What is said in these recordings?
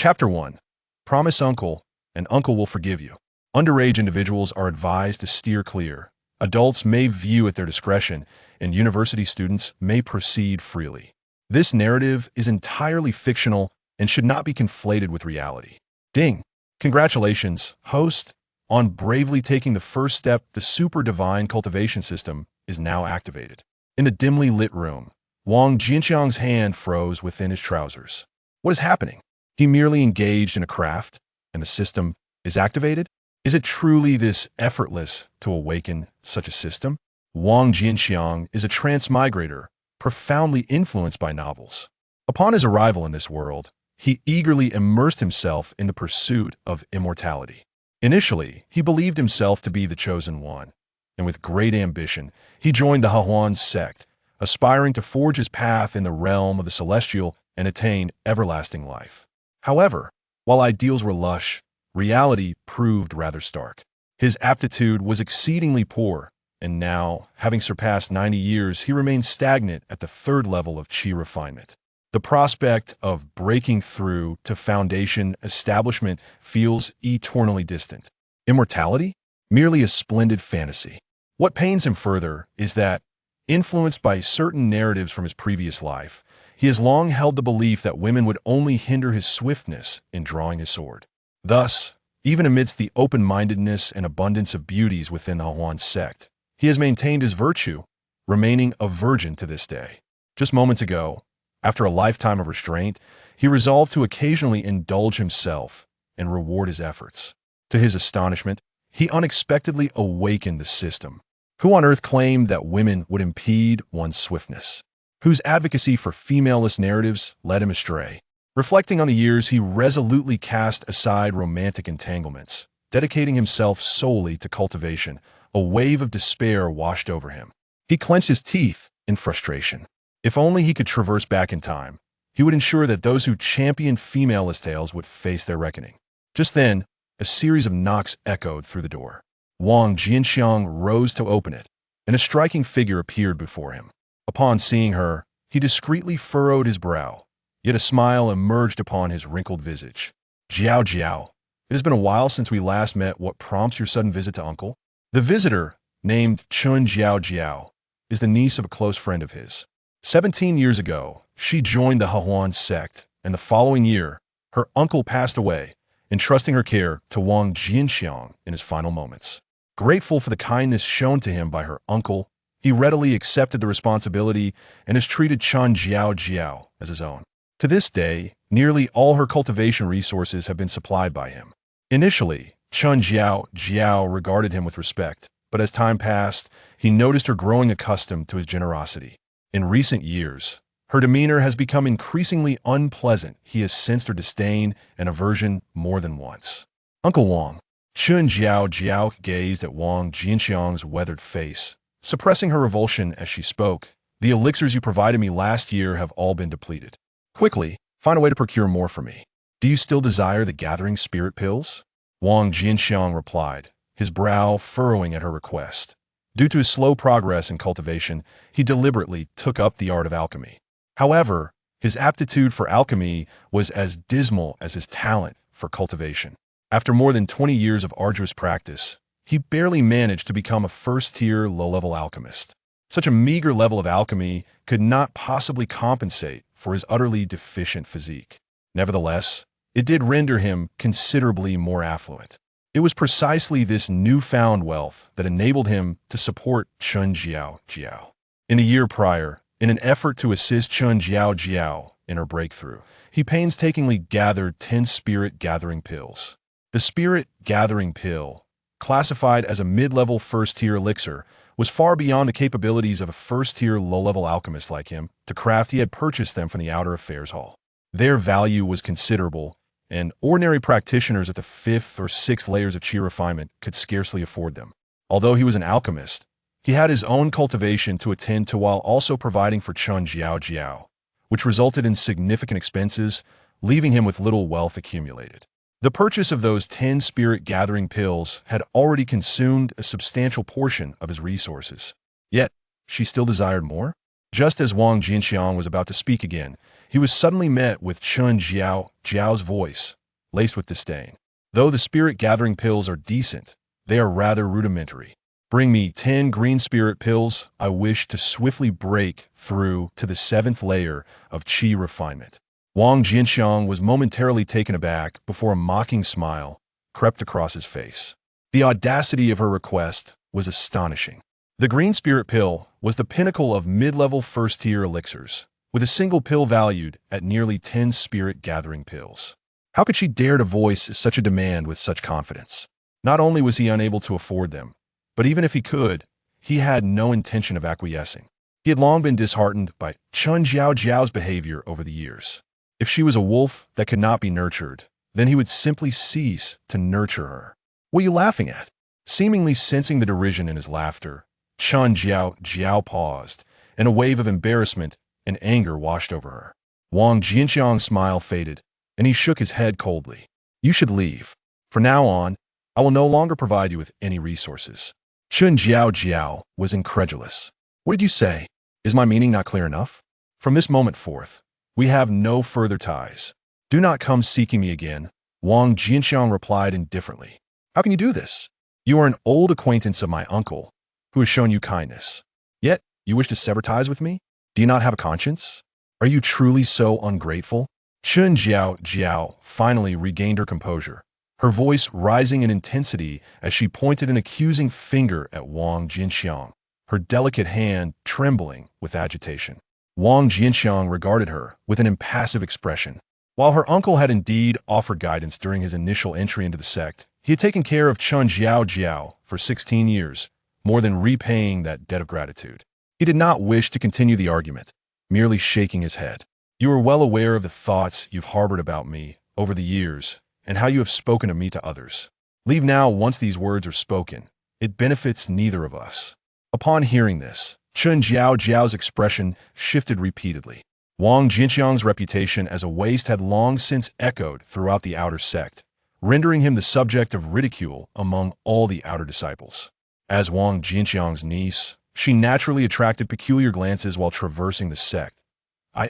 Chapter 1. Promise Uncle, and Uncle will forgive you. Underage individuals are advised to steer clear. Adults may view at their discretion, and university students may proceed freely. This narrative is entirely fictional and should not be conflated with reality. Ding! Congratulations, host, on bravely taking the first step. The super divine cultivation system is now activated. In the dimly lit room, Wang Jianqiang's hand froze within his trousers. What is happening? He merely engaged in a craft, and the system is activated? Is it truly this effortless to awaken such a system? Wang Jianqiang is a transmigrator, profoundly influenced by novels. Upon his arrival in this world, he eagerly immersed himself in the pursuit of immortality. Initially, he believed himself to be the chosen one, and with great ambition, he joined the Godly Cultivation Sect, aspiring to forge his path in the realm of the celestial and attain everlasting life. However, while ideals were lush, reality proved rather stark. His aptitude was exceedingly poor, and now, having surpassed 90 years, he remained stagnant at the third level of chi refinement. The prospect of breaking through to foundation establishment feels eternally distant. Immortality? Merely a splendid fantasy. What pains him further is that, influenced by certain narratives from his previous life, he has long held the belief that women would only hinder his swiftness in drawing his sword. Thus, even amidst the open-mindedness and abundance of beauties within the Godly Cultivation Sect, he has maintained his virtue, remaining a virgin to this day. Just moments ago, after a lifetime of restraint, he resolved to occasionally indulge himself and reward his efforts. To his astonishment, he unexpectedly awakened the system. Who on earth claimed that women would impede one's swiftness? Whose advocacy for femaleless narratives led him astray? Reflecting on the years, he resolutely cast aside romantic entanglements, dedicating himself solely to cultivation. A wave of despair washed over him. He clenched his teeth in frustration. If only he could traverse back in time, he would ensure that those who championed femaleless tales would face their reckoning. Just then, a series of knocks echoed through the door. Wang Jianqiang rose to open it, and a striking figure appeared before him. Upon seeing her, he discreetly furrowed his brow, yet a smile emerged upon his wrinkled visage. Jiao Jiao, it has been a while since we last met. What prompts your sudden visit to Uncle? The visitor, named Chun Jiao Jiao, is the niece of a close friend of his. 17 years ago, she joined the Godly Cultivation Sect, and the following year, her uncle passed away, entrusting her care to Wang Jianqiang in his final moments. Grateful for the kindness shown to him by her uncle, he readily accepted the responsibility and has treated Chun Jiao Jiao as his own. To this day, nearly all her cultivation resources have been supplied by him. Initially, Chun Jiao Jiao regarded him with respect, but as time passed, he noticed her growing accustomed to his generosity. In recent years, her demeanor has become increasingly unpleasant. He has sensed her disdain and aversion more than once. Uncle Wang. Chun Jiao Jiao gazed at Wang Jianqiang's weathered face, suppressing her revulsion as she spoke. The elixirs you provided me last year have all been depleted. Quickly, find a way to procure more for me. Do you still desire the gathering spirit pills? Wang Jianqiang replied, his brow furrowing at her request. Due to his slow progress in cultivation, he deliberately took up the art of alchemy. However, his aptitude for alchemy was as dismal as his talent for cultivation. After more than 20 years of arduous practice, he barely managed to become a first-tier, low-level alchemist. Such a meager level of alchemy could not possibly compensate for his utterly deficient physique. Nevertheless, it did render him considerably more affluent. It was precisely this newfound wealth that enabled him to support Chun Jiao Jiao. In the year prior, in an effort to assist Chun Jiao Jiao in her breakthrough, he painstakingly gathered 10 spirit-gathering pills. The spirit-gathering pill, classified as a mid-level first-tier elixir, was far beyond the capabilities of a first-tier low-level alchemist like him to craft. He had purchased them from the Outer Affairs Hall. Their value was considerable, and ordinary practitioners at the 5th or 6th layers of chi refinement could scarcely afford them. Although he was an alchemist, he had his own cultivation to attend to while also providing for Chun Jiao Jiao, which resulted in significant expenses, leaving him with little wealth accumulated. The purchase of those 10 spirit-gathering pills had already consumed a substantial portion of his resources. Yet, she still desired more? Just as Wang Jianqiang was about to speak again, he he was suddenly met with Jiao's voice, laced with disdain. Though the spirit-gathering pills are decent, they are rather rudimentary. Bring me 10 green spirit pills. I wish to swiftly break through to the 7th layer of qi refinement. Wang Jianqiang was momentarily taken aback before a mocking smile crept across his face. The audacity of her request was astonishing. The green spirit pill was the pinnacle of mid-level first-tier elixirs, with a single pill valued at nearly 10 spirit-gathering pills. How could she dare to voice such a demand with such confidence? Not only was he unable to afford them, but even if he could, he had no intention of acquiescing. He had long been disheartened by Jiao's behavior over the years. If she was a wolf that could not be nurtured, then he would simply cease to nurture her. What are you laughing at? Seemingly sensing the derision in his laughter, Jiao paused, and a wave of embarrassment and anger washed over her. Wang Jianqiang's smile faded, and he shook his head coldly. You should leave. From now on, I will no longer provide you with any resources. Jiao was incredulous. What did you say? Is my meaning not clear enough? From this moment forth, we have no further ties. Do not come seeking me again, Wang Jianqiang replied indifferently. How can you do this? You are an old acquaintance of my uncle, who has shown you kindness. Yet, you wish to sever ties with me? Do you not have a conscience? Are you truly so ungrateful? Jiao finally regained her composure, her voice rising in intensity as she pointed an accusing finger at Wang Jianqiang, her delicate hand trembling with agitation. Wang Jianqiang regarded her with an impassive expression. While her uncle had indeed offered guidance during his initial entry into the sect, he had taken care of Jiao for 16 years, more than repaying that debt of gratitude. He did not wish to continue the argument, merely shaking his head. You are well aware of the thoughts you've harbored about me over the years and how you have spoken of me to others. Leave now once these words are spoken. It benefits neither of us. Upon hearing this, Jiao's expression shifted repeatedly. Wang Jianqiang's reputation as a waste had long since echoed throughout the outer sect, rendering him the subject of ridicule among all the outer disciples. As Wang Jianqiang's niece, she naturally attracted peculiar glances while traversing the sect.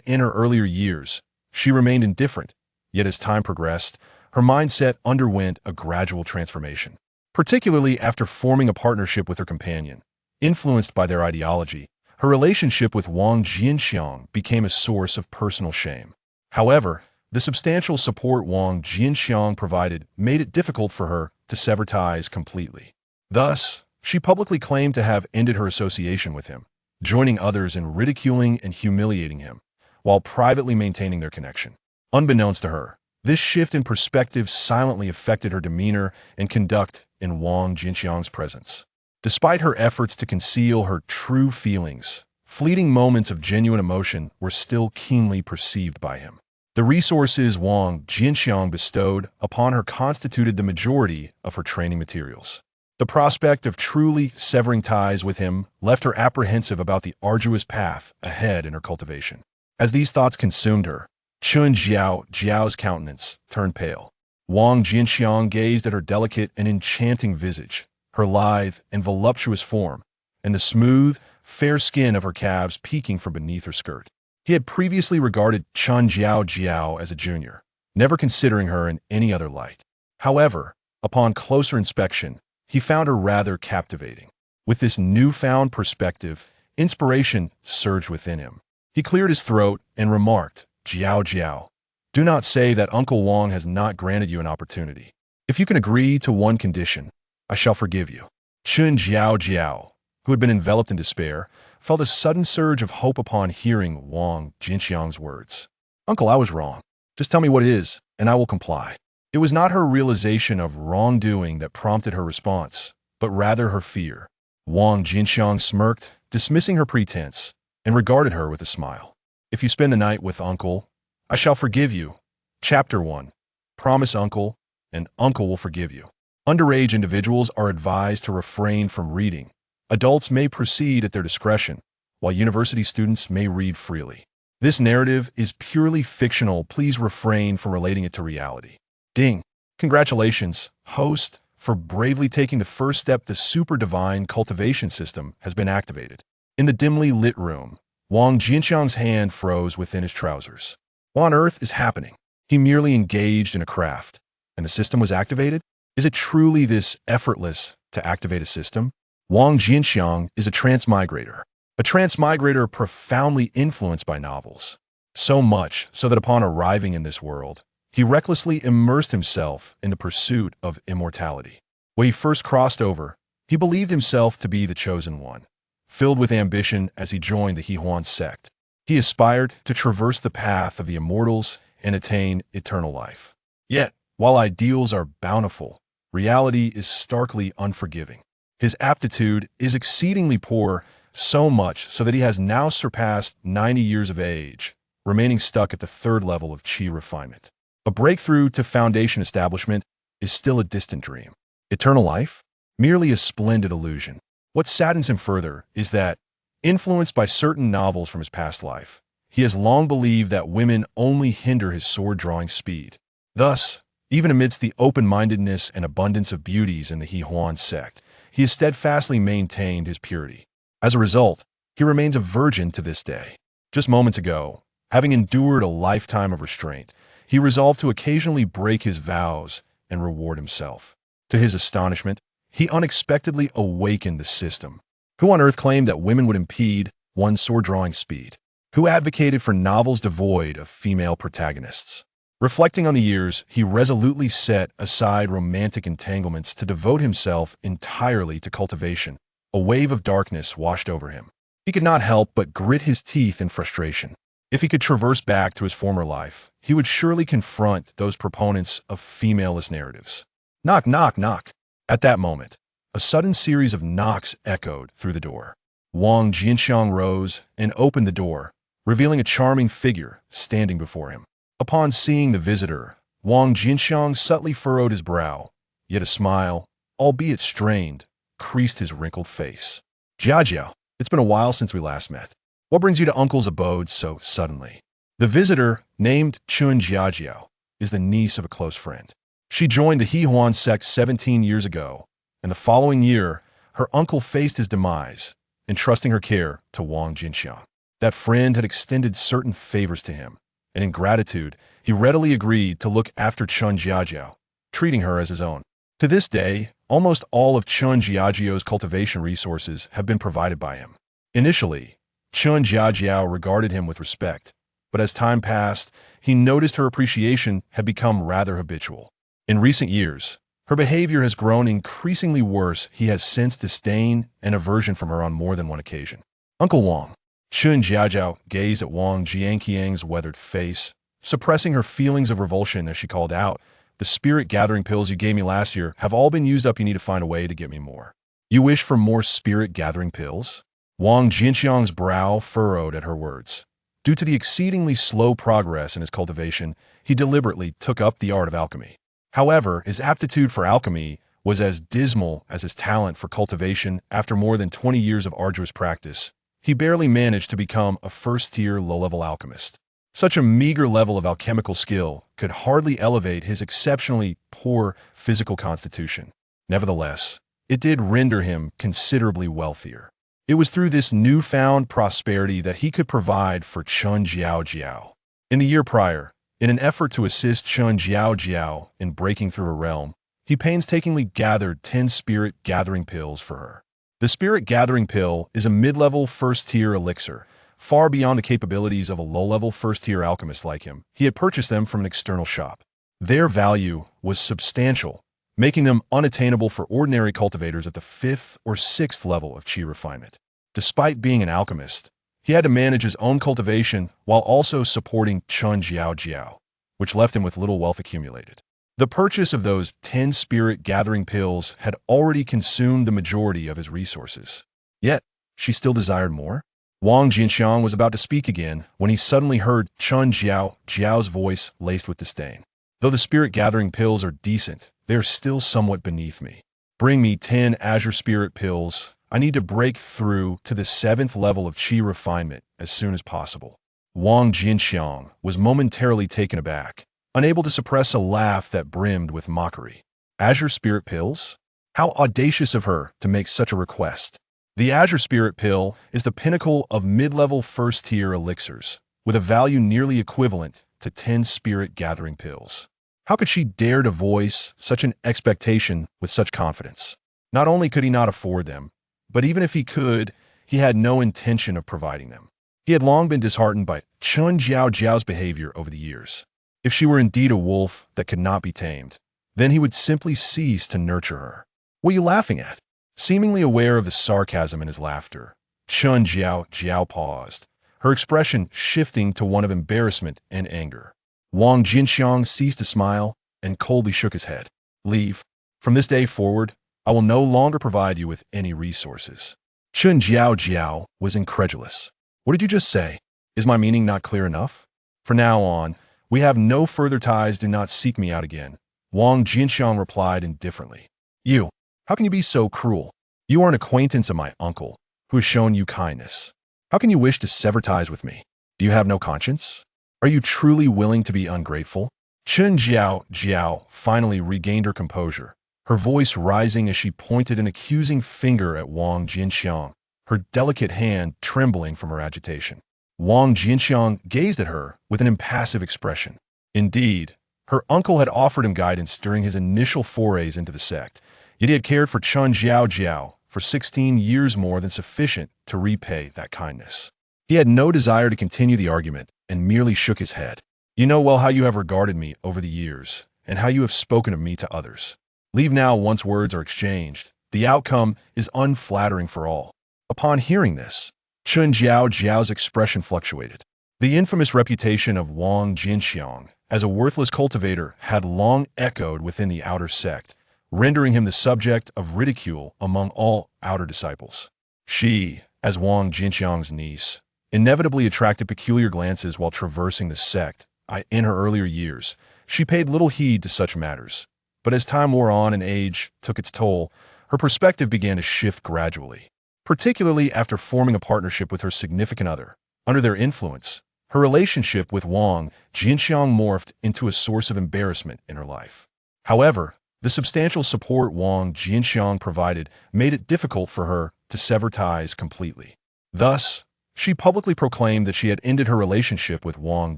In her earlier years, she remained indifferent, yet as time progressed, her mindset underwent a gradual transformation. Particularly after forming a partnership with her companion, influenced by their ideology, her relationship with Wang Jianqiang became a source of personal shame. However, the substantial support Wang Jianqiang provided made it difficult for her to sever ties completely. Thus, she publicly claimed to have ended her association with him, joining others in ridiculing and humiliating him, while privately maintaining their connection. Unbeknownst to her, this shift in perspective silently affected her demeanor and conduct in Wang Jianqiang's presence. Despite her efforts to conceal her true feelings, fleeting moments of genuine emotion were still keenly perceived by him. The resources Wang Jianqiang bestowed upon her constituted the majority of her training materials. The prospect of truly severing ties with him left her apprehensive about the arduous path ahead in her cultivation. As these thoughts consumed her, Jiao's countenance turned pale. Wang Jianqiang gazed at her delicate and enchanting visage, her lithe and voluptuous form, and the smooth, fair skin of her calves peeking from beneath her skirt. He had previously regarded Jiao as a junior, never considering her in any other light. However, upon closer inspection, he found her rather captivating. With this newfound perspective, inspiration surged within him. He cleared his throat and remarked, Jiao, do not say that Uncle Wang has not granted you an opportunity. If you can agree to one condition, I shall forgive you. Jiao, who had been enveloped in despair, felt a sudden surge of hope upon hearing Wang Jianqiang's words. Uncle, I was wrong. Just tell me what it is, and I will comply. It was not her realization of wrongdoing that prompted her response, but rather her fear. Wang Jianqiang smirked, dismissing her pretense, and regarded her with a smile. If you spend the night with Uncle, I shall forgive you. Chapter 1. Promise Uncle, and Uncle will forgive you. Underage individuals are advised to refrain from reading. Adults may proceed at their discretion, while university students may read freely. This narrative is purely fictional. Please refrain from relating it to reality. Ding! Congratulations, host, for bravely taking the first step. The super divine cultivation system has been activated. In the dimly lit room, Wang Jianqiang's hand froze within his trousers. What on earth is happening? He merely engaged in a craft, and the system was activated? Is it truly this effortless to activate a system? Wang Jianqiang is a transmigrator. A transmigrator profoundly influenced by novels. So much so that upon arriving in this world, he recklessly immersed himself in the pursuit of immortality. When he first crossed over, he believed himself to be the chosen one, filled with ambition as he joined the Joy Union Sect. He aspired to traverse the path of the immortals and attain eternal life. Yet, while ideals are bountiful, reality is starkly unforgiving. His aptitude is exceedingly poor, so much so that he has now surpassed 90 years of age, remaining stuck at the third level of chi refinement. A breakthrough to foundation establishment is still a distant dream. Eternal life? Merely a splendid illusion. What saddens him further is that, influenced by certain novels from his past life, he has long believed that women only hinder his sword-drawing speed. Thus, even amidst the open-mindedness and abundance of beauties in the Joy Union Sect, he has steadfastly maintained his purity. As a result, he remains a virgin to this day. Just moments ago, having endured a lifetime of restraint, he resolved to occasionally break his vows and reward himself. To his astonishment, he unexpectedly awakened the system. Who on earth claimed that women would impede one's sword-drawing speed? Who advocated for novels devoid of female protagonists? Reflecting on the years, he resolutely set aside romantic entanglements to devote himself entirely to cultivation. A wave of darkness washed over him. He could not help but grit his teeth in frustration. If he could traverse back to his former life, he would surely confront those proponents of femalist narratives. Knock, knock, knock. At that moment, a sudden series of knocks echoed through the door. Wang Jianqiang rose and opened the door, revealing a charming figure standing before him. Upon seeing the visitor, Wang Jianqiang subtly furrowed his brow, yet a smile, albeit strained, creased his wrinkled face. Jiajiao, it's been a while since we last met. What brings you to Uncle's abode so suddenly? The visitor, named Chun Jiajiao, is the niece of a close friend. She joined the Joy Union Sect 17 years ago, and the following year, her uncle faced his demise, entrusting her care to Wang Jianqiang. That friend had extended certain favors to him, and in gratitude, he readily agreed to look after Chun Jiajiao, treating her as his own. To this day, almost all of Chun Jiajiao's cultivation resources have been provided by him. Initially, Chun Jiajiao regarded him with respect, but as time passed, he noticed her appreciation had become rather habitual. In recent years, her behavior has grown increasingly worse. He has sensed disdain and aversion from her on more than one occasion. Uncle Wang. Chun Jiajiao gazed at Wang Jianqiang's weathered face, suppressing her feelings of revulsion as she called out, "The spirit-gathering pills you gave me last year have all been used up. You need to find a way to get me more." You wish for more spirit-gathering pills? Wang Jianqiang's brow furrowed at her words. Due to the exceedingly slow progress in his cultivation, he deliberately took up the art of alchemy. However, his aptitude for alchemy was as dismal as his talent for cultivation. After more than 20 years of arduous practice, he barely managed to become a first-tier low-level alchemist. Such a meager level of alchemical skill could hardly elevate his exceptionally poor physical constitution. Nevertheless, it did render him considerably wealthier. It was through this newfound prosperity that he could provide for Chun Jiajiao. In the year prior, in an effort to assist Chun Jiajiao in breaking through her realm, he painstakingly gathered 10 spirit-gathering pills for her. The spirit-gathering pill is a mid-level first-tier elixir, far beyond the capabilities of a low-level first-tier alchemist like him. He had purchased them from an external shop. Their value was substantial, making them unattainable for ordinary cultivators at the 5th or 6th level of chi refinement. Despite being an alchemist, he had to manage his own cultivation while also supporting Chun Jiajiao, which left him with little wealth accumulated. The purchase of those 10 spirit-gathering pills had already consumed the majority of his resources. Yet, she still desired more. Wang Jianqiang was about to speak again when he suddenly heard Chun Jiao's voice laced with disdain. Though the spirit-gathering pills are decent, they are still somewhat beneath me. Bring me 10 azure spirit pills. I need to break through to the 7th level of chi refinement as soon as possible. Wang Jianqiang was momentarily taken aback, unable to suppress a laugh that brimmed with mockery. Azure spirit pills? How audacious of her to make such a request. The azure spirit pill is the pinnacle of mid-level first-tier elixirs, with a value nearly equivalent to 10 spirit-gathering pills. How could she dare to voice such an expectation with such confidence? Not only could he not afford them, but even if he could, he had no intention of providing them. He had long been disheartened by Chun Jiao's behavior over the years. If she were indeed a wolf that could not be tamed, then he would simply cease to nurture her. What are you laughing at? Seemingly aware of the sarcasm in his laughter, Chun Jiao paused, her expression shifting to one of embarrassment and anger. Wang Jianqiang ceased to smile and coldly shook his head. Leave. From this day forward, I will no longer provide you with any resources. Chun Jiao was incredulous. What did you just say? Is my meaning not clear enough? From now on, we have no further ties. Do not seek me out again. Wang Jianqiang replied indifferently. You, how can you be so cruel? You are an acquaintance of my uncle, who has shown you kindness. How can you wish to sever ties with me? Do you have no conscience? Are you truly willing to be ungrateful? Chun Jiao finally regained her composure, her voice rising as she pointed an accusing finger at Wang Jianqiang, her delicate hand trembling from her agitation. Wang Jianqiang gazed at her with an impassive expression. Indeed, her uncle had offered him guidance during his initial forays into the sect, yet he had cared for Chun Jiao for 16 years, more than sufficient to repay that kindness. He had no desire to continue the argument and merely shook his head. You know well how you have regarded me over the years and how you have spoken of me to others. Leave now once words are exchanged. The outcome is unflattering for all. Upon hearing this, Chun Jiao's expression fluctuated. The infamous reputation of Wang Jianqiang as a worthless cultivator had long echoed within the outer sect, rendering him the subject of ridicule among all outer disciples. She, as Wang Jianqiang's niece, inevitably attracted peculiar glances while traversing the sect. In her earlier years, she paid little heed to such matters, but as time wore on and age took its toll, her perspective began to shift gradually. Particularly after forming a partnership with her significant other. Under their influence, her relationship with Wang Jianqiang morphed into a source of embarrassment in her life. However, the substantial support Wang Jianqiang provided made it difficult for her to sever ties completely. Thus, she publicly proclaimed that she had ended her relationship with Wang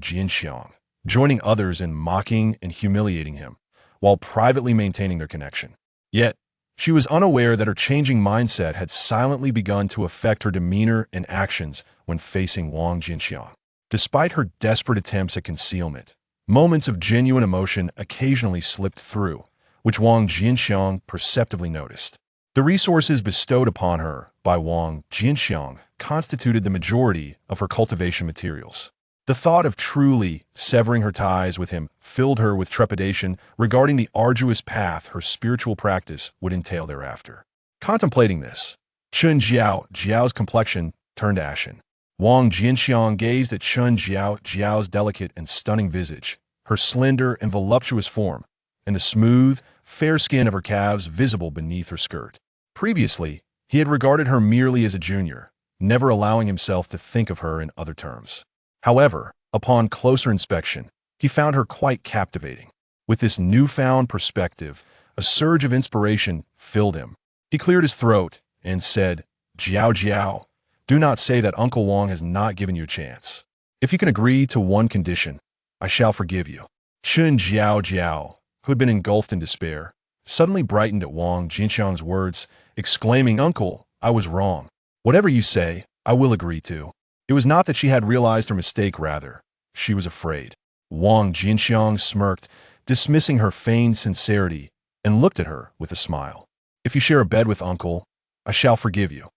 Jianqiang, joining others in mocking and humiliating him, while privately maintaining their connection. Yet, she was unaware that her changing mindset had silently begun to affect her demeanor and actions when facing Wang Jianqiang. Despite her desperate attempts at concealment, moments of genuine emotion occasionally slipped through, which Wang Jianqiang perceptively noticed. The resources bestowed upon her by Wang Jianqiang constituted the majority of her cultivation materials. The thought of truly severing her ties with him filled her with trepidation regarding the arduous path her spiritual practice would entail thereafter. Contemplating this, Chun Jiao's complexion turned ashen. Wang Jianqiang gazed at Chun Jiao's delicate and stunning visage, her slender and voluptuous form, and the smooth, fair skin of her calves visible beneath her skirt. Previously, he had regarded her merely as a junior, never allowing himself to think of her in other terms. However, upon closer inspection, he found her quite captivating. With this newfound perspective, a surge of inspiration filled him. He cleared his throat and said, Jiao, do not say that Uncle Wang has not given you a chance. If you can agree to one condition, I shall forgive you. Chun Jiao, who had been engulfed in despair, suddenly brightened at Wang Jianqiang's words, exclaiming, Uncle, I was wrong. Whatever you say, I will agree to. It was not that she had realized her mistake, rather, she was afraid. Wang Jianqiang smirked, dismissing her feigned sincerity, and looked at her with a smile. If you share a bed with Uncle, I shall forgive you.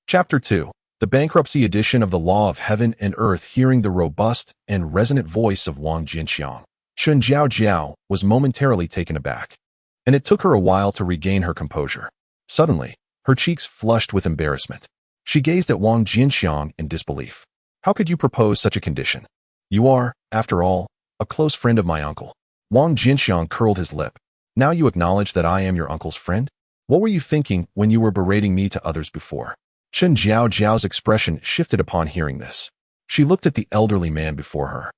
Chapter 2. The Bankruptcy Edition of the Law of Heaven and Earth. Hearing the robust and resonant voice of Wang Jianqiang, Chun Jiao was momentarily taken aback, and it took her a while to regain her composure. Suddenly, her cheeks flushed with embarrassment. She gazed at Wang Jianqiang in disbelief. How could you propose such a condition? You are, after all, a close friend of my uncle. Wang Jianqiang curled his lip. Now you acknowledge that I am your uncle's friend? What were you thinking when you were berating me to others before? Chun Jiao's expression shifted upon hearing this. She looked at the elderly man before her,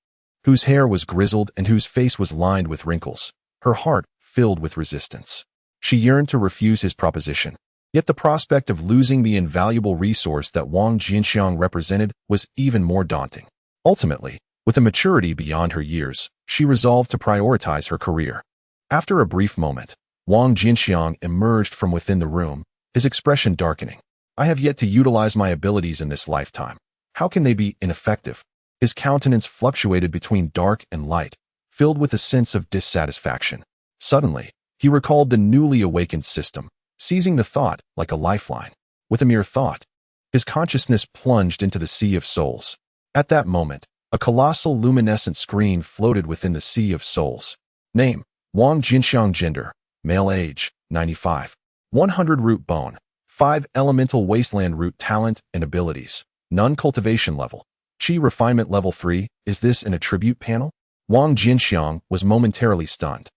whose hair was grizzled and whose face was lined with wrinkles, her heart filled with resistance. She yearned to refuse his proposition. Yet the prospect of losing the invaluable resource that Wang Jianqiang represented was even more daunting. Ultimately, With a maturity beyond her years, she resolved to prioritize her career. After a brief moment, Wang Jianqiang emerged from within the room, his expression darkening. I have yet to utilize my abilities in this lifetime. How can they be ineffective? His countenance fluctuated between dark and light, filled with a sense of dissatisfaction. Suddenly, he recalled the newly awakened system, seizing the thought like a lifeline. With a mere thought, his consciousness plunged into the sea of souls. At that moment, a colossal luminescent screen floated within the sea of souls. Name: Wang Jianqiang. Gender: male. Age: 95. 100 root bone. 5 elemental wasteland root. Talent and abilities: none. Cultivation level: Qi refinement level 3. Is this an attribute panel? Wang Jianqiang was momentarily stunned.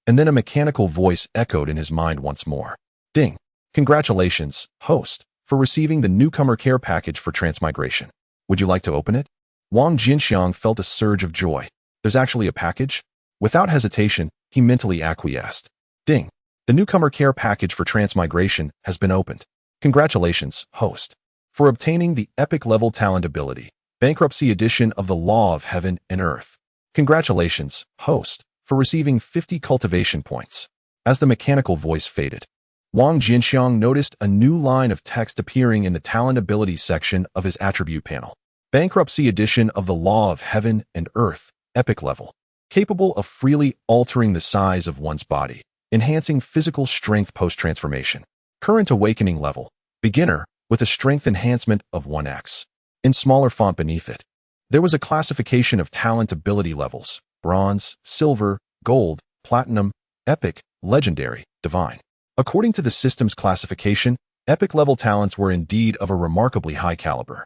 And then a mechanical voice echoed in his mind once more. Ding! Congratulations, host, for receiving the newcomer care package for transmigration. Would you like to open it? Wang Jianqiang felt a surge of joy. There's actually a package? Without hesitation, he mentally acquiesced. Ding! The newcomer care package for transmigration has been opened. Congratulations, host, for obtaining the epic level talent ability, bankruptcy edition of the Law of Heaven and Earth. Congratulations, host, for receiving 50 cultivation points. As the mechanical voice faded, Wang Jianqiang noticed a new line of text appearing in the talent abilities section of his attribute panel. Bankruptcy edition of the Law of Heaven and Earth, epic level, capable of freely altering the size of one's body, enhancing physical strength post-transformation. Current awakening level, beginner, with a strength enhancement of 1x. In smaller font beneath it, there was a classification of talent ability levels: bronze, silver, gold, platinum, epic, legendary, divine. According to the system's classification, epic level talents were indeed of a remarkably high caliber.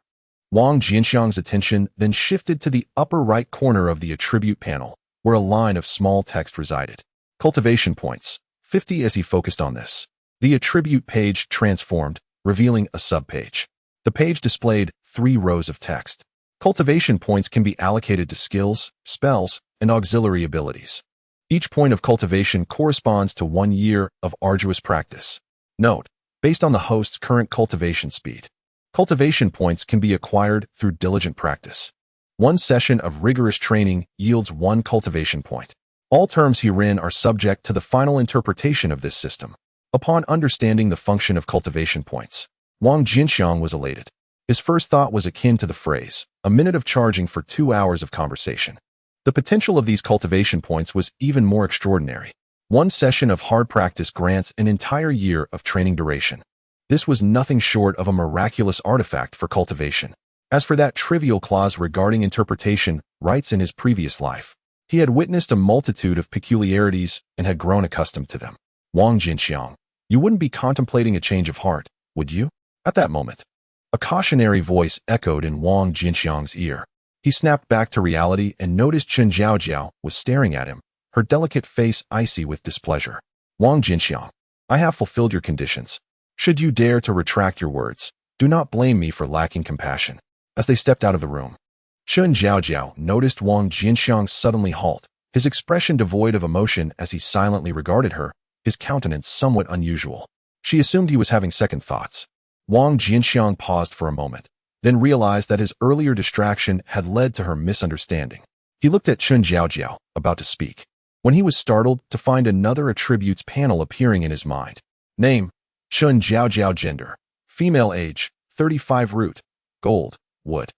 Wang Jianqiang's attention then shifted to the upper right corner of the attribute panel, where a line of small text resided. Cultivation points, 50. As he focused on this, the attribute page transformed, revealing a subpage. The page displayed 3 rows of text. Cultivation points can be allocated to skills, spells, and auxiliary abilities. Each point of cultivation corresponds to 1 year of arduous practice. Note: based on the host's current cultivation speed, cultivation points can be acquired through diligent practice. 1 session of rigorous training yields 1 cultivation point. All terms herein are subject to the final interpretation of this system. Upon understanding the function of cultivation points, Wang Jianqiang was elated. His first thought was akin to the phrase, "a minute of charging for 2 hours of conversation." The potential of these cultivation points was even more extraordinary. 1 session of hard practice grants an entire year of training duration. This was nothing short of a miraculous artifact for cultivation. As for that trivial clause regarding interpretation, writes in his previous life, he had witnessed a multitude of peculiarities and had grown accustomed to them. Wang Jianqiang, you wouldn't be contemplating a change of heart, would you? At that moment, a cautionary voice echoed in Wang Jianqiang's ear. He snapped back to reality and noticed Chen Jiaojiao was staring at him, her delicate face icy with displeasure. Wang Jianqiang, I have fulfilled your conditions. Should you dare to retract your words, do not blame me for lacking compassion. As they stepped out of the room, Chen Jiaojiao noticed Wang Jianqiang suddenly halt, his expression devoid of emotion as he silently regarded her, his countenance somewhat unusual. She assumed he was having second thoughts. Wang Jianqiang paused for a moment, then realized that his earlier distraction had led to her misunderstanding. He looked at Chen Jiaojiao, about to speak, when he was startled to find another attributes panel appearing in his mind. Name: Chen Jiaojiao. Gender: female. Age: 35. Root: gold, wood.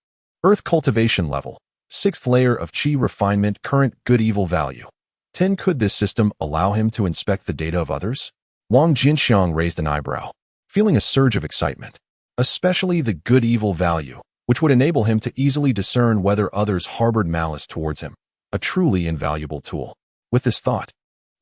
Earth cultivation level: 6th layer of Qi refinement. Current good-evil value: 10. Could this system allow him to inspect the data of others? Wang Jianqiang raised an eyebrow, feeling a surge of excitement, especially the good-evil value, which would enable him to easily discern whether others harbored malice towards him, a truly invaluable tool. With this thought,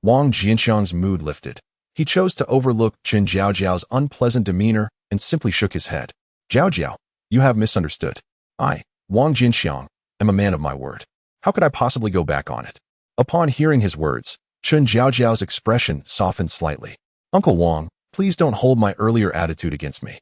Wang Jianqiang's mood lifted. He chose to overlook Chen Jiaojiao's unpleasant demeanor and simply shook his head. Jiaojiao, you have misunderstood. I, Wang Jianqiang, am a man of my word. How could I possibly go back on it? Upon hearing his words, Chen Jiaojiao's expression softened slightly. Uncle Wang, please don't hold my earlier attitude against me.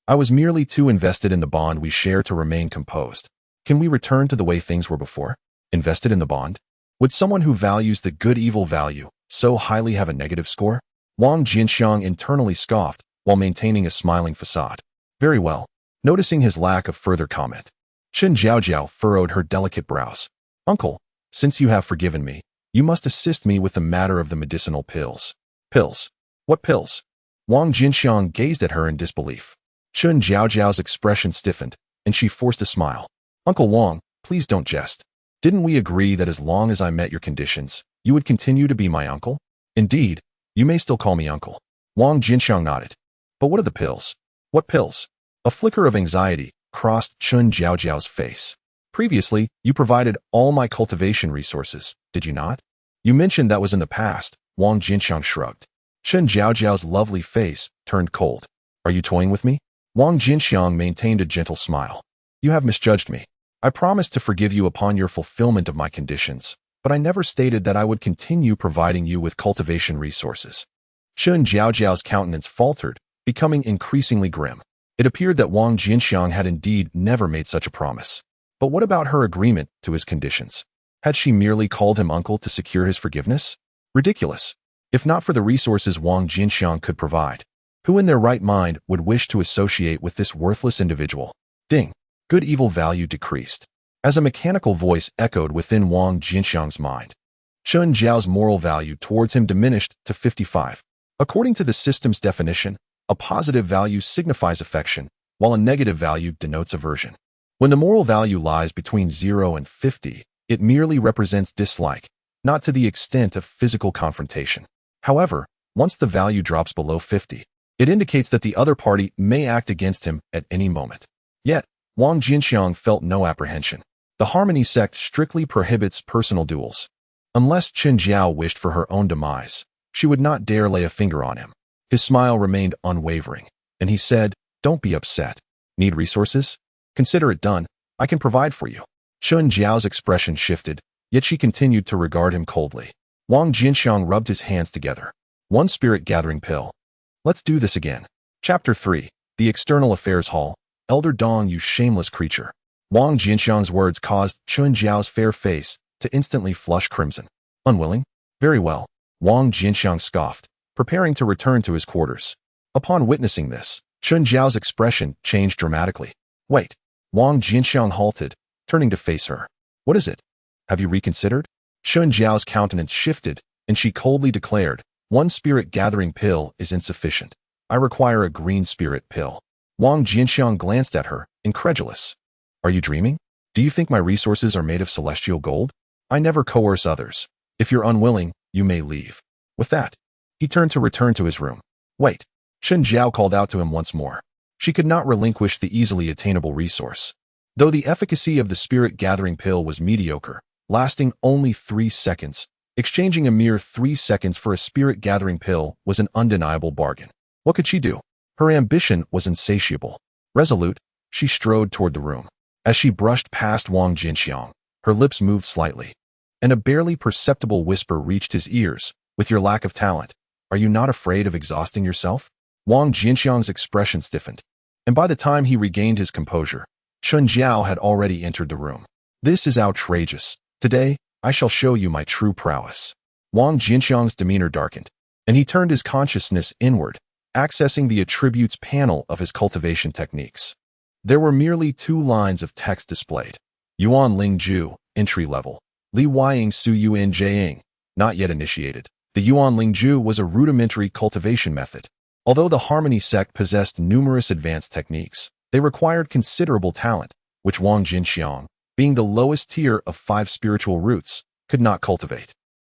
I was merely too invested in the bond we share to remain composed. Can we return to the way things were before? Invested in the bond? Would someone who values the good-evil value so highly have a negative score? Wang Jianqiang internally scoffed while maintaining a smiling facade. Very well. Noticing his lack of further comment, Chen Jiaojiao furrowed her delicate brows. Uncle, since you have forgiven me, you must assist me with the matter of the medicinal pills. Pills? What pills? Wang Jianqiang gazed at her in disbelief. Chun Jiaojiao's expression stiffened, and she forced a smile. Uncle Wang, please don't jest. Didn't we agree that as long as I met your conditions, you would continue to be my uncle? Indeed, you may still call me uncle. Wang Jianqiang nodded. But what are the pills? What pills? A flicker of anxiety crossed Chun Jiaojiao's face. Previously, you provided all my cultivation resources, did you not? You mentioned that was in the past. Wang Jianqiang shrugged. Chun Jiaojiao's lovely face turned cold. Are you toying with me? Wang Jianqiang maintained a gentle smile. You have misjudged me. I promised to forgive you upon your fulfillment of my conditions, but I never stated that I would continue providing you with cultivation resources. Chun Jiaojiao's countenance faltered, becoming increasingly grim. It appeared that Wang Jianqiang had indeed never made such a promise. But what about her agreement to his conditions? Had she merely called him uncle to secure his forgiveness? Ridiculous. If not for the resources Wang Jianqiang could provide, who in their right mind would wish to associate with this worthless individual? Ding. Good-evil value decreased. As a mechanical voice echoed within Wang Jianqiang's mind. Chun Jiao's moral value towards him diminished to 55. According to the system's definition, a positive value signifies affection, while a negative value denotes aversion. When the moral value lies between 0 and 50, it merely represents dislike, not to the extent of physical confrontation. However, once the value drops below 50, it indicates that the other party may act against him at any moment. Yet, Wang Jianqiang felt no apprehension. The Harmony Sect strictly prohibits personal duels. Unless Qin Jiao wished for her own demise, she would not dare lay a finger on him. His smile remained unwavering, and he said, Don't be upset. Need resources? Consider it done. I can provide for you. Chun Jiao's expression shifted, yet she continued to regard him coldly. Wang Jianqiang rubbed his hands together. One spirit-gathering pill. Let's do this again. Chapter 3. The External Affairs Hall. Elder Dong, you shameless creature. Wang Jianqiang's words caused Chun Jiao's fair face to instantly flush crimson. Unwilling? Very well. Wang Jianqiang scoffed, preparing to return to his quarters. Upon witnessing this, Chun Jiao's expression changed dramatically. Wait. Wang Jianqiang halted, turning to face her. What is it? Have you reconsidered? Chun Jiao's countenance shifted, and she coldly declared, One spirit-gathering pill is insufficient. I require a green spirit pill. Wang Jianqiang glanced at her, incredulous. Are you dreaming? Do you think my resources are made of celestial gold? I never coerce others. If you're unwilling, you may leave. With that, he turned to return to his room. Wait. Chun Jiao called out to him once more. She could not relinquish the easily attainable resource. Though the efficacy of the spirit-gathering pill was mediocre, lasting only 3 seconds, exchanging a mere 3 seconds for a spirit-gathering pill was an undeniable bargain. What could she do? Her ambition was insatiable. Resolute, she strode toward the room. As she brushed past Wang Jianqiang, her lips moved slightly, and a barely perceptible whisper reached his ears. With your lack of talent, are you not afraid of exhausting yourself? Wang Jianqiang's expression stiffened, and by the time he regained his composure, Chun Jiao had already entered the room. This is outrageous. Today, I shall show you my true prowess. Wang Jianqiang's demeanor darkened, and he turned his consciousness inward, accessing the attributes panel of his cultivation techniques. There were merely 2 lines of text displayed. Yuan Ling Ju, entry level. Li Weiying Su Yun Jiang, not yet initiated. The Yuan Ling Ju was a rudimentary cultivation method. Although the Harmony Sect possessed numerous advanced techniques, they required considerable talent, which Wang Jianqiang, being the lowest tier of 5 spiritual roots, could not cultivate.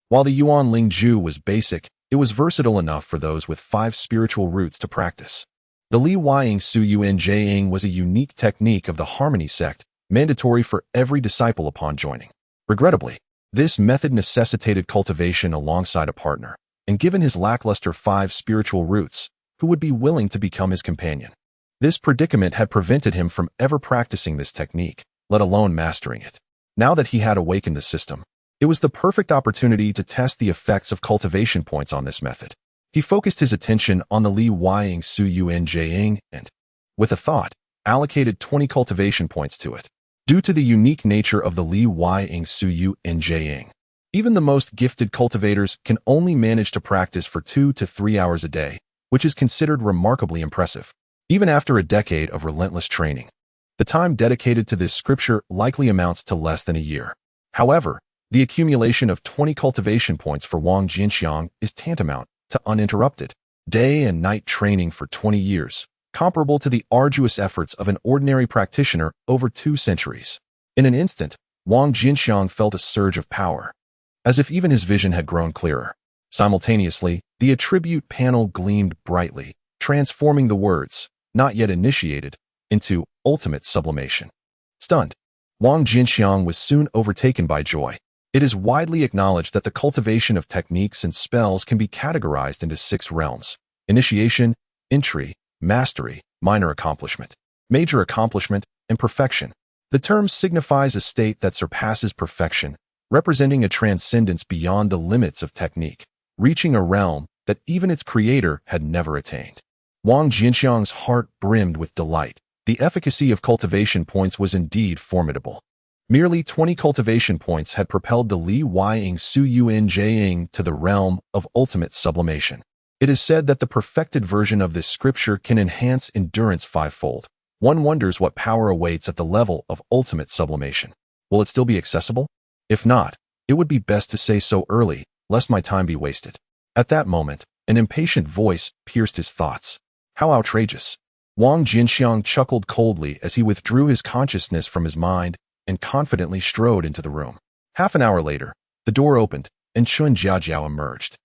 While the Yuan Ling Ju was basic, it was versatile enough for those with 5 spiritual roots to practice. The Li Weiying Su Yun Jiang was a unique technique of the Harmony Sect, mandatory for every disciple upon joining. Regrettably, this method necessitated cultivation alongside a partner, and given his lackluster 5 spiritual roots, who would be willing to become his companion? This predicament had prevented him from ever practicing this technique, let alone mastering it. Now that he had awakened the system, it was the perfect opportunity to test the effects of cultivation points on this method. He focused his attention on the Li Weiying Su Yun Jiang and, with a thought, allocated 20 cultivation points to it. Due to the unique nature of the Li Weiying Su Yun Jiang, even the most gifted cultivators can only manage to practice for 2 to 3 hours a day, which is considered remarkably impressive. Even after a decade of relentless training, the time dedicated to this scripture likely amounts to less than a year. However, the accumulation of 20 cultivation points for Wang Jianqiang is tantamount to uninterrupted day and night training for 20 years, comparable to the arduous efforts of an ordinary practitioner over 2 centuries. In an instant, Wang Jianqiang felt a surge of power, as if even his vision had grown clearer. Simultaneously, the attribute panel gleamed brightly, transforming the words, "not yet initiated," into ultimate sublimation. Stunned, Wang Jianqiang was soon overtaken by joy. It is widely acknowledged that the cultivation of techniques and spells can be categorized into 6 realms: initiation, entry, mastery, minor accomplishment, major accomplishment, and perfection. The term signifies a state that surpasses perfection, representing a transcendence beyond the limits of technique, reaching a realm that even its creator had never attained. Wang Jianqiang's heart brimmed with delight. The efficacy of cultivation points was indeed formidable. Merely 20 cultivation points had propelled the Li Ying Su Yun Jiang to the realm of ultimate sublimation. It is said that the perfected version of this scripture can enhance endurance 5-fold. One wonders what power awaits at the level of ultimate sublimation. Will it still be accessible? If not, it would be best to say so early, lest my time be wasted. At that moment, an impatient voice pierced his thoughts. How outrageous! Wang Jianqiang chuckled coldly as he withdrew his consciousness from his mind and confidently strode into the room. Half an hour later, the door opened, and Chun Jiajiao emerged.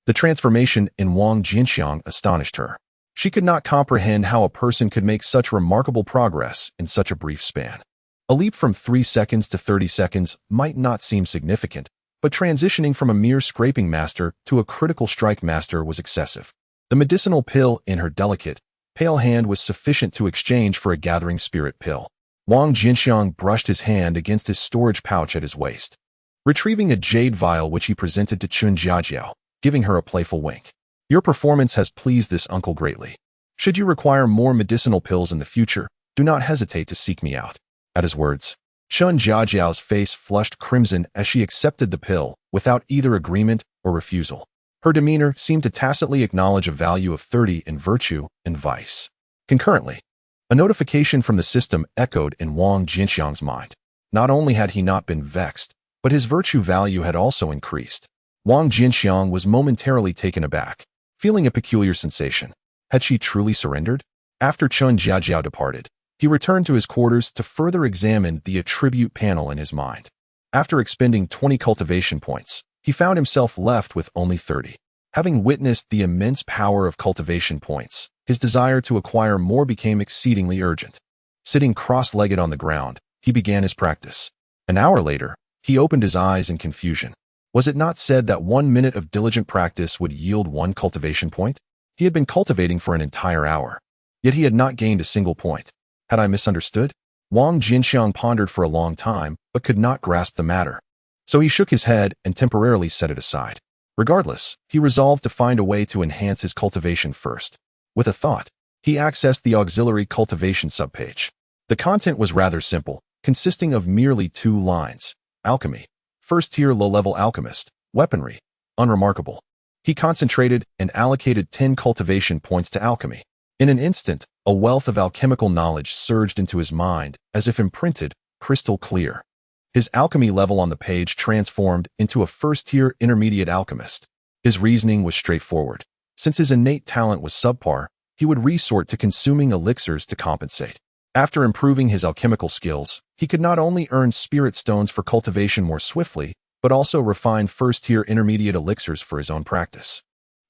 The transformation in Wang Jianqiang astonished her. She could not comprehend how a person could make such remarkable progress in such a brief span. A leap from 3 seconds to 30 seconds might not seem significant, but transitioning from a mere scraping master to a critical strike master was excessive. The medicinal pill in her delicate, pale hand was sufficient to exchange for a gathering spirit pill. Wang Jianqiang brushed his hand against his storage pouch at his waist, retrieving a jade vial which he presented to Chun Jiajiao, giving her a playful wink. Your performance has pleased this uncle greatly. Should you require more medicinal pills in the future, do not hesitate to seek me out. At his words, Chun Jiajiao's face flushed crimson as she accepted the pill, without either agreement or refusal. Her demeanor seemed to tacitly acknowledge a value of 30 in virtue and vice. Concurrently, a notification from the system echoed in Wang Jianqiang's mind. Not only had he not been vexed, but his virtue value had also increased. Wang Jianqiang was momentarily taken aback, feeling a peculiar sensation. Had she truly surrendered? After Chun Jiajiao departed, he returned to his quarters to further examine the attribute panel in his mind. After expending 20 cultivation points, he found himself left with only 30. Having witnessed the immense power of cultivation points, his desire to acquire more became exceedingly urgent. Sitting cross-legged on the ground, he began his practice. An hour later, he opened his eyes in confusion. Was it not said that 1 minute of diligent practice would yield 1 cultivation point? He had been cultivating for an entire hour, yet he had not gained a single point. Had I misunderstood? Wang Jianqiang pondered for a long time, but could not grasp the matter. So he shook his head and temporarily set it aside. Regardless, he resolved to find a way to enhance his cultivation first. With a thought, he accessed the auxiliary cultivation subpage. The content was rather simple, consisting of merely 2 lines. Alchemy. First-tier low-level alchemist. Weaponry. Unremarkable. He concentrated and allocated 10 cultivation points to alchemy. In an instant, a wealth of alchemical knowledge surged into his mind, as if imprinted, crystal clear. His alchemy level on the page transformed into a first-tier intermediate alchemist. His reasoning was straightforward. Since his innate talent was subpar, he would resort to consuming elixirs to compensate. After improving his alchemical skills, he could not only earn spirit stones for cultivation more swiftly, but also refine first-tier intermediate elixirs for his own practice.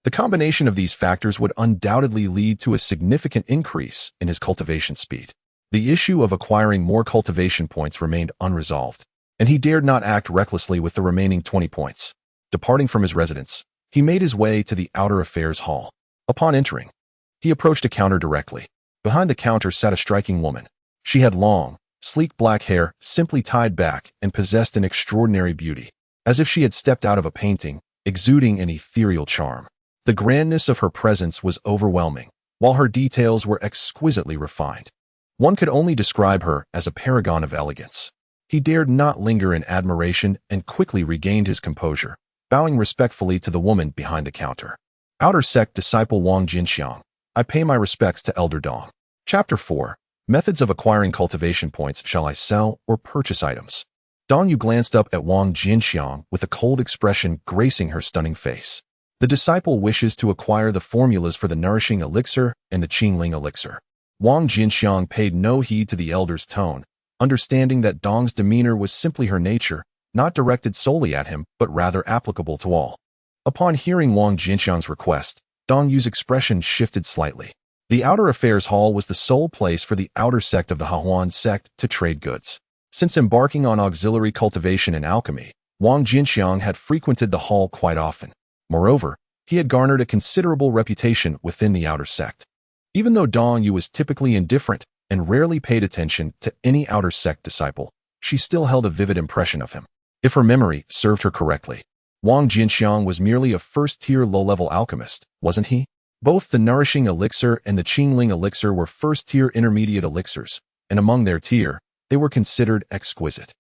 The combination of these factors would undoubtedly lead to a significant increase in his cultivation speed. The issue of acquiring more cultivation points remained unresolved, and he dared not act recklessly with the remaining 20 points. Departing from his residence, he made his way to the outer affairs hall. Upon entering, he approached a counter directly. Behind the counter sat a striking woman. She had long, sleek black hair, simply tied back, and possessed an extraordinary beauty, as if she had stepped out of a painting, exuding an ethereal charm. The grandness of her presence was overwhelming, while her details were exquisitely refined. One could only describe her as a paragon of elegance. He dared not linger in admiration and quickly regained his composure, bowing respectfully to the woman behind the counter. Outer Sect Disciple Wang Jianqiang, I pay my respects to Elder Dong. Chapter 4. Methods of acquiring cultivation points. Shall I sell or purchase items? Dong Yu glanced up at Wang Jianqiang with a cold expression gracing her stunning face. The disciple wishes to acquire the formulas for the nourishing elixir and the Qingling elixir. Wang Jianqiang paid no heed to the elder's tone, understanding that Dong's demeanor was simply her nature, not directed solely at him, but rather applicable to all. Upon hearing Wang Jianqiang's request, Dong Yu's expression shifted slightly. The Outer Affairs Hall was the sole place for the outer sect of the Huan sect to trade goods. Since embarking on auxiliary cultivation and alchemy, Wang Jianqiang had frequented the hall quite often. Moreover, he had garnered a considerable reputation within the outer sect. Even though Dong Yu was typically indifferent and rarely paid attention to any outer sect disciple, she still held a vivid impression of him. If her memory served her correctly, Wang Jianqiang was merely a first-tier low-level alchemist, wasn't he? Both the nourishing elixir and the Qingling elixir were first-tier intermediate elixirs, and among their tier, they were considered exquisite.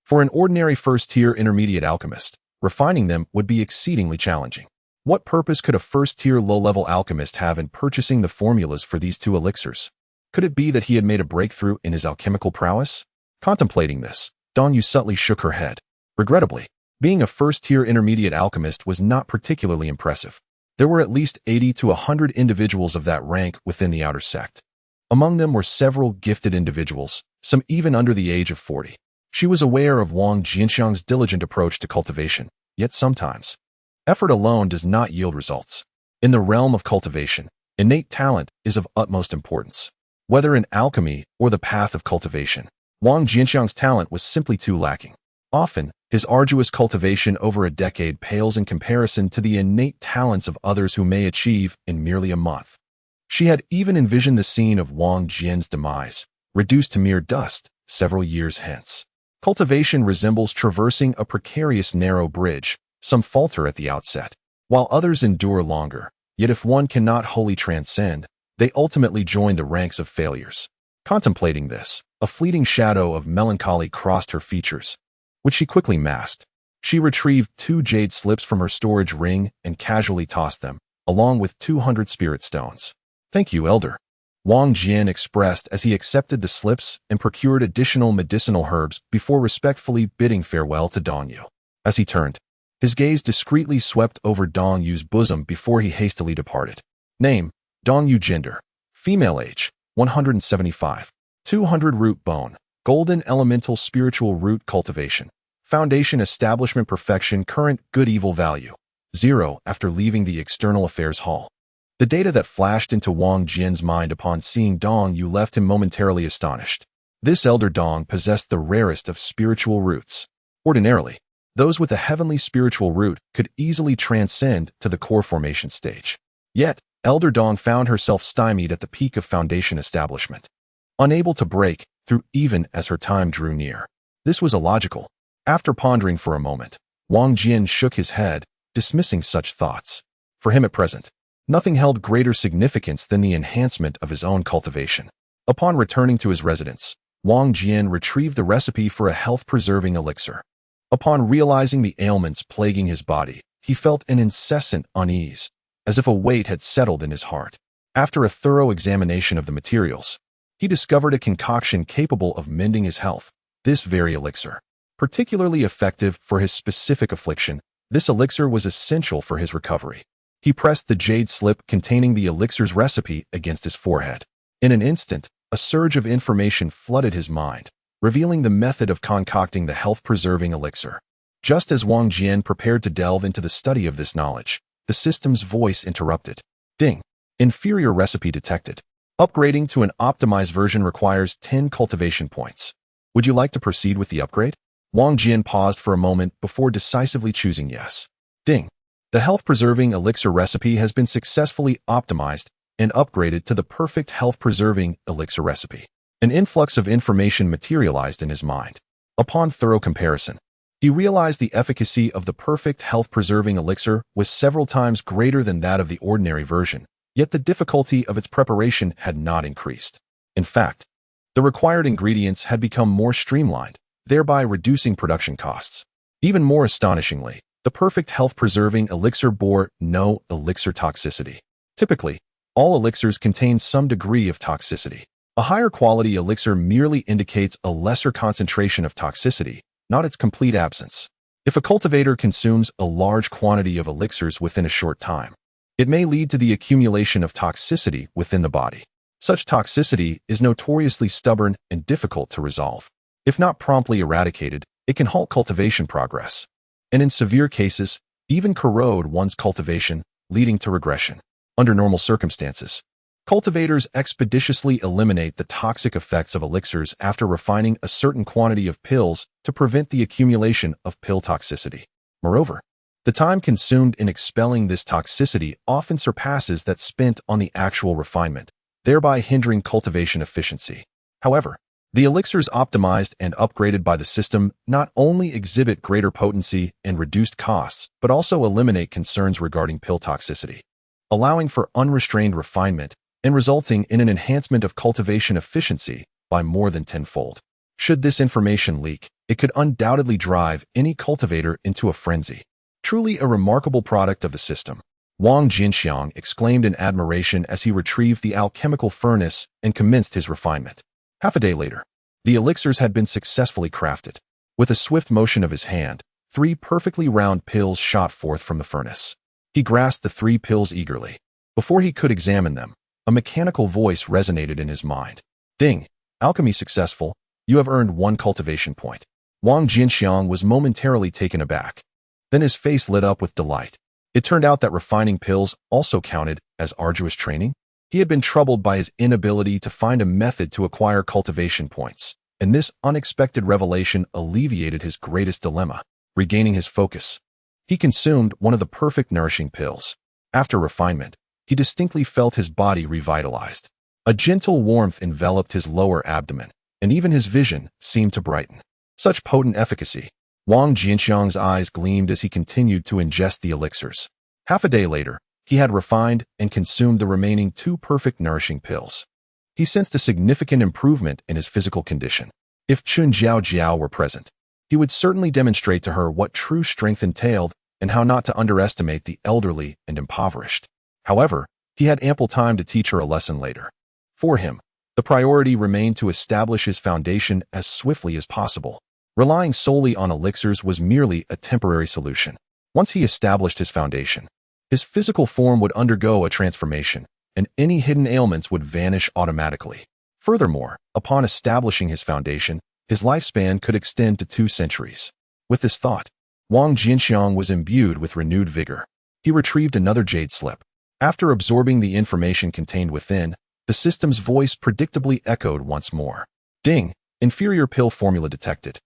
For an ordinary first-tier intermediate alchemist, refining them would be exceedingly challenging. What purpose could a first-tier low-level alchemist have in purchasing the formulas for these two elixirs? Could it be that he had made a breakthrough in his alchemical prowess? Contemplating this, Dong Yu subtly shook her head. Regrettably, being a first-tier intermediate alchemist was not particularly impressive. There were at least 80 to 100 individuals of that rank within the outer sect. Among them were several gifted individuals, some even under the age of 40. She was aware of Wang Jianqiang's diligent approach to cultivation, yet sometimes, effort alone does not yield results. In the realm of cultivation, innate talent is of utmost importance. Whether in alchemy or the path of cultivation, Wang Jianqiang's talent was simply too lacking. Often, his arduous cultivation over a decade pales in comparison to the innate talents of others who may achieve in merely a month. She had even envisioned the scene of Wang Jian's demise, reduced to mere dust, several years hence. Cultivation resembles traversing a precarious narrow bridge. Some falter at the outset, while others endure longer. Yet if one cannot wholly transcend, they ultimately join the ranks of failures. Contemplating this, a fleeting shadow of melancholy crossed her features, which she quickly masked. She retrieved 2 jade slips from her storage ring and casually tossed them, along with 200 spirit stones. "Thank you, Elder," Wang Jian expressed as he accepted the slips and procured additional medicinal herbs before respectfully bidding farewell to Dong Yu. As he turned, his gaze discreetly swept over Dong Yu's bosom before he hastily departed. Name: Dong Yu. Gender: female. Age: 175. 200 root bone. Golden elemental spiritual root cultivation. Foundation establishment perfection. Current good-evil value 0 after leaving the External Affairs Hall. The data that flashed into Wang Jian's mind upon seeing Dong Yu left him momentarily astonished. This elder Dong possessed the rarest of spiritual roots. Ordinarily, those with a heavenly spiritual root could easily transcend to the core formation stage. Yet, Elder Dong found herself stymied at the peak of foundation establishment, unable to break through even as her time drew near. This was illogical. After pondering for a moment, Wang Jian shook his head, dismissing such thoughts. For him at present, nothing held greater significance than the enhancement of his own cultivation. Upon returning to his residence, Wang Jian retrieved the recipe for a health-preserving elixir. Upon realizing the ailments plaguing his body, he felt an incessant unease, as if a weight had settled in his heart. After a thorough examination of the materials, he discovered a concoction capable of mending his health. This very elixir, particularly effective for his specific affliction, this elixir was essential for his recovery. He pressed the jade slip containing the elixir's recipe against his forehead. In an instant, a surge of information flooded his mind, revealing the method of concocting the health-preserving elixir. Just as Wang Jian prepared to delve into the study of this knowledge, the system's voice interrupted. Ding! Inferior recipe detected. Upgrading to an optimized version requires 10 cultivation points. Would you like to proceed with the upgrade? Wang Jian paused for a moment before decisively choosing yes. Ding! The health-preserving elixir recipe has been successfully optimized and upgraded to the perfect health-preserving elixir recipe. An influx of information materialized in his mind. Upon thorough comparison, he realized the efficacy of the perfect health-preserving elixir was several times greater than that of the ordinary version, yet the difficulty of its preparation had not increased. In fact, the required ingredients had become more streamlined, thereby reducing production costs. Even more astonishingly, the perfect health-preserving elixir bore no elixir toxicity. Typically, all elixirs contain some degree of toxicity. A higher quality elixir merely indicates a lesser concentration of toxicity, not its complete absence. If a cultivator consumes a large quantity of elixirs within a short time, it may lead to the accumulation of toxicity within the body. Such toxicity is notoriously stubborn and difficult to resolve. If not promptly eradicated, it can halt cultivation progress, and in severe cases, even corrode one's cultivation, leading to regression. Under normal circumstances, cultivators expeditiously eliminate the toxic effects of elixirs after refining a certain quantity of pills to prevent the accumulation of pill toxicity. Moreover, the time consumed in expelling this toxicity often surpasses that spent on the actual refinement, thereby hindering cultivation efficiency. However, the elixirs optimized and upgraded by the system not only exhibit greater potency and reduced costs, but also eliminate concerns regarding pill toxicity, allowing for unrestrained refinement and resulting in an enhancement of cultivation efficiency by more than tenfold. Should this information leak, it could undoubtedly drive any cultivator into a frenzy. Truly a remarkable product of the system, Wang Jianqiang exclaimed in admiration as he retrieved the alchemical furnace and commenced his refinement. Half a day later, the elixirs had been successfully crafted. With a swift motion of his hand, 3 perfectly round pills shot forth from the furnace. He grasped the 3 pills eagerly. Before he could examine them, a mechanical voice resonated in his mind. Ding! Alchemy successful. You have earned 1 cultivation point. Wang Jianqiang was momentarily taken aback. Then his face lit up with delight. It turned out that refining pills also counted as arduous training. He had been troubled by his inability to find a method to acquire cultivation points, and this unexpected revelation alleviated his greatest dilemma. Regaining his focus, he consumed one of the perfect nourishing pills. After refinement, he distinctly felt his body revitalized. A gentle warmth enveloped his lower abdomen, and even his vision seemed to brighten. Such potent efficacy. Wang Jianqiang's eyes gleamed as he continued to ingest the elixirs. Half a day later, he had refined and consumed the remaining 2 perfect nourishing pills. He sensed a significant improvement in his physical condition. If Chun Jiao were present, he would certainly demonstrate to her what true strength entailed and how not to underestimate the elderly and impoverished. However, he had ample time to teach her a lesson later. For him, the priority remained to establish his foundation as swiftly as possible. Relying solely on elixirs was merely a temporary solution. Once he established his foundation, his physical form would undergo a transformation, and any hidden ailments would vanish automatically. Furthermore, upon establishing his foundation, his lifespan could extend to 2 centuries. With this thought, Wang Jianqiang was imbued with renewed vigor. He retrieved another jade slip. After absorbing the information contained within, the system's voice predictably echoed once more. Ding! Inferior pill formula detected.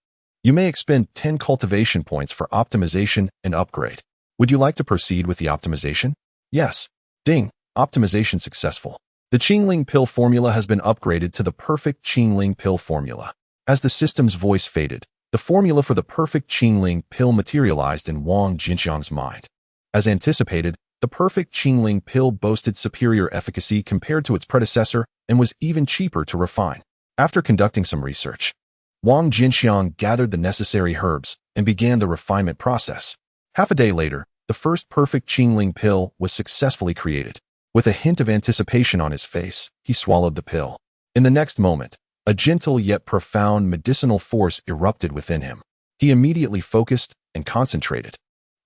You may expend 10 cultivation points for optimization and upgrade. Would you like to proceed with the optimization? Yes. Ding! Optimization successful. The Qingling pill formula has been upgraded to the perfect Qingling pill formula. As the system's voice faded, the formula for the perfect Qingling pill materialized in Wang Jianqiang's mind. As anticipated, the perfect Qingling pill boasted superior efficacy compared to its predecessor and was even cheaper to refine. After conducting some research, Wang Jianqiang gathered the necessary herbs and began the refinement process. Half a day later, the first perfect Qingling pill was successfully created. With a hint of anticipation on his face, he swallowed the pill. In the next moment, a gentle yet profound medicinal force erupted within him. He immediately focused and concentrated,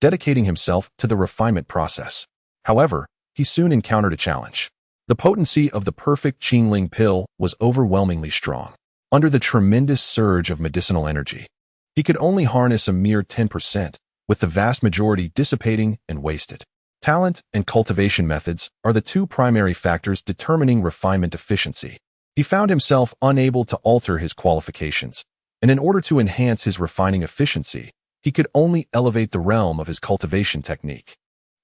dedicating himself to the refinement process. However, he soon encountered a challenge. The potency of the perfect Qingling pill was overwhelmingly strong. Under the tremendous surge of medicinal energy, he could only harness a mere 10%, with the vast majority dissipating and wasted. Talent and cultivation methods are the 2 primary factors determining refinement efficiency. He found himself unable to alter his qualifications, and in order to enhance his refining efficiency, he could only elevate the realm of his cultivation technique.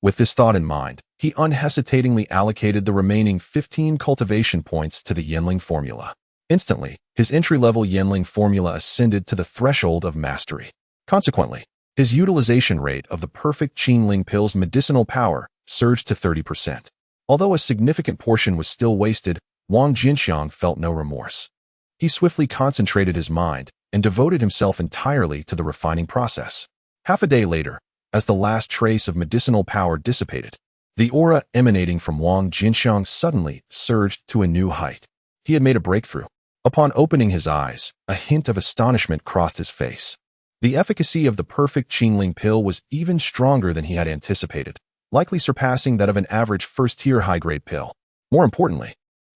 With this thought in mind, he unhesitatingly allocated the remaining 15 cultivation points to the Yanling formula. Instantly, his entry-level Yanling formula ascended to the threshold of mastery. Consequently, his utilization rate of the perfect Qingling pill's medicinal power surged to 30%. Although a significant portion was still wasted, Wang Jianqiang felt no remorse. He swiftly concentrated his mind and devoted himself entirely to the refining process. Half a day later, as the last trace of medicinal power dissipated, the aura emanating from Wang Jianqiang suddenly surged to a new height. He had made a breakthrough. Upon opening his eyes, a hint of astonishment crossed his face. The efficacy of the perfect Qingling pill was even stronger than he had anticipated, likely surpassing that of an average first-tier high-grade pill. More importantly,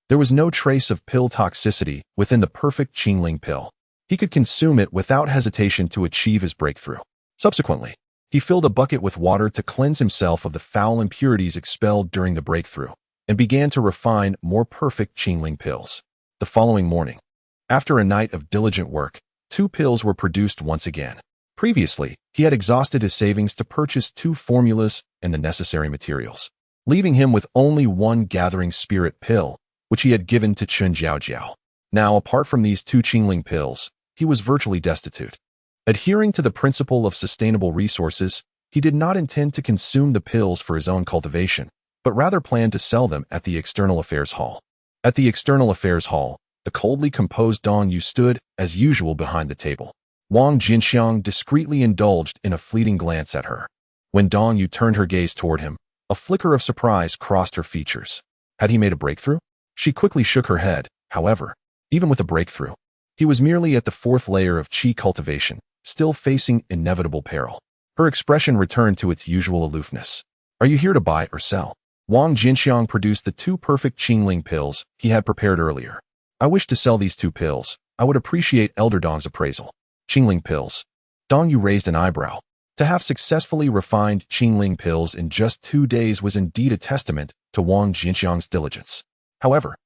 there was no trace of pill toxicity within the perfect Qingling pill. He could consume it without hesitation to achieve his breakthrough. Subsequently, he filled a bucket with water to cleanse himself of the foul impurities expelled during the breakthrough, and began to refine more perfect Qingling pills. The following morning, after a night of diligent work, 2 pills were produced once again. Previously, he had exhausted his savings to purchase 2 formulas and the necessary materials, leaving him with only 1 gathering spirit pill, which he had given to Chun Jiao. Now, apart from these 2 Qingling pills, he was virtually destitute. Adhering to the principle of sustainable resources, he did not intend to consume the pills for his own cultivation, but rather planned to sell them at the External Affairs Hall. At the External Affairs Hall, the coldly composed Dong Yu stood, as usual, behind the table. Wang Jianqiang discreetly indulged in a fleeting glance at her. When Dong Yu turned her gaze toward him, a flicker of surprise crossed her features. Had he made a breakthrough? She quickly shook her head. However, even with a breakthrough, he was merely at the 4th layer of qi cultivation, still facing inevitable peril. Her expression returned to its usual aloofness. Are you here to buy or sell? Wang Jianqiang produced the 2 perfect Qingling pills he had prepared earlier. I wish to sell these 2 pills. I would appreciate Elder Dong's appraisal. Qingling pills. Dong Yu raised an eyebrow. To have successfully refined Qingling pills in just 2 days was indeed a testament to Wang Jianqiang's diligence. However,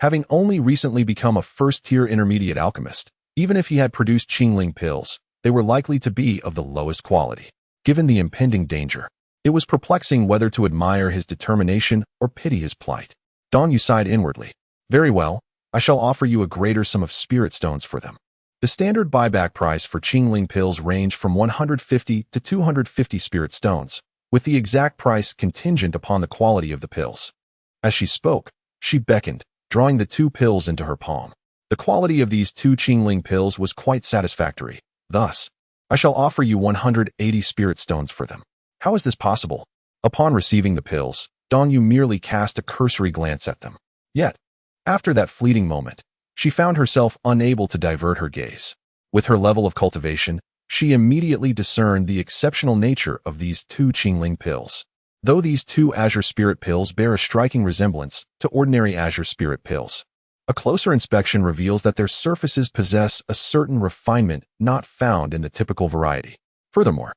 having only recently become a first-tier intermediate alchemist, even if he had produced Qingling pills, they were likely to be of the lowest quality. Given the impending danger, it was perplexing whether to admire his determination or pity his plight. Dong Yu sighed inwardly. Very well, I shall offer you a greater sum of spirit stones for them. The standard buyback price for Qingling pills ranged from 150 to 250 spirit stones, with the exact price contingent upon the quality of the pills. As she spoke, she beckoned, drawing the 2 pills into her palm. The quality of these 2 Qingling pills was quite satisfactory. Thus, I shall offer you 180 spirit stones for them. How is this possible? Upon receiving the pills, Dong Yu merely cast a cursory glance at them. Yet, after that fleeting moment, she found herself unable to divert her gaze. With her level of cultivation, she immediately discerned the exceptional nature of these 2 Qingling pills. Though these 2 Azure Spirit pills bear a striking resemblance to ordinary Azure Spirit pills, a closer inspection reveals that their surfaces possess a certain refinement not found in the typical variety. Furthermore,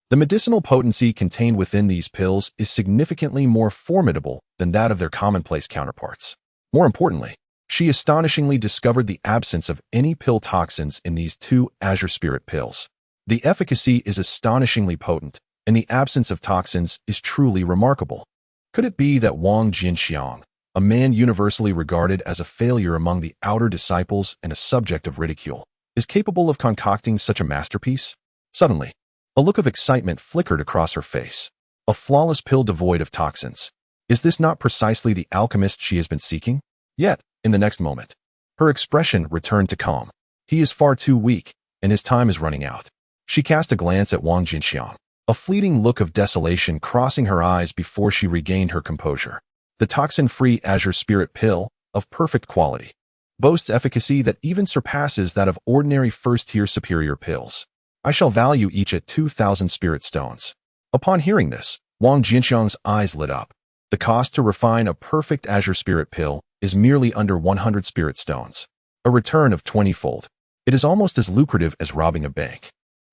the medicinal potency contained within these pills is significantly more formidable than that of their commonplace counterparts. More importantly, she astonishingly discovered the absence of any pill toxins in these 2 Azure Spirit pills. The efficacy is astonishingly potent, and the absence of toxins is truly remarkable. Could it be that Wang Jianqiang, a man universally regarded as a failure among the outer disciples and a subject of ridicule, is capable of concocting such a masterpiece? Suddenly, a look of excitement flickered across her face. A flawless pill devoid of toxins. Is this not precisely the alchemist she has been seeking? Yet, in the next moment, her expression returned to calm. He is far too weak, and his time is running out. She cast a glance at Wang Jianqiang, a fleeting look of desolation crossing her eyes before she regained her composure. The toxin-free Azure Spirit pill, of perfect quality, boasts efficacy that even surpasses that of ordinary first-tier superior pills. I shall value each at 2,000 spirit stones. Upon hearing this, Wang Jianqiang's eyes lit up. The cost to refine a perfect Azure Spirit pill is merely under 100 spirit stones, a return of 20-fold. It is almost as lucrative as robbing a bank.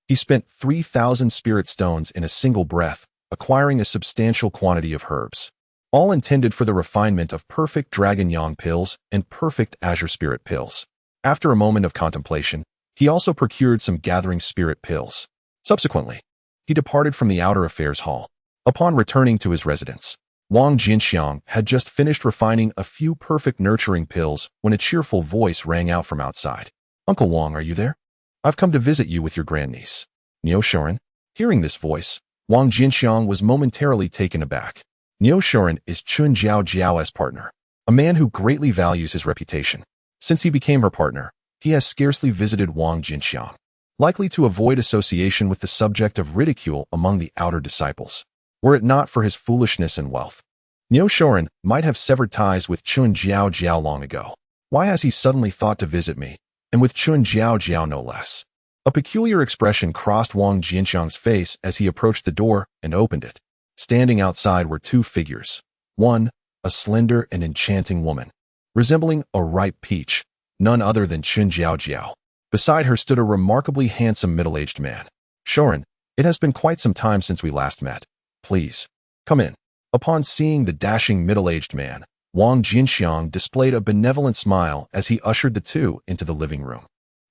He spent 3,000 spirit stones in a single breath, acquiring a substantial quantity of herbs, all intended for the refinement of perfect Dragon Yang pills and perfect Azure Spirit pills. After a moment of contemplation, he also procured some Gathering Spirit pills. Subsequently, he departed from the Outer Affairs Hall. Upon returning to his residence, Wang Jianqiang had just finished refining a few perfect nurturing pills when a cheerful voice rang out from outside. Uncle Wang, are you there? I've come to visit you with your grandniece, Niu Shoren. Hearing this voice, Wang Jianqiang was momentarily taken aback. Niu Shoren is Chun Jiao's partner, a man who greatly values his reputation. Since he became her partner, he has scarcely visited Wang Jianqiang, likely to avoid association with the subject of ridicule among the outer disciples. Were it not for his foolishness and wealth, Niu Shoren might have severed ties with Chun Jiao long ago. Why has he suddenly thought to visit me, and with Chun Jiao no less? A peculiar expression crossed Wang Jianqiang's face as he approached the door and opened it. Standing outside were two figures. One, a slender and enchanting woman, resembling a ripe peach, none other than Chun Jiao. Beside her stood a remarkably handsome middle-aged man. Shorin, it has been quite some time since we last met. Please, come in. Upon seeing the dashing middle-aged man, Wang Jianqiang displayed a benevolent smile as he ushered the two into the living room.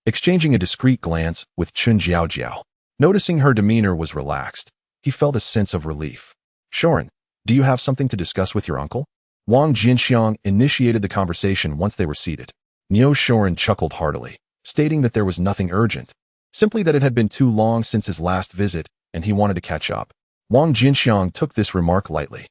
Exchanging a discreet glance with Chun Jiao, noticing her demeanor was relaxed, he felt a sense of relief. Shorin, do you have something to discuss with your uncle? Wang Jianqiang initiated the conversation once they were seated. Neo Shorin chuckled heartily, stating that there was nothing urgent, simply that it had been too long since his last visit and he wanted to catch up. Wang Jianqiang took this remark lightly,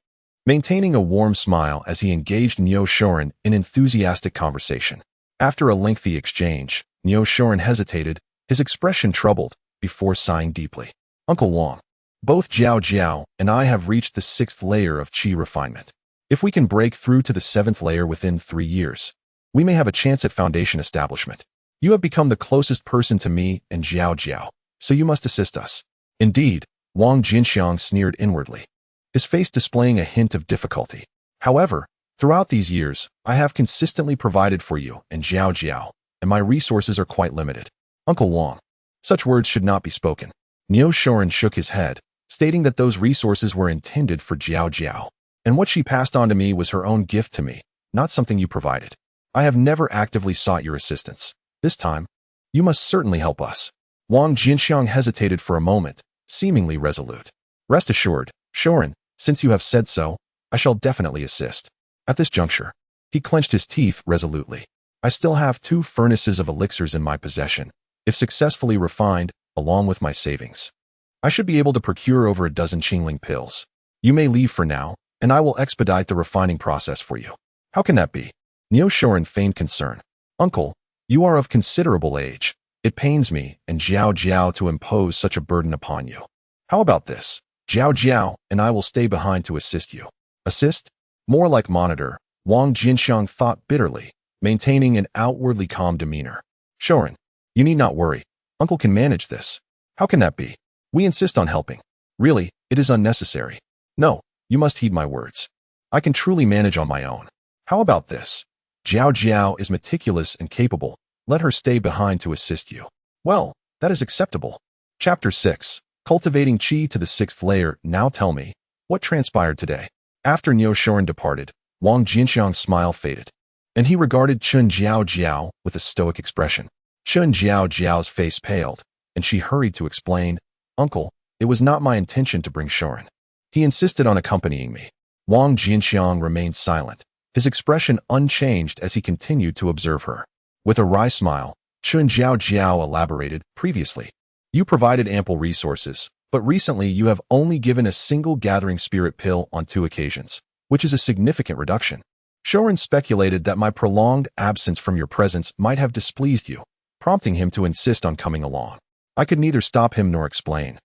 maintaining a warm smile as he engaged Neo Shorin in enthusiastic conversation. After a lengthy exchange, Neo Shorin hesitated, his expression troubled, before sighing deeply. Uncle Wang, both Jiao and I have reached the 6th layer of Qi refinement. If we can break through to the 7th layer within 3 years, we may have a chance at foundation establishment. You have become the closest person to me and Jiao, so you must assist us. Indeed, Wang Jianqiang sneered inwardly, his face displaying a hint of difficulty. However, throughout these years, I have consistently provided for you and Jiao, and my resources are quite limited. Uncle Wang, such words should not be spoken. Neo Shorin shook his head, stating that those resources were intended for Jiao, and what she passed on to me was her own gift to me, not something you provided. I have never actively sought your assistance. This time, you must certainly help us. Wang Jianqiang hesitated for a moment, seemingly resolute. Rest assured, Shorin, since you have said so, I shall definitely assist. At this juncture, he clenched his teeth resolutely. I still have 2 furnaces of elixirs in my possession. If successfully refined, along with my savings, I should be able to procure over a dozen Qingling pills. You may leave for now, and I will expedite the refining process for you. How can that be? Neo Shorin feigned concern. Uncle, you are of considerable age. It pains me and Jiao to impose such a burden upon you. How about this? Jiao and I will stay behind to assist you. Assist? More like monitor, Wang Jianqiang thought bitterly, maintaining an outwardly calm demeanor. Shorin, you need not worry. Uncle can manage this. How can that be? We insist on helping. Really, it is unnecessary. No, you must heed my words. I can truly manage on my own. How about this? Jiao is meticulous and capable. Let her stay behind to assist you. Well, that is acceptable. Chapter 6. Cultivating Qi to the 6th layer. Now tell me, what transpired today? After Neo Shorin departed, Wang Jianqiang's smile faded, and he regarded Chun Jiao with a stoic expression. Chun Jiao's face paled, and she hurried to explain, Uncle, it was not my intention to bring Shorin. He insisted on accompanying me. Wang Jianqiang remained silent, his expression unchanged as he continued to observe her. With a wry smile, Chun Jiao elaborated, previously, you provided ample resources, but recently you have only given a single gathering spirit pill on 2 occasions, which is a significant reduction. Shorin speculated that my prolonged absence from your presence might have displeased you, prompting him to insist on coming along. I could neither stop him nor explain,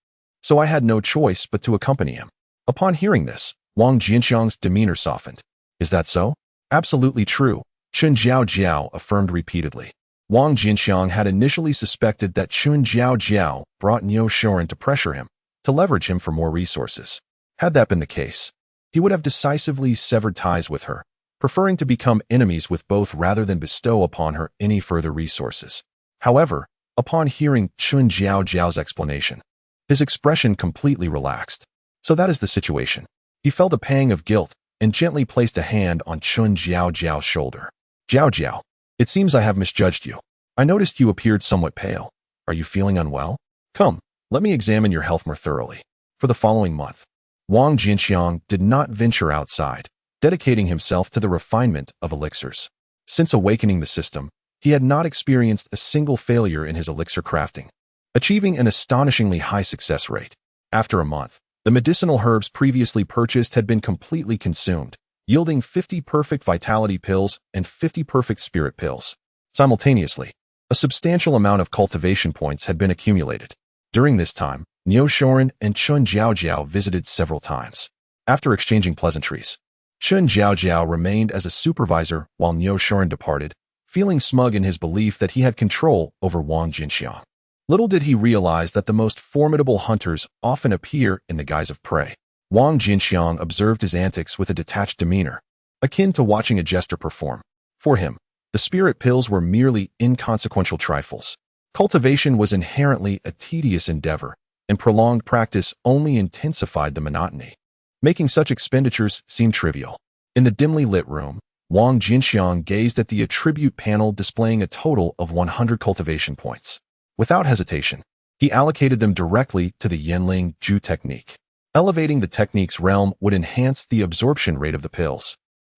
so I had no choice but to accompany him. Upon hearing this, Wang Jianqiang's demeanor softened. Is that so? Absolutely true, Chun Jiao affirmed repeatedly. Wang Jianqiang had initially suspected that Chun Jiao brought Neo Shorin to pressure him, to leverage him for more resources. Had that been the case, he would have decisively severed ties with her, preferring to become enemies with both rather than bestow upon her any further resources. However, upon hearing Chun Jiao's explanation, his expression completely relaxed. So that is the situation. He felt a pang of guilt and gently placed a hand on Chun Jiao's shoulder. Jiao, it seems I have misjudged you. I noticed you appeared somewhat pale. Are you feeling unwell? Come, let me examine your health more thoroughly. For the following month, Wang Jianqiang did not venture outside, dedicating himself to the refinement of elixirs. Since awakening the system, he had not experienced a single failure in his elixir crafting, achieving an astonishingly high success rate. After a month, the medicinal herbs previously purchased had been completely consumed, yielding 50 perfect vitality pills and 50 perfect spirit pills. Simultaneously, a substantial amount of cultivation points had been accumulated. During this time, Neo Shorin and Chun Jiao visited several times. After exchanging pleasantries, Chun Jiao remained as a supervisor while Neo Shorin departed, feeling smug in his belief that he had control over Wang Jianqiang. Little did he realize that the most formidable hunters often appear in the guise of prey. Wang Jianqiang observed his antics with a detached demeanor, akin to watching a jester perform. For him, the spirit pills were merely inconsequential trifles. Cultivation was inherently a tedious endeavor, and prolonged practice only intensified the monotony, making such expenditures seem trivial. In the dimly lit room, Wang Jianqiang gazed at the attribute panel displaying a total of 100 cultivation points. Without hesitation, he allocated them directly to the Yanling Ju technique. Elevating the technique's realm would enhance the absorption rate of the pills,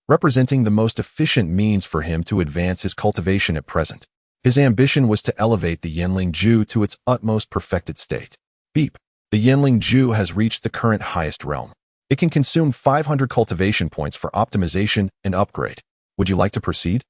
representing the most efficient means for him to advance his cultivation at present. His ambition was to elevate the Yanling Ju to its utmost perfected state. Beep. The Yanling Ju has reached the current highest realm. It can consume 500 cultivation points for optimization and upgrade. Would you like to proceed?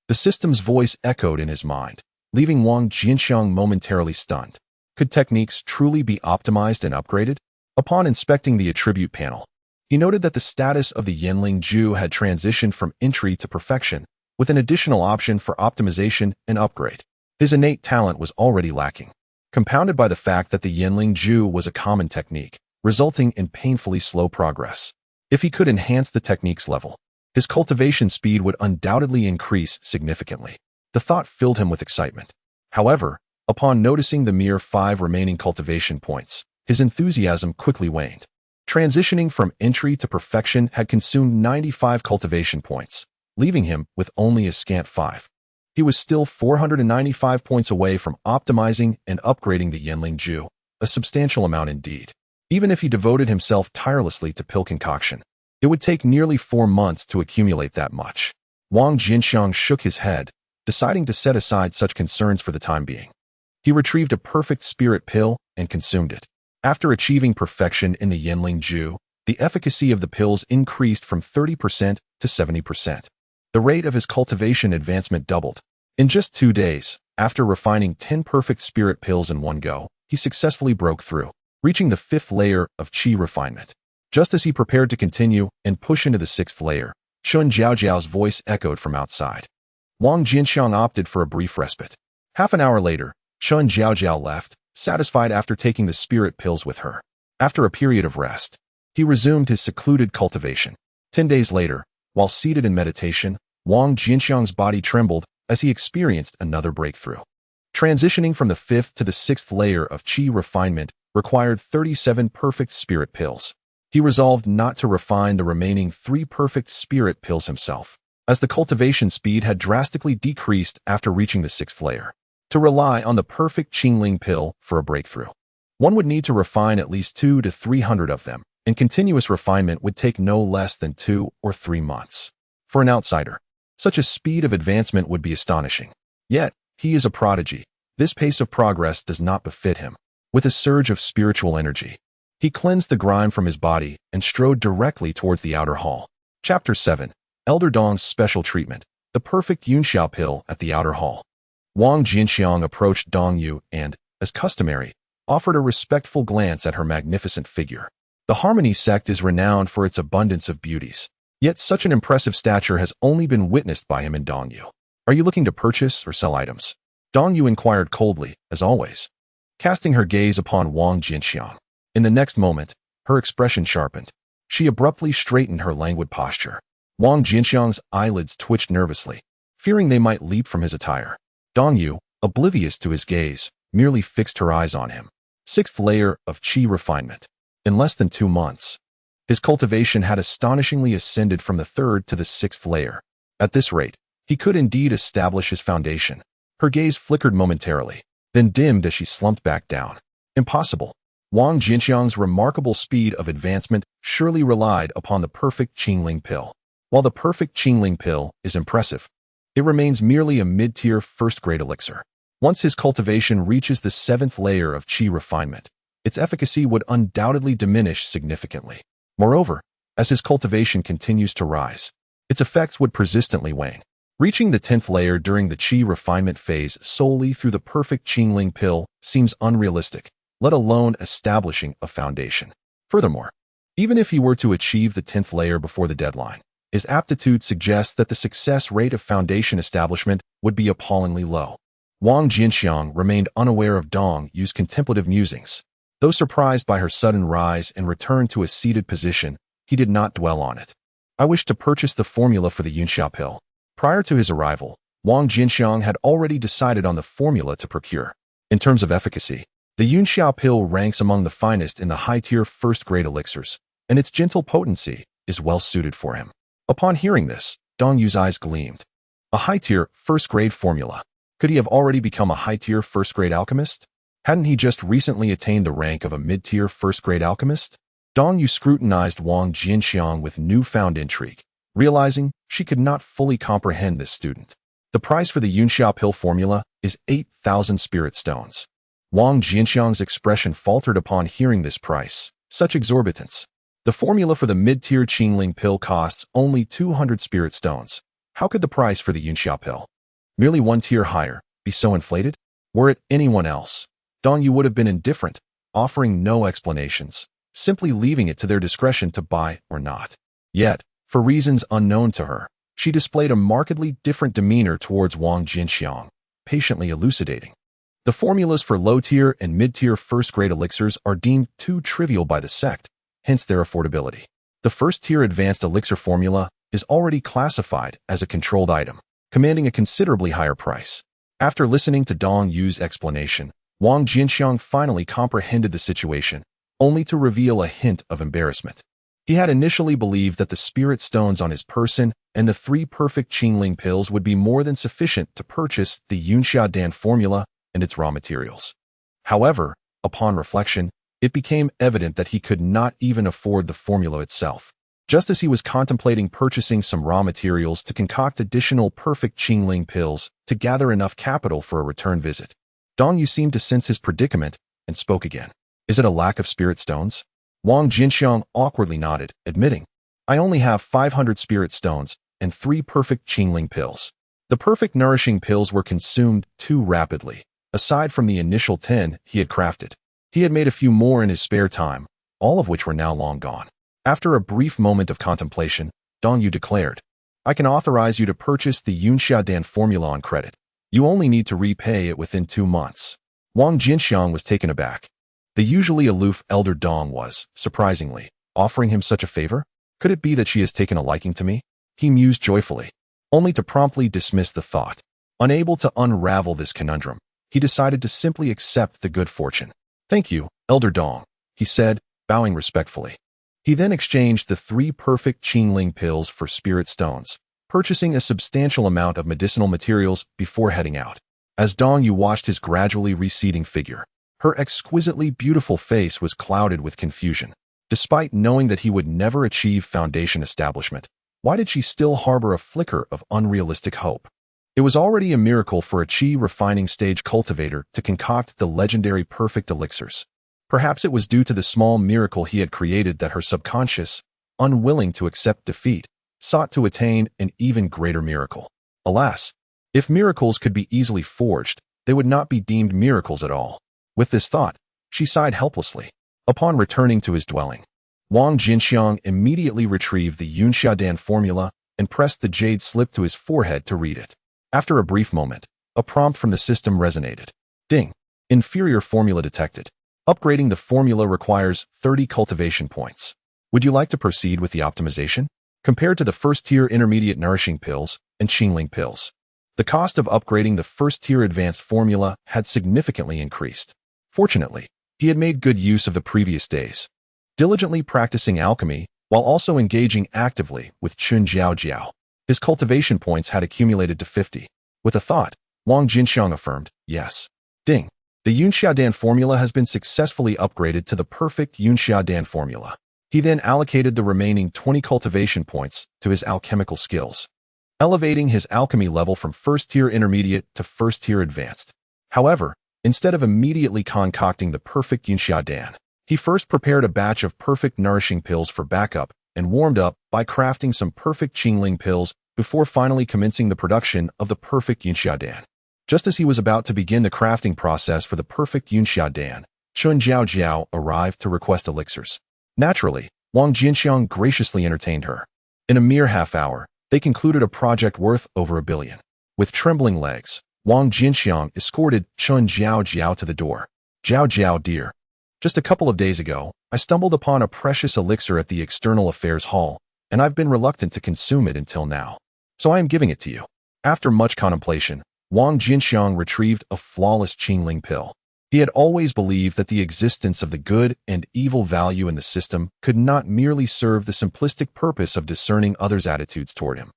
The system's voice echoed in his mind, leaving Wang Jianqiang momentarily stunned. Could techniques truly be optimized and upgraded? Upon inspecting the attribute panel, he noted that the status of the Yanling Ju had transitioned from entry to perfection, with an additional option for optimization and upgrade. His innate talent was already lacking, compounded by the fact that the Yanling Ju was a common technique, resulting in painfully slow progress. If he could enhance the technique's level, his cultivation speed would undoubtedly increase significantly. The thought filled him with excitement. However, upon noticing the mere 5 remaining cultivation points, his enthusiasm quickly waned. Transitioning from entry to perfection had consumed 95 cultivation points, leaving him with only a scant 5. He was still 495 points away from optimizing and upgrading the Yanling Ju, a substantial amount indeed. Even if he devoted himself tirelessly to pill concoction, it would take nearly 4 months to accumulate that much. Wang Jianqiang shook his head, deciding to set aside such concerns for the time being. He retrieved a perfect spirit pill and consumed it. After achieving perfection in the Yanling Ju, the efficacy of the pills increased from 30% to 70%. The rate of his cultivation advancement doubled. In just 2 days, after refining 10 perfect spirit pills in one go, he successfully broke through, reaching the 5th layer of qi refinement. Just as he prepared to continue and push into the 6th layer, Chun Jiaojiao's voice echoed from outside. Wang Jianqiang opted for a brief respite. Half an hour later, Chun Jiaojiao left, satisfied after taking the spirit pills with her. After a period of rest, he resumed his secluded cultivation. 10 days later, while seated in meditation, Wang Jianqiang's body trembled as he experienced another breakthrough. Transitioning from the 5th to the 6th layer of qi refinement required 37 perfect spirit pills. He resolved not to refine the remaining 3 perfect spirit pills himself, as the cultivation speed had drastically decreased after reaching the 6th layer. To rely on the perfect Qingling pill for a breakthrough, one would need to refine at least 200 to 300 of them, and continuous refinement would take no less than 2 or 3 months. For an outsider, such a speed of advancement would be astonishing. Yet, he is a prodigy. This pace of progress does not befit him. With a surge of spiritual energy, he cleansed the grime from his body and strode directly towards the outer hall. Chapter 7. Elder Dong's Special Treatment. The Perfect Yunxiao Pill at the Outer Hall. Wang Jianqiang approached Dong Yu and, as customary, offered a respectful glance at her magnificent figure. The Harmony sect is renowned for its abundance of beauties, yet such an impressive stature has only been witnessed by him and Dong Yu. Are you looking to purchase or sell items? Dong Yu inquired coldly, as always, casting her gaze upon Wang Jianqiang. In the next moment, her expression sharpened. She abruptly straightened her languid posture. Wang Jianqiang's eyelids twitched nervously, fearing they might leap from his attire. Dong Yu, oblivious to his gaze, merely fixed her eyes on him. 6th layer of qi refinement. In less than 2 months, his cultivation had astonishingly ascended from the 3rd to the 6th layer. At this rate, he could indeed establish his foundation. Her gaze flickered momentarily, then dimmed as she slumped back down. Impossible. Wang Jianqiang's remarkable speed of advancement surely relied upon the perfect Qingling pill. While the perfect Qingling pill is impressive, it remains merely a mid-tier first-grade elixir. Once his cultivation reaches the 7th layer of qi refinement, its efficacy would undoubtedly diminish significantly. Moreover, as his cultivation continues to rise, its effects would persistently wane. Reaching the 10th layer during the qi refinement phase solely through the perfect Qingling pill seems unrealistic, let alone establishing a foundation. Furthermore, even if he were to achieve the 10th layer before the deadline, his aptitude suggests that the success rate of foundation establishment would be appallingly low. Wang Jianqiang remained unaware of Dong Yu's contemplative musings. Though surprised by her sudden rise and return to a seated position, he did not dwell on it. I wish to purchase the formula for the Yunxia pill. Prior to his arrival, Wang Jianqiang had already decided on the formula to procure. In terms of efficacy, the Yunxia pill ranks among the finest in the high-tier first-grade elixirs, and its gentle potency is well suited for him. Upon hearing this, Dong Yu's eyes gleamed. A high-tier first-grade formula. Could he have already become a high-tier first-grade alchemist? Hadn't he just recently attained the rank of a mid-tier first-grade alchemist? Dong Yu scrutinized Wang Jianqiang with newfound intrigue, realizing she could not fully comprehend this student. The price for the Yunxia pill formula is 8,000 spirit stones. Wang Jianqiang's expression faltered upon hearing this price. Such exorbitance. The formula for the mid-tier Qingling pill costs only 200 spirit stones. How could the price for the Yunxia pill, merely one tier higher, be so inflated? Were it anyone else, Dong Yu would have been indifferent, offering no explanations, simply leaving it to their discretion to buy or not. Yet, for reasons unknown to her, she displayed a markedly different demeanor towards Wang Jianqiang, patiently elucidating. The formulas for low-tier and mid-tier first-grade elixirs are deemed too trivial by the sect, hence their affordability. The first-tier advanced elixir formula is already classified as a controlled item, commanding a considerably higher price. After listening to Dong Yu's explanation, Wang Jianqiang finally comprehended the situation, only to reveal a hint of embarrassment. He had initially believed that the spirit stones on his person and the 3 perfect Qingling pills would be more than sufficient to purchase the Yunxia Dan formula and its raw materials. However, upon reflection, it became evident that he could not even afford the formula itself. Just as he was contemplating purchasing some raw materials to concoct additional perfect Qingling pills to gather enough capital for a return visit, Dong Yu seemed to sense his predicament and spoke again. Is it a lack of spirit stones? Wang Jianqiang awkwardly nodded, admitting, I only have 500 spirit stones and 3 perfect Qingling pills. The perfect nourishing pills were consumed too rapidly. Aside from the initial 10 he had crafted, he had made a few more in his spare time, all of which were now long gone. After a brief moment of contemplation, Dong Yu declared, I can authorize you to purchase the Yunxia Dan formula on credit. You only need to repay it within 2 months. Wang Jianqiang was taken aback. The usually aloof elder Dong was, surprisingly, offering him such a favor? Could it be that she has taken a liking to me? He mused joyfully, only to promptly dismiss the thought. Unable to unravel this conundrum, he decided to simply accept the good fortune. Thank you, Elder Dong, he said, bowing respectfully. He then exchanged the 3 perfect Qingling pills for spirit stones, purchasing a substantial amount of medicinal materials before heading out. As Dong Yu watched his gradually receding figure, her exquisitely beautiful face was clouded with confusion. Despite knowing that he would never achieve foundation establishment, why did she still harbor a flicker of unrealistic hope? It was already a miracle for a qi refining stage cultivator to concoct the legendary perfect elixirs. Perhaps it was due to the small miracle he had created that her subconscious, unwilling to accept defeat, sought to attain an even greater miracle. Alas, if miracles could be easily forged, they would not be deemed miracles at all. With this thought, she sighed helplessly. Upon returning to his dwelling, Wang Jianqiang immediately retrieved the Yunxia Dan formula and pressed the jade slip to his forehead to read it. After a brief moment, a prompt from the system resonated. Ding! Inferior formula detected. Upgrading the formula requires 30 cultivation points. Would you like to proceed with the optimization? Compared to the first-tier intermediate nourishing pills and Qingling pills, the cost of upgrading the first-tier advanced formula had significantly increased. Fortunately, he had made good use of the previous days, diligently practicing alchemy while also engaging actively with Chun Jiao Jiao. His cultivation points had accumulated to 50. With a thought, Wang Jianqiang affirmed, yes. Ding! The Yunxia Dan formula has been successfully upgraded to the perfect Yunxia Dan formula. He then allocated the remaining 20 cultivation points to his alchemical skills, elevating his alchemy level from first-tier intermediate to first-tier advanced. However, instead of immediately concocting the perfect Yunxia Dan, he first prepared a batch of perfect nourishing pills for backup and warmed up by crafting some perfect Qingling pills before finally commencing the production of the perfect Yunxia Dan. Just as he was about to begin the crafting process for the perfect Yunxia Dan, Chun Jiao Jiao arrived to request elixirs. Naturally, Wang Jianqiang graciously entertained her. In a mere half hour, they concluded a project worth over 1 billion. With trembling legs, Wang Jianqiang escorted Chun Jiao to the door. Jiao, dear. Just a couple of days ago, I stumbled upon a precious elixir at the External Affairs Hall, and I've been reluctant to consume it until now. So I am giving it to you. After much contemplation, Wang Jianqiang retrieved a flawless Qingling pill. He had always believed that the existence of the good and evil value in the system could not merely serve the simplistic purpose of discerning others' attitudes toward him.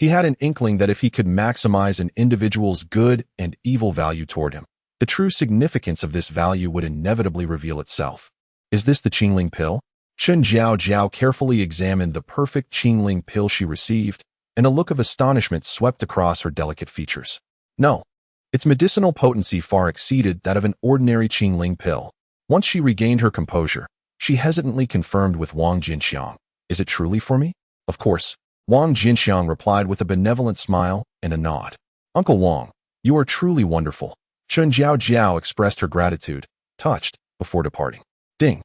He had an inkling that if he could maximize an individual's good and evil value toward him, the true significance of this value would inevitably reveal itself. Is this the Qingling pill? Chun Jiao carefully examined the perfect Qingling pill she received, and a look of astonishment swept across her delicate features. No. Its medicinal potency far exceeded that of an ordinary Qingling pill. Once she regained her composure, she hesitantly confirmed with Wang Jianqiang, "Is it truly for me?" "Of course." Wang Jianqiang replied with a benevolent smile and a nod. "Uncle Wang, you are truly wonderful." Chun Jiao expressed her gratitude, touched, before departing. Ding.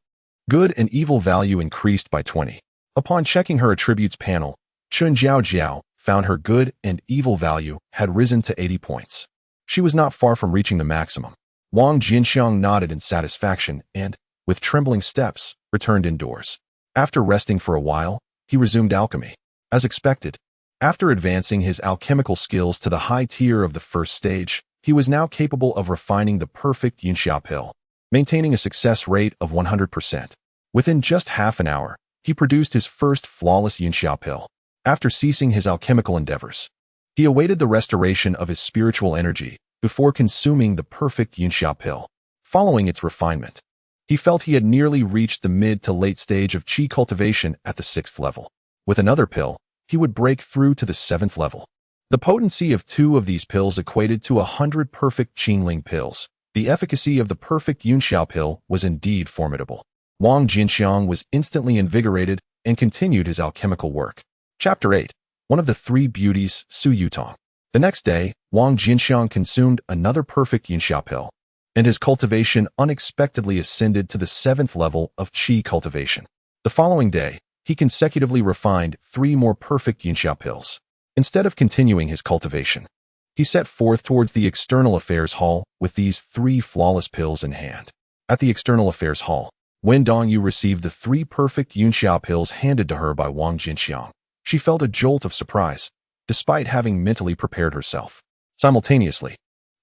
Good and evil value increased by 20. Upon checking her attributes panel, Chun Jiao found her good and evil value had risen to 80 points. She was not far from reaching the maximum. Wang Jianqiang nodded in satisfaction and, with trembling steps, returned indoors. After resting for a while, he resumed alchemy. As expected, after advancing his alchemical skills to the high tier of the first stage, he was now capable of refining the perfect Yunxia pill, maintaining a success rate of 100%. Within just half an hour, he produced his first flawless Yunxia pill. After ceasing his alchemical endeavors, he awaited the restoration of his spiritual energy before consuming the perfect Yunxia pill. Following its refinement, he felt he had nearly reached the mid to late stage of qi cultivation at the 6th level. With another pill, he would break through to the 7th level. The potency of 2 of these pills equated to 100 perfect Qingling pills. The efficacy of the perfect Yunxia pill was indeed formidable. Wang Jianqiang was instantly invigorated and continued his alchemical work. Chapter 8. One of the 3 beauties, Su Yutong. The next day, Wang Jianqiang consumed another perfect Yunxia pill, and his cultivation unexpectedly ascended to the 7th level of qi cultivation. The following day, he consecutively refined 3 more perfect Yunxia pills. Instead of continuing his cultivation, he set forth towards the External Affairs Hall with these 3 flawless pills in hand. At the External Affairs Hall, when Dongyu received the 3 perfect Yunxia pills handed to her by Wang Jianqiang, she felt a jolt of surprise, despite having mentally prepared herself. Simultaneously,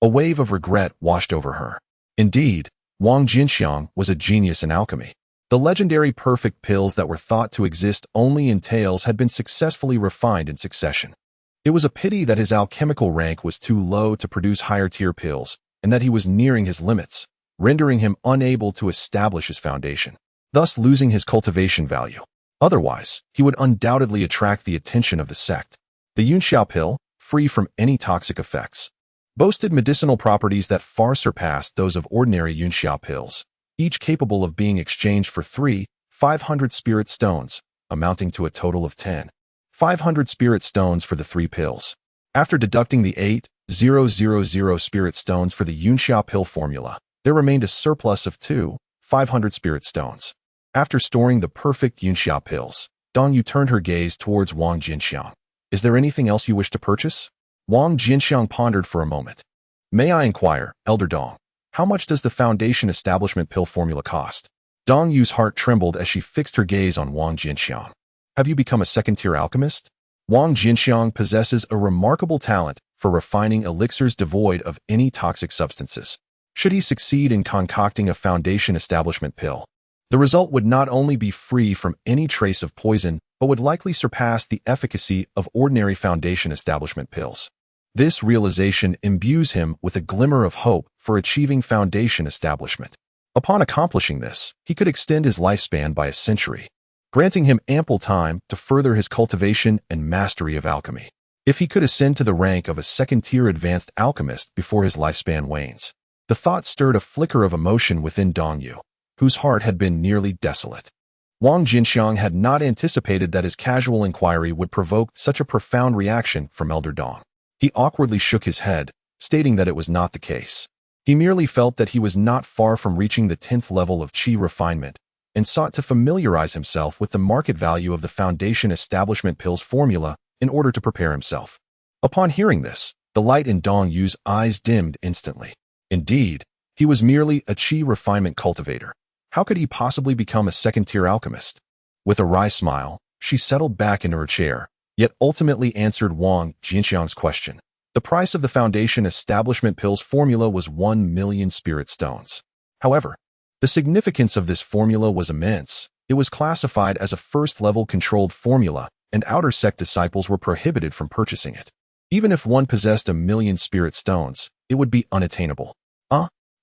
a wave of regret washed over her. Indeed, Wang Jianqiang was a genius in alchemy. The legendary perfect pills that were thought to exist only in tales had been successfully refined in succession. It was a pity that his alchemical rank was too low to produce higher-tier pills, and that he was nearing his limits, rendering him unable to establish his foundation, thus losing his cultivation value. Otherwise, he would undoubtedly attract the attention of the sect. The Yunxia pill, free from any toxic effects, boasted medicinal properties that far surpassed those of ordinary Yunxia pills, each capable of being exchanged for 500 spirit stones, amounting to a total of 500 spirit stones for the 3 pills. After deducting the 8,000 spirit stones for the Yunxia pill formula, there remained a surplus of 500 spirit stones. After storing the perfect Yunxia pills, Dongyu turned her gaze towards Wang Jianqiang. "Is there anything else you wish to purchase?" Wang Jianqiang pondered for a moment. "May I inquire, Elder Dong, how much does the Foundation Establishment pill formula cost?" Dongyu's heart trembled as she fixed her gaze on Wang Jianqiang. "Have you become a second-tier alchemist?" Wang Jianqiang possesses a remarkable talent for refining elixirs devoid of any toxic substances. Should he succeed in concocting a Foundation Establishment pill, the result would not only be free from any trace of poison, but would likely surpass the efficacy of ordinary Foundation Establishment pills. This realization imbues him with a glimmer of hope for achieving Foundation Establishment. Upon accomplishing this, he could extend his lifespan by a century, granting him ample time to further his cultivation and mastery of alchemy. If he could ascend to the rank of a second-tier advanced alchemist before his lifespan wanes, the thought stirred a flicker of emotion within Dongyu, whose heart had been nearly desolate. Wang Jianqiang had not anticipated that his casual inquiry would provoke such a profound reaction from Elder Dong. He awkwardly shook his head, stating that it was not the case. He merely felt that he was not far from reaching the 10th level of qi refinement, and sought to familiarize himself with the market value of the Foundation Establishment pills formula in order to prepare himself. Upon hearing this, The light in Dong Yu's eyes dimmed instantly. Indeed, he was merely a qi refinement cultivator. How could he possibly become a second-tier alchemist? With a wry smile, she settled back into her chair, yet ultimately answered Wang Jianqiang's question. The price of the Foundation Establishment Pills formula was 1,000,000 spirit stones. However, the significance of this formula was immense. It was classified as a first-level controlled formula, and outer sect disciples were prohibited from purchasing it. Even if one possessed 1,000,000 spirit stones, it would be unattainable.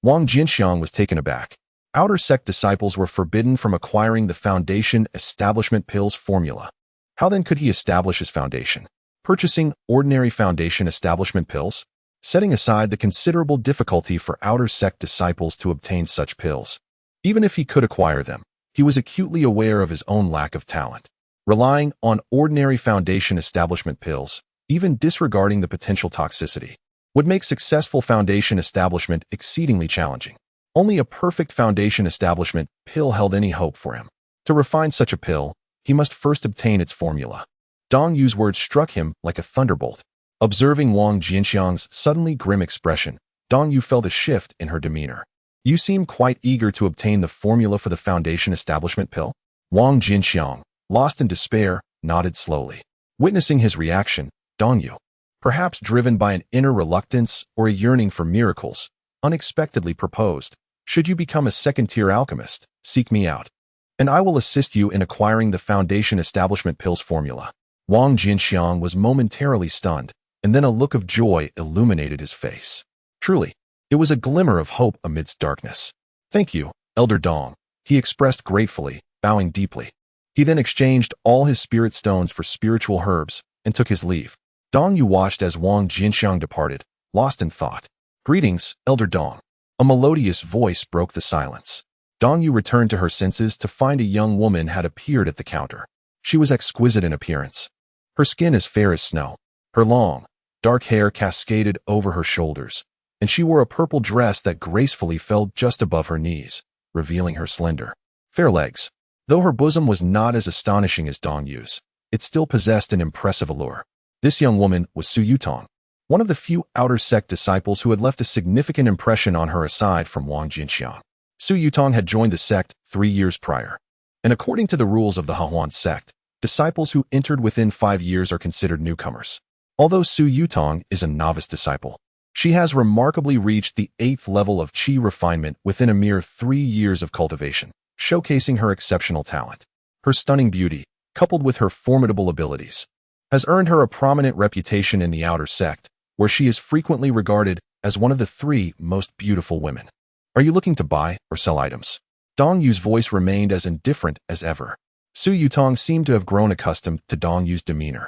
Wang Jianqiang was taken aback. Outer sect disciples were forbidden from acquiring the Foundation Establishment Pills formula. How then could he establish his foundation? Purchasing ordinary Foundation Establishment Pills? Setting aside the considerable difficulty for outer sect disciples to obtain such pills. Even if he could acquire them, he was acutely aware of his own lack of talent. Relying on ordinary Foundation Establishment Pills, even disregarding the potential toxicity, would make successful Foundation establishment exceedingly challenging. Only a perfect Foundation Establishment pill held any hope for him. To refine such a pill, he must first obtain its formula. Dong Yu's words struck him like a thunderbolt. Observing Wang Jianqiang's suddenly grim expression, Dong Yu felt a shift in her demeanor. You seem quite eager to obtain the formula for the Foundation Establishment pill? Wang Jianqiang, lost in despair, nodded slowly. Witnessing his reaction, Dong Yu, perhaps driven by an inner reluctance or a yearning for miracles, unexpectedly proposed, "Should you become a second-tier alchemist, seek me out, and I will assist you in acquiring the Foundation Establishment Pills formula." Wang Jianqiang was momentarily stunned, and then a look of joy illuminated his face. Truly, it was a glimmer of hope amidst darkness. "Thank you, Elder Dong," he expressed gratefully, bowing deeply. He then exchanged all his spirit stones for spiritual herbs and took his leave. Dong Yu watched as Wang Jianqiang departed, lost in thought. "Greetings, Elder Dong." A melodious voice broke the silence. Dong Yu returned to her senses to find a young woman had appeared at the counter. She was exquisite in appearance. Her skin as fair as snow. Her long, dark hair cascaded over her shoulders, and she wore a purple dress that gracefully fell just above her knees, revealing her slender, fair legs. Though her bosom was not as astonishing as Dong Yu's, it still possessed an impressive allure. This young woman was Su Yutong, one of the few outer sect disciples who had left a significant impression on her aside from Wang Jianqiang. Su Yutong had joined the sect 3 years prior, and according to the rules of the Huan sect, disciples who entered within 5 years are considered newcomers. Although Su Yutong is a novice disciple, she has remarkably reached the 8th level of qi refinement within a mere 3 years of cultivation, showcasing her exceptional talent. Her stunning beauty, coupled with her formidable abilities, has earned her a prominent reputation in the outer sect, where she is frequently regarded as one of the 3 most beautiful women. "Are you looking to buy or sell items?" Dong Yu's voice remained as indifferent as ever. Su Yutong seemed to have grown accustomed to Dong Yu's demeanor.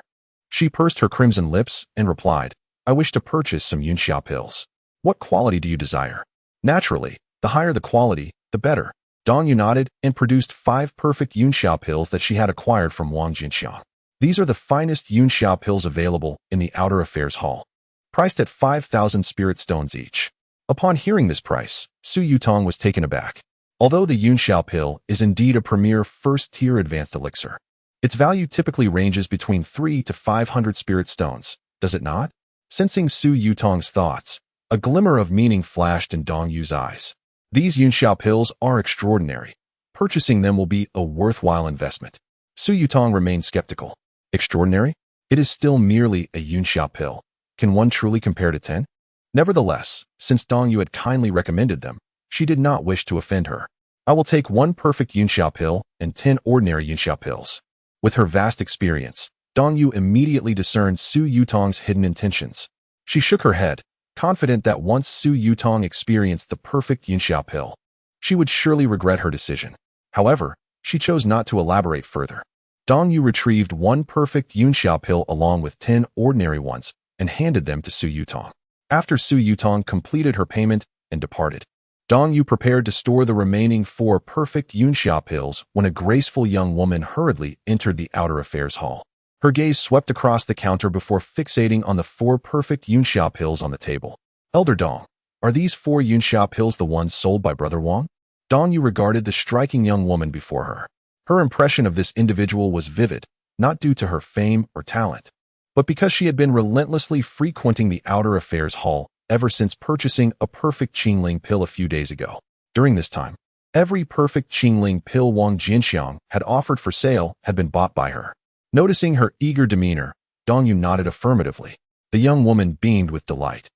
She pursed her crimson lips and replied, "I wish to purchase some Yunxia pills." "What quality do you desire?" "Naturally, the higher the quality, the better." Dong Yu nodded and produced 5 perfect Yunxia pills that she had acquired from Wang Jianqiang. These are the finest Yunxia pills available in the Outer Affairs Hall, priced at 5,000 spirit stones each. Upon hearing this price, Su Yutong was taken aback. Although the Yunxia pill is indeed a premier first-tier advanced elixir, its value typically ranges between 300 to 500 spirit stones, does it not? Sensing Su Yutong's thoughts, a glimmer of meaning flashed in Dong Yu's eyes. These Yunxia pills are extraordinary. Purchasing them will be a worthwhile investment. Su Yutong remained skeptical. Extraordinary? It is still merely a Yunxia pill. Can one truly compare to 10? Nevertheless, since Dong Yu had kindly recommended them, she did not wish to offend her. "I will take 1 perfect Yunxia pill and 10 ordinary Yunxia pills." With her vast experience, Dong Yu immediately discerned Su Yutong's hidden intentions. She shook her head, confident that once Su Yutong experienced the perfect Yunxia pill, she would surely regret her decision. However, she chose not to elaborate further. Dong Yu retrieved 1 perfect Yunxia pill along with 10 ordinary ones and handed them to Su Yutong. After Su Yutong completed her payment and departed, Dong Yu prepared to store the remaining 4 perfect Yunxia pills when a graceful young woman hurriedly entered the Outer Affairs Hall. Her gaze swept across the counter before fixating on the 4 perfect Yunxia pills on the table. "Elder Dong, are these 4 Yunxia pills the ones sold by Brother Wang?" Dong Yu regarded the striking young woman before her. Her impression of this individual was vivid, not due to her fame or talent, but because she had been relentlessly frequenting the outer affairs hall ever since purchasing a perfect Qingling pill a few days ago. During this time, every perfect Qingling pill Wang Jianqiang had offered for sale had been bought by her. Noticing her eager demeanor, Dongyu nodded affirmatively. The young woman beamed with delight.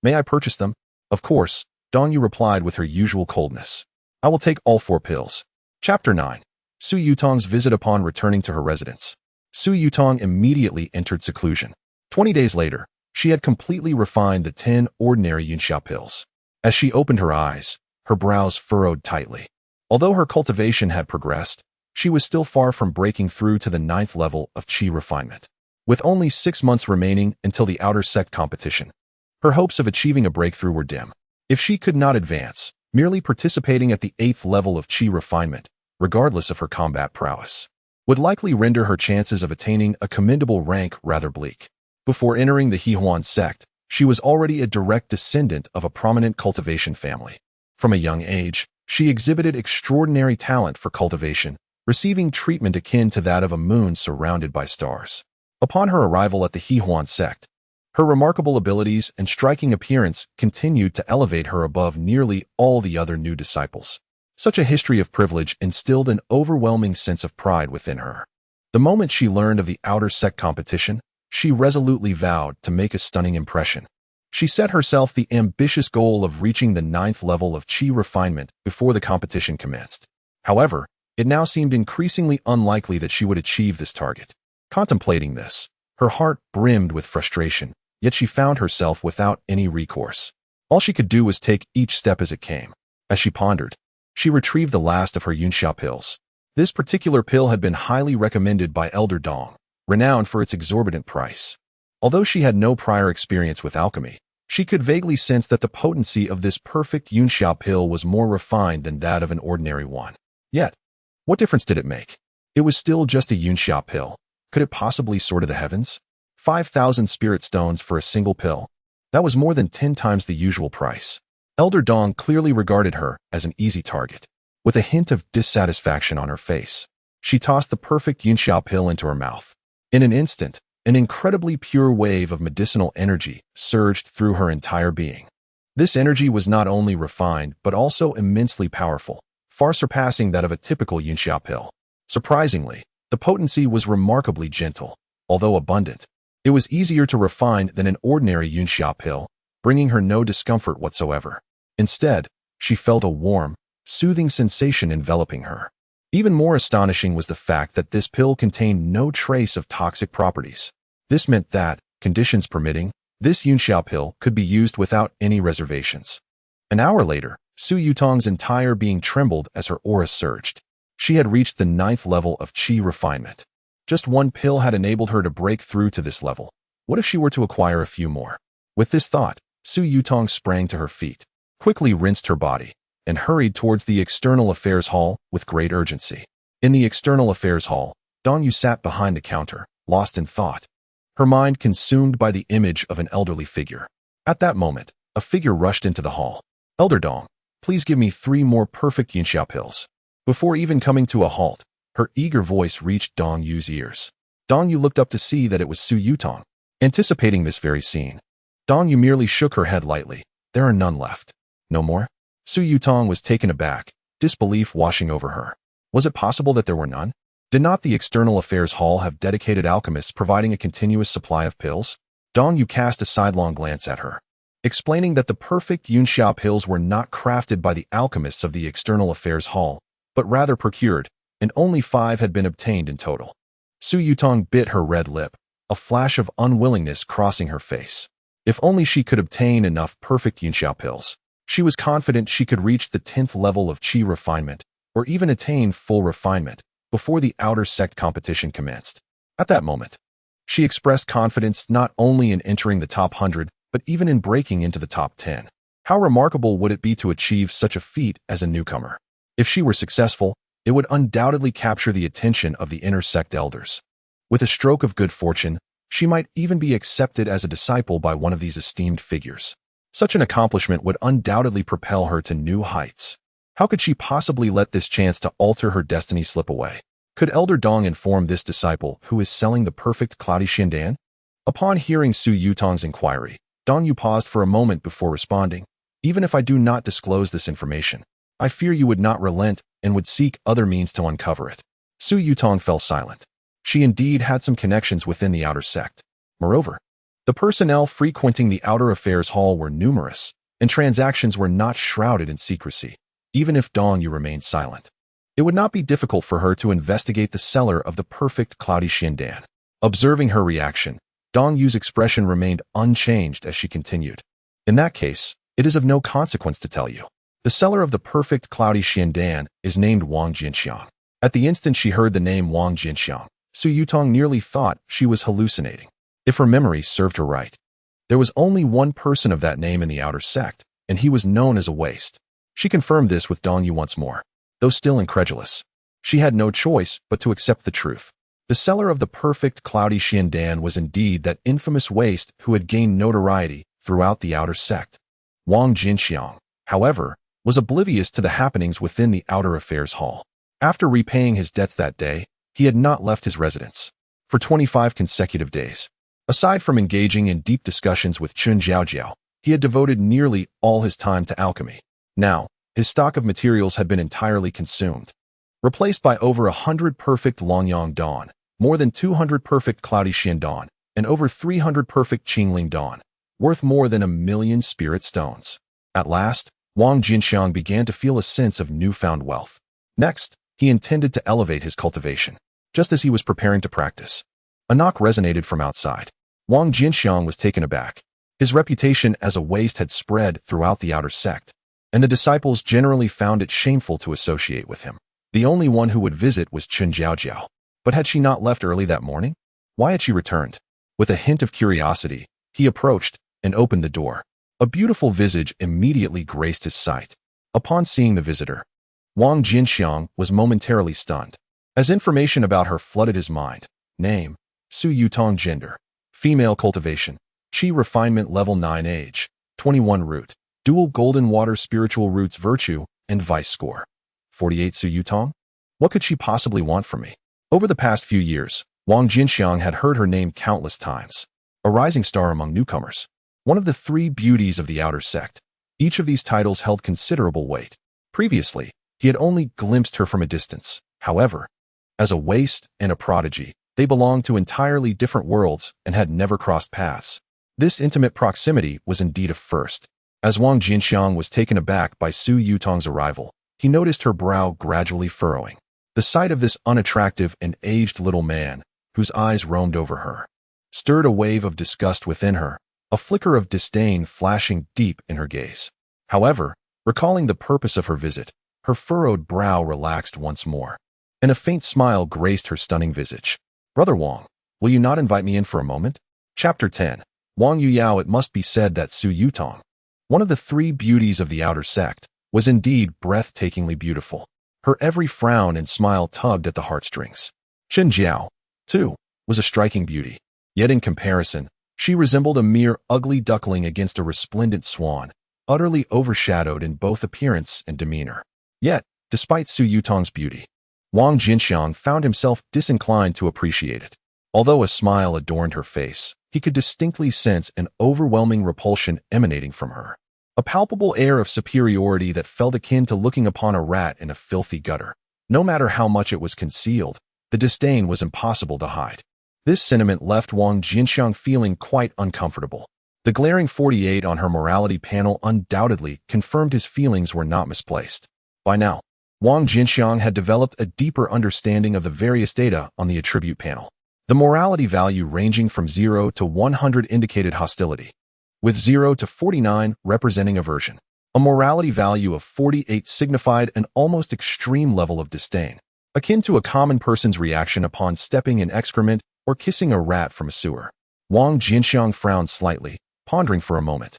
"May I purchase them?" "Of course," Dongyu replied with her usual coldness. "I will take all 4 pills." Chapter 9. Su Yutong's visit upon returning to her residence. Su Yutong immediately entered seclusion. 20 days later, she had completely refined the 10 ordinary Yunxia pills. As she opened her eyes, her brows furrowed tightly. Although her cultivation had progressed, she was still far from breaking through to the 9th level of qi refinement. With only 6 months remaining until the outer sect competition, her hopes of achieving a breakthrough were dim. If she could not advance, merely participating at the 8th level of qi refinement, regardless of her combat prowess, would likely render her chances of attaining a commendable rank rather bleak. Before entering the Joy Union Sect, she was already a direct descendant of a prominent cultivation family. From a young age, she exhibited extraordinary talent for cultivation, receiving treatment akin to that of a moon surrounded by stars. Upon her arrival at the Joy Union Sect, her remarkable abilities and striking appearance continued to elevate her above nearly all the other new disciples. Such a history of privilege instilled an overwhelming sense of pride within her. The moment she learned of the outer sect competition, she resolutely vowed to make a stunning impression. She set herself the ambitious goal of reaching the 9th level of qi refinement before the competition commenced. However, it now seemed increasingly unlikely that she would achieve this target. Contemplating this, her heart brimmed with frustration, yet she found herself without any recourse. All she could do was take each step as it came. As she pondered, she retrieved the last of her Yunxia pills. This particular pill had been highly recommended by Elder Dong, renowned for its exorbitant price. Although she had no prior experience with alchemy, she could vaguely sense that the potency of this perfect Yunxia pill was more refined than that of an ordinary one. Yet, what difference did it make? It was still just a Yunxia pill. Could it possibly soar to the heavens? 5,000 spirit stones for a single pill. That was more than 10 times the usual price. Elder Dong clearly regarded her as an easy target. With a hint of dissatisfaction on her face, she tossed the perfect Yunxia pill into her mouth. In an instant, an incredibly pure wave of medicinal energy surged through her entire being. This energy was not only refined but also immensely powerful, far surpassing that of a typical Yunxia pill. Surprisingly, the potency was remarkably gentle, although abundant. It was easier to refine than an ordinary Yunxia pill, bringing her no discomfort whatsoever. Instead, she felt a warm, soothing sensation enveloping her. Even more astonishing was the fact that this pill contained no trace of toxic properties. This meant that, conditions permitting, this Yunxia pill could be used without any reservations. An hour later, Su Yutong's entire being trembled as her aura surged. She had reached the 9th level of qi refinement. Just one pill had enabled her to break through to this level. What if she were to acquire a few more? With this thought, Su Yutong sprang to her feet, quickly rinsed her body, and hurried towards the External Affairs Hall with great urgency. In the External Affairs Hall, Dongyu sat behind the counter, lost in thought, her mind consumed by the image of an elderly figure. At that moment, a figure rushed into the hall. "Elder Dong, please give me 3 more perfect Yunxia pills." Before even coming to a halt, her eager voice reached Dongyu's ears. Dongyu looked up to see that it was Su Yutong. Anticipating this very scene, Dongyu merely shook her head lightly. "There are none left." "No more?" Su Yutong was taken aback, disbelief washing over her. Was it possible that there were none? Did not the External Affairs Hall have dedicated alchemists providing a continuous supply of pills? Dongyu cast a sidelong glance at her, explaining that the perfect Yunxia pills were not crafted by the alchemists of the External Affairs Hall, but rather procured, and only 5 had been obtained in total. Su Yutong bit her red lip, a flash of unwillingness crossing her face. If only she could obtain enough perfect Yunxia pills. She was confident she could reach the 10th level of qi refinement, or even attain full refinement, before the outer sect competition commenced. At that moment, she expressed confidence not only in entering the top 100, but even in breaking into the top 10. How remarkable would it be to achieve such a feat as a newcomer? If she were successful, it would undoubtedly capture the attention of the inner sect elders. With a stroke of good fortune, she might even be accepted as a disciple by one of these esteemed figures. Such an accomplishment would undoubtedly propel her to new heights. How could she possibly let this chance to alter her destiny slip away? Could Elder Dong inform this disciple who is selling the perfect cloudy Shindan? Upon hearing Su Yutong's inquiry, Dong Yu paused for a moment before responding. Even if I do not disclose this information, I fear you would not relent and would seek other means to uncover it. Su Yutong fell silent. She indeed had some connections within the outer sect. Moreover, the personnel frequenting the outer affairs hall were numerous, and transactions were not shrouded in secrecy. Even if Dong Yu remained silent, it would not be difficult for her to investigate the seller of the perfect cloudy Xiandan. Observing her reaction, Dong Yu's expression remained unchanged as she continued. In that case, it is of no consequence to tell you. The seller of the perfect cloudy Xiandan is named Wang Jianqiang. At the instant she heard the name Wang Jianqiang, Su Yutong nearly thought she was hallucinating. If her memory served her right, there was only one person of that name in the outer sect, and he was known as a waste. She confirmed this with Dong Yu once more. Though still incredulous, she had no choice but to accept the truth. The seller of the perfect cloudy Xiandan was indeed that infamous waste who had gained notoriety throughout the outer sect. Wang Jianqiang, however, was oblivious to the happenings within the outer affairs hall. After repaying his debts that day, he had not left his residence for 25 consecutive days. Aside from engaging in deep discussions with Chun Jiaojiao, he had devoted nearly all his time to alchemy. Now, his stock of materials had been entirely consumed, replaced by over 100 perfect Longyang Dawn, more than 200 perfect cloudy Xiandan, and over 300 perfect Qingling Dawn, worth more than 1,000,000 spirit stones. At last, Wang Jianqiang began to feel a sense of newfound wealth. Next, he intended to elevate his cultivation. Just as he was preparing to practice, a knock resonated from outside. Wang Jianqiang was taken aback. His reputation as a waste had spread throughout the outer sect, and the disciples generally found it shameful to associate with him. The only one who would visit was Chun Jiaojiao. But had she not left early that morning? Why had she returned? With a hint of curiosity, he approached and opened the door. A beautiful visage immediately graced his sight. Upon seeing the visitor, Wang Jianqiang was momentarily stunned, as information about her flooded his mind. Name: Su Yutong. Gender: female. Cultivation: Qi refinement level 9. Age: 21. Root: dual golden water. Spiritual roots: virtue and vice. Score: 48. Su Yutong? What could she possibly want from me? Over the past few years, Wang Jianqiang had heard her name countless times. A rising star among newcomers, one of the three beauties of the outer sect. Each of these titles held considerable weight. Previously, he had only glimpsed her from a distance. However, as a waste and a prodigy, they belonged to entirely different worlds and had never crossed paths. This intimate proximity was indeed a first. As Wang Jianqiang was taken aback by Su Yutong's arrival, he noticed her brow gradually furrowing. The sight of this unattractive and aged little man, whose eyes roamed over her, stirred a wave of disgust within her, a flicker of disdain flashing deep in her gaze. However, recalling the purpose of her visit, her furrowed brow relaxed once more, and a faint smile graced her stunning visage. Brother Wang, will you not invite me in for a moment? Chapter 10. Wang Yuyao. It must be said that Su Yutong, one of the three beauties of the outer sect, was indeed breathtakingly beautiful. Her every frown and smile tugged at the heartstrings. Chen Jiao, too, was a striking beauty. Yet in comparison, she resembled a mere ugly duckling against a resplendent swan, utterly overshadowed in both appearance and demeanor. Yet, despite Su Yutong's beauty, Wang Jianqiang found himself disinclined to appreciate it. Although a smile adorned her face, he could distinctly sense an overwhelming repulsion emanating from her. A palpable air of superiority that felt akin to looking upon a rat in a filthy gutter. No matter how much it was concealed, the disdain was impossible to hide. This sentiment left Wang Jianqiang feeling quite uncomfortable. The glaring 48 on her morality panel undoubtedly confirmed his feelings were not misplaced. By now, Wang Jianqiang had developed a deeper understanding of the various data on the attribute panel. The morality value ranging from 0 to 100 indicated hostility, with 0 to 49 representing aversion. A morality value of 48 signified an almost extreme level of disdain, akin to a common person's reaction upon stepping in excrement or kissing a rat from a sewer. Wang Jianqiang frowned slightly, pondering for a moment,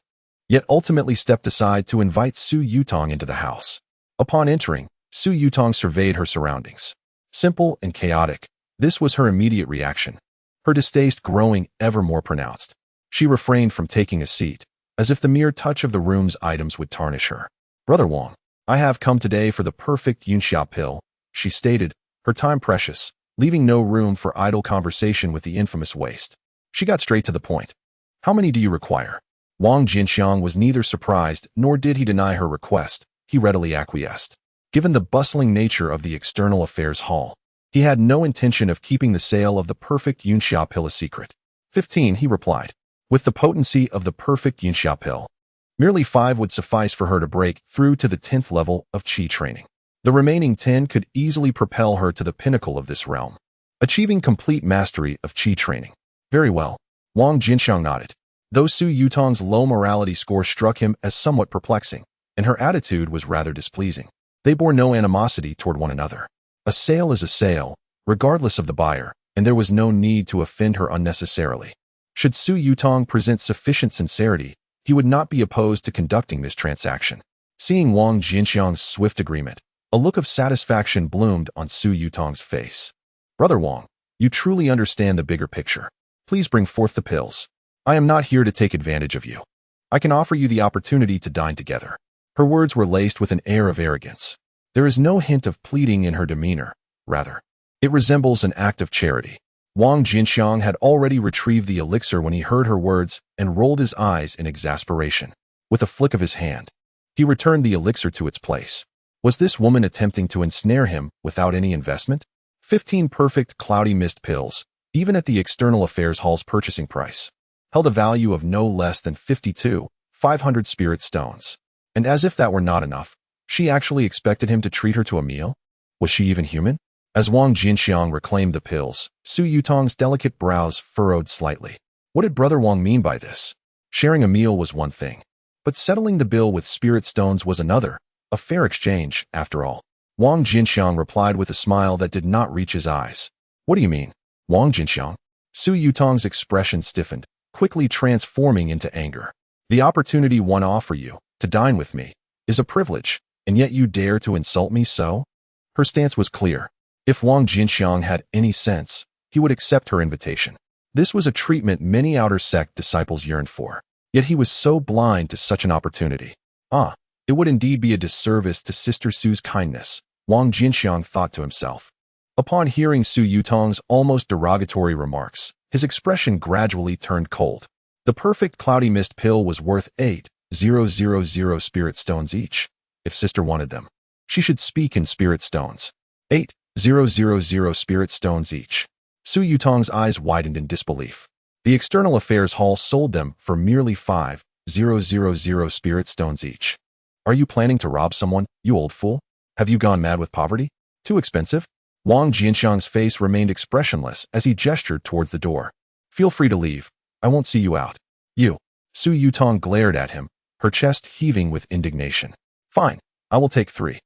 yet ultimately stepped aside to invite Su Yutong into the house. Upon entering, Su Yutong surveyed her surroundings. Simple and chaotic, this was her immediate reaction, her distaste growing ever more pronounced. She refrained from taking a seat, as if the mere touch of the room's items would tarnish her. Brother Wang, I have come today for the perfect Yunxia pill, she stated, her time precious, leaving no room for idle conversation with the infamous waste. She got straight to the point. How many do you require? Wang Jianqiang was neither surprised nor did he deny her request. He readily acquiesced. Given the bustling nature of the external affairs hall, he had no intention of keeping the sale of the perfect Yunxia pill a secret. 15, he replied. With the potency of the perfect Yunxia pill, merely 5 would suffice for her to break through to the 10th level of qi training. The remaining 10 could easily propel her to the pinnacle of this realm, achieving complete mastery of qi training. Very well. Wang Jianqiang nodded. Though Su Yutong's low morality score struck him as somewhat perplexing, and her attitude was rather displeasing, they bore no animosity toward one another. A sale is a sale, regardless of the buyer, and there was no need to offend her unnecessarily. Should Su Yutong present sufficient sincerity, he would not be opposed to conducting this transaction. Seeing Wang Jianqiang's swift agreement, a look of satisfaction bloomed on Su Yutong's face. Brother Wang, you truly understand the bigger picture. Please bring forth the pills. I am not here to take advantage of you. I can offer you the opportunity to dine together. Her words were laced with an air of arrogance. There is no hint of pleading in her demeanor. Rather, it resembles an act of charity. Wang Jianqiang had already retrieved the elixir when he heard her words and rolled his eyes in exasperation. With a flick of his hand, he returned the elixir to its place. Was this woman attempting to ensnare him without any investment? 15 perfect cloudy mist pills, even at the External Affairs Hall's purchasing price, held a value of no less than 500 spirit stones. And as if that were not enough, she actually expected him to treat her to a meal? Was she even human? As Wang Jianqiang reclaimed the pills, Su Yutong's delicate brows furrowed slightly. What did Brother Wang mean by this? Sharing a meal was one thing, but settling the bill with spirit stones was another. A fair exchange, after all. Wang Jianqiang replied with a smile that did not reach his eyes. What do you mean, Wang Jianqiang? Su Yutong's expression stiffened, quickly transforming into anger. The opportunity one offer you, to dine with me, is a privilege, and yet you dare to insult me so? Her stance was clear. If Wang Jianqiang had any sense, he would accept her invitation. This was a treatment many outer sect disciples yearned for. Yet he was so blind to such an opportunity. It would indeed be a disservice to Sister Su's kindness, Wang Jianqiang thought to himself. Upon hearing Su Yutong's almost derogatory remarks, his expression gradually turned cold. The perfect cloudy mist pill was worth 8,000 spirit stones each. If Sister wanted them, she should speak in spirit stones. 8,000 spirit stones each. Su Yutong's eyes widened in disbelief. The External Affairs Hall sold them for merely 5,000 spirit stones each. Are you planning to rob someone, you old fool? Have you gone mad with poverty? Too expensive? Wang Jianqiang's face remained expressionless as he gestured towards the door. Feel free to leave. I won't see you out. You. Su Yutong glared at him, her chest heaving with indignation. Fine, I will take 3.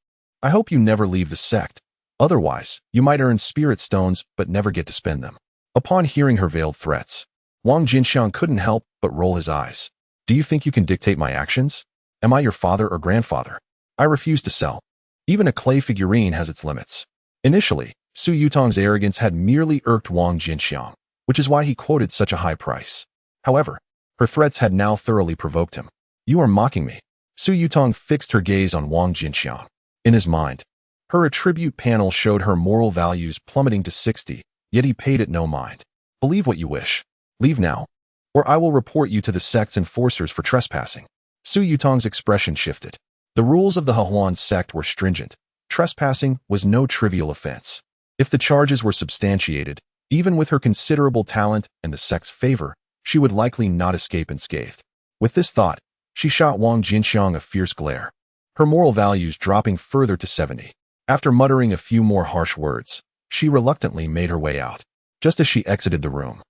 I hope you never leave the sect. Otherwise, you might earn spirit stones but never get to spend them. Upon hearing her veiled threats, Wang Jianqiang couldn't help but roll his eyes. Do you think you can dictate my actions? Am I your father or grandfather? I refuse to sell. Even a clay figurine has its limits. Initially, Su Yutong's arrogance had merely irked Wang Jianqiang, which is why he quoted such a high price. However, her threats had now thoroughly provoked him. You are mocking me. Su Yutong fixed her gaze on Wang Jianqiang. In his mind, her attribute panel showed her moral values plummeting to 60, yet he paid it no mind. Believe what you wish. Leave now, or I will report you to the sect's enforcers for trespassing. Su Yutong's expression shifted. The rules of the Huan sect were stringent. Trespassing was no trivial offense. If the charges were substantiated, even with her considerable talent and the sect's favor, she would likely not escape unscathed. With this thought, she shot Wang Jianqiang a fierce glare, her moral values dropping further to 70. After muttering a few more harsh words, she reluctantly made her way out. Just as she exited the room,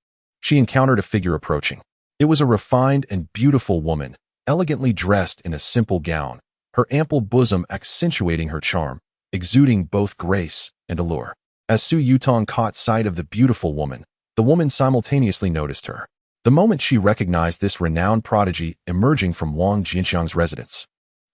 she encountered a figure approaching. It was a refined and beautiful woman, elegantly dressed in a simple gown, her ample bosom accentuating her charm, exuding both grace and allure. As Su Yutong caught sight of the beautiful woman, the woman simultaneously noticed her. The moment she recognized this renowned prodigy emerging from Wang Jianqiang's residence,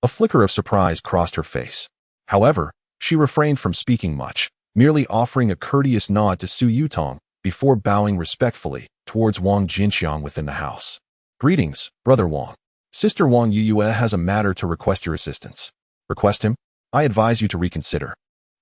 a flicker of surprise crossed her face. However, she refrained from speaking much, merely offering a courteous nod to Su Yutong before bowing respectfully towards Wang Jianqiang within the house. Greetings, Brother Wang. Sister Wang Yue has a matter to request your assistance. Request him? I advise you to reconsider.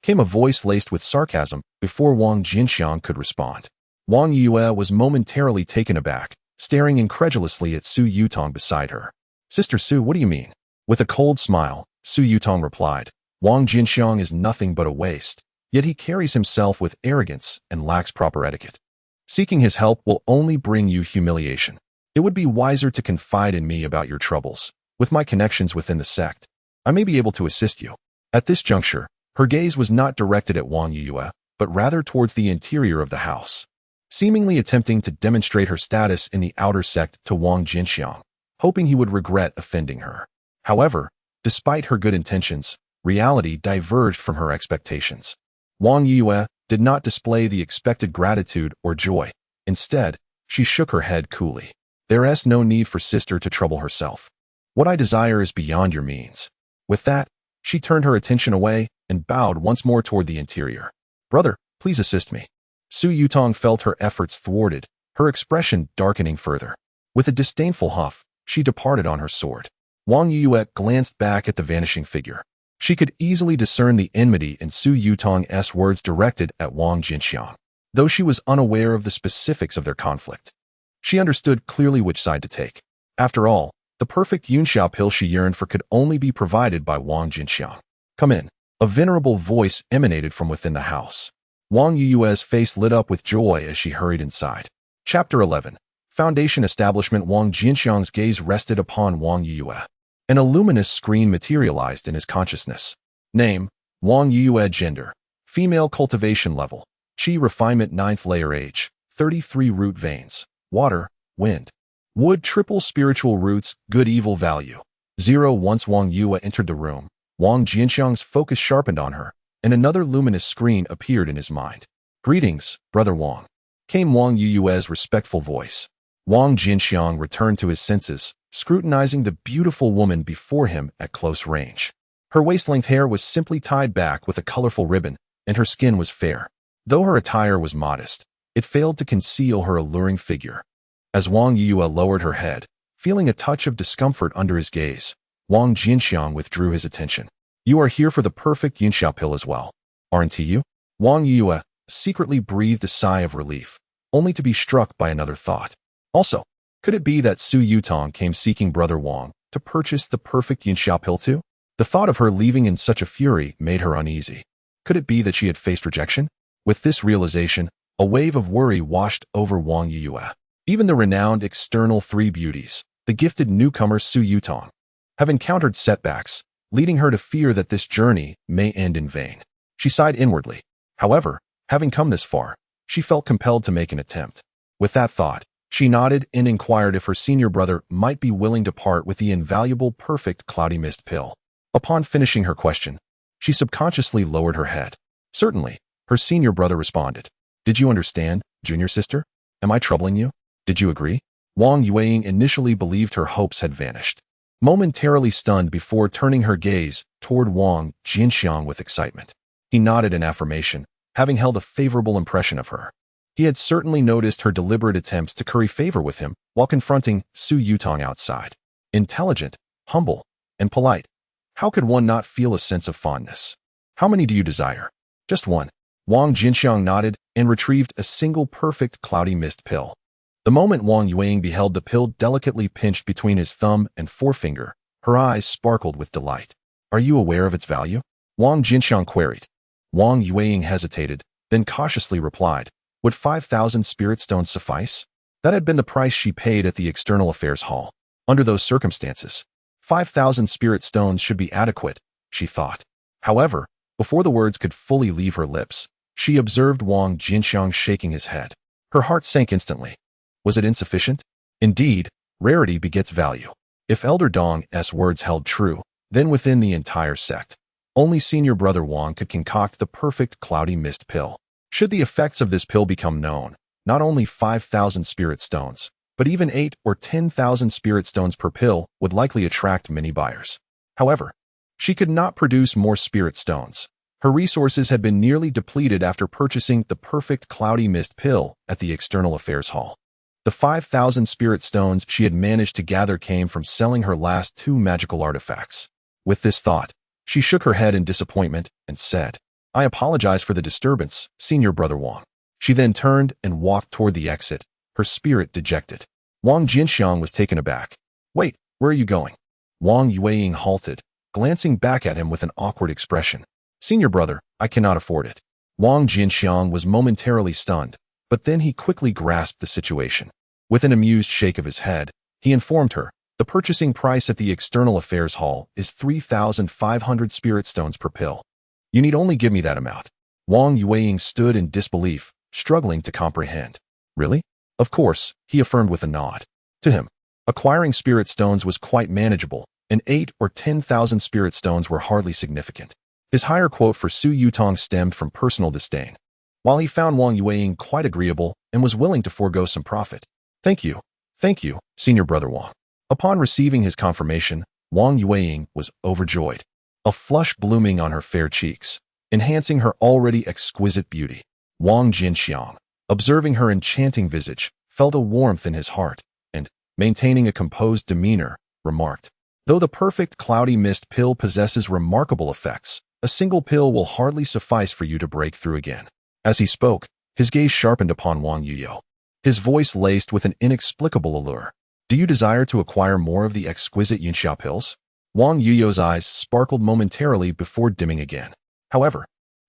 Came a voice laced with sarcasm before Wang Jianqiang could respond. Wang Yue was momentarily taken aback, staring incredulously at Su Yutong beside her. Sister Su, what do you mean? With a cold smile, Su Yutong replied, Wang Jianqiang is nothing but a waste, yet he carries himself with arrogance and lacks proper etiquette. Seeking his help will only bring you humiliation. It would be wiser to confide in me about your troubles. With my connections within the sect, I may be able to assist you. At this juncture, her gaze was not directed at Wang Yue, but rather towards the interior of the house, seemingly attempting to demonstrate her status in the outer sect to Wang Jianqiang, hoping he would regret offending her. However, despite her good intentions, reality diverged from her expectations. Wang Yue did not display the expected gratitude or joy. Instead, she shook her head coolly. There is no need for sister to trouble herself. What I desire is beyond your means. With that, she turned her attention away and bowed once more toward the interior. Brother, please assist me. Su Yutong felt her efforts thwarted, her expression darkening further. With a disdainful huff, she departed on her sword. Wang Yue glanced back at the vanishing figure. She could easily discern the enmity in Su Yutong's words directed at Wang Jianqiang, though she was unaware of the specifics of their conflict. She understood clearly which side to take. After all, the perfect Yunxia pill she yearned for could only be provided by Wang Jianqiang. Come in. A venerable voice emanated from within the house. Wang Yue's face lit up with joy as she hurried inside. Chapter 11. Foundation Establishment. Wang Jianqiang's gaze rested upon Wang Yue. An luminous screen materialized in his consciousness. Name, Wang Yue. Gender, female. Cultivation level, Qi refinement. 9th layer. Age, 33. Root veins, water, wind, wood. Triple spiritual roots. Good evil value, 0. Once Wang Yue entered the room, Wang Jianqiang's focus sharpened on her, and another luminous screen appeared in his mind. Greetings, Brother Wang, came Wang Yue's respectful voice. Wang Jianqiang returned to his senses, scrutinizing the beautiful woman before him at close range. Her waist-length hair was simply tied back with a colorful ribbon, and her skin was fair. Though her attire was modest, it failed to conceal her alluring figure. As Wang Yue lowered her head, feeling a touch of discomfort under his gaze, Wang Jianqiang withdrew his attention. You are here for the perfect Yunxia pill as well, aren't you? Wang Yue secretly breathed a sigh of relief, only to be struck by another thought. Also, could it be that Su Yutong came seeking Brother Wang to purchase the perfect Yunxia pill too? The thought of her leaving in such a fury made her uneasy. Could it be that she had faced rejection? With this realization, a wave of worry washed over Wang Yue. Even the renowned external three beauties, the gifted newcomer Su Yutong, have encountered setbacks, leading her to fear that this journey may end in vain. She sighed inwardly. However, having come this far, she felt compelled to make an attempt. With that thought, she nodded and inquired if her senior brother might be willing to part with the invaluable perfect cloudy mist pill. Upon finishing her question, she subconsciously lowered her head. Certainly, her senior brother responded. Did you understand, junior sister? Am I troubling you? Did you agree? Wang Yue initially believed her hopes had vanished, momentarily stunned before turning her gaze toward Wang Jianqiang with excitement. He nodded in affirmation, having held a favorable impression of her. He had certainly noticed her deliberate attempts to curry favor with him while confronting Su Yutong outside. Intelligent, humble, and polite. How could one not feel a sense of fondness? How many do you desire? Just one. Wang Jianqiang nodded and retrieved a single perfect cloudy mist pill. The moment Wang Yue beheld the pill delicately pinched between his thumb and forefinger, her eyes sparkled with delight. Are you aware of its value? Wang Jianqiang queried. Wang Yue hesitated, then cautiously replied. Would 5,000 spirit stones suffice? That had been the price she paid at the External Affairs Hall. Under those circumstances, 5,000 spirit stones should be adequate, she thought. However, before the words could fully leave her lips, she observed Wang Jianqiang shaking his head. Her heart sank instantly. Was it insufficient? Indeed, rarity begets value. If Elder Dong's words held true, then within the entire sect, only senior brother Wang could concoct the perfect cloudy mist pill. Should the effects of this pill become known, not only 5,000 spirit stones, but even 8 or 10,000 spirit stones per pill would likely attract many buyers. However, she could not produce more spirit stones. Her resources had been nearly depleted after purchasing the perfect cloudy mist pill at the External Affairs Hall. The 5,000 spirit stones she had managed to gather came from selling her last 2 magical artifacts. With this thought, she shook her head in disappointment and said, I apologize for the disturbance, senior brother Wang. She then turned and walked toward the exit, her spirit dejected. Wang Jianqiang was taken aback. Wait, where are you going? Wang Yueying halted, glancing back at him with an awkward expression. Senior brother, I cannot afford it. Wang Jianqiang was momentarily stunned, but then he quickly grasped the situation. With an amused shake of his head, he informed her, the purchasing price at the External Affairs Hall is 3,500 spirit stones per pill. You need only give me that amount. Wang Yueying stood in disbelief, struggling to comprehend. Really? Of course, he affirmed with a nod. To him, acquiring spirit stones was quite manageable, and 8 or 10,000 spirit stones were hardly significant. His higher quote for Su Yutong stemmed from personal disdain, while he found Wang Yueying quite agreeable and was willing to forego some profit. Thank you, Senior Brother Wang. Upon receiving his confirmation, Wang Yueying was overjoyed, a flush blooming on her fair cheeks, enhancing her already exquisite beauty. Wang Jianqiang, observing her enchanting visage, felt a warmth in his heart, and, maintaining a composed demeanor, remarked, though the perfect cloudy mist pill possesses remarkable effects, a single pill will hardly suffice for you to break through again. As he spoke, his gaze sharpened upon Wang Yuyo, his voice laced with an inexplicable allure. Do you desire to acquire more of the exquisite Yunxia pills? Wang Yuyo's eyes sparkled momentarily before dimming again. However,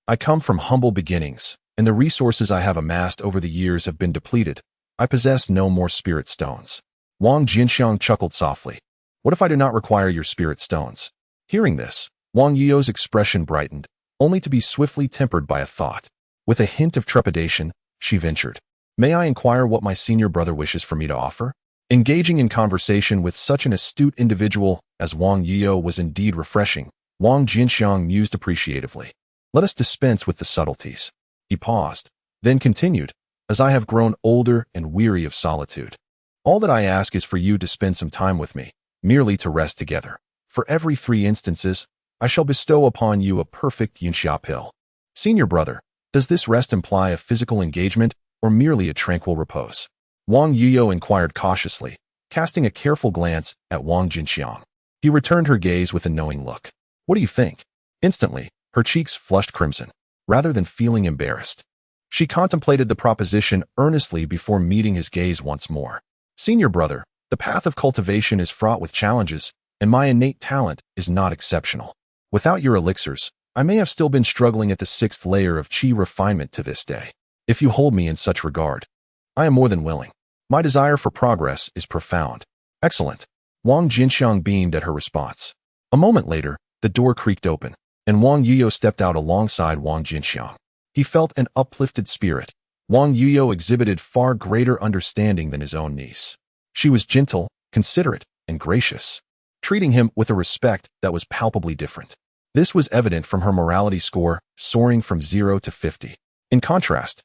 I come from humble beginnings, and the resources I have amassed over the years have been depleted. I possess no more spirit stones. Wang Jianqiang chuckled softly. What if I do not require your spirit stones? Hearing this, Wang Yuyo's expression brightened, only to be swiftly tempered by a thought. With a hint of trepidation, she ventured. May I inquire what my senior brother wishes for me to offer? Engaging in conversation with such an astute individual as Wang Yuyo was indeed refreshing. Wang Jianqiang mused appreciatively. Let us dispense with the subtleties. He paused, then continued, as I have grown older and weary of solitude. All that I ask is for you to spend some time with me, merely to rest together. For every 3 instances, I shall bestow upon you a perfect Yunxia pill. Senior brother, does this rest imply a physical engagement or merely a tranquil repose? Wang Yuyo inquired cautiously, casting a careful glance at Wang Jianqiang. He returned her gaze with a knowing look. What do you think? Instantly, her cheeks flushed crimson, rather than feeling embarrassed. She contemplated the proposition earnestly before meeting his gaze once more. Senior brother, the path of cultivation is fraught with challenges, and my innate talent is not exceptional. Without your elixirs, I may have still been struggling at the 6th layer of qi refinement to this day. If you hold me in such regard, I am more than willing. My desire for progress is profound. Excellent. Wang Jianqiang beamed at her response. A moment later, the door creaked open, and Wang Yuyo stepped out alongside Wang Jianqiang. He felt an uplifted spirit. Wang Yuyo exhibited far greater understanding than his own niece. She was gentle, considerate, and gracious, treating him with a respect that was palpably different. This was evident from her morality score, soaring from 0 to 50. In contrast,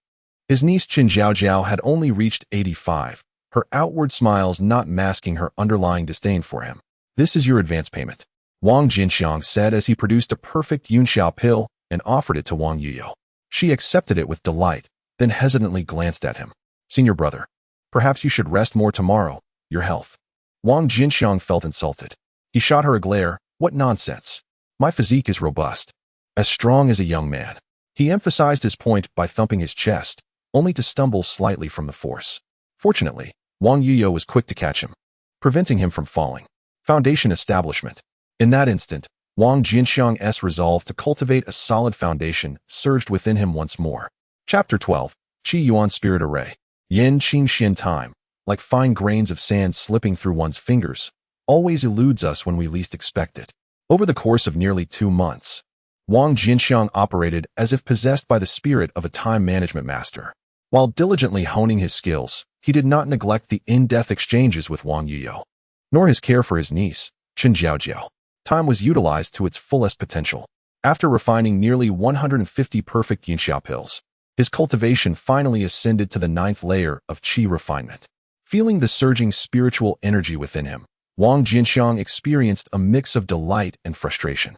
his niece Qin Zhaojiao had only reached 85, her outward smiles not masking her underlying disdain for him. This is your advance payment, Wang Jianqiang said as he produced a perfect Yunxia pill and offered it to Wang Yuyo. She accepted it with delight, then hesitantly glanced at him. Senior brother, perhaps you should rest more tomorrow, your health. Wang Jianqiang felt insulted. He shot her a glare. What nonsense. My physique is robust, as strong as a young man. He emphasized his point by thumping his chest, only to stumble slightly from the force. Fortunately, Wang Yuyo was quick to catch him, preventing him from falling. Foundation establishment. In that instant, Wang Jianqiang's resolve to cultivate a solid foundation surged within him once more. Chapter 12. Qi Yuan Spirit Array. Yin Qing Xian time, like fine grains of sand slipping through one's fingers, always eludes us when we least expect it. Over the course of nearly 2 months, Wang Jianqiang operated as if possessed by the spirit of a time management master. While diligently honing his skills, he did not neglect the in-depth exchanges with Wang Yuyo, nor his care for his niece, Qin Zhaojiao. Time was utilized to its fullest potential. After refining nearly 150 perfect Yunxia pills, his cultivation finally ascended to the 9th layer of qi refinement. Feeling the surging spiritual energy within him, Wang Jianqiang experienced a mix of delight and frustration.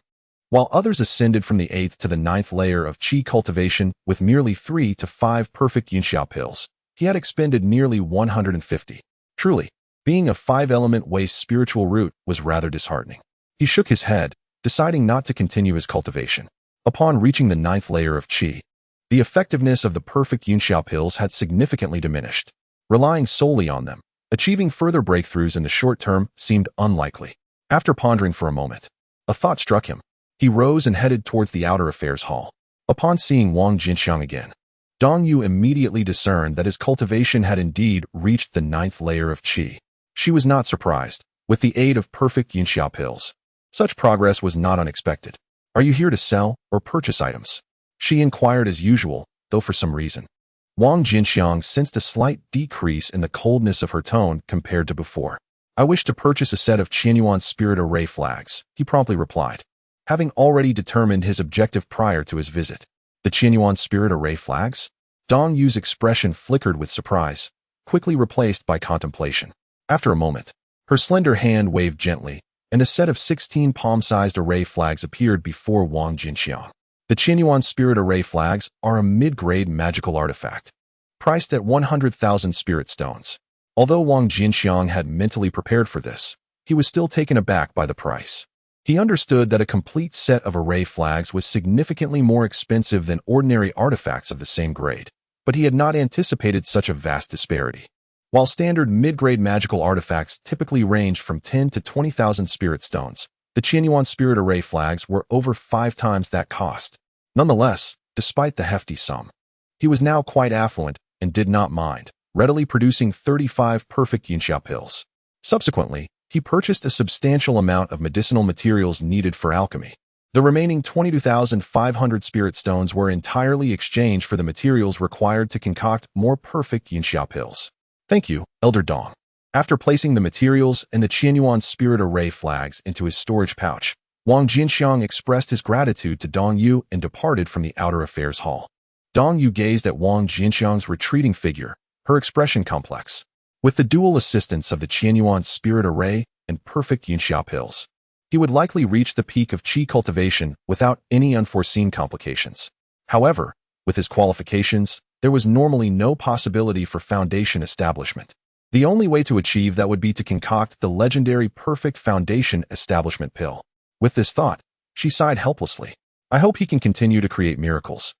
While others ascended from the 8th to the 9th layer of qi cultivation with merely 3 to 5 perfect Yunxia pills, he had expended nearly 150. Truly, being a 5-element waste spiritual root was rather disheartening. He shook his head, deciding not to continue his cultivation. Upon reaching the 9th layer of qi, The effectiveness of the perfect Yunxiao pills had significantly diminished. Relying solely on them, achieving further breakthroughs in the short term seemed unlikely. After pondering for a moment, a thought struck him. He rose and headed towards the outer affairs hall. Upon seeing Wang Jianqiang again, Dong Yu immediately discerned that his cultivation had indeed reached the 9th layer of qi. She was not surprised. With the aid of perfect Yunxiao pills, such progress was not unexpected. "Are you here to sell or purchase items?" she inquired as usual, though for some reason. Wang Jianqiang sensed a slight decrease in the coldness of her tone compared to before. "I wish to purchase a set of Qianyuan spirit array flags," he promptly replied, having already determined his objective prior to his visit. "The Qianyuan spirit array flags?" Dong Yu's expression flickered with surprise, quickly replaced by contemplation. After a moment, her slender hand waved gently, and a set of 16 palm-sized array flags appeared before Wang Jianqiang. The Qianyuan spirit array flags are a mid-grade magical artifact, priced at 100,000 spirit stones. Although Wang Jianqiang had mentally prepared for this, he was still taken aback by the price. He understood that a complete set of array flags was significantly more expensive than ordinary artifacts of the same grade, but he had not anticipated such a vast disparity. While standard mid-grade magical artifacts typically ranged from 10 to 20,000 spirit stones, the Qianyuan spirit array flags were over 5 times that cost. Nonetheless, despite the hefty sum, he was now quite affluent and did not mind, readily producing 35 perfect Yunxiao pills. Subsequently, he purchased a substantial amount of medicinal materials needed for alchemy. The remaining 22,500 spirit stones were entirely exchanged for the materials required to concoct more perfect Yunxiao pills. "Thank you, Elder Dong." After placing the materials and the Qianyuan spirit array flags into his storage pouch, Wang Jianqiang expressed his gratitude to Dong Yu and departed from the outer affairs hall. Dong Yu gazed at Wang Jianqiang's retreating figure, her expression complex. With the dual assistance of the Qianyuan spirit array and perfect Yunxiao pills, he would likely reach the peak of qi cultivation without any unforeseen complications. However, with his qualifications, there was normally no possibility for foundation establishment. The only way to achieve that would be to concoct the legendary perfect foundation establishment pill. With this thought, she sighed helplessly. "I hope he can continue to create miracles."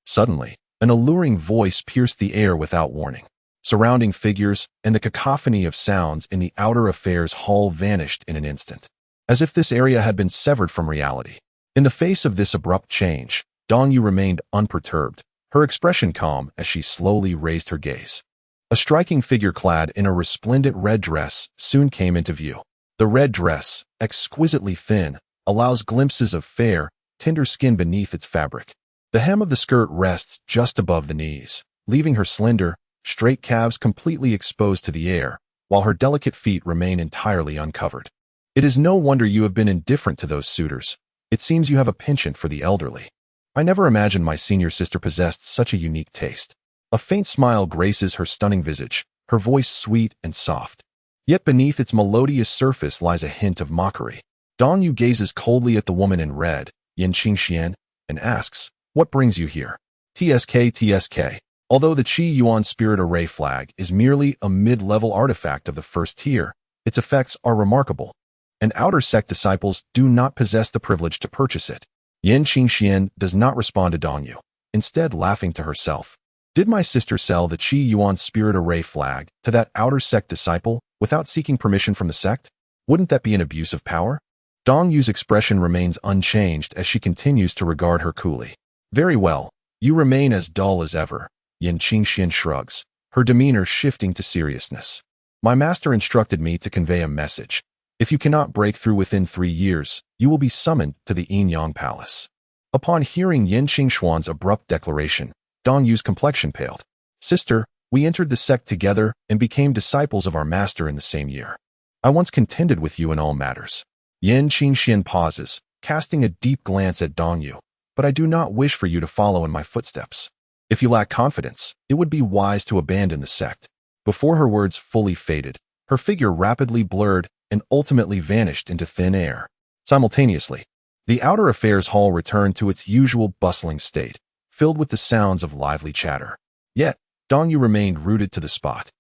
Suddenly, an alluring voice pierced the air without warning. Surrounding figures and the cacophony of sounds in the outer affairs hall vanished in an instant, as if this area had been severed from reality. In the face of this abrupt change, Dong Yu remained unperturbed, her expression calm as she slowly raised her gaze. A striking figure clad in a resplendent red dress soon came into view. The red dress, exquisitely thin, allows glimpses of fair, tender skin beneath its fabric. The hem of the skirt rests just above the knees, leaving her slender, straight calves completely exposed to the air, while her delicate feet remain entirely uncovered. "It is no wonder you have been indifferent to those suitors. It seems you have a penchant for the elderly. I never imagined my senior sister possessed such a unique taste." A faint smile graces her stunning visage, her voice sweet and soft. Yet beneath its melodious surface lies a hint of mockery. Dong Yu gazes coldly at the woman in red, Yin Qingxian, and asks, "What brings you here?" TSK. Although the Qi Yuan Spirit Array flag is merely a mid-level artifact of the first tier, its effects are remarkable, and outer sect disciples do not possess the privilege to purchase it. Yin Qingxian does not respond to Dong Yu, instead laughing to herself. "Did my sister sell the Qi Yuan Spirit Array flag to that outer sect disciple without seeking permission from the sect? Wouldn't that be an abuse of power?" Dong Yu's expression remains unchanged as she continues to regard her coolly. "Very well, you remain as dull as ever." Yin Qingxian shrugs, her demeanor shifting to seriousness. "My master instructed me to convey a message. If you cannot break through within 3 years, you will be summoned to the Yin-Yang Palace." Upon hearing Yin Qingxuan's abrupt declaration, Dong Yu's complexion paled. "Sister, we entered the sect together and became disciples of our master in the same year. I once contended with you in all matters." Yin Qingxian pauses, casting a deep glance at Dong Yu. "But I do not wish for you to follow in my footsteps. If you lack confidence, it would be wise to abandon the sect." Before her words fully faded, her figure rapidly blurred and ultimately vanished into thin air. Simultaneously, the outer affairs hall returned to its usual bustling state, filled with the sounds of lively chatter. Yet, Dong Yu remained rooted to the spot,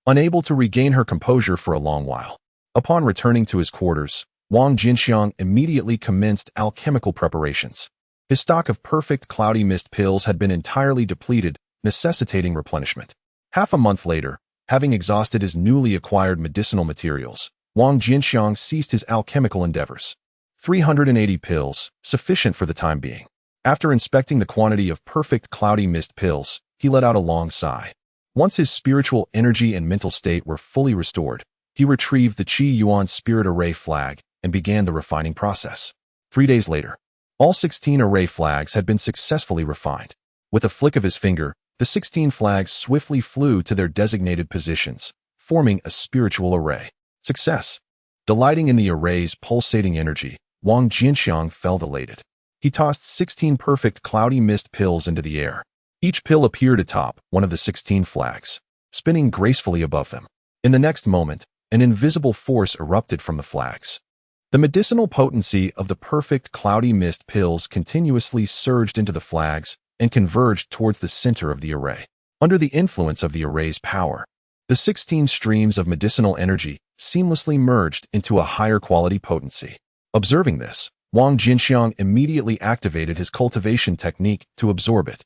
unable to regain her composure for a long while. Upon returning to his quarters, Wang Jianqiang immediately commenced alchemical preparations. His stock of perfect cloudy mist pills had been entirely depleted, necessitating replenishment. Half a month later, having exhausted his newly acquired medicinal materials, Wang Jianqiang ceased his alchemical endeavors. 380 pills, sufficient for the time being. After inspecting the quantity of perfect cloudy mist pills, he let out a long sigh. Once his spiritual energy and mental state were fully restored, he retrieved the Qi Yuan Spirit Array flag and began the refining process. 3 days later, all 16 array flags had been successfully refined. With a flick of his finger, the 16 flags swiftly flew to their designated positions, forming a spiritual array. Success. Delighting in the array's pulsating energy, Wang Jianqiang felt elated. He tossed 16 perfect cloudy mist pills into the air. Each pill appeared atop one of the 16 flags, spinning gracefully above them. In the next moment, an invisible force erupted from the flags. The medicinal potency of the perfect cloudy mist pills continuously surged into the flags and converged towards the center of the array. Under the influence of the array's power, the 16 streams of medicinal energy seamlessly merged into a higher quality potency. Observing this, Wang Jianqiang immediately activated his cultivation technique to absorb it.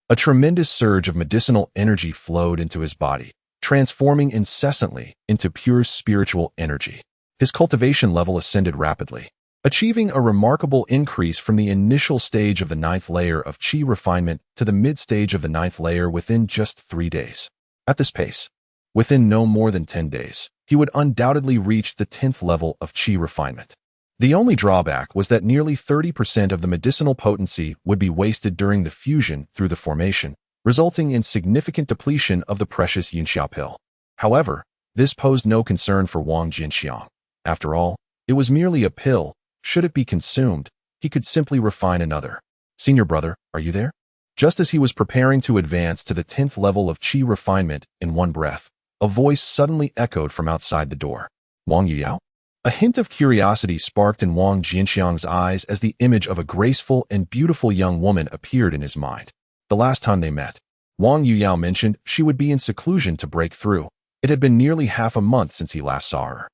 A tremendous surge of medicinal energy flowed into his body, transforming incessantly into pure spiritual energy. His cultivation level ascended rapidly, achieving a remarkable increase from the initial stage of the 9th layer of Qi refinement to the mid-stage of the 9th layer within just 3 days. At this pace, within no more than 10 days, he would undoubtedly reach the 10th level of Qi refinement. The only drawback was that nearly 30% of the medicinal potency would be wasted during the fusion through the formation, resulting in significant depletion of the precious Yunxia pill. However, this posed no concern for Wang Jianqiang. After all, it was merely a pill. Should it be consumed, he could simply refine another. Senior brother, are you there? Just as he was preparing to advance to the 10th level of Qi refinement in one breath, a voice suddenly echoed from outside the door. Wang Yuyao? A hint of curiosity sparked in Wang Jianqiang's eyes as the image of a graceful and beautiful young woman appeared in his mind. The last time they met, Wang Yuyao mentioned she would be in seclusion to break through. It had been nearly half a month since he last saw her.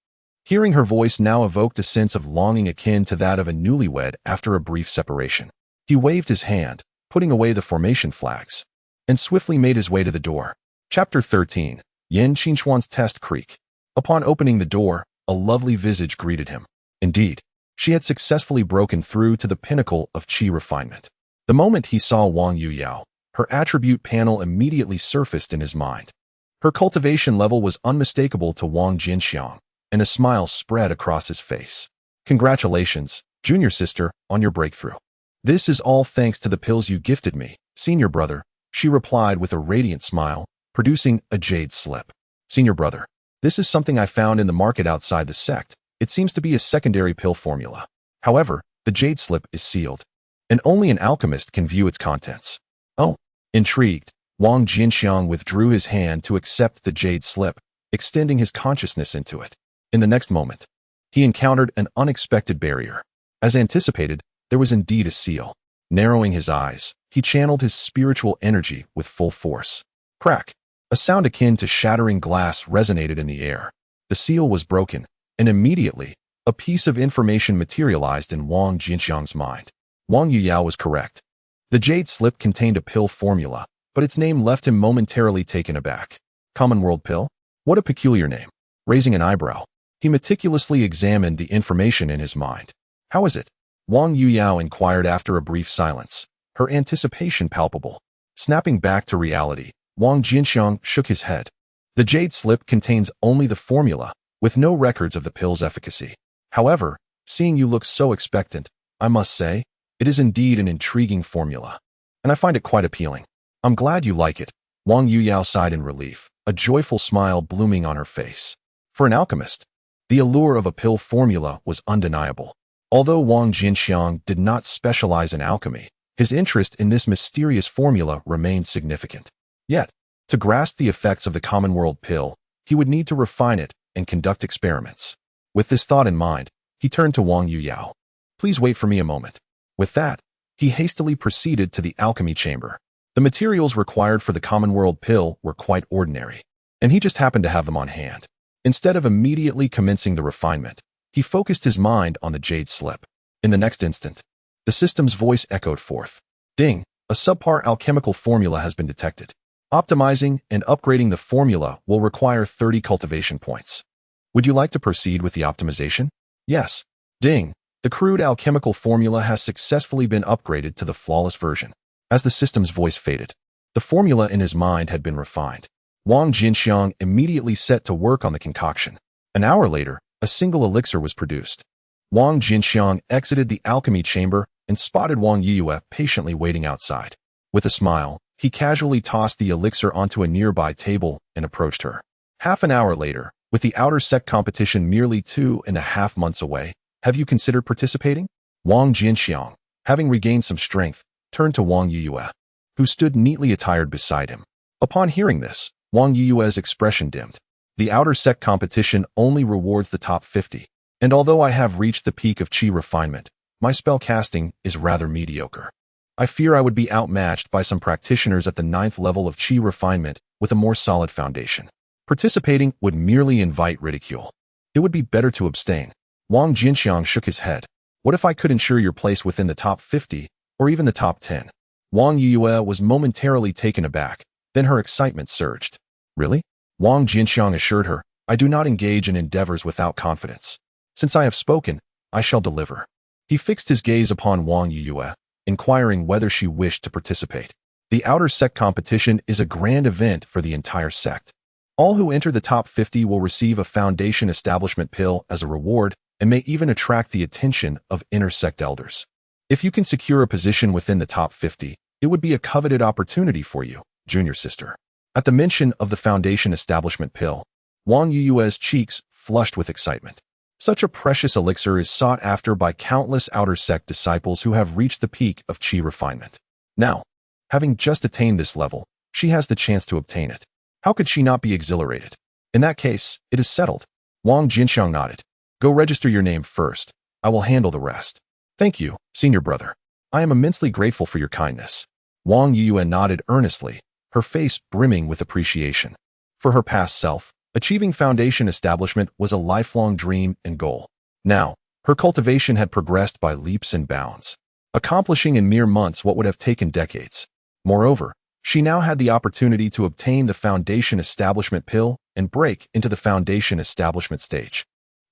Hearing her voice now evoked a sense of longing akin to that of a newlywed after a brief separation. He waved his hand, putting away the formation flags, and swiftly made his way to the door. Chapter 13. Yan Qingchuan's Test Creek. Upon opening the door, a lovely visage greeted him. Indeed, she had successfully broken through to the pinnacle of Qi refinement. The moment he saw Wang Yuyao, her attribute panel immediately surfaced in his mind. Her cultivation level was unmistakable to Wang Jianqiang, and a smile spread across his face. Congratulations, junior sister, on your breakthrough. This is all thanks to the pills you gifted me, senior brother, she replied with a radiant smile, producing a jade slip. Senior brother, this is something I found in the market outside the sect. It seems to be a secondary pill formula. However, the jade slip is sealed, and only an alchemist can view its contents. Oh, intrigued, Wang Jianqiang withdrew his hand to accept the jade slip, extending his consciousness into it. In the next moment, he encountered an unexpected barrier. As anticipated, there was indeed a seal. Narrowing his eyes, he channeled his spiritual energy with full force. Crack! A sound akin to shattering glass resonated in the air. The seal was broken, and immediately, a piece of information materialized in Wang Jianqiang's mind. Wang Yuyao was correct. The jade slip contained a pill formula, but its name left him momentarily taken aback. Common world pill? What a peculiar name. Raising an eyebrow, he meticulously examined the information in his mind. How is it? Wang Yuyao inquired after a brief silence, her anticipation palpable. Snapping back to reality, Wang Jianqiang shook his head. The jade slip contains only the formula, with no records of the pill's efficacy. However, seeing you look so expectant, I must say, it is indeed an intriguing formula, and I find it quite appealing. I'm glad you like it. Wang Yuyao sighed in relief, a joyful smile blooming on her face. For an alchemist, the allure of a pill formula was undeniable. Although Wang Jianqiang did not specialize in alchemy, his interest in this mysterious formula remained significant. Yet, to grasp the effects of the common world pill, he would need to refine it and conduct experiments. With this thought in mind, he turned to Wang Yuyao. Please wait for me a moment. With that, he hastily proceeded to the alchemy chamber. The materials required for the common world pill were quite ordinary, and he just happened to have them on hand. Instead of immediately commencing the refinement, he focused his mind on the jade slip. In the next instant, The system's voice echoed forth. Ding! A subpar alchemical formula has been detected. Optimizing and upgrading the formula will require 30 cultivation points. Would you like to proceed with the optimization? Yes. Ding! The crude alchemical formula has successfully been upgraded to the flawless version. As the system's voice faded, the formula in his mind had been refined. Wang Jianqiang immediately set to work on the concoction. An hour later, a single elixir was produced. Wang Jianqiang exited the alchemy chamber and spotted Wang Yiyue patiently waiting outside. With a smile, he casually tossed the elixir onto a nearby table and approached her. Half an hour later, with the outer sect competition merely 2.5 months away, have you considered participating? Wang Jianqiang, having regained some strength, turned to Wang Yiyue, who stood neatly attired beside him. Upon hearing this, Wang Yiyue's expression dimmed. The outer sect competition only rewards the top 50, and although I have reached the peak of qi refinement, my spell casting is rather mediocre. I fear I would be outmatched by some practitioners at the 9th level of qi refinement with a more solid foundation. Participating would merely invite ridicule. It would be better to abstain. Wang Jianqiang shook his head. What if I could ensure your place within the top 50, or even the top 10? Wang Yiyue was momentarily taken aback, then her excitement surged. Really? Wang Jianqiang assured her, I do not engage in endeavors without confidence. Since I have spoken, I shall deliver. He fixed his gaze upon Wang Yiyue, inquiring whether she wished to participate. The outer sect competition is a grand event for the entire sect. All who enter the top 50 will receive a foundation establishment pill as a reward and may even attract the attention of inner sect elders. If you can secure a position within the top 50, it would be a coveted opportunity for you, junior sister. At the mention of the foundation establishment pill, Wang Yiyue's cheeks flushed with excitement. Such a precious elixir is sought after by countless outer sect disciples who have reached the peak of qi refinement. Now, having just attained this level, she has the chance to obtain it. How could she not be exhilarated? In that case, it is settled. Wang Jianqiang nodded. Go register your name first. I will handle the rest. Thank you, senior brother. I am immensely grateful for your kindness. Wang Yiyue nodded earnestly, her face brimming with appreciation. For her past self, achieving foundation establishment was a lifelong dream and goal. Now, her cultivation had progressed by leaps and bounds, accomplishing in mere months what would have taken decades. Moreover, she now had the opportunity to obtain the foundation establishment pill and break into the foundation establishment stage.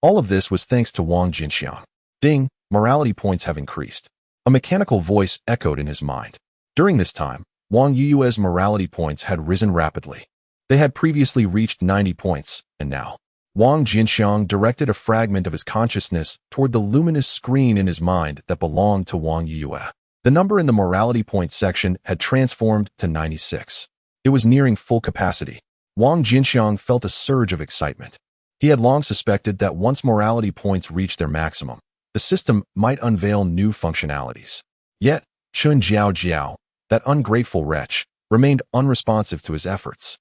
All of this was thanks to Wang Jianqiang. Ding, morality points have increased. A mechanical voice echoed in his mind. During this time, Wang Yiyue's morality points had risen rapidly. They had previously reached 90 points, and now, Wang Jianqiang directed a fragment of his consciousness toward the luminous screen in his mind that belonged to Wang Yiyue. The number in the morality points section had transformed to 96. It was nearing full capacity. Wang Jianqiang felt a surge of excitement. He had long suspected that once morality points reached their maximum, the system might unveil new functionalities. Yet, Chun Jiao, that ungrateful wretch, remained unresponsive to his efforts.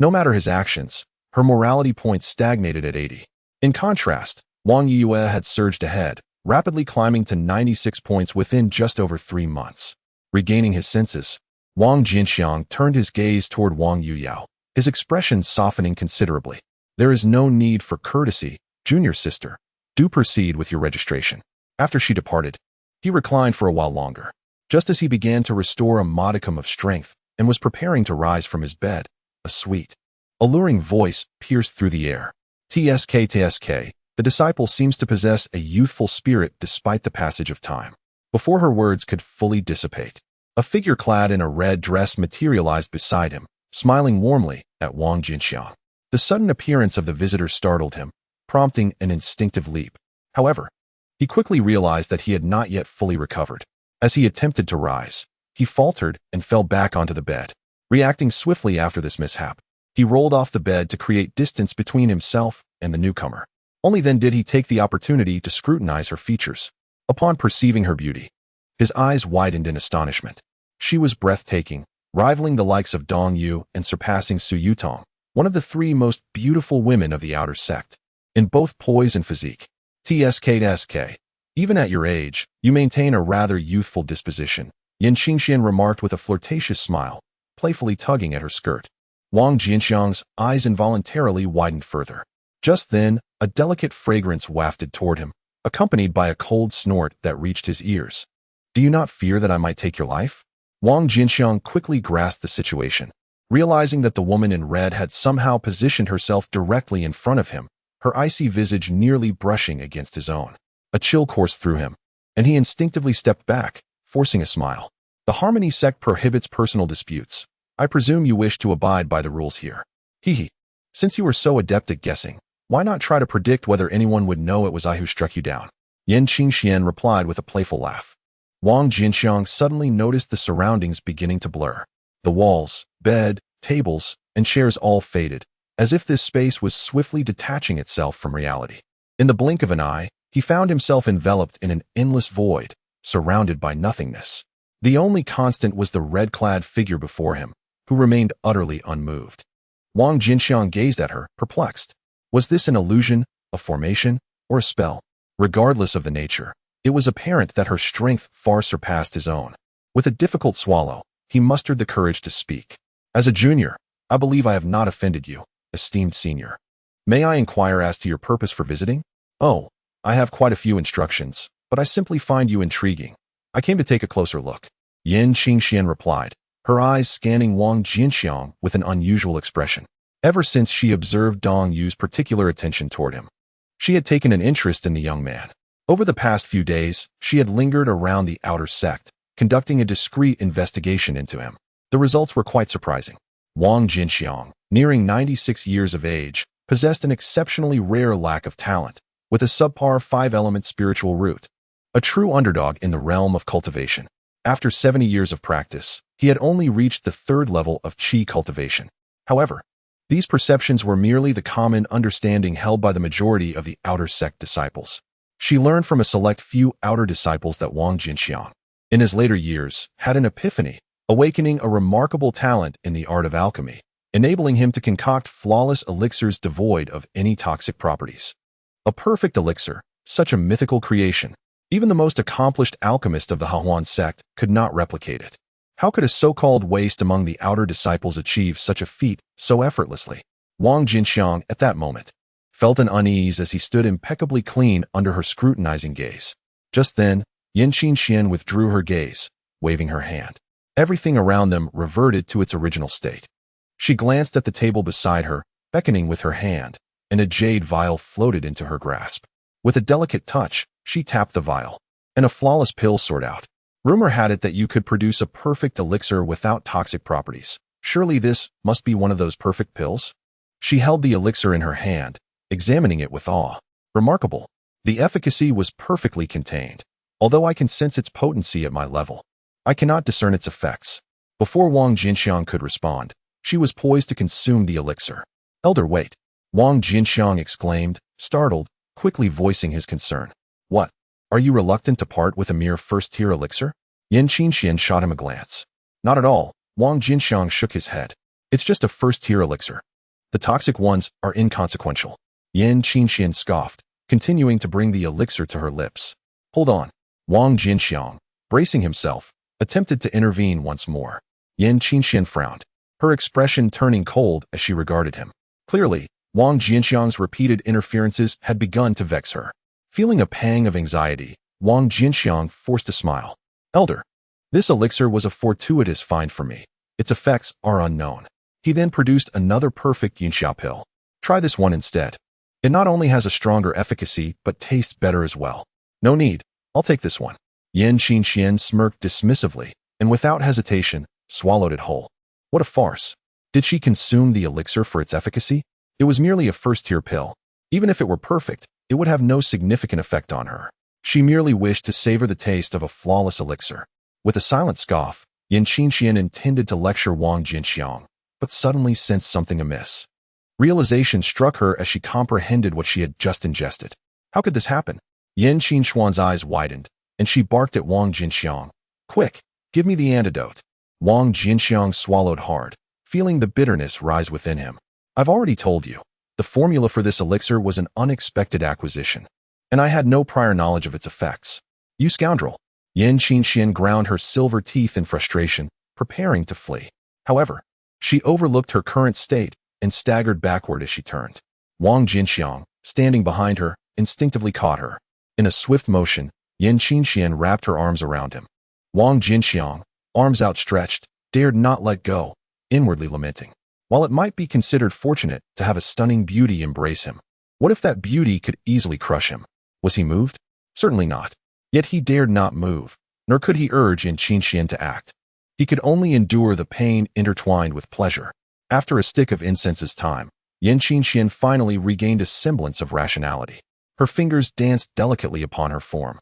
No matter his actions, her morality points stagnated at 80. In contrast, Wang Yiyue had surged ahead, rapidly climbing to 96 points within just over 3 months. Regaining his senses, Wang Jianqiang turned his gaze toward Wang Yuyao, his expression softening considerably. There is no need for courtesy, junior sister. Do proceed with your registration. After she departed, he reclined for a while longer. Just as he began to restore a modicum of strength and was preparing to rise from his bed, a sweet, alluring voice pierced through the air. TSK, the disciple seems to possess a youthful spirit despite the passage of time. Before her words could fully dissipate, a figure clad in a red dress materialized beside him, smiling warmly at Wang Jianqiang. The sudden appearance of the visitor startled him, prompting an instinctive leap. However, he quickly realized that he had not yet fully recovered. As he attempted to rise, he faltered and fell back onto the bed. Reacting swiftly after this mishap, he rolled off the bed to create distance between himself and the newcomer. Only then did he take the opportunity to scrutinize her features. Upon perceiving her beauty, his eyes widened in astonishment. She was breathtaking, rivaling the likes of Dong Yu and surpassing Su Yutong, one of the 3 most beautiful women of the outer sect, in both poise and physique. TSK, even at your age, you maintain a rather youthful disposition, Yin Qingxian remarked with a flirtatious smile, playfully tugging at her skirt. Wang Jianqiang's eyes involuntarily widened further. Just then, a delicate fragrance wafted toward him, accompanied by a cold snort that reached his ears. Do you not fear that I might take your life? Wang Jianqiang quickly grasped the situation. Realizing that the woman in red had somehow positioned herself directly in front of him, her icy visage nearly brushing against his own. A chill coursed through him, and he instinctively stepped back, forcing a smile. The Harmony Sect prohibits personal disputes. I presume you wish to abide by the rules here. Hee. Since you were so adept at guessing, why not try to predict whether anyone would know it was I who struck you down? Yan Qingxian replied with a playful laugh. Wang Jianqiang suddenly noticed the surroundings beginning to blur. The walls, bed, tables, and chairs all faded, as if this space was swiftly detaching itself from reality. In the blink of an eye, he found himself enveloped in an endless void, surrounded by nothingness. The only constant was the red-clad figure before him, who remained utterly unmoved. Wang Jianqiang gazed at her, perplexed. Was this an illusion, a formation, or a spell? Regardless of the nature, it was apparent that her strength far surpassed his own. With a difficult swallow, he mustered the courage to speak. As a junior, I believe I have not offended you, esteemed senior. May I inquire as to your purpose for visiting? Oh, I have quite a few instructions, but I simply find you intriguing. I came to take a closer look. Yan Qingxian replied, her eyes scanning Wang Jianqiang with an unusual expression. Ever since she observed Dong Yu's particular attention toward him, she had taken an interest in the young man. Over the past few days, she had lingered around the outer sect, conducting a discreet investigation into him. The results were quite surprising. Wang Jianqiang, nearing 96 years of age, possessed an exceptionally rare lack of talent, with a subpar 5-element spiritual root. A true underdog in the realm of cultivation. After 70 years of practice, he had only reached the 3rd level of qi cultivation. However, these perceptions were merely the common understanding held by the majority of the outer sect disciples. She learned from a select few outer disciples that Wang Jianqiang, in his later years, had an epiphany, awakening a remarkable talent in the art of alchemy, enabling him to concoct flawless elixirs devoid of any toxic properties. A perfect elixir, such a mythical creation. Even the most accomplished alchemist of the Huan sect could not replicate it. How could a so-called waste among the outer disciples achieve such a feat so effortlessly? Wang Jianqiang, at that moment, felt an unease as he stood impeccably clean under her scrutinizing gaze. Just then, Yan Qingxian withdrew her gaze, waving her hand. Everything around them reverted to its original state. She glanced at the table beside her, beckoning with her hand, and a jade vial floated into her grasp. With a delicate touch, she tapped the vial, and a flawless pill soared out. Rumor had it that you could produce a perfect elixir without toxic properties. Surely this must be one of those perfect pills? She held the elixir in her hand, examining it with awe. Remarkable. The efficacy was perfectly contained. Although I can sense its potency at my level, I cannot discern its effects. Before Wang Jianqiang could respond, she was poised to consume the elixir. Elder, wait! Wang Jianqiang exclaimed, startled, quickly voicing his concern. What? Are you reluctant to part with a mere first-tier elixir? Yan Qingxian shot him a glance. Not at all. Wang Jianqiang shook his head. It's just a first-tier elixir. The toxic ones are inconsequential. Yan Qingxian scoffed, continuing to bring the elixir to her lips. Hold on. Wang Jianqiang, bracing himself, attempted to intervene once more. Yan Qingxian frowned, her expression turning cold as she regarded him. Clearly, Wang Jianqiang's repeated interferences had begun to vex her. Feeling a pang of anxiety, Wang Jianqiang forced a smile. Elder, this elixir was a fortuitous find for me. Its effects are unknown. He then produced another perfect yunxia pill. Try this one instead. It not only has a stronger efficacy, but tastes better as well. No need. I'll take this one. Yan Qingxian smirked dismissively, and without hesitation, swallowed it whole. What a farce. Did she consume the elixir for its efficacy? It was merely a first-tier pill. Even if it were perfect, it would have no significant effect on her. She merely wished to savor the taste of a flawless elixir. With a silent scoff, Yan Qingxian intended to lecture Wang Jianqiang, but suddenly sensed something amiss. Realization struck her as she comprehended what she had just ingested. How could this happen? Yan Qingxuan's eyes widened, and she barked at Wang Jianqiang. Quick, give me the antidote. Wang Jianqiang swallowed hard, feeling the bitterness rise within him. I've already told you. The formula for this elixir was an unexpected acquisition, and I had no prior knowledge of its effects. You scoundrel! Yan Qingxian ground her silver teeth in frustration, preparing to flee. However, she overlooked her current state and staggered backward as she turned. Wang Jianqiang, standing behind her, instinctively caught her. In a swift motion, Yan Qingxian wrapped her arms around him. Wang Jianqiang, arms outstretched, dared not let go, inwardly lamenting. While it might be considered fortunate to have a stunning beauty embrace him, what if that beauty could easily crush him? Was he moved? Certainly not. Yet he dared not move, nor could he urge Yan Qingxian to act. He could only endure the pain intertwined with pleasure. After a stick of incense's time, Yan Qingxian finally regained a semblance of rationality. Her fingers danced delicately upon her form,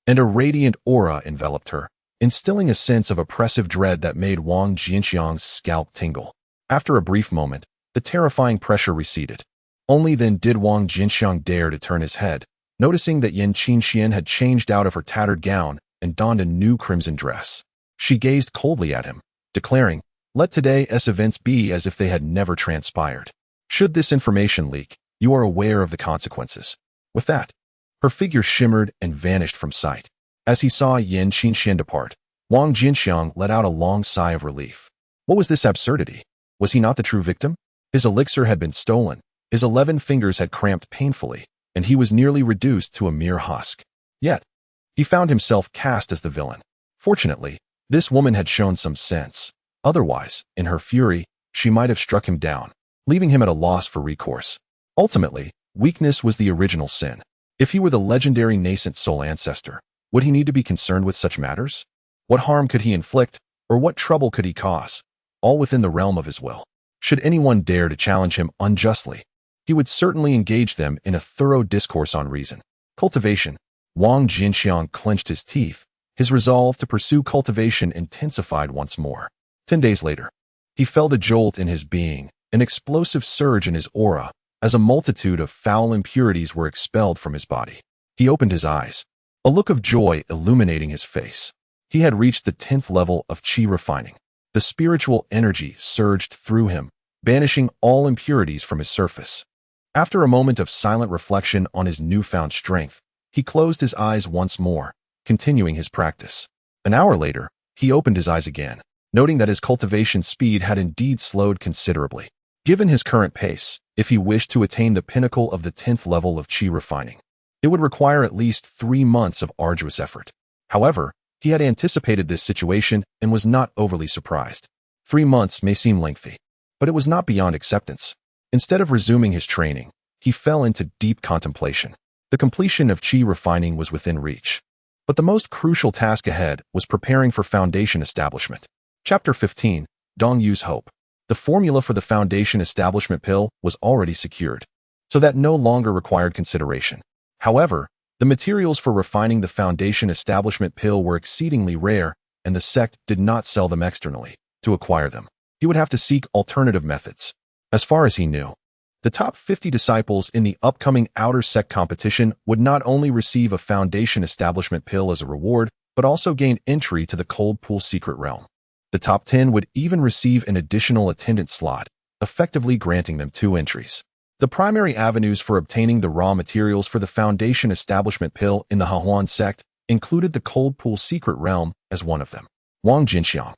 and a radiant aura enveloped her, instilling a sense of oppressive dread that made Wang Jianqiang's scalp tingle. After a brief moment, the terrifying pressure receded. Only then did Wang Jianqiang dare to turn his head, noticing that Yan Qingxian had changed out of her tattered gown and donned a new crimson dress. She gazed coldly at him, declaring, "Let today's events be as if they had never transpired. Should this information leak, you are aware of the consequences." With that, her figure shimmered and vanished from sight. As he saw Yan Qingxian depart, Wang Jianqiang let out a long sigh of relief. What was this absurdity? Was he not the true victim? His elixir had been stolen, his 11 fingers had cramped painfully, and he was nearly reduced to a mere husk. Yet, he found himself cast as the villain. Fortunately, this woman had shown some sense. Otherwise, in her fury, she might have struck him down, leaving him at a loss for recourse. Ultimately, weakness was the original sin. If he were the legendary nascent soul ancestor, would he need to be concerned with such matters? What harm could he inflict, or what trouble could he cause? All within the realm of his will. Should anyone dare to challenge him unjustly, he would certainly engage them in a thorough discourse on reason. Cultivation. Wang Jianqiang clenched his teeth. His resolve to pursue cultivation intensified once more. 10 days later, he felt a jolt in his being, an explosive surge in his aura, as a multitude of foul impurities were expelled from his body. He opened his eyes, a look of joy illuminating his face. He had reached the 10th level of qi refining. The spiritual energy surged through him, banishing all impurities from his surface. After a moment of silent reflection on his newfound strength, he closed his eyes once more, continuing his practice. An hour later, he opened his eyes again, noting that his cultivation speed had indeed slowed considerably. Given his current pace, if he wished to attain the pinnacle of the 10th level of qi refining, it would require at least 3 months of arduous effort. However, he had anticipated this situation and was not overly surprised. 3 months may seem lengthy, but it was not beyond acceptance. Instead of resuming his training, he fell into deep contemplation. The completion of qi refining was within reach. But the most crucial task ahead was preparing for foundation establishment. Chapter 15, Dong Yu's Hope. The formula for the foundation establishment pill was already secured, so that no longer required consideration. However, the materials for refining the foundation establishment pill were exceedingly rare, and the sect did not sell them externally. To acquire them, he would have to seek alternative methods. As far as he knew, the top 50 disciples in the upcoming outer sect competition would not only receive a foundation establishment pill as a reward, but also gain entry to the cold pool secret realm. The top 10 would even receive an additional attendance slot, effectively granting them 2 entries. The primary avenues for obtaining the raw materials for the foundation establishment pill in the Hahuan sect included the cold pool secret realm as one of them. Wang Jianqiang,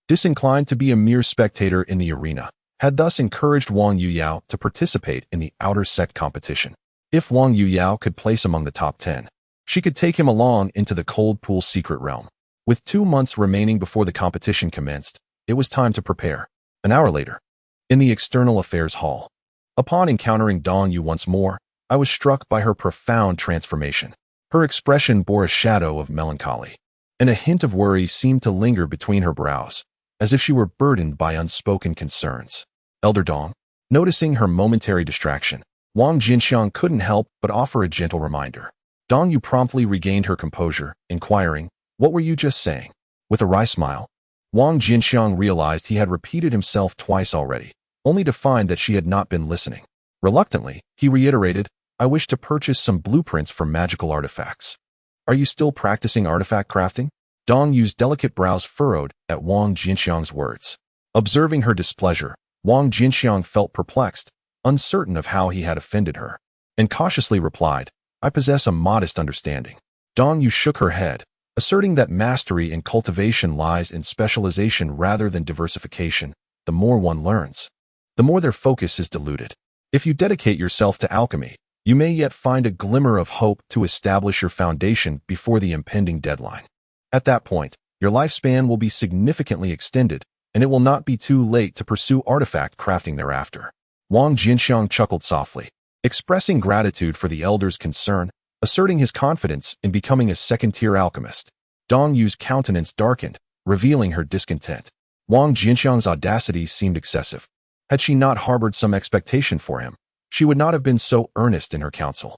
disinclined to be a mere spectator in the arena, had thus encouraged Wang Yuyao to participate in the outer sect competition. If Wang Yuyao could place among the top 10, she could take him along into the cold pool secret realm. With 2 months remaining before the competition commenced, it was time to prepare. An hour later, in the External Affairs Hall, upon encountering Dong Yu once more, I was struck by her profound transformation. Her expression bore a shadow of melancholy, and a hint of worry seemed to linger between her brows, as if she were burdened by unspoken concerns. Elder Dong, noticing her momentary distraction, Wang Jianqiang couldn't help but offer a gentle reminder. Dong Yu promptly regained her composure, inquiring, "What were you just saying?" With a wry smile, Wang Jianqiang realized he had repeated himself twice already, only to find that she had not been listening. Reluctantly, he reiterated, "I wish to purchase some blueprints for magical artifacts." "Are you still practicing artifact crafting?" Dong Yu's delicate brows furrowed at Wang Jianqiang's words. Observing her displeasure, Wang Jianqiang felt perplexed, uncertain of how he had offended her, and cautiously replied, "I possess a modest understanding." Dong Yu shook her head, asserting that mastery in cultivation lies in specialization rather than diversification. The more one learns, the more their focus is diluted. If you dedicate yourself to alchemy, you may yet find a glimmer of hope to establish your foundation before the impending deadline. At that point, Your lifespan will be significantly extended, and it will not be too late to pursue artifact crafting thereafter. Wang Jianqiang chuckled softly, expressing gratitude for the elder's concern, asserting his confidence in becoming a second-tier alchemist. Dong Yu's countenance darkened, revealing her discontent. Wang Jianqiang's audacity seemed excessive. Had she not harbored some expectation for him, she would not have been so earnest in her counsel.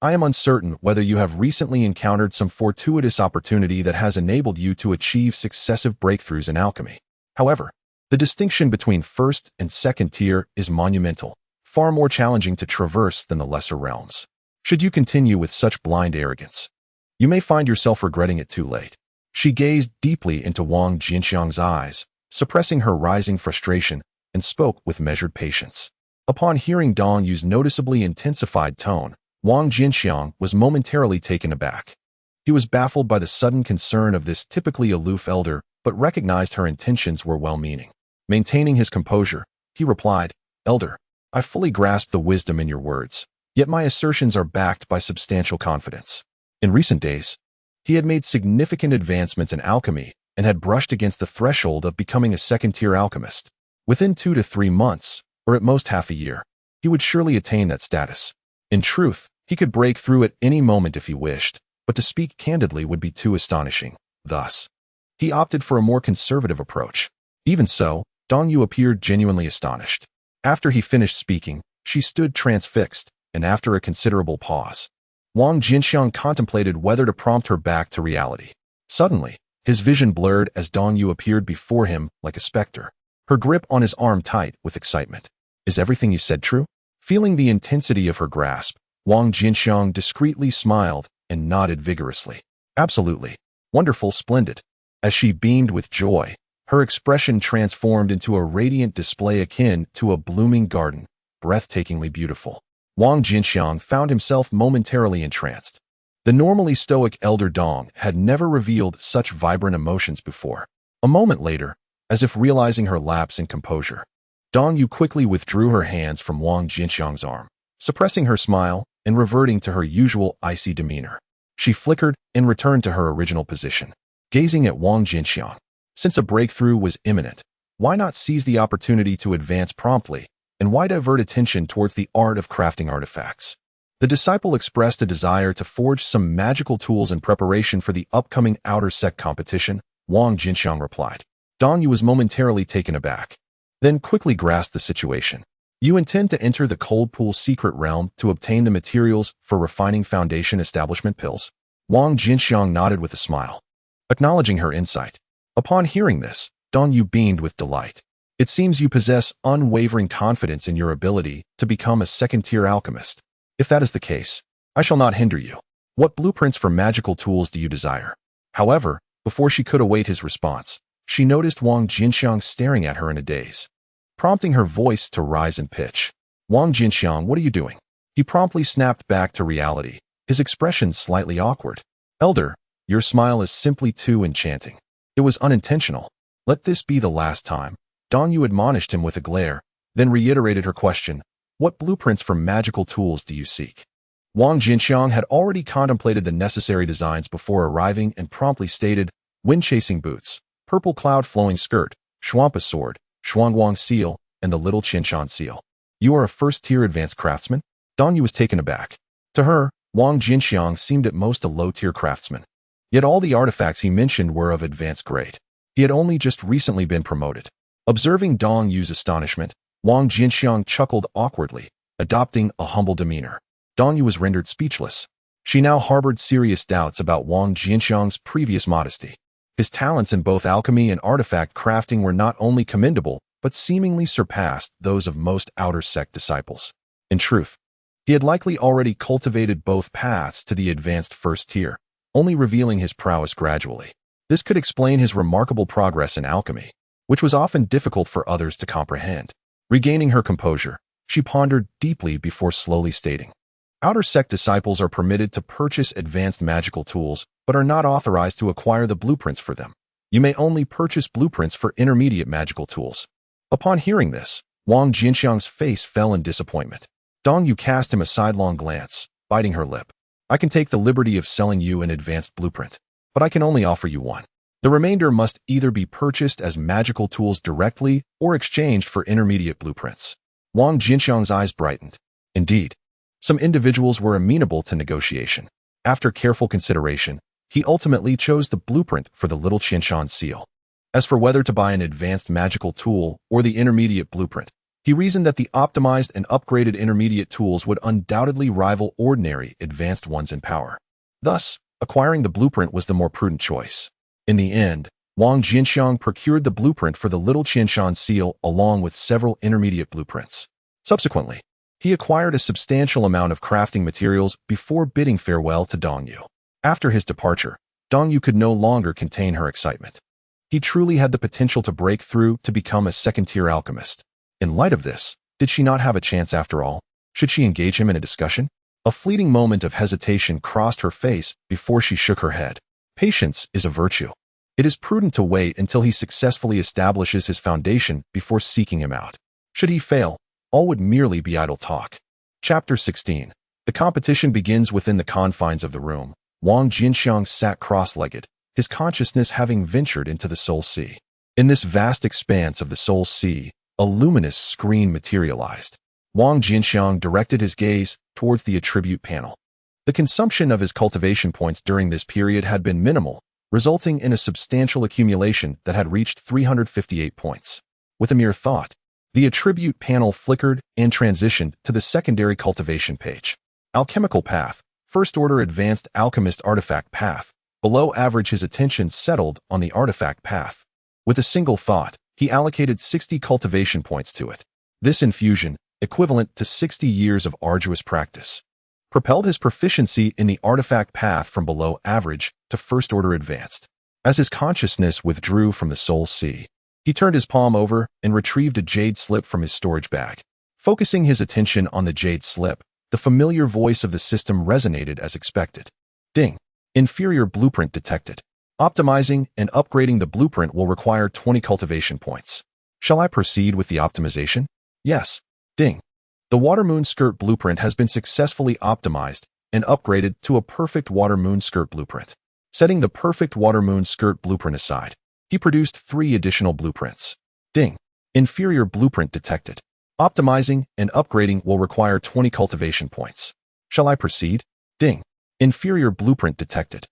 I am uncertain whether you have recently encountered some fortuitous opportunity that has enabled you to achieve successive breakthroughs in alchemy. However, the distinction between first and second tier is monumental, far more challenging to traverse than the lesser realms. Should you continue with such blind arrogance, you may find yourself regretting it too late. She gazed deeply into Wang Jianqiang's eyes, suppressing her rising frustration, and spoke with measured patience. Upon hearing Dong Yu's noticeably intensified tone, Wang Jianqiang was momentarily taken aback. He was baffled by the sudden concern of this typically aloof elder, but recognized her intentions were well-meaning. Maintaining his composure, he replied, "Elder, I fully grasp the wisdom in your words, yet my assertions are backed by substantial confidence." In recent days, he had made significant advancements in alchemy and had brushed against the threshold of becoming a second-tier alchemist. Within 2 to 3 months, or at most half a year, he would surely attain that status. In truth, he could break through at any moment if he wished, but to speak candidly would be too astonishing. Thus, he opted for a more conservative approach. Even so, Dong Yu appeared genuinely astonished. After he finished speaking, she stood transfixed, and after a considerable pause, Wang Jianqiang contemplated whether to prompt her back to reality. Suddenly, his vision blurred as Dong Yu appeared before him like a specter, her grip on his arm tight with excitement. "Is everything you said true?" Feeling the intensity of her grasp, Wang Jianqiang discreetly smiled and nodded vigorously. "Absolutely. Wonderful, splendid." As she beamed with joy, her expression transformed into a radiant display akin to a blooming garden, breathtakingly beautiful. Wang Jianqiang found himself momentarily entranced. The normally stoic elder Dong had never revealed such vibrant emotions before. A moment later, as if realizing her lapse in composure, Dong Yu quickly withdrew her hands from Wang Jianqiang's arm, suppressing her smile and reverting to her usual icy demeanor. She flickered and returned to her original position, gazing at Wang Jianqiang. Since a breakthrough was imminent, why not seize the opportunity to advance promptly, and why divert attention towards the art of crafting artifacts? The disciple expressed a desire to forge some magical tools in preparation for the upcoming outer sect competition, Wang Jianqiang replied. Dong Yu was momentarily taken aback, then quickly grasped the situation. "You intend to enter the cold pool secret realm to obtain the materials for refining foundation establishment pills?" Wang Jianqiang nodded with a smile, acknowledging her insight. Upon hearing this, Dong Yu beamed with delight. "It seems you possess unwavering confidence in your ability to become a second-tier alchemist. If that is the case, I shall not hinder you. What blueprints for magical tools do you desire?" However, before she could await his response, she noticed Wang Jianqiang staring at her in a daze, prompting her voice to rise in pitch. "Wang Jianqiang, what are you doing?" He promptly snapped back to reality, his expression slightly awkward. "Elder, your smile is simply too enchanting. It was unintentional. Let this be the last time." Dong Yu admonished him with a glare, then reiterated her question, "What blueprints for magical tools do you seek?" Wang Jianqiang had already contemplated the necessary designs before arriving and promptly stated, "Wind-chasing boots, purple cloud flowing skirt, Shuangpa sword, Shuangguang seal, and the little Qinshan seal." "You are a first-tier advanced craftsman?" Dong Yu was taken aback. To her, Wang Jianqiang seemed at most a low-tier craftsman. Yet all the artifacts he mentioned were of advanced grade. He had only just recently been promoted. Observing Dong Yu's astonishment, Wang Jianqiang chuckled awkwardly, adopting a humble demeanor. Dong Yu was rendered speechless. She now harbored serious doubts about Wang Jianqiang's previous modesty. His talents in both alchemy and artifact crafting were not only commendable, but seemingly surpassed those of most outer sect disciples. In truth, he had likely already cultivated both paths to the advanced first tier, only revealing his prowess gradually. This could explain his remarkable progress in alchemy, which was often difficult for others to comprehend. Regaining her composure, she pondered deeply before slowly stating, "Outer sect disciples are permitted to purchase advanced magical tools, but are not authorized to acquire the blueprints for them. You may only purchase blueprints for intermediate magical tools." Upon hearing this, Wang Jianqiang's face fell in disappointment. Dong Yu cast him a sidelong glance, biting her lip. "I can take the liberty of selling you an advanced blueprint, but I can only offer you one. The remainder must either be purchased as magical tools directly or exchanged for intermediate blueprints. Wang Jianqiang's eyes brightened. Indeed, some individuals were amenable to negotiation. After careful consideration, he ultimately chose the blueprint for the little Qianshan seal. As for whether to buy an advanced magical tool or the intermediate blueprint, he reasoned that the optimized and upgraded intermediate tools would undoubtedly rival ordinary advanced ones in power. Thus, acquiring the blueprint was the more prudent choice. In the end, Wang Jianqiang procured the blueprint for the little Qianshan seal along with several intermediate blueprints. Subsequently, he acquired a substantial amount of crafting materials before bidding farewell to Dongyu. After his departure, Dongyu could no longer contain her excitement. He truly had the potential to break through to become a second-tier alchemist. In light of this, did she not have a chance after all? Should she engage him in a discussion? A fleeting moment of hesitation crossed her face before she shook her head. Patience is a virtue. It is prudent to wait until he successfully establishes his foundation before seeking him out. Should he fail, all would merely be idle talk. Chapter 16. The competition begins within the confines of the room. Wang Jianqiang sat cross-legged, his consciousness having ventured into the soul sea. In this vast expanse of the soul sea, a luminous screen materialized. Wang Jianqiang directed his gaze towards the attribute panel. The consumption of his cultivation points during this period had been minimal, resulting in a substantial accumulation that had reached 358 points. With a mere thought, the attribute panel flickered and transitioned to the secondary cultivation page. Alchemical path, first order advanced alchemist artifact path. Below average, his attention settled on the artifact path. With a single thought, he allocated 60 cultivation points to it. This infusion, equivalent to 60 years of arduous practice, propelled his proficiency in the artifact path from below average to first order advanced. As his consciousness withdrew from the soul sea, he turned his palm over and retrieved a jade slip from his storage bag. Focusing his attention on the jade slip, the familiar voice of the system resonated as expected. Ding. Inferior blueprint detected. Optimizing and upgrading the blueprint will require 20 cultivation points. Shall I proceed with the optimization? Yes. Ding. The Water Moon Skirt blueprint has been successfully optimized and upgraded to a perfect Water Moon Skirt blueprint. Setting the perfect Water Moon Skirt blueprint aside, he produced 3 additional blueprints. Ding. Inferior blueprint detected. Optimizing and upgrading will require 20 cultivation points. Shall I proceed? Ding. Inferior blueprint detected.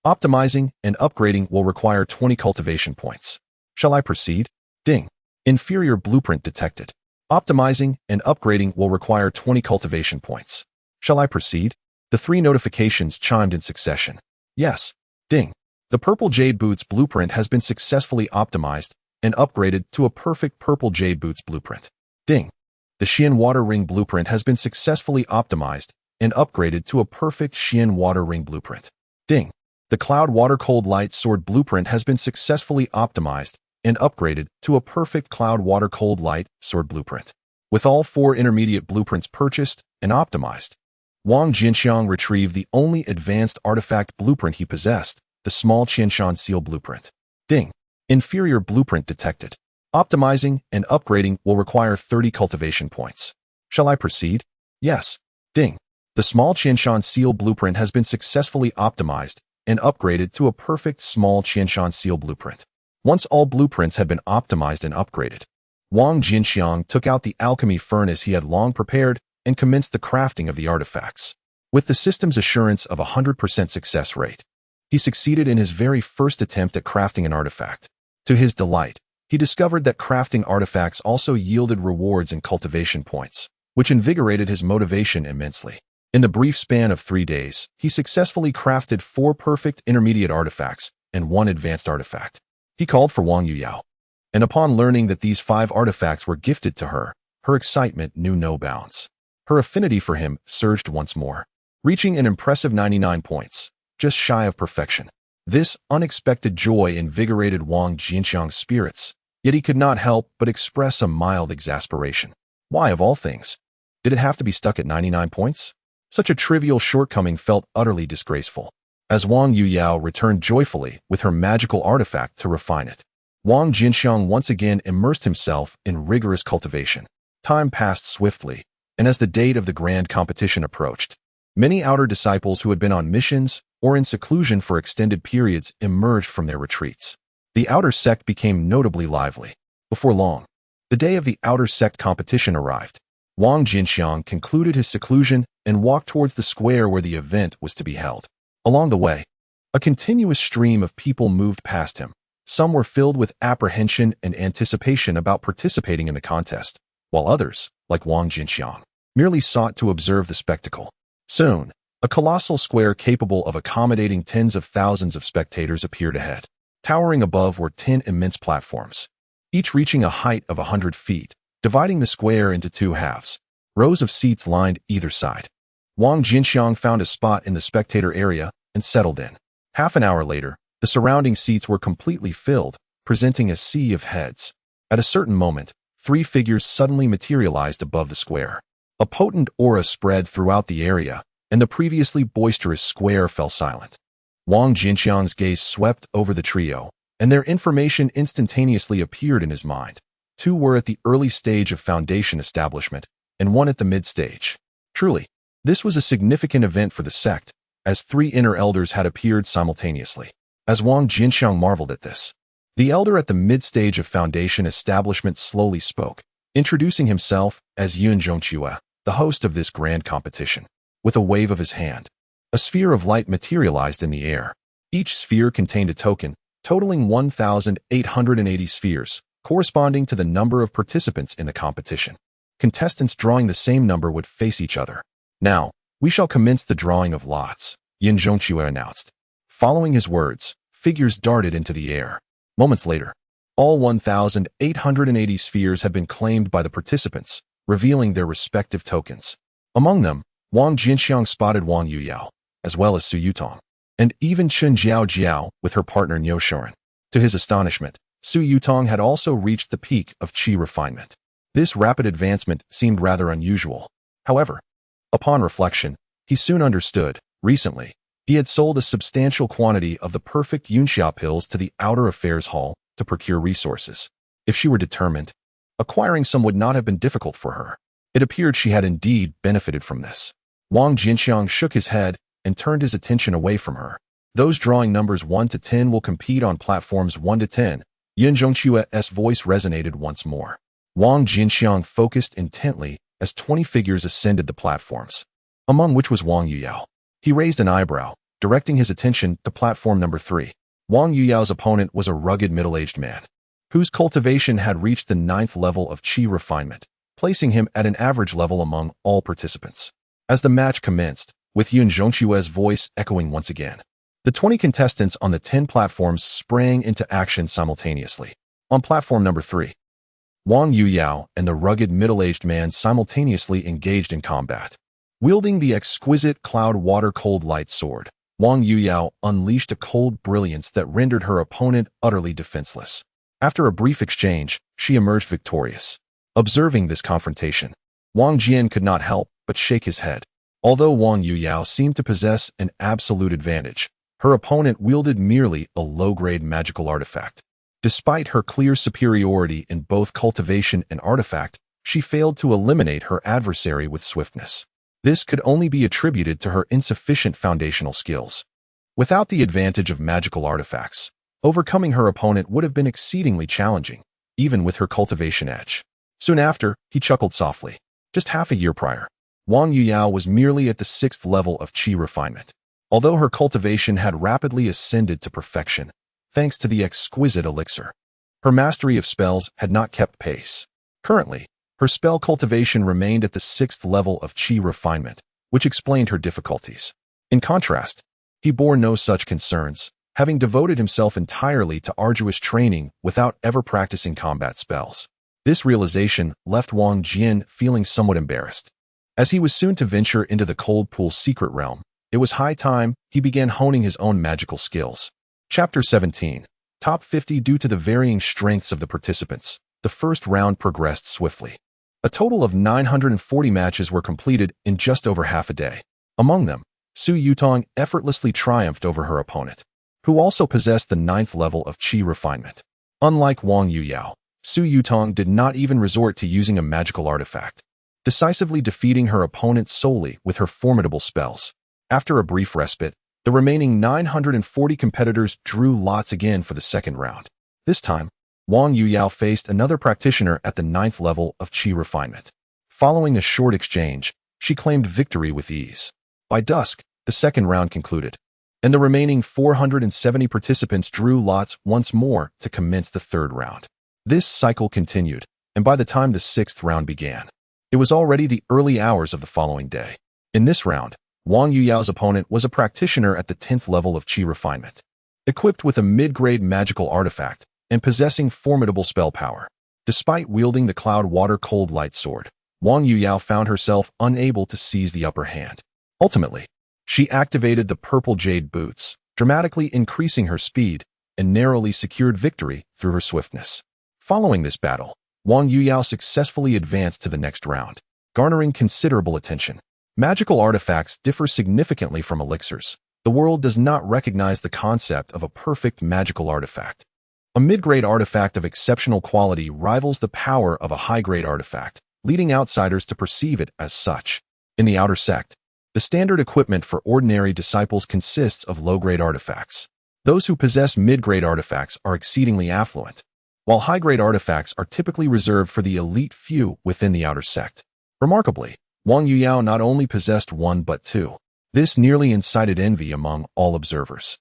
Optimizing and upgrading will require 20 cultivation points. Shall I proceed? Ding. Inferior blueprint detected. Optimizing and upgrading will require 20 cultivation points. Shall I proceed? The 3 notifications chimed in succession. Yes. Ding. The Purple Jade Boots blueprint has been successfully optimized and upgraded to a perfect Purple Jade Boots blueprint. Ding. The Xian Water Ring blueprint has been successfully optimized and upgraded to a perfect Xian Water Ring blueprint. Ding. The Cloud Water Cold Light Sword blueprint has been successfully optimized and upgraded to a perfect Cloud Water Cold Light Sword blueprint. With all 4 intermediate blueprints purchased and optimized, Wang Jianqiang retrieved the only advanced artifact blueprint he possessed, the small Qianshan seal blueprint. Ding. Inferior blueprint detected. Optimizing and upgrading will require 30 cultivation points. Shall I proceed? Yes. Ding. The small Qianshan seal blueprint has been successfully optimized and upgraded to a perfect small Qianshan seal blueprint. Once all blueprints had been optimized and upgraded, Wang Jianqiang took out the alchemy furnace he had long prepared and commenced the crafting of the artifacts. With the system's assurance of a 100% success rate, he succeeded in his very first attempt at crafting an artifact. To his delight, he discovered that crafting artifacts also yielded rewards and cultivation points, which invigorated his motivation immensely. In the brief span of 3 days, he successfully crafted 4 perfect intermediate artifacts and 1 advanced artifact. He called for Wang Yuyao, and upon learning that these 5 artifacts were gifted to her, her excitement knew no bounds. Her affinity for him surged once more, reaching an impressive 99 points, just shy of perfection. This unexpected joy invigorated Wang Jianqiang's spirits, yet he could not help but express a mild exasperation. Why, of all things, did it have to be stuck at 99 points? Such a trivial shortcoming felt utterly disgraceful. As Wang Yuyao returned joyfully with her magical artifact to refine it, Wang Jianqiang once again immersed himself in rigorous cultivation. Time passed swiftly, and as the date of the grand competition approached, many outer disciples who had been on missions or in seclusion for extended periods emerged from their retreats. The outer sect became notably lively. Before long, the day of the outer sect competition arrived. Wang Jianqiang concluded his seclusion and walked towards the square where the event was to be held. Along the way, a continuous stream of people moved past him. Some were filled with apprehension and anticipation about participating in the contest, while others, like Wang Jianqiang, merely sought to observe the spectacle. Soon, a colossal square capable of accommodating tens of thousands of spectators appeared ahead. Towering above were 10 immense platforms, each reaching a height of 100 feet, dividing the square into two halves. Rows of seats lined either side. Wang Jianqiang found a spot in the spectator area and settled in. Half an hour later, the surrounding seats were completely filled, presenting a sea of heads. At a certain moment, 3 figures suddenly materialized above the square. A potent aura spread throughout the area, and the previously boisterous square fell silent. Wang Jianqiang's gaze swept over the trio, and their information instantaneously appeared in his mind. 2 were at the early stage of foundation establishment, and 1 at the mid-stage. Truly, this was a significant event for the sect, as 3 inner elders had appeared simultaneously. As Wang Jianqiang marveled at this, the elder at the mid-stage of foundation establishment slowly spoke, introducing himself as Yun Zhongque, the host of this grand competition. With a wave of his hand, a sphere of light materialized in the air. Each sphere contained a token, totaling 1,880 spheres, corresponding to the number of participants in the competition. Contestants drawing the same number would face each other. Now, we shall commence the drawing of lots, Yun Zhongque announced. Following his words, figures darted into the air. Moments later, all 1,880 spheres had been claimed by the participants, revealing their respective tokens. Among them, Wang Jianqiang spotted Wang Yuyao, as well as Su Yutong, and even Chen Jiao with her partner Niu Shuren. To his astonishment, Su Yutong had also reached the peak of qi refinement. This rapid advancement seemed rather unusual. However, upon reflection, he soon understood. Recently, he had sold a substantial quantity of the perfect Yunxia pills to the Outer Affairs Hall to procure resources. If she were determined, acquiring some would not have been difficult for her. It appeared she had indeed benefited from this. Wang Jianqiang shook his head and turned his attention away from her. Those drawing numbers 1 to 10 will compete on platforms 1 to 10. Yun Zhongque's voice resonated once more. Wang Jianqiang focused intently as 20 figures ascended the platforms, among which was Wang Yuyao. He raised an eyebrow, directing his attention to platform number 3. Wang Yuyao's opponent was a rugged middle-aged man, whose cultivation had reached the 9th level of qi refinement, placing him at an average level among all participants. As the match commenced, with Yun Zhongque's voice echoing once again, the 20 contestants on the 10 platforms sprang into action simultaneously. On platform number 3, Wang Yuyao and the rugged middle-aged man simultaneously engaged in combat. Wielding the exquisite cloud water-cold light sword, Wang Yuyao unleashed a cold brilliance that rendered her opponent utterly defenseless. After a brief exchange, she emerged victorious. Observing this confrontation, Wang Jian could not help but shake his head. Although Wang Yuyao seemed to possess an absolute advantage, her opponent wielded merely a low-grade magical artifact. Despite her clear superiority in both cultivation and artifact, she failed to eliminate her adversary with swiftness. This could only be attributed to her insufficient foundational skills. Without the advantage of magical artifacts, overcoming her opponent would have been exceedingly challenging, even with her cultivation edge. Soon after, he chuckled softly. Just half a year prior, Wang Yuyao was merely at the 6th level of qi refinement. Although her cultivation had rapidly ascended to perfection, thanks to the exquisite elixir, her mastery of spells had not kept pace. Currently, her spell cultivation remained at the 6th level of qi refinement, which explained her difficulties. In contrast, he bore no such concerns, having devoted himself entirely to arduous training without ever practicing combat spells. This realization left Wang Jian feeling somewhat embarrassed. As he was soon to venture into the Cold Pool secret realm, it was high time he began honing his own magical skills. Chapter 17. Top 50. Due to the varying strengths of the participants, the first round progressed swiftly. A total of 940 matches were completed in just over half a day. Among them, Su Yutong effortlessly triumphed over her opponent, who also possessed the 9th level of qi refinement. Unlike Wang Yuyao, Su Yutong did not even resort to using a magical artifact, decisively defeating her opponent solely with her formidable spells. After a brief respite, The remaining 940 competitors drew lots again for the second round. This time, Wang Yuyao faced another practitioner at the 9th level of Qi refinement. Following a short exchange, she claimed victory with ease. By dusk, the second round concluded, and the remaining 470 participants drew lots once more to commence the third round. This cycle continued, and by the time the 6th round began, it was already the early hours of the following day. In this round, Wang Yuyao's opponent was a practitioner at the 10th level of Qi refinement, equipped with a mid-grade magical artifact and possessing formidable spell power. Despite wielding the Cloud Water Cold Light Sword, Wang Yuyao found herself unable to seize the upper hand. Ultimately, she activated the Purple Jade Boots, dramatically increasing her speed and narrowly secured victory through her swiftness. Following this battle, Wang Yuyao successfully advanced to the next round, garnering considerable attention. Magical artifacts differ significantly from elixirs. The world does not recognize the concept of a perfect magical artifact. A mid-grade artifact of exceptional quality rivals the power of a high-grade artifact, leading outsiders to perceive it as such. In the Outer Sect, the standard equipment for ordinary disciples consists of low-grade artifacts. Those who possess mid-grade artifacts are exceedingly affluent, while high-grade artifacts are typically reserved for the elite few within the Outer Sect. Remarkably, Wang Yuyao not only possessed one but two. This nearly incited envy among all observers.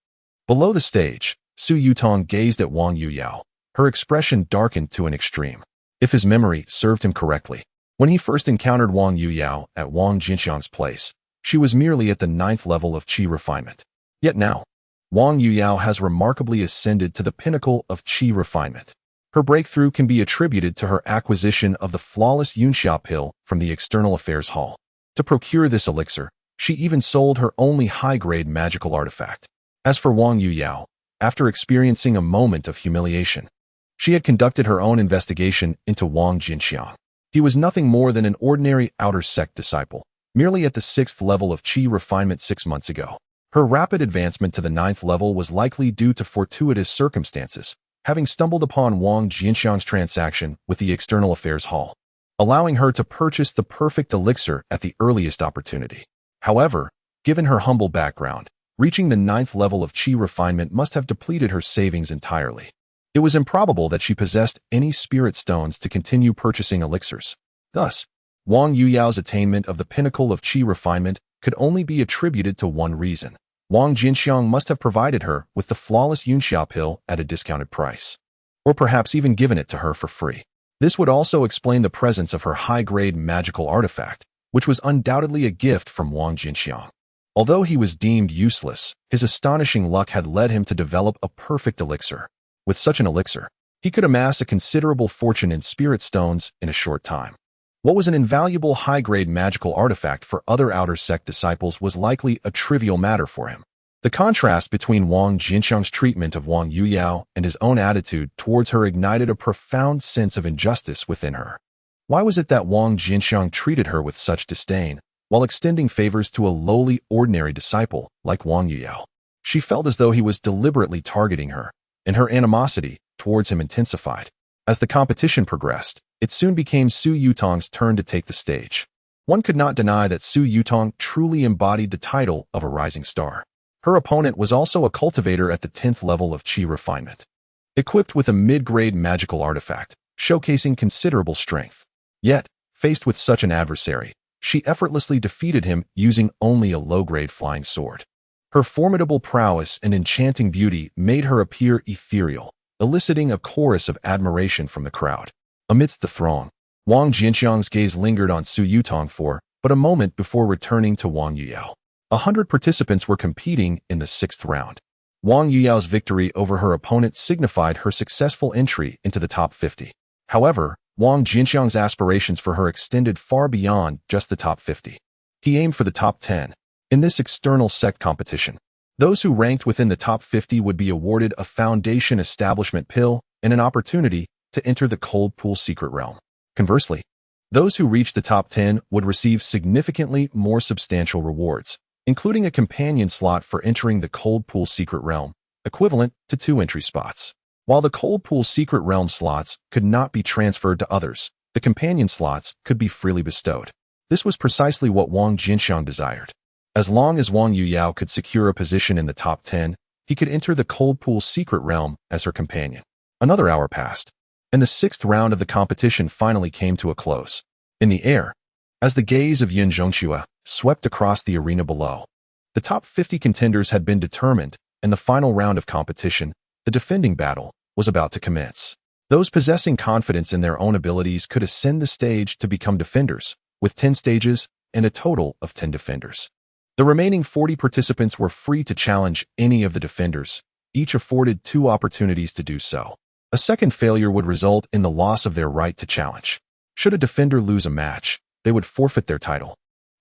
Below the stage, Su Yutong gazed at Wang Yuyao. Her expression darkened to an extreme. If his memory served him correctly, when he first encountered Wang Yuyao at Wang Jianqiang's place, she was merely at the 9th level of Qi refinement. Yet now, Wang Yuyao has remarkably ascended to the pinnacle of Qi refinement. Her breakthrough can be attributed to her acquisition of the flawless Yunxia pill from the External Affairs Hall. To procure this elixir, she even sold her only high-grade magical artifact. As for Wang Yuyao, after experiencing a moment of humiliation, she had conducted her own investigation into Wang Jianqiang. He was nothing more than an ordinary Outer Sect disciple, merely at the 6th level of Qi refinement 6 months ago. Her rapid advancement to the 9th level was likely due to fortuitous circumstances, having stumbled upon Wang Jianqiang's transaction with the External Affairs Hall, allowing her to purchase the perfect elixir at the earliest opportunity. However, given her humble background, reaching the 9th level of Qi refinement must have depleted her savings entirely. It was improbable that she possessed any spirit stones to continue purchasing elixirs. Thus, Wang Yuyao's attainment of the pinnacle of Qi refinement could only be attributed to one reason. Wang Jianqiang must have provided her with the flawless Yunxia pill at a discounted price, or perhaps even given it to her for free. This would also explain the presence of her high-grade magical artifact, which was undoubtedly a gift from Wang Jianqiang. Although he was deemed useless, his astonishing luck had led him to develop a perfect elixir. With such an elixir, he could amass a considerable fortune in spirit stones in a short time. What was an invaluable high-grade magical artifact for other Outer Sect disciples was likely a trivial matter for him. The contrast between Wang Jianqiang's treatment of Wang Yuyao and his own attitude towards her ignited a profound sense of injustice within her. Why was it that Wang Jianqiang treated her with such disdain, while extending favors to a lowly, ordinary disciple like Wang Yuyao? She felt as though he was deliberately targeting her, and her animosity towards him intensified. As the competition progressed, it soon became Su Yutong's turn to take the stage. One could not deny that Su Yutong truly embodied the title of a rising star. Her opponent was also a cultivator at the 10th level of Qi refinement, equipped with a mid-grade magical artifact, showcasing considerable strength. Yet, faced with such an adversary, she effortlessly defeated him using only a low-grade flying sword. Her formidable prowess and enchanting beauty made her appear ethereal, eliciting a chorus of admiration from the crowd. Amidst the throng, Wang Jianqiang's gaze lingered on Su Yutong for but a moment before returning to Wang Yuyao. 100 participants were competing in the 6th round. Wang Yuyao's victory over her opponent signified her successful entry into the top 50. However, Wang Jianqiang's aspirations for her extended far beyond just the top 50. He aimed for the top 10. In this external sect competition, those who ranked within the top 50 would be awarded a foundation establishment pill and an opportunity to enter the Cold Pool Secret Realm. Conversely, those who reached the top 10 would receive significantly more substantial rewards, including a companion slot for entering the Cold Pool Secret Realm, equivalent to 2 entry spots. While the Cold Pool Secret Realm slots could not be transferred to others, the companion slots could be freely bestowed. This was precisely what Wang Jianqiang desired. As long as Wang Yuyao could secure a position in the top 10, he could enter the Cold Pool secret realm as her companion. Another hour passed, and the 6th round of the competition finally came to a close. In the air, as the gaze of Yun Zhongxue swept across the arena below, the top 50 contenders had been determined, and the final round of competition, the defending battle, was about to commence. Those possessing confidence in their own abilities could ascend the stage to become defenders, with 10 stages and a total of 10 defenders. The remaining 40 participants were free to challenge any of the defenders, each afforded 2 opportunities to do so. A second failure would result in the loss of their right to challenge. Should a defender lose a match, they would forfeit their title,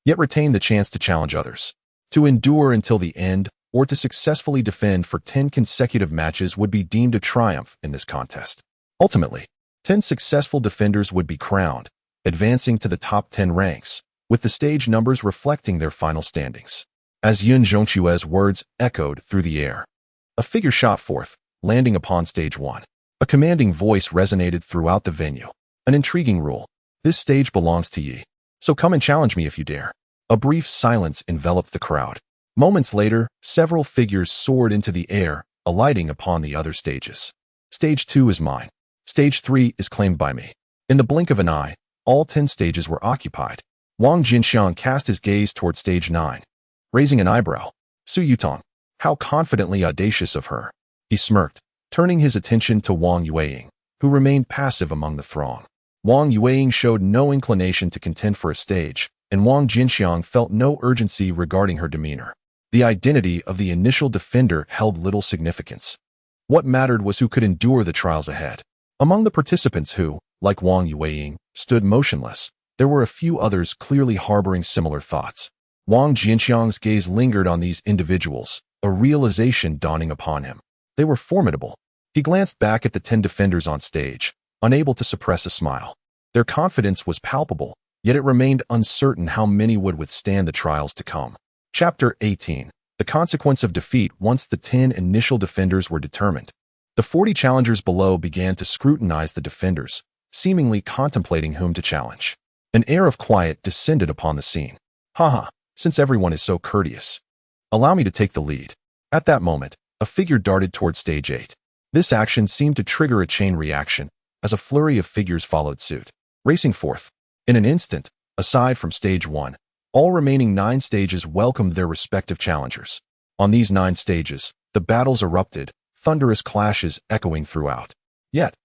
yet retain the chance to challenge others. To endure until the end, or to successfully defend for 10 consecutive matches would be deemed a triumph in this contest. Ultimately, 10 successful defenders would be crowned, advancing to the top 10 ranks, with the stage numbers reflecting their final standings. As Yun Zhongxue's words echoed through the air, a figure shot forth, landing upon stage 1. A commanding voice resonated throughout the venue. An intriguing rule. This stage belongs to ye, so come and challenge me if you dare. A brief silence enveloped the crowd. Moments later, several figures soared into the air, alighting upon the other stages. Stage 2 is mine. Stage 3 is claimed by me. In the blink of an eye, all 10 stages were occupied. Wang Jianqiang cast his gaze toward stage 9. Raising an eyebrow, Su Yutong, how confidently audacious of her. He smirked, turning his attention to Wang Yueying, who remained passive among the throng. Wang Yueying showed no inclination to contend for a stage, and Wang Jianqiang felt no urgency regarding her demeanor. The identity of the initial defender held little significance. What mattered was who could endure the trials ahead. Among the participants who, like Wang Yueying, stood motionless, there were a few others clearly harboring similar thoughts. Wang Jianqiang's gaze lingered on these individuals, a realization dawning upon him. They were formidable. He glanced back at the 10 defenders on stage, unable to suppress a smile. Their confidence was palpable, yet it remained uncertain how many would withstand the trials to come. Chapter 18. The consequence of defeat. Once the 10 initial defenders were determined, the 40 challengers below began to scrutinize the defenders, seemingly contemplating whom to challenge. An air of quiet descended upon the scene. Haha, since everyone is so courteous, allow me to take the lead. At that moment, a figure darted toward stage 8. This action seemed to trigger a chain reaction, as a flurry of figures followed suit, racing forth. In an instant, aside from stage 1, all remaining 9 stages welcomed their respective challengers. On these 9 stages, the battles erupted, thunderous clashes echoing throughout. Yet,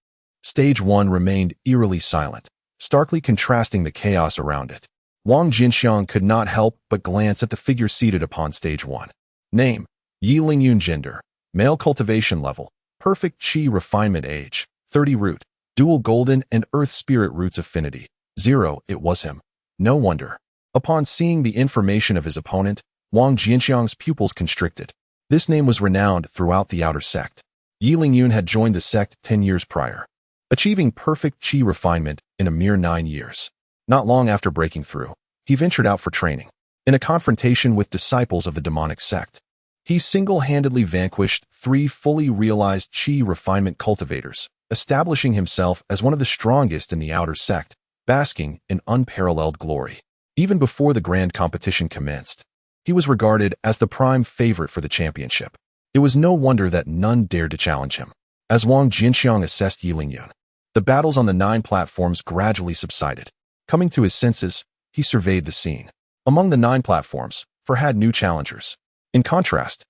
stage 1 remained eerily silent, starkly contrasting the chaos around it. Wang Jianqiang could not help but glance at the figure seated upon stage 1. Name: Yi Lingyun. Gender: male. Cultivation level: perfect qi refinement. Age: 30. Root: dual golden and earth spirit roots. Affinity: 0. It was him. No wonder. Upon seeing the information of his opponent, Wang Jianqiang's pupils constricted. This name was renowned throughout the outer sect. Yi Lingyun had joined the sect 10 years prior, achieving perfect qi refinement in a mere 9 years. Not long after breaking through, he ventured out for training. In a confrontation with disciples of the demonic sect, he single-handedly vanquished 3 fully realized qi refinement cultivators, establishing himself as one of the strongest in the outer sect, basking in unparalleled glory. Even before the grand competition commenced, he was regarded as the prime favorite for the championship. It was no wonder that none dared to challenge him. As Wang Jianqiang assessed Yi Lingyun, the battles on the 9 platforms gradually subsided. Coming to his senses, he surveyed the scene. Among the 9 platforms, 4 had new challengers. In contrast,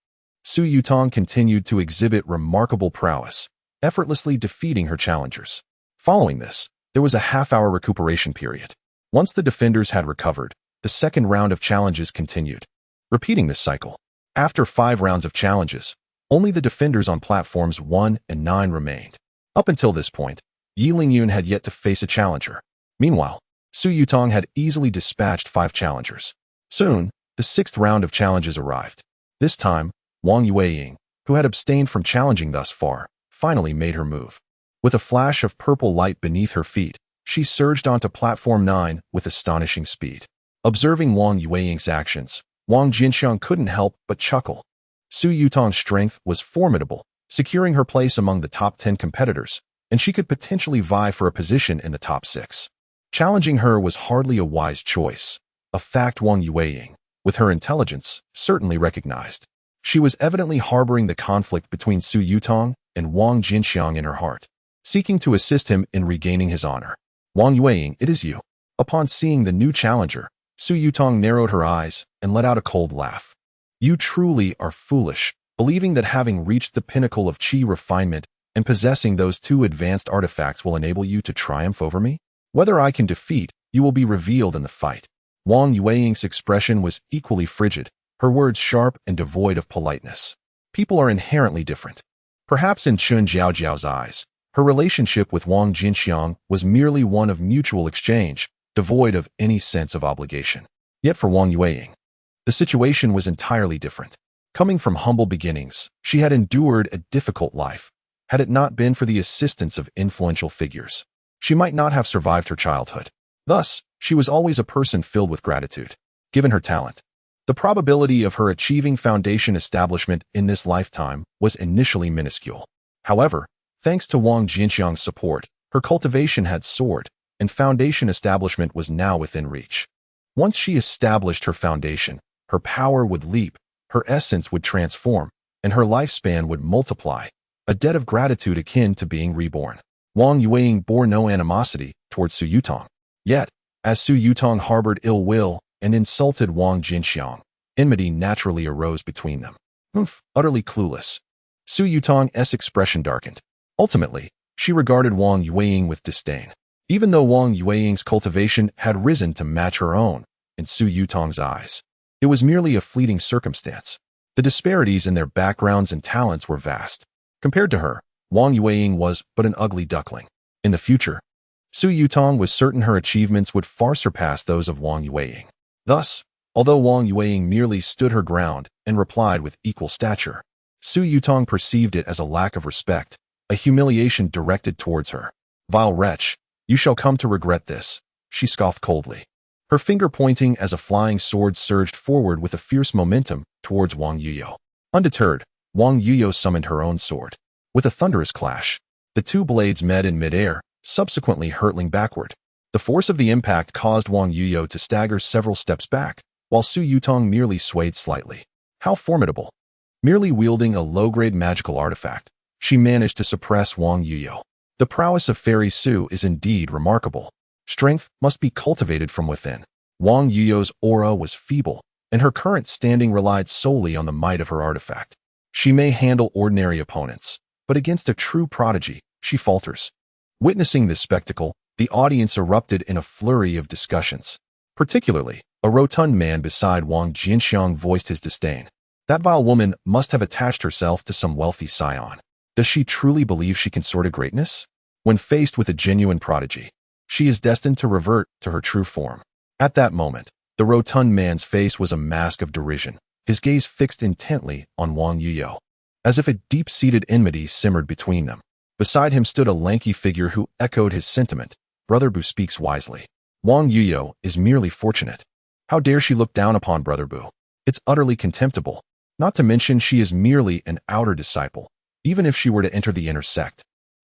Su Yutong continued to exhibit remarkable prowess, effortlessly defeating her challengers. Following this, there was a half-hour recuperation period. Once the defenders had recovered, the second round of challenges continued. Repeating this cycle, after 5 rounds of challenges, only the defenders on platforms 1 and 9 remained. Up until this point, Yi Lingyun had yet to face a challenger. Meanwhile, Su Yutong had easily dispatched 5 challengers. Soon, the 6th round of challenges arrived. This time, Wang Yueying, who had abstained from challenging thus far, finally made her move. With a flash of purple light beneath her feet, she surged onto platform 9 with astonishing speed. Observing Wang Yueying's actions, Wang Jianqiang couldn't help but chuckle. Su Yutong's strength was formidable, securing her place among the top 10 competitors, and she could potentially vie for a position in the top 6. Challenging her was hardly a wise choice, a fact Wang Yueying, with her intelligence certainly recognized. She was evidently harboring the conflict between Su Yutong and Wang Jianqiang in her heart, seeking to assist him in regaining his honor. Wang Yueying, it is you. Upon seeing the new challenger, Su Yutong narrowed her eyes and let out a cold laugh. You truly are foolish, believing that having reached the pinnacle of qi refinement and possessing those two advanced artifacts will enable you to triumph over me? Whether I can defeat you will be revealed in the fight. Wang Yueying's expression was equally frigid, her words sharp and devoid of politeness. People are inherently different. Perhaps in Chun Jiaojiao's eyes, her relationship with Wang Jianqiang was merely one of mutual exchange, devoid of any sense of obligation. Yet for Wang Yueying, the situation was entirely different. Coming from humble beginnings, she had endured a difficult life. Had it not been for the assistance of influential figures, she might not have survived her childhood. Thus, she was always a person filled with gratitude. Given her talent, the probability of her achieving foundation establishment in this lifetime was initially minuscule. However, thanks to Wang Jianqiang's support, her cultivation had soared, and foundation establishment was now within reach. Once she established her foundation, her power would leap, her essence would transform, and her lifespan would multiply, a debt of gratitude akin to being reborn. Wang Yueying bore no animosity towards Su Yutong. Yet, as Su Yutong harbored ill will and insulted Wang Jianqiang, enmity naturally arose between them. Utterly clueless. Su Yutong's expression darkened. Ultimately, she regarded Wang Yueying with disdain. Even though Wang Yueying's cultivation had risen to match her own, in Su Yutong's eyes, it was merely a fleeting circumstance. The disparities in their backgrounds and talents were vast. Compared to her, Wang Yueying was but an ugly duckling. In the future, Su Yutong was certain her achievements would far surpass those of Wang Yueying. Thus, although Wang Yueying merely stood her ground and replied with equal stature, Su Yutong perceived it as a lack of respect, a humiliation directed towards her. Vile wretch, you shall come to regret this, she scoffed coldly. Her finger pointing as a flying sword surged forward with a fierce momentum towards Wang Yuyo. Undeterred, Wang Yuyo summoned her own sword. With a thunderous clash, the two blades met in midair, subsequently hurtling backward. The force of the impact caused Wang Yuyo to stagger several steps back, while Su Yutong merely swayed slightly. How formidable! Merely wielding a low-grade magical artifact, she managed to suppress Wang Yuyo. The prowess of Fairy Su is indeed remarkable. Strength must be cultivated from within. Wang Yuyo's aura was feeble, and her current standing relied solely on the might of her artifact. She may handle ordinary opponents, but against a true prodigy, she falters. Witnessing this spectacle, the audience erupted in a flurry of discussions. Particularly, a rotund man beside Wang Jianqiang voiced his disdain. That vile woman must have attached herself to some wealthy scion. Does she truly believe she can soar to greatness? When faced with a genuine prodigy, she is destined to revert to her true form. At that moment, the rotund man's face was a mask of derision, his gaze fixed intently on Wang Yuyo, as if a deep-seated enmity simmered between them. Beside him stood a lanky figure who echoed his sentiment. Brother Bu speaks wisely. Wang Yuyo is merely fortunate. How dare she look down upon Brother Bu? It's utterly contemptible. Not to mention she is merely an outer disciple, even if she were to enter the inner sect.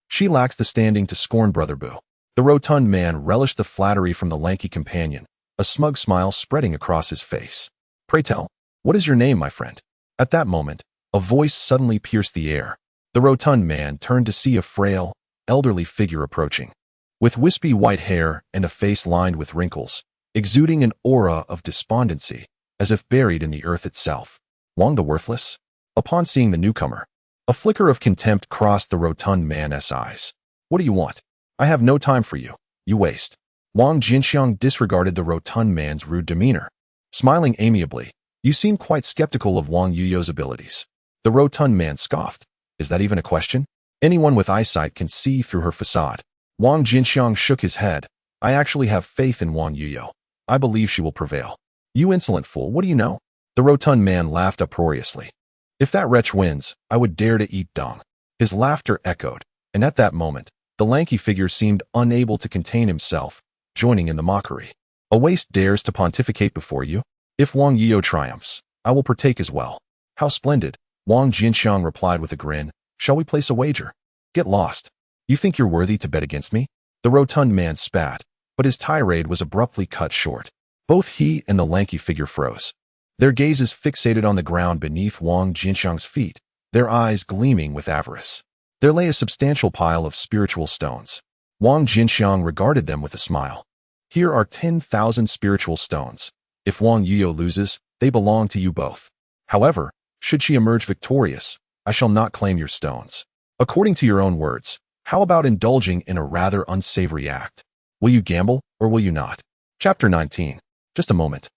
She lacks the standing to scorn Brother Bu. The rotund man relished the flattery from the lanky companion, a smug smile spreading across his face. Pray tell, what is your name, my friend? At that moment, a voice suddenly pierced the air. The rotund man turned to see a frail, elderly figure approaching. With wispy white hair and a face lined with wrinkles, exuding an aura of despondency, as if buried in the earth itself. Wang the Worthless? Upon seeing the newcomer, a flicker of contempt crossed the rotund man's eyes. What do you want? I have no time for you. You waste. Wang Jianqiang disregarded the rotund man's rude demeanor. Smiling amiably, you seem quite skeptical of Wang Yuyo's abilities. The rotund man scoffed. Is that even a question? Anyone with eyesight can see through her facade. Wang Jianqiang shook his head. I actually have faith in Wang Yuyo. I believe she will prevail. You insolent fool, what do you know? The rotund man laughed uproariously. If that wretch wins, I would dare to eat dung. His laughter echoed, and at that moment, the lanky figure seemed unable to contain himself, joining in the mockery. A waste dares to pontificate before you? If Wang Yuyo triumphs, I will partake as well. How splendid, Wang Jianqiang replied with a grin. Shall we place a wager? Get lost. You think you're worthy to bet against me? The rotund man spat, but his tirade was abruptly cut short. Both he and the lanky figure froze. their gazes fixated on the ground beneath Wang Jianqiang's feet, their eyes gleaming with avarice. There lay a substantial pile of spiritual stones. Wang Jianqiang regarded them with a smile. Here are 10,000 spiritual stones. If Wang Yuyo loses, they belong to you both. However, should she emerge victorious, I shall not claim your stones. According to your own words, how about indulging in a rather unsavory act? Will you gamble or will you not? Chapter 19. Just a moment.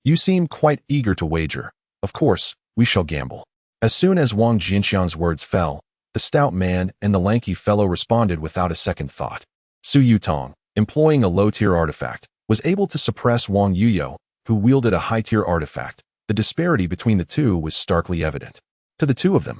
You seem quite eager to wager. Of course, we shall gamble. As soon as Wang Jianqiang's words fell, the stout man and the lanky fellow responded without a second thought. Su Yutong, employing a low-tier artifact, was able to suppress Wang Yuyo, who wielded a high-tier artifact. The disparity between the two was starkly evident. To the two of them,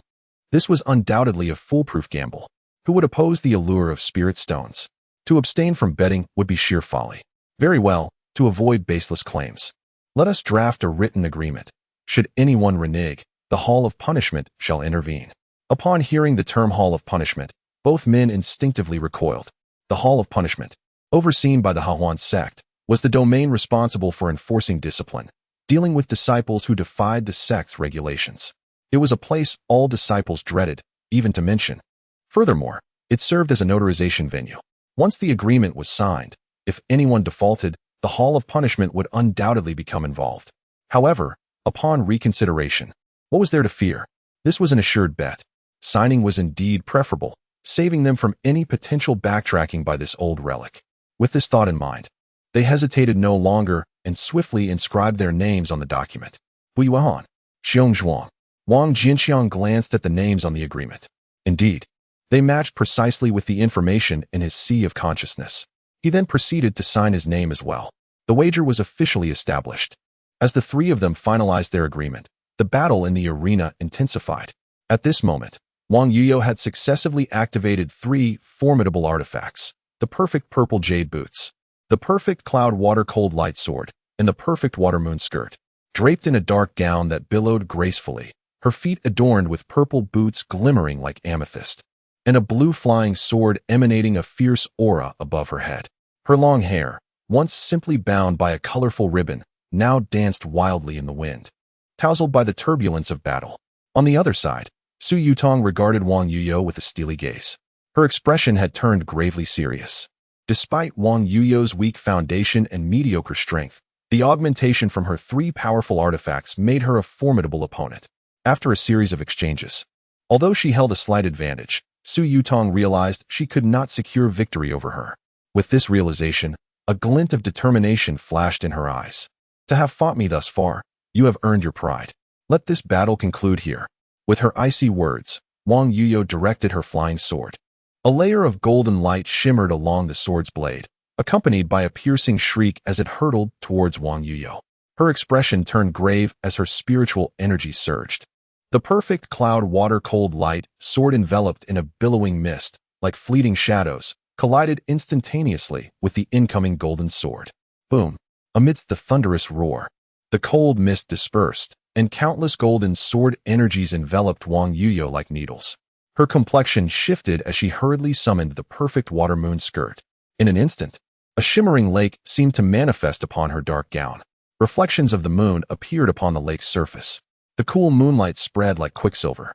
this was undoubtedly a foolproof gamble. Who would oppose the allure of spirit stones? To abstain from betting would be sheer folly. Very well, to avoid baseless claims. Let us draft a written agreement. Should anyone renege, the Hall of Punishment shall intervene. Upon hearing the term Hall of Punishment, both men instinctively recoiled. The Hall of Punishment, overseen by the Hahuan sect, was the domain responsible for enforcing discipline, dealing with disciples who defied the sect's regulations. It was a place all disciples dreaded, even to mention. Furthermore, it served as a notarization venue. Once the agreement was signed, if anyone defaulted, the Hall of Punishment would undoubtedly become involved. However, upon reconsideration, what was there to fear? This was an assured bet. Signing was indeed preferable, saving them from any potential backtracking by this old relic. With this thought in mind, they hesitated no longer and swiftly inscribed their names on the document. Hui Yuan, Xiong Zhuang. Wang Jianqiang glanced at the names on the agreement. Indeed, they matched precisely with the information in his sea of consciousness. He then proceeded to sign his name as well. The wager was officially established. As the three of them finalized their agreement, the battle in the arena intensified. At this moment, Wang Yuyo had successively activated 3 formidable artifacts: the perfect purple jade boots, the perfect cloud water cold light sword, and the perfect water moon skirt. Draped in a dark gown that billowed gracefully, her feet adorned with purple boots glimmering like amethyst, and a blue flying sword emanating a fierce aura above her head. Her long hair, once simply bound by a colorful ribbon, now danced wildly in the wind, tousled by the turbulence of battle. On the other side, Su Yutong regarded Wang Yuyo with a steely gaze. Her expression had turned gravely serious. Despite Wang Yuyo's weak foundation and mediocre strength, the augmentation from her 3 powerful artifacts made her a formidable opponent. After a series of exchanges, although she held a slight advantage, Su Yutong realized she could not secure victory over her. With this realization, a glint of determination flashed in her eyes. To have fought me thus far, you have earned your pride. Let this battle conclude here. With her icy words, Wang Yuyo directed her flying sword. A layer of golden light shimmered along the sword's blade, accompanied by a piercing shriek as it hurtled towards Wang Yuyo. Her expression turned grave as her spiritual energy surged. The perfect cloud water cold light sword enveloped in a billowing mist, like fleeting shadows, collided instantaneously with the incoming golden sword. Boom! Amidst the thunderous roar, the cold mist dispersed, and countless golden sword energies enveloped Wang Yuyo like needles. Her complexion shifted as she hurriedly summoned the perfect water moon skirt. In an instant, a shimmering lake seemed to manifest upon her dark gown. Reflections of the moon appeared upon the lake's surface. The cool moonlight spread like quicksilver,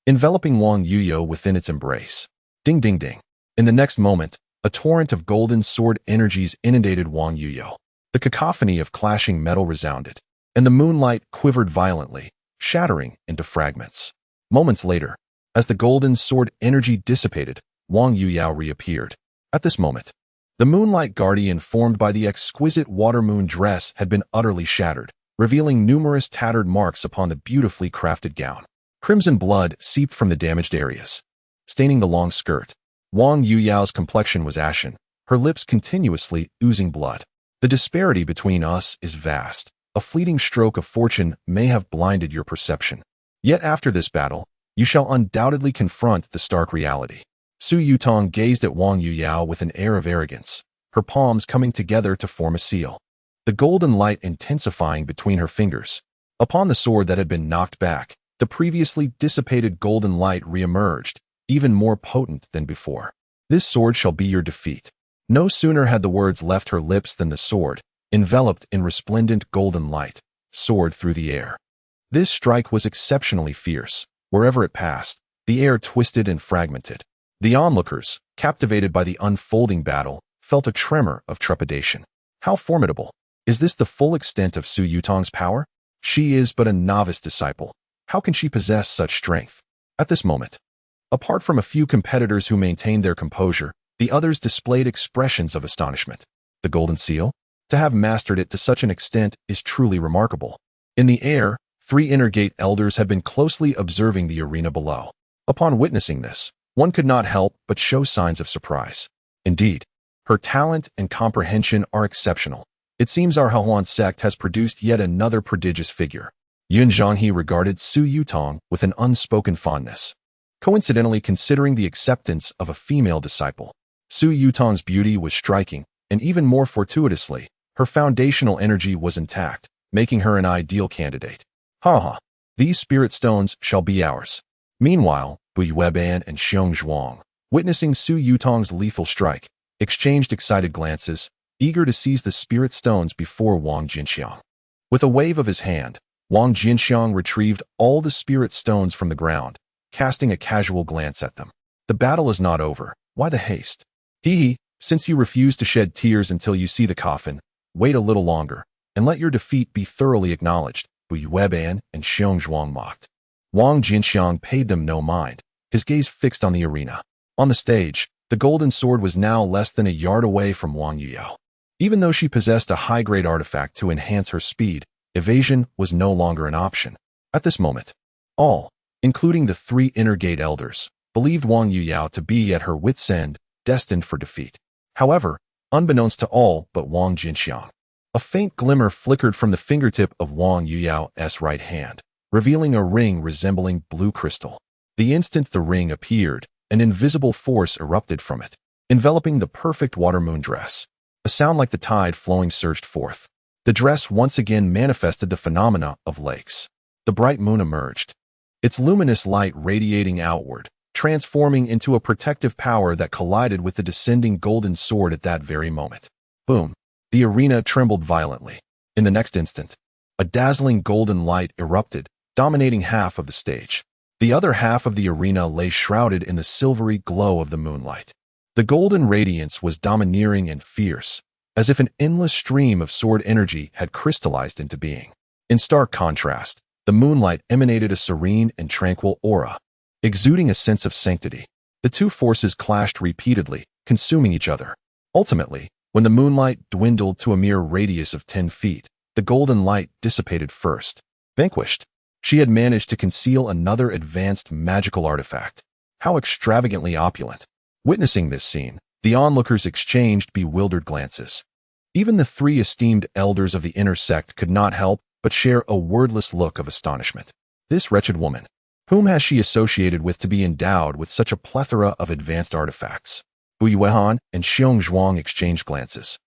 enveloping Wang Yuyo within its embrace. Ding ding ding. In the next moment, a torrent of golden sword energies inundated Wang Yuyo. The cacophony of clashing metal resounded, and the moonlight quivered violently, shattering into fragments. Moments later, as the golden sword energy dissipated, Wang Yuyo reappeared. At this moment, the moonlight guardian formed by the exquisite water moon dress had been utterly shattered, revealing numerous tattered marks upon the beautifully crafted gown. Crimson blood seeped from the damaged areas, staining the long skirt. Wang Yuyo's complexion was ashen, her lips continuously oozing blood. The disparity between us is vast. A fleeting stroke of fortune may have blinded your perception. Yet after this battle, you shall undoubtedly confront the stark reality. Su Yutong gazed at Wang Yuyo with an air of arrogance, her palms coming together to form a seal, the golden light intensifying between her fingers. Upon the sword that had been knocked back, the previously dissipated golden light reemerged, even more potent than before. This sword shall be your defeat. No sooner had the words left her lips than the sword, enveloped in resplendent golden light, soared through the air. This strike was exceptionally fierce. Wherever it passed, the air twisted and fragmented. The onlookers, captivated by the unfolding battle, felt a tremor of trepidation. How formidable! Is this the full extent of Su Yutong's power? She is but a novice disciple. How can she possess such strength? At this moment, apart from a few competitors who maintained their composure, the others displayed expressions of astonishment. The golden seal? To have mastered it to such an extent is truly remarkable. In the air, 3 inner gate elders had been closely observing the arena below. Upon witnessing this, one could not help but show signs of surprise. Indeed, her talent and comprehension are exceptional. It seems our Huan sect has produced yet another prodigious figure. Yun Zhanghe regarded Su Yutong with an unspoken fondness. Coincidentally, considering the acceptance of a female disciple, Su Yutong's beauty was striking, and even more fortuitously, her foundational energy was intact, making her an ideal candidate. Ha! These spirit stones shall be ours. Meanwhile, Bu Yueban and Xiong Zhuang, witnessing Su Yutong's lethal strike, exchanged excited glances, eager to seize the spirit stones before Wang Jianqiang. With a wave of his hand, Wang Jianqiang retrieved all the spirit stones from the ground, casting a casual glance at them. The battle is not over. Why the haste? Since you refuse to shed tears until you see the coffin, wait a little longer, and let your defeat be thoroughly acknowledged, Bu Yueban and Xiong Zhuang mocked. Wang Jianqiang paid them no mind, his gaze fixed on the arena. On the stage, the golden sword was now less than a yard away from Wang Yuyao. Even though she possessed a high-grade artifact to enhance her speed, evasion was no longer an option. At this moment, all, including the 3 inner gate elders, believed Wang Yuyao to be at her wit's end, destined for defeat. However, unbeknownst to all but Wang Jianqiang, a faint glimmer flickered from the fingertip of Wang Yuyao's right hand, revealing a ring resembling blue crystal. The instant the ring appeared, an invisible force erupted from it, enveloping the perfect water moon dress. A sound like the tide flowing surged forth. The dress once again manifested the phenomena of lakes. The bright moon emerged, its luminous light radiating outward, transforming into a protective power that collided with the descending golden sword at that very moment. Boom! The arena trembled violently. In the next instant, a dazzling golden light erupted, dominating half of the stage. The other half of the arena lay shrouded in the silvery glow of the moonlight. The golden radiance was domineering and fierce, as if an endless stream of sword energy had crystallized into being. In stark contrast, the moonlight emanated a serene and tranquil aura, exuding a sense of sanctity. The two forces clashed repeatedly, consuming each other. Ultimately, when the moonlight dwindled to a mere radius of 10 feet, the golden light dissipated first. Vanquished, she had managed to conceal another advanced magical artifact. How extravagantly opulent! Witnessing this scene, the onlookers exchanged bewildered glances. Even the 3 esteemed elders of the inner sect could not help but share a wordless look of astonishment. This wretched woman, whom has she associated with to be endowed with such a plethora of advanced artifacts? Bu Yuehan and Xiong Zhuang exchanged glances,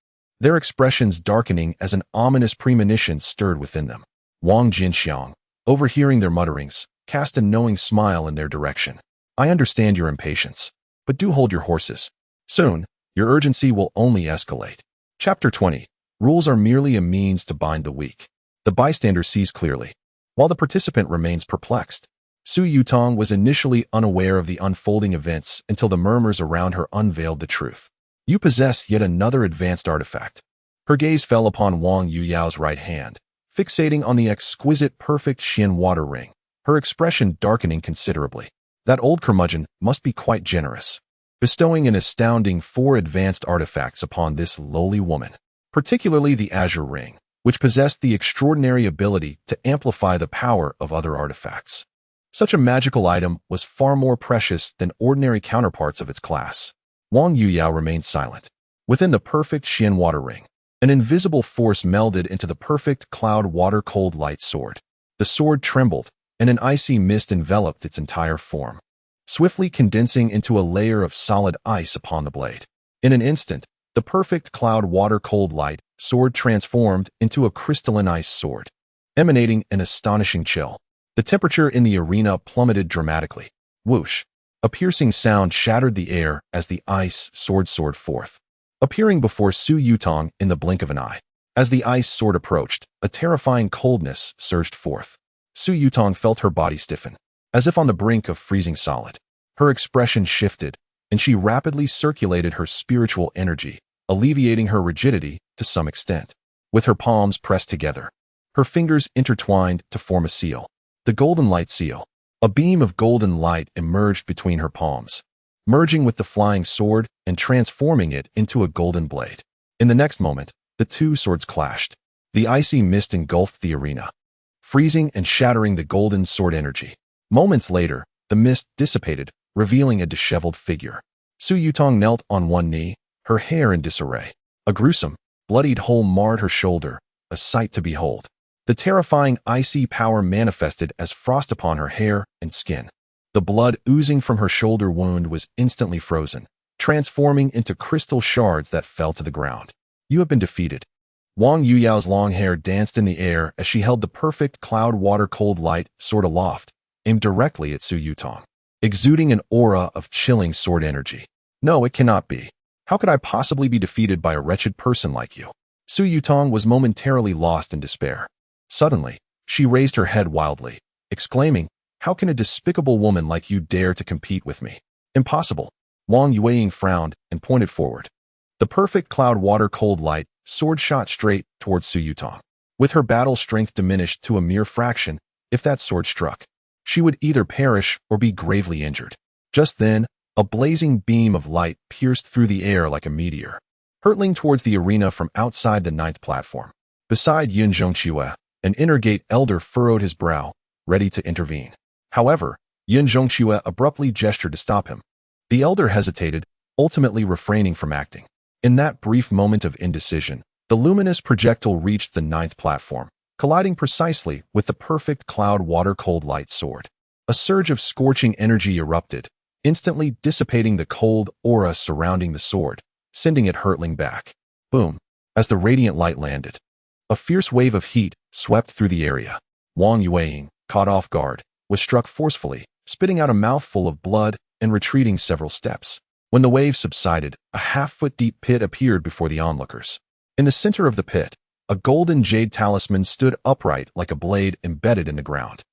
their expressions darkening as an ominous premonition stirred within them. Wang Jianqiang, overhearing their mutterings, cast a knowing smile in their direction. I understand your impatience, but do hold your horses. Soon, your urgency will only escalate. Chapter 20. Rules are merely a means to bind the weak. The bystander sees clearly, while the participant remains perplexed. Su Yutong was initially unaware of the unfolding events until the murmurs around her unveiled the truth. You possess yet another advanced artifact. Her gaze fell upon Wang Yuyao's right hand, fixating on the exquisite perfect Xian water ring, her expression darkening considerably. That old curmudgeon must be quite generous, bestowing an astounding 4 advanced artifacts upon this lowly woman, particularly the azure ring, which possessed the extraordinary ability to amplify the power of other artifacts. Such a magical item was far more precious than ordinary counterparts of its class. Wang Yuyao remained silent. Within the perfect Xian water ring, an invisible force melded into the perfect cloud water-cold light sword. The sword trembled, and an icy mist enveloped its entire form, swiftly condensing into a layer of solid ice upon the blade. In an instant, the perfect cloud water-cold light sword transformed into a crystalline ice sword, emanating an astonishing chill. The temperature in the arena plummeted dramatically. Whoosh! A piercing sound shattered the air as the ice sword soared forth, appearing before Su Yutong in the blink of an eye. As the ice sword approached, a terrifying coldness surged forth. Su Yutong felt her body stiffen, as if on the brink of freezing solid. Her expression shifted, and she rapidly circulated her spiritual energy, alleviating her rigidity to some extent. With her palms pressed together, her fingers intertwined to form a seal, the golden light seal. A beam of golden light emerged between her palms, merging with the flying sword and transforming it into a golden blade. In the next moment, the two swords clashed. The icy mist engulfed the arena, freezing and shattering the golden sword energy. Moments later, the mist dissipated, revealing a disheveled figure. Su Yutong knelt on one knee, her hair in disarray. A gruesome, bloodied hole marred her shoulder, a sight to behold. The terrifying icy power manifested as frost upon her hair and skin. The blood oozing from her shoulder wound was instantly frozen, transforming into crystal shards that fell to the ground. You have been defeated. Wang Yuyao's long hair danced in the air as she held the perfect cloud water cold light sword aloft, aimed directly at Su Yutong, exuding an aura of chilling sword energy. No, it cannot be. How could I possibly be defeated by a wretched person like you? Su Yutong was momentarily lost in despair. Suddenly, she raised her head wildly, exclaiming, "How can a despicable woman like you dare to compete with me? Impossible." Wang Yueying frowned and pointed forward. The perfect cloud water cold light sword shot straight towards Su Yutong. With her battle strength diminished to a mere fraction, if that sword struck, she would either perish or be gravely injured. Just then, a blazing beam of light pierced through the air like a meteor, hurtling towards the arena from outside the 9th platform. Beside Yun Zhongqiue, an inner gate elder furrowed his brow, ready to intervene. However, Yun Zhongqiue abruptly gestured to stop him. The elder hesitated, ultimately refraining from acting. In that brief moment of indecision, the luminous projectile reached the 9th platform, colliding precisely with the perfect cloud water cold light sword. A surge of scorching energy erupted, instantly dissipating the cold aura surrounding the sword, sending it hurtling back. Boom! As the radiant light landed, a fierce wave of heat swept through the area. Wang Yueying, caught off guard, was struck forcefully, spitting out a mouthful of blood and retreating several steps. When the wave subsided, a half-foot deep pit appeared before the onlookers. In the center of the pit, a golden jade talisman stood upright like a blade embedded in the ground.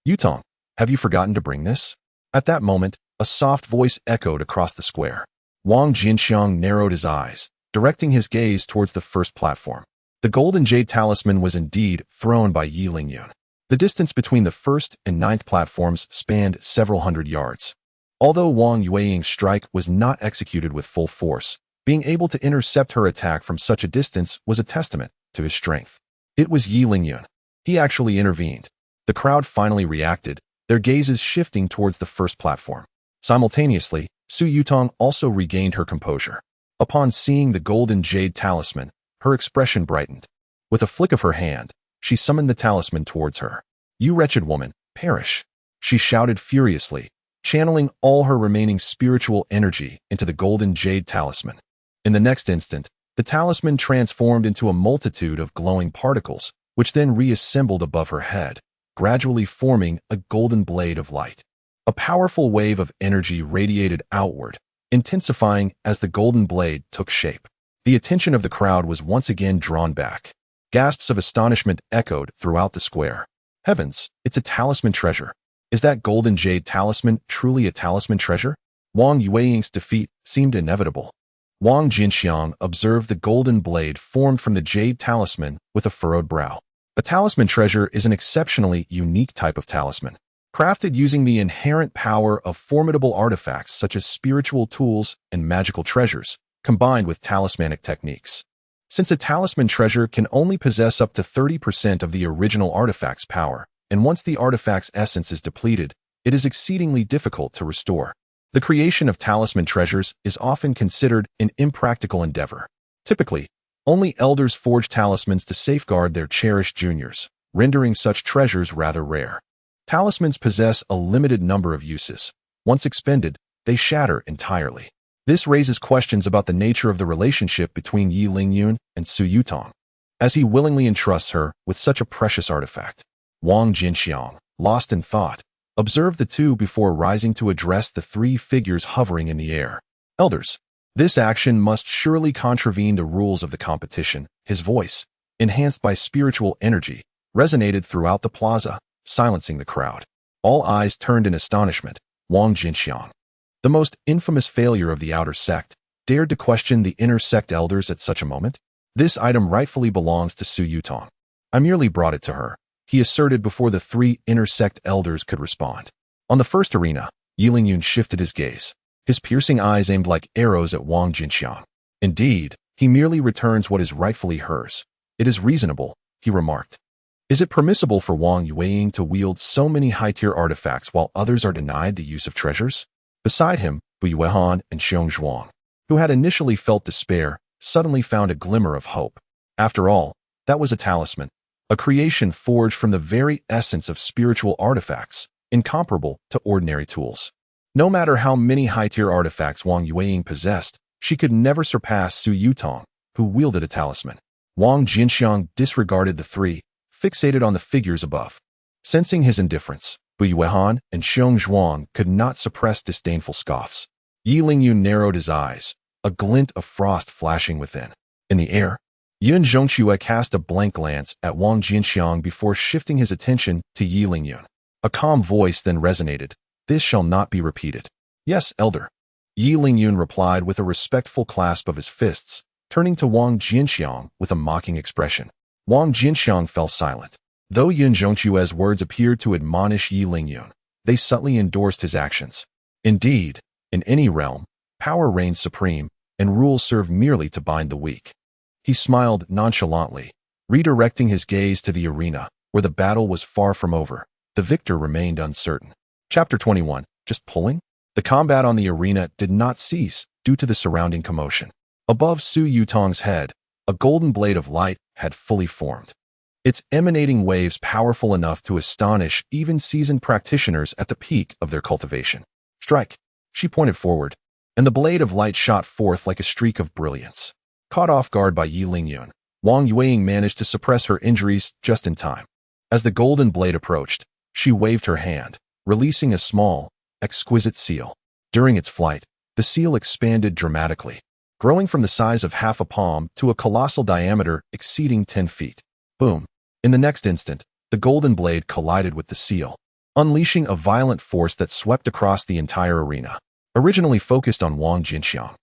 "Yutong, have you forgotten to bring this?" At that moment, a soft voice echoed across the square. Wang Jianqiang narrowed his eyes, directing his gaze towards the first platform. The golden jade talisman was indeed thrown by Yi Lingyun. The distance between the 1st and 9th platforms spanned several hundred yards. Although Wang Yueying's strike was not executed with full force, being able to intercept her attack from such a distance was a testament to his strength. It was Yi Lingyun. He actually intervened. The crowd finally reacted, their gazes shifting towards the first platform. Simultaneously, Su Yutong also regained her composure. Upon seeing the golden jade talisman, her expression brightened. With a flick of her hand, she summoned the talisman towards her. "You wretched woman, perish!" she shouted furiously, channeling all her remaining spiritual energy into the golden jade talisman. In the next instant, the talisman transformed into a multitude of glowing particles, which then reassembled above her head, gradually forming a golden blade of light. A powerful wave of energy radiated outward, intensifying as the golden blade took shape. The attention of the crowd was once again drawn back. Gasps of astonishment echoed throughout the square. Heavens, it's a talisman treasure. Is that golden jade talisman truly a talisman treasure? Wang Yueying's defeat seemed inevitable. Wang Jianqiang observed the golden blade formed from the jade talisman with a furrowed brow. A talisman treasure is an exceptionally unique type of talisman, crafted using the inherent power of formidable artifacts such as spiritual tools and magical treasures, combined with talismanic techniques. Since a talisman treasure can only possess up to 30% of the original artifact's power, and once the artifact's essence is depleted, it is exceedingly difficult to restore. The creation of talisman treasures is often considered an impractical endeavor. Typically, only elders forge talismans to safeguard their cherished juniors, rendering such treasures rather rare. Talismans possess a limited number of uses. Once expended, they shatter entirely. This raises questions about the nature of the relationship between Yi Lingyun and Su Yutong, as he willingly entrusts her with such a precious artifact. Wang Jianqiang, lost in thought, observed the two before rising to address the three figures hovering in the air. "Elders, this action must surely contravene the rules of the competition." His voice, enhanced by spiritual energy, resonated throughout the plaza, silencing the crowd. All eyes turned in astonishment. Wang Jianqiang, the most infamous failure of the outer sect, dared to question the inner sect elders at such a moment? This item rightfully belongs to Su Yutong. I merely brought it to her, he asserted before the 3 inner sect elders could respond. On the first arena, Yi Lingyun shifted his gaze, his piercing eyes aimed like arrows at Wang Jianqiang. Indeed, he merely returns what is rightfully hers. It is reasonable, he remarked. Is it permissible for Wang Yueying to wield so many high-tier artifacts while others are denied the use of treasures? Beside him, Bu Yuehan and Xiong Zhuang, who had initially felt despair, suddenly found a glimmer of hope. After all, that was a talisman, a creation forged from the very essence of spiritual artifacts, incomparable to ordinary tools. No matter how many high-tier artifacts Wang Yueying possessed, she could never surpass Su Yutong, who wielded a talisman. Wang Jianqiang disregarded the 3, fixated on the figures above. Sensing his indifference, Bu Yuehan and Xiong Zhuang could not suppress disdainful scoffs. Yi Lingyun narrowed his eyes, a glint of frost flashing within. In the air, Yun Zhongque cast a blank glance at Wang Jianqiang before shifting his attention to Yi Lingyun. A calm voice then resonated. This shall not be repeated. Yes, elder. Yi Lingyun replied with a respectful clasp of his fists, turning to Wang Jianqiang with a mocking expression. Wang Jianqiang fell silent. Though Yun Zhongque's words appeared to admonish Yi Lingyun, they subtly endorsed his actions. Indeed, in any realm, power reigns supreme, and rules serve merely to bind the weak. He smiled nonchalantly, redirecting his gaze to the arena, where the battle was far from over. The victor remained uncertain. Chapter 21. Just pulling? The combat on the arena did not cease due to the surrounding commotion. Above Su Yutong's head, a golden blade of light had fully formed, its emanating waves powerful enough to astonish even seasoned practitioners at the peak of their cultivation. Strike! She pointed forward, and the blade of light shot forth like a streak of brilliance. Caught off guard by Yi Lingyun, Wang Yueying managed to suppress her injuries just in time. As the golden blade approached, she waved her hand, releasing a small, exquisite seal. During its flight, the seal expanded dramatically, growing from the size of half a palm to a colossal diameter exceeding 10 feet. Boom! In the next instant, the golden blade collided with the seal, unleashing a violent force that swept across the entire arena. Originally focused on Wang Jianqiang,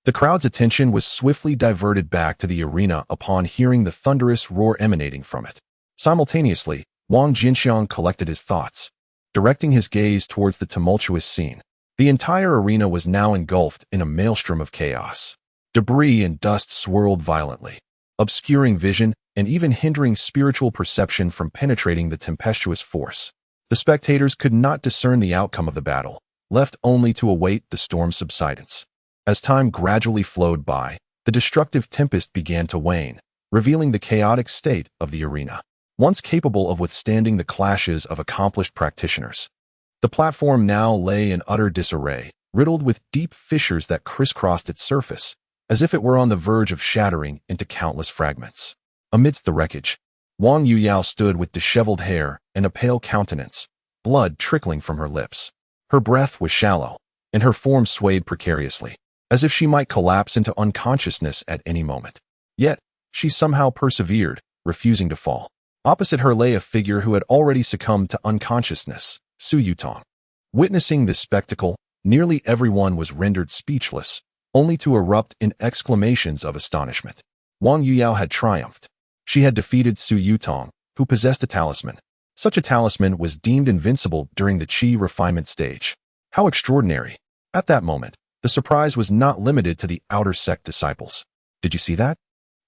the crowd's attention was swiftly diverted back to the arena upon hearing the thunderous roar emanating from it. Simultaneously, Wang Jianqiang collected his thoughts, directing his gaze towards the tumultuous scene. The entire arena was now engulfed in a maelstrom of chaos. Debris and dust swirled violently, obscuring vision and even hindering spiritual perception from penetrating the tempestuous force. The spectators could not discern the outcome of the battle, left only to await the storm's subsidence. As time gradually flowed by, the destructive tempest began to wane, revealing the chaotic state of the arena, once capable of withstanding the clashes of accomplished practitioners. The platform now lay in utter disarray, riddled with deep fissures that crisscrossed its surface, as if it were on the verge of shattering into countless fragments. Amidst the wreckage, Wang Yuyao stood with disheveled hair and a pale countenance, blood trickling from her lips. Her breath was shallow, and her form swayed precariously, as if she might collapse into unconsciousness at any moment. Yet, she somehow persevered, refusing to fall. Opposite her lay a figure who had already succumbed to unconsciousness, Su Yutong. Witnessing this spectacle, nearly everyone was rendered speechless, only to erupt in exclamations of astonishment. Wang Yuyao had triumphed. She had defeated Su Yutong, who possessed a talisman. Such a talisman was deemed invincible during the qi refinement stage. How extraordinary! At that moment, the surprise was not limited to the outer sect disciples. Did you see that?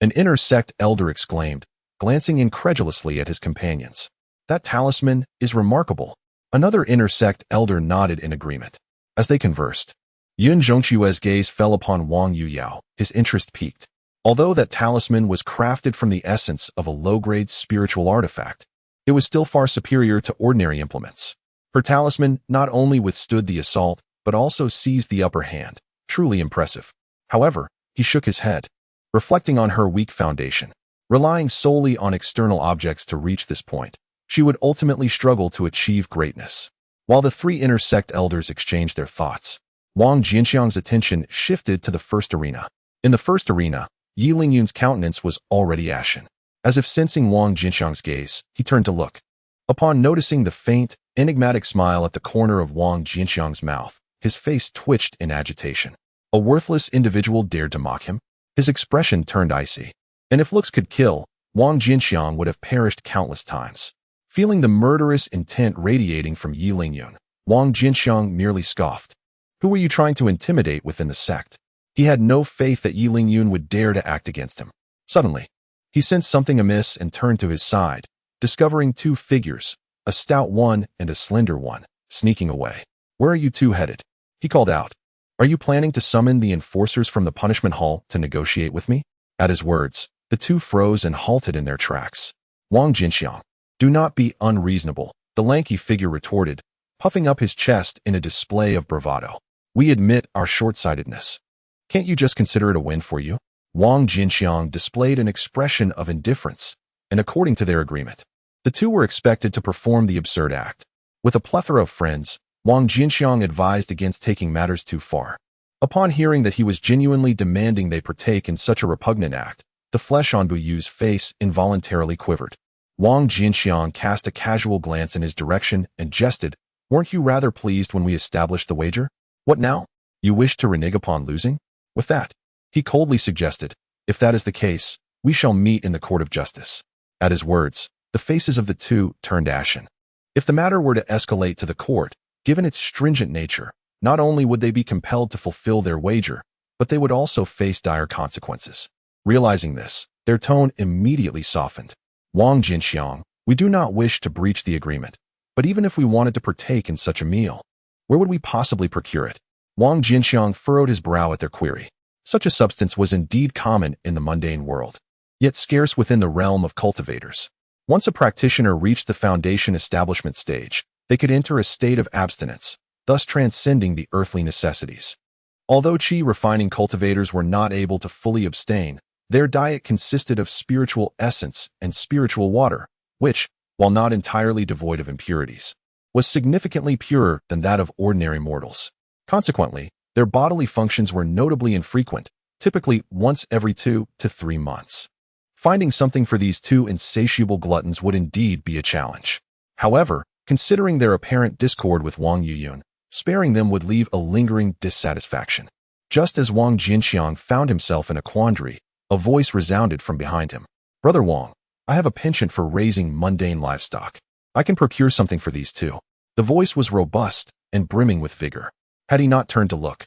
An inner sect elder exclaimed, glancing incredulously at his companions. That talisman is remarkable. Another inner sect elder nodded in agreement. As they conversed, Yun Zhongque's gaze fell upon Wang Yuyao, his interest piqued. Although that talisman was crafted from the essence of a low-grade spiritual artifact, it was still far superior to ordinary implements. Her talisman not only withstood the assault, but also seized the upper hand. Truly impressive. However, he shook his head, reflecting on her weak foundation. Relying solely on external objects to reach this point, she would ultimately struggle to achieve greatness. While the 3 inner sect elders exchanged their thoughts, Wang Jianqiang's attention shifted to the first arena. In the first arena, Yi Lingyun's countenance was already ashen. As if sensing Wang Jianqiang's gaze, he turned to look. Upon noticing the faint, enigmatic smile at the corner of Wang Jianqiang's mouth, his face twitched in agitation. A worthless individual dared to mock him? His expression turned icy. And if looks could kill, Wang Jianqiang would have perished countless times. Feeling the murderous intent radiating from Yi Lingyun, Wang Jianqiang merely scoffed. Who were you trying to intimidate within the sect? He had no faith that Yi Lingyun would dare to act against him. Suddenly, he sensed something amiss and turned to his side, discovering two figures, a stout one and a slender one, sneaking away. Where are you two headed? He called out. Are you planning to summon the enforcers from the punishment hall to negotiate with me? At his words, the two froze and halted in their tracks. Wang Jianqiang, do not be unreasonable, the lanky figure retorted, puffing up his chest in a display of bravado. We admit our short-sightedness. Can't you just consider it a win for you? Wang Jianqiang displayed an expression of indifference, and according to their agreement, the two were expected to perform the absurd act. With a plethora of friends, Wang Jianqiang advised against taking matters too far. Upon hearing that he was genuinely demanding they partake in such a repugnant act, the flesh on Bu Yu's face involuntarily quivered. Wang Jianqiang cast a casual glance in his direction and jested, weren't you rather pleased when we established the wager? What now? You wish to renege upon losing? With that, he coldly suggested, if that is the case, we shall meet in the court of justice. At his words, the faces of the two turned ashen. If the matter were to escalate to the court, given its stringent nature, not only would they be compelled to fulfill their wager, but they would also face dire consequences. Realizing this, their tone immediately softened. Wang Jianqiang, we do not wish to breach the agreement, but even if we wanted to partake in such a meal, where would we possibly procure it? Wang Jianqiang furrowed his brow at their query. Such a substance was indeed common in the mundane world, yet scarce within the realm of cultivators. Once a practitioner reached the foundation establishment stage, they could enter a state of abstinence, thus transcending the earthly necessities. Although qi refining cultivators were not able to fully abstain, their diet consisted of spiritual essence and spiritual water, which, while not entirely devoid of impurities, was significantly purer than that of ordinary mortals. Consequently, their bodily functions were notably infrequent, typically once every 2 to 3 months. Finding something for these two insatiable gluttons would indeed be a challenge. However, considering their apparent discord with Wang Yuyun, sparing them would leave a lingering dissatisfaction. Just as Wang Jianqiang found himself in a quandary, a voice resounded from behind him. Brother Wang, I have a penchant for raising mundane livestock. I can procure something for these two. The voice was robust and brimming with vigor. Had he not turned to look,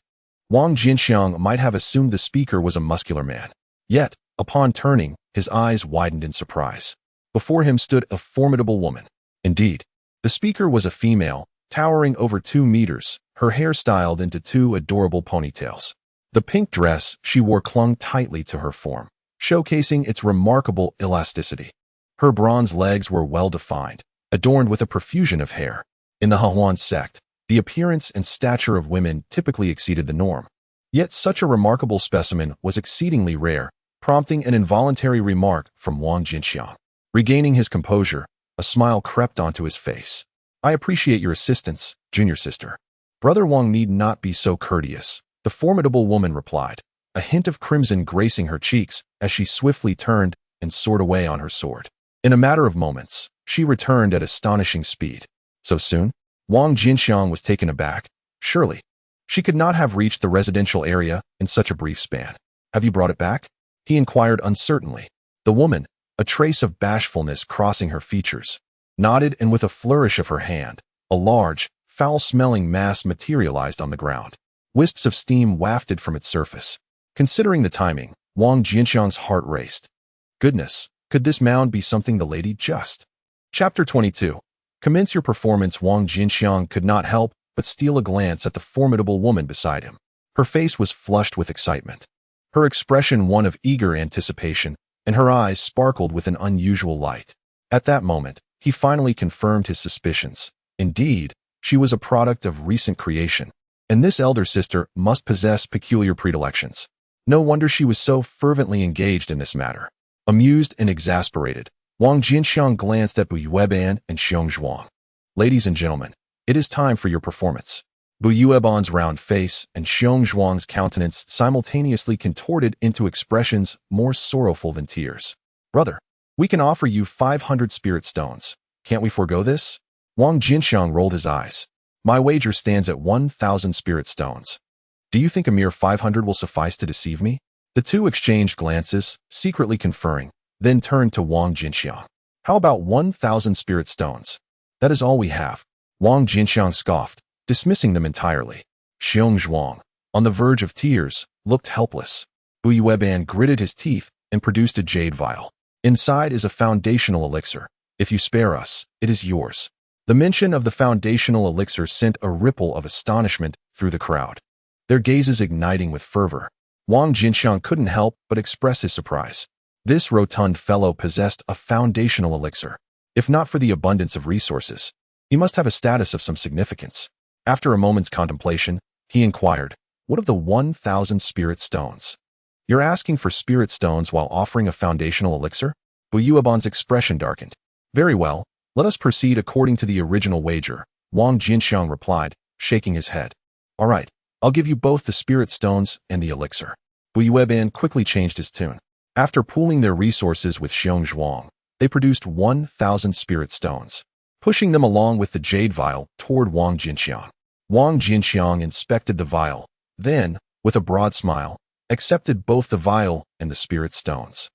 Wang Jianqiang might have assumed the speaker was a muscular man. Yet, upon turning, his eyes widened in surprise. Before him stood a formidable woman. Indeed, the speaker was a female, towering over 2 meters, her hair styled into 2 adorable ponytails. The pink dress she wore clung tightly to her form, showcasing its remarkable elasticity. Her bronze legs were well-defined, adorned with a profusion of hair. In the Huan sect, the appearance and stature of women typically exceeded the norm. Yet such a remarkable specimen was exceedingly rare, prompting an involuntary remark from Wang Jianqiang. Regaining his composure, a smile crept onto his face. I appreciate your assistance, junior sister. Brother Wang need not be so courteous, the formidable woman replied, a hint of crimson gracing her cheeks as she swiftly turned and soared away on her sword. In a matter of moments, she returned at astonishing speed. So soon? Wang Jianqiang was taken aback. Surely, she could not have reached the residential area in such a brief span. Have you brought it back? He inquired uncertainly. The woman, a trace of bashfulness crossing her features, nodded, and with a flourish of her hand, a large, foul-smelling mass materialized on the ground. Wisps of steam wafted from its surface. Considering the timing, Wang Jianqiang's heart raced. Goodness, could this mound be something the lady just? Chapter 22. Commence your performance. Wang Jianqiang could not help but steal a glance at the formidable woman beside him. Her face was flushed with excitement, her expression one of eager anticipation, and her eyes sparkled with an unusual light. At that moment, he finally confirmed his suspicions. Indeed, she was a product of recent creation, and this elder sister must possess peculiar predilections. No wonder she was so fervently engaged in this matter. Amused and exasperated, Wang Jianqiang glanced at Bu Yueban and Xiong Zhuang. Ladies and gentlemen, it is time for your performance. Bu Yueban's round face and Xiong Zhuang's countenance simultaneously contorted into expressions more sorrowful than tears. Brother, We can offer you 500 spirit stones. Can't we forego this? Wang Jianqiang rolled his eyes. My wager stands at 1,000 spirit stones. Do you think a mere 500 will suffice to deceive me? The two exchanged glances, secretly conferring, then turned to Wang Jianqiang. How about 1,000 spirit stones? That is all we have. Wang Jianqiang scoffed, dismissing them entirely. Xiong Zhuang, on the verge of tears, looked helpless. Yueban gritted his teeth and produced a jade vial. Inside is a foundational elixir. If you spare us, it is yours. The mention of the foundational elixir sent a ripple of astonishment through the crowd, their gazes igniting with fervor. Wang Jianqiang couldn't help but express his surprise. This rotund fellow possessed a foundational elixir. If not for the abundance of resources, he must have a status of some significance. After a moment's contemplation, he inquired, "What of the 1,000 spirit stones?" "You're asking for spirit stones while offering a foundational elixir?" Bu Yueban's expression darkened. "Very well, let us proceed according to the original wager," Wang Jianqiang replied, shaking his head. "All right, I'll give you both the spirit stones and the elixir." Bu Yueban quickly changed his tune. After pooling their resources with Xiong Zhuang, they produced 1,000 spirit stones, pushing them along with the jade vial toward Wang Jianqiang. Wang Jianqiang inspected the vial, then, with a broad smile, accepted both the vial and the spirit stones.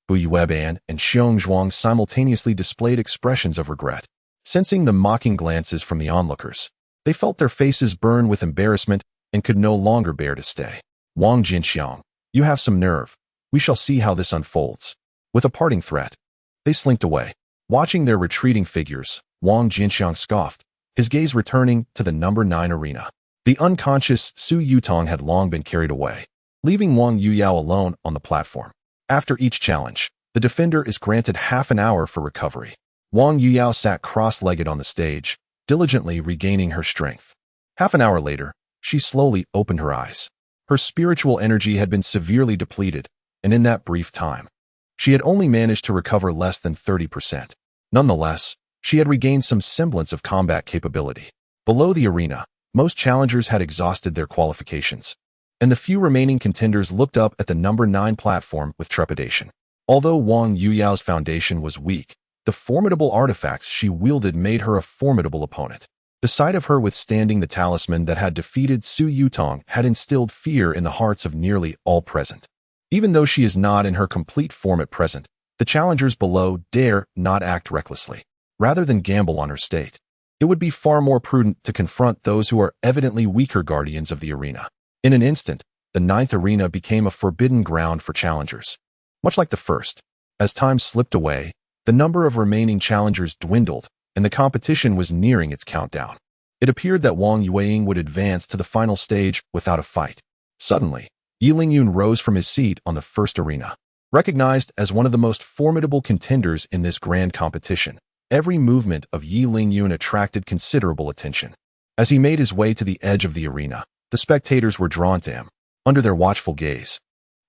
Bu Yueban and Xiong Zhuang simultaneously displayed expressions of regret. Sensing the mocking glances from the onlookers, they felt their faces burn with embarrassment and could no longer bear to stay. "Wang Jianqiang, you have some nerve. We shall see how this unfolds." With a parting threat, they slinked away. Watching their retreating figures, Wang Jianqiang scoffed, his gaze returning to the number 9 arena. The unconscious Su Yutong had long been carried away, leaving Wang Yuyao alone on the platform. After each challenge, the defender is granted half an hour for recovery. Wang Yuyao sat cross-legged on the stage, diligently regaining her strength. Half an hour later, she slowly opened her eyes. Her spiritual energy had been severely depleted, and in that brief time, she had only managed to recover less than 30%. Nonetheless, she had regained some semblance of combat capability. Below the arena, most challengers had exhausted their qualifications, and the few remaining contenders looked up at the number 9 platform with trepidation. Although Wang Yuyao's foundation was weak, the formidable artifacts she wielded made her a formidable opponent. The sight of her withstanding the talisman that had defeated Su Yutong had instilled fear in the hearts of nearly all present. Even though she is not in her complete form at present, the challengers below dare not act recklessly. Rather than gamble on her state, it would be far more prudent to confront those who are evidently weaker guardians of the arena. In an instant, the 9th arena became a forbidden ground for challengers. Much like the first, as time slipped away, the number of remaining challengers dwindled, and the competition was nearing its countdown. It appeared that Wang Yueying would advance to the final stage without a fight. Suddenly, Yi Lingyun rose from his seat on the first arena. Recognized as one of the most formidable contenders in this grand competition, every movement of Yi Lingyun attracted considerable attention. As he made his way to the edge of the arena, the spectators were drawn to him, under their watchful gaze.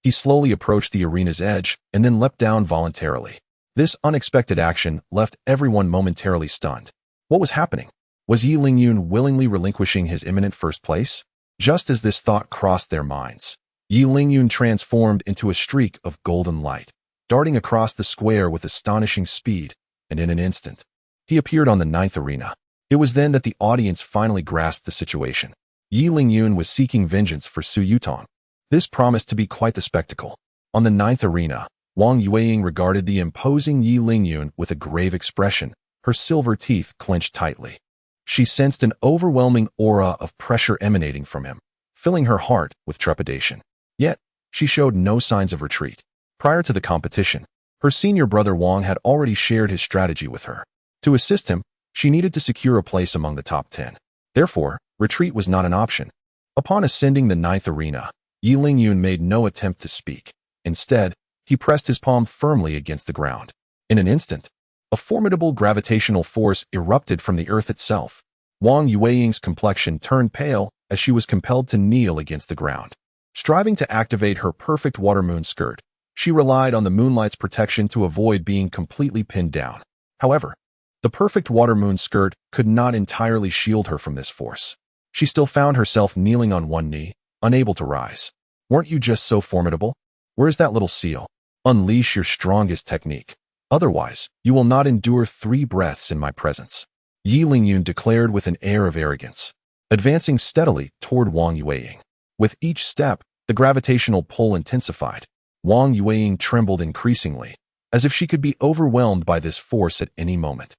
He slowly approached the arena's edge and then leapt down voluntarily. This unexpected action left everyone momentarily stunned. What was happening? Was Yi Lingyun willingly relinquishing his imminent first place? Just as this thought crossed their minds, Yi Lingyun transformed into a streak of golden light, darting across the square with astonishing speed, and in an instant, he appeared on the 9th arena. It was then that the audience finally grasped the situation. Yi Lingyun was seeking vengeance for Su Yutong. This promised to be quite the spectacle. On the 9th arena, Wang Yueying regarded the imposing Yi Lingyun with a grave expression, her silver teeth clenched tightly. She sensed an overwhelming aura of pressure emanating from him, filling her heart with trepidation. Yet, she showed no signs of retreat. Prior to the competition, her senior brother Wang had already shared his strategy with her. To assist him, she needed to secure a place among the top 10. Therefore, retreat was not an option. Upon ascending the 9th arena, Yi Lingyun made no attempt to speak. Instead, he pressed his palm firmly against the ground. In an instant, a formidable gravitational force erupted from the earth itself. Wang Yueying's complexion turned pale as she was compelled to kneel against the ground. Striving to activate her perfect water moon skirt, she relied on the moonlight's protection to avoid being completely pinned down. However, the perfect water moon skirt could not entirely shield her from this force. She still found herself kneeling on one knee, unable to rise. "Weren't you just so formidable? Where is that little seal? Unleash your strongest technique." Otherwise, you will not endure 3 breaths in my presence," Yi Lingyun declared with an air of arrogance, advancing steadily toward Wang Yueying. With each step, the gravitational pull intensified. Wang Yueying trembled increasingly, as if she could be overwhelmed by this force at any moment.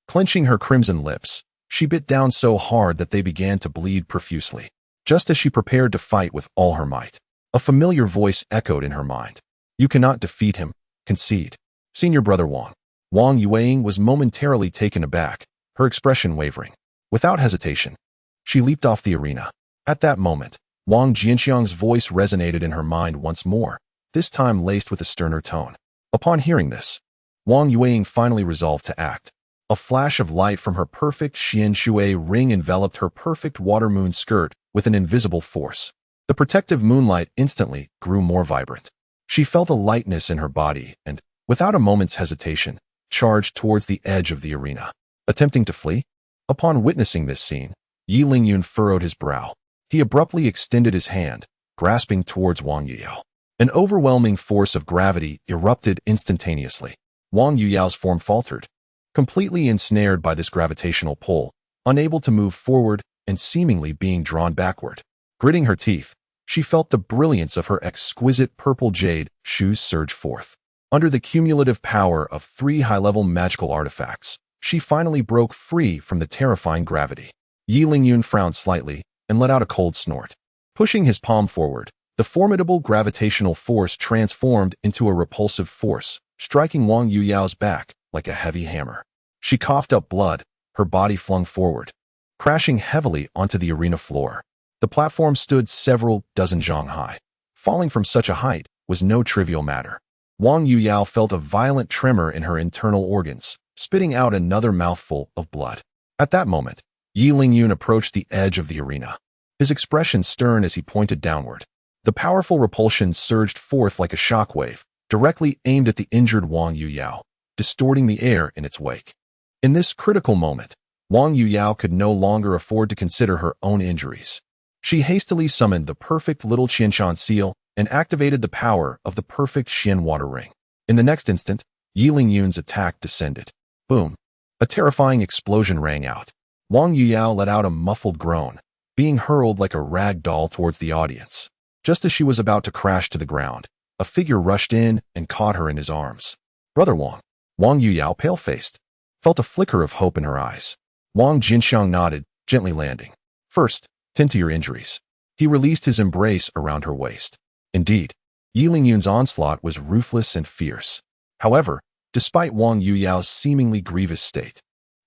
Clenching her crimson lips, she bit down so hard that they began to bleed profusely. Just as she prepared to fight with all her might, a familiar voice echoed in her mind. "You cannot defeat him. Concede." Senior Brother Wang. Wang Yueying was momentarily taken aback, her expression wavering. Without hesitation, she leaped off the arena. At that moment, Wang Jianqiang's voice resonated in her mind once more, this time laced with a sterner tone. Upon hearing this, Wang Yueying finally resolved to act. A flash of light from her perfect Xian Shui ring enveloped her perfect water moon skirt with an invisible force. The protective moonlight instantly grew more vibrant. She felt a lightness in her body and, without a moment's hesitation, charged towards the edge of the arena. Attempting to flee? Upon witnessing this scene, Yi Lingyun furrowed his brow. He abruptly extended his hand, grasping towards Wang Yuyao. An overwhelming force of gravity erupted instantaneously. Wang Yuyao's form faltered, completely ensnared by this gravitational pull, unable to move forward and seemingly being drawn backward. Gritting her teeth, she felt the brilliance of her exquisite purple jade shoes surge forth. Under the cumulative power of 3 high-level magical artifacts, she finally broke free from the terrifying gravity. Yi Lingyun frowned slightly and let out a cold snort. Pushing his palm forward, the formidable gravitational force transformed into a repulsive force, striking Wang Yuyao's back like a heavy hammer. She coughed up blood, her body flung forward, crashing heavily onto the arena floor. The platform stood several dozen zhang high. Falling from such a height was no trivial matter. Wang Yuyao felt a violent tremor in her internal organs, spitting out another mouthful of blood. At that moment, Yi Lingyun approached the edge of the arena, his expression stern as he pointed downward. The powerful repulsion surged forth like a shockwave, directly aimed at the injured Wang Yuyao, distorting the air in its wake. In this critical moment, Wang Yuyao could no longer afford to consider her own injuries. She hastily summoned the perfect little Qianshan seal and activated the power of the perfect Xian water ring. In the next instant, Yi Lingyun's attack descended. Boom! A terrifying explosion rang out. Wang Yuyao let out a muffled groan, being hurled like a rag doll towards the audience. Just as she was about to crash to the ground, a figure rushed in and caught her in his arms. "Brother Wang." Wang Yuyao, pale-faced, felt a flicker of hope in her eyes. Wang Jianqiang nodded, gently landing. "First, tend to your injuries." He released his embrace around her waist. Indeed, Yi Lingyun's onslaught was ruthless and fierce. However, despite Wang Yuyao's seemingly grievous state,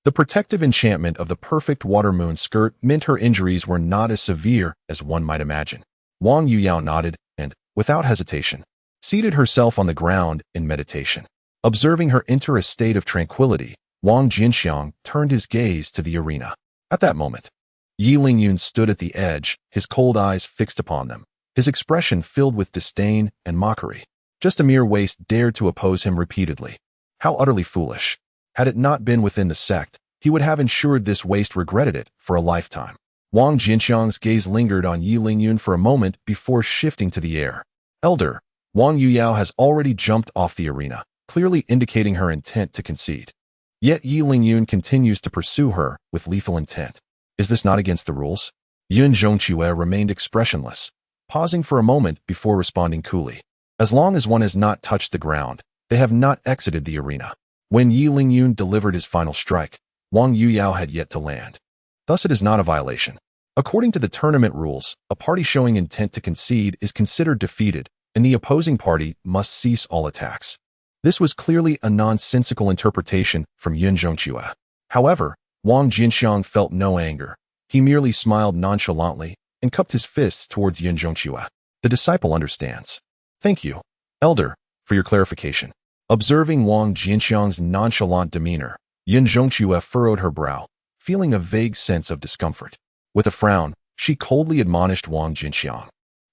the protective enchantment of the perfect water moon skirt meant her injuries were not as severe as one might imagine. Wang Yuyao nodded and, without hesitation, seated herself on the ground in meditation. Observing her enter a state of tranquility, Wang Jianqiang turned his gaze to the arena. At that moment, Yi Lingyun stood at the edge, his cold eyes fixed upon them, his expression filled with disdain and mockery. Just a mere waste dared to oppose him repeatedly. How utterly foolish. Had it not been within the sect, he would have ensured this waste regretted it for a lifetime. Wang Jianqiang's gaze lingered on Yi Lingyun for a moment before shifting to the air. "Elder, Wang Yuyao has already jumped off the arena, clearly indicating her intent to concede. Yet Yi Lingyun continues to pursue her with lethal intent. Is this not against the rules?" Yun Zhongque remained expressionless, pausing for a moment before responding coolly. "As long as one has not touched the ground, they have not exited the arena." When Yi Lingyun delivered his final strike, Wang Yuyao had yet to land. Thus it is not a violation. According to the tournament rules, a party showing intent to concede is considered defeated, and the opposing party must cease all attacks. This was clearly a nonsensical interpretation from Yun Zhongque. However, Wang Jianqiang felt no anger. He merely smiled nonchalantly and cupped his fists towards Yun Zhongque. "The disciple understands. Thank you, Elder, for your clarification." Observing Wang Jianqiang's nonchalant demeanor, Yun Zhongque furrowed her brow, feeling a vague sense of discomfort. With a frown, she coldly admonished Wang Jianqiang,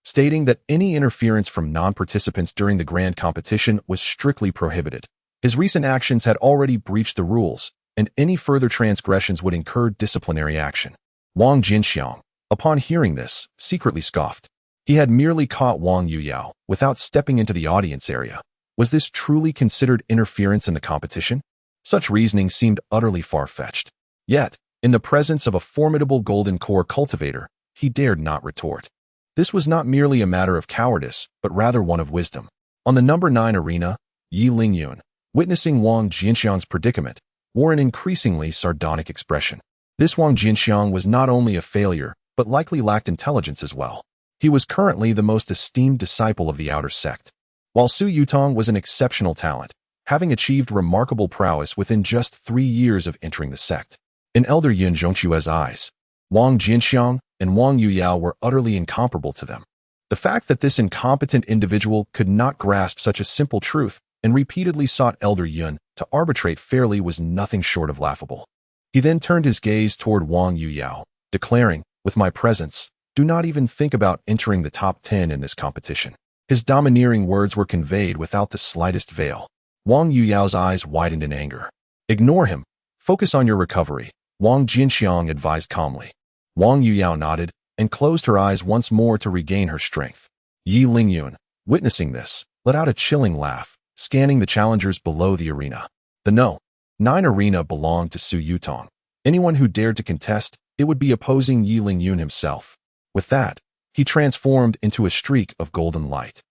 stating that any interference from non-participants during the grand competition was strictly prohibited. His recent actions had already breached the rules, and any further transgressions would incur disciplinary action. Wang Jianqiang, upon hearing this, secretly scoffed. He had merely caught Wang Yuyao without stepping into the audience area. Was this truly considered interference in the competition? Such reasoning seemed utterly far-fetched. Yet, in the presence of a formidable golden core cultivator, he dared not retort. This was not merely a matter of cowardice, but rather one of wisdom. On the number 9 arena, Yi Lingyun, witnessing Wang Jianqiang's predicament, wore an increasingly sardonic expression. This Wang Jianqiang was not only a failure, but likely lacked intelligence as well. He was currently the most esteemed disciple of the outer sect. While Su Yutong was an exceptional talent, having achieved remarkable prowess within just 3 years of entering the sect. In Elder Yun Zhongque's eyes, Wang Jianqiang and Wang Yuyao were utterly incomparable to them. The fact that this incompetent individual could not grasp such a simple truth and repeatedly sought Elder Yun to arbitrate fairly was nothing short of laughable. He then turned his gaze toward Wang Yuyao, declaring, "With my presence, do not even think about entering the top 10 in this competition." His domineering words were conveyed without the slightest veil. Wang Yuyao's eyes widened in anger. "Ignore him. Focus on your recovery," Wang Jianqiang advised calmly. Wang Yuyao nodded and closed her eyes once more to regain her strength. Yi Lingyun, witnessing this, let out a chilling laugh, scanning the challengers below the arena. The No. 9 arena belonged to Su Yutong. Anyone who dared to contest, it would be opposing Yi Lingyun himself. With that, he transformed into a streak of golden light,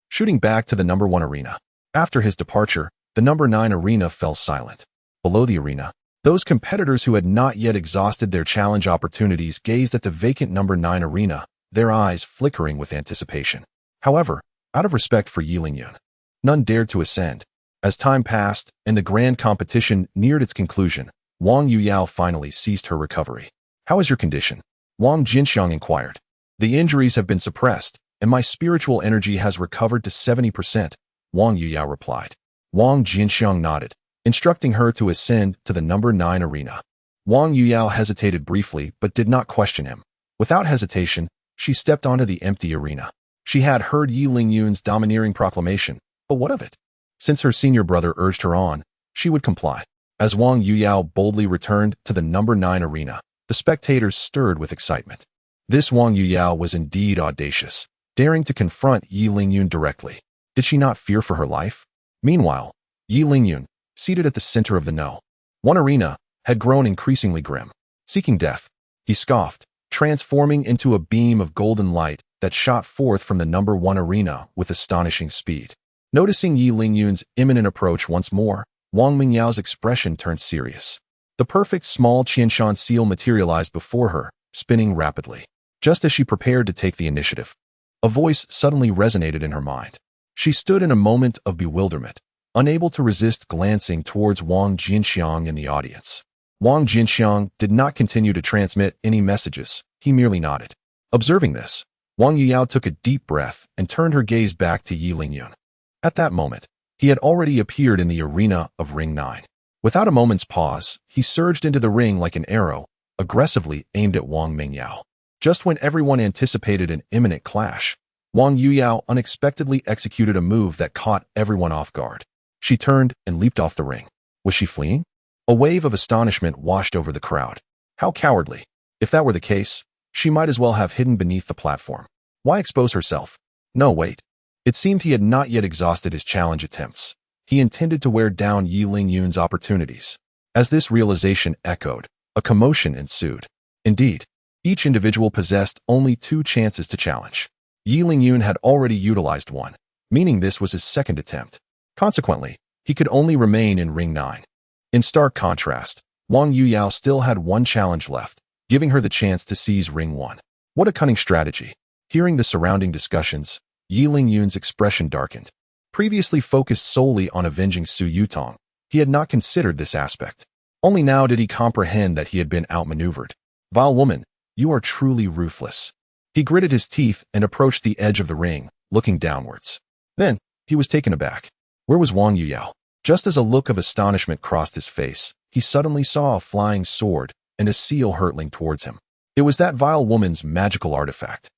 shooting back to the number 1 arena. After his departure, the number 9 arena fell silent. Below the arena, those competitors who had not yet exhausted their challenge opportunities gazed at the vacant number 9 arena, their eyes flickering with anticipation. However, out of respect for Yi Lingyun, none dared to ascend. As time passed and the grand competition neared its conclusion, Wang Yuyao finally ceased her recovery. "How is your condition?" Wang Jianqiang inquired. "The injuries have been suppressed, and my spiritual energy has recovered to 70%, Wang Yuyao replied. Wang Jianqiang nodded, instructing her to ascend to the number 9 arena. Wang Yuyao hesitated briefly but did not question him. Without hesitation, she stepped onto the empty arena. She had heard Yi Lingyun's domineering proclamation, but what of it? Since her senior brother urged her on, she would comply. As Wang Yuyao boldly returned to the number 9 arena, the spectators stirred with excitement. This Wang Yuyao was indeed audacious, daring to confront Yi Lingyun directly. Did she not fear for her life? Meanwhile, Yi Lingyun, seated at the center of the No. 1 arena, had grown increasingly grim. Seeking death, he scoffed, transforming into a beam of golden light that shot forth from the number 1 arena with astonishing speed. Noticing Yi Lingyun's imminent approach once more, Wang Mingyao's expression turned serious. The perfect small Qianshan seal materialized before her, spinning rapidly. Just as she prepared to take the initiative, a voice suddenly resonated in her mind. She stood in a moment of bewilderment, unable to resist glancing towards Wang Jianqiang in the audience. Wang Jianqiang did not continue to transmit any messages, he merely nodded. Observing this, Wang Yuyao took a deep breath and turned her gaze back to Yi Lingyun. At that moment, he had already appeared in the arena of Ring 9. Without a moment's pause, he surged into the ring like an arrow, aggressively aimed at Wang Mingyao. Just when everyone anticipated an imminent clash, Wang Yuyao unexpectedly executed a move that caught everyone off guard. She turned and leaped off the ring. Was she fleeing? A wave of astonishment washed over the crowd. How cowardly. If that were the case, she might as well have hidden beneath the platform. Why expose herself? No, wait. It seemed he had not yet exhausted his challenge attempts. He intended to wear down Yi Lingyun's opportunities. As this realization echoed, a commotion ensued. Indeed, each individual possessed only 2 chances to challenge. Yi Lingyun had already utilized one, meaning this was his second attempt. Consequently, he could only remain in Ring 9. In stark contrast, Wang Yuyao still had 1 challenge left, giving her the chance to seize Ring 1. What a cunning strategy. Hearing the surrounding discussions, Yi Lingyun's expression darkened. Previously focused solely on avenging Su Yutong, he had not considered this aspect. Only now did he comprehend that he had been outmaneuvered. Vile woman, you are truly ruthless. He gritted his teeth and approached the edge of the ring, looking downwards. Then, he was taken aback. Where was Wang Yuyao? Just as a look of astonishment crossed his face, he suddenly saw a flying sword and a seal hurtling towards him. It was that vile woman's magical artifact.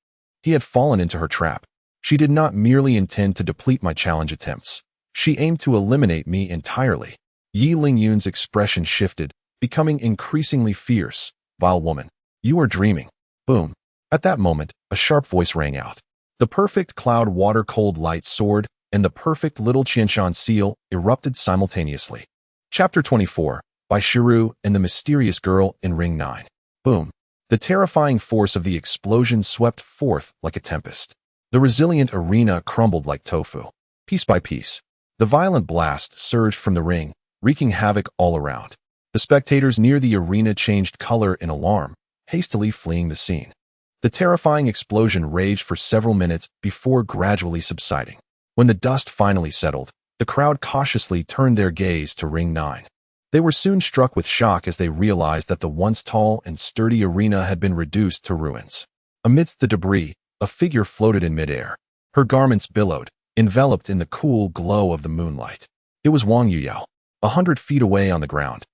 He had fallen into her trap. She did not merely intend to deplete my challenge attempts. She aimed to eliminate me entirely. Yi Lingyun's expression shifted, becoming increasingly fierce. Vile woman, you are dreaming. Boom. At that moment, a sharp voice rang out. The perfect cloud water-cold light soared and the perfect little Qianshan seal erupted simultaneously. Chapter 24, by Shiru and the Mysterious Girl in Ring 9. Boom. The terrifying force of the explosion swept forth like a tempest. The resilient arena crumbled like tofu. Piece by piece, the violent blast surged from the ring, wreaking havoc all around. The spectators near the arena changed color in alarm, hastily fleeing the scene. The terrifying explosion raged for several minutes before gradually subsiding. When the dust finally settled, the crowd cautiously turned their gaze to Ring 9. They were soon struck with shock as they realized that the once tall and sturdy arena had been reduced to ruins. Amidst the debris, a figure floated in midair. Her garments billowed, enveloped in the cool glow of the moonlight. It was Wang Jianqiang, 100 feet away on the ground.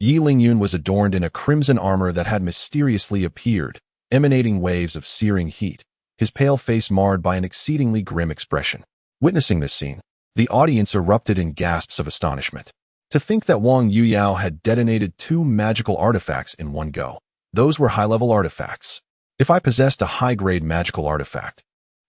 Yi Lingyun was adorned in a crimson armor that had mysteriously appeared, emanating waves of searing heat, his pale face marred by an exceedingly grim expression. Witnessing this scene, the audience erupted in gasps of astonishment. To think that Wang Jianqiang had detonated 2 magical artifacts in one go. Those were high-level artifacts. If I possessed a high-grade magical artifact,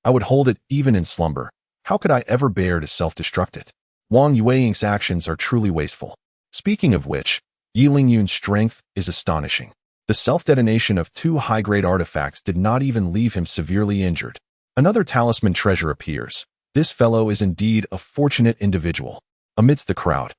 I would hold it even in slumber. How could I ever bear to self-destruct it? Wang Jianqiang's actions are truly wasteful. Speaking of which, Yi Lingyun's strength is astonishing. The self-detonation of 2 high-grade artifacts did not even leave him severely injured. Another talisman treasure appears. This fellow is indeed a fortunate individual. Amidst the crowd,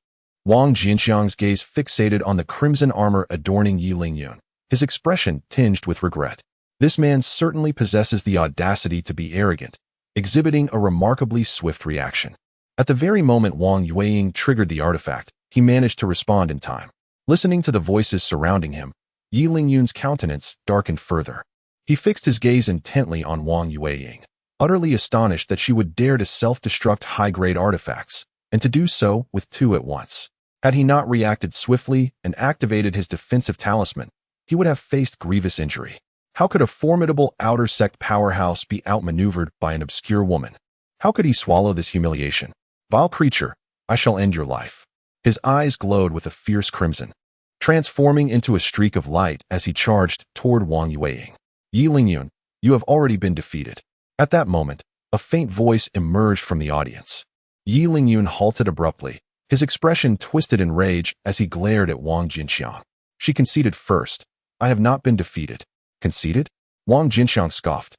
Wang Jianqiang's gaze fixated on the crimson armor adorning Yi Lingyun, his expression tinged with regret. This man certainly possesses the audacity to be arrogant, exhibiting a remarkably swift reaction. At the very moment Wang Jianqiang triggered the artifact, he managed to respond in time. Listening to the voices surrounding him, Yi Lingyun's countenance darkened further. He fixed his gaze intently on Wang Jianqiang, utterly astonished that she would dare to self-destruct high-grade artifacts, and to do so with 2 at once. Had he not reacted swiftly and activated his defensive talisman, he would have faced grievous injury. How could a formidable outer sect powerhouse be outmaneuvered by an obscure woman? How could he swallow this humiliation? Vile creature, I shall end your life. His eyes glowed with a fierce crimson, transforming into a streak of light as he charged toward Wang Jianqiang. Yi Lingyun, you have already been defeated. At that moment, a faint voice emerged from the audience. Yi Lingyun halted abruptly, his expression twisted in rage as he glared at Wang Jianqiang. She conceded first. I have not been defeated. Conceded? Wang Jianqiang scoffed.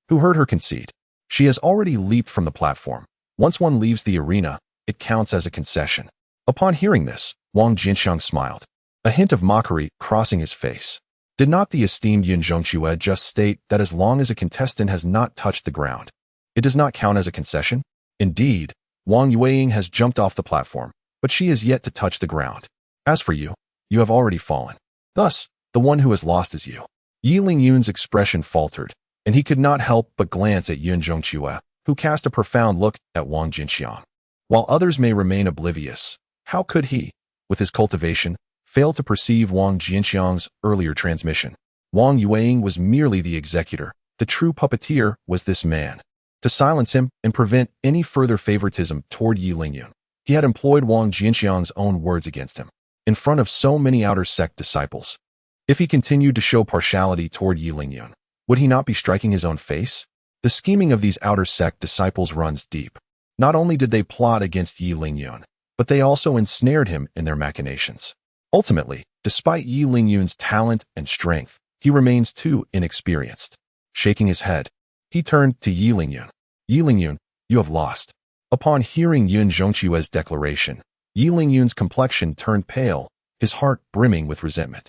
Who heard her concede? She has already leaped from the platform. Once one leaves the arena, it counts as a concession. Upon hearing this, Wang Jianqiang smiled, a hint of mockery crossing his face. Did not the esteemed Yun Zhongque just state that as long as a contestant has not touched the ground, it does not count as a concession? Indeed, Wang Jianqiang has jumped off the platform, but she is yet to touch the ground. As for you, you have already fallen. Thus, the one who has lost is you. Yi Lingyun's expression faltered, and he could not help but glance at Yun Zhongque, who cast a profound look at Wang Jianqiang. While others may remain oblivious, how could he, with his cultivation, fail to perceive Wang Jianqiang's earlier transmission? Wang Jianqiang was merely the executor. The true puppeteer was this man. To silence him and prevent any further favoritism toward Yi Lingyun, he had employed Wang Jianqiang's own words against him, in front of so many outer sect disciples. If he continued to show partiality toward Yi Lingyun, would he not be striking his own face? The scheming of these outer sect disciples runs deep. Not only did they plot against Yi Lingyun, but they also ensnared him in their machinations. Ultimately, despite Yi Lingyun's talent and strength, he remains too inexperienced. Shaking his head, he turned to Yi Lingyun. Yi Lingyun, you have lost. Upon hearing Yun Zhongque's declaration, Yi Lingyun's complexion turned pale, his heart brimming with resentment.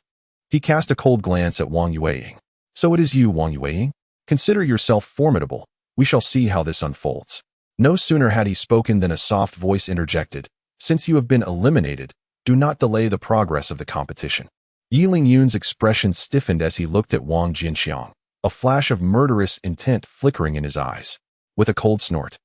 He cast a cold glance at Wang Jianqiang. So it is you, Wang Jianqiang? Consider yourself formidable. We shall see how this unfolds. No sooner had he spoken than a soft voice interjected. Since you have been eliminated, do not delay the progress of the competition. Yi Lingyun's expression stiffened as he looked at Wang Jianqiang, a flash of murderous intent flickering in his eyes. With a cold snort,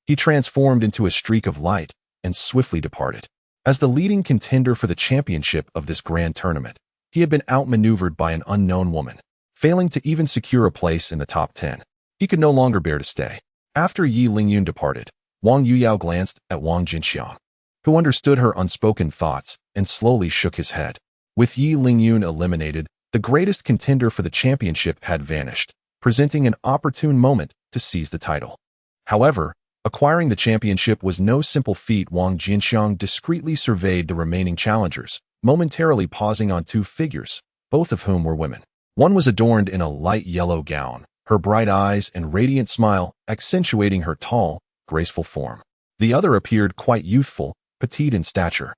he transformed into a streak of light and swiftly departed. As the leading contender for the championship of this grand tournament, he had been outmaneuvered by an unknown woman, failing to even secure a place in the top 10. He could no longer bear to stay. After Yi Lingyun departed, Wang Jianqiang glanced at Wang Jianqiang, who understood her unspoken thoughts and slowly shook his head. With Yi Lingyun eliminated, the greatest contender for the championship had vanished, presenting an opportune moment to seize the title. However, Acquiring the championship was no simple feat. Wang Jianqiang discreetly surveyed the remaining challengers, momentarily pausing on two figures, both of whom were women. One was adorned in a light yellow gown, her bright eyes and radiant smile accentuating her tall, graceful form. The other appeared quite youthful, petite in stature.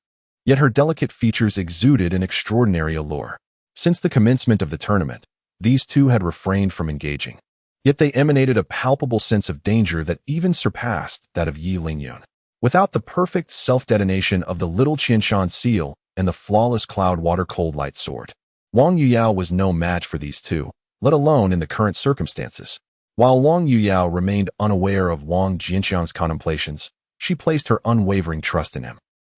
Yet her delicate features exuded an extraordinary allure. Since the commencement of the tournament, these two had refrained from engaging. Yet they emanated a palpable sense of danger that even surpassed that of Yi Lingyun. Without the perfect self-detonation of the little Qianshan seal and the flawless cloud water cold light sword, Wang Yuyao was no match for these two, let alone in the current circumstances. While Wang Yuyao remained unaware of Wang Jianqiang's contemplations, she placed her unwavering trust in him.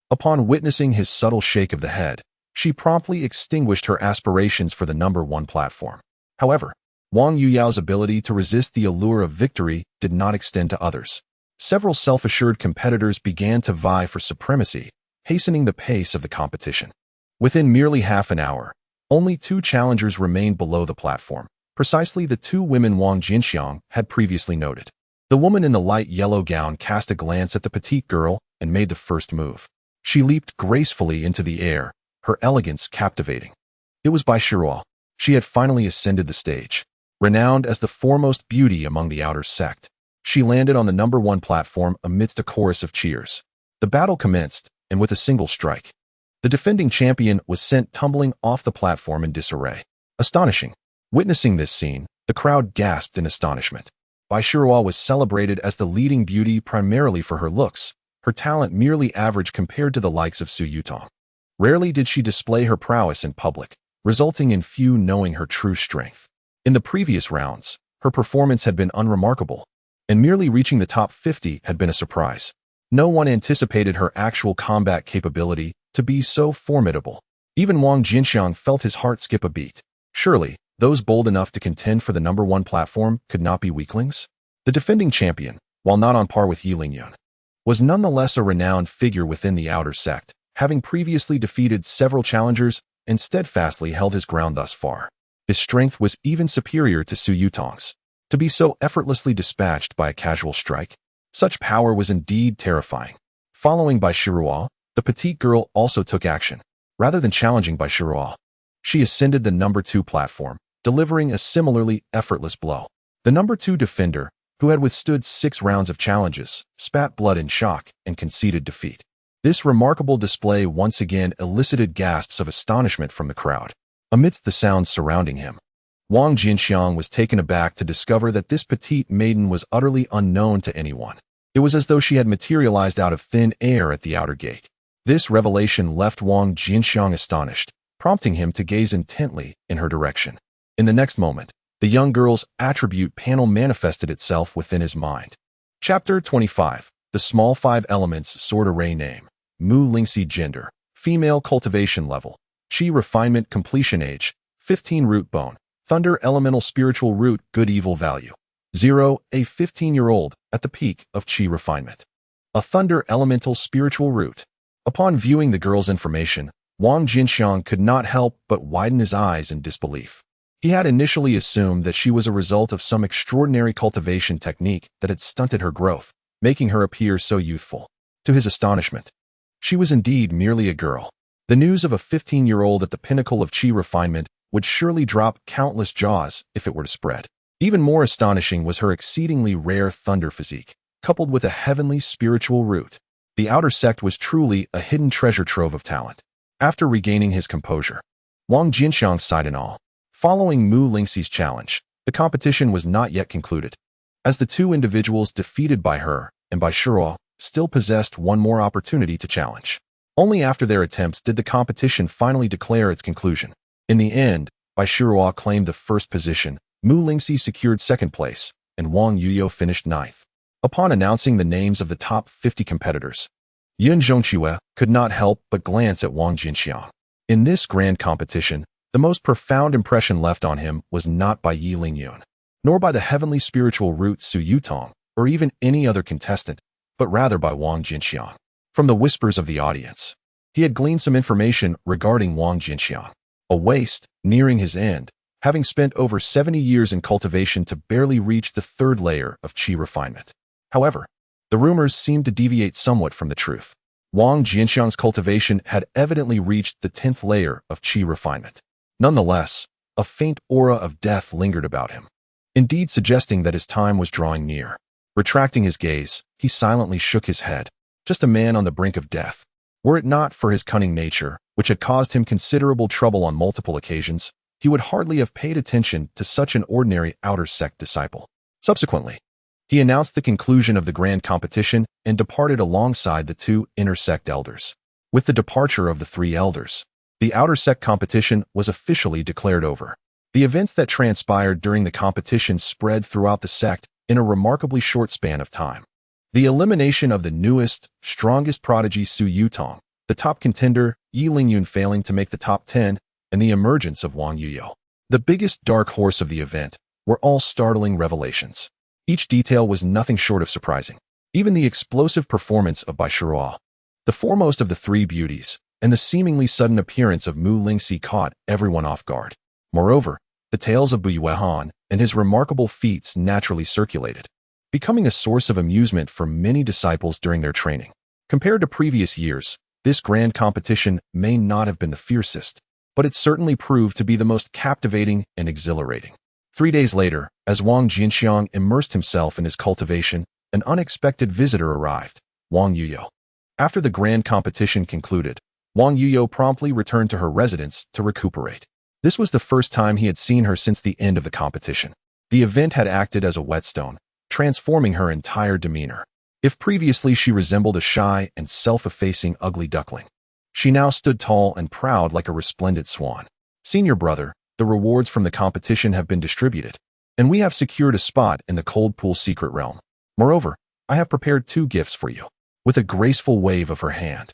Upon witnessing his subtle shake of the head, she promptly extinguished her aspirations for the number one platform. However, Wang Yuyao's ability to resist the allure of victory did not extend to others. Several self-assured competitors began to vie for supremacy, hastening the pace of the competition. Within merely half an hour, only two challengers remained below the platform, precisely the two women Wang Jianqiang had previously noted. The woman in the light yellow gown cast a glance at the petite girl and made the first move. She leaped gracefully into the air, her elegance captivating. It was Bai Shiruo. She had finally ascended the stage. Renowned as the foremost beauty among the outer sect, she landed on the number one platform amidst a chorus of cheers. The battle commenced, and with a single strike, the defending champion was sent tumbling off the platform in disarray. Astonishing. Witnessing this scene, the crowd gasped in astonishment. Bai Shiruo was celebrated as the leading beauty primarily for her looks, her talent merely average compared to the likes of Su Yutong. Rarely did she display her prowess in public, resulting in few knowing her true strength. In the previous rounds, her performance had been unremarkable, and merely reaching the top 50 had been a surprise. No one anticipated her actual combat capability to be so formidable. Even Wang Jianqiang felt his heart skip a beat. Surely, those bold enough to contend for the number one platform could not be weaklings? The defending champion, while not on par with Yi Lingyun, was nonetheless a renowned figure within the outer sect, having previously defeated several challengers and steadfastly held his ground thus far. His strength was even superior to Su Yutong's. To be so effortlessly dispatched by a casual strike, such power was indeed terrifying. Following Bai Shiruo, the petite girl also took action. Rather than challenging Bai Shiruo, she ascended the number two platform, delivering a similarly effortless blow. The number two defender, who had withstood 6 rounds of challenges, spat blood in shock and conceded defeat. This remarkable display once again elicited gasps of astonishment from the crowd. Amidst the sounds surrounding him, Wang Jianqiang was taken aback to discover that this petite maiden was utterly unknown to anyone. It was as though she had materialized out of thin air at the outer gate. This revelation left Wang Jianqiang astonished, prompting him to gaze intently in her direction. In the next moment, the young girl's attribute panel manifested itself within his mind. Chapter 25. The Small 5 Elements Sword Array Name. Mu Lingxi Gender. Female Cultivation Level. Qi Refinement Completion Age. 15 Root Bone. Thunder Elemental Spiritual Root Good Evil Value. 0. A 15-year-old at the peak of Qi Refinement. A Thunder Elemental Spiritual Root. Upon viewing the girl's information, Wang Jianqiang could not help but widen his eyes in disbelief. He had initially assumed that she was a result of some extraordinary cultivation technique that had stunted her growth, making her appear so youthful. To his astonishment, she was indeed merely a girl. The news of a 15-year-old at the pinnacle of Qi refinement would surely drop countless jaws if it were to spread. Even more astonishing was her exceedingly rare thunder physique, coupled with a heavenly spiritual root. The outer sect was truly a hidden treasure trove of talent. After regaining his composure, Wang Jianqiang sighed in awe. Following Mu Lingxi's challenge, the competition was not yet concluded, as the two individuals defeated by her and by Shiruo still possessed one more opportunity to challenge. Only after their attempts did the competition finally declare its conclusion. In the end, Bai Shiruo claimed the first position, Mu Lingxi secured second place, and Wang Yuyao finished ninth. Upon announcing the names of the top 50 competitors, Yun Zhongqiue could not help but glance at Wang Jianqiang. In this grand competition, the most profound impression left on him was not by Yi Lingyun, nor by the heavenly spiritual root Su Yutong, or even any other contestant, but rather by Wang Jianqiang. From the whispers of the audience, he had gleaned some information regarding Wang Jianqiang. A waste, nearing his end, having spent over 70 years in cultivation to barely reach the third layer of Qi refinement. However, The rumors seemed to deviate somewhat from the truth. Wang Jianqiang's cultivation had evidently reached the 10th layer of qi refinement. Nonetheless, a faint aura of death lingered about him, indeed suggesting that his time was drawing near. Retracting his gaze, he silently shook his head. Just a man on the brink of death. Were it not for his cunning nature, which had caused him considerable trouble on multiple occasions, he would hardly have paid attention to such an ordinary outer sect disciple. Subsequently, he announced the conclusion of the grand competition and departed alongside the 2 inner sect elders. With the departure of the 3 elders, the outer sect competition was officially declared over. The events that transpired during the competition spread throughout the sect in a remarkably short span of time. The elimination of the newest, strongest prodigy Su Yutong, the top contender Yi Lingyun failing to make the top 10, and the emergence of Wang Yuyo, the biggest dark horse of the event, were all startling revelations. Each detail was nothing short of surprising. Even the explosive performance of Bai Shirua, the foremost of the 3 beauties, and the seemingly sudden appearance of Mu Lingxi caught everyone off guard. Moreover, the tales of Bu Yuehan and his remarkable feats naturally circulated, becoming a source of amusement for many disciples during their training. Compared to previous years, this grand competition may not have been the fiercest, but it certainly proved to be the most captivating and exhilarating. 3 days later, as Wang Jianqiang immersed himself in his cultivation, an unexpected visitor arrived, Wang Yuyo. After the grand competition concluded, Wang Yuyo promptly returned to her residence to recuperate. This was the first time he had seen her since the end of the competition. The event had acted as a whetstone, transforming her entire demeanor. If previously she resembled a shy and self-effacing ugly duckling, she now stood tall and proud like a resplendent swan. Senior brother, the rewards from the competition have been distributed, and we have secured a spot in the Cold Pool Secret Realm. Moreover, I have prepared 2 gifts for you. With a graceful wave of her hand,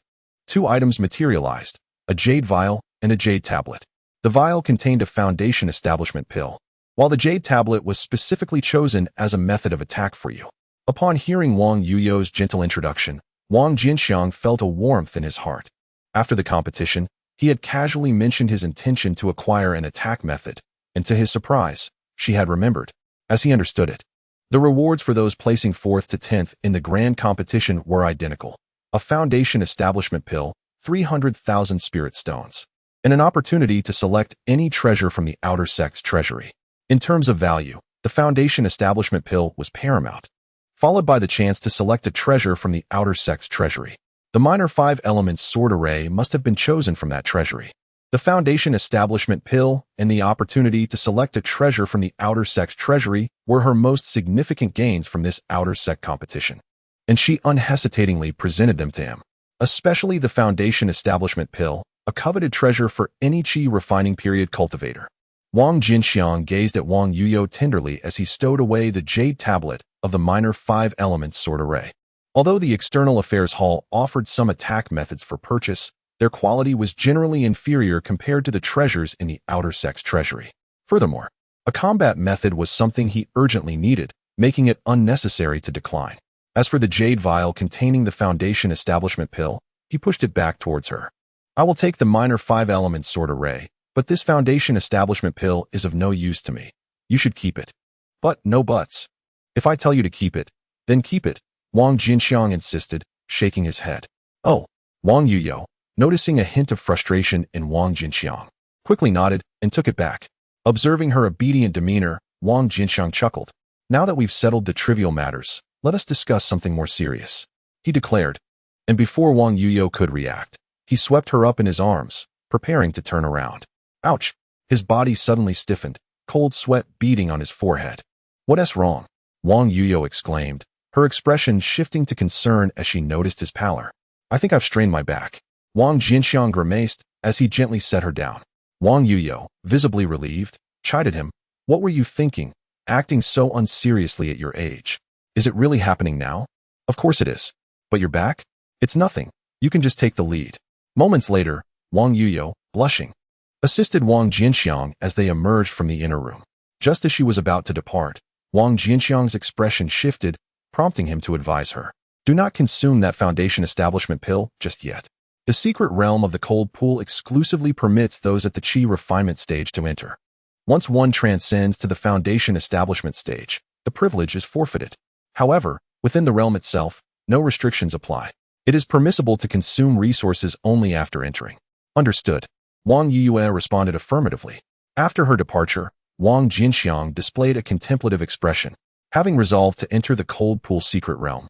2 items materialized, a jade vial and a jade tablet. The vial contained a foundation establishment pill, while the jade tablet was specifically chosen as a method of attack for you. Upon hearing Wang Yuyo's gentle introduction, Wang Jianqiang felt a warmth in his heart. After the competition, he had casually mentioned his intention to acquire an attack method, and to his surprise, she had remembered, as he understood it. The rewards for those placing 4th to 10th in the grand competition were identical: a foundation establishment pill, 300,000 spirit stones, and an opportunity to select any treasure from the outer sect's treasury. In terms of value, the foundation establishment pill was paramount, followed by the chance to select a treasure from the outer sect's treasury. The minor 5 elements sword array must have been chosen from that treasury. The foundation establishment pill and the opportunity to select a treasure from the outer sect's treasury were her most significant gains from this outer sect competition, and she unhesitatingly presented them to him. Especially the foundation establishment pill, a coveted treasure for any qi refining period cultivator. Wang Jianqiang gazed at Wang Yuyo tenderly as he stowed away the jade tablet of the minor 5 elements sword array. Although the External Affairs Hall offered some attack methods for purchase, their quality was generally inferior compared to the treasures in the outer sect's treasury. Furthermore, a combat method was something he urgently needed, making it unnecessary to decline. As for the jade vial containing the foundation establishment pill, he pushed it back towards her. I will take the minor 5 elements sword array, but this foundation establishment pill is of no use to me. You should keep it. But no buts. If I tell you to keep it, then keep it, Wang Jianqiang insisted, shaking his head. Oh, Wang Yuyo, noticing a hint of frustration in Wang Jianqiang, quickly nodded and took it back. Observing her obedient demeanor, Wang Jianqiang chuckled. Now that we've settled the trivial matters, let us discuss something more serious, he declared. And before Wang Yuyo could react, he swept her up in his arms, preparing to turn around. Ouch! His body suddenly stiffened, cold sweat beading on his forehead. What's wrong? Wang Yuyo exclaimed, her expression shifting to concern as she noticed his pallor. I think I've strained my back. Wang Jianqiang grimaced as he gently set her down. Wang Yuyo, visibly relieved, chided him. What were you thinking, acting so unseriously at your age? Is it really happening now? Of course it is. But your back? It's nothing. You can just take the lead. Moments later, Wang Yuyo, blushing, assisted Wang Jianqiang as they emerged from the inner room. Just as she was about to depart, Wang Jianqiang's expression shifted, prompting him to advise her. Do not consume that foundation establishment pill just yet. The secret realm of the cold pool exclusively permits those at the qi refinement stage to enter. Once one transcends to the foundation establishment stage, the privilege is forfeited. However, Within the realm itself, no restrictions apply. It is permissible to consume resources only after entering. Understood. Wang Yue responded affirmatively. After her departure, Wang Jianqiang displayed a contemplative expression, having resolved to enter the cold pool secret realm.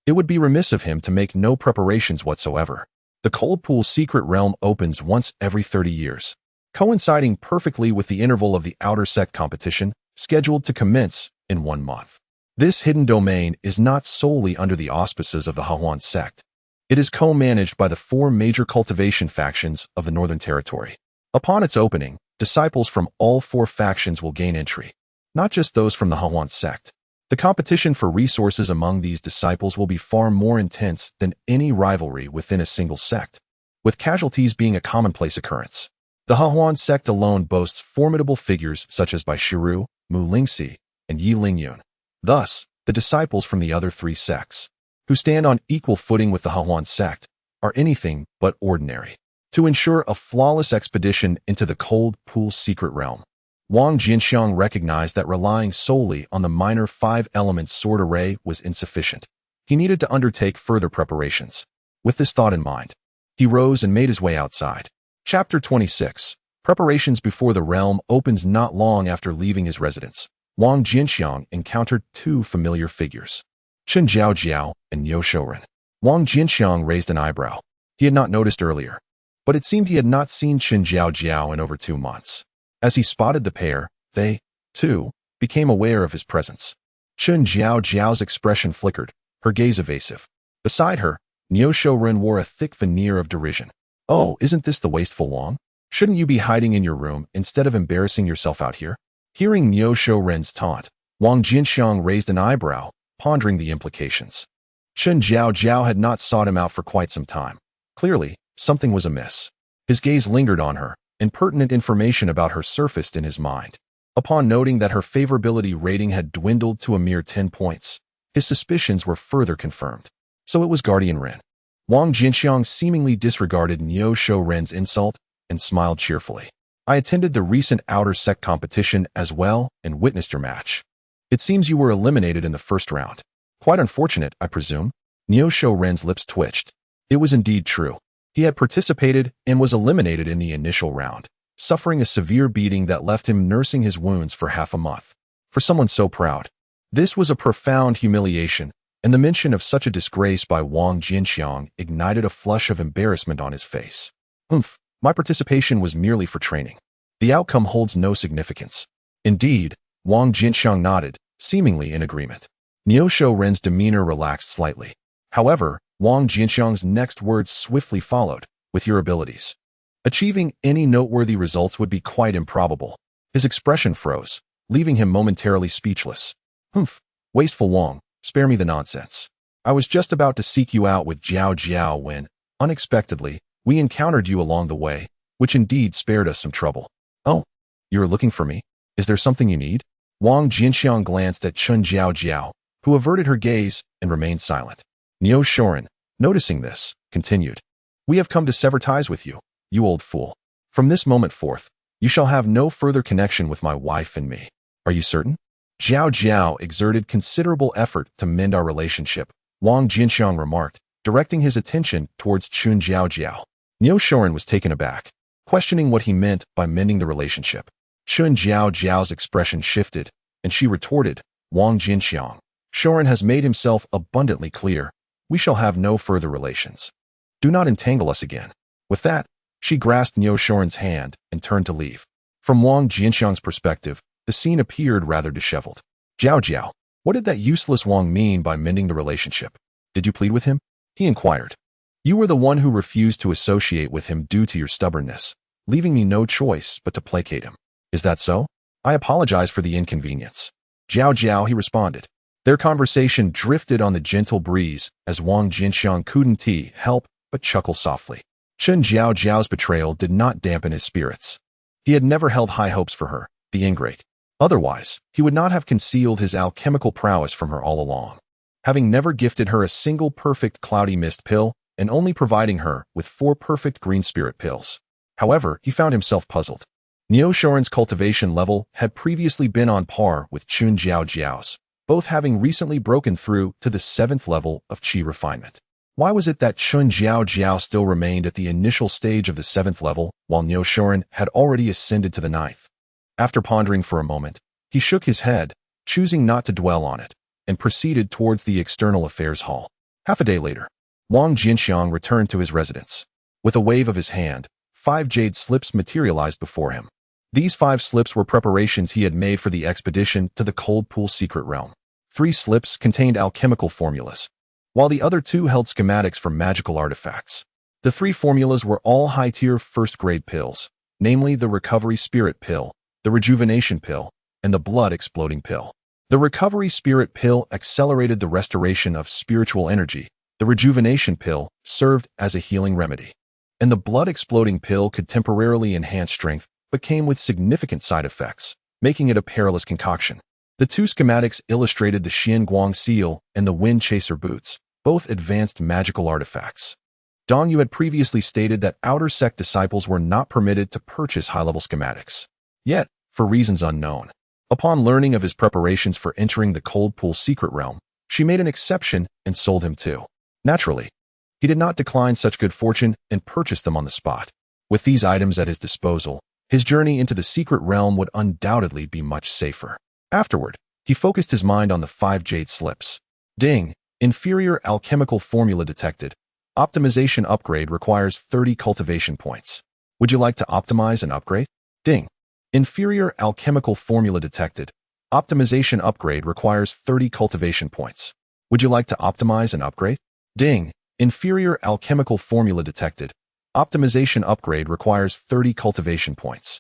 It would be remiss of him to make no preparations whatsoever. The cold pool secret realm opens once every 30 years, coinciding perfectly with the interval of the outer sect competition, scheduled to commence in 1 month. This hidden domain is not solely under the auspices of the Huan sect. It is co-managed by the 4 major cultivation factions of the Northern Territory. Upon its opening, disciples from all 4 factions will gain entry, not just those from the Huan sect. The competition for resources among these disciples will be far more intense than any rivalry within a single sect, with casualties being a commonplace occurrence. The Huan sect alone boasts formidable figures such as Bai Shiru, Mu Lingxi, and Yi Lingyun. Thus, the disciples from the other 3 sects, who stand on equal footing with the Huan sect, are anything but ordinary. To ensure a flawless expedition into the cold pool secret realm, Wang Jianqiang recognized that relying solely on the minor 5-element sword array was insufficient. He needed to undertake further preparations. With this thought in mind, he rose and made his way outside. Chapter 26. Preparations before the realm opens. Not long after leaving his residence, Wang Jianqiang encountered 2 familiar figures, Chen Jiao and Niu Shouren. Wang Jianqiang raised an eyebrow. He had not noticed earlier, but it seemed he had not seen Chen Jiao in over 2 months. As he spotted the pair, they, too, became aware of his presence. Chen Jiao's expression flickered, her gaze evasive. Beside her, Niu Shouren wore a thick veneer of derision. "Oh, isn't this the wasteful Wang? Shouldn't you be hiding in your room instead of embarrassing yourself out here?" Hearing Niu Shouren's taunt, Wang Jianqiang raised an eyebrow, pondering the implications. Chen Jiao had not sought him out for quite some time. Clearly, something was amiss. His gaze lingered on her, and pertinent information about her surfaced in his mind. Upon noting that her favorability rating had dwindled to a mere 10 points, his suspicions were further confirmed. So it was Guardian Ren. Wang Jianqiang seemingly disregarded Niu Shouren's insult and smiled cheerfully. "I attended the recent outer sect competition as well and witnessed your match. It seems you were eliminated in the first round. Quite unfortunate, I presume?" Niu Shouren's lips twitched. It was indeed true. He had participated and was eliminated in the initial round, suffering a severe beating that left him nursing his wounds for half a month. For someone so proud, this was a profound humiliation, and the mention of such a disgrace by Wang Jianqiang ignited a flush of embarrassment on his face. My participation was merely for training. The outcome holds no significance." Indeed, Wang Jianqiang nodded, seemingly in agreement. Niu Shouren's demeanor relaxed slightly. However, Wang Jianqiang's next words swiftly followed, "With your abilities, achieving any noteworthy results would be quite improbable." His expression froze, leaving him momentarily speechless. Wasteful Wang, spare me the nonsense. I was just about to seek you out with Jiao when, unexpectedly, we encountered you along the way, which indeed spared us some trouble." "Oh, you are looking for me? Is there something you need?" Wang Jianqiang glanced at Chen Jiao, who averted her gaze and remained silent. Niu Shouren, noticing this, continued, "We have come to sever ties with you, you old fool. From this moment forth, you shall have no further connection with my wife and me." "Are you certain?" Jiao exerted considerable effort to mend our relationship," Wang Jianqiang remarked, directing his attention towards Chen Jiao. Niu Shouren was taken aback, questioning what he meant by mending the relationship. Chen Jiao's expression shifted, and she retorted, "Wang Jianqiang, Shouren has made himself abundantly clear. We shall have no further relations. Do not entangle us again." With that, she grasped Niu Shouren's hand and turned to leave. From Wang Jianqiang's perspective, the scene appeared rather disheveled. Jiao, what did that useless Wang mean by mending the relationship? Did you plead with him?" he inquired. "You were the one who refused to associate with him due to your stubbornness, leaving me no choice but to placate him. Is that so? I apologize for the inconvenience." Jiao, he responded. Their conversation drifted on the gentle breeze as Wang Jianqiang couldn't help but chuckle softly. Chen Jiao's betrayal did not dampen his spirits. He had never held high hopes for her, the ingrate. Otherwise, he would not have concealed his alchemical prowess from her all along, having never gifted her a single perfect cloudy mist pill and only providing her with 4 perfect green spirit pills. However, he found himself puzzled. Niu Shouren's cultivation level had previously been on par with Chen Jiao's, both having recently broken through to the 7th level of qi refinement. Why was it that Chun Jiao still remained at the initial stage of the 7th level, while Niu Shorin had already ascended to the 9th? After pondering for a moment, he shook his head, choosing not to dwell on it, and proceeded towards the External Affairs Hall. Half a day later, Wang Jianqiang returned to his residence. With a wave of his hand, 5 jade slips materialized before him. These 5 slips were preparations he had made for the expedition to the Cold Pool Secret Realm. 3 slips contained alchemical formulas, while the other 2 held schematics for magical artifacts. The 3 formulas were all high-tier first-grade pills, namely the Recovery Spirit Pill, the Rejuvenation Pill, and the Blood Exploding Pill. The Recovery Spirit Pill accelerated the restoration of spiritual energy, the Rejuvenation Pill served as a healing remedy, and the Blood Exploding Pill could temporarily enhance strength but came with significant side effects, making it a perilous concoction. The 2 schematics illustrated the Xianguang seal and the Wind Chaser boots, both advanced magical artifacts. Dong Yu had previously stated that outer sect disciples were not permitted to purchase high-level schematics. Yet, for reasons unknown, upon learning of his preparations for entering the Cold Pool Secret Realm, she made an exception and sold him too. Naturally, he did not decline such good fortune and purchased them on the spot. With these items at his disposal, his journey into the secret realm would undoubtedly be much safer. Afterward, he focused his mind on the 5 jade slips. Ding! Inferior alchemical formula detected. Optimization upgrade requires 30 cultivation points. Would you like to optimize and upgrade? Ding! Inferior alchemical formula detected. Optimization upgrade requires 30 cultivation points. Would you like to optimize and upgrade? Ding! Inferior alchemical formula detected. Optimization upgrade requires 30 cultivation points.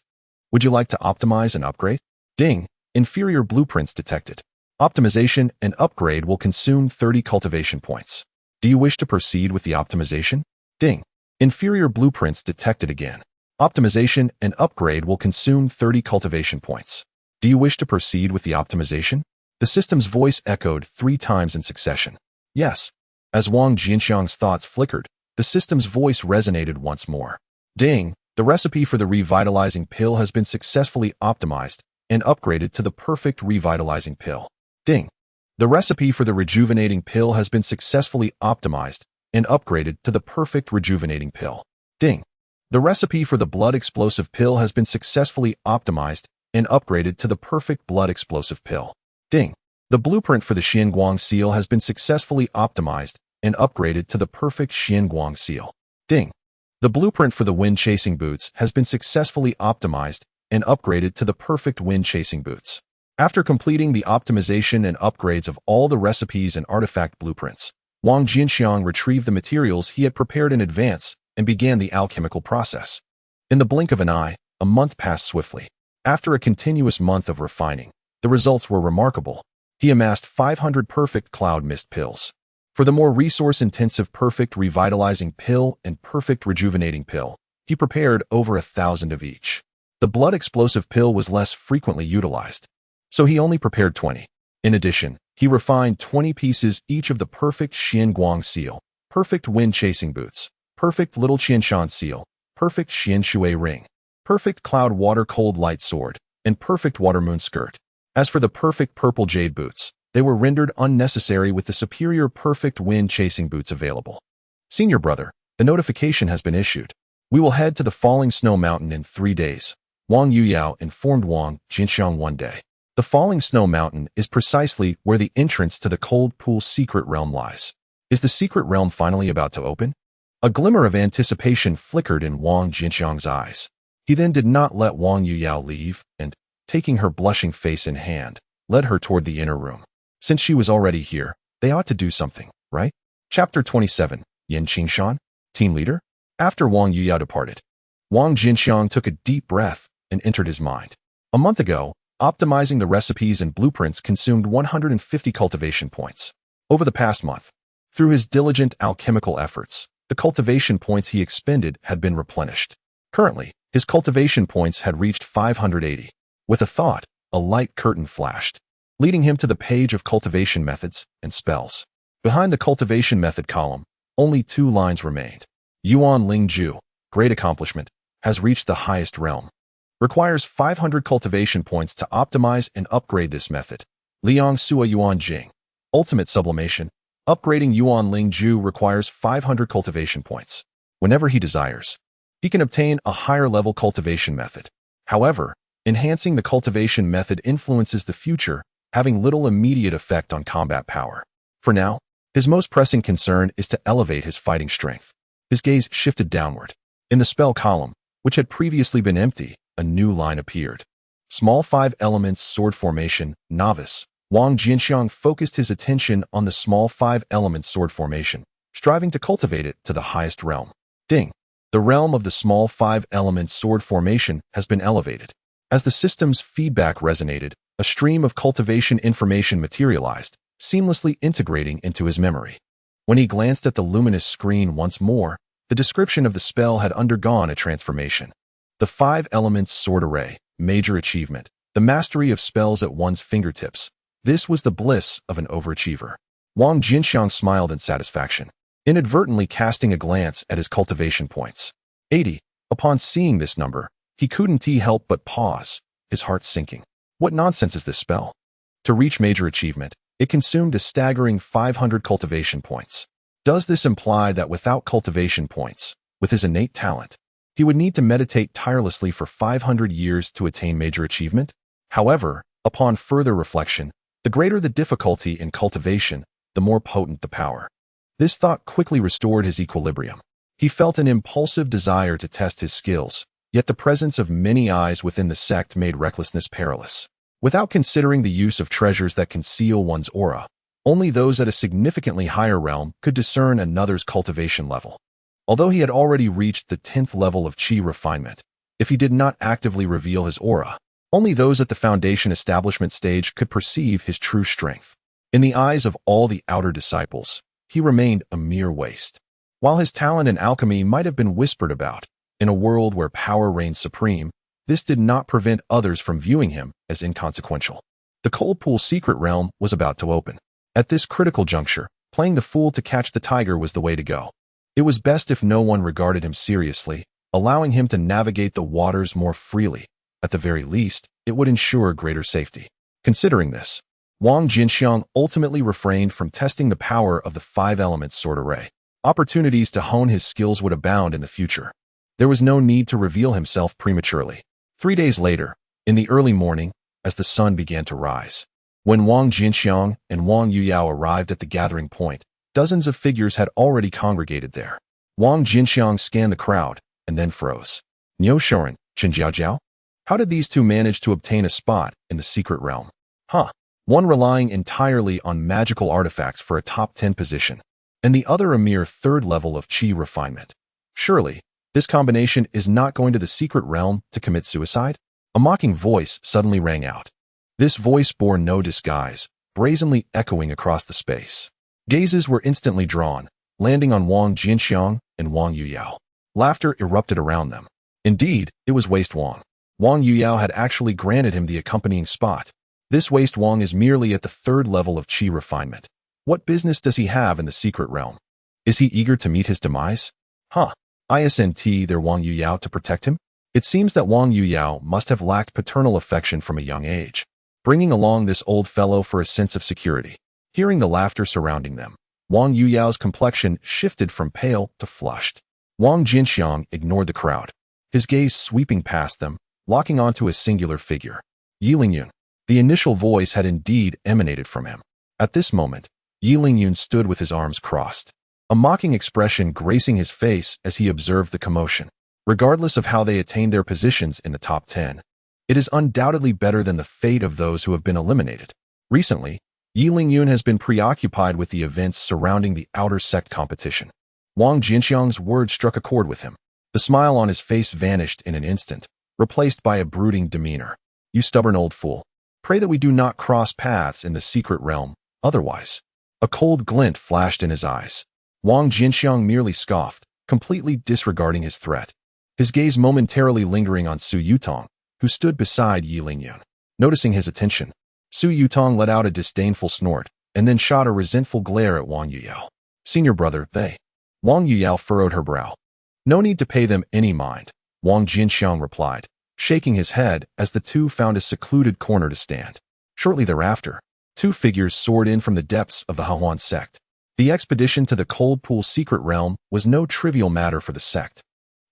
Would you like to optimize and upgrade? Ding! Inferior blueprints detected. Optimization and upgrade will consume 30 cultivation points. Do you wish to proceed with the optimization? Ding! Inferior blueprints detected again. Optimization and upgrade will consume 30 cultivation points. Do you wish to proceed with the optimization? The system's voice echoed 3 times in succession. Yes. As Wang Jianqiang's thoughts flickered, the system's voice resonated once more. Ding! The recipe for the revitalizing pill has been successfully optimized and upgraded to the perfect revitalizing pill. Ding! The recipe for the rejuvenating pill has been successfully optimized and upgraded to the perfect rejuvenating pill. Ding! The recipe for the blood explosive pill has been successfully optimized and upgraded to the perfect blood explosive pill. Ding! The blueprint for the Xianguang seal has been successfully optimized and upgraded to the perfect Xianguang seal. Ding! The blueprint for the wind chasing boots has been successfully optimized and upgraded to the perfect wind chasing boots. After completing the optimization and upgrades of all the recipes and artifact blueprints, Wang Jianqiang retrieved the materials he had prepared in advance and began the alchemical process. In the blink of an eye, a month passed swiftly. After a continuous month of refining, the results were remarkable. He amassed 500 perfect cloud mist pills. For the more resource-intensive perfect revitalizing pill and perfect rejuvenating pill, he prepared over 1,000 of each. The blood explosive pill was less frequently utilized, so he only prepared 20. In addition, he refined 20 pieces each of the perfect Xianguang seal, perfect wind chasing boots, perfect little Qianshan seal, perfect Xian Shui ring, perfect cloud water cold light sword, and perfect water moon skirt. As for the perfect purple jade boots, they were rendered unnecessary with the superior perfect wind chasing boots available. Senior brother, the notification has been issued. We will head to the Falling Snow Mountain in 3 days. Wang Yuyao informed Wang Jianqiang one day. The Falling Snow Mountain is precisely where the entrance to the Cold Pool Secret Realm lies. Is the secret realm finally about to open? A glimmer of anticipation flickered in Wang Jianqiang's eyes. He then did not let Wang Yuyao leave and, taking her blushing face in hand, led her toward the inner room. Since she was already here, they ought to do something, right? Chapter 27, Yin Qingshan, Team Leader? After Wang Yuyao departed, Wang Jianqiang took a deep breath and entered his mind. A month ago, optimizing the recipes and blueprints consumed 150 cultivation points. Over the past month, through his diligent alchemical efforts, the cultivation points he expended had been replenished. Currently, his cultivation points had reached 580. With a thought, a light curtain flashed, leading him to the page of cultivation methods and spells. Behind the cultivation method column, only 2 lines remained. Yuan Ling Ju, great accomplishment, has reached the highest realm. Requires 500 cultivation points to optimize and upgrade this method. Liang Sua Yuan Jing. Ultimate sublimation. Upgrading Yuan Ling Ju requires 500 cultivation points. Whenever he desires, he can obtain a higher level cultivation method. However, enhancing the cultivation method influences the future, having little immediate effect on combat power. For now, his most pressing concern is to elevate his fighting strength. His gaze shifted downward. In the spell column, which had previously been empty, a new line appeared. Small 5 elements sword formation, novice. Wang Jianqiang focused his attention on the small 5 elements sword formation, striving to cultivate it to the highest realm. Ding! The realm of the small 5 elements sword formation has been elevated. As the system's feedback resonated, a stream of cultivation information materialized, seamlessly integrating into his memory. When he glanced at the luminous screen once more, the description of the spell had undergone a transformation. The 5 elements sword array, major achievement, the mastery of spells at one's fingertips. This was the bliss of an overachiever. Wang Jianqiang smiled in satisfaction, inadvertently casting a glance at his cultivation points. 80. Upon seeing this number, he couldn't help but pause, his heart sinking. What nonsense is this spell? To reach major achievement, it consumed a staggering 500 cultivation points. Does this imply that without cultivation points, with his innate talent, he would need to meditate tirelessly for 500 years to attain major achievement? However, upon further reflection, the greater the difficulty in cultivation, the more potent the power. This thought quickly restored his equilibrium. He felt an impulsive desire to test his skills, yet the presence of many eyes within the sect made recklessness perilous. Without considering the use of treasures that conceal one's aura, only those at a significantly higher realm could discern another's cultivation level. Although he had already reached the 10th level of Qi refinement, if he did not actively reveal his aura, only those at the foundation establishment stage could perceive his true strength. In the eyes of all the outer disciples, he remained a mere waste. While his talent in alchemy might have been whispered about, in a world where power reigned supreme, this did not prevent others from viewing him as inconsequential. The cold pool secret realm was about to open. At this critical juncture, playing the fool to catch the tiger was the way to go. It was best if no one regarded him seriously, allowing him to navigate the waters more freely. At the very least, it would ensure greater safety. Considering this, Wang Jianqiang ultimately refrained from testing the power of the 5 elements sword array. Opportunities to hone his skills would abound in the future. There was no need to reveal himself prematurely. 3 days later, in the early morning, as the sun began to rise, when Wang Jianqiang and Wang Yuyao arrived at the gathering point, dozens of figures had already congregated there. Wang Jianqiang scanned the crowd and then froze. Niu Shoren, Chen Jiaojiao? How did these two manage to obtain a spot in the secret realm? One relying entirely on magical artifacts for a top 10 position, and the other a mere 3rd level of Qi refinement. Surely, this combination is not going to the secret realm to commit suicide? A mocking voice suddenly rang out. This voice bore no disguise, brazenly echoing across the space. Gazes were instantly drawn, landing on Wang Jianqiang and Wang Yuyao. Laughter erupted around them. Indeed, it was Waste Wang. Wang Yuyao had actually granted him the accompanying spot. This Waste Wang is merely at the 3rd level of Qi refinement. What business does he have in the secret realm? Is he eager to meet his demise? Isn't there Wang Yuyao to protect him? It seems that Wang Yuyao must have lacked paternal affection from a young age, bringing along this old fellow for a sense of security. Hearing the laughter surrounding them, Wang Yuyao's complexion shifted from pale to flushed. Wang Jianqiang ignored the crowd, his gaze sweeping past them, locking onto a singular figure. Yi Lingyun. The initial voice had indeed emanated from him. At this moment, Yi Lingyun stood with his arms crossed, a mocking expression gracing his face as he observed the commotion. Regardless of how they attained their positions in the top 10, it is undoubtedly better than the fate of those who have been eliminated. Recently, Yi Lingyun has been preoccupied with the events surrounding the outer sect competition. Wang Jianqiang's words struck a chord with him. The smile on his face vanished in an instant, replaced by a brooding demeanor. You stubborn old fool. Pray that we do not cross paths in the secret realm, otherwise. A cold glint flashed in his eyes. Wang Jianqiang merely scoffed, completely disregarding his threat. His gaze momentarily lingering on Su Yutong, who stood beside Yi Lingyun. Noticing his attention, Su Yutong let out a disdainful snort, and then shot a resentful glare at Wang Yuyao. Senior brother, they. Wang Yuyao furrowed her brow. No need to pay them any mind, Wang Jianqiang replied, shaking his head as the two found a secluded corner to stand. Shortly thereafter, Two figures soared in from the depths of the Hahuan sect. The expedition to the Cold Pool secret realm was no trivial matter for the sect.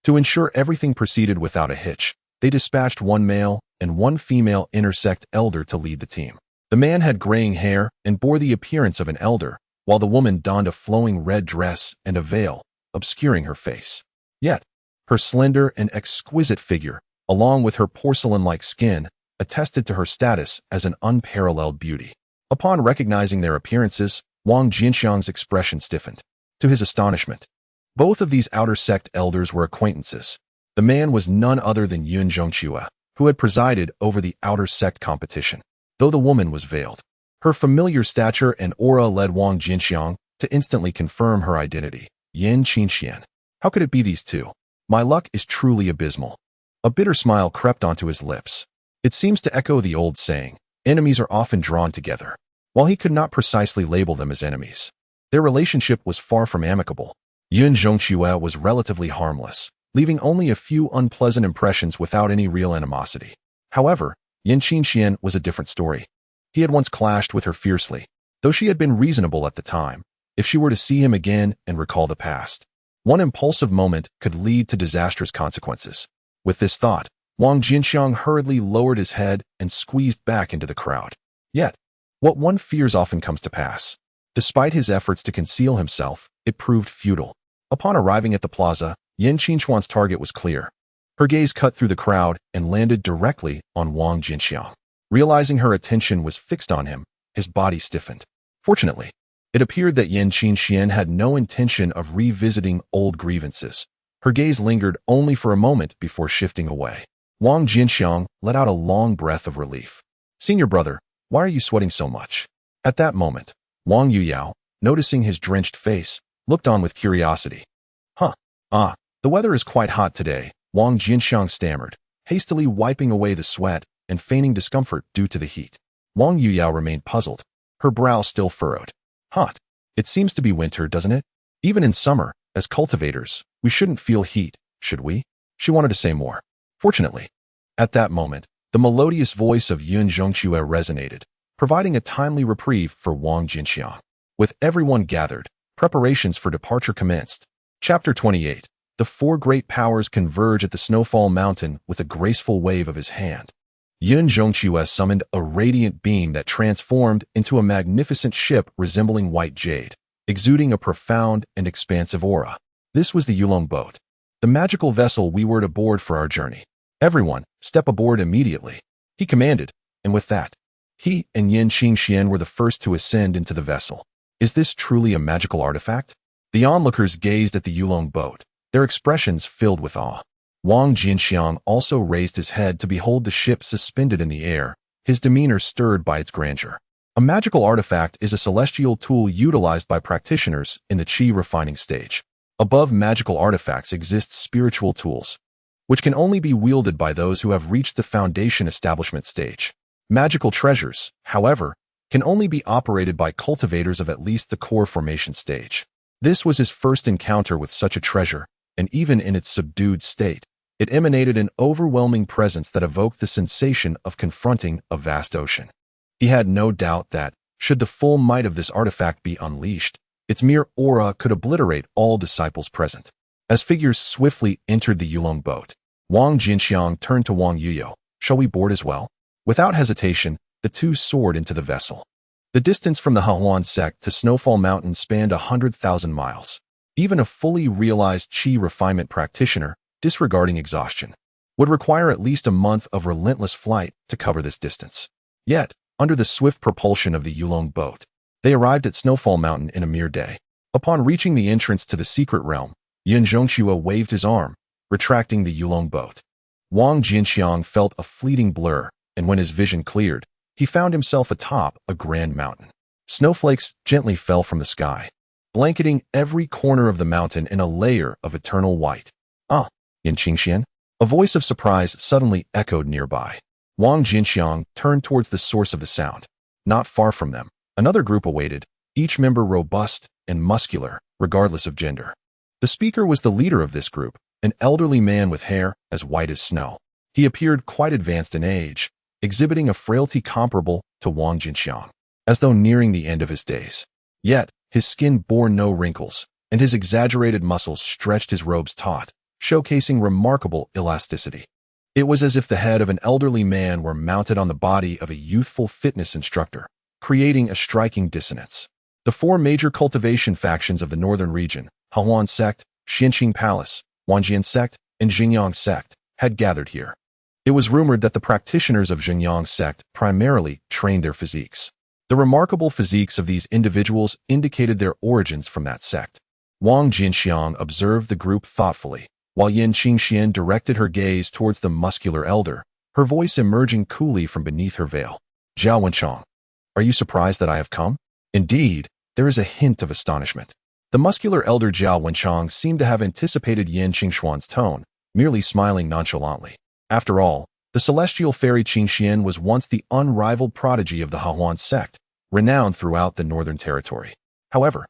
To ensure everything proceeded without a hitch, they dispatched one male and one female intersect elder to lead the team. The man had graying hair and bore the appearance of an elder, while the woman donned a flowing red dress and a veil, obscuring her face. Yet, her slender and exquisite figure, along with her porcelain-like skin, attested to her status as an unparalleled beauty. Upon recognizing their appearances, Wang Jianqiang's expression stiffened. To his astonishment, both of these outer sect elders were acquaintances. The man was none other than Yun Zhongque, who had presided over the outer sect competition, though the woman was veiled. Her familiar stature and aura led Wang Jianqiang to instantly confirm her identity. Yin Qinxian. How could it be these two? My luck is truly abysmal. A bitter smile crept onto his lips. It seems to echo the old saying, enemies are often drawn together. While he could not precisely label them as enemies, their relationship was far from amicable. Yun Zhongque was relatively harmless, leaving only a few unpleasant impressions without any real animosity. However, Yin Qinxian was a different story. He had once clashed with her fiercely, though she had been reasonable at the time. If she were to see him again and recall the past, one impulsive moment could lead to disastrous consequences. With this thought, Wang Jianqiang hurriedly lowered his head and squeezed back into the crowd. Yet, what one fears often comes to pass. Despite his efforts to conceal himself, it proved futile. Upon arriving at the plaza, Yin Qinchuan's target was clear. Her gaze cut through the crowd and landed directly on Wang Jianqiang. Realizing her attention was fixed on him, his body stiffened. Fortunately, it appeared that Yin Qinxian had no intention of revisiting old grievances. Her gaze lingered only for a moment before shifting away. Wang Jianqiang let out a long breath of relief. "Senior brother, why are you sweating so much?" At that moment, Wang Yuyao, noticing his drenched face, looked on with curiosity. The weather is quite hot today," Wang Jianqiang stammered, hastily wiping away the sweat and feigning discomfort due to the heat. Wang Yuyao remained puzzled, her brow still furrowed. "Hot? It seems to be winter, doesn't it? Even in summer, as cultivators, we shouldn't feel heat, should we?" She wanted to say more. Fortunately, at that moment, the melodious voice of Yun Zhongque resonated, providing a timely reprieve for Wang Jianqiang. With everyone gathered, preparations for departure commenced. Chapter 28. The four great powers converge at the Snowfall Mountain with a graceful wave of his hand. Yun Zhongque summoned a radiant beam that transformed into a magnificent ship resembling white jade, exuding a profound and expansive aura. This was the Yulong boat, the magical vessel we were to board for our journey. "Everyone, step aboard immediately," he commanded, and with that, he and Yin Qinxian were the first to ascend into the vessel. Is this truly a magical artifact? The onlookers gazed at the Yulong boat, their expressions filled with awe. Wang Jianqiang also raised his head to behold the ship suspended in the air, his demeanor stirred by its grandeur. A magical artifact is a celestial tool utilized by practitioners in the qi refining stage. Above magical artifacts exist spiritual tools, which can only be wielded by those who have reached the foundation establishment stage. Magical treasures, however, can only be operated by cultivators of at least the core formation stage. This was his first encounter with such a treasure, and even in its subdued state, it emanated an overwhelming presence that evoked the sensation of confronting a vast ocean. He had no doubt that, should the full might of this artifact be unleashed, its mere aura could obliterate all disciples present. As figures swiftly entered the Yulong boat, Wang Jianqiang turned to Wang Yuyao. "Shall we board as well?" Without hesitation, the two soared into the vessel. The distance from the Hahuan sect to Snowfall Mountain spanned 100,000 miles. Even a fully realized qi refinement practitioner, disregarding exhaustion, would require at least a month of relentless flight to cover this distance. Yet, under the swift propulsion of the Yulong boat, they arrived at Snowfall Mountain in a mere day. Upon reaching the entrance to the secret realm, Yun Zhongque waved his arm, retracting the Yulong boat. Wang Jianqiang felt a fleeting blur, and when his vision cleared, he found himself atop a grand mountain. Snowflakes gently fell from the sky, blanketing every corner of the mountain in a layer of eternal white. "Ah, Yin Qinxian?" A voice of surprise suddenly echoed nearby. Wang Jianqiang turned towards the source of the sound. Not far from them, another group awaited, each member robust and muscular, regardless of gender. The speaker was the leader of this group, an elderly man with hair as white as snow. He appeared quite advanced in age, exhibiting a frailty comparable to Wang Jianqiang. as though nearing the end of his days. Yet, his skin bore no wrinkles, and his exaggerated muscles stretched his robes taut, showcasing remarkable elasticity. It was as if the head of an elderly man were mounted on the body of a youthful fitness instructor, creating a striking dissonance. The four major cultivation factions of the northern region, Joy Union Sect, Xianqing Palace, Wang Jianqiang Sect, and Xinjiang Sect, had gathered here. It was rumored that the practitioners of Xinjiang Sect primarily trained their physiques. The remarkable physiques of these individuals indicated their origins from that sect. Wang Jianqiang observed the group thoughtfully, while Yin Qingxian directed her gaze towards the muscular elder, her voice emerging coolly from beneath her veil. Zhao Wenchang, are you surprised that I have come? Indeed, there is a hint of astonishment. The muscular elder Zhao Wenchang seemed to have anticipated Yin Qingxuan's tone, merely smiling nonchalantly. After all, the celestial fairy Qingxian was once the unrivaled prodigy of the Joy Union Sect, renowned throughout the northern territory. However,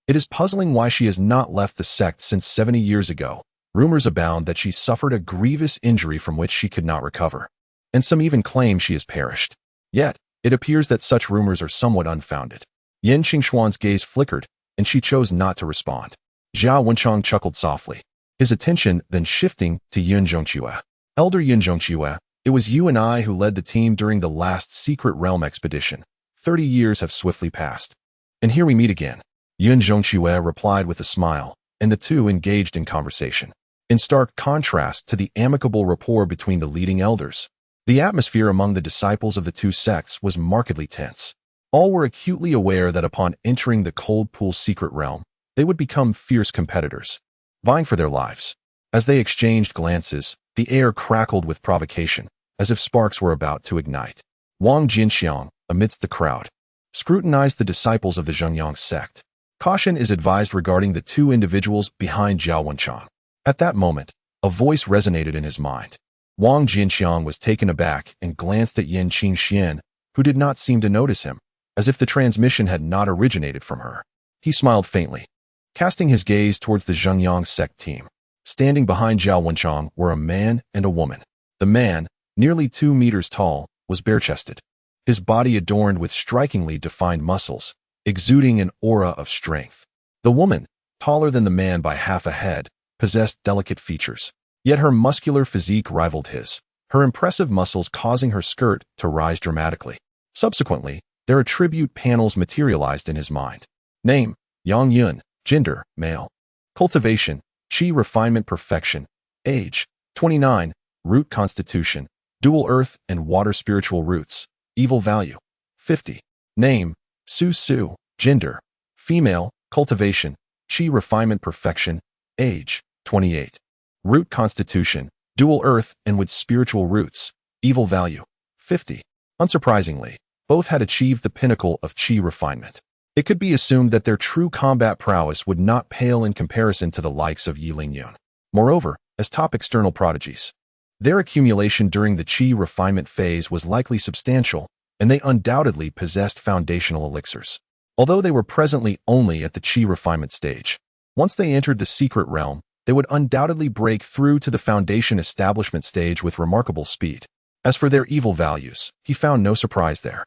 it is puzzling why she has not left the sect since 70 years ago. Rumors abound that she suffered a grievous injury from which she could not recover, and some even claim she has perished. Yet, it appears that such rumors are somewhat unfounded. Yin Qingxuan's gaze flickered, and she chose not to respond. Zhao Wenchang chuckled softly, his attention then shifting to Yun Zhongque. Elder Yun Zhongque, it was you and I who led the team during the last Secret Realm expedition. 30 years have swiftly passed. And here we meet again. Yun Zhongque replied with a smile, and the two engaged in conversation. In stark contrast to the amicable rapport between the leading elders, the atmosphere among the disciples of the two sects was markedly tense. All were acutely aware that upon entering the Cold Pool Secret Realm, they would become fierce competitors, vying for their lives. As they exchanged glances, the air crackled with provocation, as if sparks were about to ignite. Wang Jianqiang, amidst the crowd, scrutinized the disciples of the Joy Union Sect. Caution is advised regarding the two individuals behind Zhao Wenchang. At that moment, a voice resonated in his mind. Wang Jianqiang was taken aback and glanced at Yin Qingxian, who did not seem to notice him, as if the transmission had not originated from her. He smiled faintly, casting his gaze towards the Joy Union Sect team. Standing behind Zhao Wenchang were a man and a woman. The man, nearly 2 meters tall, was bare-chested, his body adorned with strikingly defined muscles, exuding an aura of strength. The woman, taller than the man by half a head, possessed delicate features, yet her muscular physique rivaled his, her impressive muscles causing her skirt to rise dramatically. Subsequently, their attribute panels materialized in his mind. Name, Yang Yun, gender, male. Cultivation, Qi refinement perfection. Age, 29, root constitution, dual earth and water spiritual roots. Evil value, 50. Name, Su Su, gender, female, cultivation, Qi refinement perfection. Age, 28. Root constitution, dual earth and with spiritual roots. Evil value, 50. Unsurprisingly, both had achieved the pinnacle of Qi refinement. It could be assumed that their true combat prowess would not pale in comparison to the likes of Yi Lingyun. Moreover, as top external prodigies, their accumulation during the Qi refinement phase was likely substantial, and they undoubtedly possessed foundational elixirs. Although they were presently only at the Qi refinement stage, once they entered the secret realm, they would undoubtedly break through to the foundation establishment stage with remarkable speed. As for their evil values, he found no surprise there.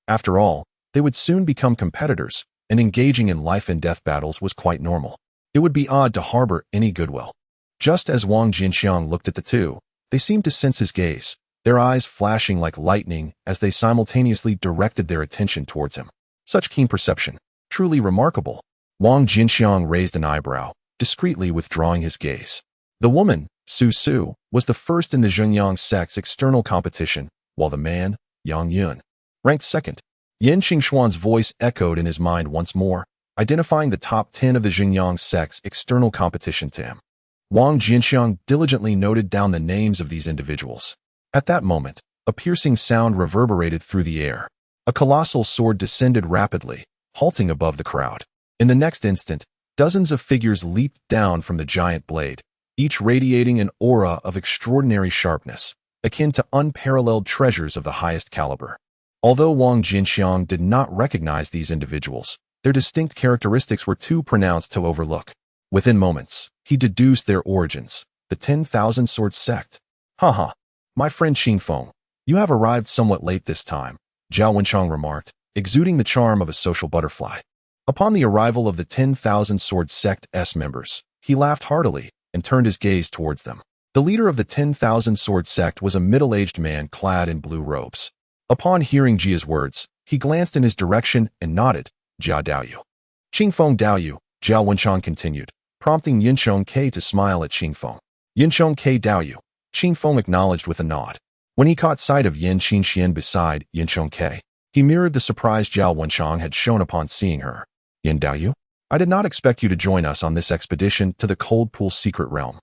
After all, they would soon become competitors, and engaging in life and death battles was quite normal. It would be odd to harbor any goodwill. Just as Wang Jianqiang looked at the two, they seemed to sense his gaze, their eyes flashing like lightning as they simultaneously directed their attention towards him. Such keen perception, truly remarkable. Wang Jianqiang raised an eyebrow, discreetly withdrawing his gaze. The woman, Su Su, was the first in the Joy Union Sect's external competition, while the man, Yang Yun, ranked second. Yin Qingxuan's voice echoed in his mind once more, identifying the top 10 of the Joy Union Sect's external competition to him. Wang Jianqiang diligently noted down the names of these individuals. At that moment, a piercing sound reverberated through the air. A colossal sword descended rapidly, halting above the crowd. In the next instant, dozens of figures leaped down from the giant blade, each radiating an aura of extraordinary sharpness, akin to unparalleled treasures of the highest caliber. Although Wang Jianqiang did not recognize these individuals, their distinct characteristics were too pronounced to overlook. Within moments, he deduced their origins, the 10,000 Sword Sect. Haha, my friend Xingfeng, you have arrived somewhat late this time, Zhao Wenchang remarked, exuding the charm of a social butterfly. Upon the arrival of the 10,000 Sword Sect's members, he laughed heartily and turned his gaze towards them. The leader of the 10,000 Sword Sect was a middle-aged man clad in blue robes. Upon hearing Jia's words, he glanced in his direction and nodded. Jia Daoyu. Qingfeng Daoyu, Jiao Wenchang continued, prompting Yinchong Ke to smile at Qingfeng. Yinchong Ke Daoyu. Qingfeng acknowledged with a nod. When he caught sight of Yin Qingxian beside Yinchong Ke, he mirrored the surprise Jiao Wenchang had shown upon seeing her. Yin Daoyu, I did not expect you to join us on this expedition to the Cold Pool Secret Realm.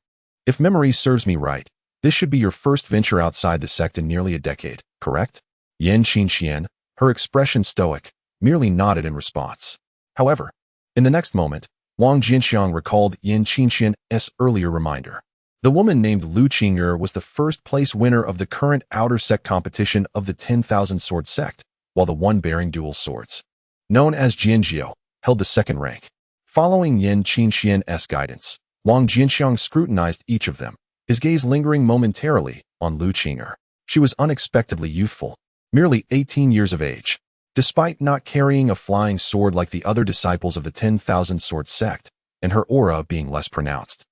If memory serves me right, this should be your first venture outside the sect in nearly a decade, correct? Yin Qingxian, her expression stoic, merely nodded in response. However, in the next moment, Wang Jianqiang recalled Yin Qingxian's earlier reminder. The woman named Lu Qing'er was the first-place winner of the current Outer Sect competition of the 10,000 Sword Sect, while the one bearing dual swords, known as Jianjiao, held the second rank. Following Yin Qingxian's guidance, Wang Jianqiang scrutinized each of them, his gaze lingering momentarily on Lu Qing'er. She was unexpectedly youthful, merely 18 years of age. Despite not carrying a flying sword like the other disciples of the 10,000 Sword Sect, and her aura being less pronounced,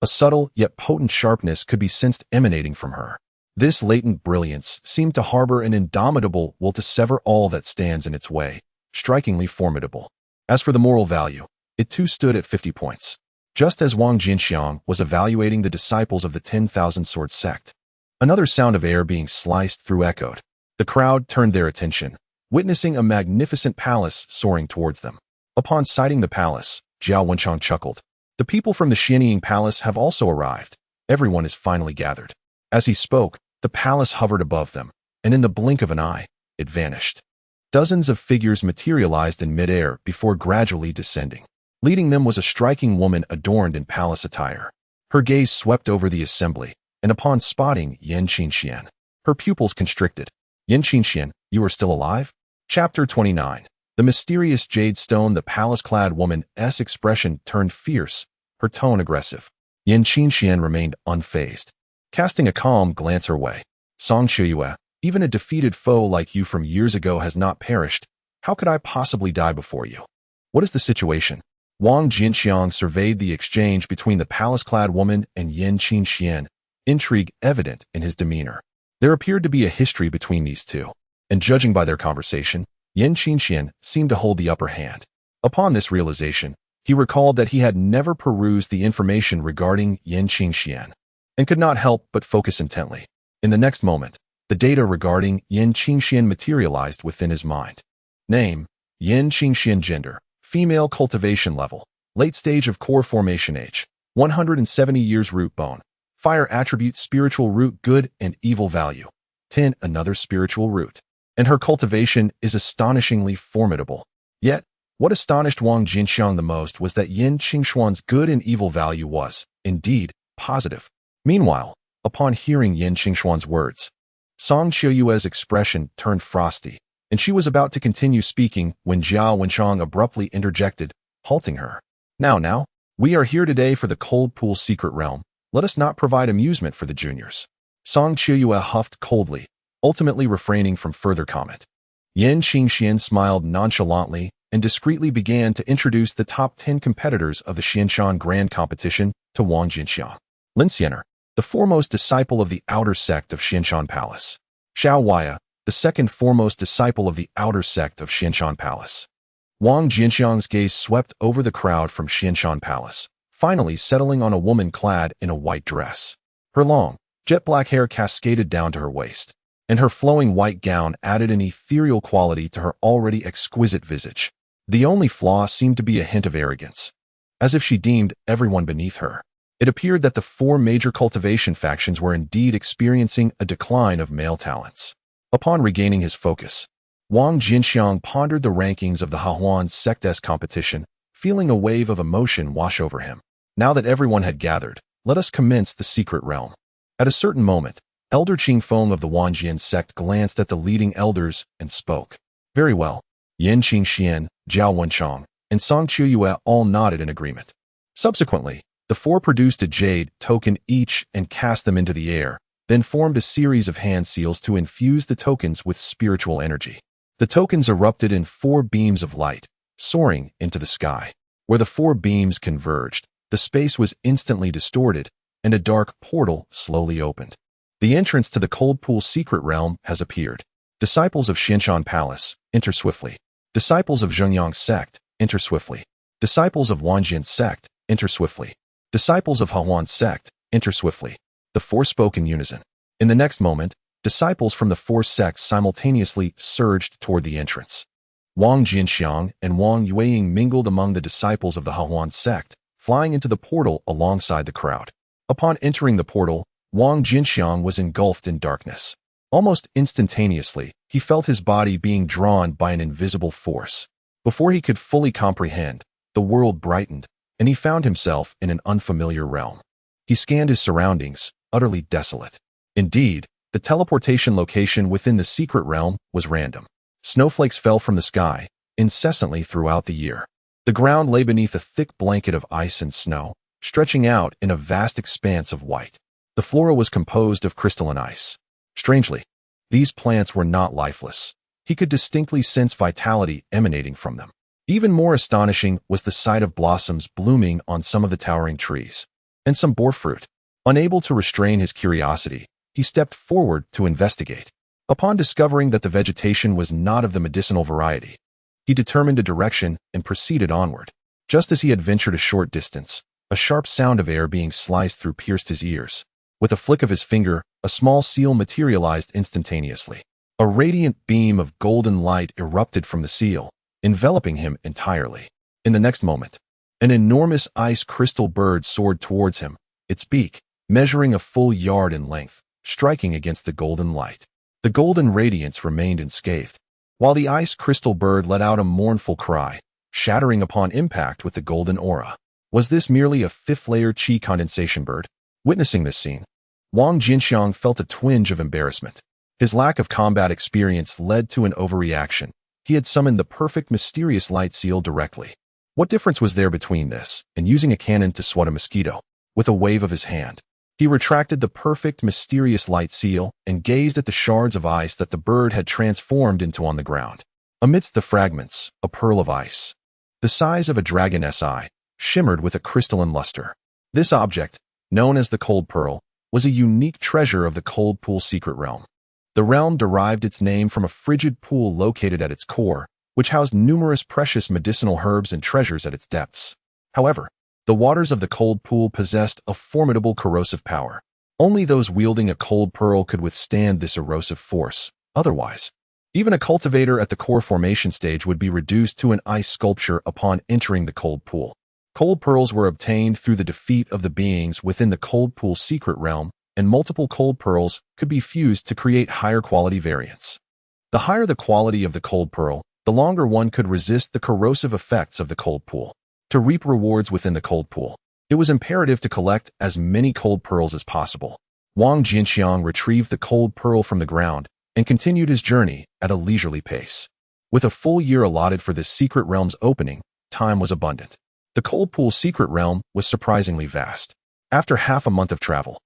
a subtle yet potent sharpness could be sensed emanating from her. This latent brilliance seemed to harbor an indomitable will to sever all that stands in its way, strikingly formidable. As for the moral value, it too stood at 50 points. Just as Wang Jianqiang was evaluating the disciples of the 10,000 Sword Sect, another sound of air being sliced through echoed. The crowd turned their attention, witnessing a magnificent palace soaring towards them. Upon sighting the palace, Jiao Wenchang chuckled. The people from the Xianying Palace have also arrived. Everyone is finally gathered. As he spoke, the palace hovered above them, and in the blink of an eye, it vanished. Dozens of figures materialized in midair before gradually descending. Leading them was a striking woman adorned in palace attire. Her gaze swept over the assembly, and upon spotting Yin Qingxian, her pupils constricted. Yin Qingxian, you are still alive? Chapter 29. The mysterious jade stone. The palace-clad woman's expression turned fierce, her tone aggressive. Yin Qingxian remained unfazed, casting a calm glance her way. Song Shiyue, even a defeated foe like you from years ago has not perished. How could I possibly die before you? What is the situation? Wang Jianqiang surveyed the exchange between the palace-clad woman and Yin Qingxian, intrigue evident in his demeanor. There appeared to be a history between these two, and judging by their conversation, Yin Qingxian seemed to hold the upper hand. Upon this realization, he recalled that he had never perused the information regarding Yin Qingxian, and could not help but focus intently. In the next moment, the data regarding Yin Qingxian materialized within his mind. Name: Yin Qingxian. Gender: female. Cultivation level: late stage of core formation. Age: 170 years. Root bone: fire. Attribute: spiritual root. Good and evil value: 10. Another spiritual root. And her cultivation is astonishingly formidable. Yet, what astonished Wang Jianqiang the most was that Yin Qingxuan's good and evil value was, indeed, positive. Meanwhile, upon hearing Yin Qingxuan's words, Song Shiyue's expression turned frosty, and she was about to continue speaking when Jiao Wenchang abruptly interjected, halting her. Now, we are here today for the Cold Pool Secret Realm. Let us not provide amusement for the juniors. Song Shiyue huffed coldly, ultimately refraining from further comment. Yin Qingxian smiled nonchalantly and discreetly began to introduce the top 10 competitors of the Xianshan Grand Competition to Wang Jianqiang. Lin Xiener, the foremost disciple of the Outer Sect of Xianshan Palace. Xiao Waya, the second foremost disciple of the Outer Sect of Xianshan Palace. Wang Jianqiang's gaze swept over the crowd from Xianshan Palace, finally settling on a woman clad in a white dress. Her long, jet-black hair cascaded down to her waist, and her flowing white gown added an ethereal quality to her already exquisite visage. The only flaw seemed to be a hint of arrogance, as if she deemed everyone beneath her. It appeared that the four major cultivation factions were indeed experiencing a decline of male talents. Upon regaining his focus, Wang Jianqiang pondered the rankings of the Hahuan Sect's competition, feeling a wave of emotion wash over him. Now that everyone had gathered, let us commence the secret realm. At a certain moment, Elder Qingfeng of the Wang Jian sect glanced at the leading elders and spoke. Very well. Yin Qingxian, Jiao Wenchang, and Song Shiyue all nodded in agreement. Subsequently, the four produced a jade token each and cast them into the air, then formed a series of hand seals to infuse the tokens with spiritual energy. The tokens erupted in 4 beams of light, soaring into the sky. Where the 4 beams converged, the space was instantly distorted, and a dark portal slowly opened. The entrance to the cold pool secret realm has appeared. Disciples of Xinshan Palace, enter swiftly. Disciples of Joy Union Sect, enter swiftly. Disciples of Wang Jianqiang Sect, enter swiftly. Disciples of Upholding Sect, enter swiftly. The 4 spoke in unison. In the next moment, disciples from the 4 sects simultaneously surged toward the entrance. Wang Jianqiang and Wang Jianqiang mingled among the disciples of the Upholding Sect, flying into the portal alongside the crowd. Upon entering the portal, Wang Jianqiang was engulfed in darkness. Almost instantaneously, he felt his body being drawn by an invisible force. Before he could fully comprehend, the world brightened, and he found himself in an unfamiliar realm. He scanned his surroundings, utterly desolate. Indeed, the teleportation location within the secret realm was random. Snowflakes fell from the sky, incessantly throughout the year. The ground lay beneath a thick blanket of ice and snow, stretching out in a vast expanse of white. The flora was composed of crystalline ice. Strangely, these plants were not lifeless. He could distinctly sense vitality emanating from them. Even more astonishing was the sight of blossoms blooming on some of the towering trees, and some bore fruit. Unable to restrain his curiosity, he stepped forward to investigate. Upon discovering that the vegetation was not of the medicinal variety, he determined a direction and proceeded onward. Just as he had ventured a short distance, a sharp sound of air being sliced through pierced his ears. With a flick of his finger, a small seal materialized instantaneously. A radiant beam of golden light erupted from the seal, enveloping him entirely. In the next moment, an enormous ice crystal bird soared towards him, its beak, measuring a full yard in length, striking against the golden light. The golden radiance remained unscathed, while the ice crystal bird let out a mournful cry, shattering upon impact with the golden aura. Was this merely a 5th-layer chi condensation bird? Witnessing this scene, Wang Jianqiang felt a twinge of embarrassment. His lack of combat experience led to an overreaction. He had summoned the perfect mysterious light seal directly. What difference was there between this and using a cannon to swat a mosquito? With a wave of his hand, he retracted the perfect mysterious light seal and gazed at the shards of ice that the bird had transformed into on the ground. Amidst the fragments, a pearl of ice, the size of a dragon's eye, shimmered with a crystalline luster. This object, known as the Cold Pearl, was a unique treasure of the Cold Pool secret realm. The realm derived its name from a frigid pool located at its core, which housed numerous precious medicinal herbs and treasures at its depths. However, the waters of the Cold Pool possessed a formidable corrosive power. Only those wielding a Cold Pearl could withstand this erosive force. Otherwise, even a cultivator at the core formation stage would be reduced to an ice sculpture upon entering the Cold Pool. Cold pearls were obtained through the defeat of the beings within the Cold Pool secret realm, and multiple cold pearls could be fused to create higher quality variants. The higher the quality of the cold pearl, the longer one could resist the corrosive effects of the cold pool. To reap rewards within the cold pool, it was imperative to collect as many cold pearls as possible. Wang Jianqiang retrieved the cold pearl from the ground and continued his journey at a leisurely pace. With a full year allotted for this secret realm's opening, time was abundant. The Cold Pool secret realm was surprisingly vast. After half a month of travel,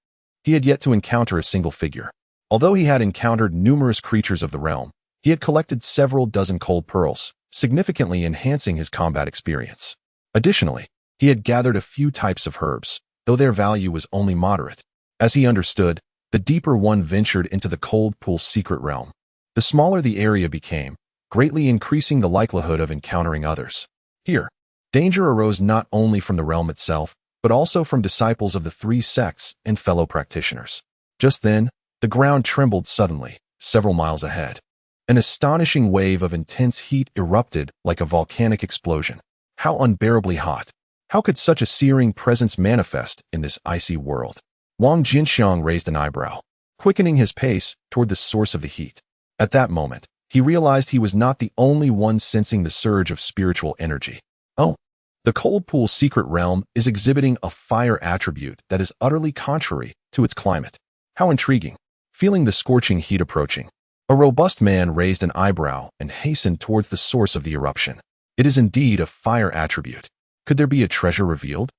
he had yet to encounter a single figure. Although he had encountered numerous creatures of the realm, he had collected several dozen cold pearls, significantly enhancing his combat experience. Additionally, he had gathered a few types of herbs, though their value was only moderate. As he understood, the deeper one ventured into the Cold Pool secret realm, the smaller the area became, greatly increasing the likelihood of encountering others. Here, danger arose not only from the realm itself, but also from disciples of the 3 sects and fellow practitioners. Just then, the ground trembled suddenly, several miles ahead. An astonishing wave of intense heat erupted like a volcanic explosion. How unbearably hot! How could such a searing presence manifest in this icy world? Wang Jianqiang raised an eyebrow, quickening his pace toward the source of the heat. At that moment, he realized he was not the only one sensing the surge of spiritual energy. Oh, the Cold Pool secret realm is exhibiting a fire attribute that is utterly contrary to its climate. How intriguing. Feeling the scorching heat approaching, a robust man raised an eyebrow and hastened towards the source of the eruption. It is indeed a fire attribute. Could there be a treasure revealed?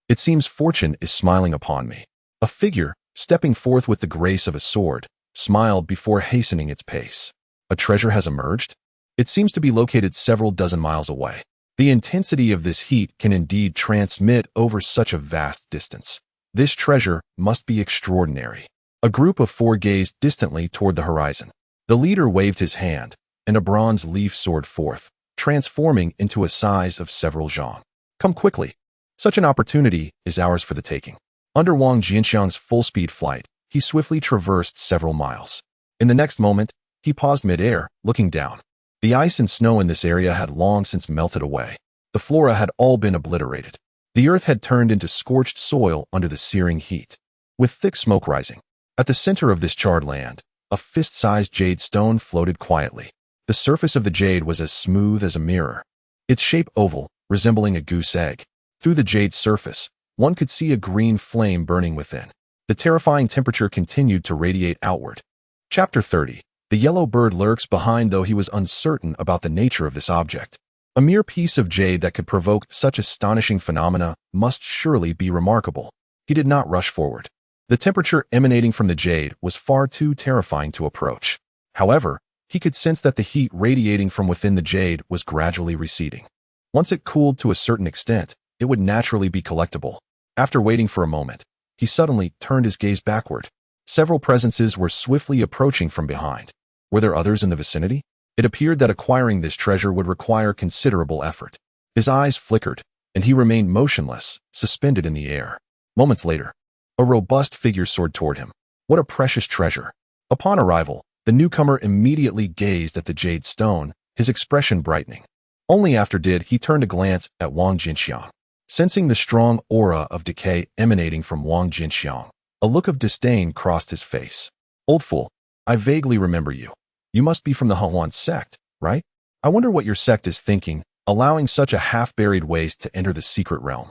It seems fortune is smiling upon me. A figure, stepping forth with the grace of a sword, smiled before hastening its pace. A treasure has emerged? It seems to be located several dozen miles away. The intensity of this heat can indeed transmit over such a vast distance. This treasure must be extraordinary. A group of 4 gazed distantly toward the horizon. The leader waved his hand, and a bronze leaf soared forth, transforming into a size of several zhang. Come quickly. Such an opportunity is ours for the taking. Under Wang Jianqiang's full-speed flight, he swiftly traversed several miles. In the next moment, he paused mid-air, looking down. The ice and snow in this area had long since melted away. The flora had all been obliterated. The earth had turned into scorched soil under the searing heat, with thick smoke rising. At the center of this charred land, a fist-sized jade stone floated quietly. The surface of the jade was as smooth as a mirror, its shape oval, resembling a goose egg. Through the jade's surface, one could see a green flame burning within. The terrifying temperature continued to radiate outward. Chapter 30. The yellow bird lurks behind, though he was uncertain about the nature of this object. A mere piece of jade that could provoke such astonishing phenomena must surely be remarkable. He did not rush forward. The temperature emanating from the jade was far too terrifying to approach. However, he could sense that the heat radiating from within the jade was gradually receding. Once it cooled to a certain extent, it would naturally be collectible. After waiting for a moment, he suddenly turned his gaze backward. Several presences were swiftly approaching from behind. Were there others in the vicinity? It appeared that acquiring this treasure would require considerable effort. His eyes flickered, and he remained motionless, suspended in the air. Moments later, a robust figure soared toward him. What a precious treasure! Upon arrival, the newcomer immediately gazed at the jade stone, his expression brightening. Only after did he turn to glance at Wang Jianqiang. Sensing the strong aura of decay emanating from Wang Jianqiang, a look of disdain crossed his face. Old fool, I vaguely remember you. You must be from the Joy Union Sect, right? I wonder what your sect is thinking, allowing such a half-buried waste to enter the secret realm.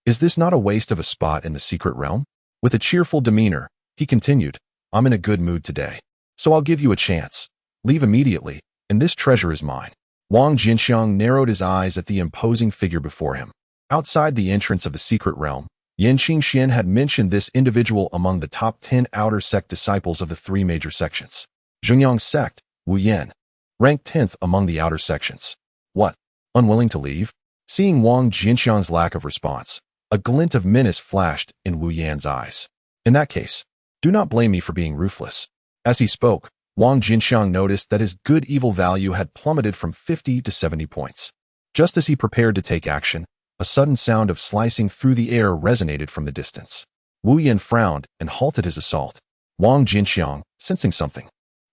Is this not a waste of a spot in the secret realm? With a cheerful demeanor, he continued, I'm in a good mood today, so I'll give you a chance. Leave immediately, and this treasure is mine. Wang Jianqiang narrowed his eyes at the imposing figure before him. Outside the entrance of the secret realm, Yanqing Xian had mentioned this individual among the top 10 outer sect disciples of the 3 major sections. Joy Union Sect, Wu Yan, ranked 10th among the outer sections. What? Unwilling to leave? Seeing Wang Jianqiang's lack of response, a glint of menace flashed in Wu Yan's eyes. In that case, do not blame me for being ruthless. As he spoke, Wang Jianqiang noticed that his good-evil value had plummeted from 50 to 70 points. Just as he prepared to take action, a sudden sound of slicing through the air resonated from the distance. Wu Yan frowned and halted his assault. Wang Jianqiang, sensing something,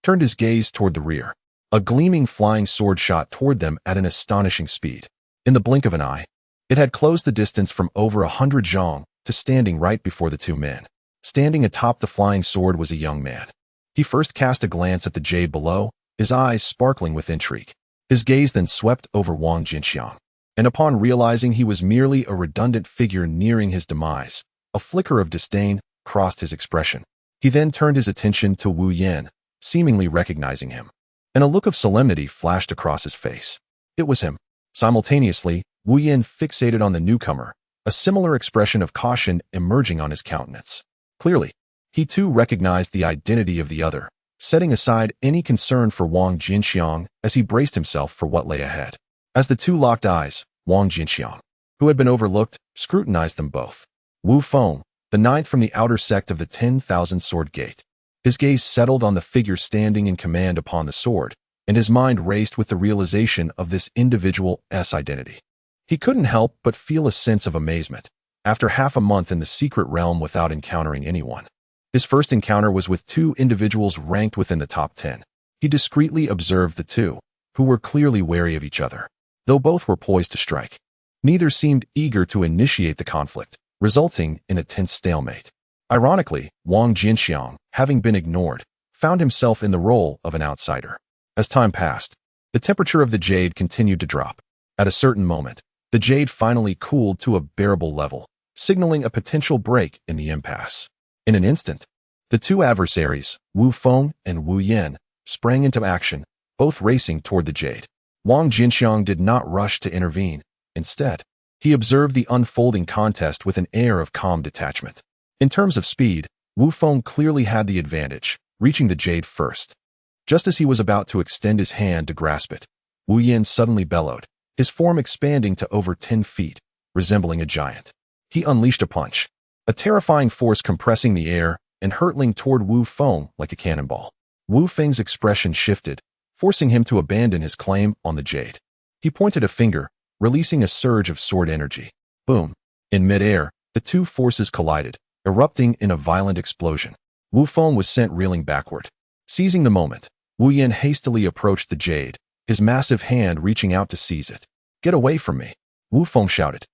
turned his gaze toward the rear. A gleaming flying sword shot toward them at an astonishing speed. In the blink of an eye, it had closed the distance from over 100 zhang to standing right before the 2 men. Standing atop the flying sword was a young man. He first cast a glance at the jade below, his eyes sparkling with intrigue. His gaze then swept over Wang Jianqiang, and upon realizing he was merely a redundant figure nearing his demise, a flicker of disdain crossed his expression. He then turned his attention to Wu Yan, seemingly recognizing him, and a look of solemnity flashed across his face. It was him. Simultaneously, Wu Yan fixated on the newcomer, a similar expression of caution emerging on his countenance. Clearly, he too recognized the identity of the other, setting aside any concern for Wang Jianqiang as he braced himself for what lay ahead. As the 2 locked eyes, Wang Jianqiang, who had been overlooked, scrutinized them both. Wu Feng, the 9th from the outer sect of the 10,000 Sword Gate. His gaze settled on the figure standing in command upon the sword, and his mind raced with the realization of this individual's identity. He couldn't help but feel a sense of amazement. After half a month in the secret realm without encountering anyone, his first encounter was with 2 individuals ranked within the top 10. He discreetly observed the 2, who were clearly wary of each other, though both were poised to strike. Neither seemed eager to initiate the conflict, resulting in a tense stalemate. Ironically, Wang Jianqiang, having been ignored, found himself in the role of an outsider. As time passed, the temperature of the jade continued to drop. At a certain moment, the jade finally cooled to a bearable level, signaling a potential break in the impasse. In an instant, the 2 adversaries, Wu Feng and Wu Yan, sprang into action, both racing toward the jade. Wang Jianqiang did not rush to intervene. Instead, he observed the unfolding contest with an air of calm detachment. In terms of speed, Wu Feng clearly had the advantage, reaching the jade first. Just as he was about to extend his hand to grasp it, Wu Yin suddenly bellowed, his form expanding to over 10 feet, resembling a giant. He unleashed a punch, a terrifying force compressing the air and hurtling toward Wu Feng like a cannonball. Wu Feng's expression shifted, forcing him to abandon his claim on the jade. He pointed a finger, releasing a surge of sword energy. Boom! In midair, the two forces collided, erupting in a violent explosion. Wu Feng was sent reeling backward. Seizing the moment, Wu Yin hastily approached the jade, his massive hand reaching out to seize it. "Get away from me!" Wu Feng shouted,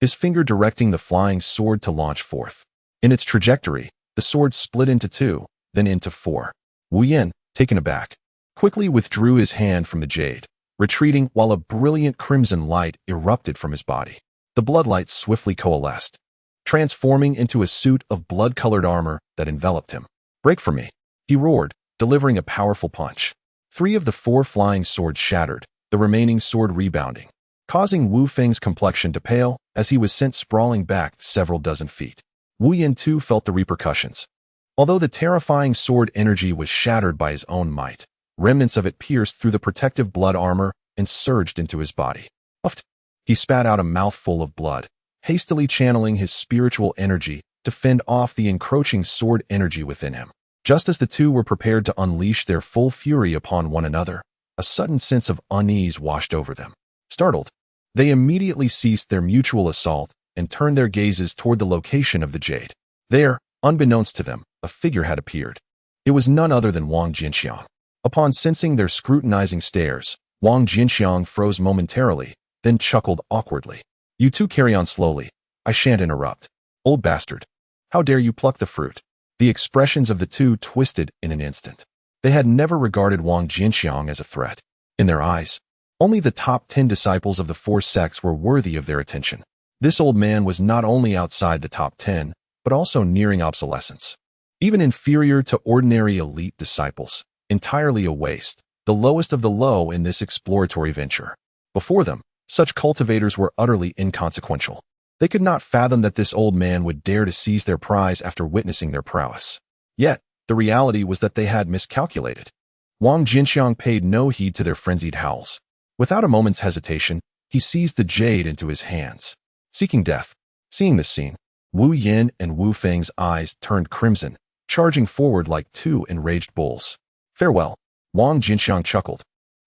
his finger directing the flying sword to launch forth. In its trajectory, the sword split into two, then into four. Wu Yin, taken aback, quickly withdrew his hand from the jade, retreating while a brilliant crimson light erupted from his body. The bloodlight swiftly coalesced, transforming into a suit of blood-colored armor that enveloped him. "Break from me!" he roared, delivering a powerful punch. 3 of the 4 flying swords shattered, the remaining sword rebounding, causing Wu Feng's complexion to pale as he was sent sprawling back several dozen feet. Wu Yin too felt the repercussions. Although the terrifying sword energy was shattered by his own might, remnants of it pierced through the protective blood armor and surged into his body. Uffed! He spat out a mouthful of blood, hastily channeling his spiritual energy to fend off the encroaching sword energy within him. Just as the two were prepared to unleash their full fury upon one another, a sudden sense of unease washed over them. Startled, they immediately ceased their mutual assault and turned their gazes toward the location of the jade. There, unbeknownst to them, a figure had appeared. It was none other than Wang Jianqiang. Upon sensing their scrutinizing stares, Wang Jianqiang froze momentarily, then chuckled awkwardly. "You two carry on slowly. I shan't interrupt. Old bastard. How dare you pluck the fruit?" The expressions of the two twisted in an instant. They had never regarded Wang Jianqiang as a threat. In their eyes, only the top 10 disciples of the 4 sects were worthy of their attention. This old man was not only outside the top 10, but also nearing obsolescence. Even inferior to ordinary elite disciples, entirely a waste, the lowest of the low in this exploratory venture. Before them, such cultivators were utterly inconsequential. They could not fathom that this old man would dare to seize their prize after witnessing their prowess. Yet, the reality was that they had miscalculated. Wang Jianqiang paid no heed to their frenzied howls. Without a moment's hesitation, he seized the jade into his hands, seeking death. Seeing this scene, Wu Yin and Wu Feng's eyes turned crimson, charging forward like 2 enraged bulls. "Farewell," Wang Jianqiang chuckled,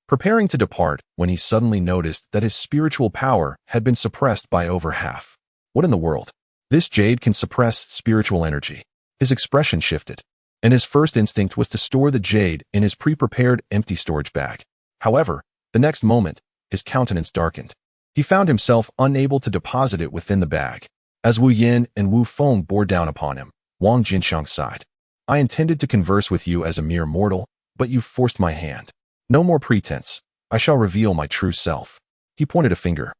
preparing to depart when he suddenly noticed that his spiritual power had been suppressed by over half. What in the world? This jade can suppress spiritual energy. His expression shifted, and his first instinct was to store the jade in his pre-prepared empty storage bag. However, the next moment, his countenance darkened. He found himself unable to deposit it within the bag. As Wu Yin and Wu Feng bore down upon him, Wang Jianqiang sighed. "I intended to converse with you as a mere mortal, but you forced my hand. No more pretense. I shall reveal my true self." He pointed a finger,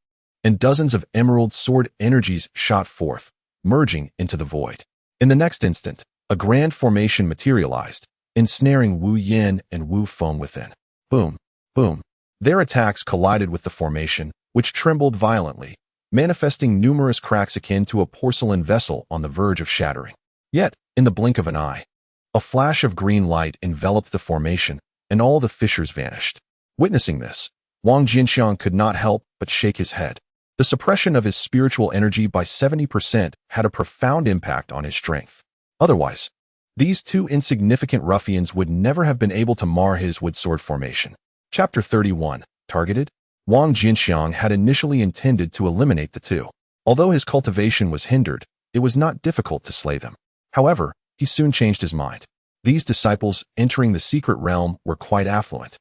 and dozens of emerald sword energies shot forth, merging into the void. In the next instant, a grand formation materialized, ensnaring Wu Yin and Wu Feng within. Boom, boom. Their attacks collided with the formation, which trembled violently, manifesting numerous cracks akin to a porcelain vessel on the verge of shattering. Yet, in the blink of an eye, a flash of green light enveloped the formation, and all the fissures vanished. Witnessing this, Wang Jianqiang could not help but shake his head. The suppression of his spiritual energy by 70% had a profound impact on his strength. Otherwise, these 2 insignificant ruffians would never have been able to mar his woodsword formation. Chapter 31. Targeted? Wang Jianqiang had initially intended to eliminate the 2. Although his cultivation was hindered, it was not difficult to slay them. However, he soon changed his mind. These disciples entering the secret realm were quite affluent.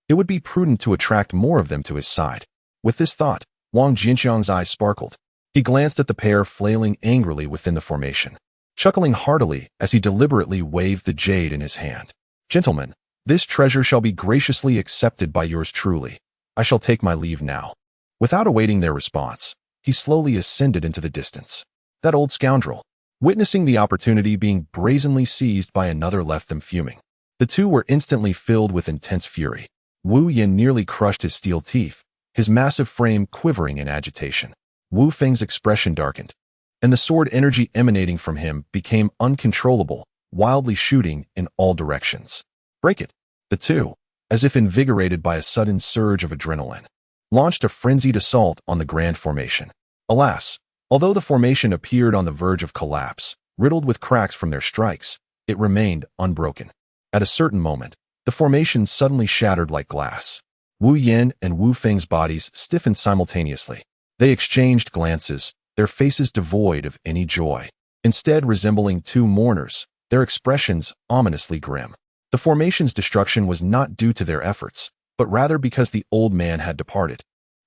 It would be prudent to attract more of them to his side. With this thought, Wang Jianqiang's eyes sparkled. He glanced at the pair flailing angrily within the formation, chuckling heartily as he deliberately waved the jade in his hand. "Gentlemen, this treasure shall be graciously accepted by yours truly. I shall take my leave now." Without awaiting their response, he slowly ascended into the distance. That old scoundrel, witnessing the opportunity being brazenly seized by another, left them fuming. The 2 were instantly filled with intense fury. Wu Yin nearly crushed his steel teeth, his massive frame quivering in agitation. Wu Feng's expression darkened, and the sword energy emanating from him became uncontrollable, wildly shooting in all directions. "Break it!" The 2, as if invigorated by a sudden surge of adrenaline, launched a frenzied assault on the grand formation. Alas, although the formation appeared on the verge of collapse, riddled with cracks from their strikes, it remained unbroken. At a certain moment, the formation suddenly shattered like glass. Wu Yin and Wu Feng's bodies stiffened simultaneously. They exchanged glances, their faces devoid of any joy. Instead resembling two mourners, their expressions ominously grim. The formation's destruction was not due to their efforts, but rather because the old man had departed,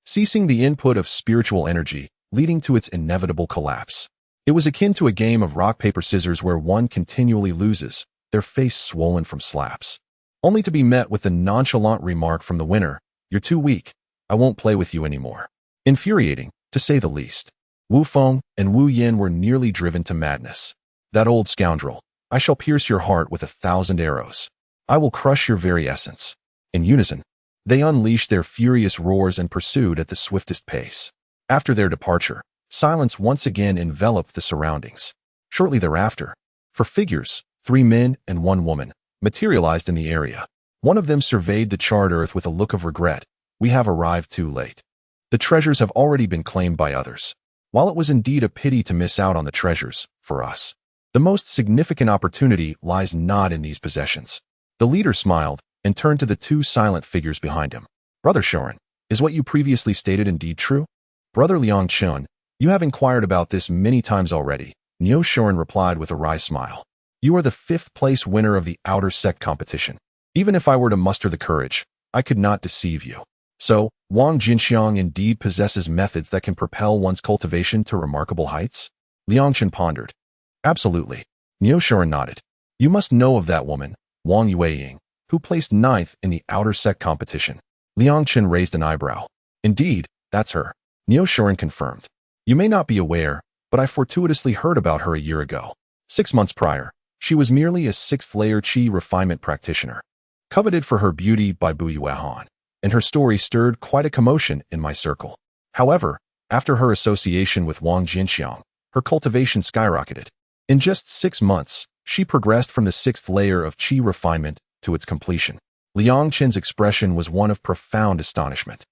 ceasing the input of spiritual energy, leading to its inevitable collapse. It was akin to a game of rock, paper, scissors where one continually loses, their face swollen from slaps, only to be met with the nonchalant remark from the winner, "You're too weak. I won't play with you anymore." Infuriating, to say the least. Wu Feng and Wu Yin were nearly driven to madness. "That old scoundrel. I shall pierce your heart with 1,000 arrows. I will crush your very essence." In unison, they unleashed their furious roars and pursued at the swiftest pace. After their departure, silence once again enveloped the surroundings. Shortly thereafter, four figures, 3 men and 1 woman, materialized in the area. One of them surveyed the charred earth with a look of regret. "We have arrived too late. The treasures have already been claimed by others." While it was indeed a pity to miss out on the treasures, for us, the most significant opportunity lies not in these possessions. The leader smiled and turned to the 2 silent figures behind him. "Brother Shorin, is what you previously stated indeed true?" "Brother Liang Chun, you have inquired about this many times already," Neo Shorin replied with a wry smile. "You are the 5th place winner of the outer sect competition. Even if I were to muster the courage, I could not deceive you. So, Wang Jianqiang indeed possesses methods that can propel one's cultivation to remarkable heights?" Liang Chen pondered. "Absolutely." Neo Shorin nodded. "You must know of that woman, Wang Yueying, who placed 9th in the outer sect competition." Liang Chen raised an eyebrow. "Indeed, that's her." Neo Shorin confirmed. "You may not be aware, but I fortuitously heard about her a year ago. 6 months prior, she was merely a 6th-layer Qi refinement practitioner, coveted for her beauty by Bu Yuehan, and her story stirred quite a commotion in my circle. However, after her association with Wang Jianqiang, her cultivation skyrocketed. In just 6 months, she progressed from the 6th layer of Qi refinement to its completion." Liang Chen's expression was one of profound astonishment.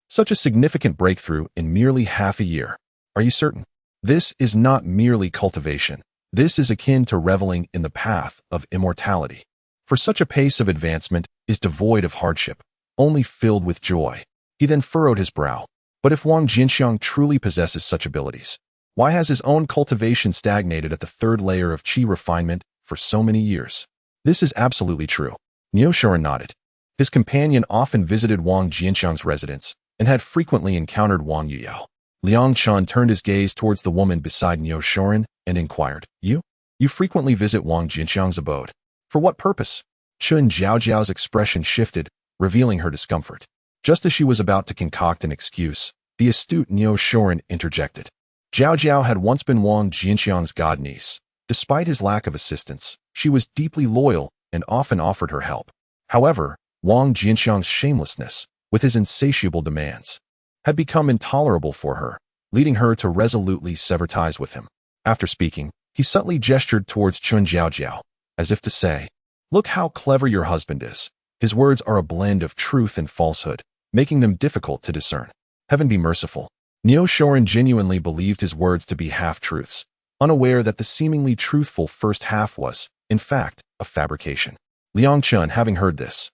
Such a significant breakthrough in merely half a year. "Are you certain? This is not merely cultivation. This is akin to reveling in the path of immortality. For such a pace of advancement is devoid of hardship, only filled with joy." He then furrowed his brow. "But if Wang Jianqiang truly possesses such abilities, why has his own cultivation stagnated at the 3rd layer of Qi refinement for so many years?" "This is absolutely true." Neo Shorin nodded. His companion often visited Wang Jianqiang's residence and had frequently encountered Wang Yuyao. Liang Chun turned his gaze towards the woman beside Neo Shorin and inquired, You frequently visit Wang Jianqiang's abode. For what purpose?" Chun Jiaojiao's expression shifted, revealing her discomfort. Just as she was about to concoct an excuse, the astute Neo Shorin interjected. Jiaojiao had once been Wang Jianqiang's godniece. Despite his lack of assistance, she was deeply loyal and often offered her help. However, Wang Jianqiang's shamelessness, with his insatiable demands, had become intolerable for her, leading her to resolutely sever ties with him. After speaking, he subtly gestured towards Chun Jiaojiao, as if to say, "Look how clever your husband is. His words are a blend of truth and falsehood, making them difficult to discern. Heaven be merciful." Neo Shorin genuinely believed his words to be half-truths, unaware that the seemingly truthful first half was, in fact, a fabrication. Liang Chun, having heard this,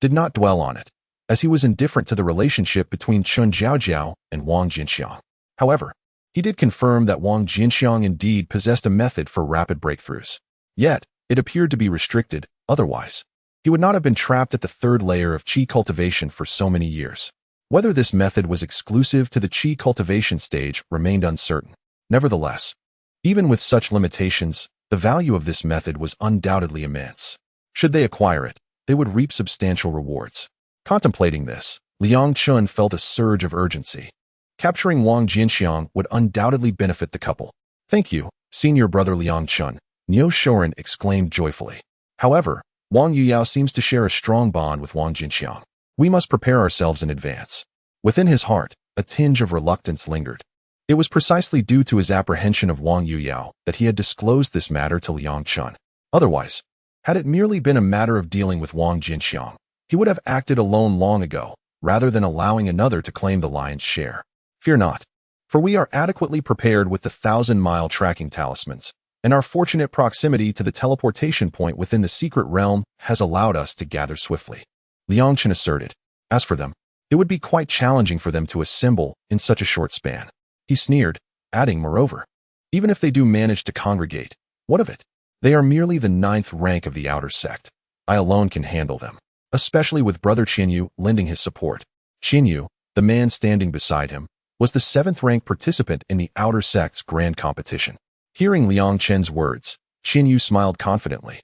did not dwell on it, as he was indifferent to the relationship between Chun Jiaojiao and Wang Jianqiang. However, he did confirm that Wang Jianqiang indeed possessed a method for rapid breakthroughs. Yet, it appeared to be restricted, otherwise he would not have been trapped at the 3rd layer of Qi cultivation for so many years. Whether this method was exclusive to the Qi cultivation stage remained uncertain. Nevertheless, even with such limitations, the value of this method was undoubtedly immense. Should they acquire it, they would reap substantial rewards. Contemplating this, Liang Chun felt a surge of urgency. Capturing Wang Jianqiang would undoubtedly benefit the couple. "Thank you, senior brother Liang Chun," Neo Shorin exclaimed joyfully. However, Wang Yuyao seems to share a strong bond with Wang Jianqiang. We must prepare ourselves in advance. Within his heart, a tinge of reluctance lingered. It was precisely due to his apprehension of Wang Yuyao that he had disclosed this matter to Liang Chun. Otherwise, had it merely been a matter of dealing with Wang Jianqiang, he would have acted alone long ago, rather than allowing another to claim the lion's share. Fear not, for we are adequately prepared with the 1,000-mile tracking talismans, and our fortunate proximity to the teleportation point within the secret realm has allowed us to gather swiftly. Liang Chen asserted. As for them, it would be quite challenging for them to assemble in such a short span. He sneered, adding, moreover, even if they do manage to congregate, what of it? They are merely the 9th rank of the outer sect. I alone can handle them, especially with brother Qinyu lending his support. Qinyu, the man standing beside him, was the 7th rank participant in the outer sect's grand competition. Hearing Liang Chen's words, Qinyu smiled confidently.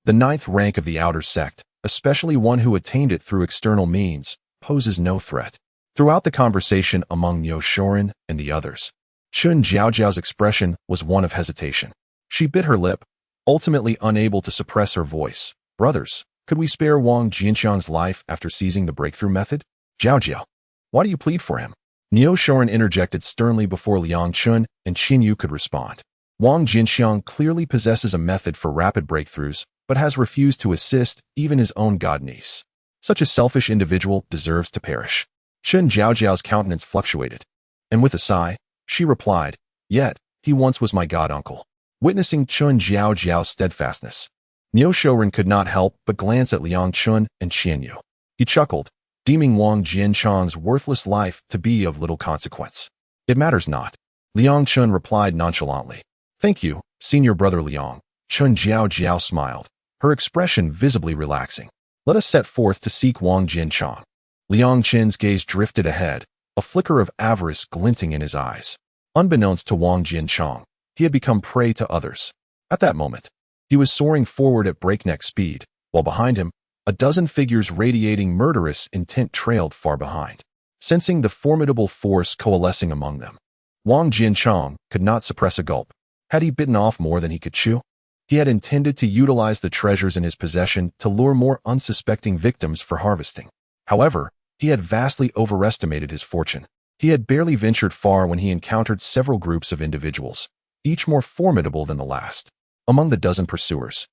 The 9th rank of the outer sect, especially one who attained it through external means, poses no threat. Throughout the conversation among Niu Shorin and the others, Chun Jiaojiao's expression was one of hesitation. She bit her lip, ultimately unable to suppress her voice. Brothers, could we spare Wang Jianqiang's life after seizing the breakthrough method? Jiaojiao, why do you plead for him? Niu Shorin interjected sternly before Liang Chun and Qinyu could respond. Wang Jianqiang clearly possesses a method for rapid breakthroughs, but has refused to assist even his own godniece. Such a selfish individual deserves to perish. Chun Jiaojiao's countenance fluctuated, and with a sigh, she replied, yet, he once was my god-uncle. Witnessing Chun Jiaojiao's steadfastness, Niu Shorin could not help but glance at Liang Chun and Qianyu. He chuckled, deeming Wang Jianqiang's worthless life to be of little consequence. It matters not. Liang Chun replied nonchalantly. Thank you, senior brother Liang. Chun Jiaojiao smiled, her expression visibly relaxing. Let us set forth to seek Wang Jianqiang. Liang Chen's gaze drifted ahead, a flicker of avarice glinting in his eyes. Unbeknownst to Wang Jianqiang, he had become prey to others. At that moment, he was soaring forward at breakneck speed, while behind him, a dozen figures radiating murderous intent trailed far behind. Sensing the formidable force coalescing among them, Wang Jianqiang could not suppress a gulp. Had he bitten off more than he could chew? He had intended to utilize the treasures in his possession to lure more unsuspecting victims for harvesting. However, he had vastly overestimated his fortune. He had barely ventured far when he encountered several groups of individuals, each more formidable than the last. Among the dozen pursuers,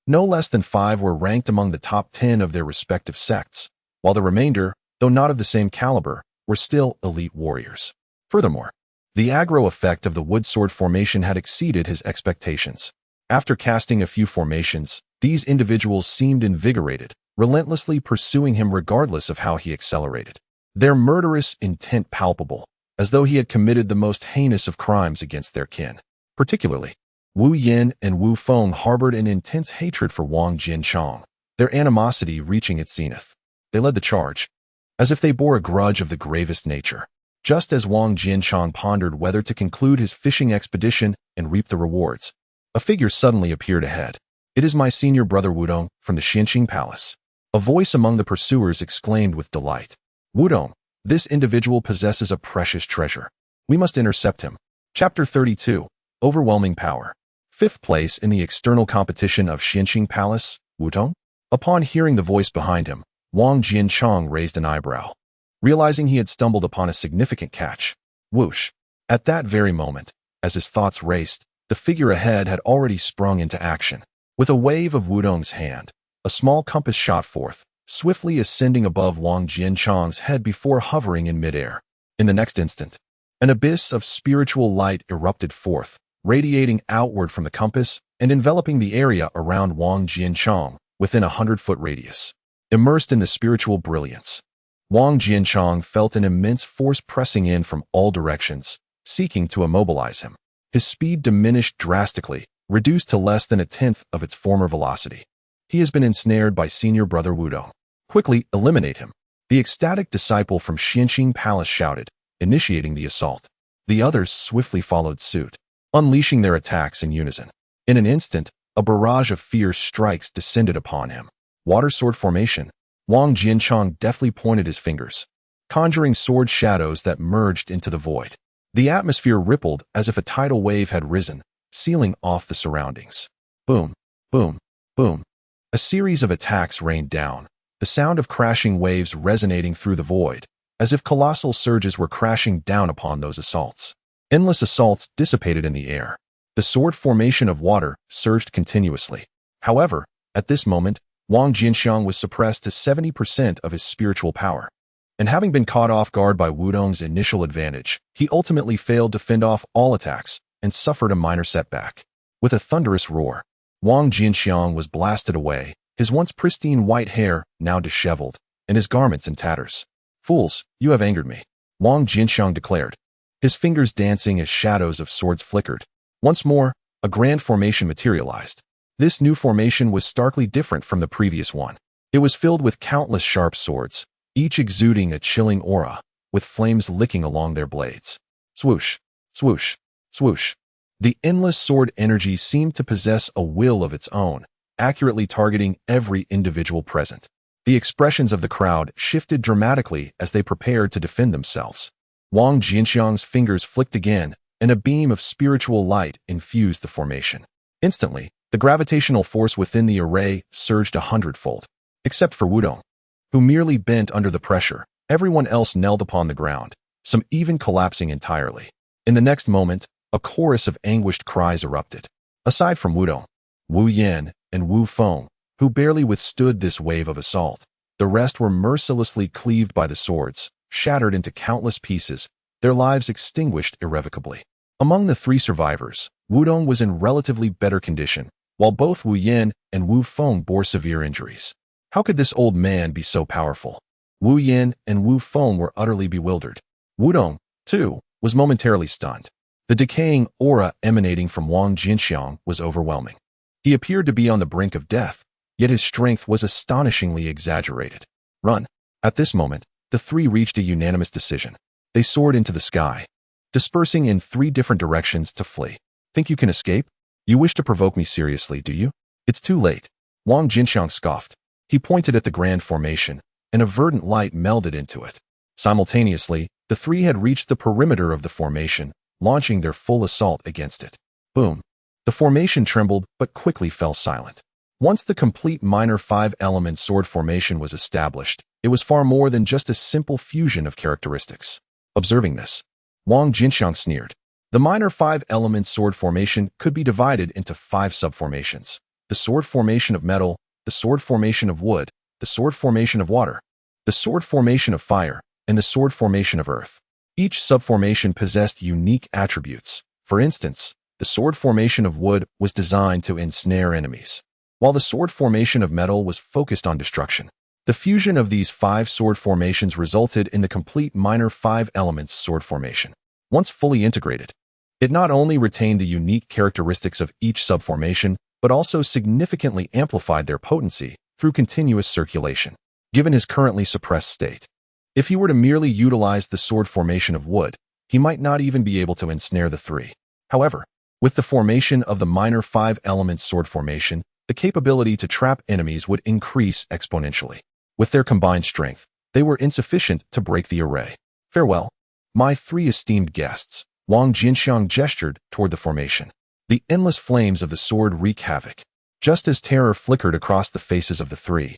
no less than 5 were ranked among the top 10 of their respective sects, while the remainder, though not of the same caliber, were still elite warriors. Furthermore, the aggro effect of the wood sword formation had exceeded his expectations. After casting a few formations, these individuals seemed invigorated, relentlessly pursuing him regardless of how he accelerated. Their murderous intent palpable, as though he had committed the most heinous of crimes against their kin. Particularly, Wu Yin and Wu Feng harbored an intense hatred for Wang Jianqiang, their animosity reaching its zenith. They led the charge, as if they bore a grudge of the gravest nature. Just as Wang Jianqiang pondered whether to conclude his fishing expedition and reap the rewards, a figure suddenly appeared ahead. It is my senior brother Wudong from the Xianqing Palace. A voice among the pursuers exclaimed with delight. Wudong, this individual possesses a precious treasure. We must intercept him. Chapter 32, Overwhelming Power. 5th place in the external competition of Xianqing Palace, Wudong? Upon hearing the voice behind him, Wang Jianqiang raised an eyebrow, realizing he had stumbled upon a significant catch. Whoosh! At that very moment, as his thoughts raced, the figure ahead had already sprung into action. With a wave of Wudong's hand, a small compass shot forth, swiftly ascending above Wang Jianqiang's head before hovering in midair. In the next instant, an abyss of spiritual light erupted forth, radiating outward from the compass and enveloping the area around Wang Jianqiang within a 100-foot radius. Immersed in the spiritual brilliance, Wang Jianqiang felt an immense force pressing in from all directions, seeking to immobilize him. His speed diminished drastically, reduced to less than 1/10 of its former velocity. He has been ensnared by senior brother Wudong. Quickly eliminate him. The ecstatic disciple from Xianqing Palace shouted, initiating the assault. The others swiftly followed suit, unleashing their attacks in unison. In an instant, a barrage of fierce strikes descended upon him. Water sword formation. Wang Jianqiang deftly pointed his fingers, conjuring sword shadows that merged into the void. The atmosphere rippled as if a tidal wave had risen, sealing off the surroundings. Boom, boom, boom. A series of attacks rained down, the sound of crashing waves resonating through the void, as if colossal surges were crashing down upon those assaults. Endless assaults dissipated in the air. The sword formation of water surged continuously. However, at this moment, Wang Jianqiang was suppressed to 70% of his spiritual power. And having been caught off guard by Wudong's initial advantage, he ultimately failed to fend off all attacks and suffered a minor setback. With a thunderous roar, Wang Jianqiang was blasted away, his once pristine white hair now disheveled, and his garments in tatters. "Fools, you have angered me," Wang Jianqiang declared, his fingers dancing as shadows of swords flickered. Once more, a grand formation materialized. This new formation was starkly different from the previous one. It was filled with countless sharp swords, each exuding a chilling aura, with flames licking along their blades. Swoosh, swoosh, swoosh. The endless sword energy seemed to possess a will of its own, accurately targeting every individual present. The expressions of the crowd shifted dramatically as they prepared to defend themselves. Wang Jianqiang's fingers flicked again, and a beam of spiritual light infused the formation. Instantly, the gravitational force within the array surged 100-fold. Except for Wudong, who merely bent under the pressure, everyone else knelt upon the ground, some even collapsing entirely. In the next moment, a chorus of anguished cries erupted. Aside from Wudong, Wu Yan, and Wu Feng, who barely withstood this wave of assault, the rest were mercilessly cleaved by the swords, shattered into countless pieces, their lives extinguished irrevocably. Among the three survivors, Wudong was in relatively better condition, while both Wu Yan and Wu Feng bore severe injuries. How could this old man be so powerful? Wu Yan and Wu Feng were utterly bewildered. Wudong, too, was momentarily stunned. The decaying aura emanating from Wang Jianqiang was overwhelming. He appeared to be on the brink of death, yet his strength was astonishingly exaggerated. Run! At this moment, the three reached a unanimous decision. They soared into the sky, dispersing in 3 different directions to flee. Think you can escape? You wish to provoke me seriously, do you? It's too late. Wang Jianqiang scoffed. He pointed at the grand formation, and a verdant light melded into it. Simultaneously, the three had reached the perimeter of the formation, launching their full assault against it. Boom! The formation trembled but quickly fell silent. Once the complete minor 5-element sword formation was established, it was far more than just a simple fusion of characteristics. Observing this, Wang Jianqiang sneered. The minor 5-element sword formation could be divided into 5 subformations: the sword formation of metal, the sword formation of wood, the sword formation of water, the sword formation of fire, and the sword formation of earth. Each subformation possessed unique attributes. For instance, the sword formation of wood was designed to ensnare enemies, while the sword formation of metal was focused on destruction. The fusion of these 5 sword formations resulted in the complete minor 5 elements sword formation. Once fully integrated, it not only retained the unique characteristics of each subformation, but also significantly amplified their potency through continuous circulation. Given his currently suppressed state, if he were to merely utilize the sword formation of wood, he might not even be able to ensnare the 3. However, with the formation of the minor 5 elements sword formation, the capability to trap enemies would increase exponentially. With their combined strength, they were insufficient to break the array. Farewell, my 3 esteemed guests. Wang Jianqiang gestured toward the formation. The endless flames of the sword wreak havoc. Just as terror flickered across the faces of the 3,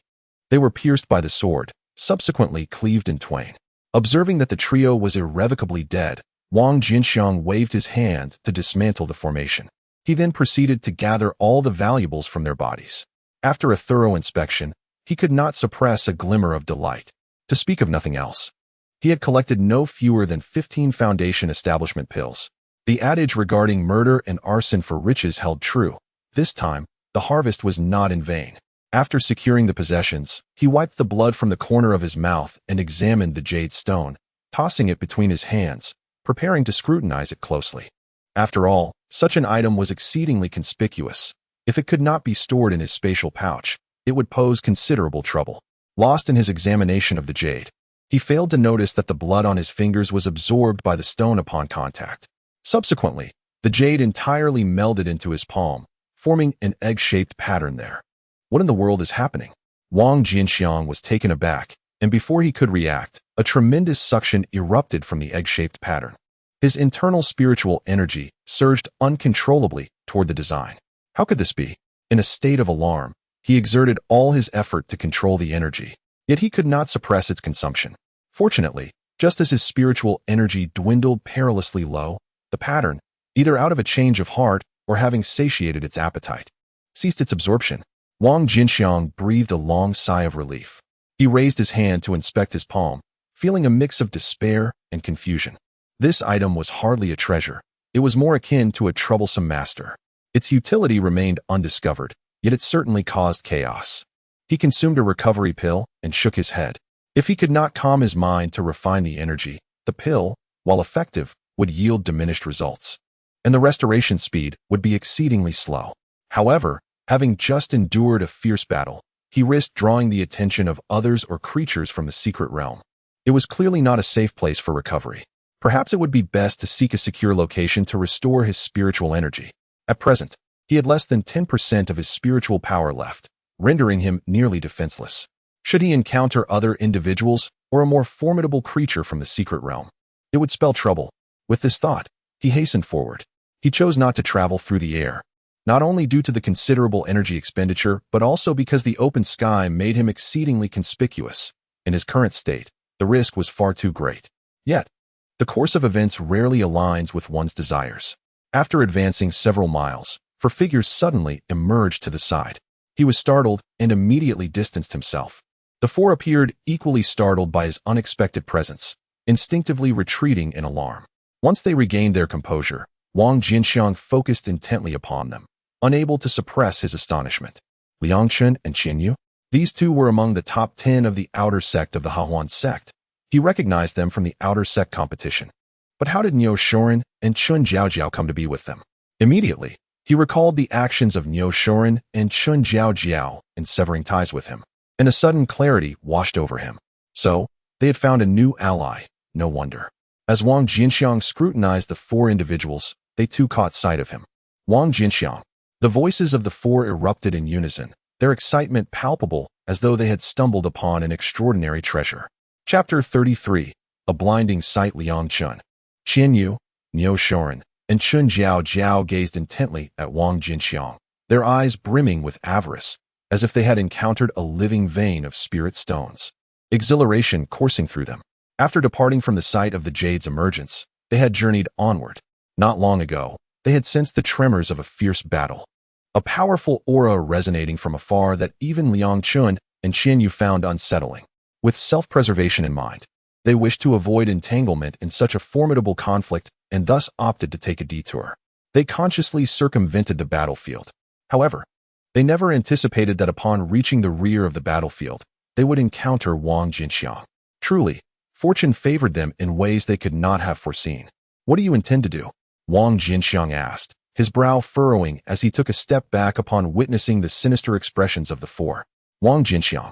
they were pierced by the sword, subsequently cleaved in twain. Observing that the trio was irrevocably dead, Wang Jianqiang waved his hand to dismantle the formation. He then proceeded to gather all the valuables from their bodies. After a thorough inspection, he could not suppress a glimmer of delight. To speak of nothing else, he had collected no fewer than 15 foundation establishment pills. The adage regarding murder and arson for riches held true. This time, the harvest was not in vain. After securing the possessions, he wiped the blood from the corner of his mouth and examined the jade stone, tossing it between his hands, preparing to scrutinize it closely. After all, such an item was exceedingly conspicuous. If it could not be stored in his spatial pouch, it would pose considerable trouble. Lost in his examination of the jade, he failed to notice that the blood on his fingers was absorbed by the stone upon contact. Subsequently, the jade entirely melded into his palm, forming an egg-shaped pattern there. What in the world is happening? Wang Jianqiang was taken aback, and before he could react, a tremendous suction erupted from the egg-shaped pattern. His internal spiritual energy surged uncontrollably toward the design. How could this be? In a state of alarm, he exerted all his effort to control the energy, yet he could not suppress its consumption. Fortunately, just as his spiritual energy dwindled perilously low, the pattern, either out of a change of heart or having satiated its appetite, ceased its absorption. Wang Jianqiang breathed a long sigh of relief. He raised his hand to inspect his palm, feeling a mix of despair and confusion. This item was hardly a treasure. It was more akin to a troublesome master. Its utility remained undiscovered, yet it certainly caused chaos. He consumed a recovery pill and shook his head. If he could not calm his mind to refine the energy, the pill, while effective, would yield diminished results, and the restoration speed would be exceedingly slow. However, having just endured a fierce battle, he risked drawing the attention of others or creatures from the secret realm. It was clearly not a safe place for recovery. Perhaps it would be best to seek a secure location to restore his spiritual energy. At present, he had less than 10% of his spiritual power left, rendering him nearly defenseless. Should he encounter other individuals or a more formidable creature from the secret realm, it would spell trouble. With this thought, he hastened forward. He chose not to travel through the air, not only due to the considerable energy expenditure, but also because the open sky made him exceedingly conspicuous. In his current state, the risk was far too great. Yet, the course of events rarely aligns with one's desires. After advancing several miles, four figures suddenly emerged to the side. He was startled and immediately distanced himself. The four appeared equally startled by his unexpected presence, instinctively retreating in alarm. Once they regained their composure, Wang Jianqiang focused intently upon them, unable to suppress his astonishment. Liangchen and Qinyu, these two were among the top 10 of the outer sect of the Hahuan sect. He recognized them from the outer sect competition. But how did Niu Shorin and Chun Jiaojiao come to be with them? Immediately, he recalled the actions of Niu Shorin and Chun Jiaojiao in severing ties with him, and a sudden clarity washed over him. So, they had found a new ally, no wonder. As Wang Jianqiang scrutinized the four individuals, they too caught sight of him. Wang Jianqiang. The voices of the four erupted in unison, their excitement palpable as though they had stumbled upon an extraordinary treasure. Chapter 33. A blinding sight. Liang Chun, Qianyu, Niu Shorin, and Chun Jiaojiao gazed intently at Wang Jianqiang, their eyes brimming with avarice, as if they had encountered a living vein of spirit stones. Exhilaration coursing through them. After departing from the site of the jade's emergence, they had journeyed onward. Not long ago, they had sensed the tremors of a fierce battle. A powerful aura resonating from afar that even Liang Chun and Qianyu found unsettling. With self-preservation in mind, they wished to avoid entanglement in such a formidable conflict and thus opted to take a detour. They consciously circumvented the battlefield. However, they never anticipated that upon reaching the rear of the battlefield, they would encounter Wang Jianqiang. Truly, fortune favored them in ways they could not have foreseen. What do you intend to do? Wang Jianqiang asked, his brow furrowing as he took a step back upon witnessing the sinister expressions of the four. Wang Jianqiang.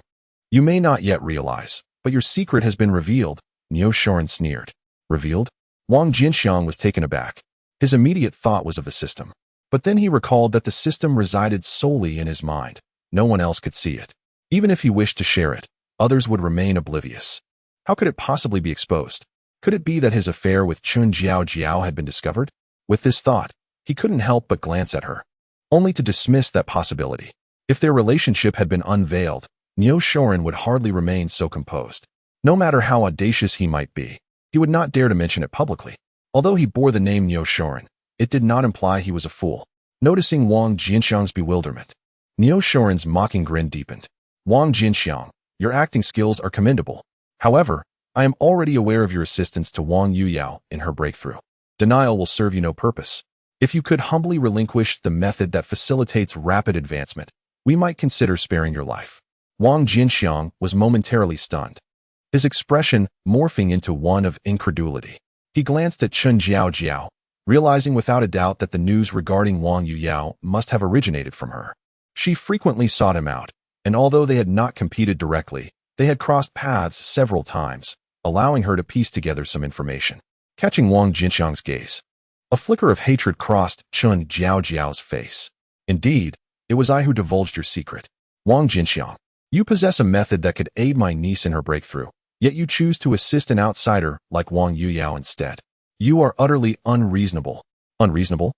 You may not yet realize, but your secret has been revealed, Niu Shorin sneered. Revealed? Wang Jianqiang was taken aback. His immediate thought was of the system. But then he recalled that the system resided solely in his mind. No one else could see it. Even if he wished to share it, others would remain oblivious. How could it possibly be exposed? Could it be that his affair with Chun Jiaojiao had been discovered? With this thought, he couldn't help but glance at her, only to dismiss that possibility. If their relationship had been unveiled, Niu Shorin would hardly remain so composed. No matter how audacious he might be, he would not dare to mention it publicly. Although he bore the name Niu Shorin, it did not imply he was a fool. Noticing Wang Jianqiang's bewilderment, Niu Shorin's mocking grin deepened. Wang Jianqiang, your acting skills are commendable. However, I am already aware of your assistance to Wang Yuyao in her breakthrough. Denial will serve you no purpose. If you could humbly relinquish the method that facilitates rapid advancement, we might consider sparing your life. Wang Jianqiang was momentarily stunned, his expression morphing into one of incredulity. He glanced at Chun Jiaojiao, realizing without a doubt that the news regarding Wang Yuyao must have originated from her. She frequently sought him out, and although they had not competed directly, they had crossed paths several times, allowing her to piece together some information. Catching Wang Jianqiang's gaze, a flicker of hatred crossed Chun Jiaojiao's face. Indeed, it was I who divulged your secret. Wang Jianqiang, you possess a method that could aid my niece in her breakthrough, yet you choose to assist an outsider like Wang Yuyao instead. You are utterly unreasonable. Unreasonable?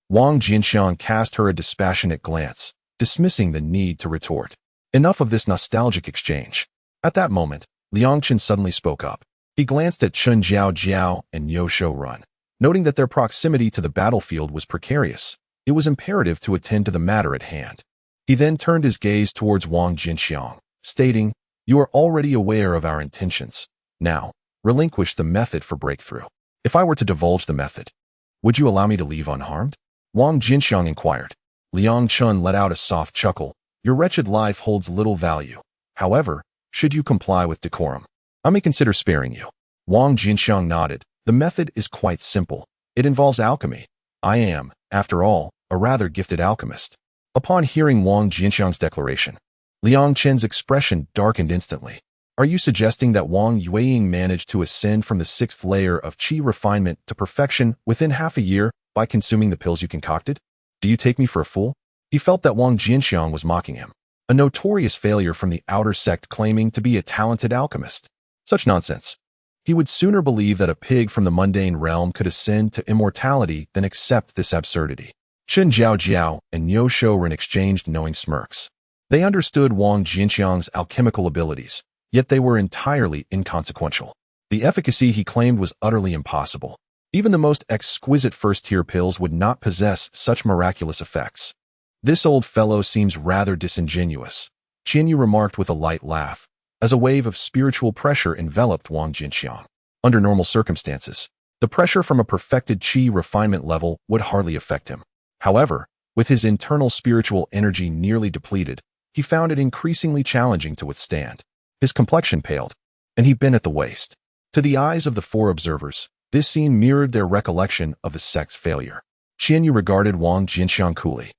Wang Jianqiang cast her a dispassionate glance, dismissing the need to retort. Enough of this nostalgic exchange. At that moment, Liangchen suddenly spoke up. He glanced at Chun Jiaojiao and Niu Shorin. Noting that their proximity to the battlefield was precarious, it was imperative to attend to the matter at hand. He then turned his gaze towards Wang Jianqiang, stating, "You are already aware of our intentions. Now, relinquish the method for breakthrough. If I were to divulge the method, would you allow me to leave unharmed?" Wang Jianqiang inquired. Liang Chun let out a soft chuckle. "Your wretched life holds little value. However, should you comply with decorum, I may consider sparing you." Wang Jianqiang nodded. "The method is quite simple. It involves alchemy. I am, after all, a rather gifted alchemist." Upon hearing Wang Jianqiang's declaration, Liang Chen's expression darkened instantly. "Are you suggesting that Wang Yueying managed to ascend from the 6th layer of qi refinement to perfection within half a year by consuming the pills you concocted? Do you take me for a fool?" He felt that Wang Jianqiang was mocking him, a notorious failure from the outer sect claiming to be a talented alchemist. Such nonsense. He would sooner believe that a pig from the mundane realm could ascend to immortality than accept this absurdity. Chen Jiao and Niu Shouren exchanged knowing smirks. They understood Wang Jianqiang's alchemical abilities, yet they were entirely inconsequential. The efficacy he claimed was utterly impossible. Even the most exquisite first-tier pills would not possess such miraculous effects. "This old fellow seems rather disingenuous," Qianyu remarked with a light laugh, as a wave of spiritual pressure enveloped Wang Jianqiang. Under normal circumstances, the pressure from a perfected qi refinement level would hardly affect him. However, with his internal spiritual energy nearly depleted, he found it increasingly challenging to withstand. His complexion paled, and he bent at the waist. To the eyes of the 4 observers, this scene mirrored their recollection of the sect's failure. Qianyu regarded Wang Jianqiang coolly.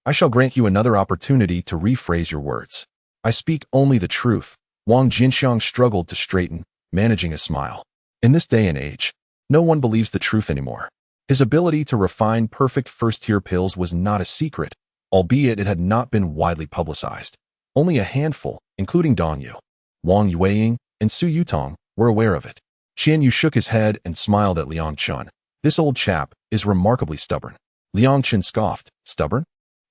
"I shall grant you another opportunity to rephrase your words. I speak only the truth." Wang Jianqiang struggled to straighten, managing a smile. In this day and age, no one believes the truth anymore. His ability to refine perfect first-tier pills was not a secret, albeit it had not been widely publicized. Only a handful, including Dong Yu, Wang Yueying, and Su Yutong, were aware of it. Qianyu shook his head and smiled at Liang Chun. "This old chap is remarkably stubborn." Liang Chun scoffed. "Stubborn?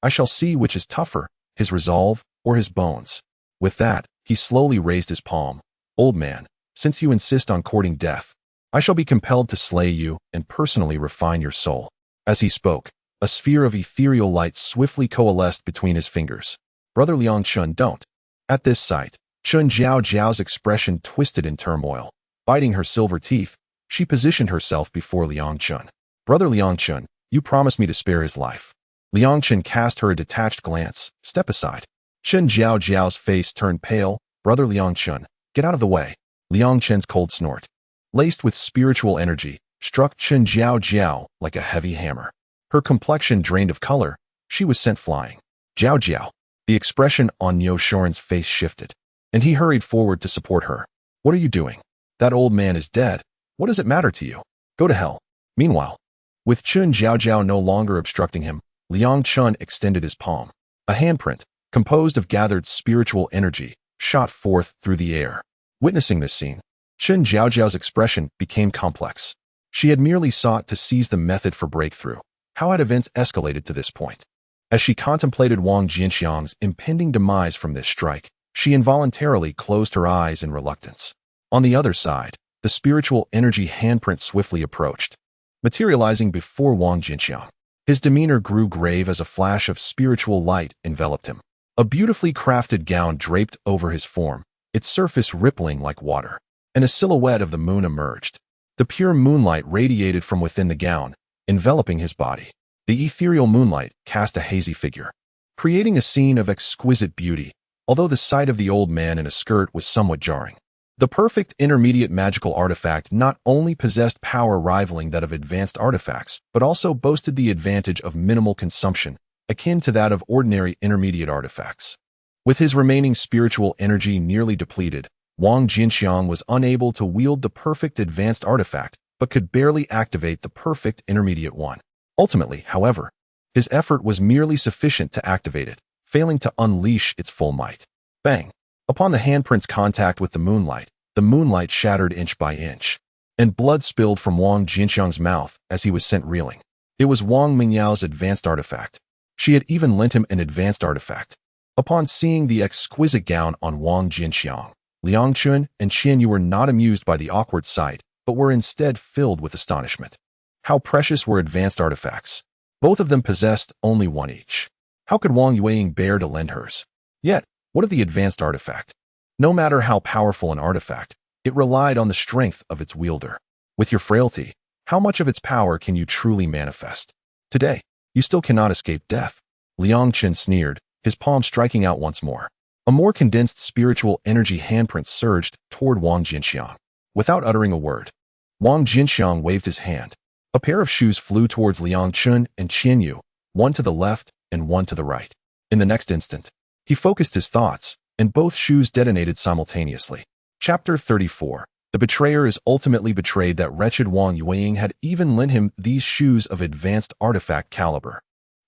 I shall see which is tougher, his resolve or his bones." With that, he slowly raised his palm. "Old man, since you insist on courting death, I shall be compelled to slay you and personally refine your soul." As he spoke, a sphere of ethereal light swiftly coalesced between his fingers. "Brother Liang Chun, don't." At this sight, Chun Jiao's expression twisted in turmoil. Biting her silver teeth, she positioned herself before Liang Chun. "Brother Liang Chun, you promised me to spare his life." Liang Chun cast her a detached glance. "Step aside." Chun Jiao's face turned pale. "Brother Liang Chun, get out of the way." Liang Chen's cold snort, laced with spiritual energy, struck Chun Jiao like a heavy hammer. Her complexion drained of color. She was sent flying. Jiao. The expression on Niu Shouren's face shifted, and he hurried forward to support her. "What are you doing? That old man is dead. What does it matter to you? Go to hell." Meanwhile, with Chun Jiao no longer obstructing him, Liang Chun extended his palm. A handprint, composed of gathered spiritual energy, shot forth through the air. Witnessing this scene, Chun Jiao's expression became complex. She had merely sought to seize the method for breakthrough. How had events escalated to this point? As she contemplated Wang Jianqiang's impending demise from this strike, she involuntarily closed her eyes in reluctance. On the other side, the spiritual energy handprint swiftly approached, materializing before Wang Jianqiang. His demeanor grew grave as a flash of spiritual light enveloped him. A beautifully crafted gown draped over his form, its surface rippling like water, and a silhouette of the moon emerged. The pure moonlight radiated from within the gown, enveloping his body. The ethereal moonlight cast a hazy figure, creating a scene of exquisite beauty, although the sight of the old man in a skirt was somewhat jarring. The perfect intermediate magical artifact not only possessed power rivaling that of advanced artifacts, but also boasted the advantage of minimal consumption, akin to that of ordinary intermediate artifacts. With his remaining spiritual energy nearly depleted, Wang Jianqiang was unable to wield the perfect advanced artifact, but could barely activate the perfect intermediate one. Ultimately, however, his effort was merely sufficient to activate it, failing to unleash its full might. Bang! Upon the handprint's contact with the moonlight shattered inch by inch, and blood spilled from Wang Jianqiang's mouth as he was sent reeling. It was Wang Mingyao's advanced artifact. She had even lent him an advanced artifact. Upon seeing the exquisite gown on Wang Jianqiang, Liang Chun and Qianyu were not amused by the awkward sight, but were instead filled with astonishment. How precious were advanced artifacts! Both of them possessed only one each. How could Wang Yueying bear to lend hers? Yet, what of the advanced artifact? No matter how powerful an artifact, it relied on the strength of its wielder. With your frailty, how much of its power can you truly manifest? Today, you still cannot escape death. Liang Chen sneered, his palm striking out once more. A more condensed spiritual energy handprint surged toward Wang Jianqiang. Without uttering a word, Wang Jianqiang waved his hand. A pair of shoes flew towards Liang Chen and Qianyu, one to the left and one to the right. In the next instant, he focused his thoughts, and both shoes detonated simultaneously. Chapter 34. The betrayer is ultimately betrayed. That wretched Wang Yueying had even lent him these shoes of advanced artifact caliber.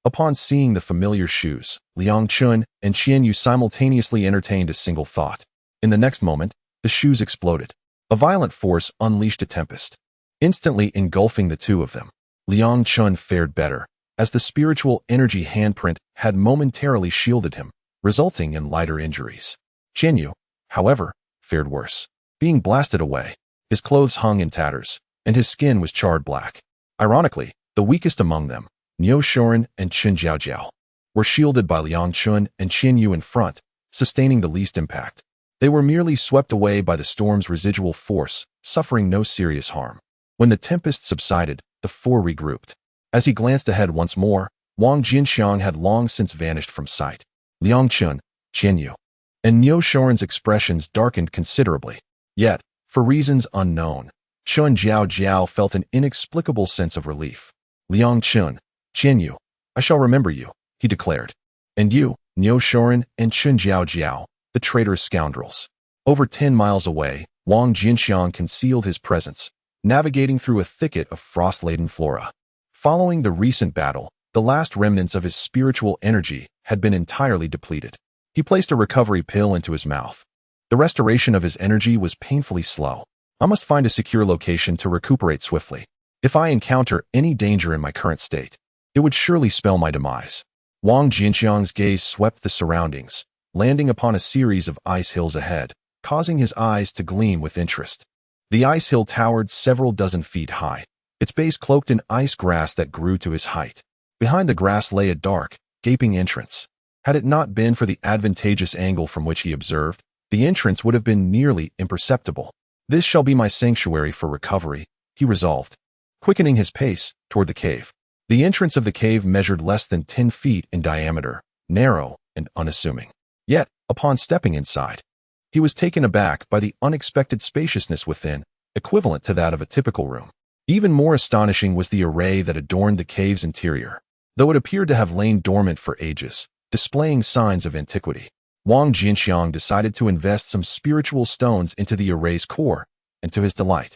Upon seeing the familiar shoes, Liang Chen and Qianyu simultaneously entertained a single thought. In the next moment, the shoes exploded. A violent force unleashed a tempest, instantly engulfing the two of them. Liang Chen fared better, as the spiritual energy handprint had momentarily shielded him, resulting in lighter injuries. Qianyu, however, fared worse. Being blasted away, his clothes hung in tatters, and his skin was charred black. Ironically, the weakest among them, Niu Shoren and Chen Jiaojiao, were shielded by Liang Chen and Qianyu in front, sustaining the least impact. They were merely swept away by the storm's residual force, suffering no serious harm. When the tempest subsided, the four regrouped. As he glanced ahead once more, Wang Jianqiang had long since vanished from sight. Liang Chen, Qianyu, and Niu Shoren's expressions darkened considerably. Yet, for reasons unknown, Chen Jiaojiao felt an inexplicable sense of relief. Liang Chen, Qianyu, I shall remember you, he declared. And you, Niu Shoren and Chen Jiaojiao, the traitorous scoundrels. Over 10 miles away, Wang Jianqiang concealed his presence, navigating through a thicket of frost-laden flora. Following the recent battle, the last remnants of his spiritual energy had been entirely depleted. He placed a recovery pill into his mouth. The restoration of his energy was painfully slow. I must find a secure location to recuperate swiftly. If I encounter any danger in my current state, it would surely spell my demise. Wang Jianqiang's gaze swept the surroundings, landing upon a series of ice hills ahead, causing his eyes to gleam with interest. The ice hill towered several dozen feet high, its base cloaked in ice grass that grew to his height. Behind the grass lay a dark, gaping entrance. Had it not been for the advantageous angle from which he observed, the entrance would have been nearly imperceptible. This shall be my sanctuary for recovery, he resolved, quickening his pace toward the cave. The entrance of the cave measured less than 10 feet in diameter, narrow and unassuming. Yet, upon stepping inside, he was taken aback by the unexpected spaciousness within, equivalent to that of a typical room. Even more astonishing was the array that adorned the cave's interior, though it appeared to have lain dormant for ages, displaying signs of antiquity. Wang Jianqiang decided to invest some spiritual stones into the array's core, and to his delight,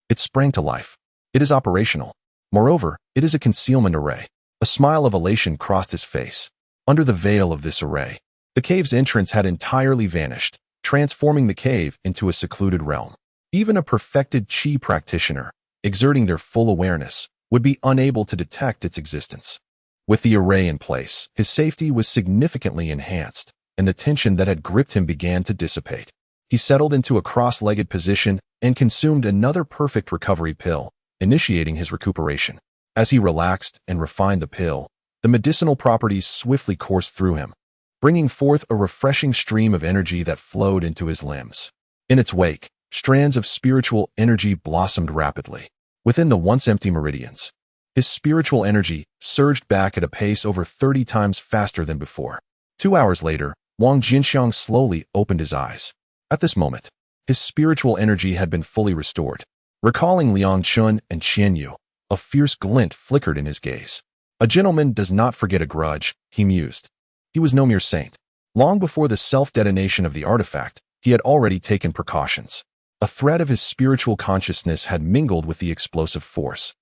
it sprang to life. It is operational. Moreover, it is a concealment array. A smile of elation crossed his face. Under the veil of this array, the cave's entrance had entirely vanished, transforming the cave into a secluded realm. Even a perfected qi practitioner, exerting their full awareness, would be unable to detect its existence. With the array in place, his safety was significantly enhanced, and the tension that had gripped him began to dissipate. He settled into a cross-legged position and consumed another perfect recovery pill, initiating his recuperation. As he relaxed and refined the pill, the medicinal properties swiftly coursed through him, bringing forth a refreshing stream of energy that flowed into his limbs. In its wake, strands of spiritual energy blossomed rapidly. Within the once empty meridians, his spiritual energy surged back at a pace over 30 times faster than before. 2 hours later, Wang Jianqiang slowly opened his eyes. At this moment, his spiritual energy had been fully restored. Recalling Liang Chen and Qianyu, a fierce glint flickered in his gaze. A gentleman does not forget a grudge, he mused. He was no mere saint. Long before the self-detonation of the artifact, he had already taken precautions. A thread of his spiritual consciousness had mingled with the explosive force,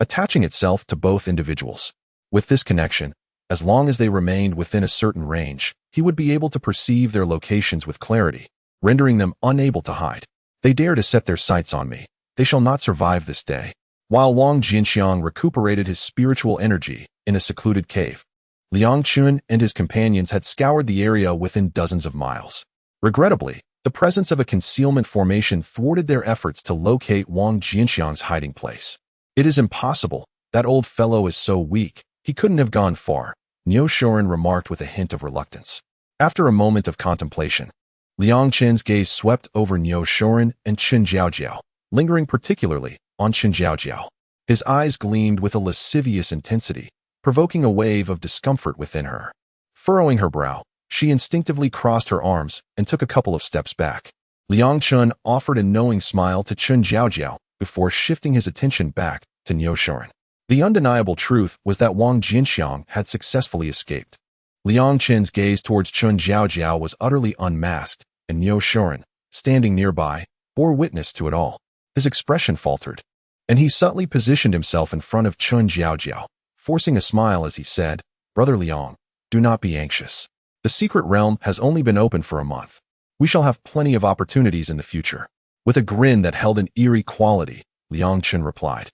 attaching itself to both individuals. With this connection, as long as they remained within a certain range, he would be able to perceive their locations with clarity, rendering them unable to hide. They dare to set their sights on me. They shall not survive this day. While Wang Jianqiang recuperated his spiritual energy in a secluded cave, Liang Chen and his companions had scoured the area within dozens of miles. Regrettably, the presence of a concealment formation thwarted their efforts to locate Wang Jianqiang's hiding place. It is impossible. That old fellow is so weak, he couldn't have gone far, Niu Shorin remarked with a hint of reluctance. After a moment of contemplation, Liang Qin's gaze swept over Niu Shorin and Qin Jiaojiao, lingering particularly on Qin Jiaojiao. His eyes gleamed with a lascivious intensity, provoking a wave of discomfort within her. Furrowing her brow, she instinctively crossed her arms and took a couple of steps back. Liang Qin offered a knowing smile to Qin Jiaojiao before shifting his attention back to Niu Shorin. The undeniable truth was that Wang Jianqiang had successfully escaped. Liang Qin's gaze towards Qin Jiaojiao was utterly unmasked, and Niu Shorin, standing nearby, bore witness to it all. His expression faltered, and he subtly positioned himself in front of Qin Jiaojiao, forcing a smile as he said, "Brother Liang, do not be anxious. The secret realm has only been open for a month. We shall have plenty of opportunities in the future." With a grin that held an eerie quality, Liang Qin replied,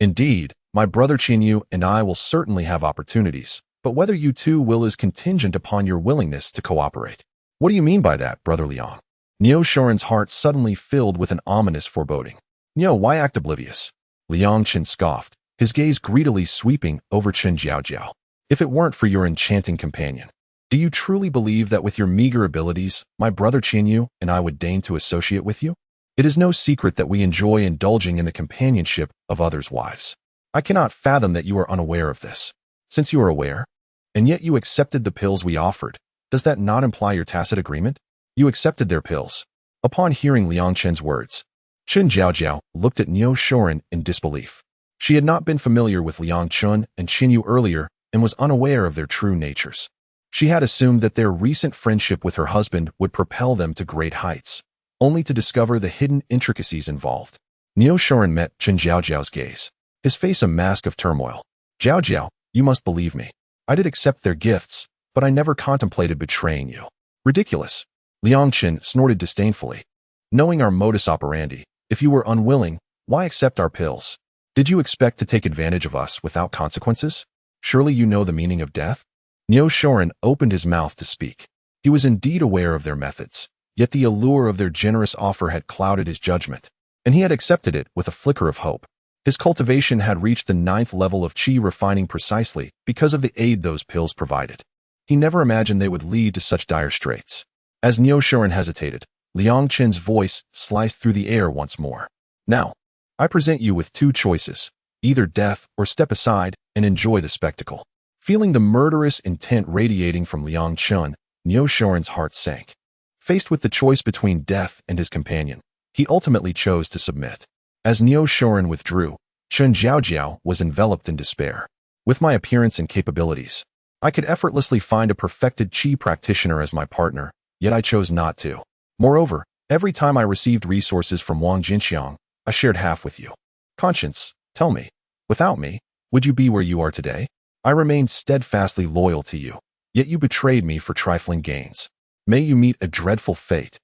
"Indeed, my brother Qinyu and I will certainly have opportunities, but whether you two will is contingent upon your willingness to cooperate." "What do you mean by that, Brother Liang?" Niu Shorin's heart suddenly filled with an ominous foreboding. "Niu, why act oblivious?" Liang Qin scoffed, his gaze greedily sweeping over Qin Jiaojiao. "If it weren't for your enchanting companion, do you truly believe that with your meager abilities, my brother Qinyu and I would deign to associate with you? It is no secret that we enjoy indulging in the companionship of others' wives. I cannot fathom that you are unaware of this. Since you are aware, and yet you accepted the pills we offered, does that not imply your tacit agreement? You accepted their pills." Upon hearing Liang Qin's words, Qin Jiaojiao looked at Niu Shorin in disbelief. She had not been familiar with Liang Qin and Qinyu earlier and was unaware of their true natures. She had assumed that their recent friendship with her husband would propel them to great heights, only to discover the hidden intricacies involved. Niu Shorin met Qin Jiaojiao's gaze, his face a mask of turmoil. "Jiaojiao, you must believe me. I did accept their gifts, but I never contemplated betraying you." "Ridiculous." Liang Qin snorted disdainfully. "Knowing our modus operandi, if you were unwilling, why accept our pills? Did you expect to take advantage of us without consequences? Surely you know the meaning of death?" Niu Shorin opened his mouth to speak. He was indeed aware of their methods, yet the allure of their generous offer had clouded his judgment, and he had accepted it with a flicker of hope. His cultivation had reached the 9th level of qi refining precisely because of the aid those pills provided. He never imagined they would lead to such dire straits. As Niu Shorin hesitated, Liang Qin's voice sliced through the air once more. "Now, I present you with two choices, either death or step aside and enjoy the spectacle." Feeling the murderous intent radiating from Liang Qin, Niu Shorin's heart sank. Faced with the choice between death and his companion, he ultimately chose to submit. As Niu Shorin withdrew, Qin Jiaojiao was enveloped in despair. "With my appearance and capabilities, I could effortlessly find a perfected qi practitioner as my partner, yet I chose not to. Moreover, every time I received resources from Wang Jianqiang, I shared half with you. Conscience, tell me, without me, would you be where you are today? I remained steadfastly loyal to you, yet you betrayed me for trifling gains. May you meet a dreadful fate."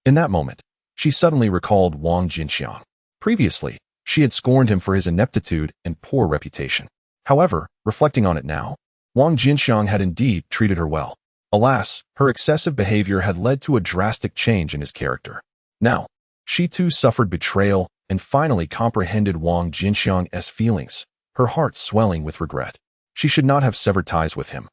In that moment, she suddenly recalled Wang Jianqiang. Previously, she had scorned him for his ineptitude and poor reputation. However, reflecting on it now, Wang Jianqiang had indeed treated her well. Alas, her excessive behavior had led to a drastic change in his character. Now, she too suffered betrayal and finally comprehended Wang Jianqiang's feelings, her heart swelling with regret. She should not have severed ties with him,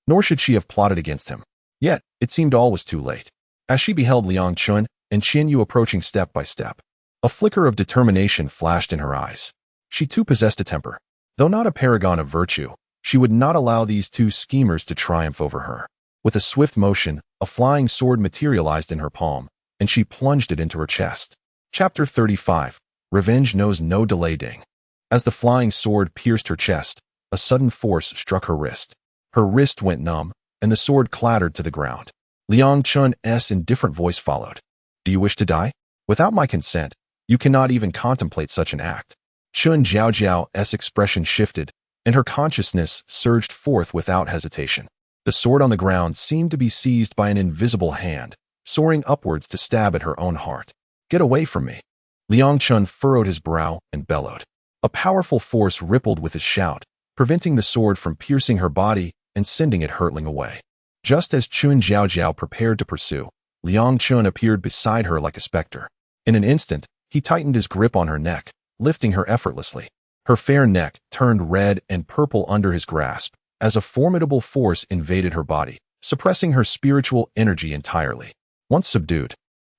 nor should she have plotted against him. Yet, it seemed all was too late. As she beheld Liang Qin and Qinyu approaching step by step, a flicker of determination flashed in her eyes. She too possessed a temper. Though not a paragon of virtue, she would not allow these two schemers to triumph over her. With a swift motion, a flying sword materialized in her palm, and she plunged it into her chest. Chapter 35. Revenge knows no delay. Ding. As the flying sword pierced her chest, a sudden force struck her wrist. Her wrist went numb, and the sword clattered to the ground. Liang Qin's indifferent voice followed. "Do you wish to die? Without my consent, you cannot even contemplate such an act." Qin Jiaojiao's expression shifted, and her consciousness surged forth without hesitation. The sword on the ground seemed to be seized by an invisible hand, soaring upwards to stab at her own heart. "Get away from me." Liang Qin furrowed his brow and bellowed. A powerful force rippled with his shout, preventing the sword from piercing her body and sending it hurtling away. Just as Qin Jiaojiao prepared to pursue, Liang Qin appeared beside her like a specter. In an instant, he tightened his grip on her neck, lifting her effortlessly. Her fair neck turned red and purple under his grasp, as a formidable force invaded her body, suppressing her spiritual energy entirely. Once subdued,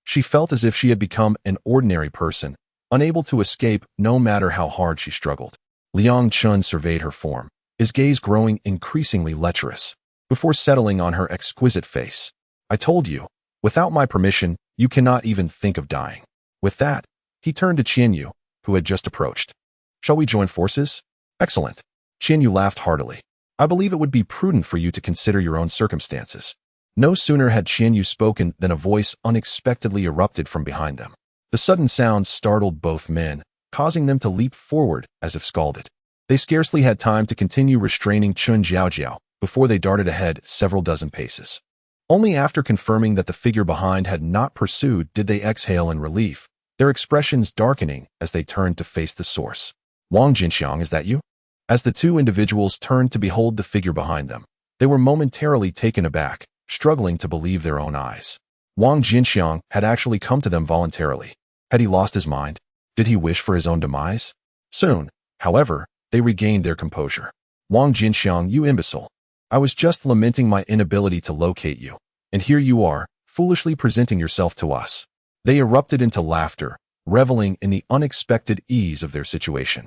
she felt as if she had become an ordinary person, unable to escape no matter how hard she struggled. Liang Chun surveyed her form, his gaze growing increasingly lecherous, before settling on her exquisite face. I told you, without my permission, you cannot even think of dying. With that, he turned to Qianyu, who had just approached. Shall we join forces? Excellent. Qianyu laughed heartily. I believe it would be prudent for you to consider your own circumstances. No sooner had Qianyu spoken than a voice unexpectedly erupted from behind them. The sudden sound startled both men, causing them to leap forward as if scalded. They scarcely had time to continue restraining Chun Jiaojiao before they darted ahead several dozen paces. Only after confirming that the figure behind had not pursued did they exhale in relief, their expressions darkening as they turned to face the source. Wang Jianqiang, is that you? As the two individuals turned to behold the figure behind them, they were momentarily taken aback, struggling to believe their own eyes. Wang Jianqiang had actually come to them voluntarily. Had he lost his mind? Did he wish for his own demise? Soon, however, they regained their composure. Wang Jianqiang, you imbecile. I was just lamenting my inability to locate you, and here you are, foolishly presenting yourself to us. They erupted into laughter, reveling in the unexpected ease of their situation.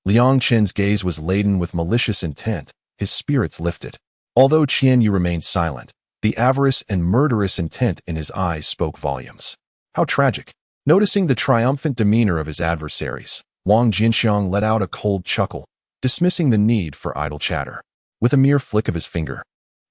Liang Chen's gaze was laden with malicious intent, his spirits lifted. Although Qianyu remained silent, the avarice and murderous intent in his eyes spoke volumes. How tragic. Noticing the triumphant demeanor of his adversaries, Wang Jianqiang let out a cold chuckle, dismissing the need for idle chatter. With a mere flick of his finger,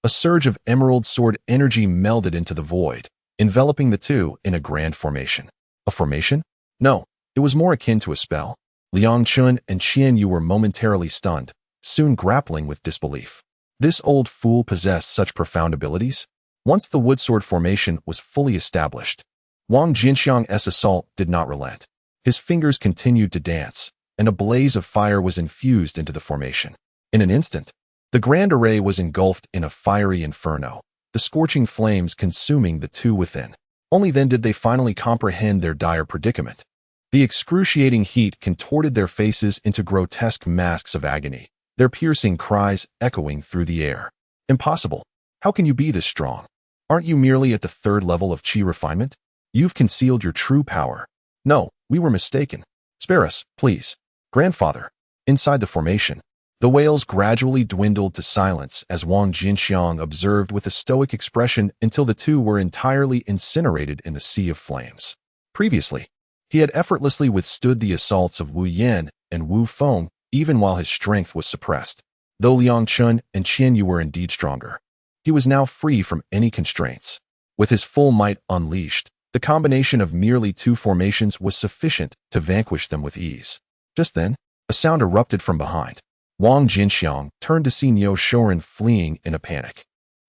a surge of emerald sword energy melded into the void, enveloping the two in a grand formation. A formation? No, it was more akin to a spell. Liang Chun and Qianyu were momentarily stunned, soon grappling with disbelief. This old fool possessed such profound abilities? Once the woodsword formation was fully established, Wang Jianqiang's assault did not relent. His fingers continued to dance, and a blaze of fire was infused into the formation. In an instant, the grand array was engulfed in a fiery inferno, the scorching flames consuming the two within. Only then did they finally comprehend their dire predicament. The excruciating heat contorted their faces into grotesque masks of agony, their piercing cries echoing through the air. Impossible. How can you be this strong? Aren't you merely at the third level of qi refinement? You've concealed your true power. No, we were mistaken. Spare us, please. Grandfather. Inside the formation, the wails gradually dwindled to silence as Wang Jianqiang observed with a stoic expression until the two were entirely incinerated in the sea of flames. Previously, he had effortlessly withstood the assaults of Wu Yan and Wu Feng even while his strength was suppressed. Though Liang Chun and Qianyu were indeed stronger, he was now free from any constraints. With his full might unleashed, the combination of merely two formations was sufficient to vanquish them with ease. Just then, a sound erupted from behind. Wang Jianqiang turned to see Niu Shoren fleeing in a panic.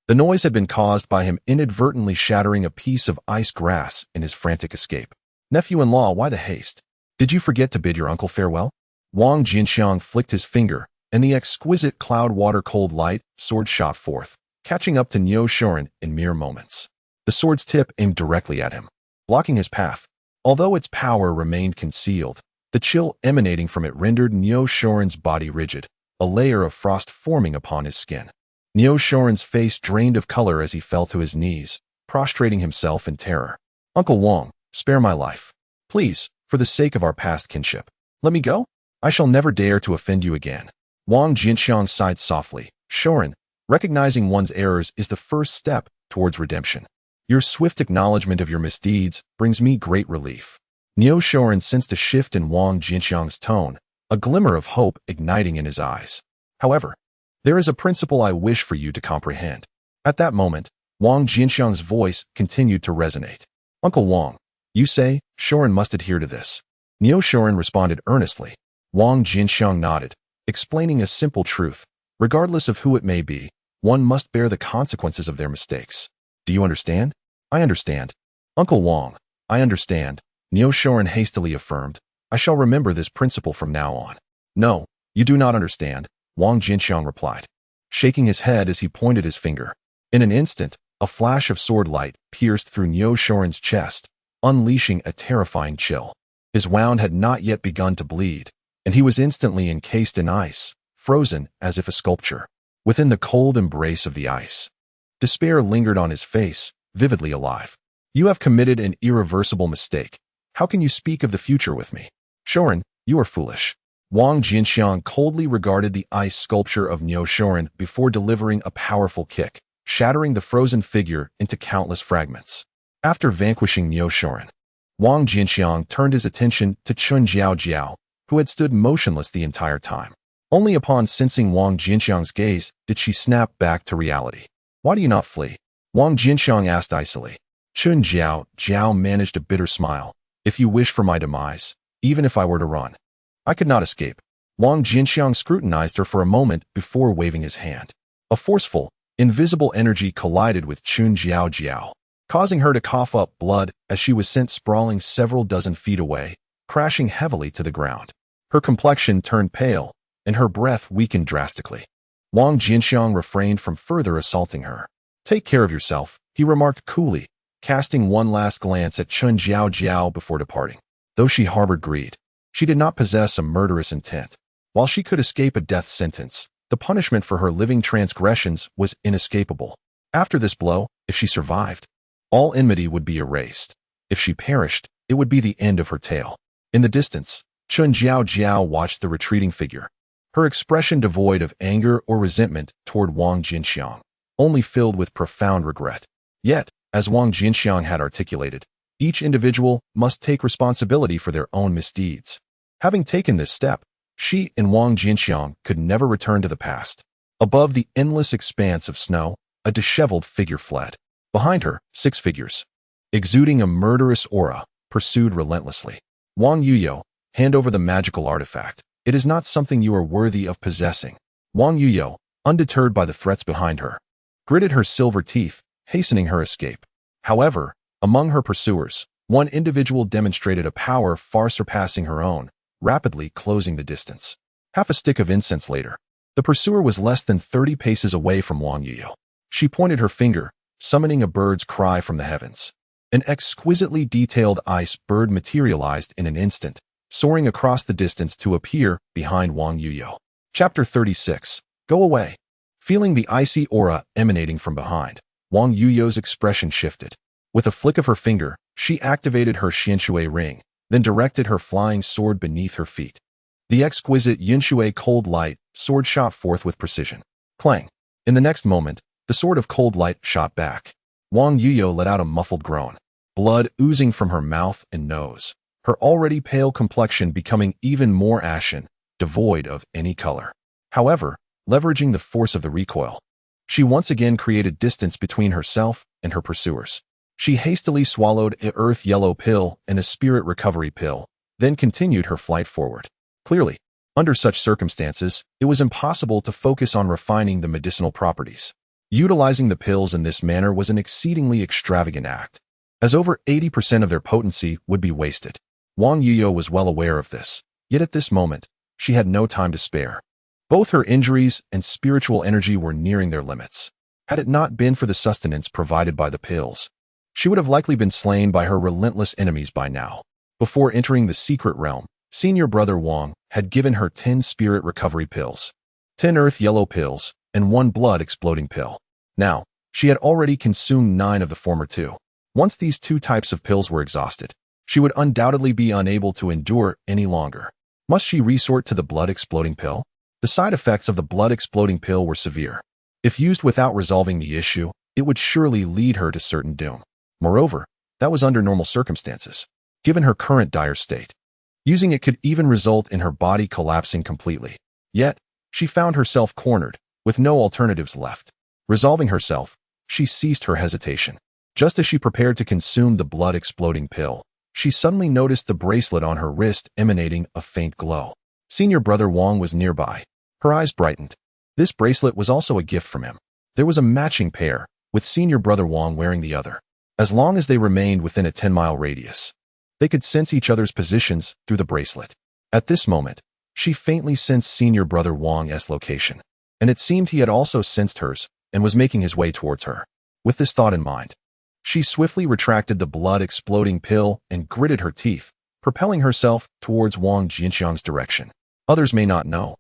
The noise had been caused by him inadvertently shattering a piece of ice grass in his frantic escape. Nephew-in-law, why the haste? Did you forget to bid your uncle farewell? Wang Jianqiang flicked his finger, and the exquisite cloud-water-cold light sword shot forth, catching up to Niu Shoren in mere moments. The sword's tip aimed directly at him, blocking his path. Although its power remained concealed, the chill emanating from it rendered Niu Shoren's body rigid, a layer of frost forming upon his skin. Niu Shoren's face drained of color as he fell to his knees, prostrating himself in terror. Uncle Wang, spare my life. Please, for the sake of our past kinship. Let me go? I shall never dare to offend you again. Wang Jianqiang sighed softly. Shoren, recognizing one's errors is the first step towards redemption. Your swift acknowledgement of your misdeeds brings me great relief. Niu Shoren sensed a shift in Wang Jianqiang's tone, a glimmer of hope igniting in his eyes. However, there is a principle I wish for you to comprehend. At that moment, Wang Jianqiang's voice continued to resonate. Uncle Wang, you say, Shoren must adhere to this. Niu Shoren responded earnestly. Wang Jianqiang nodded, explaining a simple truth. Regardless of who it may be, one must bear the consequences of their mistakes. Do you understand? I understand. Uncle Wang, I understand. Niu Shoren hastily affirmed. I shall remember this principle from now on. No, you do not understand, Wang Jianqiang replied, shaking his head as he pointed his finger. In an instant, a flash of sword light pierced through Niu Shoren's chest, unleashing a terrifying chill. His wound had not yet begun to bleed, and he was instantly encased in ice, frozen as if a sculpture. within the cold embrace of the ice. Despair lingered on his face, vividly alive. You have committed an irreversible mistake. How can you speak of the future with me? Shorin, you are foolish. Wang Jianqiang coldly regarded the ice sculpture of Niu Shorin before delivering a powerful kick, shattering the frozen figure into countless fragments. After vanquishing Niu Shorin, Wang Jianqiang turned his attention to Chun Jiao, who had stood motionless the entire time. Only upon sensing Wang Jianqiang's gaze did she snap back to reality. Why do you not flee? Wang Jianqiang asked icily. Chun Jiao managed a bitter smile. If you wish for my demise, even if I were to run, I could not escape. Wang Jianqiang scrutinized her for a moment before waving his hand. A forceful, invisible energy collided with Chun Jiao, causing her to cough up blood as she was sent sprawling several dozen feet away, crashing heavily to the ground. Her complexion turned pale, and her breath weakened drastically. Wang Jianqiang refrained from further assaulting her. Take care of yourself, he remarked coolly, casting one last glance at Chun Jiao before departing. Though she harbored greed, she did not possess a murderous intent. While she could escape a death sentence, the punishment for her living transgressions was inescapable. After this blow, if she survived, all enmity would be erased. If she perished, it would be the end of her tale. In the distance, Chun Jiao watched the retreating figure, her expression devoid of anger or resentment toward Wang Jianqiang, only filled with profound regret. Yet, as Wang Jianqiang had articulated, each individual must take responsibility for their own misdeeds. Having taken this step, she and Wang Jianqiang could never return to the past. Above the endless expanse of snow, a disheveled figure fled. Behind her, 6 figures, exuding a murderous aura, pursued relentlessly. Wang Yuyo, hand over the magical artifact. It is not something you are worthy of possessing. Wang Yuyo, undeterred by the threats behind her, gritted her silver teeth, hastening her escape. However, among her pursuers, one individual demonstrated a power far surpassing her own, rapidly closing the distance. Half a stick of incense later, the pursuer was less than 30 paces away from Wang Yuyo. She pointed her finger, summoning a bird's cry from the heavens. An exquisitely detailed ice bird materialized in an instant, soaring across the distance to appear behind Wang Yuyo. Chapter 36. Go away. Feeling the icy aura emanating from behind, Wang Yuyo's expression shifted. With a flick of her finger, she activated her Xianshui ring, then directed her flying sword beneath her feet. The exquisite Yinshui cold light sword shot forth with precision. Clang. In the next moment, the sword of cold light shot back. Wang Yuyo let out a muffled groan, blood oozing from her mouth and nose, her already pale complexion becoming even more ashen, devoid of any color. However, leveraging the force of the recoil, she once again created distance between herself and her pursuers. She hastily swallowed an earth yellow pill and a spirit recovery pill, then continued her flight forward. Clearly, under such circumstances, it was impossible to focus on refining the medicinal properties. Utilizing the pills in this manner was an exceedingly extravagant act, as over 80% of their potency would be wasted. Wang Yuyo was well aware of this, yet at this moment, she had no time to spare. Both her injuries and spiritual energy were nearing their limits. Had it not been for the sustenance provided by the pills, she would have likely been slain by her relentless enemies by now. Before entering the secret realm, Senior Brother Wang had given her 10 spirit recovery pills, 10 earth yellow pills, and 1 blood exploding pill. Now, she had already consumed 9 of the former 2. Once these 2 types of pills were exhausted, she would undoubtedly be unable to endure any longer. Must she resort to the blood exploding pill? The side effects of the blood exploding pill were severe. If used without resolving the issue, it would surely lead her to certain doom. Moreover, that was under normal circumstances. Given her current dire state, using it could even result in her body collapsing completely. Yet, she found herself cornered, with no alternatives left. Resolving herself, she ceased her hesitation. Just as she prepared to consume the blood-exploding pill, she suddenly noticed the bracelet on her wrist emanating a faint glow. Senior Brother Wang was nearby. Her eyes brightened. This bracelet was also a gift from him. There was a matching pair, with Senior Brother Wang wearing the other. As long as they remained within a 10-mile radius, they could sense each other's positions through the bracelet. At this moment, she faintly sensed Senior Brother Wang's location, and it seemed he had also sensed hers and was making his way towards her. With this thought in mind, she swiftly retracted the blood-exploding pill and gritted her teeth, propelling herself towards Wang Jianqiang's direction. Others may not know,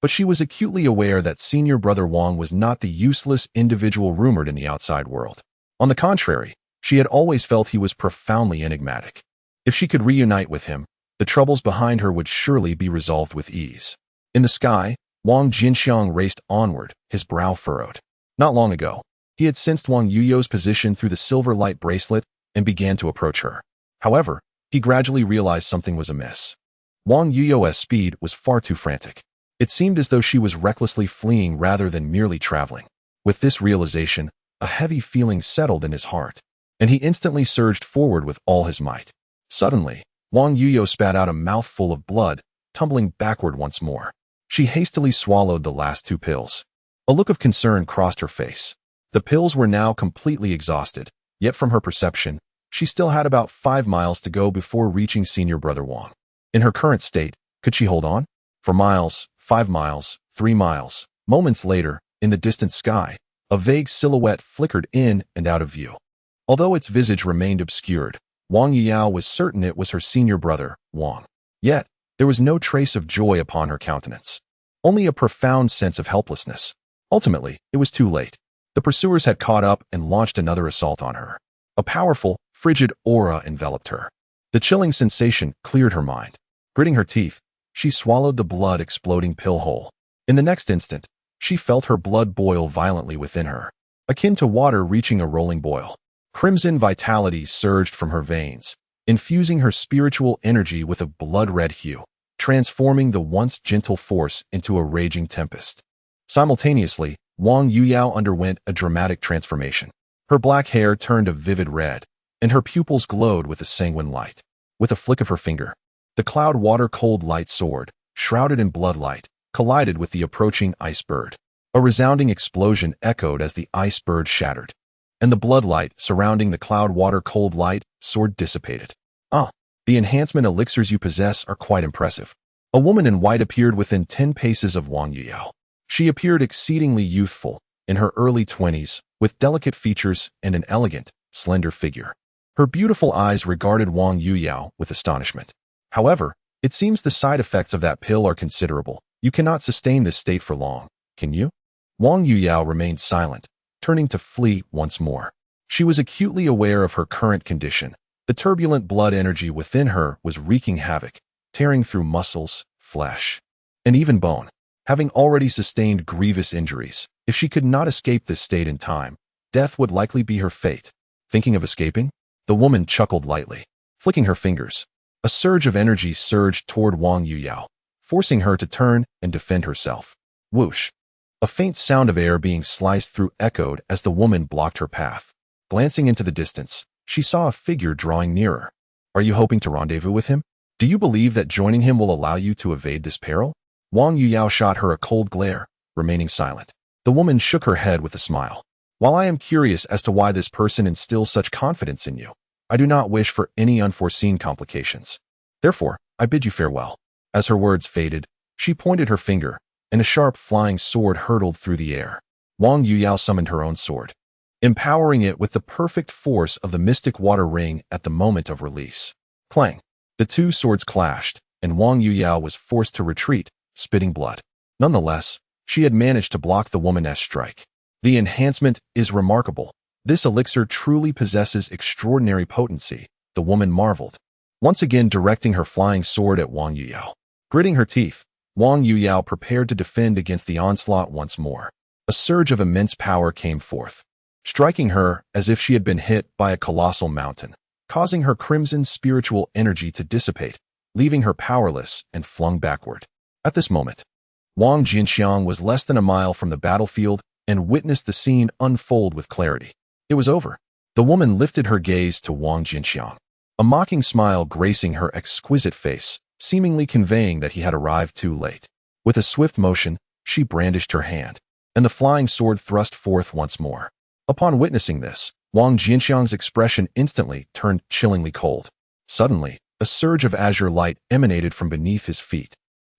But she was acutely aware that senior brother Wang was not the useless individual rumored in the outside world. On the contrary, she had always felt he was profoundly enigmatic. If she could reunite with him, the troubles behind her would surely be resolved with ease. In the sky, Wang Jianqiang raced onward, his brow furrowed. Not long ago, he had sensed Wang Yuyo's position through the silver light bracelet and began to approach her. However, he gradually realized something was amiss. Wang Yuyo's speed was far too frantic. It seemed as though she was recklessly fleeing rather than merely traveling. With this realization, a heavy feeling settled in his heart, and he instantly surged forward with all his might. Suddenly, Wang Yuyo spat out a mouthful of blood, tumbling backward once more. She hastily swallowed the last 2 pills. A look of concern crossed her face. The pills were now completely exhausted, yet from her perception, she still had about 5 miles to go before reaching senior brother Wang. In her current state, could she hold on? For miles, 5 miles, 3 miles. Moments later, in the distant sky, a vague silhouette flickered in and out of view. Although its visage remained obscured, Wang Yiyao was certain it was her senior brother, Wang. Yet, there was no trace of joy upon her countenance. Only a profound sense of helplessness. Ultimately, it was too late. The pursuers had caught up and launched another assault on her. A powerful, frigid aura enveloped her. The chilling sensation cleared her mind. Gritting her teeth, she swallowed the blood-exploding pill whole. In the next instant, she felt her blood boil violently within her, akin to water reaching a rolling boil. Crimson vitality surged from her veins, infusing her spiritual energy with a blood-red hue, transforming the once gentle force into a raging tempest. Simultaneously, Wang Yuyao underwent a dramatic transformation. Her black hair turned a vivid red, and her pupils glowed with a sanguine light. With a flick of her finger, the cloud water-cold light sword, shrouded in bloodlight, collided with the approaching ice bird. A resounding explosion echoed as the ice bird shattered, and the bloodlight surrounding the cloud water-cold light sword dissipated. The enhancement elixirs you possess are quite impressive. A woman in white appeared within 10 paces of Wang Yuyao. She appeared exceedingly youthful, in her early 20s, with delicate features and an elegant, slender figure. Her beautiful eyes regarded Wang Yuyao with astonishment. However, it seems the side effects of that pill are considerable. You cannot sustain this state for long, can you? Wang Yuyao remained silent, turning to flee once more. She was acutely aware of her current condition. The turbulent blood energy within her was wreaking havoc, tearing through muscles, flesh, and even bone. Having already sustained grievous injuries, if she could not escape this state in time, death would likely be her fate. Thinking of escaping? The woman chuckled lightly. Flicking her fingers, a surge of energy surged toward Wang Yuyao, forcing her to turn and defend herself. Whoosh! A faint sound of air being sliced through echoed as the woman blocked her path. Glancing into the distance, she saw a figure drawing nearer. Are you hoping to rendezvous with him? Do you believe that joining him will allow you to evade this peril? Wang Yuyao shot her a cold glare, remaining silent. The woman shook her head with a smile. While I am curious as to why this person instills such confidence in you, I do not wish for any unforeseen complications. Therefore, I bid you farewell. As her words faded, she pointed her finger, and a sharp flying sword hurtled through the air. Wang Yuyao summoned her own sword, empowering it with the perfect force of the mystic water ring at the moment of release. Clang! The 2 swords clashed, and Wang Yuyao was forced to retreat, spitting blood. Nonetheless, she had managed to block the woman's strike. The enhancement is remarkable. This elixir truly possesses extraordinary potency, the woman marveled, once again directing her flying sword at Wang Yuyao. Gritting her teeth, Wang Yuyao prepared to defend against the onslaught once more. A surge of immense power came forth, striking her as if she had been hit by a colossal mountain, causing her crimson spiritual energy to dissipate, leaving her powerless and flung backward. At this moment, Wang Jianqiang was less than a mile from the battlefield and witnessed the scene unfold with clarity. It was over. The woman lifted her gaze to Wang Jianqiang, a mocking smile gracing her exquisite face, seemingly conveying that he had arrived too late. With a swift motion, she brandished her hand, and the flying sword thrust forth once more. Upon witnessing this, Wang Jianqiang's expression instantly turned chillingly cold. Suddenly, a surge of azure light emanated from beneath his feet.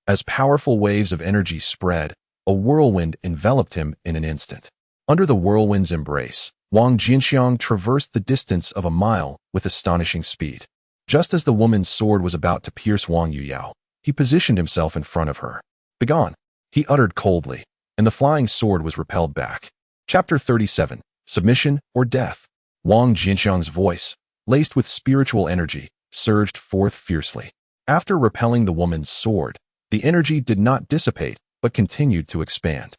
As powerful waves of energy spread, a whirlwind enveloped him in an instant. Under the whirlwind's embrace, Wang Jianqiang traversed the distance of a mile with astonishing speed. Just as the woman's sword was about to pierce Wang Yuyao, he positioned himself in front of her. Begone! he uttered coldly, and the flying sword was repelled back. Chapter 37. Submission or Death. Wang Jianqiang's voice, laced with spiritual energy, surged forth fiercely. After repelling the woman's sword, the energy did not dissipate, but continued to expand.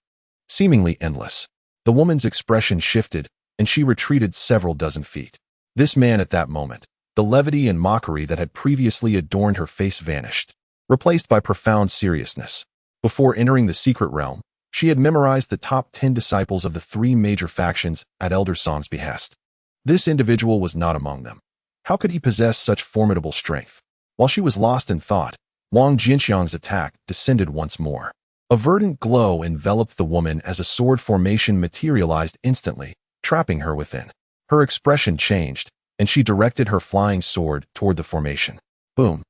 Seemingly endless, the woman's expression shifted, and she retreated several dozen feet. This man at that moment, the levity and mockery that had previously adorned her face vanished, replaced by profound seriousness. Before entering the secret realm, she had memorized the top 10 disciples of the 3 major factions at Elder Song's behest. This individual was not among them. How could he possess such formidable strength? While she was lost in thought, Wang Jianqiang's attack descended once more. A verdant glow enveloped the woman as a sword formation materialized instantly, trapping her within. Her expression changed, and she directed her flying sword toward the formation. Boom!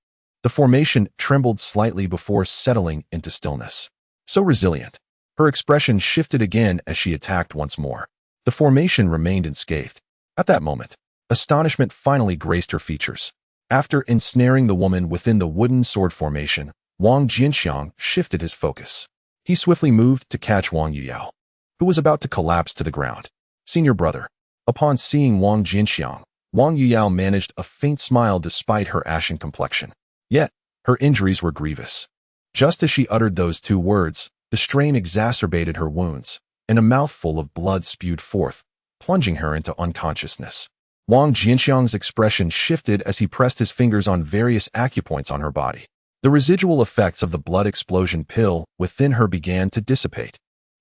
The formation trembled slightly before settling into stillness. So resilient. Her expression shifted again as she attacked once more. The formation remained unscathed. At that moment, astonishment finally graced her features. After ensnaring the woman within the wooden sword formation, Wang Jianqiang shifted his focus. He swiftly moved to catch Wang Yuyao, who was about to collapse to the ground. Senior brother. Upon seeing Wang Jianqiang, Wang Yuyao managed a faint smile despite her ashen complexion. Yet, her injuries were grievous. Just as she uttered those 2 words, the strain exacerbated her wounds, and a mouthful of blood spewed forth, plunging her into unconsciousness. Wang Jianqiang's expression shifted as he pressed his fingers on various acupoints on her body. The residual effects of the blood explosion pill within her began to dissipate,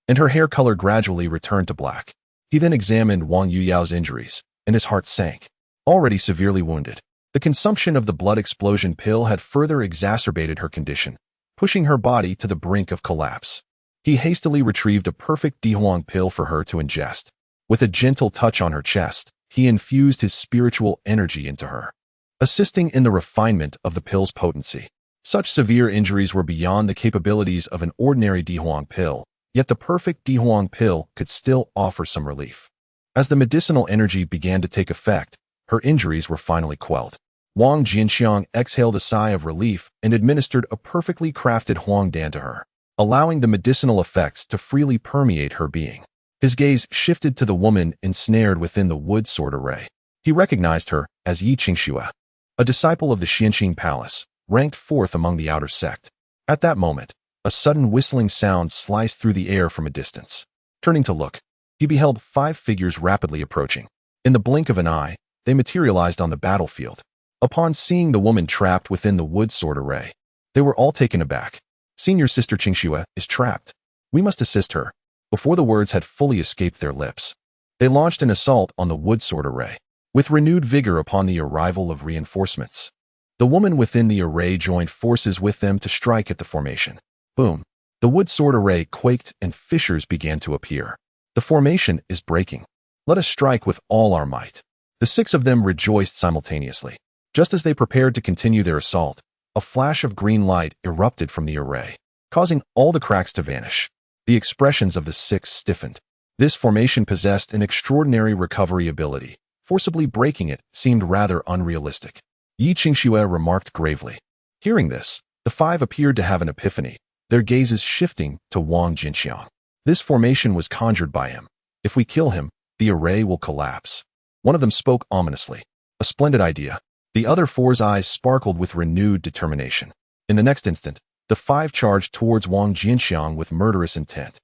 and her hair color gradually returned to black. He then examined Wang Yuyao's injuries, and his heart sank. Already severely wounded, the consumption of the blood explosion pill had further exacerbated her condition, pushing her body to the brink of collapse. He hastily retrieved a perfect Dihuang pill for her to ingest. With a gentle touch on her chest, he infused his spiritual energy into her, assisting in the refinement of the pill's potency. Such severe injuries were beyond the capabilities of an ordinary Dihuang pill, yet the perfect Dihuang pill could still offer some relief. As the medicinal energy began to take effect, her injuries were finally quelled. Wang Jianqiang exhaled a sigh of relief and administered a perfectly crafted huangdan to her, allowing the medicinal effects to freely permeate her being. His gaze shifted to the woman ensnared within the wood sword array. He recognized her as Yi Qingxue, a disciple of the Xianqing Palace, ranked 4th among the outer sect. At that moment, a sudden whistling sound sliced through the air from a distance. Turning to look, he beheld 5 figures rapidly approaching. In the blink of an eye, they materialized on the battlefield. Upon seeing the woman trapped within the wood sword array, they were all taken aback. Senior Sister Qingxue is trapped. We must assist her. Before the words had fully escaped their lips, they launched an assault on the wood sword array. With renewed vigor upon the arrival of reinforcements, the woman within the array joined forces with them to strike at the formation. Boom! The wood sword array quaked and fissures began to appear. The formation is breaking. Let us strike with all our might. The 6 of them rejoiced simultaneously. Just as they prepared to continue their assault, a flash of green light erupted from the array, causing all the cracks to vanish. The expressions of the 6 stiffened. This formation possessed an extraordinary recovery ability. Forcibly breaking it seemed rather unrealistic. Yi Qingxue remarked gravely. Hearing this, the 5 appeared to have an epiphany, their gazes shifting to Wang Jianqiang. This formation was conjured by him. If we kill him, the array will collapse. One of them spoke ominously. A splendid idea. The other 4's eyes sparkled with renewed determination. In the next instant, the 5 charged towards Wang Jianqiang with murderous intent.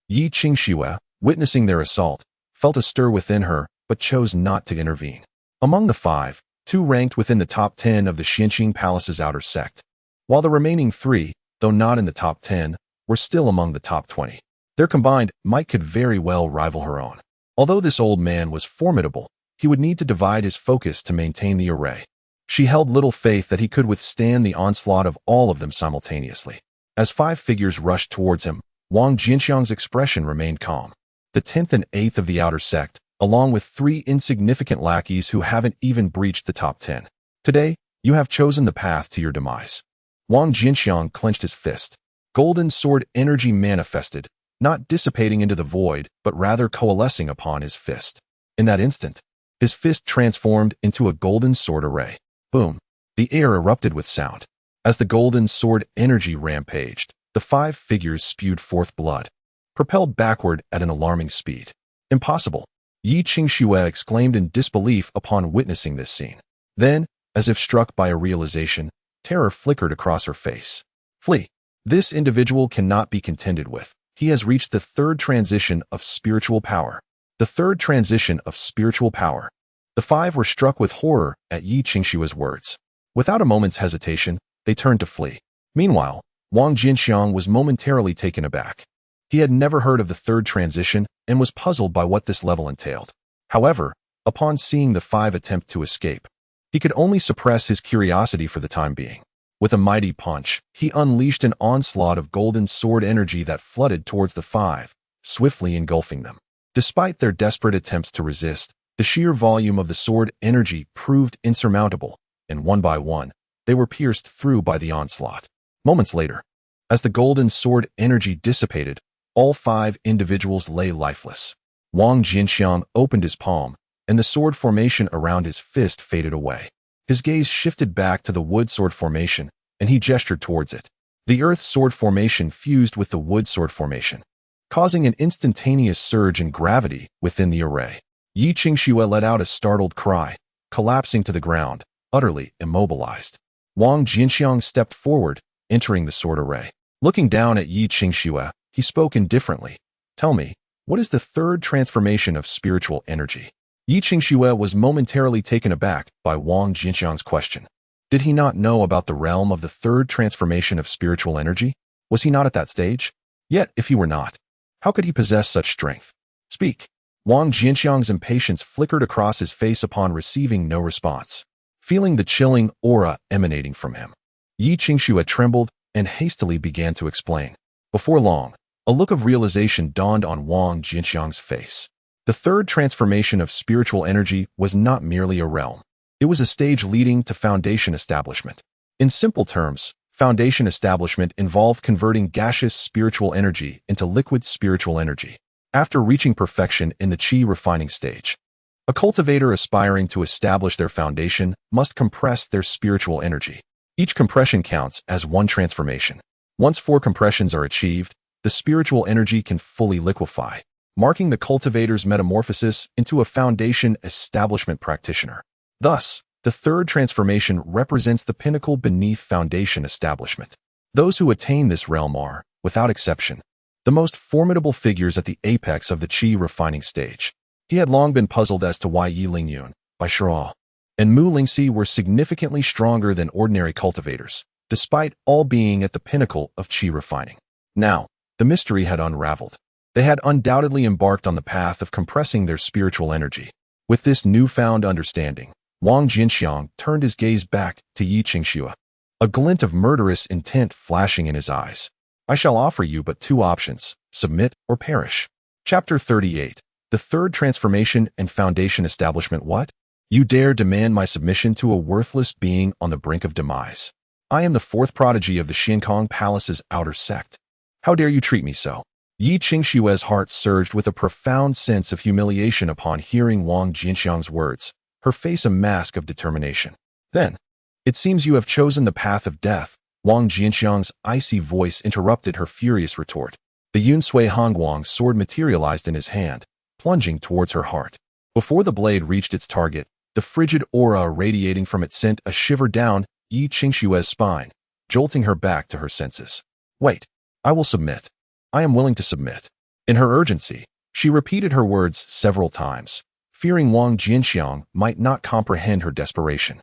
Yi Qingxue, witnessing their assault, felt a stir within her, but chose not to intervene. Among the 5, 2 ranked within the top 10 of the Xianqing Palace's outer sect, while the remaining 3, though not in the top 10, were still among the top 20. Their combined might could very well rival her own. Although this old man was formidable, he would need to divide his focus to maintain the array. She held little faith that he could withstand the onslaught of all of them simultaneously. As 5 figures rushed towards him, Wang Jianqiang's expression remained calm. The 10th and 8th of the outer sect, along with 3 insignificant lackeys who haven't even breached the top 10. Today, you have chosen the path to your demise. Wang Jianqiang clenched his fist. Golden sword energy manifested, not dissipating into the void, but rather coalescing upon his fist. In that instant, his fist transformed into a golden sword array. Boom! The air erupted with sound. As the golden sword energy rampaged, The 5 figures spewed forth blood, propelled backward at an alarming speed. Impossible! Yi Qingxue exclaimed in disbelief upon witnessing this scene. Then, as if struck by a realization, terror flickered across her face. Flee! This individual cannot be contended with. He has reached the 3rd transition of spiritual power. The 3rd transition of spiritual power. The 5 were struck with horror at Yi Qingxue's words. Without a moment's hesitation, they turned to flee. Meanwhile, Wang Jianqiang was momentarily taken aback. He had never heard of the 3rd transition and was puzzled by what this level entailed. However, upon seeing the 5 attempt to escape, he could only suppress his curiosity for the time being. With a mighty punch, he unleashed an onslaught of golden sword energy that flooded towards the 5, swiftly engulfing them. Despite their desperate attempts to resist, the sheer volume of the sword energy proved insurmountable, and one by one, they were pierced through by the onslaught. Moments later, as the golden sword energy dissipated, all 5 individuals lay lifeless. Wang Jianqiang opened his palm, and the sword formation around his fist faded away. His gaze shifted back to the wood sword formation, and he gestured towards it. The earth sword formation fused with the wood sword formation, causing an instantaneous surge in gravity within the array. Yi Qingxue let out a startled cry, collapsing to the ground, utterly immobilized. Wang Jianqiang stepped forward, entering the sword array. Looking down at Yi Qingxue, he spoke indifferently. Tell me, what is the 3rd transformation of spiritual energy? Yi Qingxue was momentarily taken aback by Wang Jianqiang's question. Did he not know about the realm of the 3rd transformation of spiritual energy? Was he not at that stage? Yet, if he were not, how could he possess such strength? Speak. Wang Jianqiang's impatience flickered across his face upon receiving no response. Feeling the chilling aura emanating from him, Yi Qingxue trembled and hastily began to explain. Before long, a look of realization dawned on Wang Jianqiang's face. The 3rd transformation of spiritual energy was not merely a realm. It was a stage leading to foundation establishment. In simple terms, foundation establishment involved converting gaseous spiritual energy into liquid spiritual energy. After reaching perfection in the qi refining stage, a cultivator aspiring to establish their foundation must compress their spiritual energy. Each compression counts as one transformation. Once 4 compressions are achieved, the spiritual energy can fully liquefy, marking the cultivator's metamorphosis into a foundation establishment practitioner. Thus, the 3rd transformation represents the pinnacle beneath foundation establishment. Those who attain this realm are, without exception, the most formidable figures at the apex of the qi refining stage. He had long been puzzled as to why Yi Lingyun, Bai Shuo, and Mu Lingxi were significantly stronger than ordinary cultivators, despite all being at the pinnacle of qi refining. Now, the mystery had unraveled. They had undoubtedly embarked on the path of compressing their spiritual energy. With this newfound understanding, Wang Jianqiang turned his gaze back to Yi Qingxue, a glint of murderous intent flashing in his eyes. I shall offer you but 2 options, submit or perish. Chapter 38. The 3rd transformation and foundation establishment. What? You dare demand my submission to a worthless being on the brink of demise. I am the 4th prodigy of the Xiankong Palace's outer sect. How dare you treat me so? Yi Qingxue's heart surged with a profound sense of humiliation upon hearing Wang Jianqiang's words, her face a mask of determination. Then, it seems you have chosen the path of death. Wang Jianqiang's icy voice interrupted her furious retort. The Yun Sui Hongguang sword materialized in his hand, plunging towards her heart. Before the blade reached its target, the frigid aura radiating from it sent a shiver down Yi Qingxue's spine, jolting her back to her senses. Wait, I will submit. I am willing to submit. In her urgency, she repeated her words several times, fearing Wang Jianqiang might not comprehend her desperation.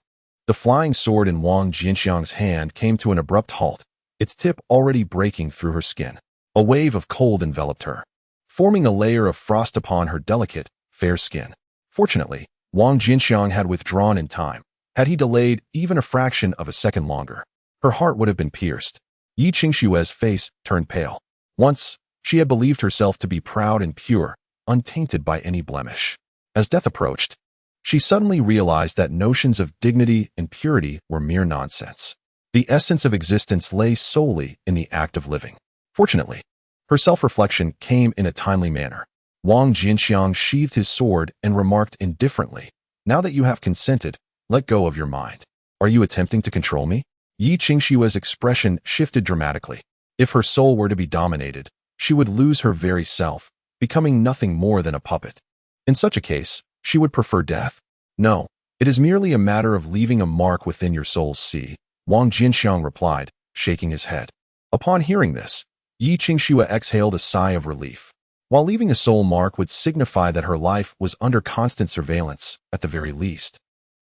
The flying sword in Wang Jianqiang's hand came to an abrupt halt, its tip already breaking through her skin. A wave of cold enveloped her, forming a layer of frost upon her delicate, fair skin. Fortunately, Wang Jianqiang had withdrawn in time. Had he delayed even a fraction of a second longer, her heart would have been pierced. Yi Qingxue's face turned pale. Once, she had believed herself to be proud and pure, untainted by any blemish. As death approached, she suddenly realized that notions of dignity and purity were mere nonsense. The essence of existence lay solely in the act of living. Fortunately, her self-reflection came in a timely manner. Wang Jianqiang sheathed his sword and remarked indifferently, "Now that you have consented, let go of your mind. Are you attempting to control me?" Yi Qingxue's expression shifted dramatically. If her soul were to be dominated, she would lose her very self, becoming nothing more than a puppet. In such a case, she would prefer death. No, it is merely a matter of leaving a mark within your soul's sea, Wang Jianqiang replied, shaking his head. Upon hearing this, Yi Qingxue exhaled a sigh of relief. While leaving a soul mark would signify that her life was under constant surveillance, at the very least,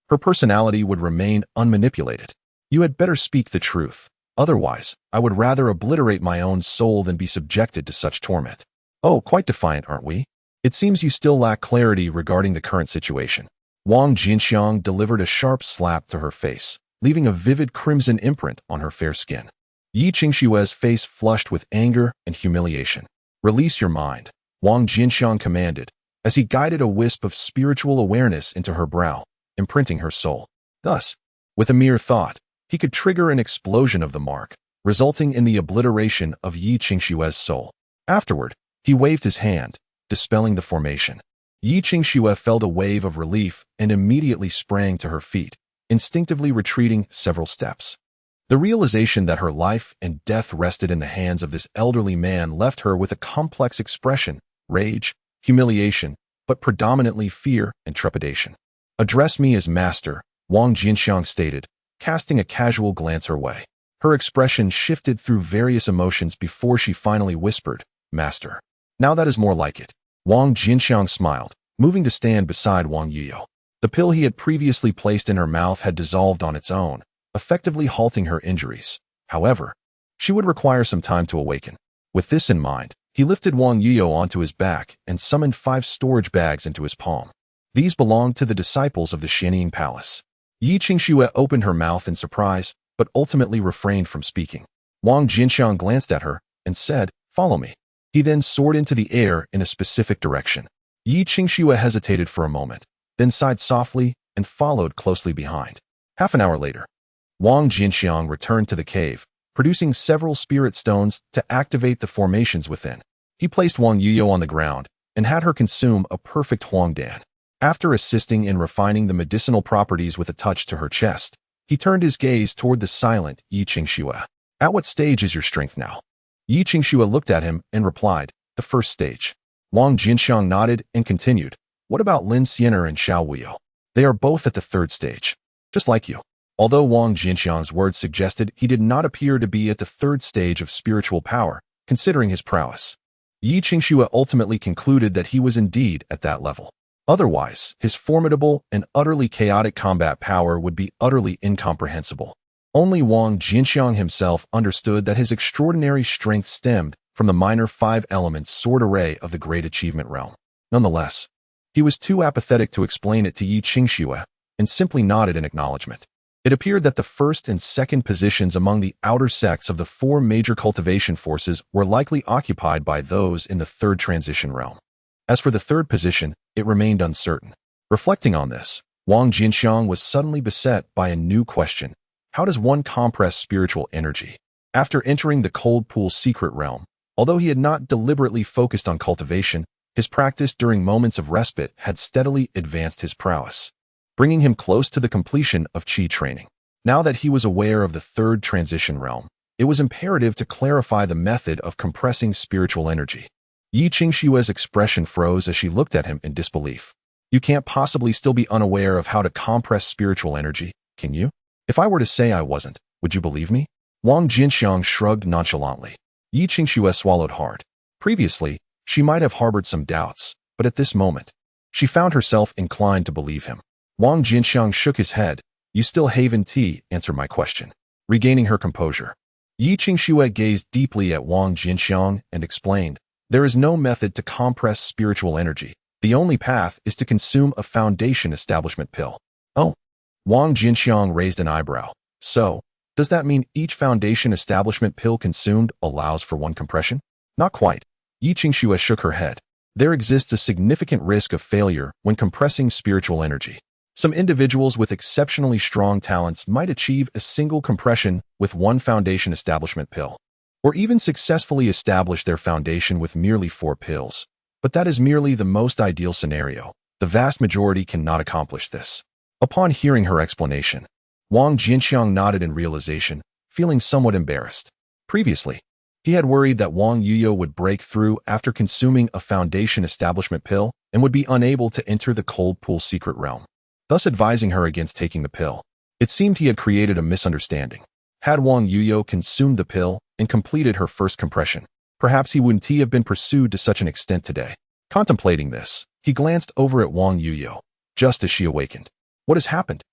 her personality would remain unmanipulated. You had better speak the truth. Otherwise, I would rather obliterate my own soul than be subjected to such torment. Oh, quite defiant, aren't we? It seems you still lack clarity regarding the current situation. Wang Jianqiang delivered a sharp slap to her face, leaving a vivid crimson imprint on her fair skin. Yi Qingxue's face flushed with anger and humiliation. Release your mind, Wang Jianqiang commanded, as he guided a wisp of spiritual awareness into her brow, imprinting her soul. Thus, with a mere thought, he could trigger an explosion of the mark, resulting in the obliteration of Yi Qingxue's soul. Afterward, he waved his hand, dispelling the formation. Yi Qingxue felt a wave of relief and immediately sprang to her feet, instinctively retreating several steps. The realization that her life and death rested in the hands of this elderly man left her with a complex expression: rage, humiliation, but predominantly fear and trepidation. Address me as master, Wang Jianqiang stated, casting a casual glance her way. Her expression shifted through various emotions before she finally whispered, Master. Now that is more like it. Wang Jianqiang smiled, moving to stand beside Wang Yuyo. The pill he had previously placed in her mouth had dissolved on its own, effectively halting her injuries. However, she would require some time to awaken. With this in mind, he lifted Wang Yuyo onto his back and summoned 5 storage bags into his palm. These belonged to the disciples of the Xianying Palace. Yi Qingxue opened her mouth in surprise, but ultimately refrained from speaking. Wang Jianqiang glanced at her and said, Follow me. He then soared into the air in a specific direction. Yi Qingxue hesitated for a moment, then sighed softly and followed closely behind. Half an hour later, Wang Jianqiang returned to the cave, producing several spirit stones to activate the formations within. He placed Wang Yuyo on the ground and had her consume a perfect huangdan. After assisting in refining the medicinal properties with a touch to her chest, he turned his gaze toward the silent Yi Qingxue. At what stage is your strength now? Yi Qingxue looked at him and replied, The first stage. Wang Jianqiang nodded and continued, What about Lin Xiener and Xiao Wuyo? They are both at the 3rd stage. Just like you. Although Wang Jianqiang's words suggested he did not appear to be at the 3rd stage of spiritual power, considering his prowess, Yi Qingxue ultimately concluded that he was indeed at that level. Otherwise, his formidable and utterly chaotic combat power would be utterly incomprehensible. Only Wang Jianqiang himself understood that his extraordinary strength stemmed from the minor 5-element sword array of the Great Achievement Realm. Nonetheless, he was too apathetic to explain it to Yi Qingxue and simply nodded in acknowledgement. It appeared that the 1st and 2nd positions among the outer sects of the 4 major cultivation forces were likely occupied by those in the 3rd transition realm. As for the 3rd position, it remained uncertain. Reflecting on this, Wang Jianqiang was suddenly beset by a new question. How does one compress spiritual energy? After entering the Cold Pool secret realm, although he had not deliberately focused on cultivation, his practice during moments of respite had steadily advanced his prowess, bringing him close to the completion of qi training. Now that he was aware of the 3rd transition realm, it was imperative to clarify the method of compressing spiritual energy. Yi Qingxue's expression froze as she looked at him in disbelief. You can't possibly still be unaware of how to compress spiritual energy, can you? If I were to say I wasn't, would you believe me? Wang Jianqiang shrugged nonchalantly. Yi Qingxue swallowed hard. Previously, she might have harbored some doubts, but at this moment, she found herself inclined to believe him. Wang Jianqiang shook his head. You still haven't answered my question. Regaining her composure, Yi Qingxue gazed deeply at Wang Jianqiang and explained, There is no method to compress spiritual energy. The only path is to consume a foundation establishment pill. Oh. Wang Jianqiang raised an eyebrow. So, does that mean each foundation establishment pill consumed allows for 1 compression? Not quite. Yi Qingxue shook her head. There exists a significant risk of failure when compressing spiritual energy. Some individuals with exceptionally strong talents might achieve a single compression with 1 foundation establishment pill, or even successfully establish their foundation with merely 4 pills. But that is merely the most ideal scenario. The vast majority cannot accomplish this. Upon hearing her explanation, Wang Jianqiang nodded in realization, feeling somewhat embarrassed. Previously, He had worried that Wang Yuyo would break through after consuming a foundation establishment pill and would be unable to enter the cold pool secret realm, thus advising her against taking the pill. It seemed he had created a misunderstanding. Had Wang Yuyo consumed the pill and completed her first compression, perhaps he wouldn't have been pursued to such an extent today. Contemplating this, he glanced over at Wang Yuyo, just as she awakened. What has happened?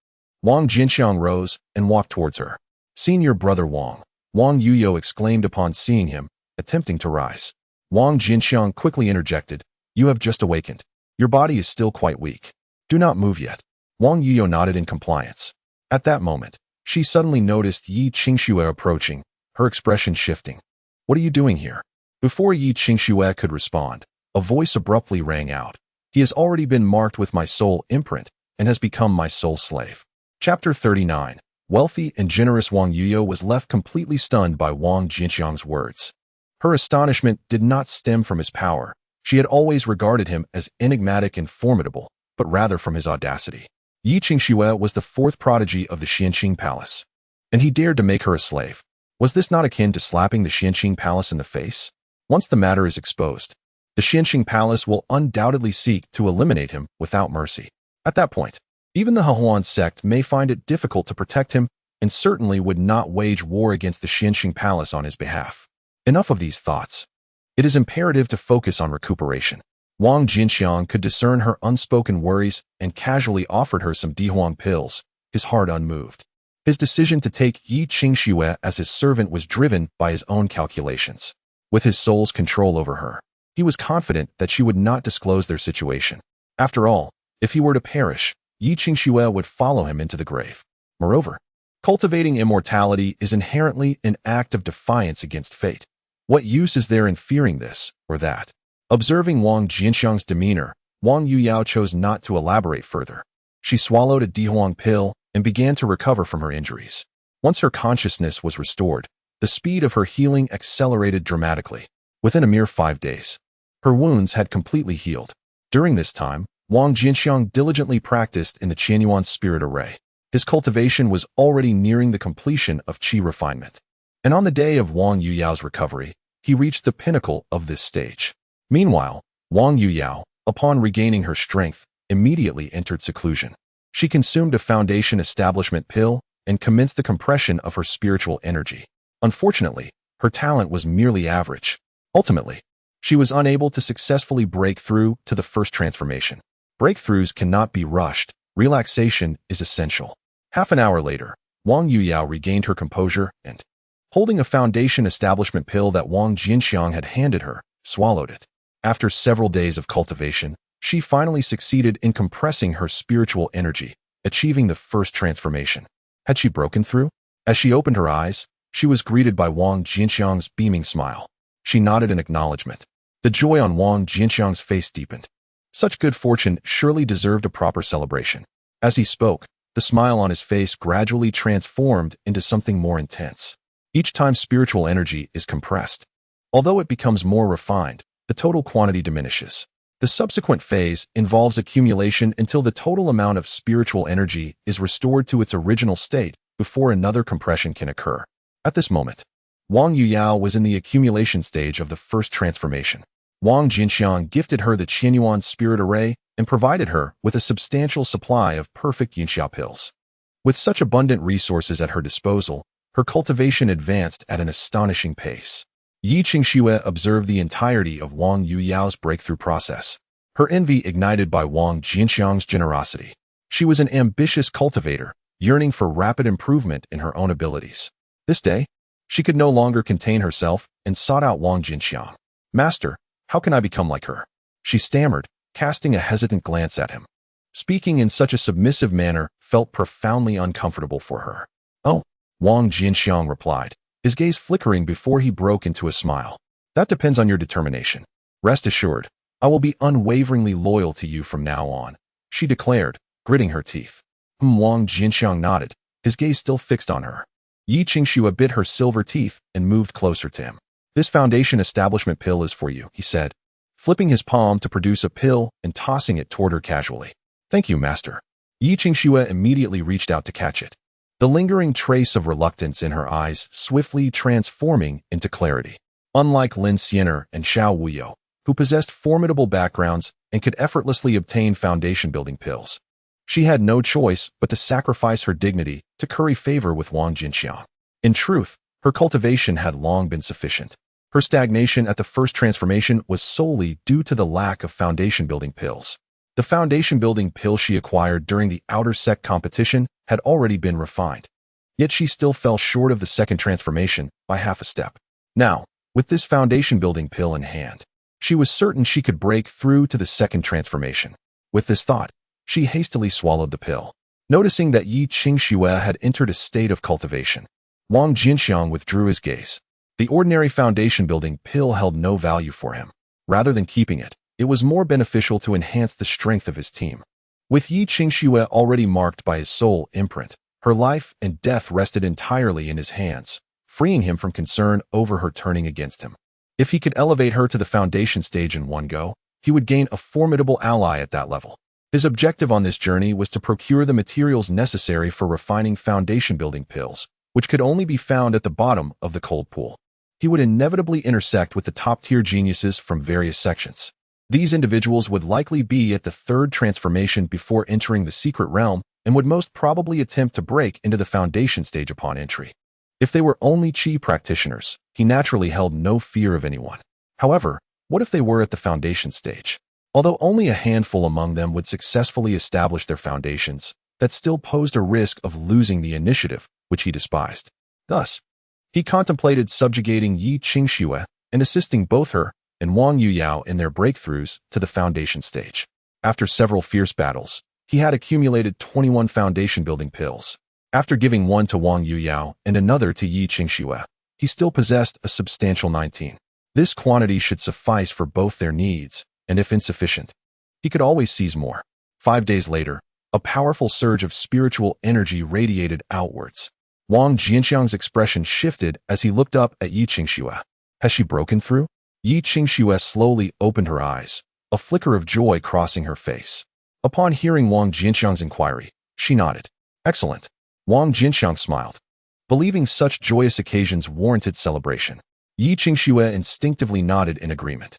Wang Jianqiang rose and walked towards her. Seeing your brother Wang Yuyo exclaimed upon seeing him, attempting to rise. Wang Jianqiang quickly interjected, you have just awakened. Your body is still quite weak. Do not move yet. Wang Yuyo nodded in compliance. At that moment, she suddenly noticed Yi Qingxue approaching, her expression shifting. What are you doing here? Before Yi Qingxue could respond, a voice abruptly rang out. He has already been marked with my soul imprint and has become my soul slave. Chapter 39. Wealthy and generous Wang Yuyo was left completely stunned by Wang Jianqiang's words. Her astonishment did not stem from his power. She had always regarded him as enigmatic and formidable, but rather from his audacity. Yi Qingxue was the fourth prodigy of the Xianqing Palace, and he dared to make her a slave. Was this not akin to slapping the Xianqing Palace in the face? Once the matter is exposed, the Xianqing Palace will undoubtedly seek to eliminate him without mercy. At that point, even the Huan sect may find it difficult to protect him and certainly would not wage war against the Xianqing Palace on his behalf. Enough of these thoughts. It is imperative to focus on recuperation. Wang Jianqiang could discern her unspoken worries and casually offered her some Dihuang pills, his heart unmoved. His decision to take Yi Qingxue as his servant was driven by his own calculations. With his soul's control over her, he was confident that she would not disclose their situation. After all, if he were to perish, Yi Qingxue would follow him into the grave. Moreover, cultivating immortality is inherently an act of defiance against fate. What use is there in fearing this or that? Observing Wang Jianqiang's demeanor, Wang Yuyo chose not to elaborate further. She swallowed a Dihuang pill and began to recover from her injuries. Once her consciousness was restored, the speed of her healing accelerated dramatically. Within a mere 5 days, her wounds had completely healed. During this time, Wang Jianqiang diligently practiced in the Qianyuan spirit array. His cultivation was already nearing the completion of qi refinement. And on the day of Wang Yuyo's recovery, he reached the pinnacle of this stage. Meanwhile, Wang Yuyo, upon regaining her strength, immediately entered seclusion. She consumed a foundation establishment pill and commenced the compression of her spiritual energy. Unfortunately, her talent was merely average. Ultimately, she was unable to successfully break through to the first transformation. Breakthroughs cannot be rushed. Relaxation is essential. Half an hour later, Wang Yuyo regained her composure and, holding a foundation establishment pill that Wang Jianqiang had handed her, swallowed it. After several days of cultivation, she finally succeeded in compressing her spiritual energy, achieving the first transformation. Had she broken through? As she opened her eyes, she was greeted by Wang Jianqiang's beaming smile. She nodded in acknowledgement. The joy on Wang Jianqiang's face deepened. Such good fortune surely deserved a proper celebration. As he spoke, the smile on his face gradually transformed into something more intense. Each time spiritual energy is compressed, although it becomes more refined, the total quantity diminishes. The subsequent phase involves accumulation until the total amount of spiritual energy is restored to its original state before another compression can occur. At this moment, Wang Yuyo was in the accumulation stage of the first transformation. Wang Jianqiang gifted her the Qianyuan spirit array and provided her with a substantial supply of perfect Yunxia pills. With such abundant resources at her disposal, her cultivation advanced at an astonishing pace. Yi Qingxue observed the entirety of Wang Yuyo's breakthrough process, her envy ignited by Wang Jianqiang's generosity. She was an ambitious cultivator, yearning for rapid improvement in her own abilities. This day, she could no longer contain herself and sought out Wang Jianqiang. Master, how can I become like her? She stammered, casting a hesitant glance at him. Speaking in such a submissive manner felt profoundly uncomfortable for her. Oh, Wang Jianqiang replied, his gaze flickering before he broke into a smile. That depends on your determination. Rest assured, I will be unwaveringly loyal to you from now on, she declared, gritting her teeth. Wang Jianqiang nodded, his gaze still fixed on her. Yi Qingxue bit her silver teeth and moved closer to him. This foundation establishment pill is for you, he said, flipping his palm to produce a pill and tossing it toward her casually. Thank you, master. Yi Qingxue immediately reached out to catch it, the lingering trace of reluctance in her eyes swiftly transforming into clarity. Unlike Lin Xiener and Xiao Wuyo, who possessed formidable backgrounds and could effortlessly obtain foundation-building pills, she had no choice but to sacrifice her dignity to curry favor with Wang Jianqiang. In truth, her cultivation had long been sufficient. Her stagnation at the first transformation was solely due to the lack of foundation-building pills. The foundation-building pill she acquired during the outer sect competition had already been refined. Yet she still fell short of the second transformation by half a step. Now, with this foundation-building pill in hand, she was certain she could break through to the second transformation. With this thought, she hastily swallowed the pill. Noticing that Yi Qingxue had entered a state of cultivation, Wang Jianqiang withdrew his gaze. The ordinary foundation-building pill held no value for him. Rather than keeping it, it was more beneficial to enhance the strength of his team. With Yi Qingxue already marked by his soul imprint, her life and death rested entirely in his hands, freeing him from concern over her turning against him. If he could elevate her to the foundation stage in one go, he would gain a formidable ally at that level. His objective on this journey was to procure the materials necessary for refining foundation-building pills, which could only be found at the bottom of the cold pool. He would inevitably intersect with the top-tier geniuses from various sections. These individuals would likely be at the third transformation before entering the secret realm and would most probably attempt to break into the foundation stage upon entry. If they were only Qi practitioners, he naturally held no fear of anyone. However, what if they were at the foundation stage? Although only a handful among them would successfully establish their foundations, that still posed a risk of losing the initiative, which he despised. Thus, he contemplated subjugating Yi Qingxue and assisting both her and Wang Yuyao in their breakthroughs to the foundation stage. After several fierce battles, he had accumulated 21 foundation-building pills. After giving one to Wang Yuyao and another to Yi Qingxue, he still possessed a substantial 19. This quantity should suffice for both their needs, and if insufficient, he could always seize more. 5 days later, a powerful surge of spiritual energy radiated outwards. Wang Jianqiang's expression shifted as he looked up at Yi Qingxue. Has she broken through? Yi Qingxue slowly opened her eyes, a flicker of joy crossing her face. Upon hearing Wang Jianqiang's inquiry, she nodded. Excellent. Wang Jianqiang smiled. Believing such joyous occasions warranted celebration, Yi Qingxue instinctively nodded in agreement.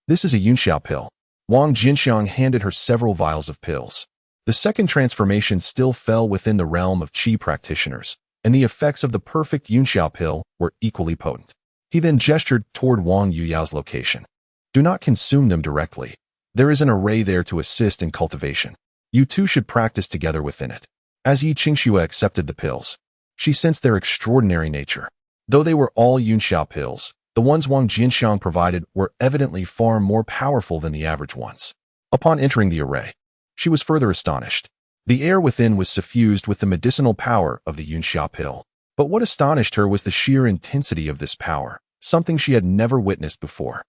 This is a Yunxiao pill. Wang Jianqiang handed her several vials of pills. The second transformation still fell within the realm of Qi practitioners, and the effects of the perfect Yunxiao pill were equally potent. He then gestured toward Wang Yuyao's location. Do not consume them directly. There is an array there to assist in cultivation. You two should practice together within it. As Yi Qingxue accepted the pills, she sensed their extraordinary nature. Though they were all Yunxiao pills, the ones Wang Jianqiang provided were evidently far more powerful than the average ones. Upon entering the array, she was further astonished. The air within was suffused with the medicinal power of the Yunxiao pill. But what astonished her was the sheer intensity of this power, something she had never witnessed before.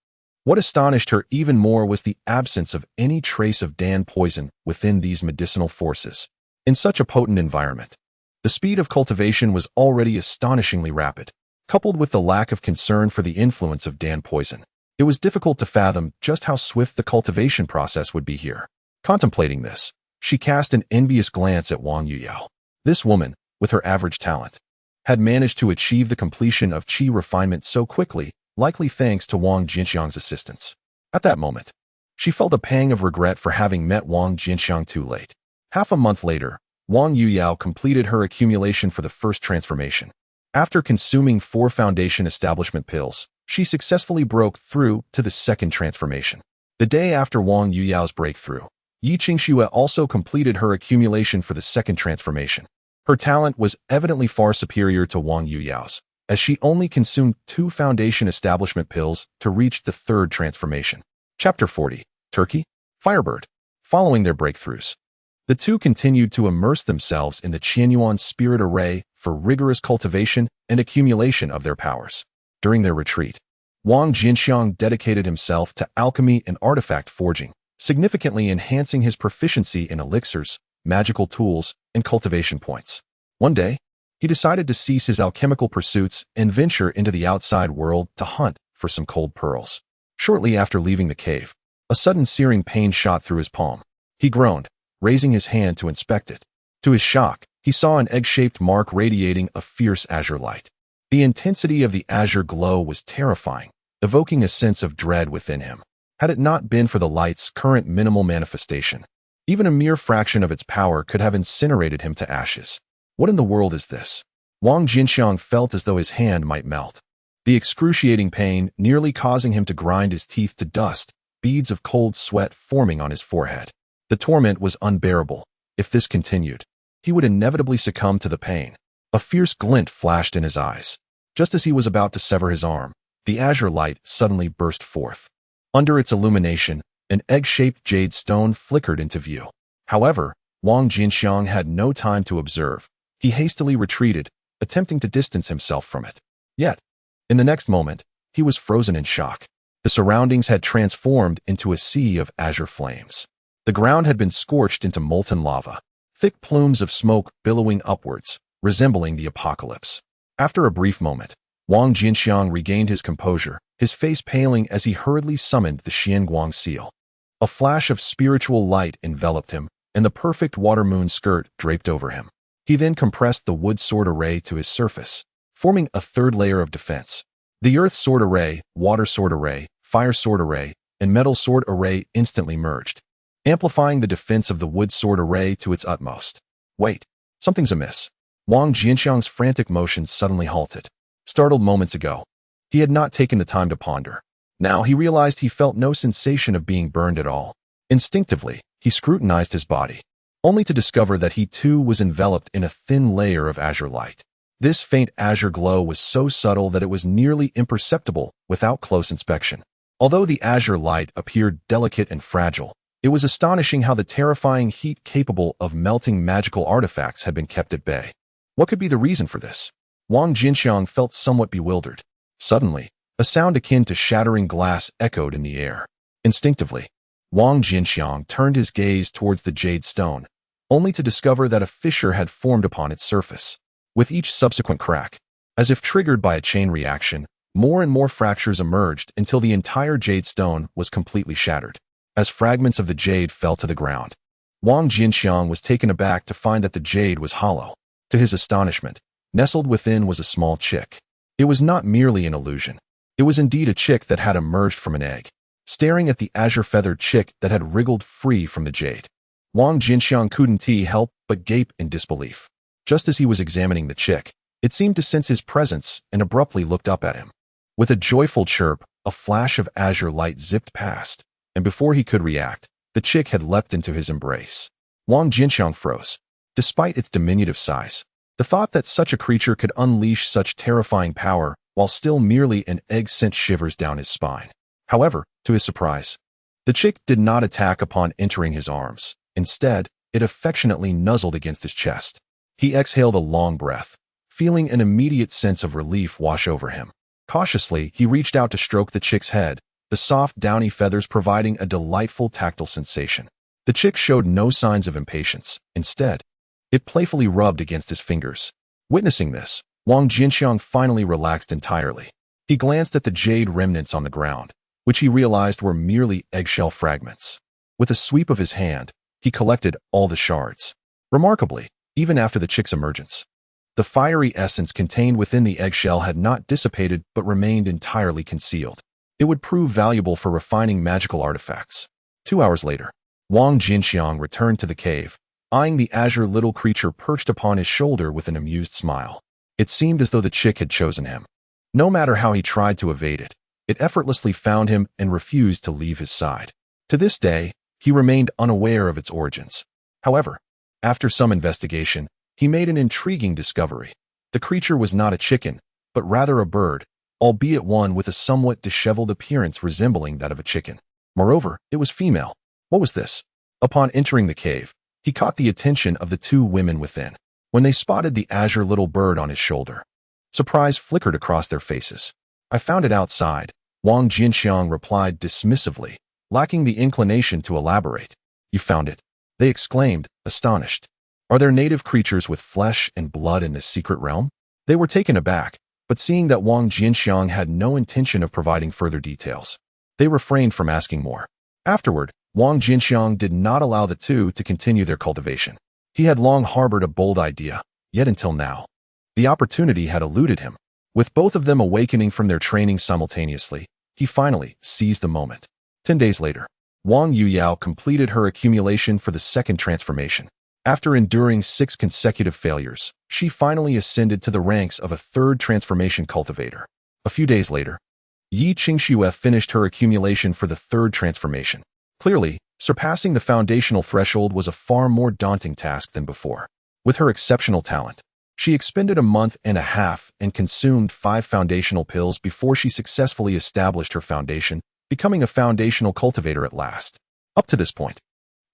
What astonished her even more was the absence of any trace of Dan poison within these medicinal forces. In such a potent environment, the speed of cultivation was already astonishingly rapid. Coupled with the lack of concern for the influence of Dan poison, it was difficult to fathom just how swift the cultivation process would be here. Contemplating this, she cast an envious glance at Wang Yuyao. This woman, with her average talent, had managed to achieve the completion of Qi refinement so quickly, likely thanks to Wang Jianqiang's assistance. At that moment, she felt a pang of regret for having met Wang Jianqiang too late. Half a month later, Wang Yuyao completed her accumulation for the first transformation. After consuming 4 foundation establishment pills, she successfully broke through to the second transformation. The day after Wang Yuyao's breakthrough, Yi Qingxue also completed her accumulation for the second transformation. Her talent was evidently far superior to Wang Yuyao's, as she only consumed 2 foundation establishment pills to reach the third transformation. Chapter 40. Turkey? Firebird. Following their breakthroughs, the two continued to immerse themselves in the Qianyuan spirit array for rigorous cultivation and accumulation of their powers. During their retreat, Wang Jianqiang dedicated himself to alchemy and artifact forging, significantly enhancing his proficiency in elixirs, magical tools, and cultivation points. One day, he decided to cease his alchemical pursuits and venture into the outside world to hunt for some cold pearls. Shortly after leaving the cave, a sudden searing pain shot through his palm. He groaned, raising his hand to inspect it. To his shock, he saw an egg-shaped mark radiating a fierce azure light. The intensity of the azure glow was terrifying, evoking a sense of dread within him. Had it not been for the light's current minimal manifestation, even a mere fraction of its power could have incinerated him to ashes. What in the world is this? Wang Jianqiang felt as though his hand might melt. The excruciating pain nearly causing him to grind his teeth to dust, beads of cold sweat forming on his forehead. The torment was unbearable. If this continued, he would inevitably succumb to the pain. A fierce glint flashed in his eyes. Just as he was about to sever his arm, the azure light suddenly burst forth. Under its illumination, an egg-shaped jade stone flickered into view. However, Wang Jianqiang had no time to observe. He hastily retreated, attempting to distance himself from it. Yet, in the next moment, he was frozen in shock. The surroundings had transformed into a sea of azure flames. The ground had been scorched into molten lava, thick plumes of smoke billowing upwards, resembling the apocalypse. After a brief moment, Wang Jianqiang regained his composure, his face paling as he hurriedly summoned the Xianguang seal. A flash of spiritual light enveloped him, and the perfect water moon skirt draped over him. He then compressed the wood sword array to his surface, forming a third layer of defense. The earth sword array, water sword array, fire sword array, and metal sword array instantly merged, amplifying the defense of the wood sword array to its utmost. Wait, something's amiss. Wang Jianqiang's frantic motions suddenly halted. Startled moments ago, he had not taken the time to ponder. Now he realized he felt no sensation of being burned at all. Instinctively, he scrutinized his body, only to discover that he too was enveloped in a thin layer of azure light. This faint azure glow was so subtle that it was nearly imperceptible without close inspection. Although the azure light appeared delicate and fragile, it was astonishing how the terrifying heat capable of melting magical artifacts had been kept at bay. What could be the reason for this? Wang Jianqiang felt somewhat bewildered. Suddenly, a sound akin to shattering glass echoed in the air. Instinctively, Wang Jianqiang turned his gaze towards the jade stone, only to discover that a fissure had formed upon its surface. With each subsequent crack, as if triggered by a chain reaction, more and more fractures emerged until the entire jade stone was completely shattered. As fragments of the jade fell to the ground, Wang Jianqiang was taken aback to find that the jade was hollow. To his astonishment, nestled within was a small chick. It was not merely an illusion. It was indeed a chick that had emerged from an egg. Staring at the azure-feathered chick that had wriggled free from the jade, Wang Jianqiang couldn't help but gape in disbelief. Just as he was examining the chick, it seemed to sense his presence and abruptly looked up at him. With a joyful chirp, a flash of azure light zipped past, and before he could react, the chick had leapt into his embrace. Wang Jianqiang froze. Despite its diminutive size, the thought that such a creature could unleash such terrifying power while still merely an egg sent shivers down his spine. However, to his surprise, the chick did not attack upon entering his arms. Instead, it affectionately nuzzled against his chest. He exhaled a long breath, feeling an immediate sense of relief wash over him. Cautiously, he reached out to stroke the chick's head, the soft, downy feathers providing a delightful tactile sensation. The chick showed no signs of impatience. Instead, it playfully rubbed against his fingers. Witnessing this, Wang Jianqiang finally relaxed entirely. He glanced at the jade remnants on the ground, which he realized were merely eggshell fragments. With a sweep of his hand, he collected all the shards. Remarkably, even after the chick's emergence, the fiery essence contained within the eggshell had not dissipated but remained entirely concealed. It would prove valuable for refining magical artifacts. 2 hours later, Wang Jianqiang returned to the cave, eyeing the azure little creature perched upon his shoulder with an amused smile. It seemed as though the chick had chosen him. No matter how he tried to evade it, it effortlessly found him and refused to leave his side. To this day, he remained unaware of its origins. However, after some investigation, he made an intriguing discovery. The creature was not a chicken, but rather a bird, albeit one with a somewhat disheveled appearance resembling that of a chicken. Moreover, it was female. What was this? Upon entering the cave, he caught the attention of the two women within. When they spotted the azure little bird on his shoulder, surprise flickered across their faces. "I found it outside," Wang Jianqiang replied dismissively, lacking the inclination to elaborate. "You found it?" they exclaimed, astonished. "Are there native creatures with flesh and blood in this secret realm?" They were taken aback, but seeing that Wang Jianqiang had no intention of providing further details, they refrained from asking more. Afterward, Wang Jianqiang did not allow the two to continue their cultivation. He had long harbored a bold idea, yet until now, the opportunity had eluded him. With both of them awakening from their training simultaneously, he finally seized the moment. 10 days later, Wang Yuyao completed her accumulation for the second transformation. After enduring 6 consecutive failures, she finally ascended to the ranks of a third transformation cultivator. A few days later, Yi Qingxue finished her accumulation for the third transformation. Clearly, surpassing the foundational threshold was a far more daunting task than before. With her exceptional talent, she expended a month and a half and consumed 5 foundational pills before she successfully established her foundation, becoming a foundational cultivator at last. Up to this point,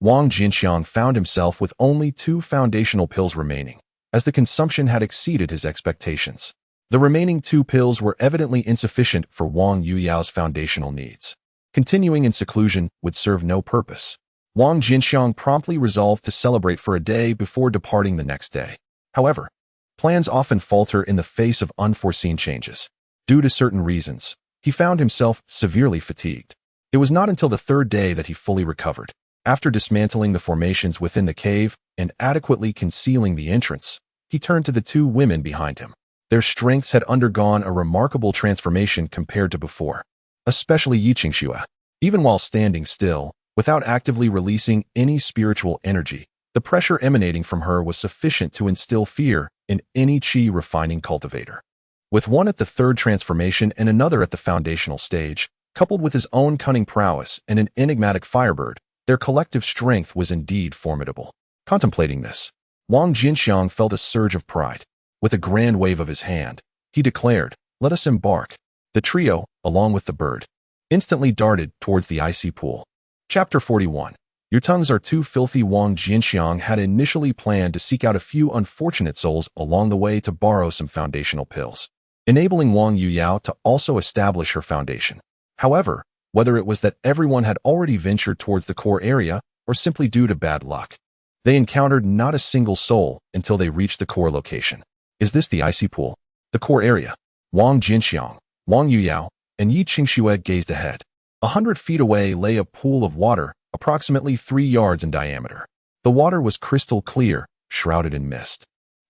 Wang Jianqiang found himself with only 2 foundational pills remaining, as the consumption had exceeded his expectations. The remaining 2 pills were evidently insufficient for Wang Yuyao's foundational needs. Continuing in seclusion would serve no purpose. Wang Jianqiang promptly resolved to celebrate for a day before departing the next day. However, plans often falter in the face of unforeseen changes. Due to certain reasons, he found himself severely fatigued. It was not until the 3rd day that he fully recovered. After dismantling the formations within the cave and adequately concealing the entrance, he turned to the 2 women behind him. Their strengths had undergone a remarkable transformation compared to before, especially Yi Qingxue. Even while standing still, without actively releasing any spiritual energy, the pressure emanating from her was sufficient to instill fear in any qi refining cultivator. With one at the 3rd transformation and another at the foundational stage, coupled with his own cunning prowess and an enigmatic firebird, their collective strength was indeed formidable. Contemplating this, Wang Jianqiang felt a surge of pride. With a grand wave of his hand, he declared, "Let us embark." The trio, along with the bird, instantly darted towards the icy pool. Chapter 41. Your tongues are too filthy. Wang Jianqiang had initially planned to seek out a few unfortunate souls along the way to borrow some foundational pills, enabling Wang Yuyao to also establish her foundation. However, whether it was that everyone had already ventured towards the core area or simply due to bad luck, they encountered not a single soul until they reached the core location. Is this the icy pool? The core area? Wang Jianqiang, Wang Yuyao, and Yi Qingxue gazed ahead. 100 feet away lay a pool of water, approximately 3 yards in diameter. The water was crystal clear, shrouded in mist.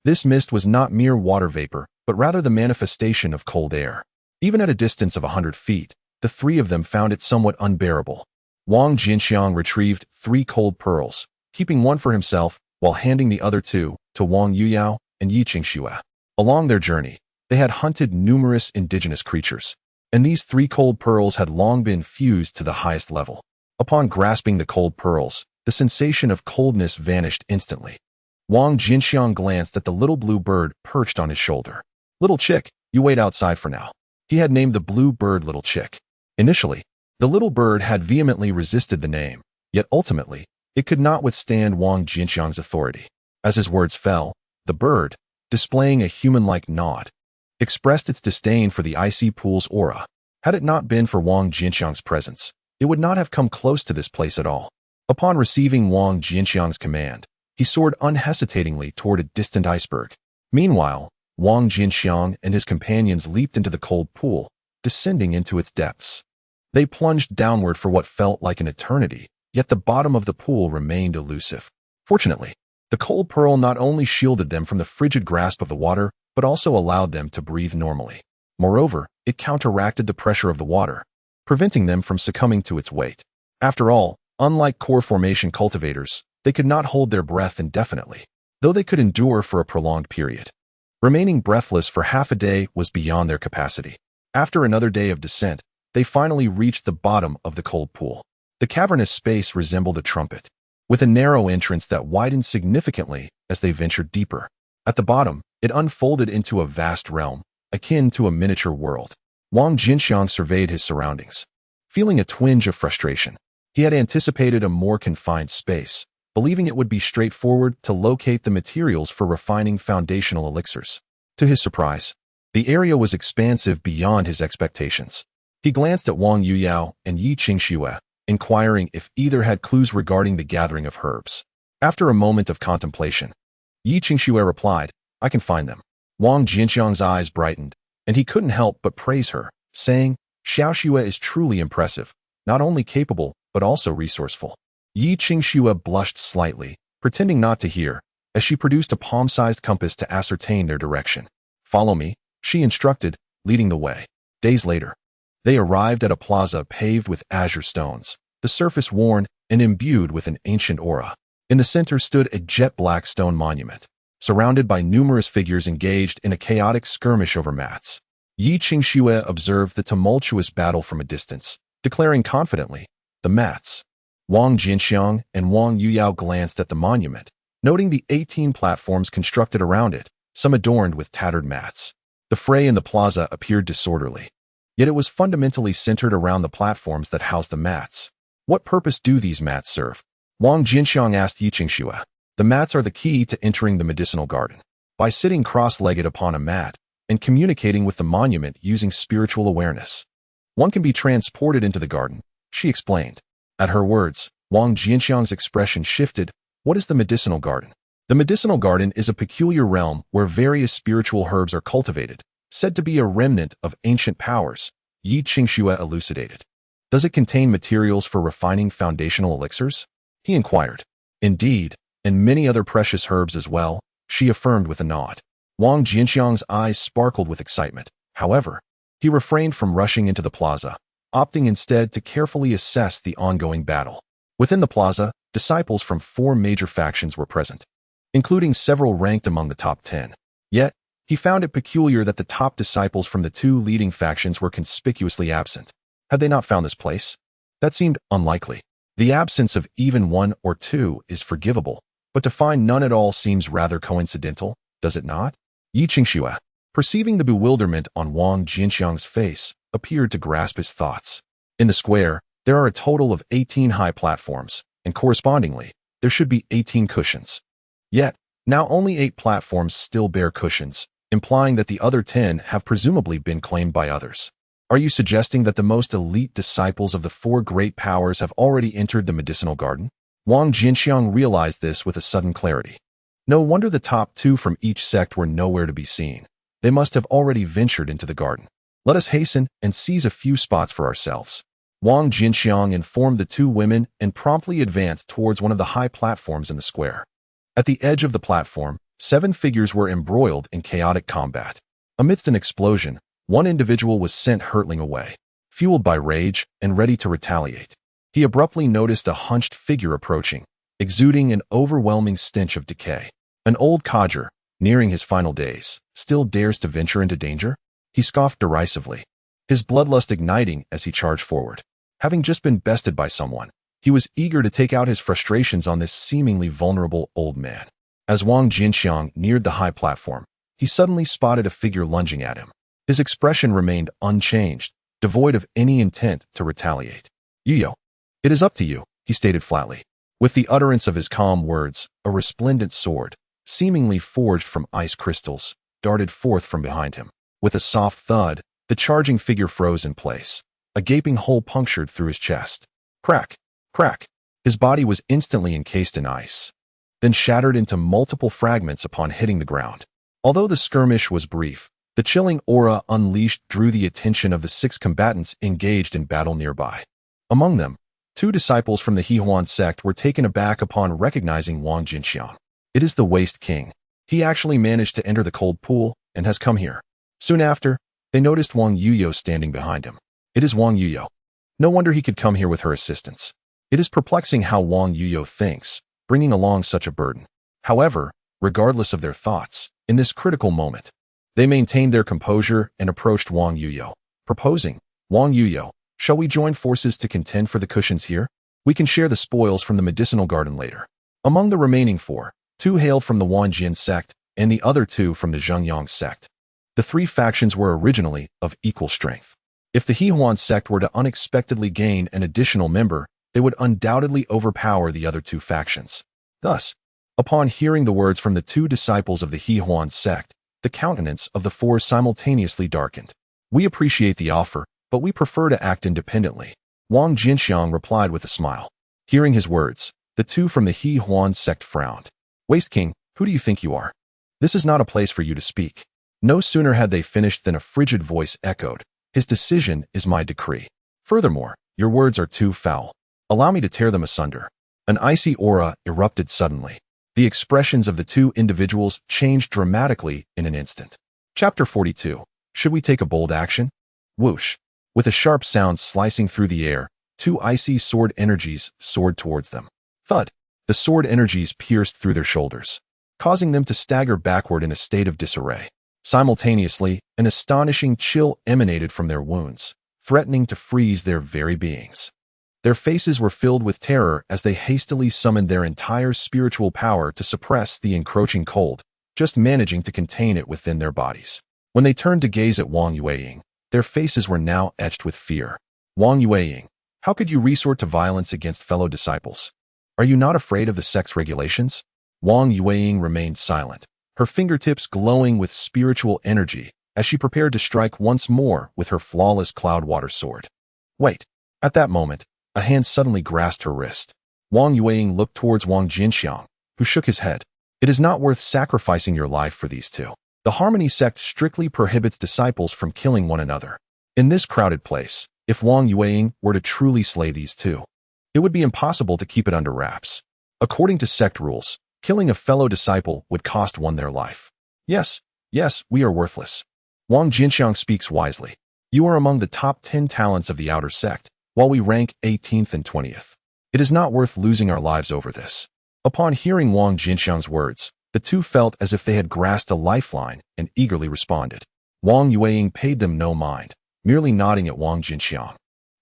This mist was not mere water vapor, but rather the manifestation of cold air. Even at a distance of 100 feet, the 3 of them found it somewhat unbearable. Wang Jianqiang retrieved 3 cold pearls, keeping one for himself while handing the other 2 to Wang Yuyao and Yi Qingxue. Along their journey, they had hunted numerous indigenous creatures, and these 3 cold pearls had long been fused to the highest level. Upon grasping the cold pearls, the sensation of coldness vanished instantly. Wang Jianqiang glanced at the little blue bird perched on his shoulder. "Little chick, you wait outside for now." He had named the blue bird Little Chick. Initially, the little bird had vehemently resisted the name, yet ultimately, it could not withstand Wang Jianqiang's authority. As his words fell, the bird, displaying a human-like nod, expressed its disdain for the icy pool's aura. Had it not been for Wang Jianqiang's presence, it would not have come close to this place at all. Upon receiving Wang Jianqiang's command, he soared unhesitatingly toward a distant iceberg. Meanwhile, Wang Jianqiang and his companions leaped into the cold pool, descending into its depths. They plunged downward for what felt like an eternity, yet the bottom of the pool remained elusive. Fortunately, the cold pearl not only shielded them from the frigid grasp of the water, but also allowed them to breathe normally. Moreover, it counteracted the pressure of the water, preventing them from succumbing to its weight. After all, unlike core formation cultivators, they could not hold their breath indefinitely, though they could endure for a prolonged period. Remaining breathless for half a day was beyond their capacity. After another day of descent, they finally reached the bottom of the cold pool. The cavernous space resembled a trumpet, with a narrow entrance that widened significantly as they ventured deeper. At the bottom, it unfolded into a vast realm, akin to a miniature world. Wang Jianqiang surveyed his surroundings, feeling a twinge of frustration. He had anticipated a more confined space, believing it would be straightforward to locate the materials for refining foundational elixirs. To his surprise, the area was expansive beyond his expectations. He glanced at Wang Yuyao and Yi Qingxue, inquiring if either had clues regarding the gathering of herbs. After a moment of contemplation, Yi Qingxue replied, "I can find them." Wang Jianqiang's eyes brightened, and he couldn't help but praise her, saying, "Xiaoxue is truly impressive, not only capable, but also resourceful." Yi Qingxue blushed slightly, pretending not to hear, as she produced a palm-sized compass to ascertain their direction. "Follow me," she instructed, leading the way. Days later, they arrived at a plaza paved with azure stones, the surface worn and imbued with an ancient aura. In the center stood a jet-black stone monument, surrounded by numerous figures engaged in a chaotic skirmish over mats. Yi Qingxue observed the tumultuous battle from a distance, declaring confidently, "The mats." Wang Jianqiang and Wang Yuyao glanced at the monument, noting the 18 platforms constructed around it, some adorned with tattered mats. The fray in the plaza appeared disorderly, yet it was fundamentally centered around the platforms that housed the mats. What purpose do these mats serve? Wang Jianqiang asked Yi Qingxue. The mats are the key to entering the medicinal garden. By sitting cross-legged upon a mat and communicating with the monument using spiritual awareness, one can be transported into the garden, she explained. At her words, Wang Jianqiang's expression shifted. What is the medicinal garden? The medicinal garden is a peculiar realm where various spiritual herbs are cultivated, said to be a remnant of ancient powers, Yi Qingxue elucidated. Does it contain materials for refining foundational elixirs? He inquired. Indeed, and many other precious herbs as well, she affirmed with a nod. Wang Jianqiang's eyes sparkled with excitement. However, he refrained from rushing into the plaza, opting instead to carefully assess the ongoing battle. Within the plaza, disciples from 4 major factions were present, including several ranked among the top 10. Yet, he found it peculiar that the top disciples from the 2 leading factions were conspicuously absent. Had they not found this place? That seemed unlikely. The absence of even 1 or 2 is forgivable, but to find none at all seems rather coincidental, does it not? Yi Qingxue, perceiving the bewilderment on Wang Jianqiang's face, appeared to grasp his thoughts. In the square, there are a total of 18 high platforms, and correspondingly, there should be 18 cushions. Yet, now only 8 platforms still bear cushions, implying that the other 10 have presumably been claimed by others. Are you suggesting that the most elite disciples of the 4 great powers have already entered the medicinal garden? Wang Jianqiang realized this with a sudden clarity. No wonder the top 2 from each sect were nowhere to be seen. They must have already ventured into the garden. Let us hasten and seize a few spots for ourselves. Wang Jianqiang informed the 2 women and promptly advanced towards one of the high platforms in the square. At the edge of the platform, 7 figures were embroiled in chaotic combat. Amidst an explosion, one individual was sent hurtling away, fueled by rage and ready to retaliate. He abruptly noticed a hunched figure approaching, exuding an overwhelming stench of decay. An old codger, nearing his final days, still dares to venture into danger? He scoffed derisively, his bloodlust igniting as he charged forward. Having just been bested by someone, he was eager to take out his frustrations on this seemingly vulnerable old man. As Wang Jianqiang neared the high platform, he suddenly spotted a figure lunging at him. His expression remained unchanged, devoid of any intent to retaliate. "Yuyo, it is up to you," he stated flatly. With the utterance of his calm words, a resplendent sword, seemingly forged from ice crystals, darted forth from behind him. With a soft thud, the charging figure froze in place, a gaping hole punctured through his chest. Crack! Crack! His body was instantly encased in ice, then shattered into multiple fragments upon hitting the ground. Although the skirmish was brief, the chilling aura unleashed drew the attention of the 6 combatants engaged in battle nearby. Among them, 2 disciples from the He Huan sect were taken aback upon recognizing Wang Jianqiang. It is the Waste King. He actually managed to enter the cold pool and has come here. Soon after, they noticed Wang Yuyo standing behind him. It is Wang Yuyo. No wonder he could come here with her assistance. It is perplexing how Wang Yuyo thinks, bringing along such a burden. However, regardless of their thoughts, in this critical moment, they maintained their composure and approached Wang Yuyo, proposing, "Wang Yuyo, shall we join forces to contend for the cushions here? We can share the spoils from the medicinal garden later." Among the remaining 4, 2 hailed from the Wang Jian sect and the other 2 from the Zhengyang sect. The 3 factions were originally of equal strength. If the He Huan sect were to unexpectedly gain an additional member, they would undoubtedly overpower the other 2 factions. Thus, upon hearing the words from the 2 disciples of the He Huan sect, the countenance of the 4 simultaneously darkened. "We appreciate the offer, but we prefer to act independently," Wang Jianqiang replied with a smile. Hearing his words, the 2 from the He Huan sect frowned. "Waste King, who do you think you are? This is not a place for you to speak." No sooner had they finished than a frigid voice echoed, "His decision is my decree. Furthermore, your words are too foul. Allow me to tear them asunder." An icy aura erupted suddenly. The expressions of the 2 individuals changed dramatically in an instant. Chapter 42. Should we take a bold action? Whoosh! With a sharp sound slicing through the air, two icy sword energies soared towards them. Thud! The sword energies pierced through their shoulders, causing them to stagger backward in a state of disarray. Simultaneously, an astonishing chill emanated from their wounds, threatening to freeze their very beings. Their faces were filled with terror as they hastily summoned their entire spiritual power to suppress the encroaching cold, just managing to contain it within their bodies. When they turned to gaze at Wang Jianqiang, their faces were now etched with fear. Wang Jianqiang, how could you resort to violence against fellow disciples? Are you not afraid of the sect's regulations? Wang Jianqiang remained silent, her fingertips glowing with spiritual energy as she prepared to strike once more with her flawless cloud-water sword. Wait! At that moment, a hand suddenly grasped her wrist. Wang Jianqiang looked towards Wang Jianqiang, who shook his head. It is not worth sacrificing your life for these two. The Harmony sect strictly prohibits disciples from killing one another. In this crowded place, if Wang Jianqiang were to truly slay these two, it would be impossible to keep it under wraps. According to sect rules, killing a fellow disciple would cost one their life. Yes, we are worthless. Wang Jianqiang speaks wisely. You are among the top 10 talents of the outer sect, while we rank 18th and 20th. It is not worth losing our lives over this. Upon hearing Wang Jianqiang's words, the two felt as if they had grasped a lifeline and eagerly responded. Wang Jianqiang paid them no mind, merely nodding at Wang Jianqiang.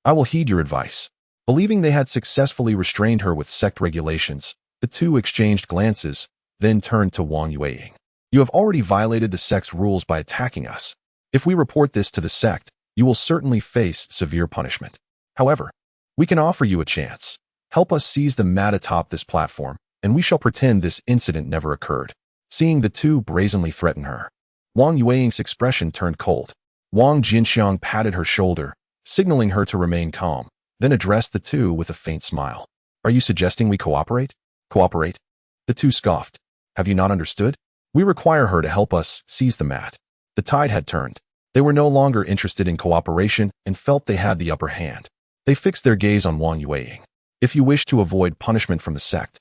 I will heed your advice. Believing they had successfully restrained her with sect regulations, the two exchanged glances, then turned to Wang Jianqiang. You have already violated the sect's rules by attacking us. If we report this to the sect, you will certainly face severe punishment. However, we can offer you a chance. Help us seize the mat atop this platform, and we shall pretend this incident never occurred. Seeing the two brazenly threaten her, Wang Jianqiang's expression turned cold. Wang Jianqiang patted her shoulder, signaling her to remain calm, then addressed the two with a faint smile. Are you suggesting we cooperate? Cooperate? The two scoffed. Have you not understood? We require her to help us seize the mat. The tide had turned. They were no longer interested in cooperation and felt they had the upper hand. They fixed their gaze on Wang Jianqiang. If you wish to avoid punishment from the sect,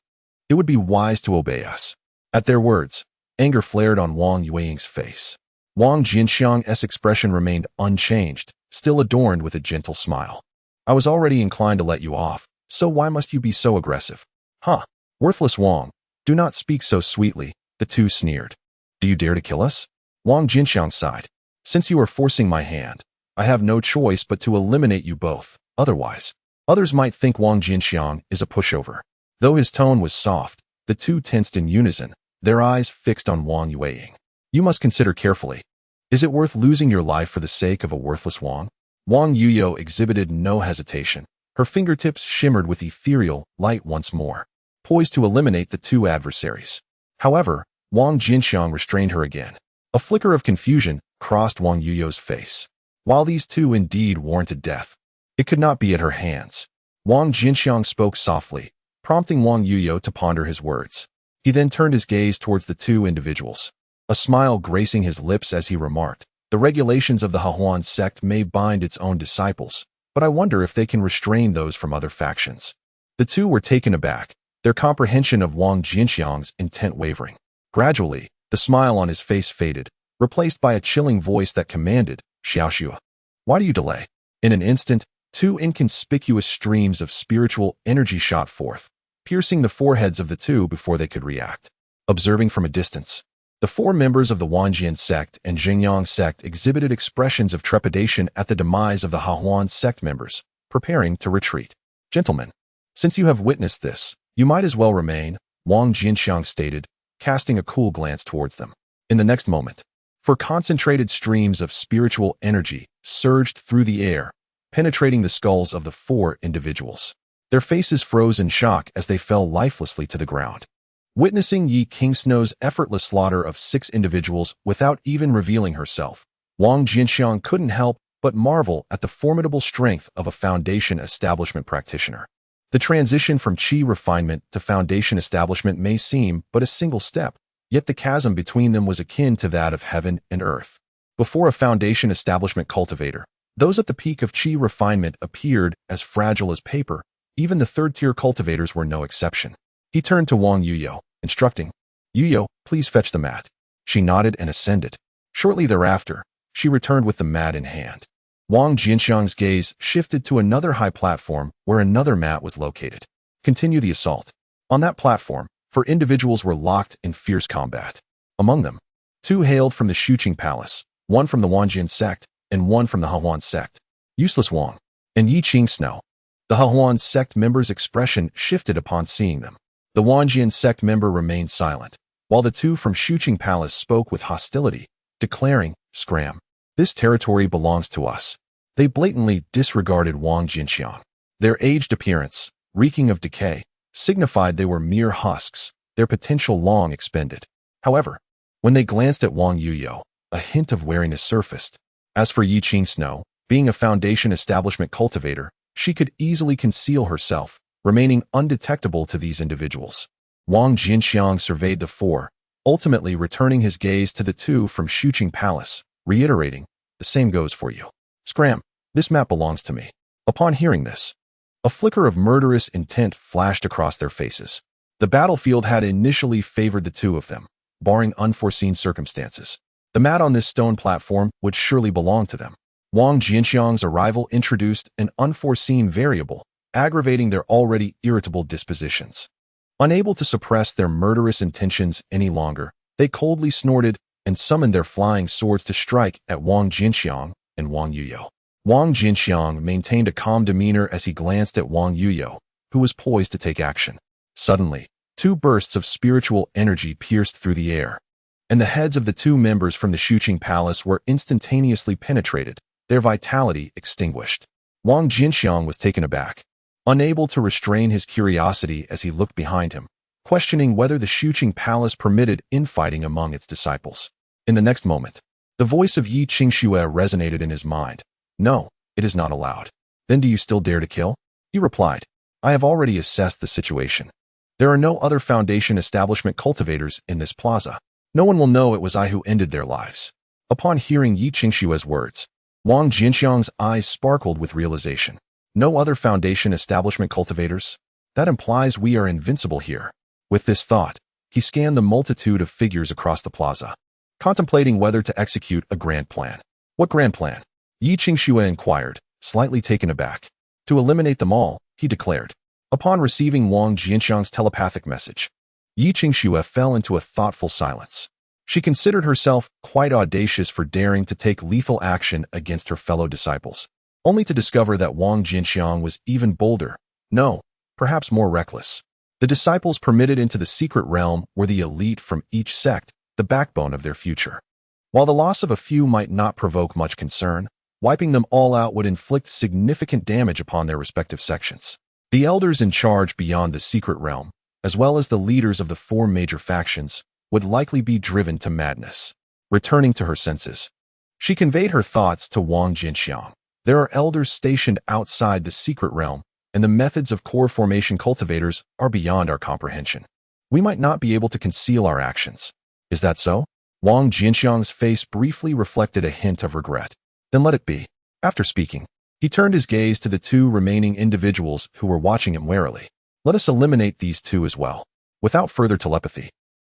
it would be wise to obey us. At their words, anger flared on Wang Jianqiang's face. Wang Jianqiang's expression remained unchanged, still adorned with a gentle smile. I was already inclined to let you off, so why must you be so aggressive? Huh? Worthless Wang, do not speak so sweetly, the two sneered. Do you dare to kill us? Wang Jianqiang sighed. Since you are forcing my hand, I have no choice but to eliminate you both. Otherwise, others might think Wang Jianqiang is a pushover. Though his tone was soft, the two tensed in unison, their eyes fixed on Wang Jianqiang. You must consider carefully. Is it worth losing your life for the sake of a worthless Wang? Wang Jianqiang exhibited no hesitation. Her fingertips shimmered with ethereal light once more, poised to eliminate the two adversaries. However, Wang Jianqiang restrained her again. A flicker of confusion crossed Wang Jianqiang's face. While these two indeed warranted death, it could not be at her hands. Wang Jianqiang spoke softly, prompting Wang Jianqiang to ponder his words. He then turned his gaze towards the two individuals, a smile gracing his lips as he remarked, the regulations of the Hahuan sect may bind its own disciples, but I wonder if they can restrain those from other factions. The two were taken aback, their comprehension of Wang Jianqiang's intent wavering. Gradually, the smile on his face faded, replaced by a chilling voice that commanded, Xiaoxua. Why do you delay? In an instant, two inconspicuous streams of spiritual energy shot forth, piercing the foreheads of the two before they could react. Observing from a distance, the four members of the Wang Jian sect and Jingyang sect exhibited expressions of trepidation at the demise of the Hahuan sect members, preparing to retreat. Gentlemen, since you have witnessed this, you might as well remain, Wang Jianqiang stated, casting a cool glance towards them. In the next moment, concentrated streams of spiritual energy surged through the air, penetrating the skulls of the four individuals. Their faces froze in shock as they fell lifelessly to the ground. Witnessing Yi Kingsnow's effortless slaughter of 6 individuals without even revealing herself, Wang Jianqiang couldn't help but marvel at the formidable strength of a Foundation establishment practitioner. The transition from Qi refinement to Foundation establishment may seem but a single step, yet the chasm between them was akin to that of heaven and earth. Before a Foundation establishment cultivator, those at the peak of Qi refinement appeared as fragile as paper. Even the third-tier cultivators were no exception. He turned to Wang Jianqiang, instructing, Jianqiang, please fetch the mat. She nodded and ascended. Shortly thereafter, she returned with the mat in hand. Wang Jianqiang's gaze shifted to another high platform where another mat was located. Continue the assault. On that platform, 4 individuals were locked in fierce combat. Among them, 2 hailed from the Shuqing Palace, 1 from the Wang Jian Sect, and 1 from the Hehuan Sect. Useless Wang and Yi Qing. The Hehuan Sect member's expression shifted upon seeing them. The Wang Jian Sect member remained silent, while the 2 from Shuqing Palace spoke with hostility, declaring, "Scram. This territory belongs to us." They blatantly disregarded Wang Jianqiang. Their aged appearance, reeking of decay, signified they were mere husks, their potential long expended. However, when they glanced at Wang Yuyo, a hint of wariness surfaced. As for Yi Qing, being a foundation establishment cultivator, she could easily conceal herself, remaining undetectable to these individuals. Wang Jianqiang surveyed the 4, ultimately returning his gaze to the 2 from Shuqing Palace, reiterating, "The same goes for you. Scram, this map belongs to me." Upon hearing this, a flicker of murderous intent flashed across their faces. The battlefield had initially favored the 2 of them, barring unforeseen circumstances. The mat on this stone platform would surely belong to them. Wang Jianqiang's arrival introduced an unforeseen variable, aggravating their already irritable dispositions. Unable to suppress their murderous intentions any longer, they coldly snorted and summoned their flying swords to strike at Wang Jianqiang and Wang Yuyo. Wang Jianqiang maintained a calm demeanor as he glanced at Wang Yuyo, who was poised to take action. Suddenly, 2 bursts of spiritual energy pierced through the air, and the heads of the 2 members from the Shuqing Palace were instantaneously penetrated, their vitality extinguished. Wang Jianqiang was taken aback, unable to restrain his curiosity as he looked behind him, questioning whether the Shuqing Palace permitted infighting among its disciples. In the next moment, the voice of Yi Qingxue resonated in his mind. "No, it is not allowed." "Then do you still dare to kill?" He replied, "I have already assessed the situation. There are no other foundation establishment cultivators in this plaza. No one will know it was I who ended their lives." Upon hearing Yi Qingxue's words, Wang Jianqiang's eyes sparkled with realization. No other foundation establishment cultivators? That implies we are invincible here. With this thought, he scanned the multitude of figures across the plaza, contemplating whether to execute a grand plan. "What grand plan?" Yi Qingxue inquired, slightly taken aback. "To eliminate them all," he declared. Upon receiving Wang Jianqiang's telepathic message, Yi Qingxue fell into a thoughtful silence. She considered herself quite audacious for daring to take lethal action against her fellow disciples, only to discover that Wang Jianqiang was even bolder, no, perhaps more reckless. The disciples permitted into the secret realm were the elite from each sect, the backbone of their future. While the loss of a few might not provoke much concern, wiping them all out would inflict significant damage upon their respective sections. The elders in charge beyond the secret realm, as well as the leaders of the 4 major factions, would likely be driven to madness. Returning to her senses, she conveyed her thoughts to Wang Jianqiang. "There are elders stationed outside the secret realm, and the methods of core formation cultivators are beyond our comprehension. We might not be able to conceal our actions." "Is that so?" Wang Jianqiang's face briefly reflected a hint of regret. "Then let it be." After speaking, he turned his gaze to the 2 remaining individuals who were watching him warily. "Let us eliminate these 2 as well." Without further telepathy,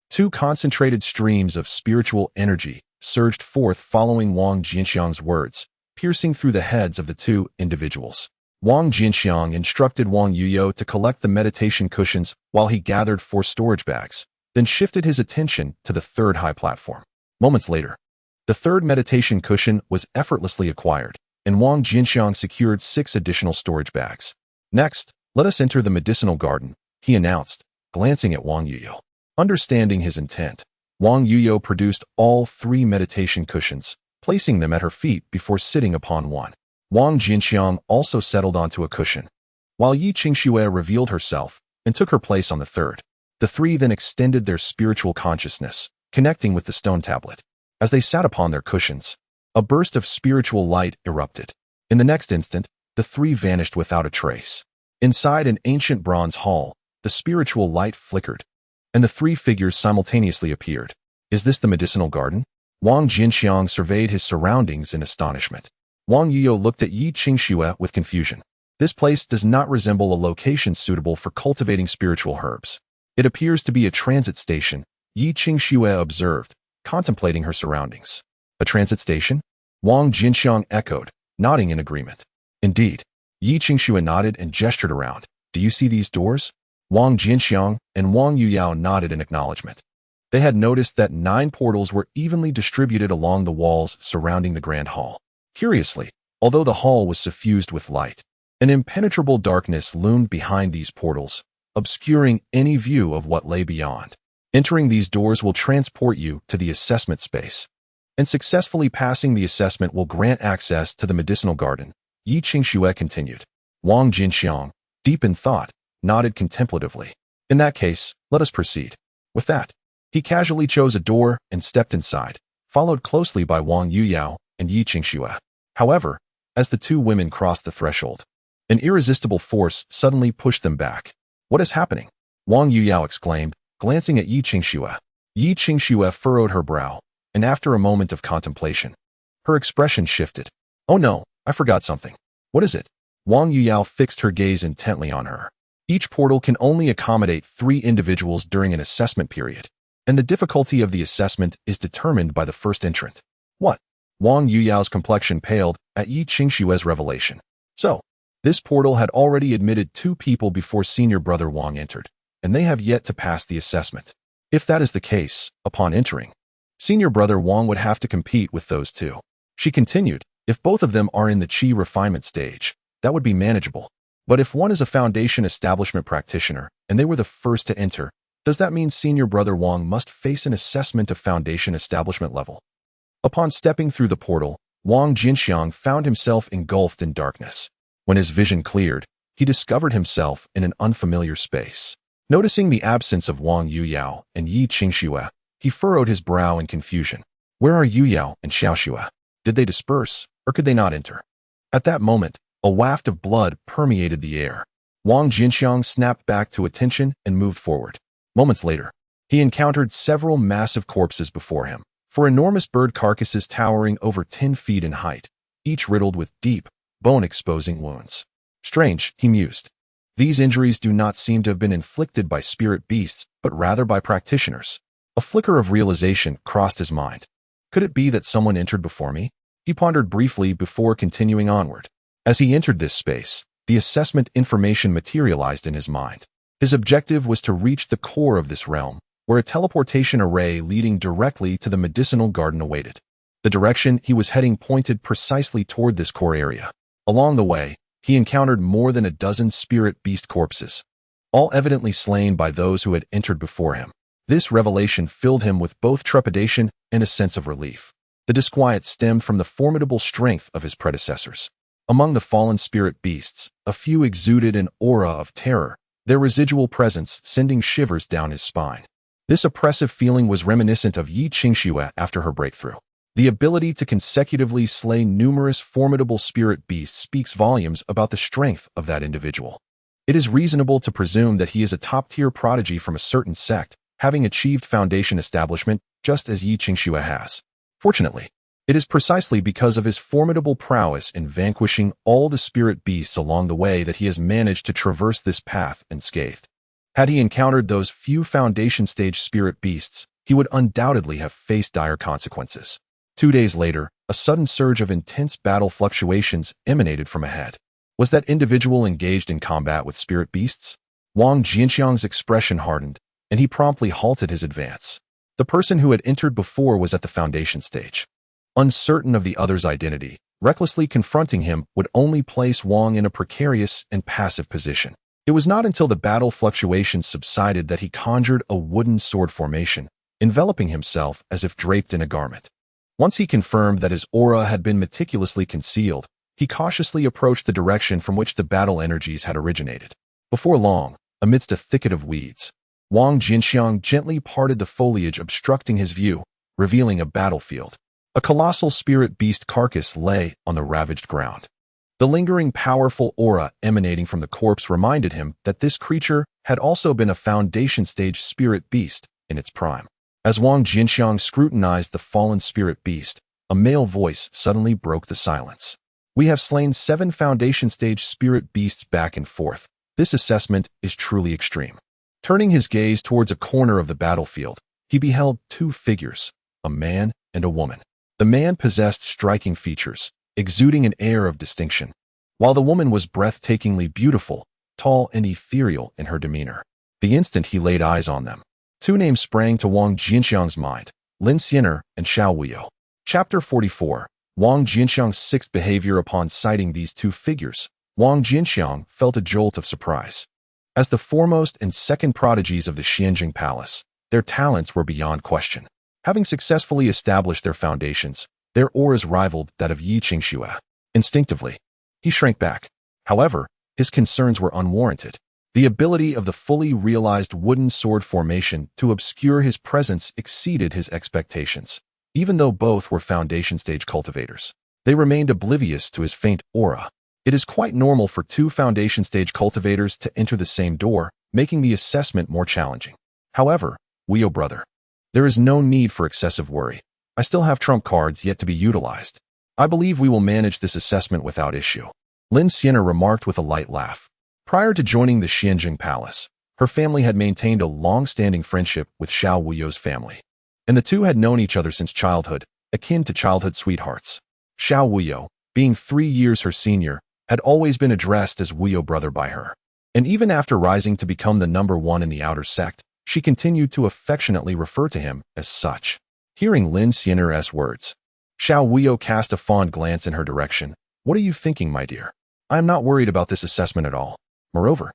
2 concentrated streams of spiritual energy surged forth following Wang Jianqiang's words, piercing through the heads of the 2 individuals. Wang Jianqiang instructed Wang Yuyo to collect the meditation cushions while he gathered 4 storage bags, then shifted his attention to the 3rd high platform. Moments later, the 3rd meditation cushion was effortlessly acquired, and Wang Jianqiang secured 6 additional storage bags. "Next, let us enter the medicinal garden," he announced, glancing at Wang Yuyo. Understanding his intent, Wang Yuyo produced all 3 meditation cushions, placing them at her feet before sitting upon one. Wang Jianqiang also settled onto a cushion, while Yi Qingxue revealed herself and took her place on the 3rd. The 3 then extended their spiritual consciousness, connecting with the stone tablet. As they sat upon their cushions, a burst of spiritual light erupted. In the next instant, the 3 vanished without a trace. Inside an ancient bronze hall, the spiritual light flickered, and the 3 figures simultaneously appeared. "Is this the medicinal garden?" Wang Jianqiang surveyed his surroundings in astonishment. Wang Yuyo looked at Yi Qingxue with confusion. "This place does not resemble a location suitable for cultivating spiritual herbs. It appears to be a transit station," Yi Qingxue observed, contemplating her surroundings. "A transit station?" Wang Jianqiang echoed, nodding in agreement. Indeed. Yi Qingxue nodded and gestured around. Do you see these doors? Wang Jianqiang and Wang Yuyao nodded in acknowledgement. They had noticed that 9 portals were evenly distributed along the walls surrounding the grand hall. Curiously, although the hall was suffused with light, an impenetrable darkness loomed behind these portals, obscuring any view of what lay beyond. Entering these doors will transport you to the assessment space, and successfully passing the assessment will grant access to the medicinal garden, Yi Qingxue continued. Wang Jianqiang, deep in thought, nodded contemplatively. In that case, let us proceed. With that, he casually chose a door and stepped inside, followed closely by Wang Yuyao and Yi Qingxue. However, as the 2 women crossed the threshold, an irresistible force suddenly pushed them back. What is happening? Wang Yuyao exclaimed, glancing at Yi Qingxue. Yi Qingxue furrowed her brow, and after a moment of contemplation, her expression shifted. Oh no, I forgot something. What is it? Wang Yuyao fixed her gaze intently on her. Each portal can only accommodate 3 individuals during an assessment period, and the difficulty of the assessment is determined by the first entrant. What? Wang Yuyao's complexion paled at Yi Qingxue's revelation. So, this portal had already admitted 2 people before senior brother Wang entered, and they have yet to pass the assessment. If that is the case, upon entering, senior brother Wang would have to compete with those 2. She continued, if both of them are in the qi refinement stage, that would be manageable. But if one is a foundation establishment practitioner, and they were the first to enter, does that mean senior brother Wang must face an assessment of foundation establishment level? Upon stepping through the portal, Wang Jianqiang found himself engulfed in darkness. When his vision cleared, he discovered himself in an unfamiliar space. Noticing the absence of Wang Yuyao and Yi Qingxue, he furrowed his brow in confusion. Where are Yuyao and Xiaoxue? Did they disperse, or could they not enter? At that moment, a waft of blood permeated the air. Wang Jianqiang snapped back to attention and moved forward. Moments later, he encountered several massive corpses before him, 4 enormous bird carcasses towering over 10 feet in height, each riddled with deep, bone-exposing wounds. Strange, he mused. These injuries do not seem to have been inflicted by spirit beasts, but rather by practitioners. A flicker of realization crossed his mind. Could it be that someone entered before me? He pondered briefly before continuing onward. As he entered this space, the assessment information materialized in his mind. His objective was to reach the core of this realm, where a teleportation array leading directly to the medicinal garden awaited. The direction he was heading pointed precisely toward this core area. Along the way, he encountered more than a dozen spirit beast corpses, all evidently slain by those who had entered before him. This revelation filled him with both trepidation and a sense of relief. The disquiet stemmed from the formidable strength of his predecessors. Among the fallen spirit beasts, a few exuded an aura of terror, their residual presence sending shivers down his spine. This oppressive feeling was reminiscent of Yi Qingxue after her breakthrough. The ability to consecutively slay numerous formidable spirit beasts speaks volumes about the strength of that individual. It is reasonable to presume that he is a top-tier prodigy from a certain sect, having achieved foundation establishment just as Yi Qingxue has. Fortunately, it is precisely because of his formidable prowess in vanquishing all the spirit beasts along the way that he has managed to traverse this path unscathed. Had he encountered those few foundation stage spirit beasts, he would undoubtedly have faced dire consequences. 2 days later, a sudden surge of intense battle fluctuations emanated from ahead. Was that individual engaged in combat with spirit beasts? Wang Jianqiang's expression hardened, and he promptly halted his advance. The person who had entered before was at the foundation stage. Uncertain of the other's identity, recklessly confronting him would only place Wang in a precarious and passive position. It was not until the battle fluctuations subsided that he conjured a wooden sword formation, enveloping himself as if draped in a garment. Once he confirmed that his aura had been meticulously concealed, he cautiously approached the direction from which the battle energies had originated. Before long, amidst a thicket of weeds, Wang Jianqiang gently parted the foliage obstructing his view, revealing a battlefield. A colossal spirit beast carcass lay on the ravaged ground. The lingering powerful aura emanating from the corpse reminded him that this creature had also been a foundation stage spirit beast in its prime. As Wang Jianqiang scrutinized the fallen spirit beast, a male voice suddenly broke the silence. We have slain 7 foundation stage spirit beasts back and forth. This assessment is truly extreme. Turning his gaze towards a corner of the battlefield, he beheld 2 figures, a man and a woman. The man possessed striking features, exuding an air of distinction, while the woman was breathtakingly beautiful, tall and ethereal in her demeanor. The instant he laid eyes on them, two names sprang to Wang Jianqiang's mind: Lin Xiner and Xiao Wuyo. Chapter 44. Wang Jianqiang's sixth behavior. Upon sighting these two figures, Wang Jianqiang felt a jolt of surprise. As the foremost and second prodigies of the Xianjing Palace, their talents were beyond question. Having successfully established their foundations, their auras rivaled that of Yi Qingxue. Instinctively, he shrank back. However, his concerns were unwarranted. The ability of the fully realized wooden sword formation to obscure his presence exceeded his expectations. Even though both were foundation-stage cultivators, they remained oblivious to his faint aura. It is quite normal for two foundation-stage cultivators to enter the same door, making the assessment more challenging. However, Wuyo brother, there is no need for excessive worry. I still have trump cards yet to be utilized. I believe we will manage this assessment without issue. Lin Xiner remarked with a light laugh. Prior to joining the Xianjing Palace, her family had maintained a long-standing friendship with Xiao Wuyo's family, and the two had known each other since childhood, akin to childhood sweethearts. Xiao Wuyo, being 3 years her senior, had always been addressed as Wuyo brother by her. And even after rising to become the #1 in the outer sect, she continued to affectionately refer to him as such. Hearing Lin Xiner's words, Xiao Wuyo cast a fond glance in her direction. What are you thinking, my dear? I am not worried about this assessment at all. Moreover,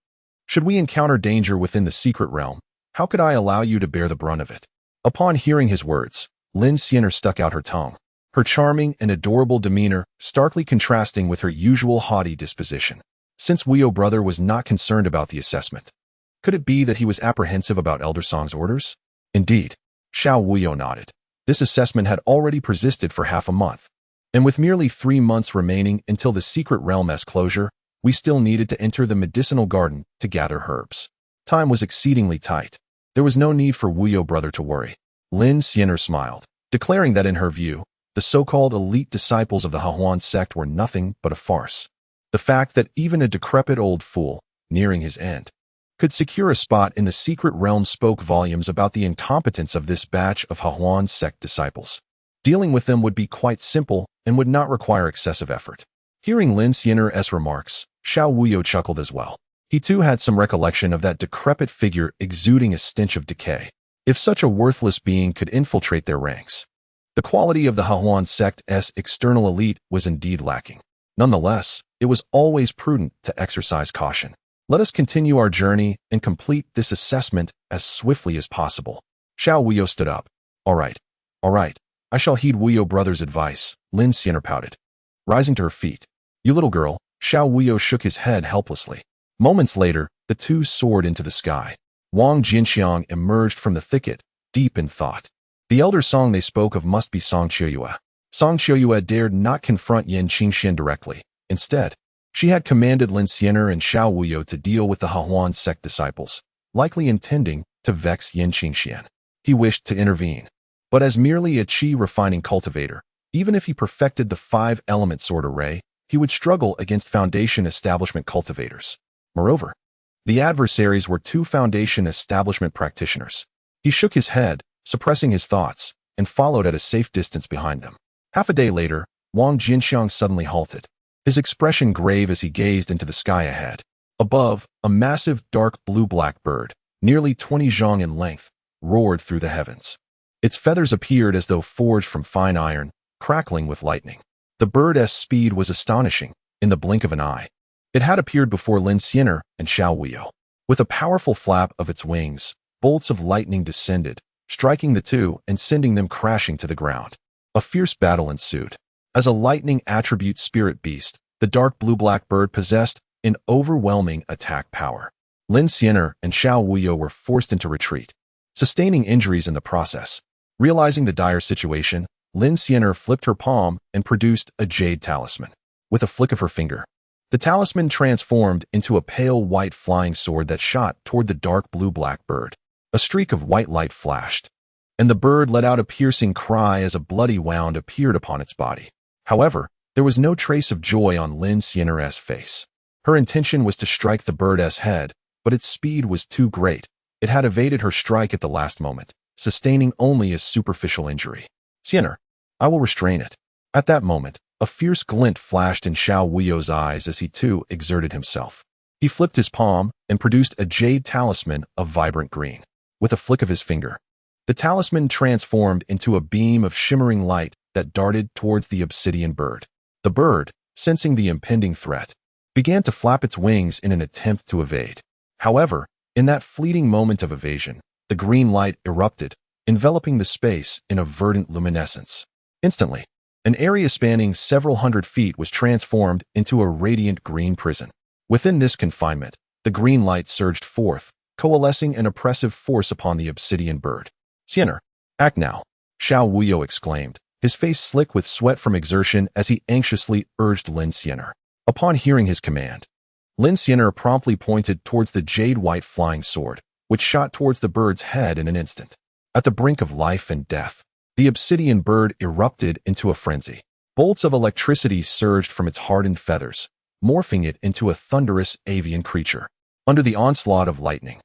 should we encounter danger within the secret realm, how could I allow you to bear the brunt of it? Upon hearing his words, Lin Xiner stuck out her tongue, her charming and adorable demeanor starkly contrasting with her usual haughty disposition. Since Wuyo brother was not concerned about the assessment, could it be that he was apprehensive about Elder Song's orders? Indeed, Xiao Wuyo nodded. This assessment had already persisted for half a month, and with merely 3 months remaining until the secret realm's closure, we still needed to enter the medicinal garden to gather herbs. Time was exceedingly tight. There was no need for Wuyo brother to worry. Lin Xiner smiled, declaring that in her view, the so-called elite disciples of the Huan sect were nothing but a farce. The fact that even a decrepit old fool, nearing his end, could secure a spot in the secret realm spoke volumes about the incompetence of this batch of Huan sect disciples. Dealing with them would be quite simple and would not require excessive effort. Hearing Lin Xiner's remarks, Xiao Wuyo chuckled as well. He too had some recollection of that decrepit figure exuding a stench of decay. If such a worthless being could infiltrate their ranks, the quality of the Huan sect's external elite was indeed lacking. Nonetheless, it was always prudent to exercise caution. Let us continue our journey and complete this assessment as swiftly as possible. Xiao Wuyo stood up. All right. I shall heed Wuyo brother's advice, Lin Xiner pouted, rising to her feet. You little girl. Xiao Wuyo shook his head helplessly. Moments later, the two soared into the sky. Wang Jianqiang emerged from the thicket, deep in thought. The elder Song they spoke of must be Song Qiuyue. Song Qiuyue dared not confront Yin Qingxian directly. Instead, she had commanded Lin Xiner and Xiao Wuyo to deal with the Huan sect disciples, likely intending to vex Yin Qingxian. He wished to intervene, but as merely a qi-refining cultivator, even if he perfected the 5-element sword array, he would struggle against foundation establishment cultivators. Moreover, the adversaries were 2 foundation establishment practitioners. He shook his head, suppressing his thoughts, and followed at a safe distance behind them. Half a day later, Wang Jianqiang suddenly halted, his expression grave as he gazed into the sky ahead. Above, a massive dark blue-black bird, nearly 20 zhang in length, roared through the heavens. Its feathers appeared as though forged from fine iron, crackling with lightning. The bird's speed was astonishing. In the blink of an eye, it had appeared before Lin Xiner and Xiao Wuyo. With a powerful flap of its wings, bolts of lightning descended, striking the two and sending them crashing to the ground. A fierce battle ensued. As a lightning attribute spirit beast, the dark blue-black bird possessed an overwhelming attack power. Lin Xiner and Xiao Wuyo were forced into retreat, sustaining injuries in the process. Realizing the dire situation, Lin Xiner flipped her palm and produced a jade talisman. With a flick of her finger, the talisman transformed into a pale white flying sword that shot toward the dark blue-black bird. A streak of white light flashed, and the bird let out a piercing cry as a bloody wound appeared upon its body. However, there was no trace of joy on Lin Xiner's face. Her intention was to strike the bird's head, but its speed was too great. It had evaded her strike at the last moment, sustaining only a superficial injury. Xiner, I will restrain it. At that moment, a fierce glint flashed in Xiao Wuyo's eyes as he too exerted himself. He flipped his palm and produced a jade talisman of vibrant green. With a flick of his finger, the talisman transformed into a beam of shimmering light that darted towards the obsidian bird. The bird, sensing the impending threat, began to flap its wings in an attempt to evade. However, in that fleeting moment of evasion, the green light erupted, enveloping the space in a verdant luminescence. Instantly, an area spanning several hundred feet was transformed into a radiant green prison. Within this confinement, the green light surged forth, coalescing an oppressive force upon the obsidian bird. "Xiener, act now," Xiao Wuyo exclaimed, his face slick with sweat from exertion as he anxiously urged Lin Xiener. Upon hearing his command, Lin Xiener promptly pointed towards the jade-white flying sword, which shot towards the bird's head in an instant. At the brink of life and death, the obsidian bird erupted into a frenzy. Bolts of electricity surged from its hardened feathers, morphing it into a thunderous avian creature. Under the onslaught of lightning,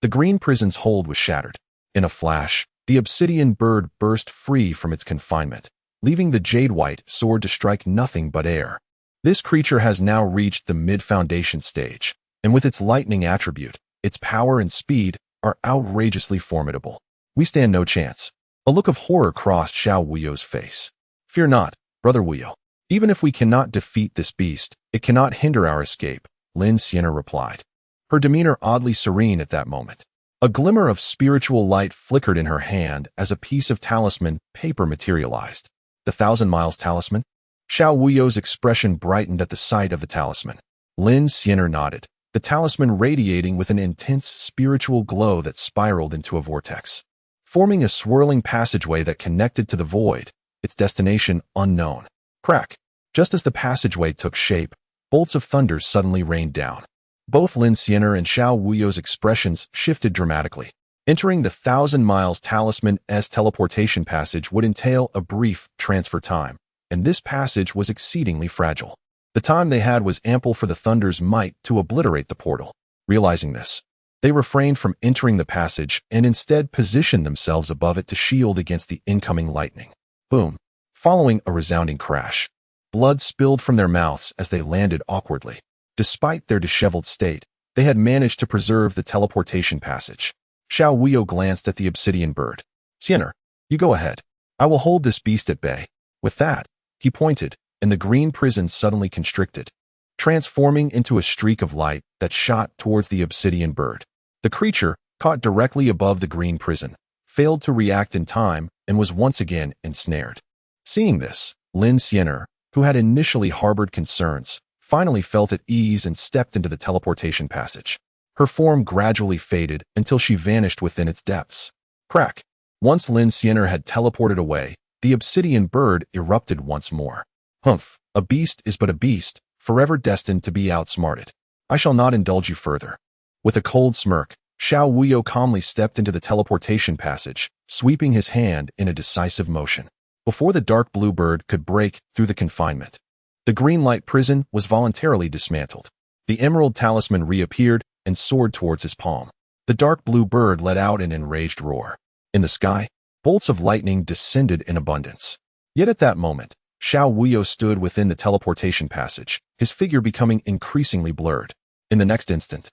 the green prison's hold was shattered. In a flash, the obsidian bird burst free from its confinement, leaving the jade-white sword to strike nothing but air. This creature has now reached the mid-foundation stage, and with its lightning attribute, its power and speed are outrageously formidable. We stand no chance. A look of horror crossed Xiao Wuyo's face. "Fear not, Brother Wuyo. Even if we cannot defeat this beast, it cannot hinder our escape," Lin Xiener replied, her demeanor oddly serene at that moment. A glimmer of spiritual light flickered in her hand as a piece of talisman paper materialized. "The 1,000 Miles Talisman?" Xiao Wuyo's expression brightened at the sight of the talisman. Lin Xiener nodded, the talisman radiating with an intense spiritual glow that spiraled into a vortex, forming a swirling passageway that connected to the void, its destination unknown. Crack! Just as the passageway took shape, bolts of thunder suddenly rained down. Both Lin Xiener and Xiao Wuyo's expressions shifted dramatically. Entering the 1,000 Miles Talisman's teleportation passage would entail a brief transfer time, and this passage was exceedingly fragile. The time they had was ample for the thunder's might to obliterate the portal. Realizing this, they refrained from entering the passage and instead positioned themselves above it to shield against the incoming lightning. Boom! Following a resounding crash, blood spilled from their mouths as they landed awkwardly. Despite their disheveled state, they had managed to preserve the teleportation passage. Xiao Wuyo glanced at the obsidian bird. "Xiener, you go ahead. I will hold this beast at bay." With that, he pointed, and the green prison suddenly constricted, transforming into a streak of light that shot towards the obsidian bird. The creature, caught directly above the green prison, failed to react in time and was once again ensnared. Seeing this, Lin Xiener, who had initially harbored concerns, finally felt at ease and stepped into the teleportation passage. Her form gradually faded until she vanished within its depths. Crack! Once Lin Xiener had teleported away, the obsidian bird erupted once more. "Humph, a beast is but a beast, forever destined to be outsmarted. I shall not indulge you further." With a cold smirk, Xiao Wuyo calmly stepped into the teleportation passage, sweeping his hand in a decisive motion. Before the dark blue bird could break through the confinement, the green light prison was voluntarily dismantled. The emerald talisman reappeared and soared towards his palm. The dark blue bird let out an enraged roar. In the sky, bolts of lightning descended in abundance. Yet at that moment, Xiao Wuyo stood within the teleportation passage, his figure becoming increasingly blurred. In the next instant,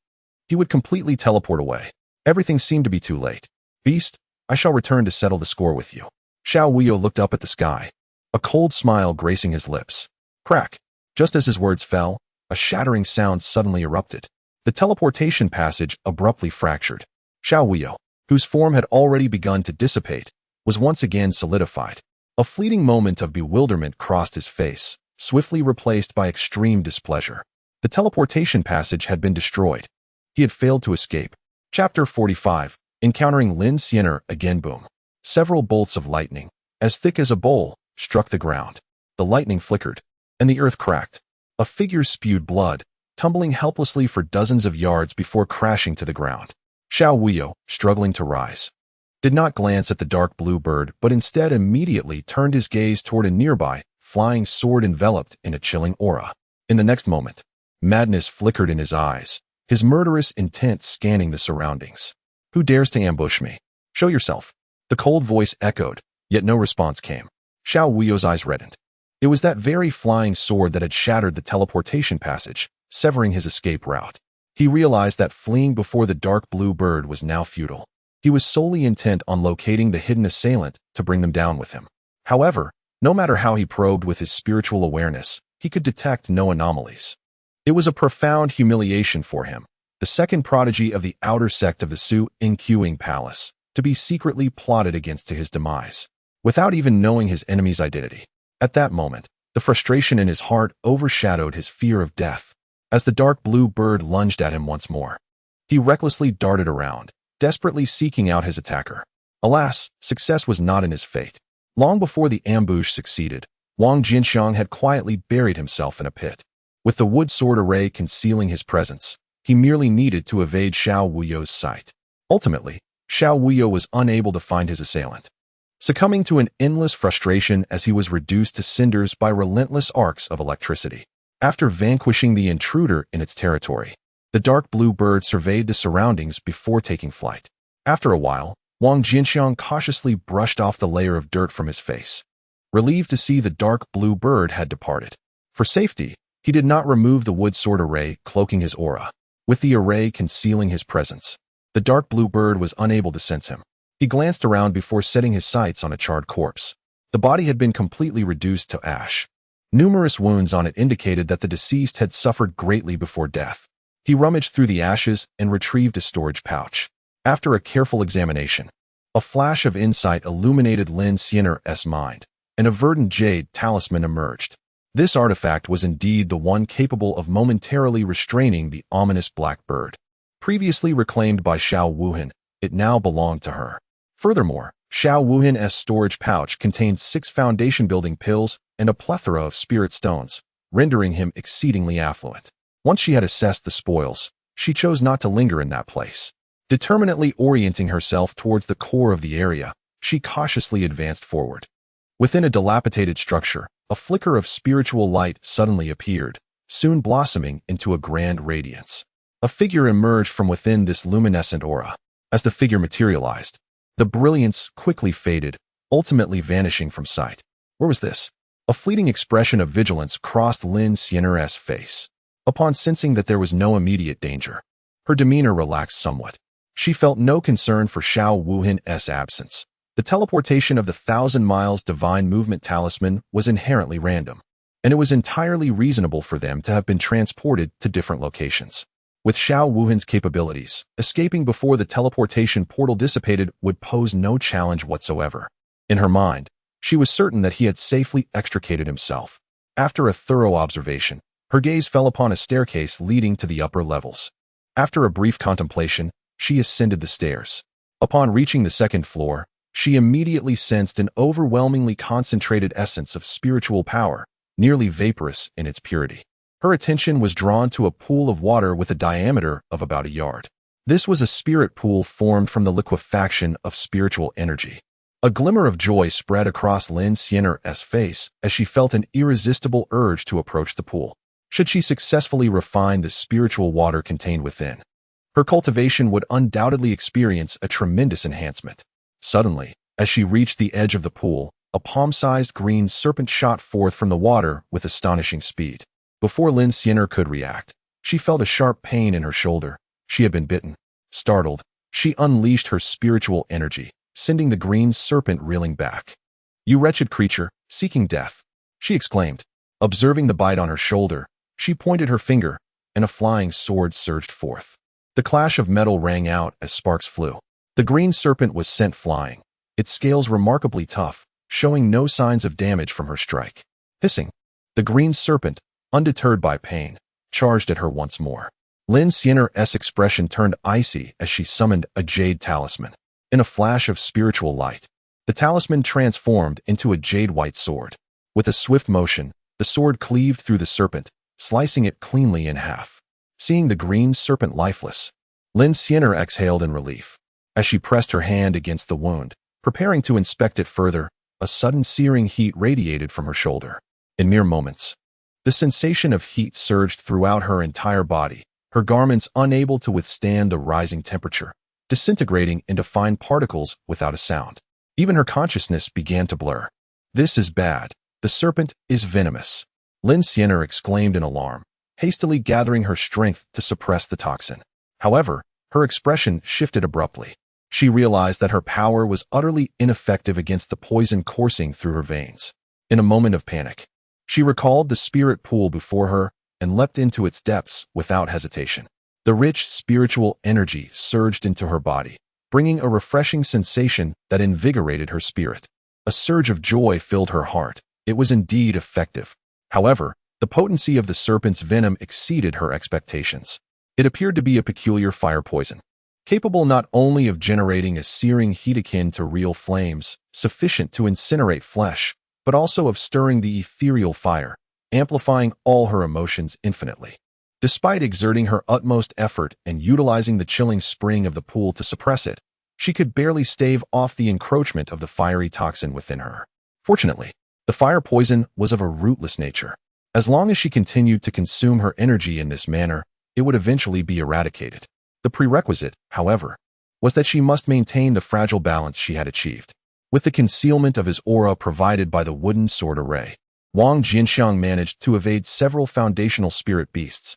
he would completely teleport away. Everything seemed to be too late. "Beast, I shall return to settle the score with you." Xiao Wuyo looked up at the sky, a cold smile gracing his lips. Crack! Just as his words fell, a shattering sound suddenly erupted. The teleportation passage abruptly fractured. Xiao Wuyo, whose form had already begun to dissipate, was once again solidified. A fleeting moment of bewilderment crossed his face, swiftly replaced by extreme displeasure. The teleportation passage had been destroyed. He had failed to escape. Chapter 45. Encountering Lin Xiener again. Boom. Several bolts of lightning, as thick as a bowl, struck the ground. The lightning flickered, and the earth cracked. A figure spewed blood, tumbling helplessly for dozens of yards before crashing to the ground. Xiao Wuyo, struggling to rise, did not glance at the dark blue bird, but instead immediately turned his gaze toward a nearby, flying sword enveloped in a chilling aura. In the next moment, madness flickered in his eyes, his murderous intent scanning the surroundings. "Who dares to ambush me? Show yourself." The cold voice echoed, yet no response came. Xiao Wuyo's eyes reddened. It was that very flying sword that had shattered the teleportation passage, severing his escape route. He realized that fleeing before the dark blue bird was now futile. He was solely intent on locating the hidden assailant to bring them down with him. However, no matter how he probed with his spiritual awareness, he could detect no anomalies. It was a profound humiliation for him, the second prodigy of the outer sect of the Su Inquing Palace, to be secretly plotted against to his demise, without even knowing his enemy's identity. At that moment, the frustration in his heart overshadowed his fear of death. As the dark blue bird lunged at him once more, he recklessly darted around, desperately seeking out his attacker. Alas, success was not in his fate. Long before the ambush succeeded, Wang Jianqiang had quietly buried himself in a pit. With the wood sword array concealing his presence, he merely needed to evade Xiao Wuyo's sight. Ultimately, Xiao Wuyo was unable to find his assailant, succumbing to an endless frustration as he was reduced to cinders by relentless arcs of electricity. After vanquishing the intruder in its territory, the dark blue bird surveyed the surroundings before taking flight. After a while, Wang Jianqiang cautiously brushed off the layer of dirt from his face, relieved to see the dark blue bird had departed. For safety, he did not remove the wood sword array cloaking his aura. With the array concealing his presence, the dark blue bird was unable to sense him. He glanced around before setting his sights on a charred corpse. The body had been completely reduced to ash. Numerous wounds on it indicated that the deceased had suffered greatly before death. He rummaged through the ashes and retrieved a storage pouch. After a careful examination, a flash of insight illuminated Lin Xin'er's mind, and a verdant jade talisman emerged. This artifact was indeed the one capable of momentarily restraining the ominous black bird. Previously reclaimed by Xiao Wuhan, it now belonged to her. Furthermore, Xiao Wuhan's storage pouch contained 6 foundation-building pills and a plethora of spirit stones, rendering him exceedingly affluent. Once she had assessed the spoils, she chose not to linger in that place. Determinately orienting herself towards the core of the area, she cautiously advanced forward. Within a dilapidated structure, a flicker of spiritual light suddenly appeared, soon blossoming into a grand radiance. A figure emerged from within this luminescent aura. As the figure materialized, the brilliance quickly faded, ultimately vanishing from sight. Where was this? A fleeting expression of vigilance crossed Lin Xin'er's face. Upon sensing that there was no immediate danger, her demeanor relaxed somewhat. She felt no concern for Xiao Wuhan's absence. The teleportation of the 1,000 miles divine movement talisman was inherently random, and it was entirely reasonable for them to have been transported to different locations. With Xiao Wuhan's capabilities, escaping before the teleportation portal dissipated would pose no challenge whatsoever. In her mind, she was certain that he had safely extricated himself. After a thorough observation, her gaze fell upon a staircase leading to the upper levels. After a brief contemplation, she ascended the stairs. Upon reaching the second floor, she immediately sensed an overwhelmingly concentrated essence of spiritual power, nearly vaporous in its purity. Her attention was drawn to a pool of water with a diameter of about a yard. This was a spirit pool formed from the liquefaction of spiritual energy. A glimmer of joy spread across Lin Xin'er's face as she felt an irresistible urge to approach the pool. Should she successfully refine the spiritual water contained within, her cultivation would undoubtedly experience a tremendous enhancement. Suddenly, as she reached the edge of the pool, a palm-sized green serpent shot forth from the water with astonishing speed. Before Lin Xin'er could react, she felt a sharp pain in her shoulder. She had been bitten. Startled, she unleashed her spiritual energy, sending the green serpent reeling back. "You wretched creature, seeking death," she exclaimed. Observing the bite on her shoulder, she pointed her finger, and a flying sword surged forth. The clash of metal rang out as sparks flew. The green serpent was sent flying, its scales remarkably tough, showing no signs of damage from her strike. Hissing, the green serpent, undeterred by pain, charged at her once more. Lin Xin'er's expression turned icy as she summoned a jade talisman. In a flash of spiritual light, the talisman transformed into a jade-white sword. With a swift motion, the sword cleaved through the serpent, slicing it cleanly in half. Seeing the green serpent lifeless, Lin Xin'er exhaled in relief. As she pressed her hand against the wound, preparing to inspect it further, a sudden searing heat radiated from her shoulder. In mere moments, the sensation of heat surged throughout her entire body, her garments unable to withstand the rising temperature, disintegrating into fine particles without a sound. Even her consciousness began to blur. This is bad. The serpent is venomous. Lin Xiener exclaimed in alarm, hastily gathering her strength to suppress the toxin. However, her expression shifted abruptly. She realized that her power was utterly ineffective against the poison coursing through her veins. In a moment of panic, she recalled the spirit pool before her and leapt into its depths without hesitation. The rich spiritual energy surged into her body, bringing a refreshing sensation that invigorated her spirit. A surge of joy filled her heart. It was indeed effective. However, the potency of the serpent's venom exceeded her expectations. It appeared to be a peculiar fire poison, capable not only of generating a searing heat akin to real flames, sufficient to incinerate flesh, but also of stirring the ethereal fire, amplifying all her emotions infinitely. Despite exerting her utmost effort and utilizing the chilling spring of the pool to suppress it, she could barely stave off the encroachment of the fiery toxin within her. Fortunately, the fire poison was of a rootless nature. As long as she continued to consume her energy in this manner, it would eventually be eradicated. The prerequisite, however, was that she must maintain the fragile balance she had achieved. With the concealment of his aura provided by the wooden sword array, Wang Jianqiang managed to evade several foundational spirit beasts,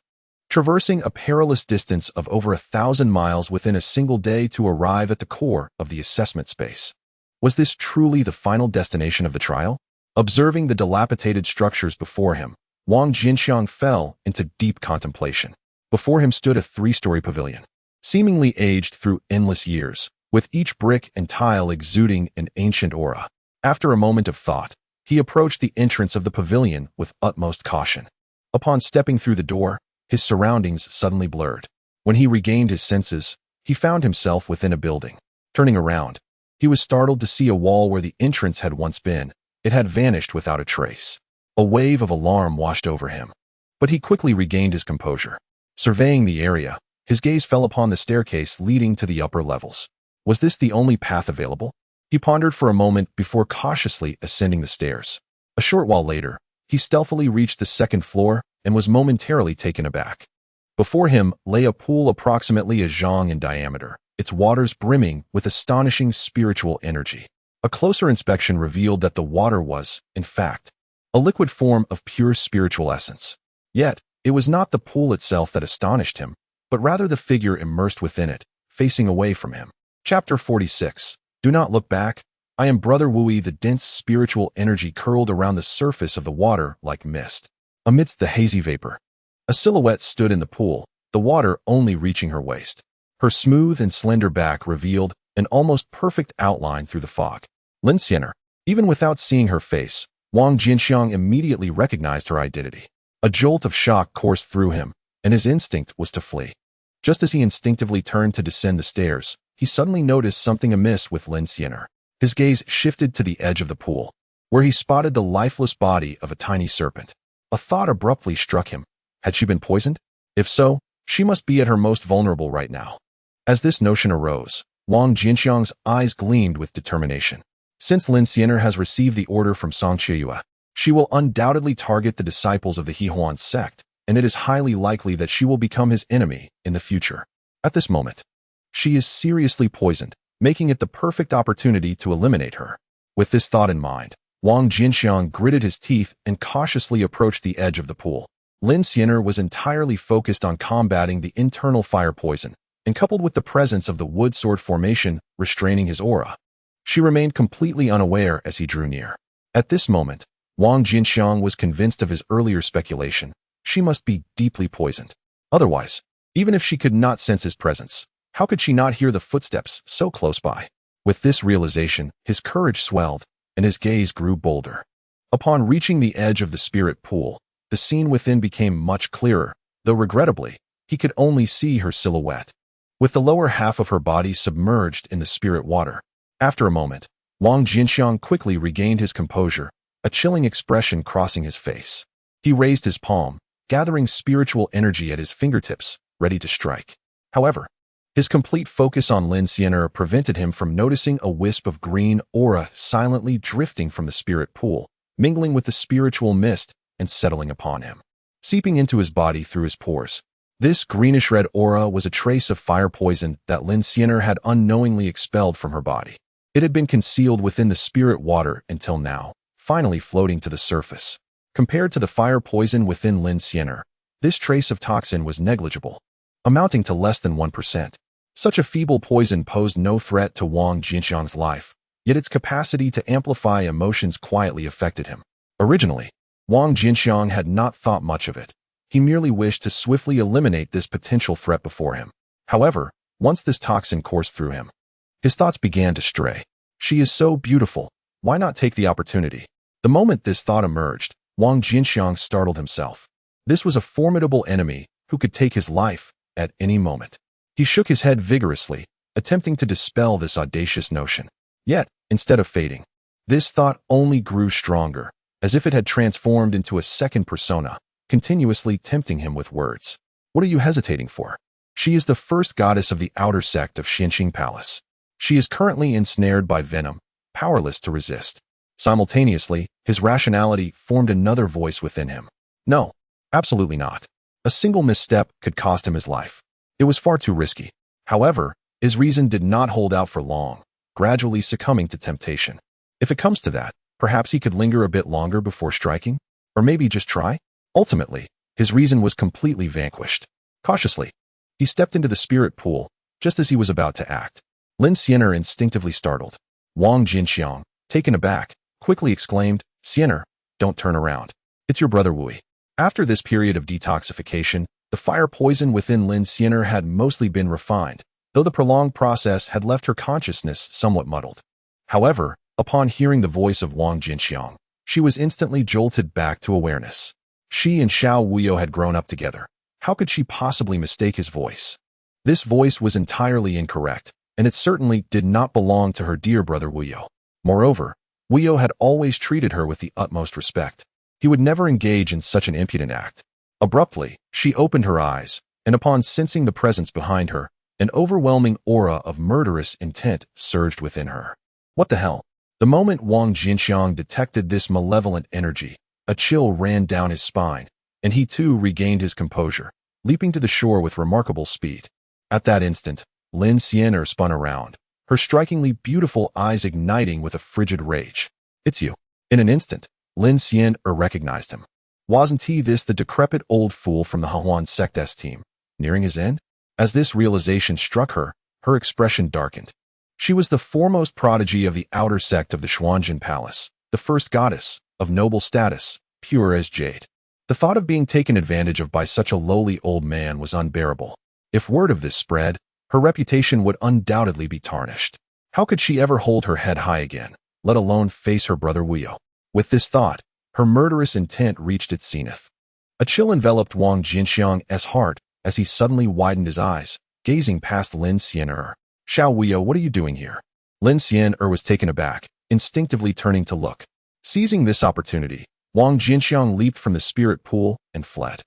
traversing a perilous distance of over 1,000 miles within a single day to arrive at the core of the assessment space. Was this truly the final destination of the trial? Observing the dilapidated structures before him, Wang Jianqiang fell into deep contemplation. Before him stood a 3-story pavilion, seemingly aged through endless years, with each brick and tile exuding an ancient aura. After a moment of thought, he approached the entrance of the pavilion with utmost caution. Upon stepping through the door, his surroundings suddenly blurred. When he regained his senses, he found himself within a building. Turning around, he was startled to see a wall where the entrance had once been. It had vanished without a trace. A wave of alarm washed over him, but he quickly regained his composure. Surveying the area, his gaze fell upon the staircase leading to the upper levels. Was this the only path available? He pondered for a moment before cautiously ascending the stairs. A short while later, he stealthily reached the 2nd floor and was momentarily taken aback. Before him lay a pool approximately a zhang in diameter, its waters brimming with astonishing spiritual energy. A closer inspection revealed that the water was, in fact, a liquid form of pure spiritual essence. Yet, it was not the pool itself that astonished him, but rather the figure immersed within it, facing away from him. Chapter 46. Do not look back. I am Brother Wui. The dense spiritual energy curled around the surface of the water like mist. Amidst the hazy vapor, a silhouette stood in the pool, the water only reaching her waist. Her smooth and slender back revealed an almost perfect outline through the fog. Lin Xiener. Even without seeing her face, Wang Jianqiang immediately recognized her identity. A jolt of shock coursed through him, and his instinct was to flee. Just as he instinctively turned to descend the stairs, he suddenly noticed something amiss with Lin Xiener. His gaze shifted to the edge of the pool, where he spotted the lifeless body of a tiny serpent. A thought abruptly struck him. Had she been poisoned? If so, she must be at her most vulnerable right now. As this notion arose, Wang Jianqiang's eyes gleamed with determination. Since Lin Xiener has received the order from Song Qiuyue, she will undoubtedly target the disciples of the Joy Union Sect, and it is highly likely that she will become his enemy in the future. At this moment, she is seriously poisoned, making it the perfect opportunity to eliminate her. With this thought in mind, Wang Jianqiang gritted his teeth and cautiously approached the edge of the pool. Lin Xiener was entirely focused on combating the internal fire poison, and coupled with the presence of the wood sword formation restraining his aura, she remained completely unaware as he drew near. At this moment, Wang Jianqiang was convinced of his earlier speculation. She must be deeply poisoned. Otherwise, even if she could not sense his presence, how could she not hear the footsteps so close by? With this realization, his courage swelled, and his gaze grew bolder. Upon reaching the edge of the spirit pool, the scene within became much clearer, though regrettably, he could only see her silhouette, with the lower half of her body submerged in the spirit water. After a moment, Wang Jianqiang quickly regained his composure, a chilling expression crossing his face. He raised his palm, gathering spiritual energy at his fingertips, ready to strike. However, his complete focus on Lin Xiener prevented him from noticing a wisp of green aura silently drifting from the spirit pool, mingling with the spiritual mist and settling upon him, seeping into his body through his pores. This greenish-red aura was a trace of fire poison that Lin Xiener had unknowingly expelled from her body. It had been concealed within the spirit water until now, finally floating to the surface. Compared to the fire poison within Lin Xian'er, this trace of toxin was negligible, amounting to less than 1%. Such a feeble poison posed no threat to Wang Jianqiang's life, yet its capacity to amplify emotions quietly affected him. Originally, Wang Jianqiang had not thought much of it. He merely wished to swiftly eliminate this potential threat before him. However, once this toxin coursed through him, his thoughts began to stray. She is so beautiful. Why not take the opportunity? The moment this thought emerged, Wang Jianqiang startled himself. This was a formidable enemy who could take his life at any moment. He shook his head vigorously, attempting to dispel this audacious notion. Yet, instead of fading, this thought only grew stronger, as if it had transformed into a second persona, continuously tempting him with words. What are you hesitating for? She is the first goddess of the outer sect of Xianqing Palace. She is currently ensnared by venom, powerless to resist. Simultaneously, his rationality formed another voice within him. No, absolutely not. A single misstep could cost him his life. It was far too risky. However, his reason did not hold out for long, gradually succumbing to temptation. If it comes to that, perhaps he could linger a bit longer before striking? Or maybe just try? Ultimately, his reason was completely vanquished. Cautiously, he stepped into the spirit pool, just as he was about to act. Lin Xian'er instinctively startled. Wang Jianqiang, taken aback, quickly exclaimed, "Xian'er, don't turn around. It's your brother Wui." After this period of detoxification, the fire poison within Lin Xian'er had mostly been refined, though the prolonged process had left her consciousness somewhat muddled. However, upon hearing the voice of Wang Jianqiang, she was instantly jolted back to awareness. She and Xiao Wuyo had grown up together. How could she possibly mistake his voice? This voice was entirely incorrect, and it certainly did not belong to her dear brother Wuyo. Moreover, Wuyo had always treated her with the utmost respect. He would never engage in such an impudent act. Abruptly, she opened her eyes, and upon sensing the presence behind her, an overwhelming aura of murderous intent surged within her. What the hell? The moment Wang Jianqiang detected this malevolent energy, a chill ran down his spine, and he too regained his composure, leaping to the shore with remarkable speed. At that instant, Lin Xian'er spun around, her strikingly beautiful eyes igniting with a frigid rage. "It's you." In an instant, Lin Xian'er recognized him. Wasn't he this the decrepit old fool from the Huan Sect S team, nearing his end? As this realization struck her, her expression darkened. She was the foremost prodigy of the outer sect of the Xuanjin Palace, the first goddess, of noble status, pure as jade. The thought of being taken advantage of by such a lowly old man was unbearable. If word of this spread, her reputation would undoubtedly be tarnished. How could she ever hold her head high again, let alone face her brother Wuyo? With this thought, her murderous intent reached its zenith. A chill enveloped Wang Jianqiang's heart as he suddenly widened his eyes, gazing past Lin Xian'er. "Xiao Wuyo, what are you doing here?" Lin Xian'er was taken aback, instinctively turning to look. Seizing this opportunity, Wang Jianqiang leaped from the spirit pool and fled.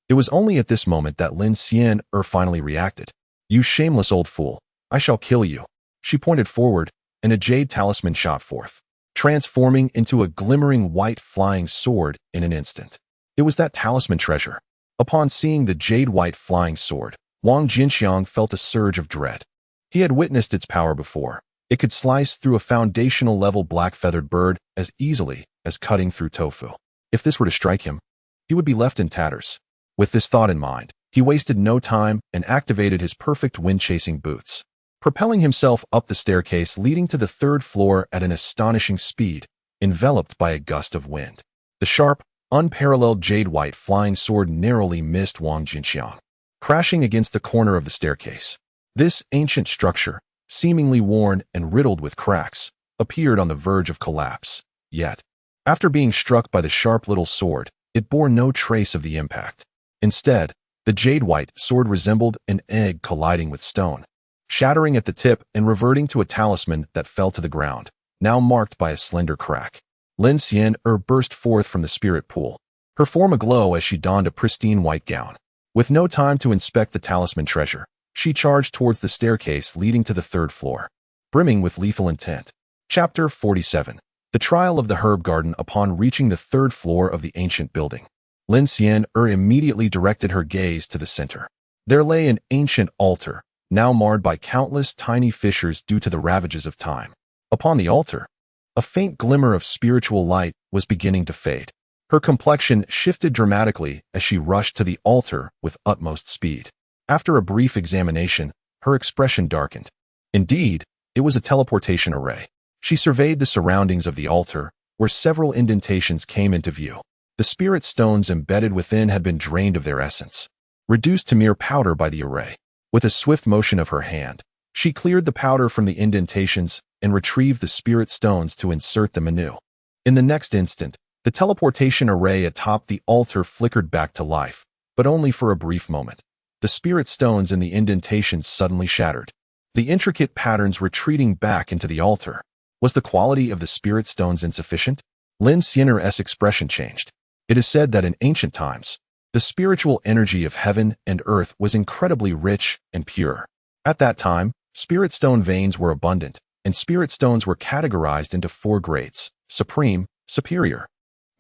It was only at this moment that Lin Xian'er finally reacted. "You shameless old fool, I shall kill you." She pointed forward, and a jade talisman shot forth, transforming into a glimmering white flying sword in an instant. It was that talisman treasure. Upon seeing the jade-white flying sword, Wang Jianqiang felt a surge of dread. He had witnessed its power before. It could slice through a foundational-level black-feathered bird as easily as cutting through tofu. If this were to strike him, he would be left in tatters. With this thought in mind, he wasted no time and activated his perfect wind-chasing boots, propelling himself up the staircase leading to the third floor at an astonishing speed, enveloped by a gust of wind. The sharp, unparalleled jade-white flying sword narrowly missed Wang Jianqiang, crashing against the corner of the staircase. This ancient structure, seemingly worn and riddled with cracks, appeared on the verge of collapse. Yet, after being struck by the sharp little sword, it bore no trace of the impact. Instead, the jade-white sword resembled an egg colliding with stone, shattering at the tip and reverting to a talisman that fell to the ground, now marked by a slender crack. Lin Xian'er burst forth from the spirit pool, her form aglow as she donned a pristine white gown. With no time to inspect the talisman treasure, she charged towards the staircase leading to the third floor, brimming with lethal intent. Chapter 47. The Trial of the Herb Garden. Upon reaching the third floor of the ancient building, Lin Xian'er immediately directed her gaze to the center. There lay an ancient altar, now marred by countless tiny fissures due to the ravages of time. Upon the altar, A faint glimmer of spiritual light was beginning to fade. Her complexion shifted dramatically as she rushed to the altar with utmost speed. After a brief examination, her expression darkened. Indeed, it was a teleportation array. She surveyed the surroundings of the altar, where several indentations came into view. The spirit stones embedded within had been drained of their essence, reduced to mere powder by the array. With a swift motion of her hand, she cleared the powder from the indentations and retrieved the spirit stones to insert them anew. In the next instant, the teleportation array atop the altar flickered back to life, but only for a brief moment. The spirit stones in the indentations suddenly shattered, the intricate patterns retreating back into the altar. Was the quality of the spirit stones insufficient? Lin Xin'er's expression changed. It is said that in ancient times, the spiritual energy of heaven and earth was incredibly rich and pure. At that time, spirit stone veins were abundant, and spirit stones were categorized into 4 grades: supreme, superior,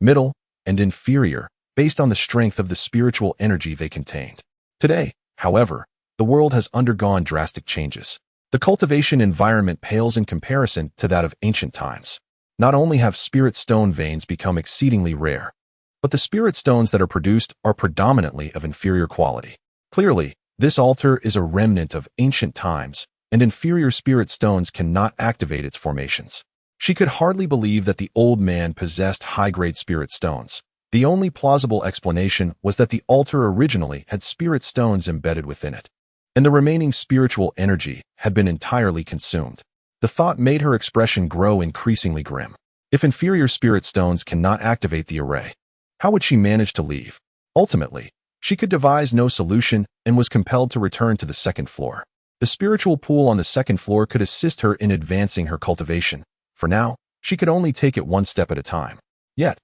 middle, and inferior, based on the strength of the spiritual energy they contained. Today, however, the world has undergone drastic changes. The cultivation environment pales in comparison to that of ancient times. Not only have spirit stone veins become exceedingly rare, but the spirit stones that are produced are predominantly of inferior quality. Clearly, this altar is a remnant of ancient times, and inferior spirit stones cannot activate its formations. She could hardly believe that the old man possessed high-grade spirit stones. The only plausible explanation was that the altar originally had spirit stones embedded within it, and the remaining spiritual energy had been entirely consumed. The thought made her expression grow increasingly grim. If inferior spirit stones cannot activate the array, how would she manage to leave? Ultimately, she could devise no solution and was compelled to return to the second floor. The spiritual pool on the second floor could assist her in advancing her cultivation. For now, she could only take it one step at a time. Yet,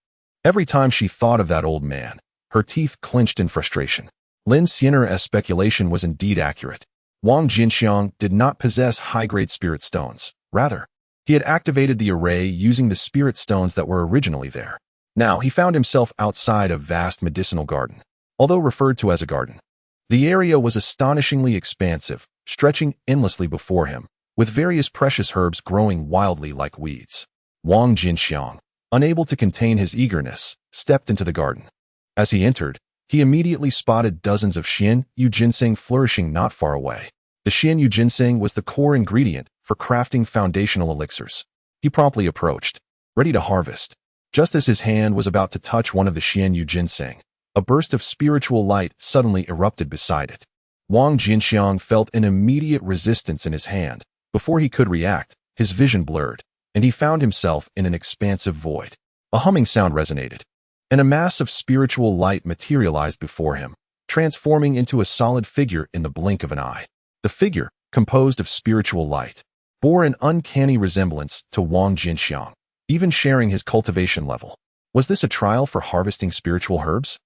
every time she thought of that old man, her teeth clenched in frustration. Lin Xin'er's speculation was indeed accurate. Wang Jianqiang did not possess high-grade spirit stones. Rather, he had activated the array using the spirit stones that were originally there. Now he found himself outside a vast medicinal garden. Although referred to as a garden, the area was astonishingly expansive, stretching endlessly before him, with various precious herbs growing wildly like weeds. Wang Jianqiang, unable to contain his eagerness, stepped into the garden. As he entered, he immediately spotted dozens of Xian Yu ginseng flourishing not far away. The Xian Yu ginseng was the core ingredient for crafting foundational elixirs. He promptly approached, ready to harvest. Just as his hand was about to touch one of the Xian Yu ginseng, a burst of spiritual light suddenly erupted beside it. Wang Jianqiang felt an immediate resistance in his hand. Before he could react, his vision blurred, and he found himself in an expansive void. A humming sound resonated, and a mass of spiritual light materialized before him, transforming into a solid figure in the blink of an eye. The figure, composed of spiritual light, bore an uncanny resemblance to Wang Jianqiang, even sharing his cultivation level. Was this a trial for harvesting spiritual herbs?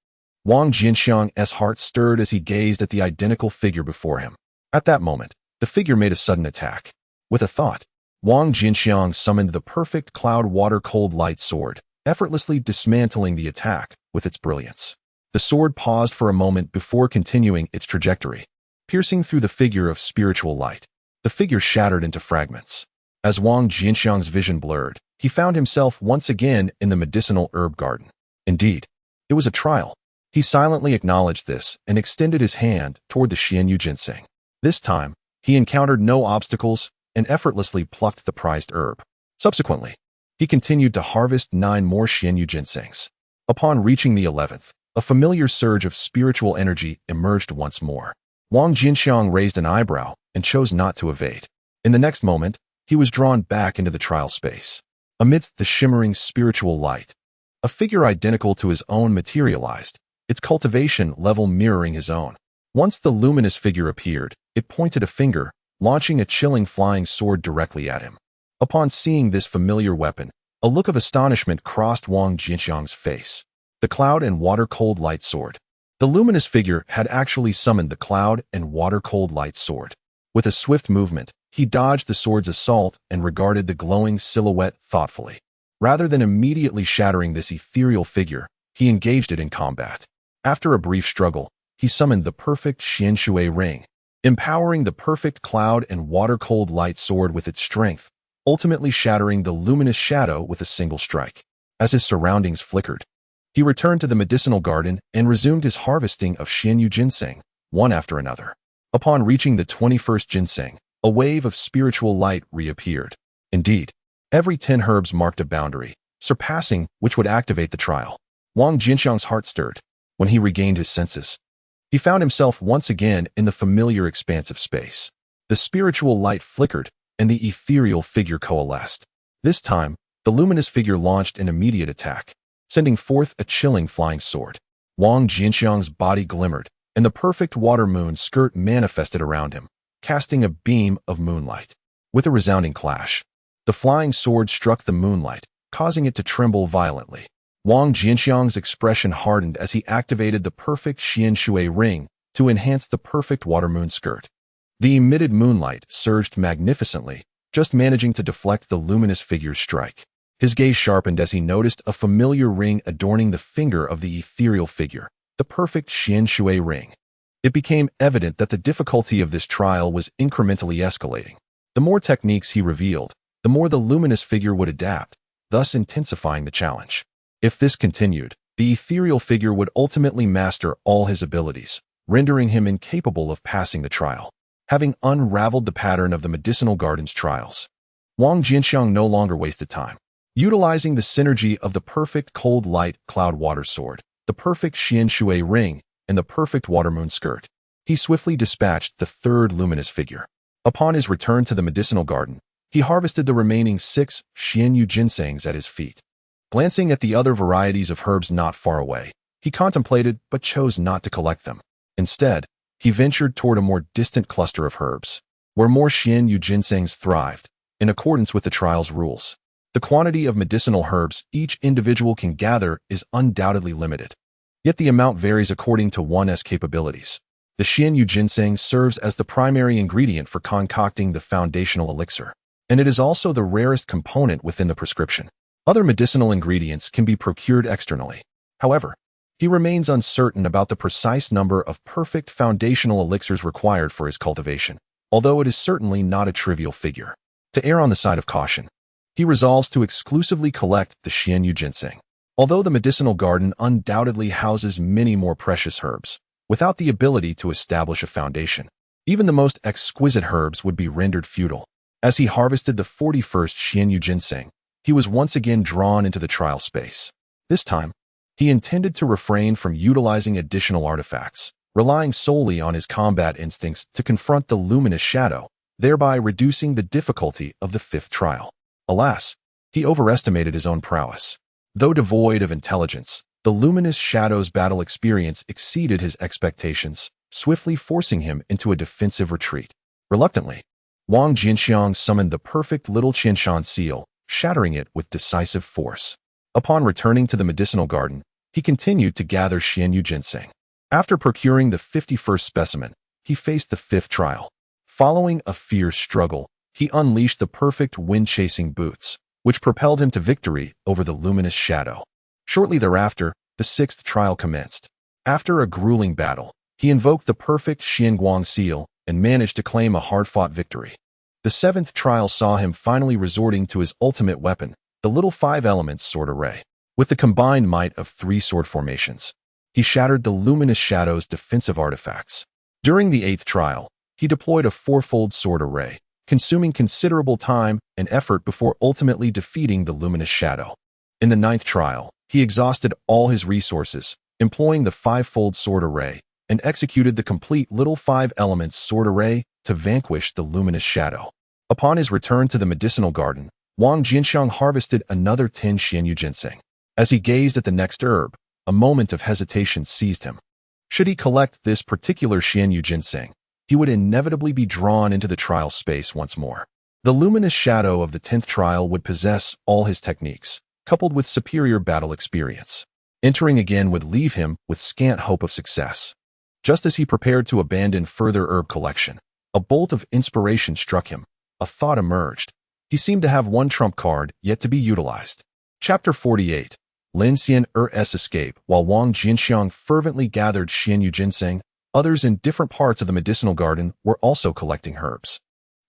Wang Jianqiang's heart stirred as he gazed at the identical figure before him. At that moment, the figure made a sudden attack. With a thought, Wang Jianqiang summoned the perfect cloud water-cold light sword, effortlessly dismantling the attack with its brilliance. The sword paused for a moment before continuing its trajectory, piercing through the figure of spiritual light. The figure shattered into fragments. As Wang Jianqiang's vision blurred, he found himself once again in the medicinal herb garden. Indeed, it was a trial. He silently acknowledged this and extended his hand toward the Xian Yu ginseng. This time, he encountered no obstacles and effortlessly plucked the prized herb. Subsequently, he continued to harvest 9 more Xian Yu ginsengs. Upon reaching the 11th, a familiar surge of spiritual energy emerged once more. Wang Jianqiang raised an eyebrow and chose not to evade. In the next moment, he was drawn back into the trial space. Amidst the shimmering spiritual light, a figure identical to his own materialized, its cultivation level mirroring his own. Once the luminous figure appeared, it pointed a finger, launching a chilling flying sword directly at him. Upon seeing this familiar weapon, a look of astonishment crossed Wang Jianqiang's face. The cloud and water-cold light sword. The luminous figure had actually summoned the cloud and water-cold light sword. With a swift movement, he dodged the sword's assault and regarded the glowing silhouette thoughtfully. Rather than immediately shattering this ethereal figure, he engaged it in combat. After a brief struggle, he summoned the perfect Xian Shui ring, empowering the perfect cloud and water-cold light sword with its strength. ultimately shattering the luminous shadow with a single strike. As his surroundings flickered, he returned to the medicinal garden and resumed his harvesting of Xianyu ginseng, one after another. Upon reaching the 21st ginseng, a wave of spiritual light reappeared. Indeed, every 10 herbs marked a boundary, surpassing which would activate the trial. Wang Jianqiang's heart stirred. When he regained his senses, he found himself once again in the familiar expanse of space. The spiritual light flickered, and the ethereal figure coalesced. This time, the luminous figure launched an immediate attack, sending forth a chilling flying sword. Wang Jianqiang's body glimmered, and the perfect water moon skirt manifested around him, casting a beam of moonlight. With a resounding clash, the flying sword struck the moonlight, causing it to tremble violently. Wang Jianqiang's expression hardened as he activated the perfect Xian Shui ring to enhance the perfect water moon skirt. The emitted moonlight surged magnificently, just managing to deflect the luminous figure's strike. His gaze sharpened as he noticed a familiar ring adorning the finger of the ethereal figure, the perfect Xian Shui ring. It became evident that the difficulty of this trial was incrementally escalating. The more techniques he revealed, the more the luminous figure would adapt, thus intensifying the challenge. If this continued, the ethereal figure would ultimately master all his abilities, rendering him incapable of passing the trial. Having unraveled the pattern of the medicinal garden's trials, Wang Jianqiang no longer wasted time. Utilizing the synergy of the perfect cold light cloud water sword, the perfect Xian Shui ring, and the perfect water moon skirt, he swiftly dispatched the third luminous figure. Upon his return to the medicinal garden, he harvested the remaining 6 Xianyu ginsengs at his feet. Glancing at the other varieties of herbs not far away, he contemplated but chose not to collect them. Instead, he ventured toward a more distant cluster of herbs, where more Xianyu ginsengs thrived, in accordance with the trial's rules. The quantity of medicinal herbs each individual can gather is undoubtedly limited, yet the amount varies according to one's capabilities. The Xianyu ginseng serves as the primary ingredient for concocting the foundational elixir, and it is also the rarest component within the prescription. Other medicinal ingredients can be procured externally. However, he remains uncertain about the precise number of perfect foundational elixirs required for his cultivation, although it is certainly not a trivial figure. To err on the side of caution, he resolves to exclusively collect the Xianyu ginseng. Although the medicinal garden undoubtedly houses many more precious herbs, without the ability to establish a foundation, even the most exquisite herbs would be rendered futile. As he harvested the 41st Xianyu ginseng, he was once again drawn into the trial space. This time, he intended to refrain from utilizing additional artifacts, relying solely on his combat instincts to confront the luminous shadow, thereby reducing the difficulty of the 5th trial. Alas, he overestimated his own prowess. Though devoid of intelligence, the luminous shadow's battle experience exceeded his expectations, swiftly forcing him into a defensive retreat. Reluctantly, Wang Jianqiang summoned the perfect little Qianshan seal, shattering it with decisive force. Upon returning to the medicinal garden, he continued to gather Xianyu ginseng. After procuring the 51st specimen, he faced the 5th trial. Following a fierce struggle, he unleashed the perfect wind-chasing boots, which propelled him to victory over the luminous shadow. Shortly thereafter, the 6th trial commenced. After a grueling battle, he invoked the perfect Xianguang seal and managed to claim a hard-fought victory. The 7th trial saw him finally resorting to his ultimate weapon, the little 5-elements sword array. With the combined might of 3 sword formations, he shattered the luminous shadow's defensive artifacts. During the 8th trial, he deployed a 4-fold sword array, consuming considerable time and effort before ultimately defeating the luminous shadow. In the 9th trial, he exhausted all his resources, employing the 5-fold sword array, and executed the complete little 5-elements sword array to vanquish the luminous shadow. Upon his return to the medicinal garden, Wang Jianqiang harvested another 10 Xianyu ginseng. As he gazed at the next herb, a moment of hesitation seized him. Should he collect this particular Xianyu ginseng, he would inevitably be drawn into the trial space once more. The luminous shadow of the 10th trial would possess all his techniques, coupled with superior battle experience. Entering again would leave him with scant hope of success. Just as he prepared to abandon further herb collection, a bolt of inspiration struck him. A thought emerged. He seemed to have one trump card yet to be utilized. Chapter 48. Lin Xian's escape. While Wang Jianqiang fervently gathered Xianyu ginseng, others in different parts of the medicinal garden were also collecting herbs.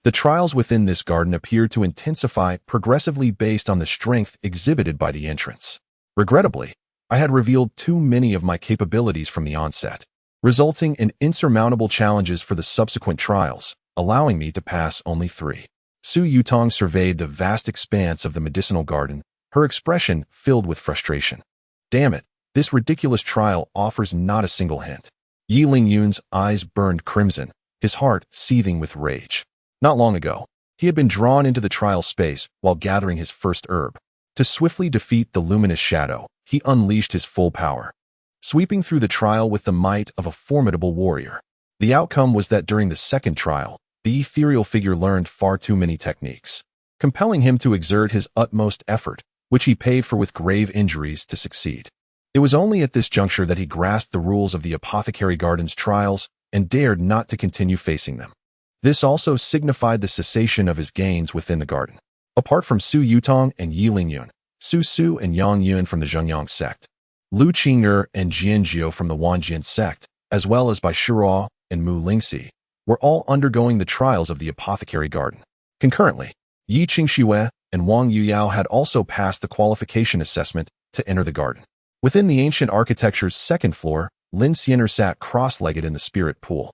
The trials within this garden appeared to intensify progressively based on the strength exhibited by the entrance. Regrettably, I had revealed too many of my capabilities from the onset, resulting in insurmountable challenges for the subsequent trials, allowing me to pass only 3. Su Yutong surveyed the vast expanse of the medicinal garden, her expression filled with frustration. Damn it, this ridiculous trial offers not a single hint. Yi Lingyun's eyes burned crimson, his heart seething with rage. Not long ago, he had been drawn into the trial space while gathering his first herb. To swiftly defeat the luminous shadow, he unleashed his full power, sweeping through the trial with the might of a formidable warrior. The outcome was that during the second trial, the ethereal figure learned far too many techniques, compelling him to exert his utmost effort, which he paid for with grave injuries to succeed. It was only at this juncture that he grasped the rules of the Apothecary Garden's trials and dared not to continue facing them. This also signified the cessation of his gains within the garden. Apart from Su Yutong and Yi Lingyun, Su Su and Yang Yun from the Joy Union Sect, Lu Qing'er and Jianqiang from the Wang Jianqiang Sect, as well as Bai Shirao and Mu Lingxi, were all undergoing the trials of the Apothecary Garden. Concurrently, Yi Qingxue and Wang Yuyao had also passed the qualification assessment to enter the garden. Within the ancient architecture's second floor, Lin Xian'er sat cross-legged in the spirit pool,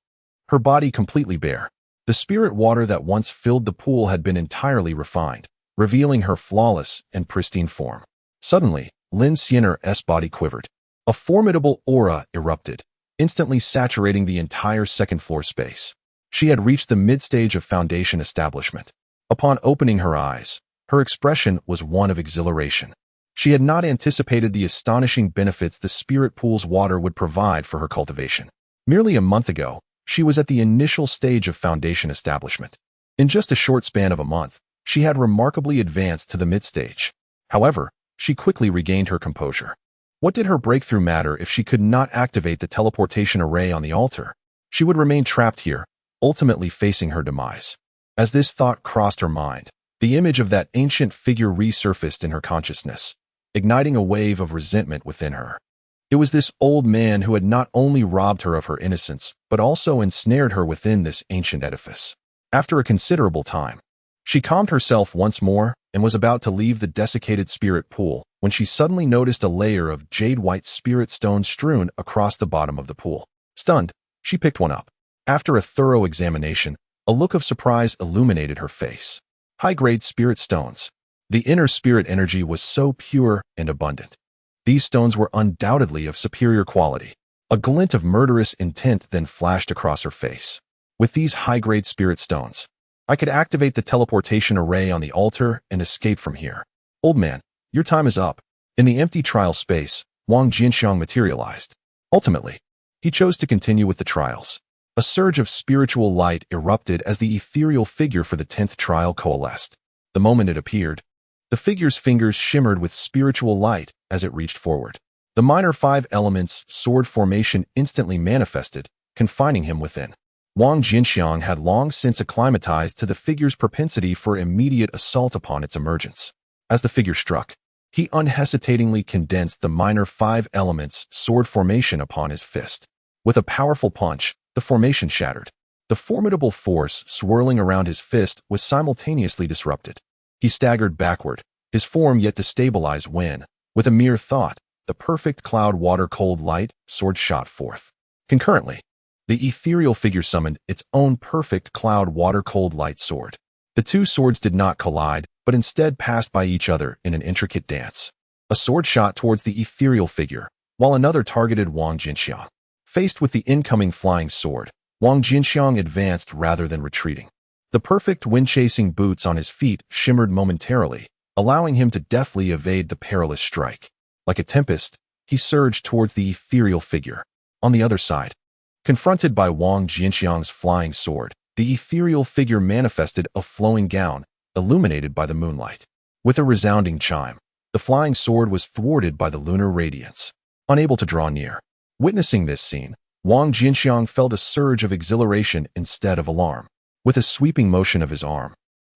her body completely bare. The spirit water that once filled the pool had been entirely refined, revealing her flawless and pristine form. Suddenly, Lin Xian'er's body quivered. A formidable aura erupted, instantly saturating the entire second-floor space. She had reached the mid-stage of foundation establishment. Upon opening her eyes, her expression was one of exhilaration. She had not anticipated the astonishing benefits the spirit pool's water would provide for her cultivation. Merely a month ago, she was at the initial stage of foundation establishment. In just a short span of a month, she had remarkably advanced to the mid-stage. However, she quickly regained her composure. What did her breakthrough matter if she could not activate the teleportation array on the altar? She would remain trapped here, ultimately facing her demise. As this thought crossed her mind, the image of that ancient figure resurfaced in her consciousness, igniting a wave of resentment within her. It was this old man who had not only robbed her of her innocence, but also ensnared her within this ancient edifice. After a considerable time, she calmed herself once more and was about to leave the desiccated spirit pool when she suddenly noticed a layer of jade-white spirit stones strewn across the bottom of the pool. Stunned, she picked one up. After a thorough examination, a look of surprise illuminated her face. High-grade spirit stones. The inner spirit energy was so pure and abundant. These stones were undoubtedly of superior quality. A glint of murderous intent then flashed across her face. With these high-grade spirit stones, I could activate the teleportation array on the altar and escape from here. Old man, your time is up. In the empty trial space, Wang Jianqiang materialized. Ultimately, he chose to continue with the trials. A surge of spiritual light erupted as the ethereal figure for the 10th trial coalesced. The moment it appeared, the figure's fingers shimmered with spiritual light as it reached forward. The minor 5 elements sword formation instantly manifested, confining him within. Wang Jianqiang had long since acclimatized to the figure's propensity for immediate assault upon its emergence. As the figure struck, he unhesitatingly condensed the minor 5 elements sword formation upon his fist. With a powerful punch, the formation shattered. The formidable force swirling around his fist was simultaneously disrupted. He staggered backward, his form yet to stabilize when, with a mere thought, the perfect cloud water-cold light sword shot forth. Concurrently, the ethereal figure summoned its own perfect cloud water-cold light sword. The two swords did not collide, but instead passed by each other in an intricate dance. A sword shot towards the ethereal figure, while another targeted Wang Jianqiang. Faced with the incoming flying sword, Wang Jianqiang advanced rather than retreating. The perfect wind-chasing boots on his feet shimmered momentarily, allowing him to deftly evade the perilous strike. Like a tempest, he surged towards the ethereal figure. On the other side, confronted by Wang Jianqiang's flying sword, the ethereal figure manifested a flowing gown, illuminated by the moonlight. With a resounding chime, the flying sword was thwarted by the lunar radiance. Unable to draw near. Witnessing this scene, Wang Jianqiang felt a surge of exhilaration instead of alarm. With a sweeping motion of his arm,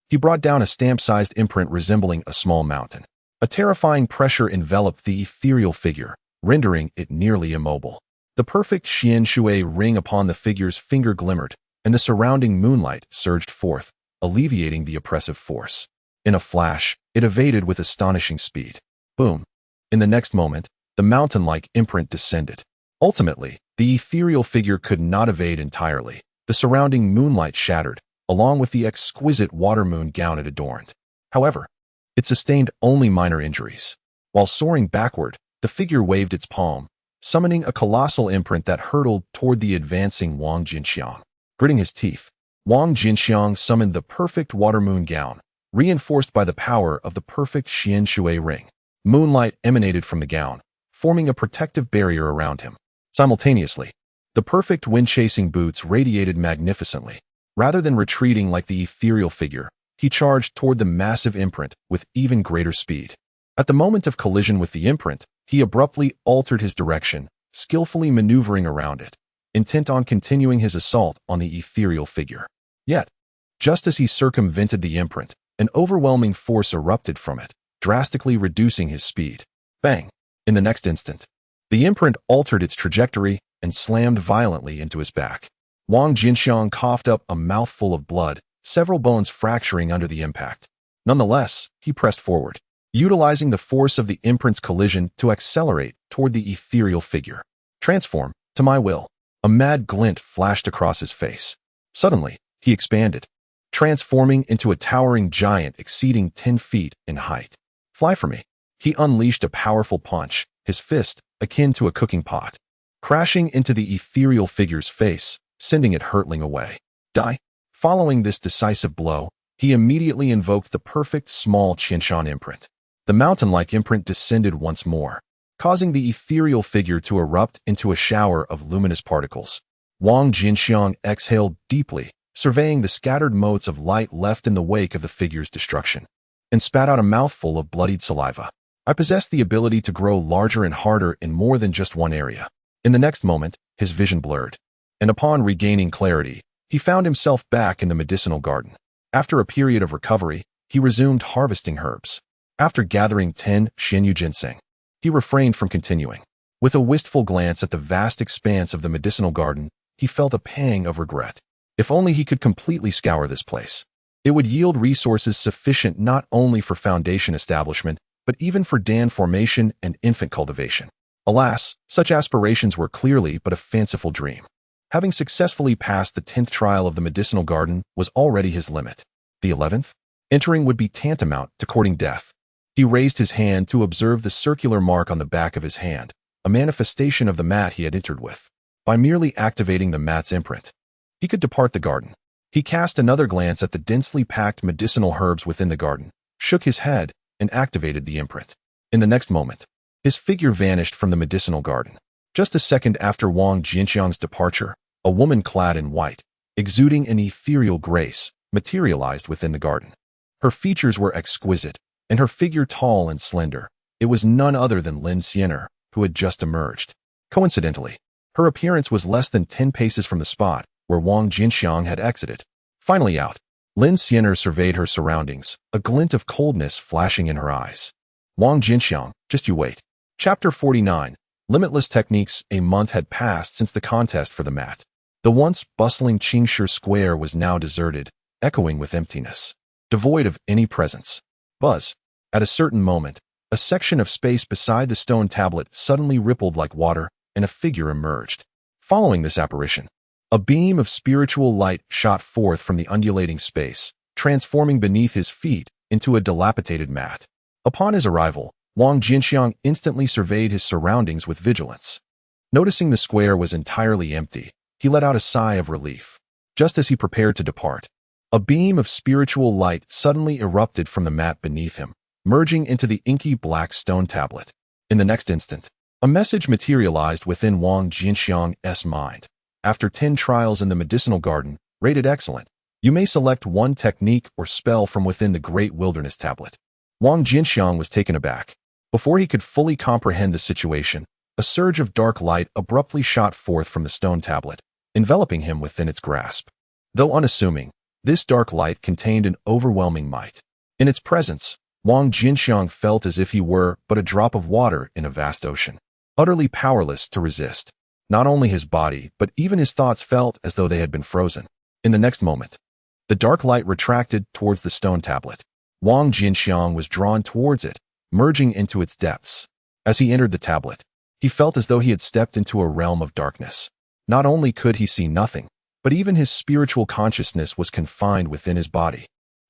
he brought down a stamp-sized imprint resembling a small mountain. A terrifying pressure enveloped the ethereal figure, rendering it nearly immobile. The perfect Xian Shui ring upon the figure's finger glimmered, and the surrounding moonlight surged forth, alleviating the oppressive force. In a flash, it evaded with astonishing speed. Boom. In the next moment, the mountain-like imprint descended. Ultimately, the ethereal figure could not evade entirely. The surrounding moonlight shattered, along with the exquisite water-moon gown it adorned. However, it sustained only minor injuries. While soaring backward, the figure waved its palm, summoning a colossal imprint that hurtled toward the advancing Wang Jianqiang. Gritting his teeth, Wang Jianqiang summoned the perfect water-moon gown, reinforced by the power of the perfect Xian Shui ring. Moonlight emanated from the gown, forming a protective barrier around him. Simultaneously, the perfect wind-chasing boots radiated magnificently. Rather than retreating like the ethereal figure, he charged toward the massive imprint with even greater speed. At the moment of collision with the imprint, he abruptly altered his direction, skillfully maneuvering around it, intent on continuing his assault on the ethereal figure. Yet, just as he circumvented the imprint, an overwhelming force erupted from it, drastically reducing his speed. Bang! In the next instant, the imprint altered its trajectory and slammed violently into his back. Wang Jianqiang coughed up a mouthful of blood, several bones fracturing under the impact. Nonetheless, he pressed forward, utilizing the force of the imprint's collision to accelerate toward the ethereal figure. Transform, to my will. A mad glint flashed across his face. Suddenly, he expanded, transforming into a towering giant exceeding 10 feet in height. Fly for me. He unleashed a powerful punch, his fist akin to a cooking pot, crashing into the ethereal figure's face, sending it hurtling away. Die. Following this decisive blow, he immediately invoked the perfect small Qianshan imprint. The mountain-like imprint descended once more, causing the ethereal figure to erupt into a shower of luminous particles. Wang Jianqiang exhaled deeply, surveying the scattered motes of light left in the wake of the figure's destruction, and spat out a mouthful of bloodied saliva. I possess the ability to grow larger and harder in more than just one area. In the next moment, his vision blurred, and upon regaining clarity, he found himself back in the medicinal garden. After a period of recovery, he resumed harvesting herbs. After gathering 10 Shenyu ginseng, he refrained from continuing. With a wistful glance at the vast expanse of the medicinal garden, he felt a pang of regret. If only he could completely scour this place. It would yield resources sufficient not only for foundation establishment, but even for Dan formation and infant cultivation. Alas, such aspirations were clearly but a fanciful dream. Having successfully passed the 10th trial of the medicinal garden was already his limit. The 11th? Entering would be tantamount to courting death. He raised his hand to observe the circular mark on the back of his hand, a manifestation of the mat he had entered with. By merely activating the mat's imprint, he could depart the garden. He cast another glance at the densely packed medicinal herbs within the garden, shook his head, and activated the imprint. In the next moment, his figure vanished from the medicinal garden. Just a second after Wang Jianqiang's departure, a woman clad in white, exuding an ethereal grace, materialized within the garden. Her features were exquisite, and her figure tall and slender. It was none other than Lin Xiener, who had just emerged. Coincidentally, her appearance was less than 10 paces from the spot where Wang Jianqiang had exited. Finally out, Lin Xiener surveyed her surroundings, a glint of coldness flashing in her eyes. Wang Jianqiang, just you wait. Chapter 49. Limitless Techniques. A month had passed since the contest for the mat. The once bustling Qingshi Square was now deserted, echoing with emptiness, devoid of any presence. Buzz. At a certain moment, a section of space beside the stone tablet suddenly rippled like water, and a figure emerged. Following this apparition, a beam of spiritual light shot forth from the undulating space, transforming beneath his feet into a dilapidated mat. Upon his arrival, Wang Jianqiang instantly surveyed his surroundings with vigilance. Noticing the square was entirely empty, he let out a sigh of relief. Just as he prepared to depart, a beam of spiritual light suddenly erupted from the mat beneath him, merging into the inky black stone tablet. In the next instant, a message materialized within Wang Jianqiang's mind. After 10 trials in the medicinal garden, rated excellent, you may select one technique or spell from within the Great Wilderness Tablet. Wang Jianqiang was taken aback. Before he could fully comprehend the situation, a surge of dark light abruptly shot forth from the stone tablet, enveloping him within its grasp. Though unassuming, this dark light contained an overwhelming might. In its presence, Wang Jianqiang felt as if he were but a drop of water in a vast ocean, utterly powerless to resist. Not only his body, but even his thoughts felt as though they had been frozen. In the next moment, The dark light retracted towards the stone tablet. Wang Jianqiang was drawn towards it, merging into its depths. As he entered the tablet, he felt as though he had stepped into a realm of darkness. Not only could he see nothing, but even his spiritual consciousness was confined within his body,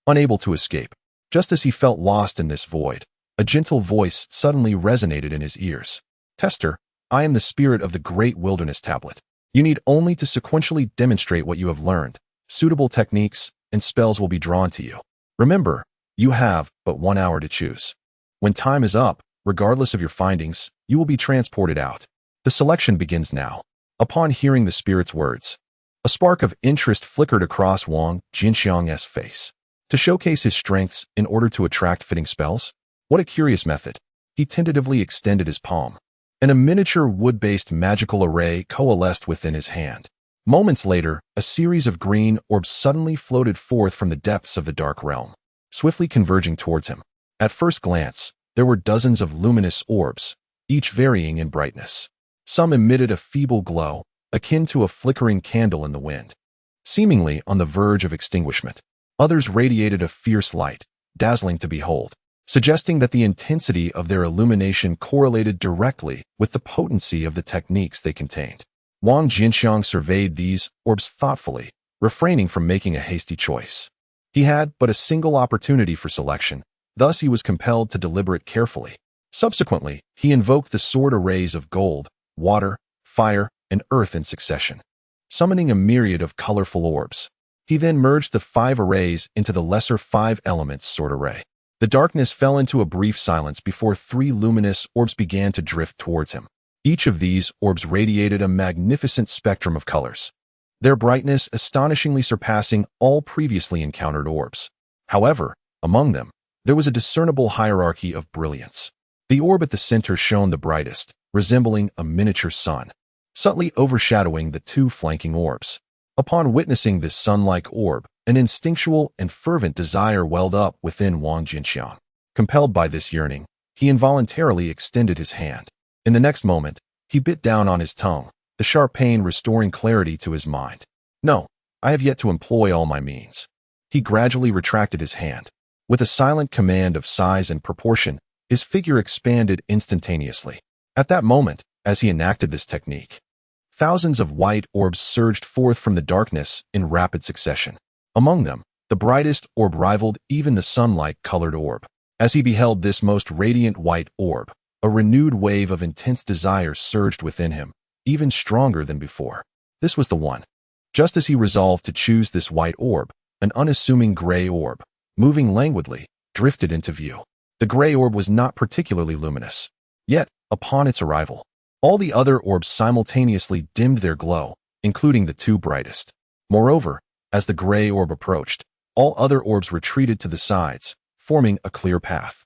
unable to escape. Just as he felt lost in this void, a gentle voice suddenly resonated in his ears. "Tester, I am the spirit of the great wilderness tablet. You need only to sequentially demonstrate what you have learned. Suitable techniques and spells will be drawn to you. Remember, you have but 1 hour to choose. When time is up, regardless of your findings, you will be transported out. The selection begins now." Upon hearing the spirit's words, a spark of interest flickered across Wang Jianqiang's face. To showcase his strengths in order to attract fitting spells? What a curious method. He tentatively extended his palm, and a miniature wood-based magical array coalesced within his hand. Moments later, a series of green orbs suddenly floated forth from the depths of the dark realm, swiftly converging towards him. At first glance, there were dozens of luminous orbs, each varying in brightness. Some emitted a feeble glow, akin to a flickering candle in the wind, seemingly on the verge of extinguishment. Others radiated a fierce light, dazzling to behold, suggesting that the intensity of their illumination correlated directly with the potency of the techniques they contained. Wang Jianqiang surveyed these orbs thoughtfully, refraining from making a hasty choice. He had but a single opportunity for selection, thus he was compelled to deliberate carefully. Subsequently, he invoked the sword arrays of gold, water, fire, and earth in succession, summoning a myriad of colorful orbs. He then merged the 5 arrays into the lesser 5 elements sword array. The darkness fell into a brief silence before 3 luminous orbs began to drift towards him. Each of these orbs radiated a magnificent spectrum of colors, their brightness astonishingly surpassing all previously encountered orbs. However, among them, there was a discernible hierarchy of brilliance. The orb at the center shone the brightest, resembling a miniature sun, subtly overshadowing the 2 flanking orbs. Upon witnessing this sun-like orb, an instinctual and fervent desire welled up within Wang Jianqiang. Compelled by this yearning, he involuntarily extended his hand. In the next moment, he bit down on his tongue, the sharp pain restoring clarity to his mind. "No, I have yet to employ all my means." He gradually retracted his hand. With a silent command of size and proportion, his figure expanded instantaneously. At that moment, as he enacted this technique, thousands of white orbs surged forth from the darkness in rapid succession. Among them, the brightest orb rivaled even the sunlight colored orb. As he beheld this most radiant white orb, a renewed wave of intense desire surged within him, even stronger than before. This was the one. Just as he resolved to choose this white orb, an unassuming gray orb, moving languidly, drifted into view. The gray orb was not particularly luminous. Yet, upon its arrival, all the other orbs simultaneously dimmed their glow, including the 2 brightest. Moreover, as the gray orb approached, all other orbs retreated to the sides, forming a clear path.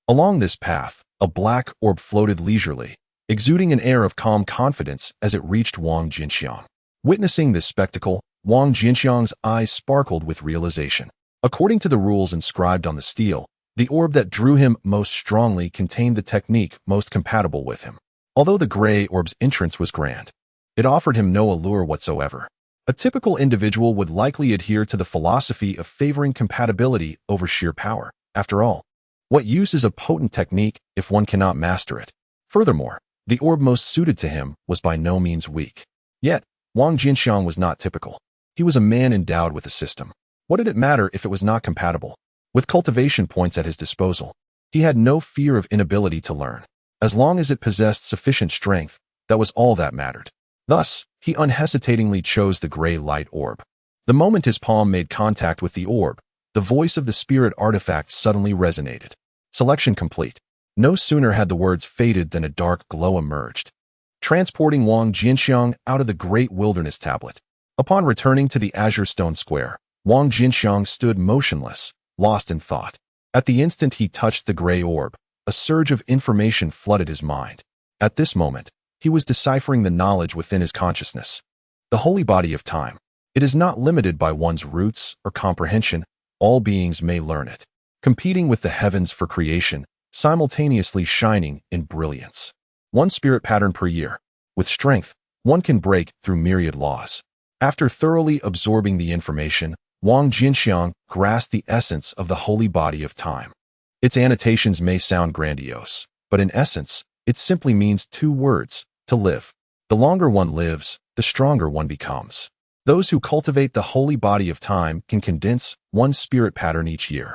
Along this path, a black orb floated leisurely, exuding an air of calm confidence as it reached Wang Jianqiang. Witnessing this spectacle, Wang Jianqiang's eyes sparkled with realization. According to the rules inscribed on the steel, the orb that drew him most strongly contained the technique most compatible with him. Although the gray orb's entrance was grand, it offered him no allure whatsoever. A typical individual would likely adhere to the philosophy of favoring compatibility over sheer power. After all, what use is a potent technique if one cannot master it? Furthermore, the orb most suited to him was by no means weak. Yet, Wang Jianqiang was not typical. He was a man endowed with a system. What did it matter if it was not compatible? With cultivation points at his disposal, he had no fear of inability to learn. As long as it possessed sufficient strength, that was all that mattered. Thus, he unhesitatingly chose the gray light orb. The moment his palm made contact with the orb, the voice of the spirit artifact suddenly resonated. Selection complete. No sooner had the words faded than a dark glow emerged, transporting Wang Jianqiang out of the great wilderness tablet. Upon returning to the azure stone square, Wang Jianqiang stood motionless, lost in thought. At the instant he touched the gray orb, a surge of information flooded his mind. At this moment, he was deciphering the knowledge within his consciousness. The holy body of time. It is not limited by one's roots or comprehension. All beings may learn it, competing with the heavens for creation, simultaneously shining in brilliance. One spirit pattern per year. With strength, one can break through myriad laws. After thoroughly absorbing the information, Wang Jianqiang grasped the essence of the holy body of time. Its annotations may sound grandiose, but in essence, it simply means two words: to live. The longer one lives, the stronger one becomes. Those who cultivate the holy body of time can condense one spirit pattern each year.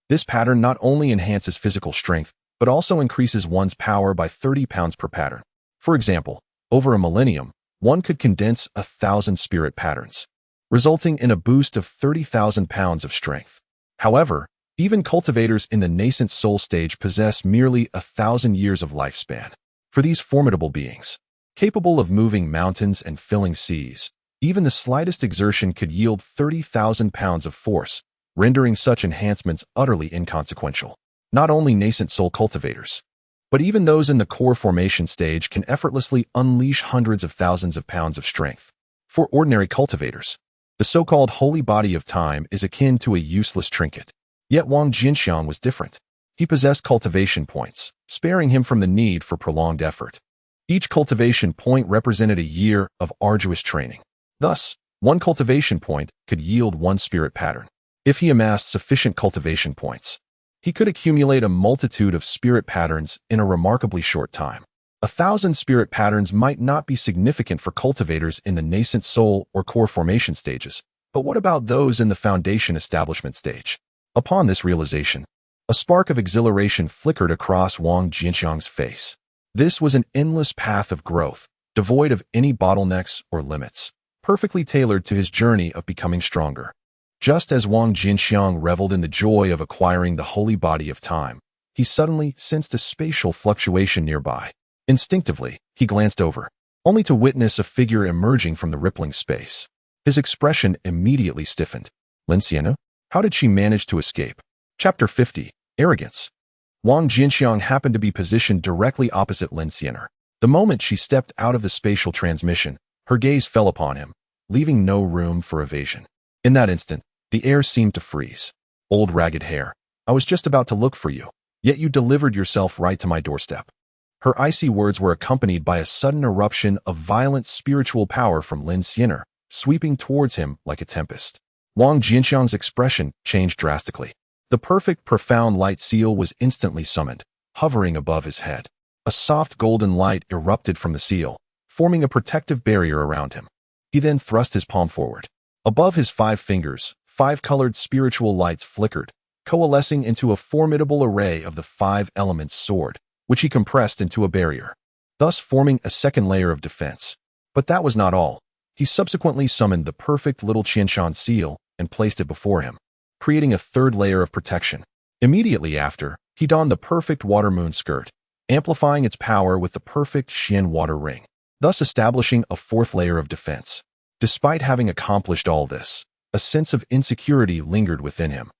This pattern not only enhances physical strength, but also increases one's power by 30 pounds per pattern. For example, over a millennium, one could condense 1,000 spirit patterns, resulting in a boost of 30,000 pounds of strength. However, even cultivators in the nascent soul stage possess merely 1,000 years of lifespan. For these formidable beings, capable of moving mountains and filling seas, even the slightest exertion could yield 30,000 pounds of force, rendering such enhancements utterly inconsequential. Not only nascent soul cultivators, but even those in the core formation stage can effortlessly unleash hundreds of thousands of pounds of strength. For ordinary cultivators, the so-called holy body of time is akin to a useless trinket. Yet Wang Jianqiang was different. He possessed cultivation points, sparing him from the need for prolonged effort. Each cultivation point represented a year of arduous training. Thus, one cultivation point could yield one spirit pattern. If he amassed sufficient cultivation points, he could accumulate a multitude of spirit patterns in a remarkably short time. 1,000 spirit patterns might not be significant for cultivators in the nascent soul or core formation stages, but what about those in the foundation establishment stage? Upon this realization, a spark of exhilaration flickered across Wang Jianqiang's face. This was an endless path of growth, devoid of any bottlenecks or limits, perfectly tailored to his journey of becoming stronger. Just as Wang Jianqiang reveled in the joy of acquiring the holy body of time, he suddenly sensed a spatial fluctuation nearby. Instinctively, he glanced over, only to witness a figure emerging from the rippling space. His expression immediately stiffened. Lin Xian'e? How did she manage to escape? Chapter 50. Arrogance. Wang Jianqiang happened to be positioned directly opposite Lin Xian'e. The moment she stepped out of the spatial transmission, her gaze fell upon him, leaving no room for evasion. In that instant, the air seemed to freeze. Old ragged hair, I was just about to look for you, yet you delivered yourself right to my doorstep. Her icy words were accompanied by a sudden eruption of violent spiritual power from Lin Xian'e, sweeping towards him like a tempest. Wang Jianqiang's expression changed drastically. The perfect, profound light seal was instantly summoned, hovering above his head. A soft golden light erupted from the seal, forming a protective barrier around him. He then thrust his palm forward. Above his 5 fingers, 5 colored spiritual lights flickered, coalescing into a formidable array of the 5 elements sword, which he compressed into a barrier, thus forming a second layer of defense. But that was not all. He subsequently summoned the perfect little Qianshan seal and placed it before him, creating a third layer of protection. Immediately after, he donned the perfect water moon skirt, amplifying its power with the perfect Xian water ring, thus establishing a 4th layer of defense. Despite having accomplished all this, a sense of insecurity lingered within him,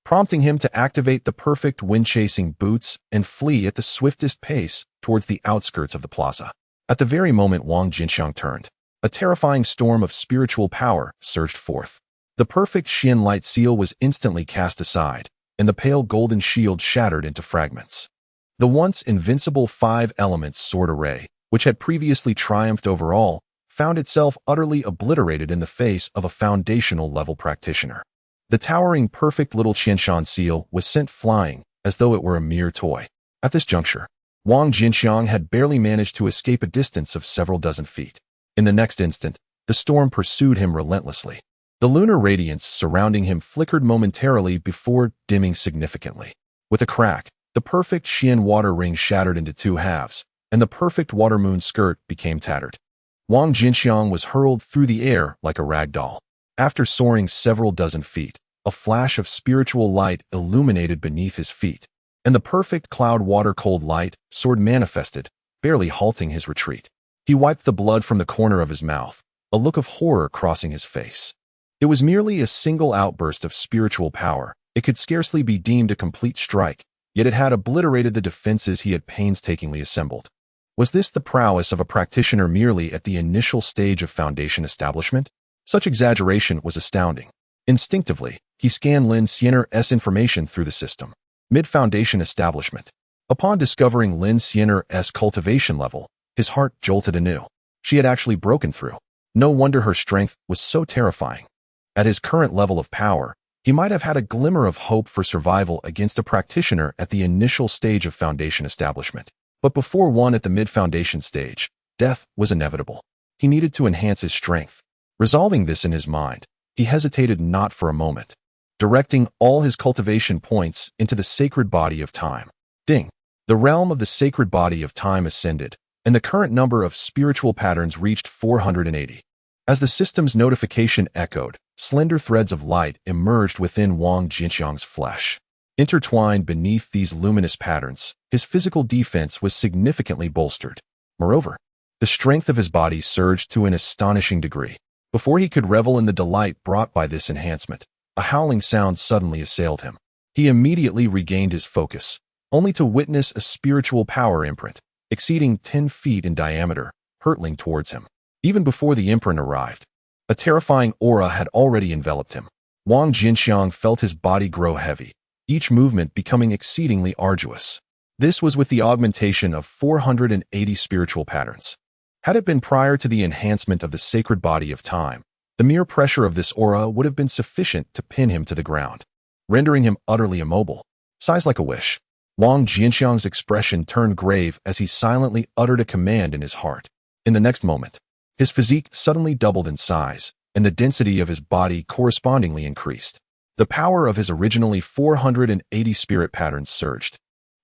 prompting him to activate the perfect wind-chasing boots and flee at the swiftest pace towards the outskirts of the plaza. At the very moment Wang Jianqiang turned, a terrifying storm of spiritual power surged forth. The perfect Xian light seal was instantly cast aside, and the pale golden shield shattered into fragments. The once invincible 5 elements sword array, which had previously triumphed over all, found itself utterly obliterated in the face of a foundational level practitioner. The towering perfect little Qianshan seal was sent flying as though it were a mere toy. At this juncture, Wang Jianqiang had barely managed to escape a distance of several dozen feet. In the next instant, the storm pursued him relentlessly. The lunar radiance surrounding him flickered momentarily before dimming significantly. With a crack, the perfect Xian water ring shattered into 2 halves, and the perfect water moon skirt became tattered. Wang Jianqiang was hurled through the air like a rag doll. After soaring several dozen feet, a flash of spiritual light illuminated beneath his feet, and the perfect cloud water-cold light sword manifested, barely halting his retreat. He wiped the blood from the corner of his mouth, a look of horror crossing his face. It was merely a single outburst of spiritual power. It could scarcely be deemed a complete strike, yet it had obliterated the defenses he had painstakingly assembled. Was this the prowess of a practitioner merely at the initial stage of foundation establishment? Such exaggeration was astounding. Instinctively, he scanned Lin Xian'e's information through the system. Mid-foundation establishment. Upon discovering Lin Xian'e's cultivation level, his heart jolted anew. She had actually broken through. No wonder her strength was so terrifying. At his current level of power, he might have had a glimmer of hope for survival against a practitioner at the initial stage of foundation establishment. But before one at the mid-foundation stage, death was inevitable. He needed to enhance his strength. Resolving this in his mind, he hesitated not for a moment, directing all his cultivation points into the sacred body of time. Ding! The realm of the sacred body of time ascended, and the current number of spiritual patterns reached 480. As the system's notification echoed, slender threads of light emerged within Wang Jianqiang's flesh. Intertwined beneath these luminous patterns, his physical defense was significantly bolstered. Moreover, the strength of his body surged to an astonishing degree. Before he could revel in the delight brought by this enhancement, a howling sound suddenly assailed him. He immediately regained his focus, only to witness a spiritual power imprint, exceeding 10 feet in diameter, hurtling towards him. Even before the imprint arrived, a terrifying aura had already enveloped him. Wang Jianqiang felt his body grow heavy, each movement becoming exceedingly arduous. This was with the augmentation of 480 spiritual patterns. Had it been prior to the enhancement of the sacred body of time, the mere pressure of this aura would have been sufficient to pin him to the ground, rendering him utterly immobile. Sighs like a wish. Wang Jianqiang's expression turned grave as he silently uttered a command in his heart. In the next moment, his physique suddenly doubled in size, and the density of his body correspondingly increased. The power of his originally 480 spirit patterns surged,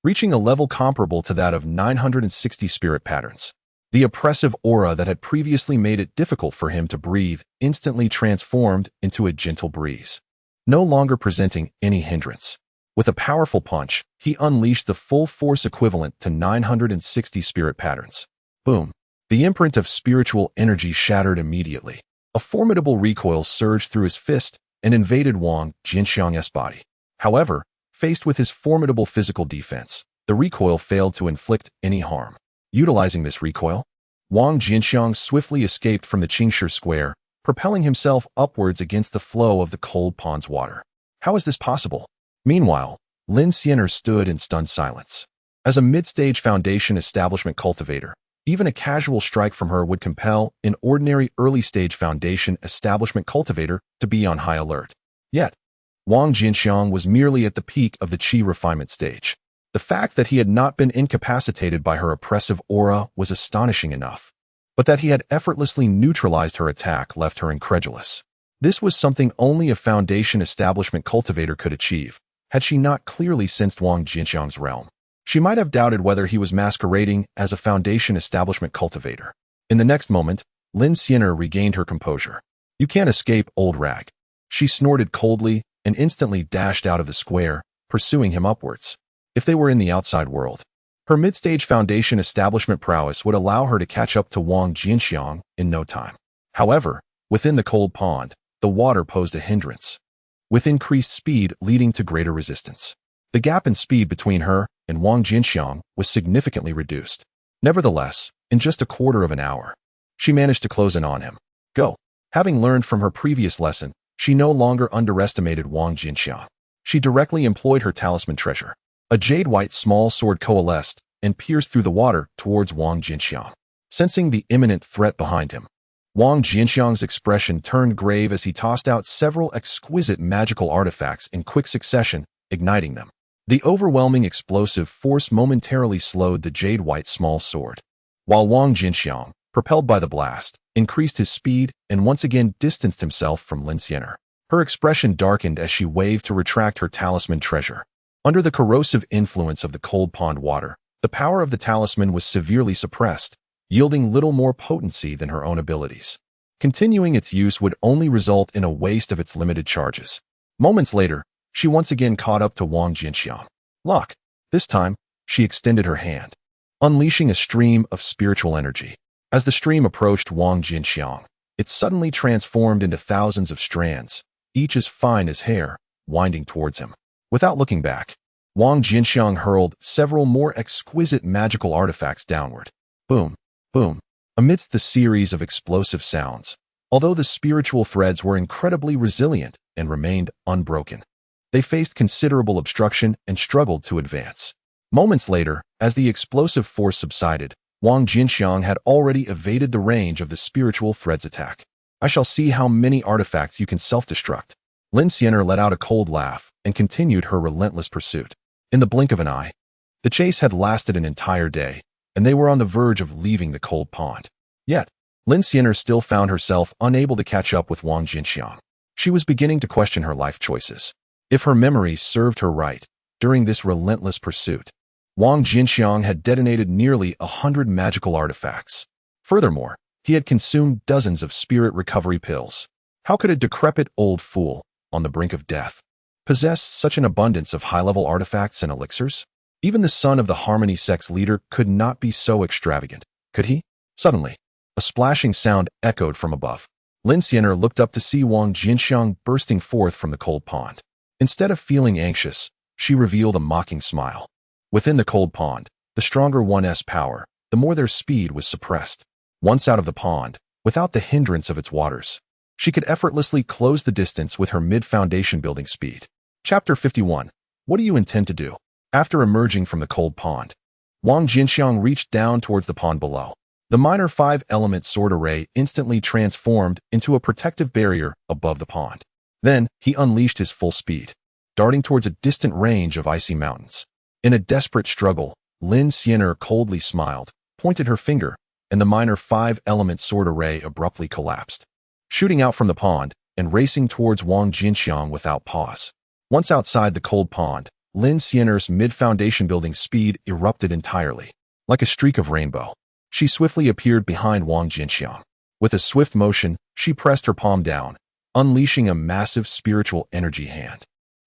reaching a level comparable to that of 960 spirit patterns. The oppressive aura that had previously made it difficult for him to breathe instantly transformed into a gentle breeze, no longer presenting any hindrance. With a powerful punch, he unleashed the full force equivalent to 960 spirit patterns. Boom! The imprint of spiritual energy shattered immediately. A formidable recoil surged through his fist and invaded Wang Jianqiang's body. However, faced with his formidable physical defense, the recoil failed to inflict any harm. Utilizing this recoil, Wang Jianqiang swiftly escaped from the Qingshi square, propelling himself upwards against the flow of the cold pond's water. How is this possible? Meanwhile, Lin Xianer stood in stunned silence. As a mid-stage foundation establishment cultivator, even a casual strike from her would compel an ordinary early-stage foundation establishment cultivator to be on high alert. Yet, Wang Jianqiang was merely at the peak of the qi refinement stage. The fact that he had not been incapacitated by her oppressive aura was astonishing enough, but that he had effortlessly neutralized her attack left her incredulous. This was something only a foundation establishment cultivator could achieve, had she not clearly sensed Wang Jianqiang's realm. She might have doubted whether he was masquerading as a foundation establishment cultivator. In the next moment, Lin Xianer regained her composure. "You can't escape, old rag." She snorted coldly and instantly dashed out of the square, pursuing him upwards. If they were in the outside world, her mid-stage foundation establishment prowess would allow her to catch up to Wang Jianqiang in no time. However, within the cold pond, the water posed a hindrance, with increased speed leading to greater resistance. The gap in speed between her and Wang Jianqiang was significantly reduced. Nevertheless, in just a quarter of an hour, she managed to close in on him. Go. Having learned from her previous lesson, she no longer underestimated Wang Jianqiang. She directly employed her talisman treasure. A jade-white small sword coalesced and pierced through the water towards Wang Jianqiang. Sensing the imminent threat behind him, Wang Jianqiang's expression turned grave as he tossed out several exquisite magical artifacts in quick succession, igniting them. The overwhelming explosive force momentarily slowed the jade-white small sword, while Wang Jianqiang, propelled by the blast, increased his speed and once again distanced himself from Lin Xianer. Her expression darkened as she waved to retract her talisman treasure. Under the corrosive influence of the cold pond water, the power of the talisman was severely suppressed, yielding little more potency than her own abilities. Continuing its use would only result in a waste of its limited charges. Moments later, she once again caught up to Wang Jianqiang. Look, this time, she extended her hand, unleashing a stream of spiritual energy. As the stream approached Wang Jianqiang, it suddenly transformed into thousands of strands, each as fine as hair, winding towards him. Without looking back, Wang Jianqiang hurled several more exquisite magical artifacts downward. Boom, boom. Amidst the series of explosive sounds, although the spiritual threads were incredibly resilient and remained unbroken, they faced considerable obstruction and struggled to advance. Moments later, as the explosive force subsided, Wang Jianqiang had already evaded the range of the spiritual thread's attack. I shall see how many artifacts you can self-destruct. Lin Xianer let out a cold laugh and continued her relentless pursuit. In the blink of an eye, the chase had lasted an entire day, and they were on the verge of leaving the cold pond. Yet, Lin Xianer still found herself unable to catch up with Wang Jianqiang. She was beginning to question her life choices. If her memories served her right, during this relentless pursuit, Wang Jianqiang had detonated nearly 100 magical artifacts. Furthermore, he had consumed dozens of spirit recovery pills. How could a decrepit old fool, on the brink of death, possess such an abundance of high-level artifacts and elixirs? Even the son of the Harmony Sect's leader could not be so extravagant, could he? Suddenly, a splashing sound echoed from above. Lin Xianer looked up to see Wang Jianqiang bursting forth from the cold pond. Instead of feeling anxious, she revealed a mocking smile. Within the cold pond, the stronger one's power, the more their speed was suppressed. Once out of the pond, without the hindrance of its waters, she could effortlessly close the distance with her mid-foundation building speed. Chapter 51. What do you intend to do? After emerging from the cold pond, Wang Jianqiang reached down towards the pond below. The minor 5-element sword array instantly transformed into a protective barrier above the pond. Then, he unleashed his full speed, darting towards a distant range of icy mountains. In a desperate struggle, Lin Xianer coldly smiled, pointed her finger, and the minor 5-element sword array abruptly collapsed, shooting out from the pond and racing towards Wang Jianqiang without pause. Once outside the cold pond, Lin Xianer's mid-foundation building speed erupted entirely. Like a streak of rainbow, she swiftly appeared behind Wang Jianqiang. With a swift motion, she pressed her palm down, unleashing a massive spiritual energy hand.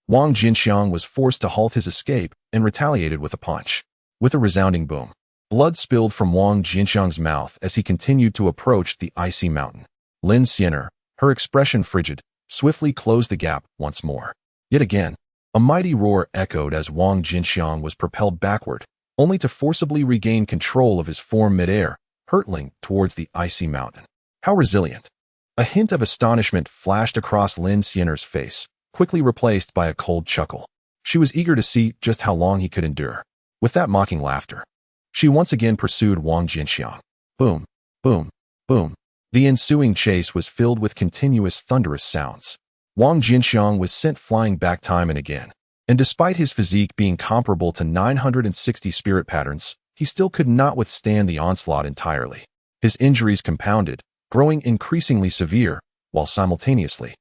Wang Jianqiang was forced to halt his escape and retaliated with a punch. With a resounding boom, blood spilled from Wang Jianqiang's mouth as he continued to approach the icy mountain. Lin Xianer, her expression frigid, swiftly closed the gap once more. Yet again, a mighty roar echoed as Wang Jianqiang was propelled backward, only to forcibly regain control of his form midair, hurtling towards the icy mountain. How resilient! A hint of astonishment flashed across Lin Xianer's face, quickly replaced by a cold chuckle. She was eager to see just how long he could endure. With that mocking laughter, she once again pursued Wang Jianqiang. Boom, boom, boom. The ensuing chase was filled with continuous thunderous sounds. Wang Jianqiang was sent flying back time and again, and despite his physique being comparable to 960 spirit patterns, he still could not withstand the onslaught entirely. His injuries compounded, growing increasingly severe, while simultaneously,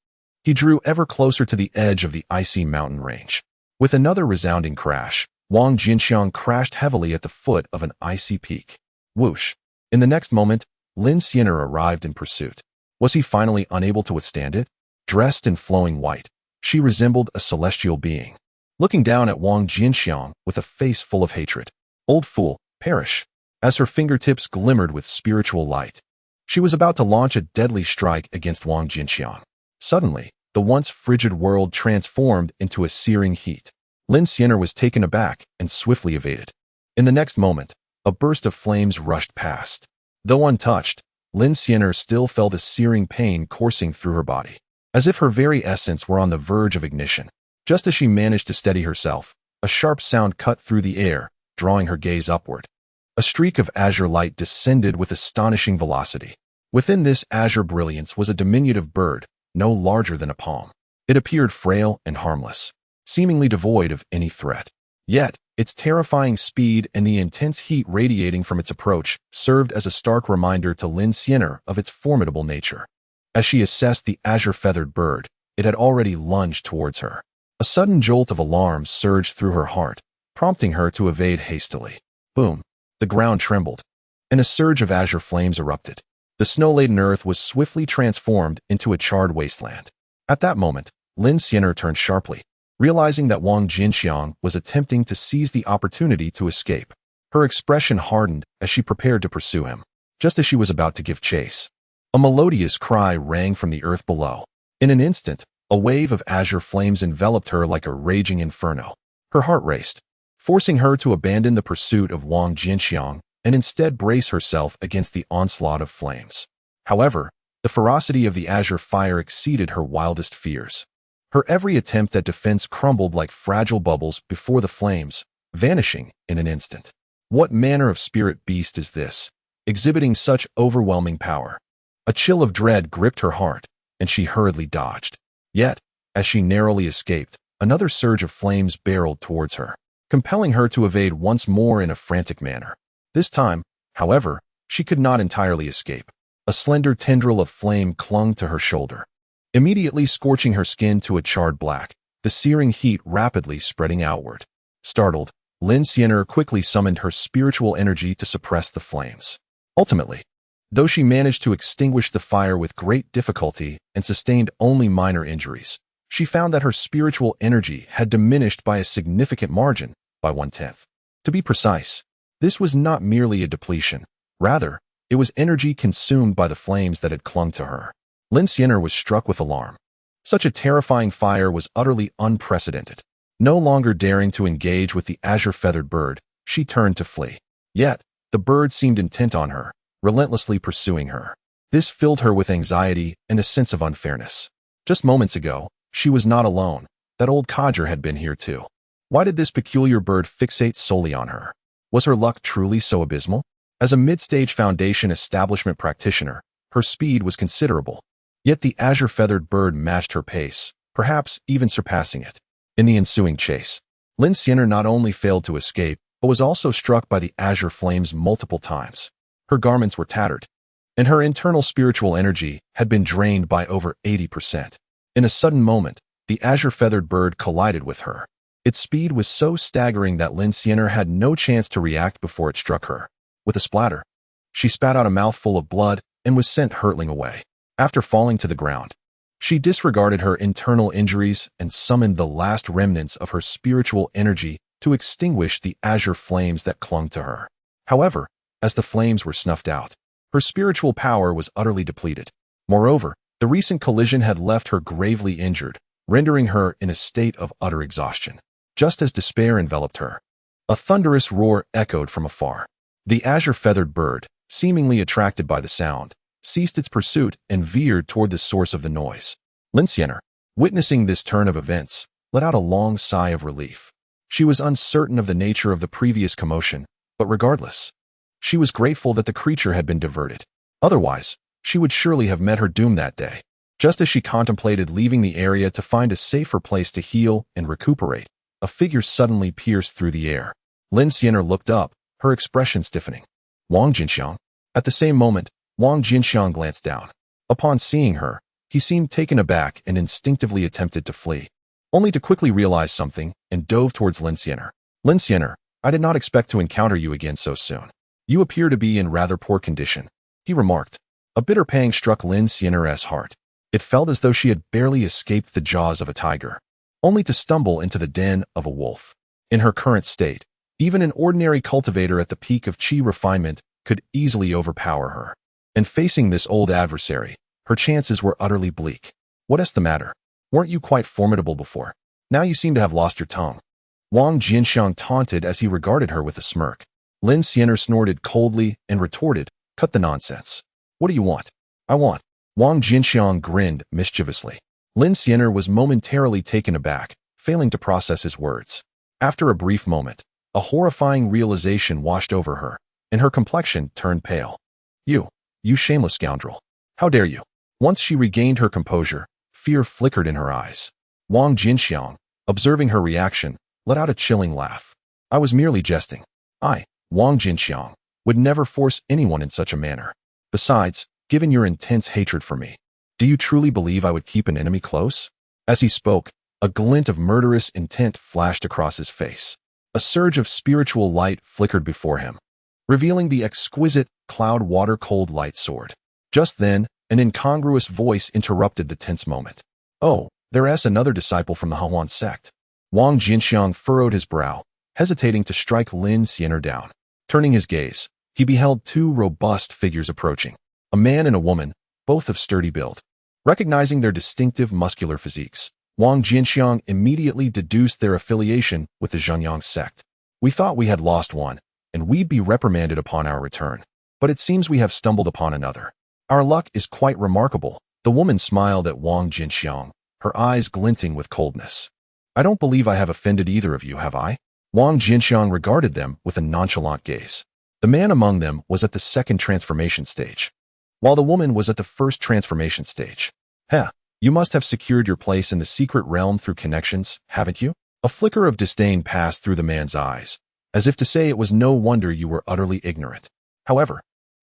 he drew ever closer to the edge of the icy mountain range. With another resounding crash, Wang Jianqiang crashed heavily at the foot of an icy peak. Whoosh! In the next moment, Lin Xianer arrived in pursuit. Was he finally unable to withstand it? Dressed in flowing white, she resembled a celestial being, looking down at Wang Jianqiang with a face full of hatred. Old fool, perish! As her fingertips glimmered with spiritual light, she was about to launch a deadly strike against Wang Jianqiang. Suddenly, the once frigid world transformed into a searing heat. Lin Xianer was taken aback and swiftly evaded. In the next moment, a burst of flames rushed past. Though untouched, Lin Xianer still felt a searing pain coursing through her body, as if her very essence were on the verge of ignition. Just as she managed to steady herself, a sharp sound cut through the air, drawing her gaze upward. A streak of azure light descended with astonishing velocity. Within this azure brilliance was a diminutive bird, no larger than a palm. It appeared frail and harmless, seemingly devoid of any threat. Yet, its terrifying speed and the intense heat radiating from its approach served as a stark reminder to Lin Xianer of its formidable nature. As she assessed the azure-feathered bird, it had already lunged towards her. A sudden jolt of alarm surged through her heart, prompting her to evade hastily. Boom! The ground trembled, and a surge of azure flames erupted. The snow-laden earth was swiftly transformed into a charred wasteland. At that moment, Lin Xianer turned sharply, realizing that Wang Jianqiang was attempting to seize the opportunity to escape. Her expression hardened as she prepared to pursue him. Just as she was about to give chase, a melodious cry rang from the earth below. In an instant, a wave of azure flames enveloped her like a raging inferno. Her heart raced, forcing her to abandon the pursuit of Wang Jianqiang and instead brace herself against the onslaught of flames. However, the ferocity of the azure fire exceeded her wildest fears. Her every attempt at defense crumbled like fragile bubbles before the flames, vanishing in an instant. What manner of spirit beast is this, exhibiting such overwhelming power? A chill of dread gripped her heart, and she hurriedly dodged. Yet, as she narrowly escaped, another surge of flames barreled towards her, compelling her to evade once more in a frantic manner. This time, however, she could not entirely escape. A slender tendril of flame clung to her shoulder, immediately scorching her skin to a charred black, the searing heat rapidly spreading outward. Startled, Lin Xianer quickly summoned her spiritual energy to suppress the flames. Ultimately, though she managed to extinguish the fire with great difficulty and sustained only minor injuries, she found that her spiritual energy had diminished by a significant margin, by 1/10. To be precise, this was not merely a depletion. Rather, it was energy consumed by the flames that had clung to her. Lin Xianer was struck with alarm. Such a terrifying fire was utterly unprecedented. No longer daring to engage with the azure-feathered bird, she turned to flee. Yet, the bird seemed intent on her, relentlessly pursuing her. This filled her with anxiety and a sense of unfairness. Just moments ago, she was not alone. That old codger had been here too. Why did this peculiar bird fixate solely on her? Was her luck truly so abysmal? As a mid-stage Foundation establishment practitioner, her speed was considerable. Yet the azure-feathered bird matched her pace, perhaps even surpassing it. In the ensuing chase, Lin Xianer not only failed to escape, but was also struck by the azure flames multiple times. Her garments were tattered, and her internal spiritual energy had been drained by over 80%. In a sudden moment, the azure-feathered bird collided with her. Its speed was so staggering that Lin Xianer had no chance to react before it struck her. With a splatter, she spat out a mouthful of blood and was sent hurtling away. After falling to the ground, she disregarded her internal injuries and summoned the last remnants of her spiritual energy to extinguish the azure flames that clung to her. However, as the flames were snuffed out, her spiritual power was utterly depleted. Moreover, the recent collision had left her gravely injured, rendering her in a state of utter exhaustion. Just as despair enveloped her, a thunderous roar echoed from afar. The azure-feathered bird, seemingly attracted by the sound, ceased its pursuit and veered toward the source of the noise. Lin Xianer, witnessing this turn of events, let out a long sigh of relief. She was uncertain of the nature of the previous commotion, but regardless, she was grateful that the creature had been diverted. Otherwise, she would surely have met her doom that day. Just as she contemplated leaving the area to find a safer place to heal and recuperate, a figure suddenly pierced through the air. Lin Xianer looked up, her expression stiffening. Wang Jianqiang. At the same moment, Wang Jianqiang glanced down. Upon seeing her, he seemed taken aback and instinctively attempted to flee, only to quickly realize something and dove towards Lin Xianer. Lin Xianer, I did not expect to encounter you again so soon. You appear to be in rather poor condition, he remarked. A bitter pang struck Lin Xianer's heart. It felt as though she had barely escaped the jaws of a tiger, only to stumble into the den of a wolf. In her current state, even an ordinary cultivator at the peak of qi refinement could easily overpower her. And facing this old adversary, her chances were utterly bleak. What's the matter? Weren't you quite formidable before? Now you seem to have lost your tongue. Wang Jianqiang taunted as he regarded her with a smirk. Lin Xianer snorted coldly and retorted, Cut the nonsense. What do you want? I want. Wang Jianqiang grinned mischievously. Lin Xianer was momentarily taken aback, failing to process his words. After a brief moment, a horrifying realization washed over her, and her complexion turned pale. You shameless scoundrel. How dare you? Once she regained her composure, fear flickered in her eyes. Wang Jianqiang, observing her reaction, let out a chilling laugh. I was merely jesting. I, Wang Jianqiang, would never force anyone in such a manner. Besides, given your intense hatred for me, do you truly believe I would keep an enemy close? As he spoke, a glint of murderous intent flashed across his face. A surge of spiritual light flickered before him, revealing the exquisite cloud water-cold light sword. Just then, an incongruous voice interrupted the tense moment. Oh, there's another disciple from the Huan sect. Wang Jianqiang furrowed his brow, hesitating to strike Lin Xianer down. Turning his gaze, he beheld two robust figures approaching, a man and a woman, both of sturdy build. Recognizing their distinctive muscular physiques, Wang Jianqiang immediately deduced their affiliation with the Joy Union Sect. We thought we had lost one, and we'd be reprimanded upon our return. But it seems we have stumbled upon another. Our luck is quite remarkable. The woman smiled at Wang Jianqiang, her eyes glinting with coldness. I don't believe I have offended either of you, have I? Wang Jianqiang regarded them with a nonchalant gaze. The man among them was at the second transformation stage. while the woman was at the first transformation stage. Heh, you must have secured your place in the secret realm through connections, haven't you? A flicker of disdain passed through the man's eyes, as if to say it was no wonder you were utterly ignorant. However,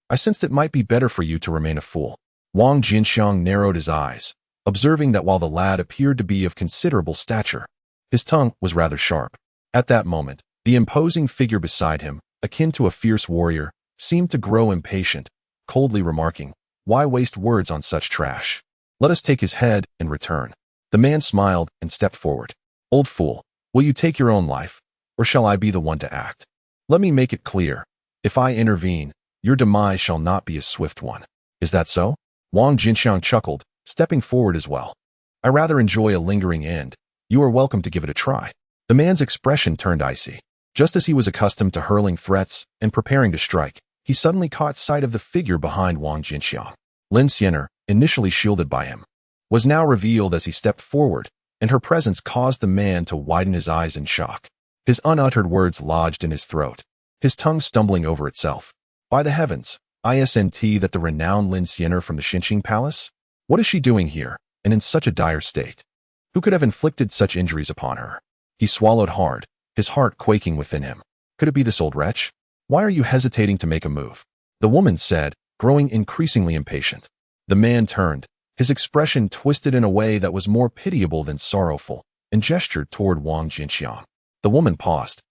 I sensed it might be better for you to remain a fool. Wang Jianqiang narrowed his eyes, observing that while the lad appeared to be of considerable stature, his tongue was rather sharp. At that moment, the imposing figure beside him, akin to a fierce warrior, seemed to grow impatient, coldly remarking, "Why waste words on such trash? Let us take his head and return." The man smiled and stepped forward. "Old fool, will you take your own life, or shall I be the one to act? Let me make it clear. If I intervene, your demise shall not be a swift one. Is that so?" Wang Jianqiang chuckled, stepping forward as well. "I rather enjoy a lingering end. You are welcome to give it a try." The man's expression turned icy. Just as he was accustomed to hurling threats and preparing to strike, he suddenly caught sight of the figure behind Wang Jianqiang. Lin Xianer, initially shielded by him, was now revealed as he stepped forward, and her presence caused the man to widen his eyes in shock. His unuttered words lodged in his throat, his tongue stumbling over itself. "By the heavens, isn't that the renowned Lin Xianer from the Xinqing Palace? What is she doing here, and in such a dire state? Who could have inflicted such injuries upon her?" He swallowed hard, his heart quaking within him. Could it be this old wretch? "Why are you hesitating to make a move?" the woman said, growing increasingly impatient. The man turned, his expression twisted in a way that was more pitiable than sorrowful, and gestured toward Wang Jianqiang. The woman paused,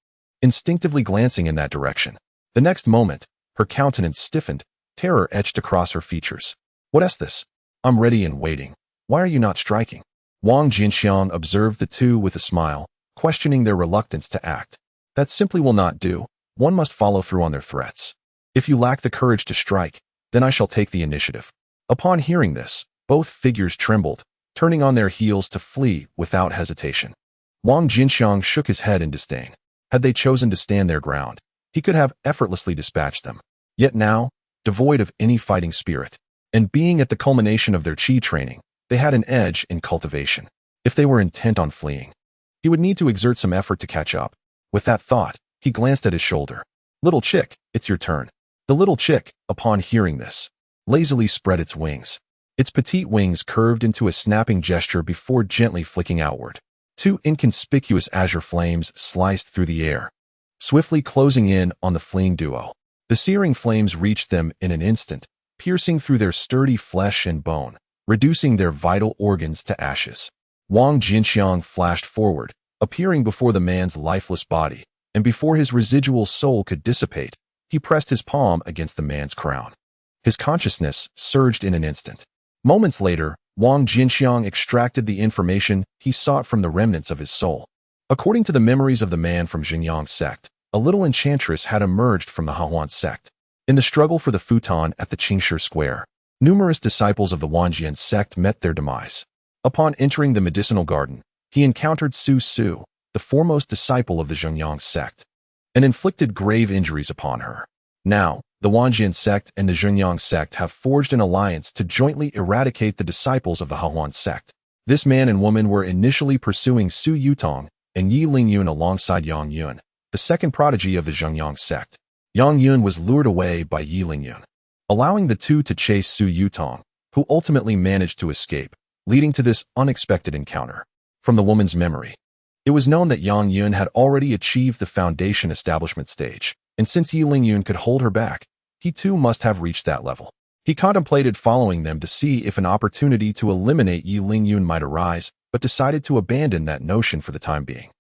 instinctively glancing in that direction. The next moment, her countenance stiffened, terror etched across her features. "What is this? I'm ready and waiting. Why are you not striking?" Wang Jianqiang observed the two with a smile, questioning their reluctance to act. "That simply will not do. One must follow through on their threats. If you lack the courage to strike, then I shall take the initiative." Upon hearing this, both figures trembled, turning on their heels to flee without hesitation. Wang Jianqiang shook his head in disdain. Had they chosen to stand their ground, he could have effortlessly dispatched them. Yet now, devoid of any fighting spirit, and being at the culmination of their qi training, they had an edge in cultivation. If they were intent on fleeing, he would need to exert some effort to catch up. With that thought, he glanced at his shoulder. "Little chick, it's your turn." The little chick, upon hearing this, lazily spread its wings. Its petite wings curved into a snapping gesture before gently flicking outward. Two inconspicuous azure flames sliced through the air, swiftly closing in on the fleeing duo. The searing flames reached them in an instant, piercing through their sturdy flesh and bone, reducing their vital organs to ashes. Wang Jianqiang flashed forward, appearing before the man's lifeless body, and before his residual soul could dissipate, he pressed his palm against the man's crown. His consciousness surged in an instant. Moments later, Wang Jianqiang extracted the information he sought from the remnants of his soul. According to the memories of the man from Joy Union Sect, a little enchantress had emerged from the Hahuan sect. In the struggle for the futon at the Qingshi Square, numerous disciples of the Wang Jian sect met their demise. Upon entering the medicinal garden, he encountered Su Su, the foremost disciple of the Joy Union sect, and inflicted grave injuries upon her. Now, the Wang Jian sect and the Joy Union sect have forged an alliance to jointly eradicate the disciples of the Hahuan sect. This man and woman were initially pursuing Su Yutong and Yi Lingyun alongside Yang Yun, the second prodigy of the Joy Union sect. Yang Yun was lured away by Yi Lingyun, allowing the two to chase Su Yutong, who ultimately managed to escape, leading to this unexpected encounter. From the woman's memory, it was known that Yang Yun had already achieved the foundation establishment stage, and since Yi Lingyun could hold her back, he too must have reached that level. He contemplated following them to see if an opportunity to eliminate Yi Lingyun might arise, but decided to abandon that notion for the time being.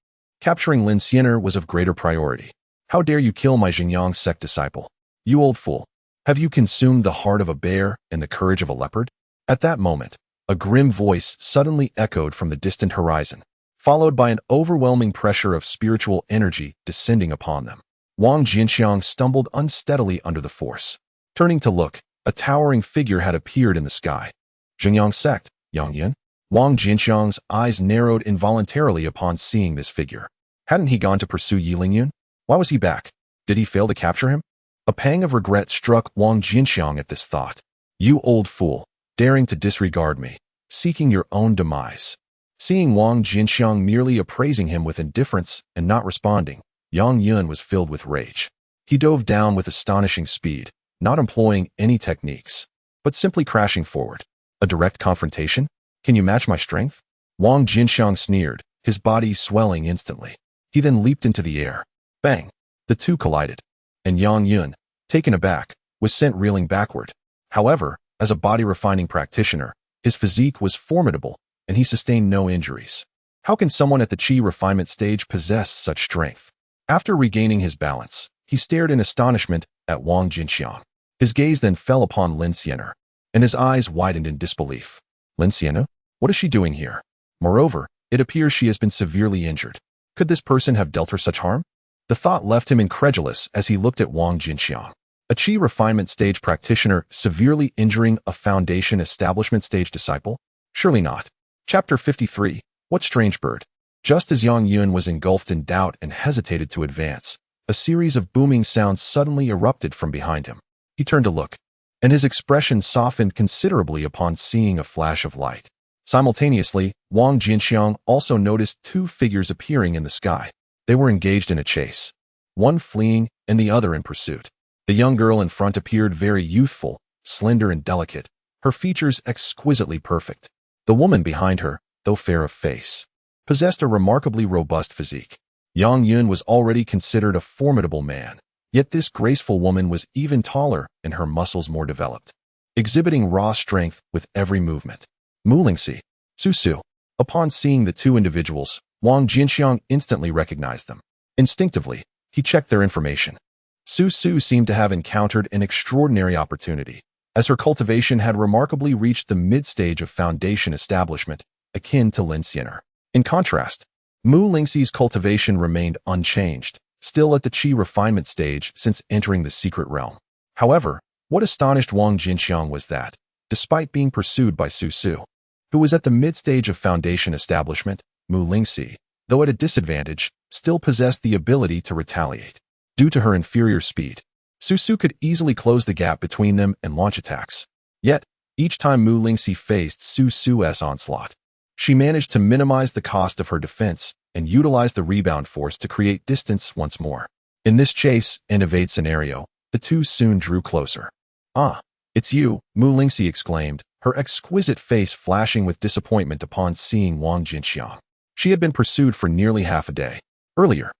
Capturing Lin Xianer was of greater priority. "How dare you kill my Joy Union sect disciple? You old fool! Have you consumed the heart of a bear and the courage of a leopard?" At that moment, a grim voice suddenly echoed from the distant horizon, followed by an overwhelming pressure of spiritual energy descending upon them. Wang Jianqiang stumbled unsteadily under the force. Turning to look, a towering figure had appeared in the sky. Joy Union sect, Yang Yun? Wang Jianqiang's eyes narrowed involuntarily upon seeing this figure. Hadn't he gone to pursue Yi Lingyun? Why was he back? Did he fail to capture him? A pang of regret struck Wang Jianqiang at this thought. "You old fool, daring to disregard me, seeking your own demise." Seeing Wang Jianqiang merely appraising him with indifference and not responding, Yang Yun was filled with rage. He dove down with astonishing speed, not employing any techniques, but simply crashing forward. A direct confrontation? Can you match my strength? Wang Jianqiang sneered, his body swelling instantly. He then leaped into the air. Bang! The two collided, and Yang Yun, taken aback, was sent reeling backward. However, as a body-refining practitioner, his physique was formidable, and he sustained no injuries. How can someone at the Qi refinement stage possess such strength? After regaining his balance, he stared in astonishment at Wang Jianqiang. His gaze then fell upon Lin Xianer, and his eyes widened in disbelief. Lin Xianer? What is she doing here? Moreover, it appears she has been severely injured. Could this person have dealt her such harm? The thought left him incredulous as he looked at Wang Jianqiang. A Qi refinement stage practitioner severely injuring a foundation establishment stage disciple? Surely not. Chapter 53. What strange bird? Just as Yang Yun was engulfed in doubt and hesitated to advance, a series of booming sounds suddenly erupted from behind him. He turned to look, and his expression softened considerably upon seeing a flash of light. Simultaneously, Wang Jianqiang also noticed two figures appearing in the sky. They were engaged in a chase, one fleeing and the other in pursuit. The young girl in front appeared very youthful, slender and delicate, her features exquisitely perfect. The woman behind her, though fair of face, possessed a remarkably robust physique. Yang Yun was already considered a formidable man, yet this graceful woman was even taller and her muscles more developed, exhibiting raw strength with every movement. Mu Lingxi, Su Su. Upon seeing the two individuals, Wang Jianqiang instantly recognized them. Instinctively, he checked their information. Su Su seemed to have encountered an extraordinary opportunity, as her cultivation had remarkably reached the mid-stage of foundation establishment, akin to Lin Xianer. In contrast, Mu Lingxi's cultivation remained unchanged, still at the Qi refinement stage since entering the secret realm. However, what astonished Wang Jianqiang was that, despite being pursued by Su Su, who was at the mid-stage of foundation establishment, Mu Lingxi, though at a disadvantage, still possessed the ability to retaliate. Due to her inferior speed, Su Su could easily close the gap between them and launch attacks. Yet, each time Mu Lingxi faced Su Su's onslaught, she managed to minimize the cost of her defense and utilize the rebound force to create distance once more. In this chase and evade scenario, the two soon drew closer. Ah, it's you, Mu Lingxi exclaimed, her exquisite face flashing with disappointment upon seeing Wang Jianqiang. She had been pursued for nearly half a day. Earlier,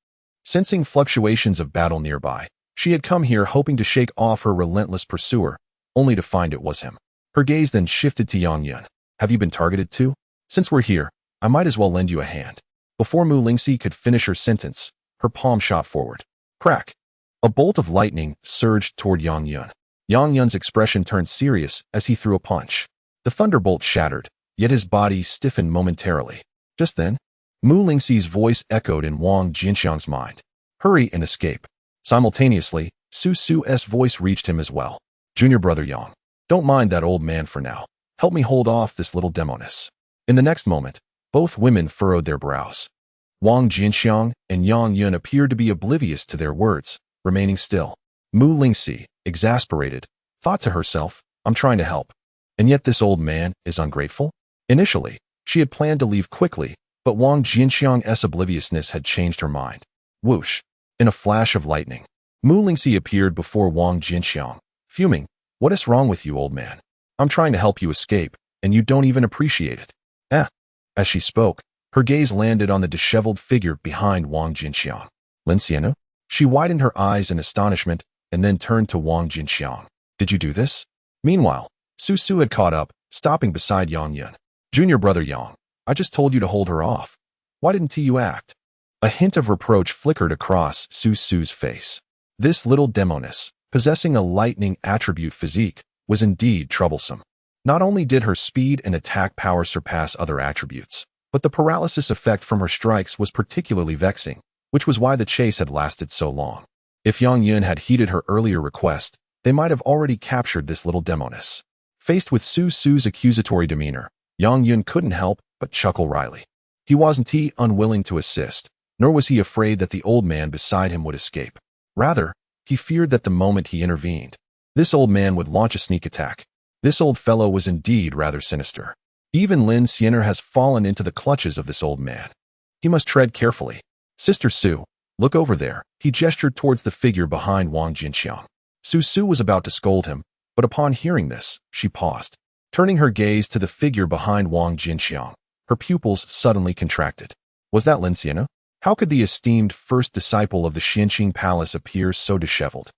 sensing fluctuations of battle nearby, she had come here hoping to shake off her relentless pursuer, only to find it was him. Her gaze then shifted to Yang Yun. Have you been targeted too? Since we're here, I might as well lend you a hand. Before Mu Lingxi could finish her sentence, her palm shot forward. Crack! A bolt of lightning surged toward Yang Yun. Yang Yun's expression turned serious as he threw a punch. The thunderbolt shattered, yet his body stiffened momentarily. Just then, Mu Lingxi's voice echoed in Wang Jianqiang's mind. Hurry and escape. Simultaneously, Su Su's voice reached him as well. Junior brother Yang, don't mind that old man for now. Help me hold off this little demoness. In the next moment, both women furrowed their brows. Wang Jianqiang and Yang Yun appeared to be oblivious to their words, remaining still. Mu Lingxi, exasperated, thought to herself, I'm trying to help. And yet this old man is ungrateful? Initially, she had planned to leave quickly, but Wang Jianqiang's obliviousness had changed her mind. Whoosh! In a flash of lightning, Mu Lingxi appeared before Wang Jianqiang, fuming. What is wrong with you, old man? I'm trying to help you escape, and you don't even appreciate it. As she spoke, her gaze landed on the disheveled figure behind Wang Jianqiang. Lin Xianer? She widened her eyes in astonishment and then turned to Wang Jianqiang. Did you do this? Meanwhile, Su Su had caught up, stopping beside Yang Yun. Junior brother Yang, I just told you to hold her off. Why didn't you act? A hint of reproach flickered across Su Su's face. This little demoness, possessing a lightning attribute physique, was indeed troublesome. Not only did her speed and attack power surpass other attributes, but the paralysis effect from her strikes was particularly vexing, which was why the chase had lasted so long. If Yang Yun had heeded her earlier request, they might have already captured this little demoness. Faced with Su Su's accusatory demeanor, Yang Yun couldn't help but chuckle wryly. He wasn't unwilling to assist, nor was he afraid that the old man beside him would escape. Rather, he feared that the moment he intervened, this old man would launch a sneak attack. This old fellow was indeed rather sinister. Even Lin Xianer has fallen into the clutches of this old man. He must tread carefully. Sister Su, look over there. He gestured towards the figure behind Wang Jianqiang. Su Su was about to scold him, But upon hearing this, she paused. Turning her gaze to the figure behind Wang Jianqiang, her pupils suddenly contracted. Was that Lin Xian'e? How could the esteemed first disciple of the Xianqing Palace appear so disheveled?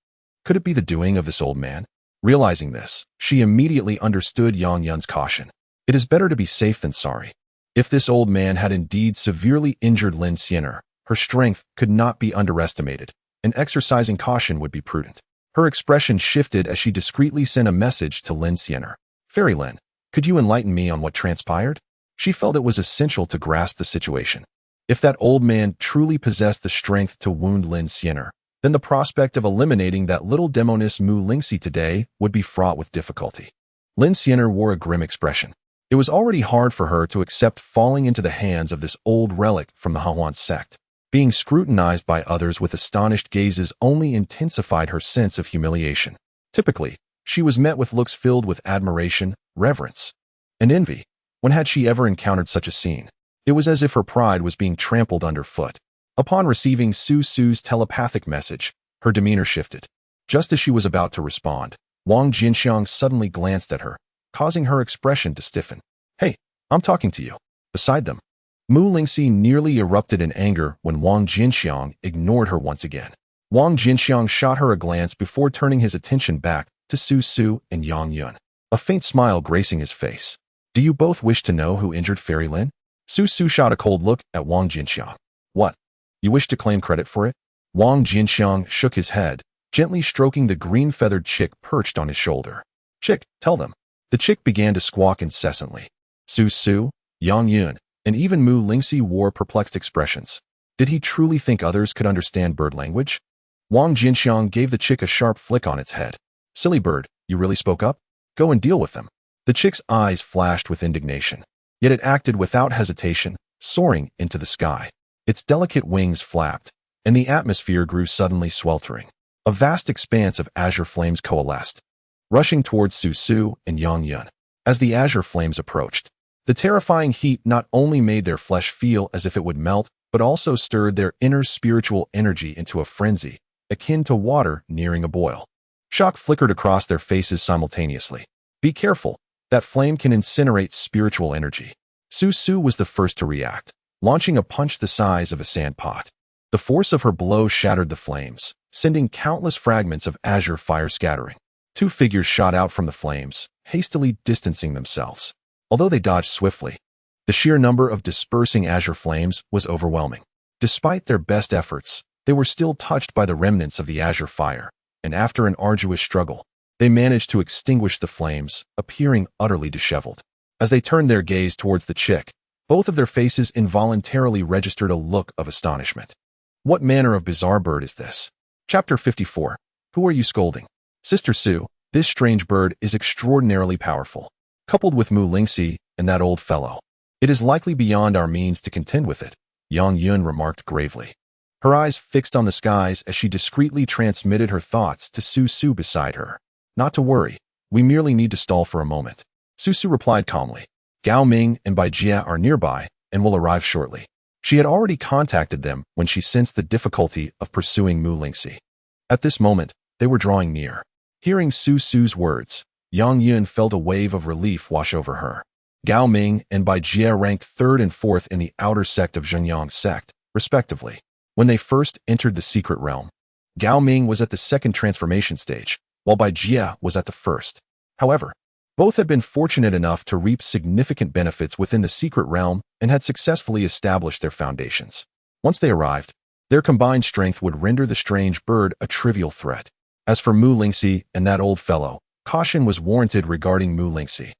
Could it be the doing of this old man? Realizing this, she immediately understood Yang Yun's caution. It is better to be safe than sorry. If this old man had indeed severely injured Lin Xian'e, her strength could not be underestimated, and exercising caution would be prudent. Her expression shifted as she discreetly sent a message to Lin Xian'e. Fairy Lin, could you enlighten me on what transpired? She felt it was essential to grasp the situation. If that old man truly possessed the strength to wound Lin Xian'e, then the prospect of eliminating that little demoness Mu Lingxi today would be fraught with difficulty. Lin Xian'e wore a grim expression. It was already hard for her to accept falling into the hands of this old relic from the Hahuan sect. Being scrutinized by others with astonished gazes only intensified her sense of humiliation. Typically, she was met with looks filled with admiration, reverence, and envy. When had she ever encountered such a scene? It was as if her pride was being trampled underfoot. Upon receiving Su Su's telepathic message, her demeanor shifted. Just as she was about to respond, Wang Jianqiang suddenly glanced at her, causing her expression to stiffen. Hey, I'm talking to you. Beside them, Mu Lingxi nearly erupted in anger when Wang Jianqiang ignored her once again. Wang Jianqiang shot her a glance before turning his attention back to Su Su and Yang Yun, a faint smile gracing his face. Do you both wish to know who injured Fairy Lin? Su Su shot a cold look at Wang Jianqiang. What? You wish to claim credit for it? Wang Jianqiang shook his head, gently stroking the green-feathered chick perched on his shoulder. Chick, tell them. The chick began to squawk incessantly. Su Su, Yang Yun, and even Mu Lingxi wore perplexed expressions. Did he truly think others could understand bird language? Wang Jianqiang gave the chick a sharp flick on its head. Silly bird, you really spoke up? Go and deal with them. The chick's eyes flashed with indignation. Yet it acted without hesitation, soaring into the sky. Its delicate wings flapped, and the atmosphere grew suddenly sweltering. A vast expanse of azure flames coalesced, rushing towards Su Su and Yang Yun. As the azure flames approached, the terrifying heat not only made their flesh feel as if it would melt, but also stirred their inner spiritual energy into a frenzy, akin to water nearing a boil. Shock flickered across their faces simultaneously. Be careful, that flame can incinerate spiritual energy. Su Su was the first to react, launching a punch the size of a sandpot. The force of her blow shattered the flames, sending countless fragments of azure fire scattering. Two figures shot out from the flames, hastily distancing themselves. Although they dodged swiftly, the sheer number of dispersing azure flames was overwhelming. Despite their best efforts, they were still touched by the remnants of the azure fire, and after an arduous struggle, they managed to extinguish the flames, appearing utterly disheveled. As they turned their gaze towards the chick, both of their faces involuntarily registered a look of astonishment. What manner of bizarre bird is this? Chapter 54. Who are you scolding? Sister Su, this strange bird is extraordinarily powerful. Coupled with Mu Lingxi and that old fellow, it is likely beyond our means to contend with it, Yang Yun remarked gravely. Her eyes fixed on the skies as she discreetly transmitted her thoughts to Su Su beside her. Not to worry, we merely need to stall for a moment. Su Su replied calmly. Gao Ming and Bai Jia are nearby and will arrive shortly. She had already contacted them when she sensed the difficulty of pursuing Mu Lingxi. At this moment, they were drawing near. Hearing Su Su's words, Yang Yun felt a wave of relief wash over her. Gao Ming and Bai Jia ranked 3rd and 4th in the outer sect of Joy Union Sect, respectively. When they first entered the secret realm, Gao Ming was at the 2nd transformation stage, while Bai Jia was at the 1st. However, both had been fortunate enough to reap significant benefits within the secret realm and had successfully established their foundations. Once they arrived, their combined strength would render the strange bird a trivial threat. As for Mu Lingxi and that old fellow, caution was warranted regarding Mu Lingxi.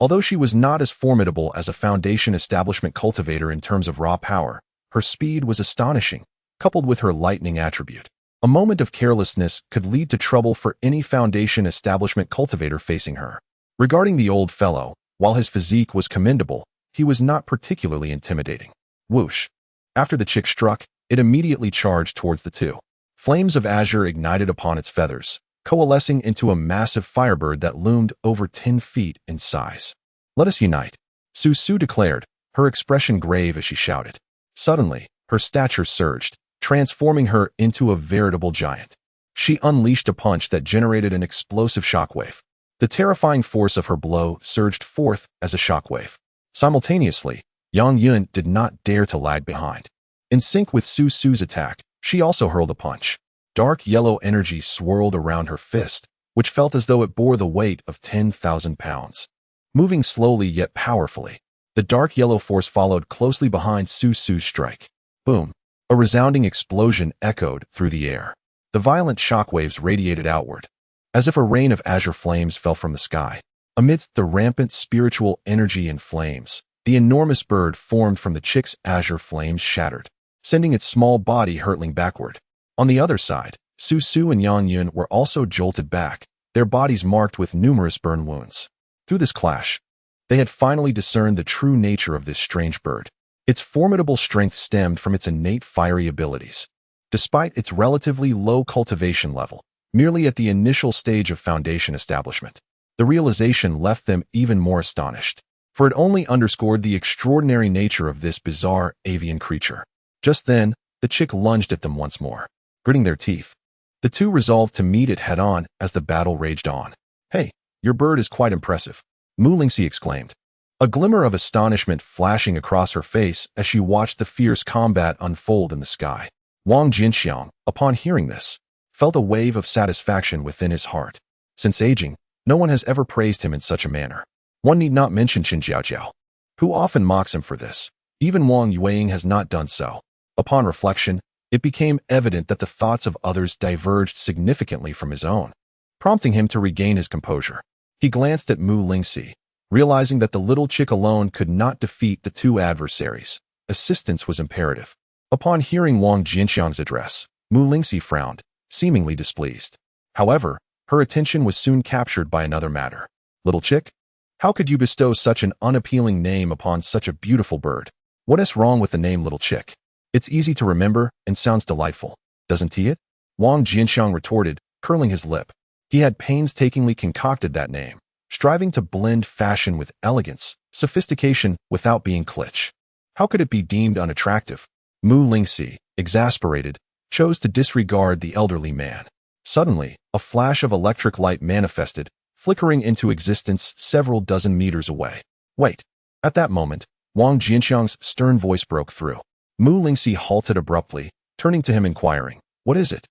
Although she was not as formidable as a foundation establishment cultivator in terms of raw power, her speed was astonishing, coupled with her lightning attribute. A moment of carelessness could lead to trouble for any foundation establishment cultivator facing her. Regarding the old fellow, while his physique was commendable, he was not particularly intimidating. Whoosh! After the chick struck, it immediately charged towards the two. Flames of azure ignited upon its feathers, coalescing into a massive firebird that loomed over 10 feet in size. Let us unite, Su Su declared, her expression grave as she shouted. Suddenly, her stature surged, transforming her into a veritable giant. She unleashed a punch that generated an explosive shockwave. The terrifying force of her blow surged forth as a shockwave. Simultaneously, Yang Yun did not dare to lag behind. In sync with Su Su's attack, she also hurled a punch. Dark yellow energy swirled around her fist, which felt as though it bore the weight of 10,000 pounds. Moving slowly yet powerfully, the dark yellow force followed closely behind Su Su's strike. Boom! A resounding explosion echoed through the air. The violent shockwaves radiated outward, as if a rain of azure flames fell from the sky. Amidst the rampant spiritual energy and flames, the enormous bird formed from the chick's azure flames shattered, sending its small body hurtling backward. On the other side, Su Su and Yang Yun were also jolted back, their bodies marked with numerous burn wounds. Through this clash, they had finally discerned the true nature of this strange bird. Its formidable strength stemmed from its innate fiery abilities. Despite its relatively low cultivation level, merely at the initial stage of foundation establishment, the realization left them even more astonished, for it only underscored the extraordinary nature of this bizarre avian creature. Just then, the chick lunged at them once more. Gritting their teeth, the two resolved to meet it head-on as the battle raged on. "Hey, your bird is quite impressive," Mu Lingxi exclaimed, a glimmer of astonishment flashing across her face as she watched the fierce combat unfold in the sky. Wang Jianqiang, upon hearing this, felt a wave of satisfaction within his heart. Since aging, no one has ever praised him in such a manner. One need not mention Qin Jiaojiao, who often mocks him for this. Even Wang Yueying has not done so. Upon reflection, it became evident that the thoughts of others diverged significantly from his own, prompting him to regain his composure. He glanced at Mu Lingxi, realizing that the little chick alone could not defeat the two adversaries. Assistance was imperative. Upon hearing Wang Jianqiang's address, Mu Lingxi frowned, seemingly displeased. However, her attention was soon captured by another matter. "Little chick? How could you bestow such an unappealing name upon such a beautiful bird? What is wrong with the name Little Chick? It's easy to remember and sounds delightful, doesn't it?" Wang Jianqiang retorted, curling his lip. He had painstakingly concocted that name, striving to blend fashion with elegance, sophistication without being kitsch. How could it be deemed unattractive? Mu Lingxi, exasperated, chose to disregard the elderly man. Suddenly, a flash of electric light manifested, flickering into existence several dozen meters away. "Wait!" At that moment, Wang Jianqiang's stern voice broke through. Mu Lingxi halted abruptly, turning to him inquiring, "What is it?"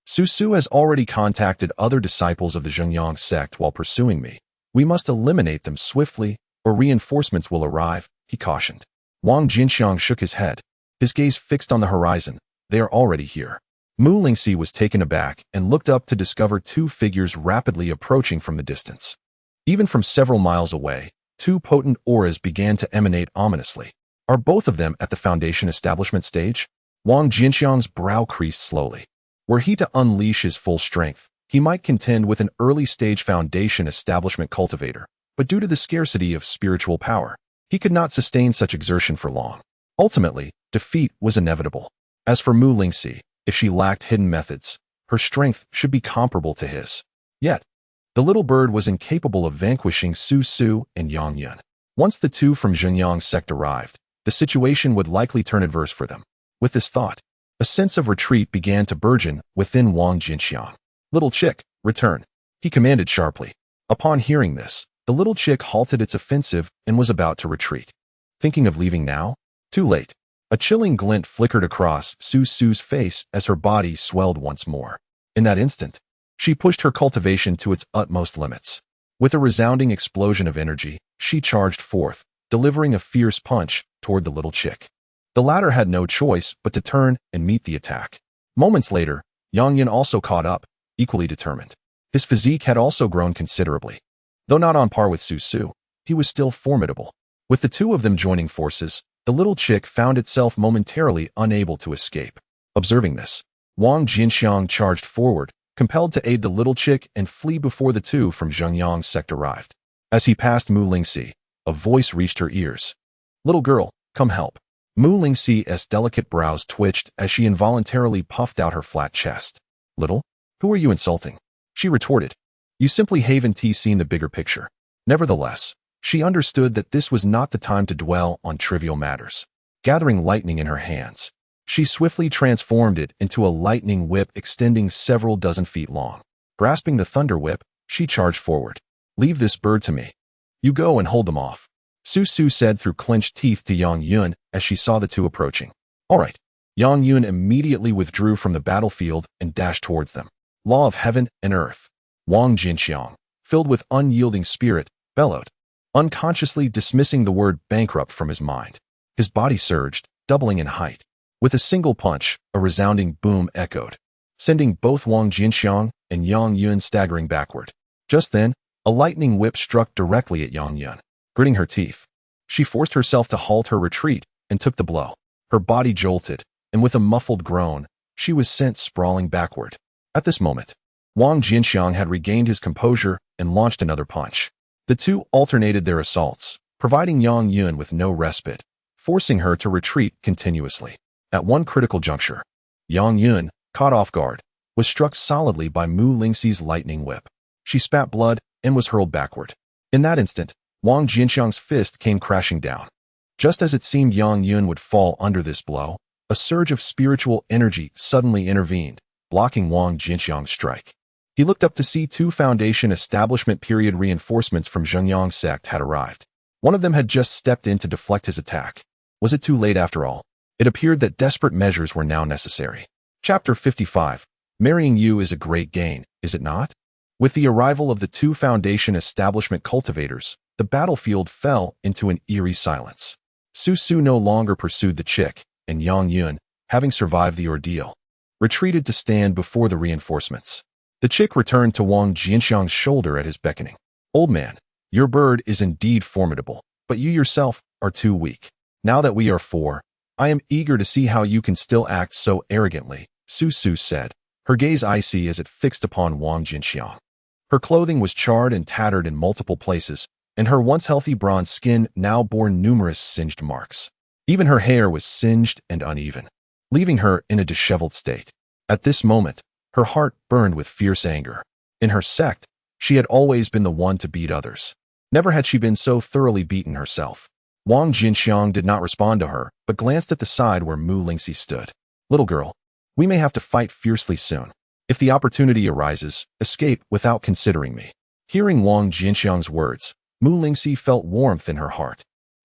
"Su Su has already contacted other disciples of the Joy Union Sect while pursuing me. We must eliminate them swiftly, or reinforcements will arrive," he cautioned. Wang Jianqiang shook his head, his gaze fixed on the horizon. "They are already here." Mu Lingxi was taken aback and looked up to discover two figures rapidly approaching from the distance. Even from several miles away, two potent auras began to emanate ominously. "Are both of them at the foundation establishment stage?" Wang Jianqiang's brow creased slowly. Were he to unleash his full strength, he might contend with an early-stage foundation establishment cultivator, but due to the scarcity of spiritual power, he could not sustain such exertion for long. Ultimately, defeat was inevitable. As for Mu Lingxi, if she lacked hidden methods, her strength should be comparable to his. Yet, the little bird was incapable of vanquishing Su Su and Yang Yun. Once the two from Joy Union Sect arrived, the situation would likely turn adverse for them. With this thought, a sense of retreat began to burgeon within Wang Jianqiang. "Little chick, return," he commanded sharply. Upon hearing this, the little chick halted its offensive and was about to retreat. Thinking of leaving now? Too late. A chilling glint flickered across Su Su's face as her body swelled once more. In that instant, she pushed her cultivation to its utmost limits. With a resounding explosion of energy, she charged forth, delivering a fierce punch toward the little chick. The latter had no choice but to turn and meet the attack. Moments later, Yang Yun also caught up, equally determined. His physique had also grown considerably. Though not on par with Su Su, he was still formidable. With the two of them joining forces, the little chick found itself momentarily unable to escape. Observing this, Wang Jianqiang charged forward, compelled to aid the little chick and flee before the two from Joy Union Sect arrived. As he passed Mu Lingxi, a voice reached her ears. "Little girl, come help." Mu Lingxi's delicate brows twitched as she involuntarily puffed out her flat chest. "Little? Who are you insulting?" she retorted. "You simply haven't seen the bigger picture." Nevertheless, she understood that this was not the time to dwell on trivial matters. Gathering lightning in her hands, she swiftly transformed it into a lightning whip extending several dozen feet long. Grasping the thunder whip, she charged forward. Leave this bird to me. You go and hold them off, Su Su said through clenched teeth to Yang Yun as she saw the two approaching. All right. Yang Yun immediately withdrew from the battlefield and dashed towards them. Law of heaven and earth. Wang Jianqiang, filled with unyielding spirit, bellowed, unconsciously dismissing the word bankrupt from his mind. His body surged, doubling in height. With a single punch, a resounding boom echoed, sending both Wang Jianqiang and Yang Yun staggering backward. Just then, a lightning whip struck directly at Yang Yun. Gritting her teeth, she forced herself to halt her retreat and took the blow. Her body jolted, and with a muffled groan, she was sent sprawling backward. At this moment, Wang Jianqiang had regained his composure and launched another punch. The two alternated their assaults, providing Yang Yun with no respite, forcing her to retreat continuously. At one critical juncture, Yang Yun, caught off guard, was struck solidly by Mu Lingxi's lightning whip. She spat blood and was hurled backward. In that instant, Wang Jianqiang's fist came crashing down. Just as it seemed Yang Yun would fall under this blow, a surge of spiritual energy suddenly intervened, blocking Wang Jianqiang's strike. He looked up to see two Foundation Establishment period reinforcements from Joy Union Sect had arrived. One of them had just stepped in to deflect his attack. Was it too late after all? It appeared that desperate measures were now necessary. Chapter 55. Marrying you is a great gain, is it not? With the arrival of the two Foundation Establishment cultivators, the battlefield fell into an eerie silence. Su Su no longer pursued the chick, and Yang Yun, having survived the ordeal, retreated to stand before the reinforcements. The chick returned to Wang Jianqiang's shoulder at his beckoning. Old man, your bird is indeed formidable, but you yourself are too weak. Now that we are four, I am eager to see how you can still act so arrogantly, Su Su said, her gaze icy as it fixed upon Wang Jianqiang. Her clothing was charred and tattered in multiple places, and her once healthy bronze skin now bore numerous singed marks. Even her hair was singed and uneven, leaving her in a disheveled state. At this moment, her heart burned with fierce anger. In her sect, she had always been the one to beat others. Never had she been so thoroughly beaten herself. Wang Jianqiang did not respond to her, but glanced at the side where Mu Lingxi stood. Little girl, we may have to fight fiercely soon. If the opportunity arises, escape without considering me. Hearing Wang Jianqiang's words, Mu Lingxi felt warmth in her heart.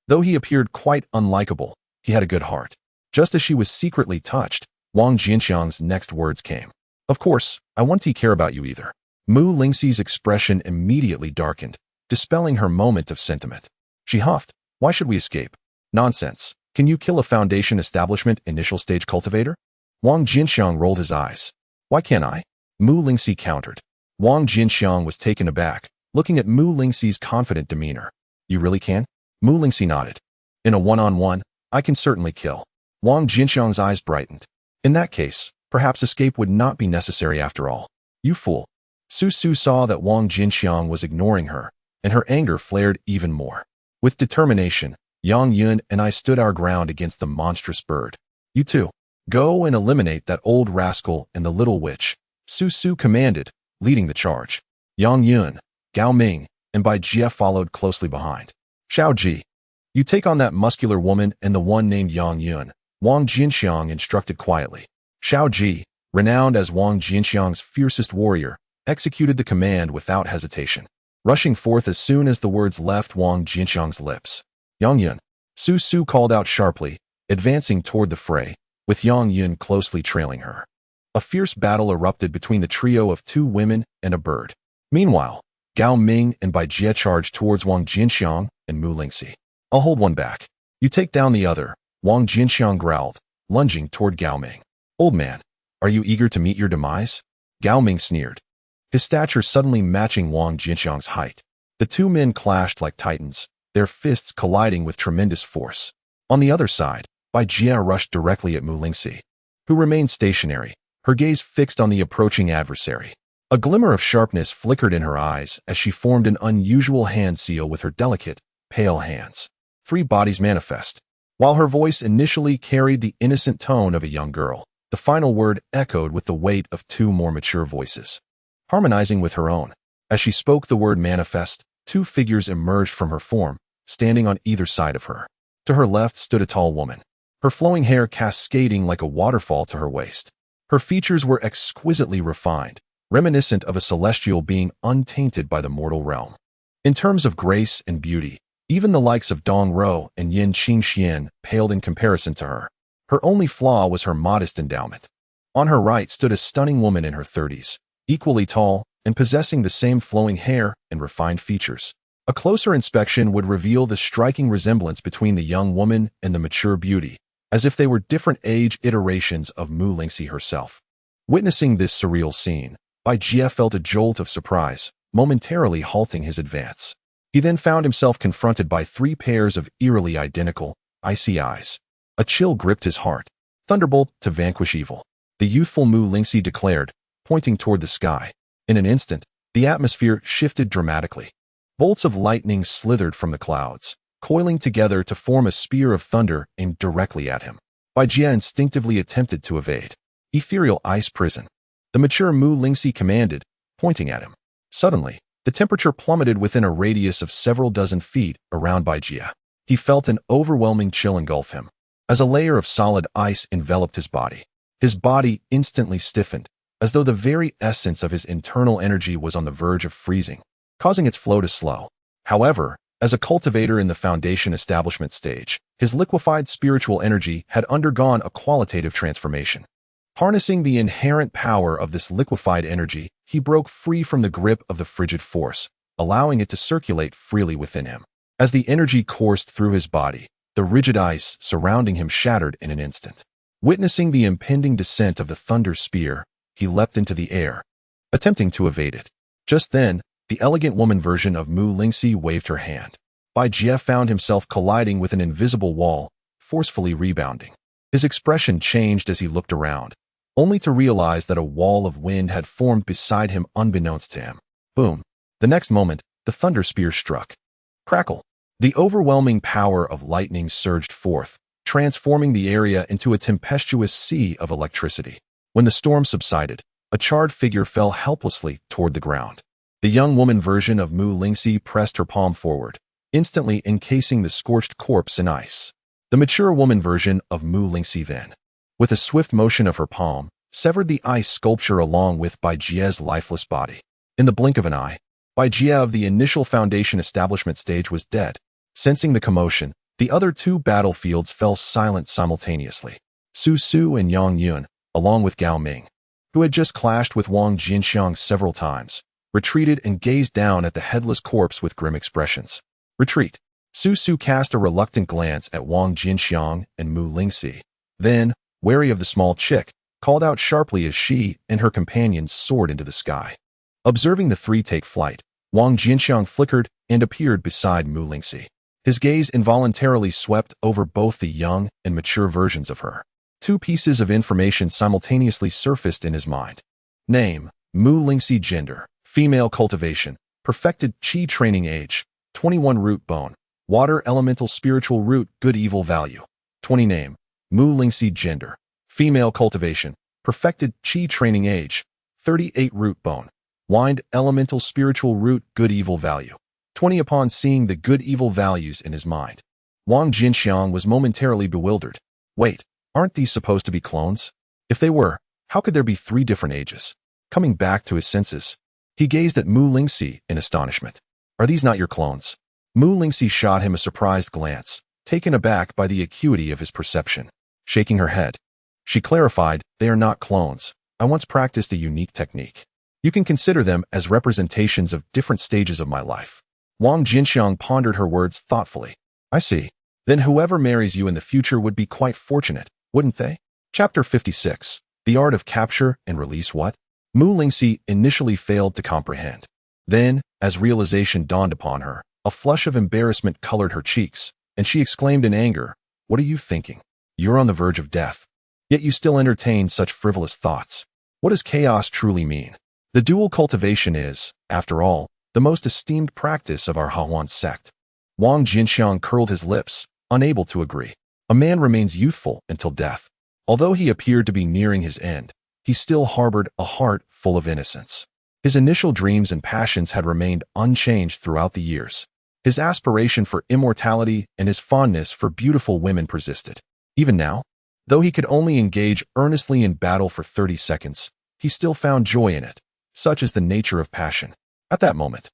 Though he appeared quite unlikable, he had a good heart. Just as she was secretly touched, Wang Jianqiang's next words came. Of course, I won't care about you either. Mu Lingxi's expression immediately darkened, dispelling her moment of sentiment. She huffed. Why should we escape? Nonsense. Can you kill a Foundation Establishment initial stage cultivator? Wang Jianqiang rolled his eyes. Why can't I? Mu Lingxi countered. Wang Jianqiang was taken aback, looking at Mu Lingxi's confident demeanor. You really can? Mu Lingxi nodded. In a one-on-one, I can certainly kill. Wang Jianqiang's eyes brightened. In that case, perhaps escape would not be necessary after all. You fool. Su Su saw that Wang Jianqiang was ignoring her, and her anger flared even more. With determination, Yang Yun and I stood our ground against the monstrous bird. You two, go and eliminate that old rascal and the little witch, Su Su commanded, leading the charge. Yang Yun, Gao Ming, and Bai Jie followed closely behind. Xiao Ji, you take on that muscular woman and the one named Yang Yun, Wang Jianqiang instructed quietly. Xiao Ji, renowned as Wang Jianqiang's fiercest warrior, executed the command without hesitation, rushing forth as soon as the words left Wang Jianqiang's lips. Yang Yun, Su Su called out sharply, advancing toward the fray, with Yang Yun closely trailing her. A fierce battle erupted between the trio of two women and a bird. Meanwhile, Gao Ming and Bai Jie charged towards Wang Jianqiang and Mu Lingxi. I'll hold one back. You take down the other, Wang Jianqiang growled, lunging toward Gao Ming. Old man, are you eager to meet your demise? Gao Ming sneered, his stature suddenly matching Wang Jianqiang's height. The two men clashed like titans, their fists colliding with tremendous force. On the other side, Bai Jie rushed directly at Mu Lingxi, who remained stationary, her gaze fixed on the approaching adversary. A glimmer of sharpness flickered in her eyes as she formed an unusual hand seal with her delicate, pale hands. Three bodies manifest. While her voice initially carried the innocent tone of a young girl, the final word echoed with the weight of two more mature voices, harmonizing with her own. As she spoke the word manifest, two figures emerged from her form, standing on either side of her. To her left stood a tall woman, her flowing hair cascading like a waterfall to her waist. Her features were exquisitely refined, reminiscent of a celestial being untainted by the mortal realm. In terms of grace and beauty, even the likes of Dong Ro and Yin Qingxian paled in comparison to her. Her only flaw was her modest endowment. On her right stood a stunning woman in her 30s, equally tall and possessing the same flowing hair and refined features. A closer inspection would reveal the striking resemblance between the young woman and the mature beauty, as if they were different age iterations of Mu Lingxi herself. Witnessing this surreal scene, Bai Jie felt a jolt of surprise, momentarily halting his advance. He then found himself confronted by 3 pairs of eerily identical, icy eyes. A chill gripped his heart. Thunderbolt to vanquish evil, the youthful Mu Lingxi declared, pointing toward the sky. In an instant, the atmosphere shifted dramatically. Bolts of lightning slithered from the clouds, coiling together to form a spear of thunder aimed directly at him. Bai Jie instinctively attempted to evade. Ethereal ice prison, the mature Mu Lingxi commanded, pointing at him. Suddenly, the temperature plummeted within a radius of several dozen feet around Bai Jie. He felt an overwhelming chill engulf him, as a layer of solid ice enveloped his body. His body instantly stiffened, as though the very essence of his internal energy was on the verge of freezing, causing its flow to slow. However, as a cultivator in the foundation establishment stage, his liquefied spiritual energy had undergone a qualitative transformation. Harnessing the inherent power of this liquefied energy, he broke free from the grip of the frigid force, allowing it to circulate freely within him. As the energy coursed through his body, the rigid ice surrounding him shattered in an instant. Witnessing the impending descent of the thunder spear, he leapt into the air, attempting to evade it. Just then, the elegant woman version of Mu Lingxi waved her hand. Bai Jie found himself colliding with an invisible wall, forcefully rebounding. His expression changed as he looked around, only to realize that a wall of wind had formed beside him unbeknownst to him. Boom! The next moment, the thunder spear struck. Crackle! The overwhelming power of lightning surged forth, transforming the area into a tempestuous sea of electricity. When the storm subsided, a charred figure fell helplessly toward the ground. The young woman version of Mu Lingxi pressed her palm forward, instantly encasing the scorched corpse in ice. The mature woman version of Mu Lingxi then, with a swift motion of her palm, severed the ice sculpture along with Bai Jie's lifeless body. In the blink of an eye, Bai Jie of the initial foundation establishment stage was dead. Sensing the commotion, the other 2 battlefields fell silent simultaneously. Su Su and Yang Yun, along with Gao Ming, who had just clashed with Wang Jianqiang several times, retreated and gazed down at the headless corpse with grim expressions. Retreat. Su Su cast a reluctant glance at Wang Jianqiang and Mu Lingxi. Then, wary of the small chick, called out sharply as she and her companions soared into the sky. Observing the 3 take flight, Wang Jianqiang flickered and appeared beside Mu Lingxi. His gaze involuntarily swept over both the young and mature versions of her. 2 pieces of information simultaneously surfaced in his mind. Name, Mu Lingxi. Gender, female. Cultivation, perfected. Qi training age, 21. Root bone, water elemental. Spiritual root, good evil value, 20. Name, Mu Lingxi. Gender, female. Cultivation, perfected. Qi training age, 38. Root bone, wind elemental. Spiritual root, good evil value, 20. Upon seeing the good evil values in his mind, Wang Jianqiang was momentarily bewildered. Wait, aren't these supposed to be clones? If they were, how could there be 3 different ages? Coming back to his senses, he gazed at Mu Lingxi in astonishment. Are these not your clones? Mu Lingxi shot him a surprised glance, taken aback by the acuity of his perception. Shaking her head, she clarified, they are not clones. I once practiced a unique technique. You can consider them as representations of different stages of my life. Wang Jianqiang pondered her words thoughtfully. I see. Then whoever marries you in the future would be quite fortunate, wouldn't they? Chapter 56. The Art of Capture and Release. What? Mu Lingxi initially failed to comprehend. Then, as realization dawned upon her, a flush of embarrassment colored her cheeks, and she exclaimed in anger, What are you thinking? You're on the verge of death. Yet you still entertain such frivolous thoughts. What does chaos truly mean? The dual cultivation is, after all, the most esteemed practice of our Hahuan sect. Wang Jianqiang curled his lips, unable to agree. A man remains youthful until death. Although he appeared to be nearing his end, he still harbored a heart full of innocence. His initial dreams and passions had remained unchanged throughout the years. His aspiration for immortality and his fondness for beautiful women persisted. Even now, though he could only engage earnestly in battle for 30 seconds, he still found joy in it. Such is the nature of passion. At that moment,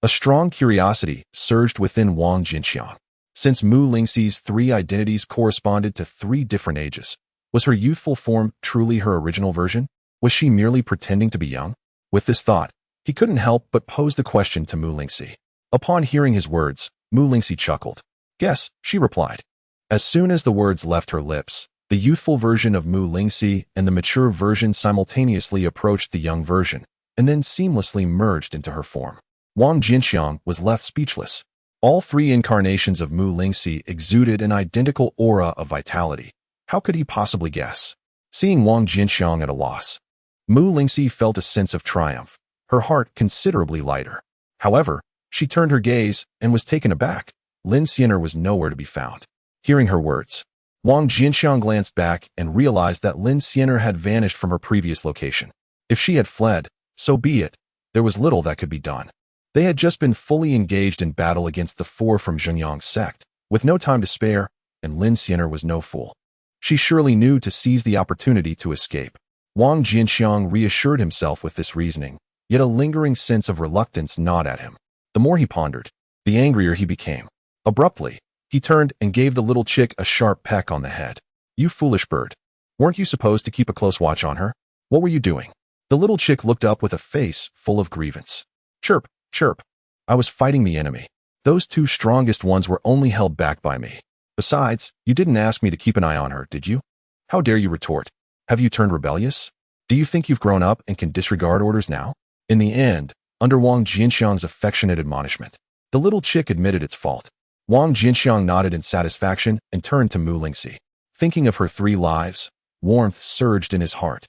A strong curiosity surged within Wang Jianqiang. Since Mu Lingxi's 3 identities corresponded to 3 different ages, was her youthful form truly her original version? Was she merely pretending to be young? With this thought, he couldn't help but pose the question to Mu Lingxi. Upon hearing his words, Mu Lingxi chuckled. "Guess," she replied. As soon as the words left her lips, the youthful version of Mu Lingxi and the mature version simultaneously approached the young version, and then seamlessly merged into her form. Wang Jianqiang was left speechless. All 3 incarnations of Mu Lingxi exuded an identical aura of vitality. How could he possibly guess? Seeing Wang Jianqiang at a loss, Mu Lingxi felt a sense of triumph, her heart considerably lighter. However, she turned her gaze and was taken aback. Lin Xianer was nowhere to be found. Hearing her words, Wang Jianqiang glanced back and realized that Lin Xianer had vanished from her previous location. If she had fled, so be it. There was little that could be done. They had just been fully engaged in battle against the 4 from Joy Union Sect, with no time to spare, and Lin Xianer was no fool. She surely knew to seize the opportunity to escape. Wang Jianqiang reassured himself with this reasoning, yet a lingering sense of reluctance gnawed at him. The more he pondered, the angrier he became. Abruptly, he turned and gave the little chick a sharp peck on the head. "You foolish bird. Weren't you supposed to keep a close watch on her? What were you doing?" The little chick looked up with a face full of grievance. "Chirp, chirp. I was fighting the enemy. Those 2 strongest ones were only held back by me. Besides, you didn't ask me to keep an eye on her, did you? How dare you retort? Have you turned rebellious? Do you think you've grown up and can disregard orders now?" In the end, under Wang Jianqiang's affectionate admonishment, the little chick admitted its fault. Wang Jianqiang nodded in satisfaction and turned to Mu Lingxi. Thinking of her 3 lives, warmth surged in his heart,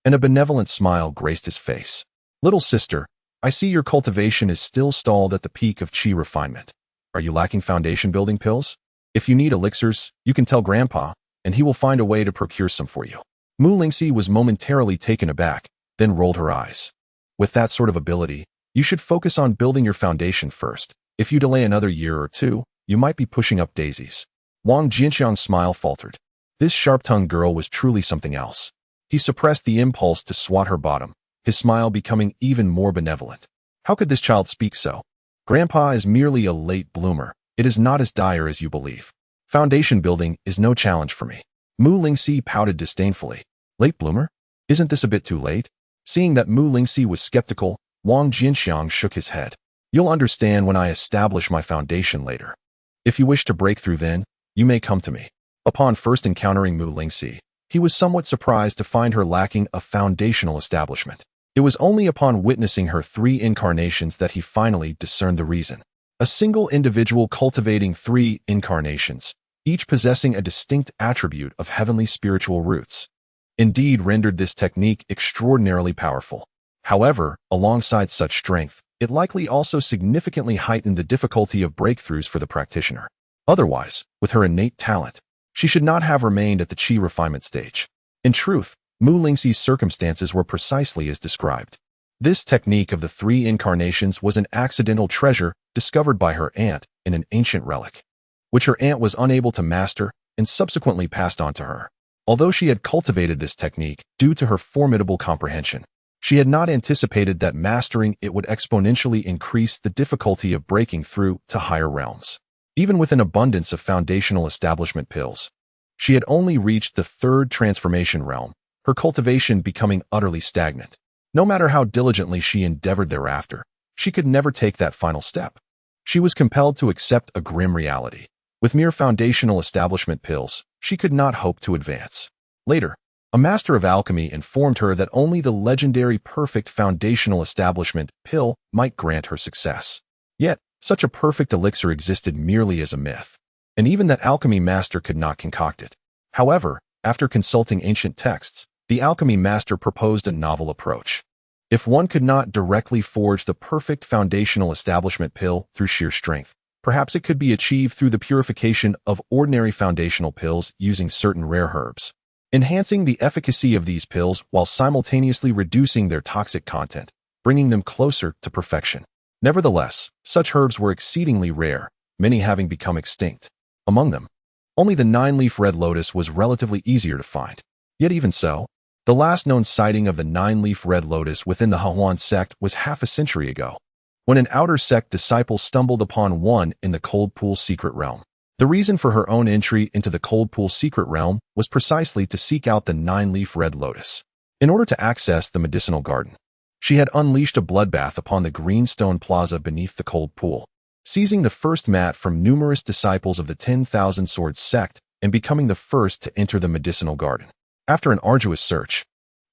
and a benevolent smile graced his face. "Little sister, I see your cultivation is still stalled at the peak of qi refinement. Are you lacking foundation building pills? If you need elixirs, you can tell Grandpa, and he will find a way to procure some for you." Mu Lingxi was momentarily taken aback, then rolled her eyes. "With that sort of ability, you should focus on building your foundation first. If you delay another year or 2, you might be pushing up daisies." Wang Jianqiang's smile faltered. This sharp-tongued girl was truly something else. He suppressed the impulse to swat her bottom, his smile becoming even more benevolent. How could this child speak so? Grandpa is merely a late bloomer. It is not as dire as you believe. Foundation building is no challenge for me. Mu Lingxi pouted disdainfully. "Late bloomer? Isn't this a bit too late?" Seeing that Mu Lingxi was skeptical, Wang Jianqiang shook his head. "You'll understand when I establish my foundation later. If you wish to break through then, you may come to me." Upon first encountering Mu Lingxi, he was somewhat surprised to find her lacking a foundational establishment. It was only upon witnessing her 3 incarnations that he finally discerned the reason. A single individual cultivating 3 incarnations, each possessing a distinct attribute of heavenly spiritual roots, indeed rendered this technique extraordinarily powerful. However, alongside such strength, it likely also significantly heightened the difficulty of breakthroughs for the practitioner. Otherwise, with her innate talent, she should not have remained at the qi refinement stage. In truth, Mu Lingxi's circumstances were precisely as described. This technique of the 3 incarnations was an accidental treasure discovered by her aunt in an ancient relic, which her aunt was unable to master and subsequently passed on to her. Although she had cultivated this technique due to her formidable comprehension, she had not anticipated that mastering it would exponentially increase the difficulty of breaking through to higher realms. Even with an abundance of foundational establishment pills, she had only reached the 3rd transformation realm, her cultivation becoming utterly stagnant. No matter how diligently she endeavored thereafter, she could never take that final step. She was compelled to accept a grim reality. With mere foundational establishment pills, she could not hope to advance. Later, a master of alchemy informed her that only the legendary perfect foundational establishment pill might grant her success. Yet, such a perfect elixir existed merely as a myth, and even that alchemy master could not concoct it. However, after consulting ancient texts, the alchemy master proposed a novel approach. If one could not directly forge the perfect foundational establishment pill through sheer strength, perhaps it could be achieved through the purification of ordinary foundational pills using certain rare herbs, enhancing the efficacy of these pills while simultaneously reducing their toxic content, bringing them closer to perfection. Nevertheless, such herbs were exceedingly rare, many having become extinct. Among them, only the 9-leaf red lotus was relatively easier to find. Yet even so, the last known sighting of the 9-leaf red lotus within the Joy Union Sect was half a century ago. when an outer sect disciple stumbled upon one in the cold pool secret realm. The reason for her own entry into the cold pool secret realm was precisely to seek out the 9-leaf red lotus. In order to access the medicinal garden, she had unleashed a bloodbath upon the greenstone plaza beneath the cold pool, seizing the first mat from numerous disciples of the 10,000 Swords sect and becoming the first to enter the medicinal garden. After an arduous search,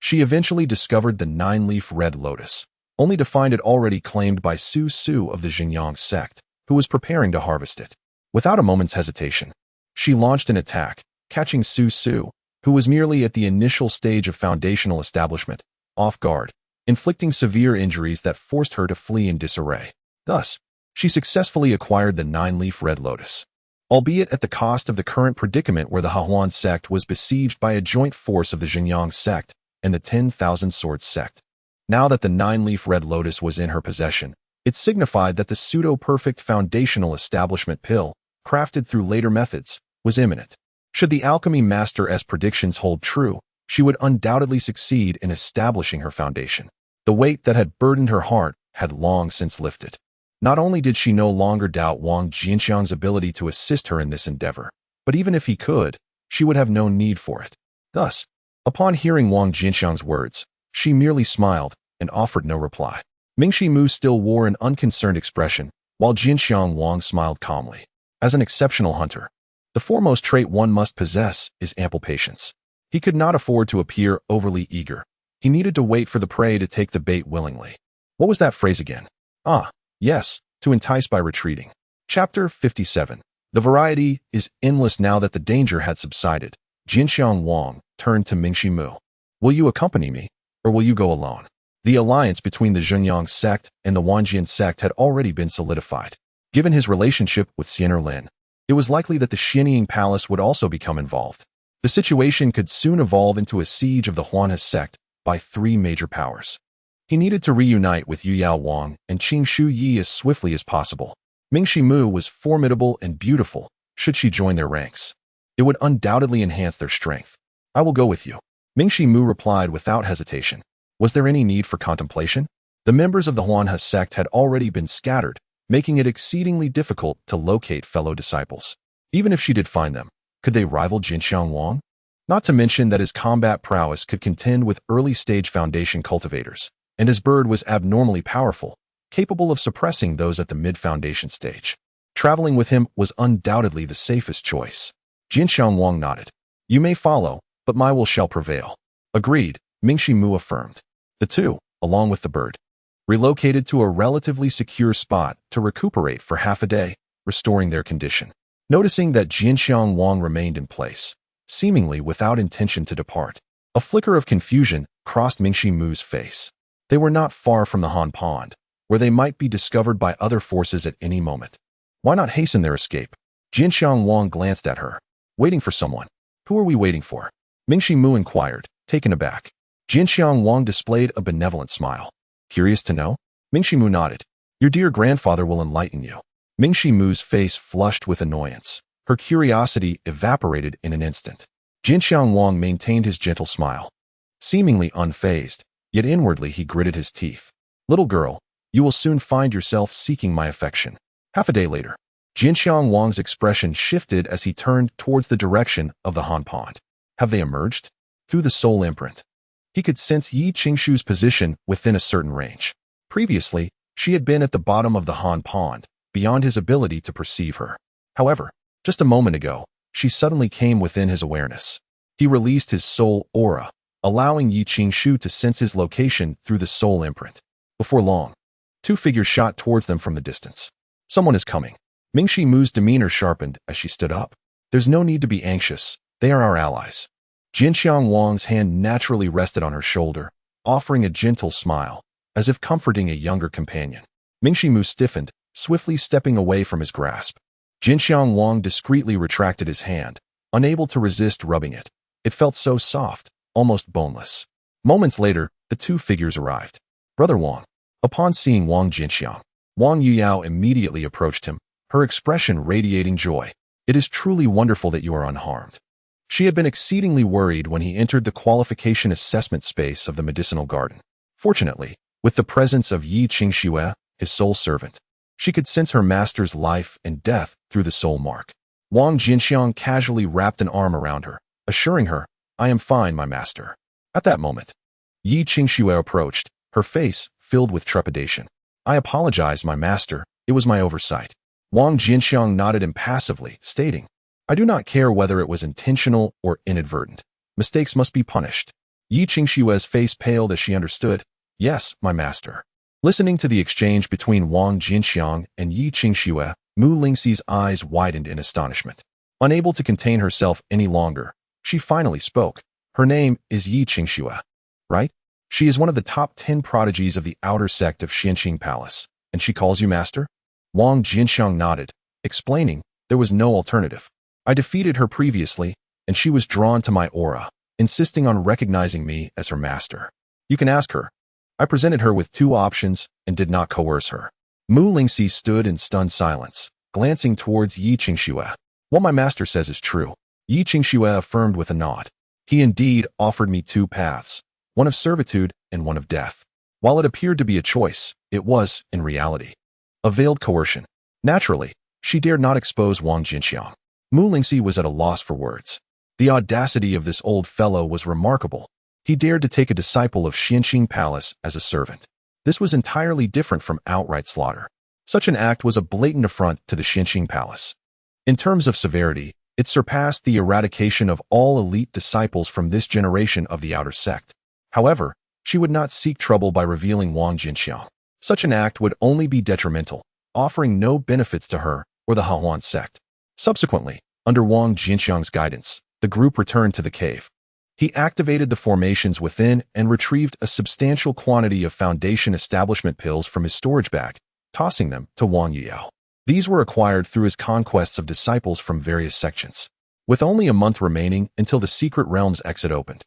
she eventually discovered the 9-leaf red lotus, only to find it already claimed by Su Su of the Jianqiang sect, who was preparing to harvest it. Without a moment's hesitation, she launched an attack, catching Su Su, who was merely at the initial stage of foundational establishment, off guard, inflicting severe injuries that forced her to flee in disarray. Thus, she successfully acquired the 9-leaf red lotus, albeit at the cost of the current predicament where the Hahuan sect was besieged by a joint force of the Jianqiang sect and the 10,000 Swords sect. Now that the 9-leaf red lotus was in her possession, it signified that the pseudo-perfect foundational establishment pill, crafted through later methods, was imminent. Should the alchemy master's predictions hold true, she would undoubtedly succeed in establishing her foundation. The weight that had burdened her heart had long since lifted. Not only did she no longer doubt Wang Jianqiang's ability to assist her in this endeavor, but even if he could, she would have no need for it. Thus, upon hearing Wang Jianqiang's words, she merely smiled and offered no reply. Mingxi Mu still wore an unconcerned expression, while Jianqiang Wang smiled calmly. As an exceptional hunter, the foremost trait one must possess is ample patience. He could not afford to appear overly eager. He needed to wait for the prey to take the bait willingly. What was that phrase again? Ah, yes, to entice by retreating. Chapter 57. The variety is endless. Now that the danger had subsided, Jianqiang Wang turned to Mingxi Mu. Will you accompany me, or will you go alone? The alliance between the Jianqiang sect and the Wang Jian sect had already been solidified. Given his relationship with Xianer Lin, it was likely that the Xianying Palace would also become involved. The situation could soon evolve into a siege of the Huanhe sect by 3 major powers. He needed to reunite with Yu Yao Wang and Qing Shu Yi as swiftly as possible. Mingxi Mu was formidable and beautiful. Should she join their ranks, it would undoubtedly enhance their strength. I will go with you. Mingxi Mu replied without hesitation. Was there any need for contemplation? The members of the Huanhe sect had already been scattered, making it exceedingly difficult to locate fellow disciples. Even if she did find them, could they rival Jianqiang Wang? Not to mention that his combat prowess could contend with early-stage foundation cultivators, and his bird was abnormally powerful, capable of suppressing those at the mid-foundation stage. Traveling with him was undoubtedly the safest choice. Jianqiang Wang nodded. You may follow, but my will shall prevail. Agreed, Mingxi Mu affirmed. The two, along with the bird, relocated to a relatively secure spot to recuperate for half a day, restoring their condition. Noticing that Jianqiang Wang remained in place, seemingly without intention to depart, a flicker of confusion crossed Mingxi Mu's face. They were not far from the Han Pond, where they might be discovered by other forces at any moment. Why not hasten their escape? Jianqiang Wang glanced at her. Waiting for someone. Who are we waiting for? Mingxi Mu inquired, taken aback. Jianqiang Wang displayed a benevolent smile. Curious to know? Mingxi Mu nodded. Your dear grandfather will enlighten you. Mingxi Mu's face flushed with annoyance. Her curiosity evaporated in an instant. Jianqiang Wang maintained his gentle smile. Seemingly unfazed, yet inwardly he gritted his teeth. Little girl, you will soon find yourself seeking my affection. Half a day later, Jianqiang Wang's expression shifted as he turned towards the direction of the Han Pond. Have they emerged? Through the soul imprint, he could sense Yi Qingshu's position within a certain range. Previously, she had been at the bottom of the Han Pond, beyond his ability to perceive her. However, just a moment ago, she suddenly came within his awareness. He released his soul aura, allowing Yi Qingshu to sense his location through the soul imprint. Before long, 2 figures shot towards them from the distance. Someone is coming. Mingxi Mu's demeanor sharpened as she stood up. There's no need to be anxious. They are our allies. Jianqiang Wang's hand naturally rested on her shoulder, offering a gentle smile, as if comforting a younger companion. Mingxi Mu stiffened, swiftly stepping away from his grasp. Jianqiang Wang discreetly retracted his hand, unable to resist rubbing it. It felt so soft, almost boneless. Moments later, the 2 figures arrived. Brother Wang. Upon seeing Wang Jianqiang, Wang Yuyao immediately approached him, her expression radiating joy. It is truly wonderful that you are unharmed. She had been exceedingly worried when he entered the qualification assessment space of the medicinal garden. Fortunately, with the presence of Yi Qingxue, his sole servant. She could sense her master's life and death through the soul mark. Wang Jianqiang casually wrapped an arm around her, assuring her, "I am fine, my master." At that moment, Yi Qingxue approached, her face filled with trepidation. "I apologize, my master. It was my oversight." Wang Jianqiang nodded impassively, stating, "I do not care whether it was intentional or inadvertent. Mistakes must be punished." Yi Qingxue's face paled as she understood, "Yes, my master." Listening to the exchange between Wang Jianqiang and Yi Qingxue, Mu Lingxi's eyes widened in astonishment. Unable to contain herself any longer, she finally spoke. "Her name is Yi Qingxue, right? She is one of the top 10 prodigies of the outer sect of Xianqing Palace, and she calls you master?" Wang Jianqiang nodded, explaining, "There was no alternative. I defeated her previously, and she was drawn to my aura, insisting on recognizing me as her master. You can ask her." I presented her with 2 options and did not coerce her. Mu Lingxi stood in stunned silence, glancing towards Yi Qingxue. "What my master says is true," Yi Qingxue affirmed with a nod. "He indeed offered me 2 paths, one of servitude and one of death. While it appeared to be a choice, it was, in reality, a veiled coercion." Naturally, she dared not expose Wang Jianqiang. Mu Lingxi was at a loss for words. The audacity of this old fellow was remarkable. He dared to take a disciple of Xianqing Palace as a servant. This was entirely different from outright slaughter. Such an act was a blatant affront to the Xianqing Palace. In terms of severity, it surpassed the eradication of all elite disciples from this generation of the outer sect. However, she would not seek trouble by revealing Wang Jianqiang. Such an act would only be detrimental, offering no benefits to her or the Hahuan sect. Subsequently, under Wang Jianqiang's guidance, the group returned to the cave. He activated the formations within and retrieved a substantial quantity of Foundation establishment pills from his storage bag, tossing them to Wang Yuyao. These were acquired through his conquests of disciples from various sections. With only a month remaining until the Secret Realm's exit opened,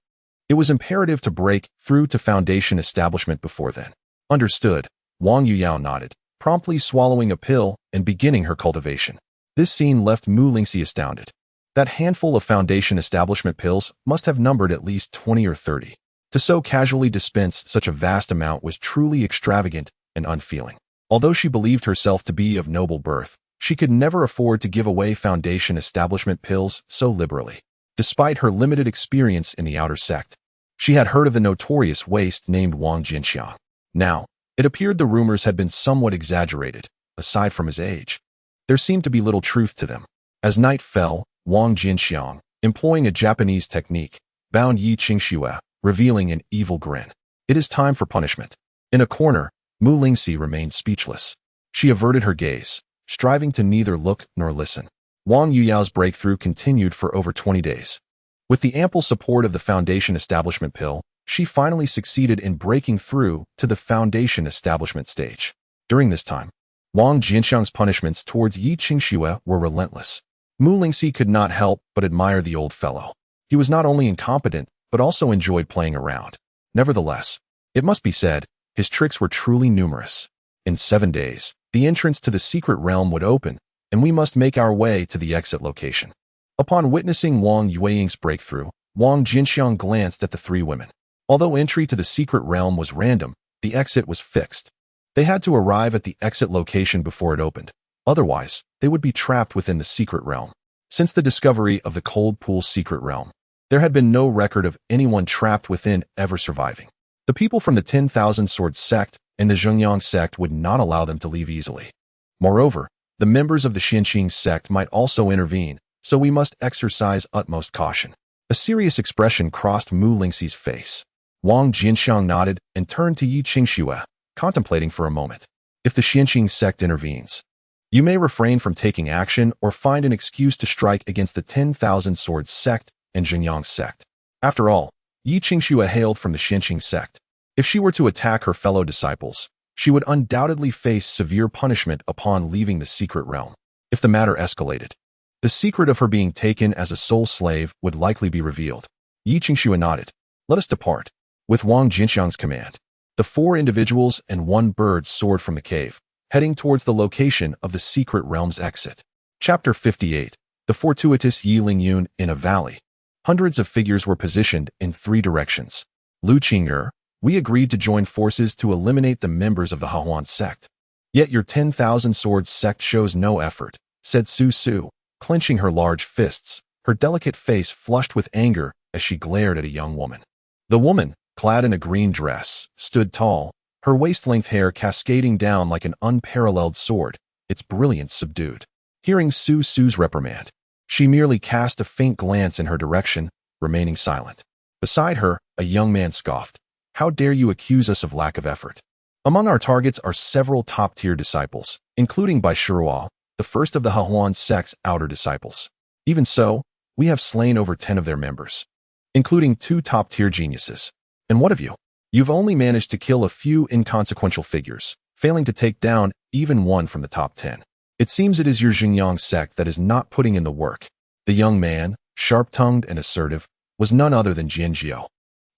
it was imperative to break through to Foundation establishment before then. Understood, Wang Yuyao nodded, promptly swallowing a pill and beginning her cultivation. This scene left Mu Lingxi astounded. That handful of Foundation establishment pills must have numbered at least 20 or 30. To so casually dispense such a vast amount was truly extravagant and unfeeling. Although she believed herself to be of noble birth, she could never afford to give away Foundation establishment pills so liberally. Despite her limited experience in the outer sect, she had heard of the notorious waste named Wang Jianqiang. Now, it appeared the rumors had been somewhat exaggerated, aside from his age. There seemed to be little truth to them. As night fell, Wang Jianqiang, employing a Japanese technique, bound Yi Qingxue, revealing an evil grin. "It is time for punishment." In a corner, Mu Lingxi remained speechless. She averted her gaze, striving to neither look nor listen. Wang Yuyao's breakthrough continued for over 20 days. With the ample support of the Foundation establishment pill, she finally succeeded in breaking through to the Foundation establishment stage. During this time, Wang Jianqiang's punishments towards Yi Qingxue were relentless. Mu Lingxi could not help but admire the old fellow. He was not only incompetent, but also enjoyed playing around. Nevertheless, it must be said, his tricks were truly numerous. In 7 days, the entrance to the secret realm would open, and we must make our way to the exit location. Upon witnessing Wang Yueying's breakthrough, Wang Jianqiang glanced at the 3 women. Although entry to the secret realm was random, the exit was fixed. They had to arrive at the exit location before it opened. Otherwise, they would be trapped within the secret realm. Since the discovery of the Cold Pool secret realm, there had been no record of anyone trapped within ever surviving. The people from the 10,000 Swords sect and the Joy Union Sect would not allow them to leave easily. Moreover, the members of the Xianqing sect might also intervene, so we must exercise utmost caution. A serious expression crossed Mu Lingxi's face. Wang Jianqiang nodded and turned to Yi Qingxue, contemplating for a moment. "If the Xianqing sect intervenes, you may refrain from taking action or find an excuse to strike against the 10,000 Swords sect and Joy Union Sect." After all, Yi Qingxue hailed from the Xianqing sect. If she were to attack her fellow disciples, she would undoubtedly face severe punishment upon leaving the secret realm. If the matter escalated, the secret of her being taken as a soul slave would likely be revealed. Yi Qingxue nodded. "Let us depart." With Wang Jianqiang's command, the 4 individuals and 1 bird soared from the cave, heading towards the location of the secret realm's exit. Chapter 58. The Fortuitous Yiling Yun. In a valley, hundreds of figures were positioned in 3 directions. "Lu Qing'er, we agreed to join forces to eliminate the members of the Hahuan sect. Yet your 10,000 Swords sect shows no effort, said Su Su, clenching her large fists, her delicate face flushed with anger as she glared at a young woman. The woman, clad in a green dress, stood tall, her waist-length hair cascading down like an unparalleled sword, its brilliance subdued. Hearing Su Su's reprimand, she merely cast a faint glance in her direction, remaining silent. Beside her, a young man scoffed. How dare you accuse us of lack of effort? Among our targets are several top-tier disciples, including Bai Shiruo, the first of the Huan sect's outer disciples. Even so, we have slain over 10 of their members, including 2 top-tier geniuses. And what of you? You've only managed to kill a few inconsequential figures, failing to take down even one from the top 10. It seems it is your Jianqiang sect that is not putting in the work. The young man, sharp-tongued and assertive, was none other than Jianqiang,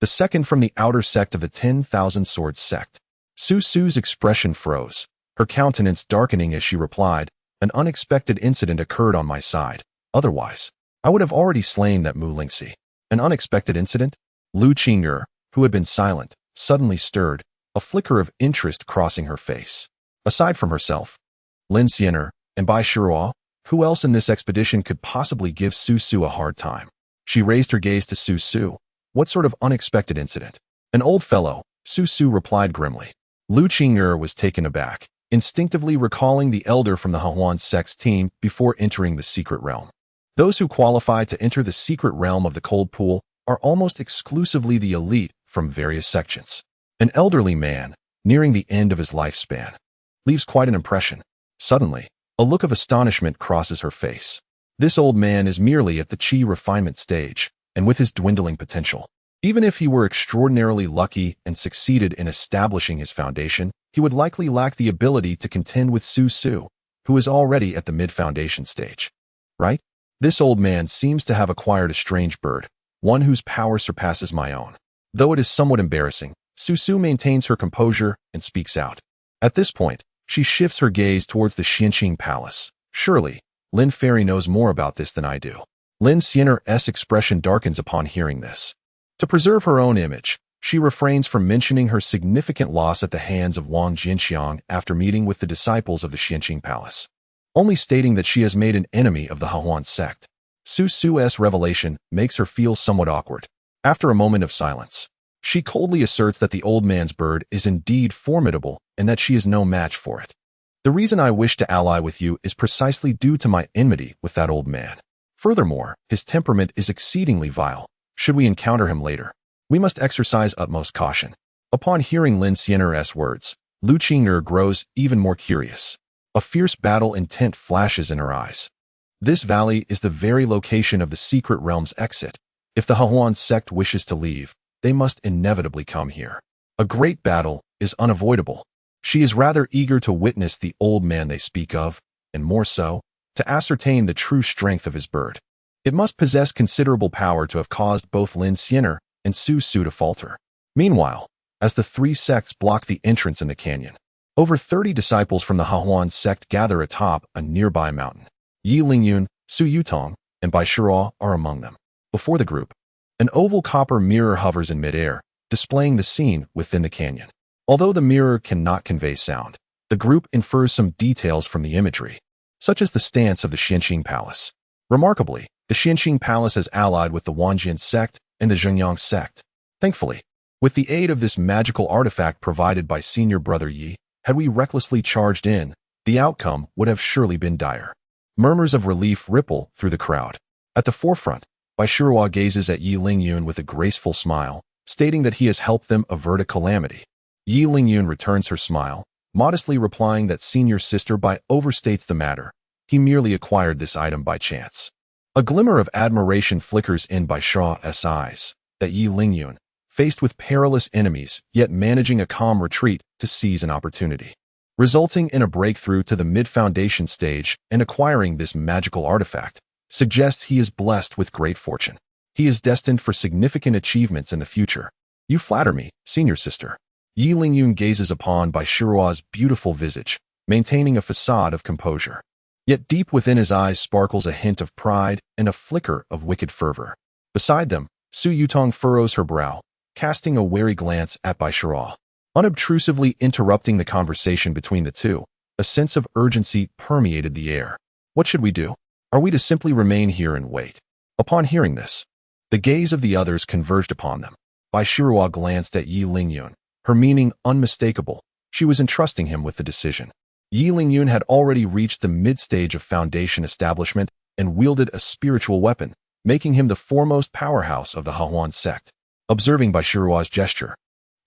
the second from the outer sect of the 10,000 Swords sect. Su Su's expression froze, her countenance darkening as she replied, an unexpected incident occurred on my side. Otherwise, I would have already slain that Mu Lingxi. An unexpected incident? Lu Qing'er, who had been silent, suddenly stirred, a flicker of interest crossing her face. Aside from herself, Lin Xian'er, and Bai Shiruo, who else in this expedition could possibly give Su Su a hard time? She raised her gaze to Su Su. What sort of unexpected incident? An old fellow, Su Su replied grimly. Lu Qing'er was taken aback, instinctively recalling the elder from the Huan sect's team before entering the secret realm. Those who qualify to enter the secret realm of the cold pool are almost exclusively the elite from various sections. An elderly man, nearing the end of his lifespan, leaves quite an impression. Suddenly, a look of astonishment crosses her face. This old man is merely at the qi refinement stage, and with his dwindling potential. Even if he were extraordinarily lucky and succeeded in establishing his foundation, he would likely lack the ability to contend with Su Su, who is already at the mid-foundation stage. Right? This old man seems to have acquired a strange bird, one whose power surpasses my own. Though it is somewhat embarrassing, Su Su maintains her composure and speaks out. At this point, she shifts her gaze towards the Xianqing Palace. Surely, Lin Fairy knows more about this than I do. Lin Xian'er's expression darkens upon hearing this. To preserve her own image, she refrains from mentioning her significant loss at the hands of Wang Jianqiang after meeting with the disciples of the Xianqing Palace, only stating that she has made an enemy of the Huan sect. Su Su's revelation makes her feel somewhat awkward. After a moment of silence, she coldly asserts that the old man's bird is indeed formidable and that she is no match for it. The reason I wish to ally with you is precisely due to my enmity with that old man. Furthermore, his temperament is exceedingly vile. Should we encounter him later, we must exercise utmost caution. Upon hearing Lin Xian'er's words, Lu Qing'er grows even more curious. A fierce battle intent flashes in her eyes. This valley is the very location of the secret realm's exit. If the Huan sect wishes to leave, they must inevitably come here. A great battle is unavoidable. She is rather eager to witness the old man they speak of, and more so, to ascertain the true strength of his bird. It must possess considerable power to have caused both Lin Xian'er and Su Su to falter. Meanwhile, as the 3 sects block the entrance in the canyon, over 30 disciples from the Huan sect gather atop a nearby mountain. Yi Lingyun, Su Yutong, and Bai Shiruo are among them. Before the group, an oval copper mirror hovers in midair, displaying the scene within the canyon. Although the mirror cannot convey sound, the group infers some details from the imagery, such as the stance of the Xianqing Palace. Remarkably, the Xianqing Palace has allied with the Wang Jianqiang sect and the Jianqiang sect. Thankfully, with the aid of this magical artifact provided by Senior Brother Yi, had we recklessly charged in, the outcome would have surely been dire. Murmurs of relief ripple through the crowd. At the forefront, Bai Shiruo gazes at Yi Lingyun with a graceful smile, stating that he has helped them avert a calamity. Yi Lingyun returns her smile, modestly replying that Senior Sister Bai overstates the matter. He merely acquired this item by chance. A glimmer of admiration flickers in Bai Shiruo's eyes, that Yi Lingyun, faced with perilous enemies, yet managing a calm retreat to seize an opportunity, resulting in a breakthrough to the mid-foundation stage and acquiring this magical artifact, suggests he is blessed with great fortune. He is destined for significant achievements in the future. You flatter me, Senior Sister. Yi Lingyun gazes upon Bai Shiruo's beautiful visage, maintaining a facade of composure. Yet deep within his eyes sparkles a hint of pride and a flicker of wicked fervor. Beside them, Su Yutong furrows her brow, casting a wary glance at Bai Shiruo. Unobtrusively interrupting the conversation between the two, A sense of urgency permeated the air. What should we do? Are we to simply remain here and wait? Upon hearing this, the gaze of the others converged upon them. Bai Shiruo glanced at Yi Lingyun, her meaning unmistakable. She was entrusting him with the decision. Yi Lingyun had already reached the mid-stage of foundation establishment and wielded a spiritual weapon, making him the foremost powerhouse of the Huan sect. Observing Bai Shiruo's gesture,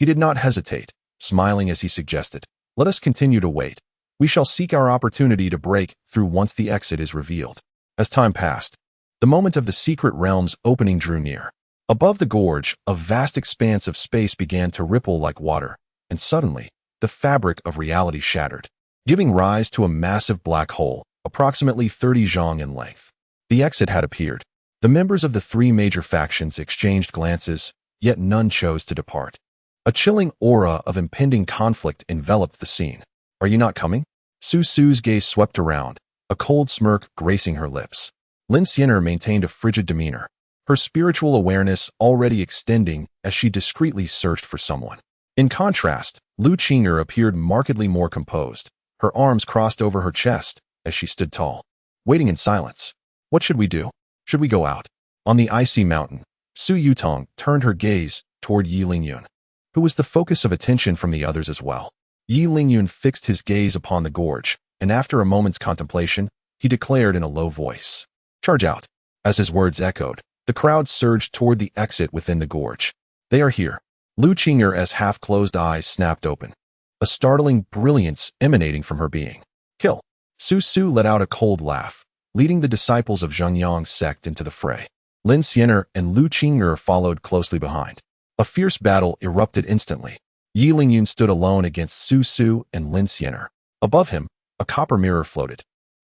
he did not hesitate, smiling as he suggested, "Let us continue to wait. We shall seek our opportunity to break through once the exit is revealed." As time passed, the moment of the secret realm's opening drew near. Above the gorge, a vast expanse of space began to ripple like water, and suddenly, the fabric of reality shattered, giving rise to a massive black hole, approximately 30 zhang in length. The exit had appeared. The members of the three major factions exchanged glances, yet none chose to depart. A chilling aura of impending conflict enveloped the scene. "Are you not coming?" Su Su's gaze swept around, a cold smirk gracing her lips. Lin Xiener maintained a frigid demeanor, her spiritual awareness already extending as she discreetly searched for someone. In contrast, Lu Qing'er appeared markedly more composed, her arms crossed over her chest as she stood tall, waiting in silence. "What should we do? Should we go out?" On the icy mountain, Su Yutong turned her gaze toward Yi Lingyun, who was the focus of attention from the others as well. Yi Lingyun fixed his gaze upon the gorge, and after a moment's contemplation, he declared in a low voice, "Charge out." As his words echoed, the crowd surged toward the exit within the gorge. "They are here." Lu Qing'er's half-closed eyes snapped open, a startling brilliance emanating from her being. "Kill." Su Su let out a cold laugh, leading the disciples of Joy Union Sect into the fray. Lin Xiener and Lu Qing'er followed closely behind. A fierce battle erupted instantly. Yi Lingyun stood alone against Su Su and Lin Xiener. Above him, a copper mirror floated,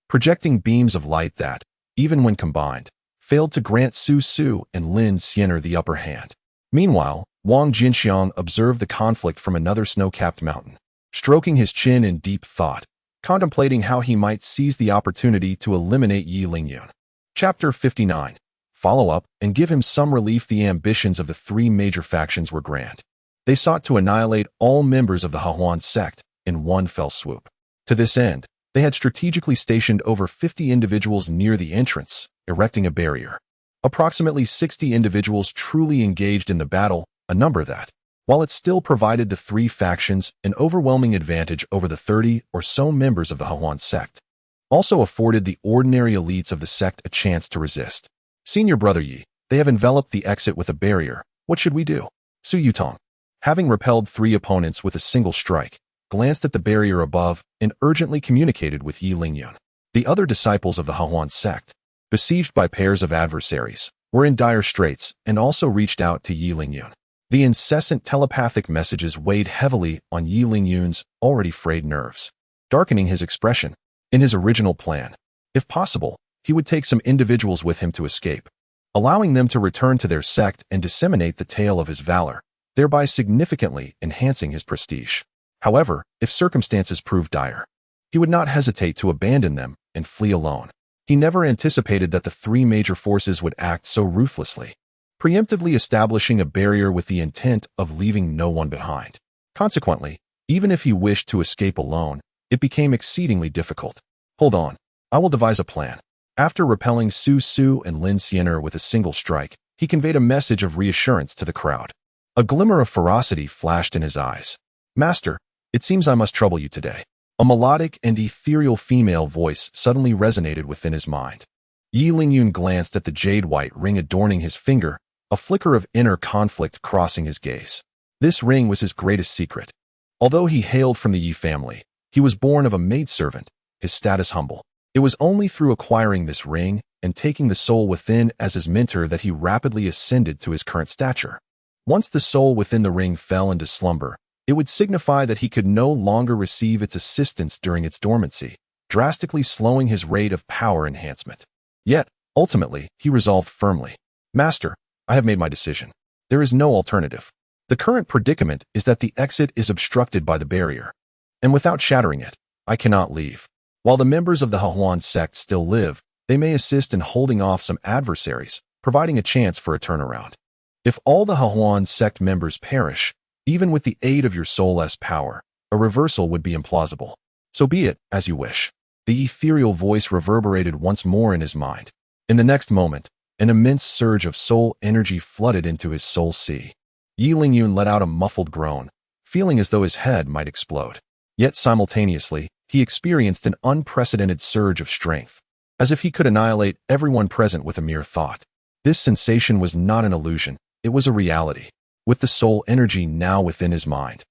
projecting beams of light that, even when combined, failed to grant Su Su and Lin Xiener the upper hand. Meanwhile, Wang Jianqiang observed the conflict from another snow-capped mountain, stroking his chin in deep thought, contemplating how he might seize the opportunity to eliminate Yi Lingyun. Chapter 59. Follow up and give him some relief. The ambitions of the three major factions were grand. They sought to annihilate all members of the Huan sect in one fell swoop. To this end, they had strategically stationed over 50 individuals near the entrance, erecting a barrier. Approximately 60 individuals truly engaged in the battle, a number that, while it still provided the three factions an overwhelming advantage over the 30 or so members of the Huan sect, also afforded the ordinary elites of the sect a chance to resist. "Senior Brother Yi, they have enveloped the exit with a barrier. What should we do?" Su Yutong, having repelled three opponents with a single strike, glanced at the barrier above and urgently communicated with Yi Lingyun. The other disciples of the Huan sect, besieged by pairs of adversaries, were in dire straits and also reached out to Yi Lingyun. The incessant telepathic messages weighed heavily on Yi Lingyun's already frayed nerves, darkening his expression. In his original plan, if possible, he would take some individuals with him to escape, allowing them to return to their sect and disseminate the tale of his valor, thereby significantly enhancing his prestige. However, if circumstances proved dire, he would not hesitate to abandon them and flee alone. He never anticipated that the three major forces would act so ruthlessly, preemptively establishing a barrier with the intent of leaving no one behind. Consequently, even if he wished to escape alone, it became exceedingly difficult. "Hold on, I will devise a plan." After repelling Su Su and Lin Xiener with a single strike, he conveyed a message of reassurance to the crowd. A glimmer of ferocity flashed in his eyes. "Master, it seems I must trouble you today." A melodic and ethereal female voice suddenly resonated within his mind. Yi Lingyun glanced at the jade-white ring adorning his finger, a flicker of inner conflict crossing his gaze. This ring was his greatest secret. Although he hailed from the Yi family, he was born of a maidservant, his status humble. It was only through acquiring this ring and taking the soul within as his mentor that he rapidly ascended to his current stature. Once the soul within the ring fell into slumber, it would signify that he could no longer receive its assistance during its dormancy, drastically slowing his rate of power enhancement. Yet, ultimately, he resolved firmly, "Master, I have made my decision. There is no alternative. The current predicament is that the exit is obstructed by the barrier, and without shattering it, I cannot leave. While the members of the Huan sect still live, they may assist in holding off some adversaries, providing a chance for a turnaround. If all the Huan sect members perish, even with the aid of your soul-less power, a reversal would be implausible. So be it, as you wish. The ethereal voice reverberated once more in his mind. In the next moment, an immense surge of soul energy flooded into his soul sea. Yi Lingyun let out a muffled groan, feeling as though his head might explode. Yet simultaneously, he experienced an unprecedented surge of strength, as if he could annihilate everyone present with a mere thought. This sensation was not an illusion, it was a reality, with the soul energy now within his mind.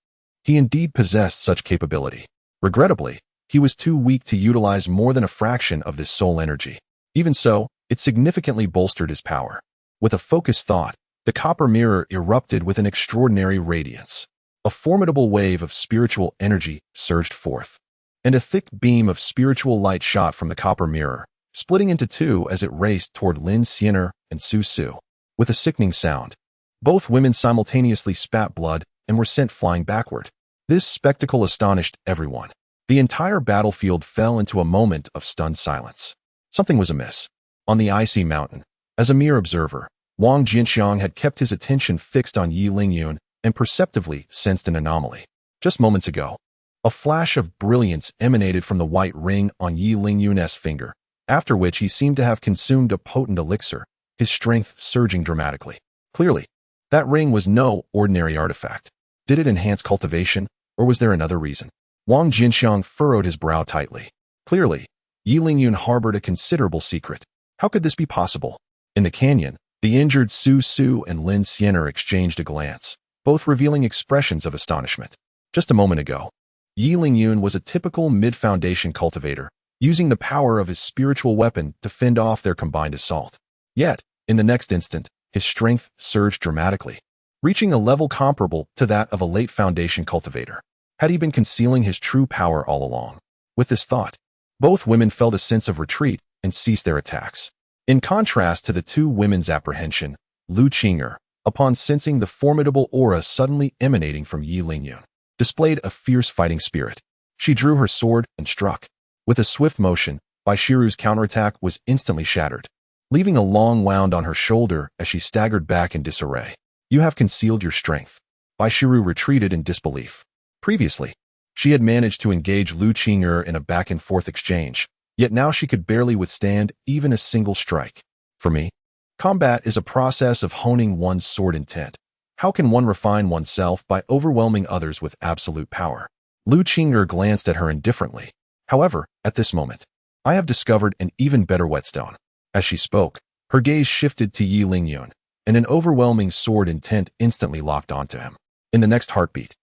He indeed possessed such capability. Regrettably, he was too weak to utilize more than a fraction of this soul energy. Even so, it significantly bolstered his power. With a focused thought, the copper mirror erupted with an extraordinary radiance. A formidable wave of spiritual energy surged forth, and a thick beam of spiritual light shot from the copper mirror, splitting into two as it raced toward Lin Xianer and Su Su. With a sickening sound, both women simultaneously spat blood and were sent flying backward. This spectacle astonished everyone. The entire battlefield fell into a moment of stunned silence. Something was amiss. On the icy mountain, as a mere observer, Wang Jianqiang had kept his attention fixed on Yi Lingyun and perceptively sensed an anomaly. Just moments ago, a flash of brilliance emanated from the white ring on Yi Lingyun's finger, after which he seemed to have consumed a potent elixir, his strength surging dramatically. Clearly, that ring was no ordinary artifact. Did it enhance cultivation, or was there another reason? Wang Jianqiang furrowed his brow tightly. Clearly, Yi Lingyun harbored a considerable secret. How could this be possible? In the canyon, the injured Su Su and Lin Xianer exchanged a glance, both revealing expressions of astonishment. Just a moment ago, Yi Lingyun was a typical mid-foundation cultivator, using the power of his spiritual weapon to fend off their combined assault. Yet, in the next instant, his strength surged dramatically, reaching a level comparable to that of a late foundation cultivator. Had he been concealing his true power all along? With this thought, both women felt a sense of retreat and ceased their attacks. In contrast to the two women's apprehension, Lu Qing'er, upon sensing the formidable aura suddenly emanating from Yi Lingyun, displayed a fierce fighting spirit. She drew her sword and struck. With a swift motion, Bai Shiru's counterattack was instantly shattered, leaving a long wound on her shoulder as she staggered back in disarray. You have concealed your strength. Bai Shiru retreated in disbelief. Previously, she had managed to engage Lu Qing'er in a back-and-forth exchange, yet now she could barely withstand even a single strike. For me, combat is a process of honing one's sword intent. How can one refine oneself by overwhelming others with absolute power? Lu Qing'er glanced at her indifferently. However, at this moment, I have discovered an even better whetstone. As she spoke, her gaze shifted to Yi Lingyun, and an overwhelming sword intent instantly locked onto him. In the next heartbeat,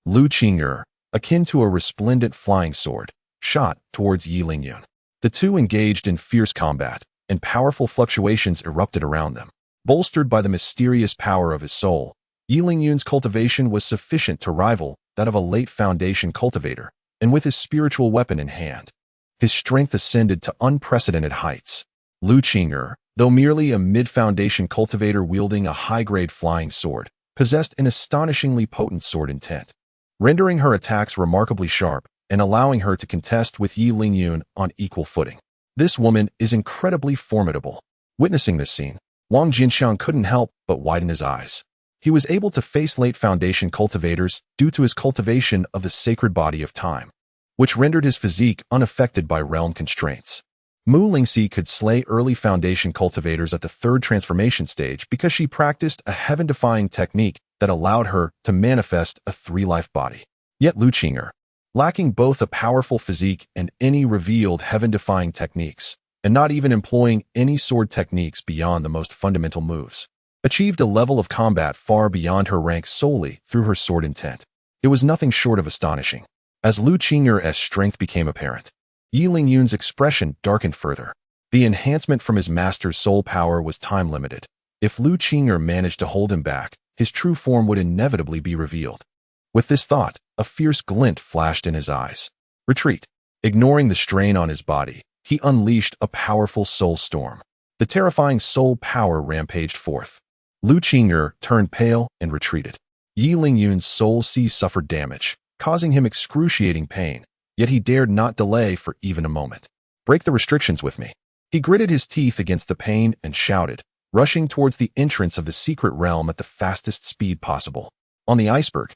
Lu Qing'er, akin to a resplendent flying sword, shot towards Yi Lingyun. The two engaged in fierce combat, and powerful fluctuations erupted around them. Bolstered by the mysterious power of his soul, Yi Lingyun's cultivation was sufficient to rival that of a late foundation cultivator, and with his spiritual weapon in hand, his strength ascended to unprecedented heights. Lu Qing'er, though merely a mid-foundation cultivator wielding a high-grade flying sword, possessed an astonishingly potent sword intent, rendering her attacks remarkably sharp and allowing her to contest with Yi Lingyun on equal footing. This woman is incredibly formidable. Witnessing this scene, Wang Jianqiang couldn't help but widen his eyes. He was able to face late foundation cultivators due to his cultivation of the sacred body of time, which rendered his physique unaffected by realm constraints. Mu Lingxi could slay early foundation cultivators at the third transformation stage because she practiced a heaven-defying technique that allowed her to manifest a three-life body. Yet Lu Qing'er, lacking both a powerful physique and any revealed heaven-defying techniques, and not even employing any sword techniques beyond the most fundamental moves, achieved a level of combat far beyond her rank solely through her sword intent. It was nothing short of astonishing. As Lu Qing'er's strength became apparent, Yi Lingyun's expression darkened further. The enhancement from his master's soul power was time-limited. If Lu Qing'er managed to hold him back, his true form would inevitably be revealed. With this thought, a fierce glint flashed in his eyes. Retreat. Ignoring the strain on his body, he unleashed a powerful soul storm. The terrifying soul power rampaged forth. Lu Qing'er turned pale and retreated. Yi Lingyun's soul sea suffered damage, causing him excruciating pain, yet he dared not delay for even a moment. Break the restrictions with me. He gritted his teeth against the pain and shouted, rushing towards the entrance of the secret realm at the fastest speed possible. On the iceberg,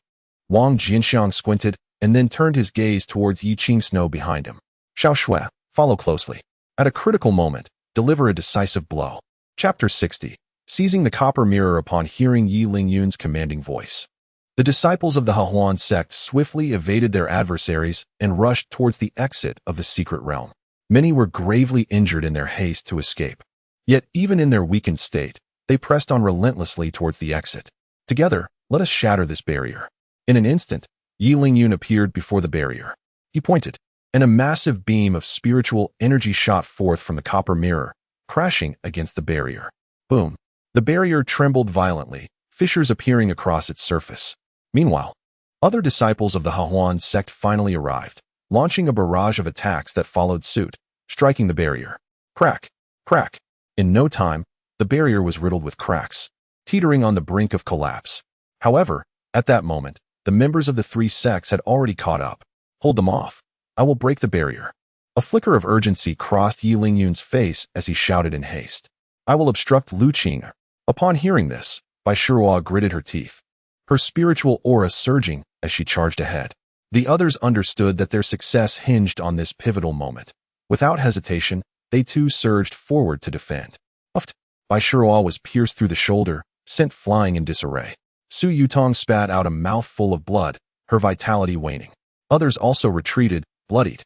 Wang Jianqiang squinted and then turned his gaze towards Yi Qing's behind him. Xiao Shui, follow closely. At a critical moment, deliver a decisive blow. Chapter 60. Seizing the copper mirror upon hearing Yi Lingyun's commanding voice. The disciples of the Huan sect swiftly evaded their adversaries and rushed towards the exit of the secret realm. Many were gravely injured in their haste to escape. Yet, even in their weakened state, they pressed on relentlessly towards the exit. Together, let us shatter this barrier. In an instant, Yi Lingyun appeared before the barrier. He pointed, and a massive beam of spiritual energy shot forth from the copper mirror, crashing against the barrier. Boom! The barrier trembled violently, fissures appearing across its surface. Meanwhile, other disciples of the Huan sect finally arrived, launching a barrage of attacks that followed suit, striking the barrier. Crack! Crack! In no time, the barrier was riddled with cracks, teetering on the brink of collapse. However, at that moment, the members of the three sects had already caught up. Hold them off. I will break the barrier. A flicker of urgency crossed Yi Lingyun's face as he shouted in haste. I will obstruct Lu Qing. Upon hearing this, Bai Shihua gritted her teeth, her spiritual aura surging as she charged ahead. The others understood that their success hinged on this pivotal moment. Without hesitation, they too surged forward to defend. Uffed! Bai Shihua was pierced through the shoulder, sent flying in disarray. Su Yutong spat out a mouthful of blood, her vitality waning. Others also retreated, bloodied.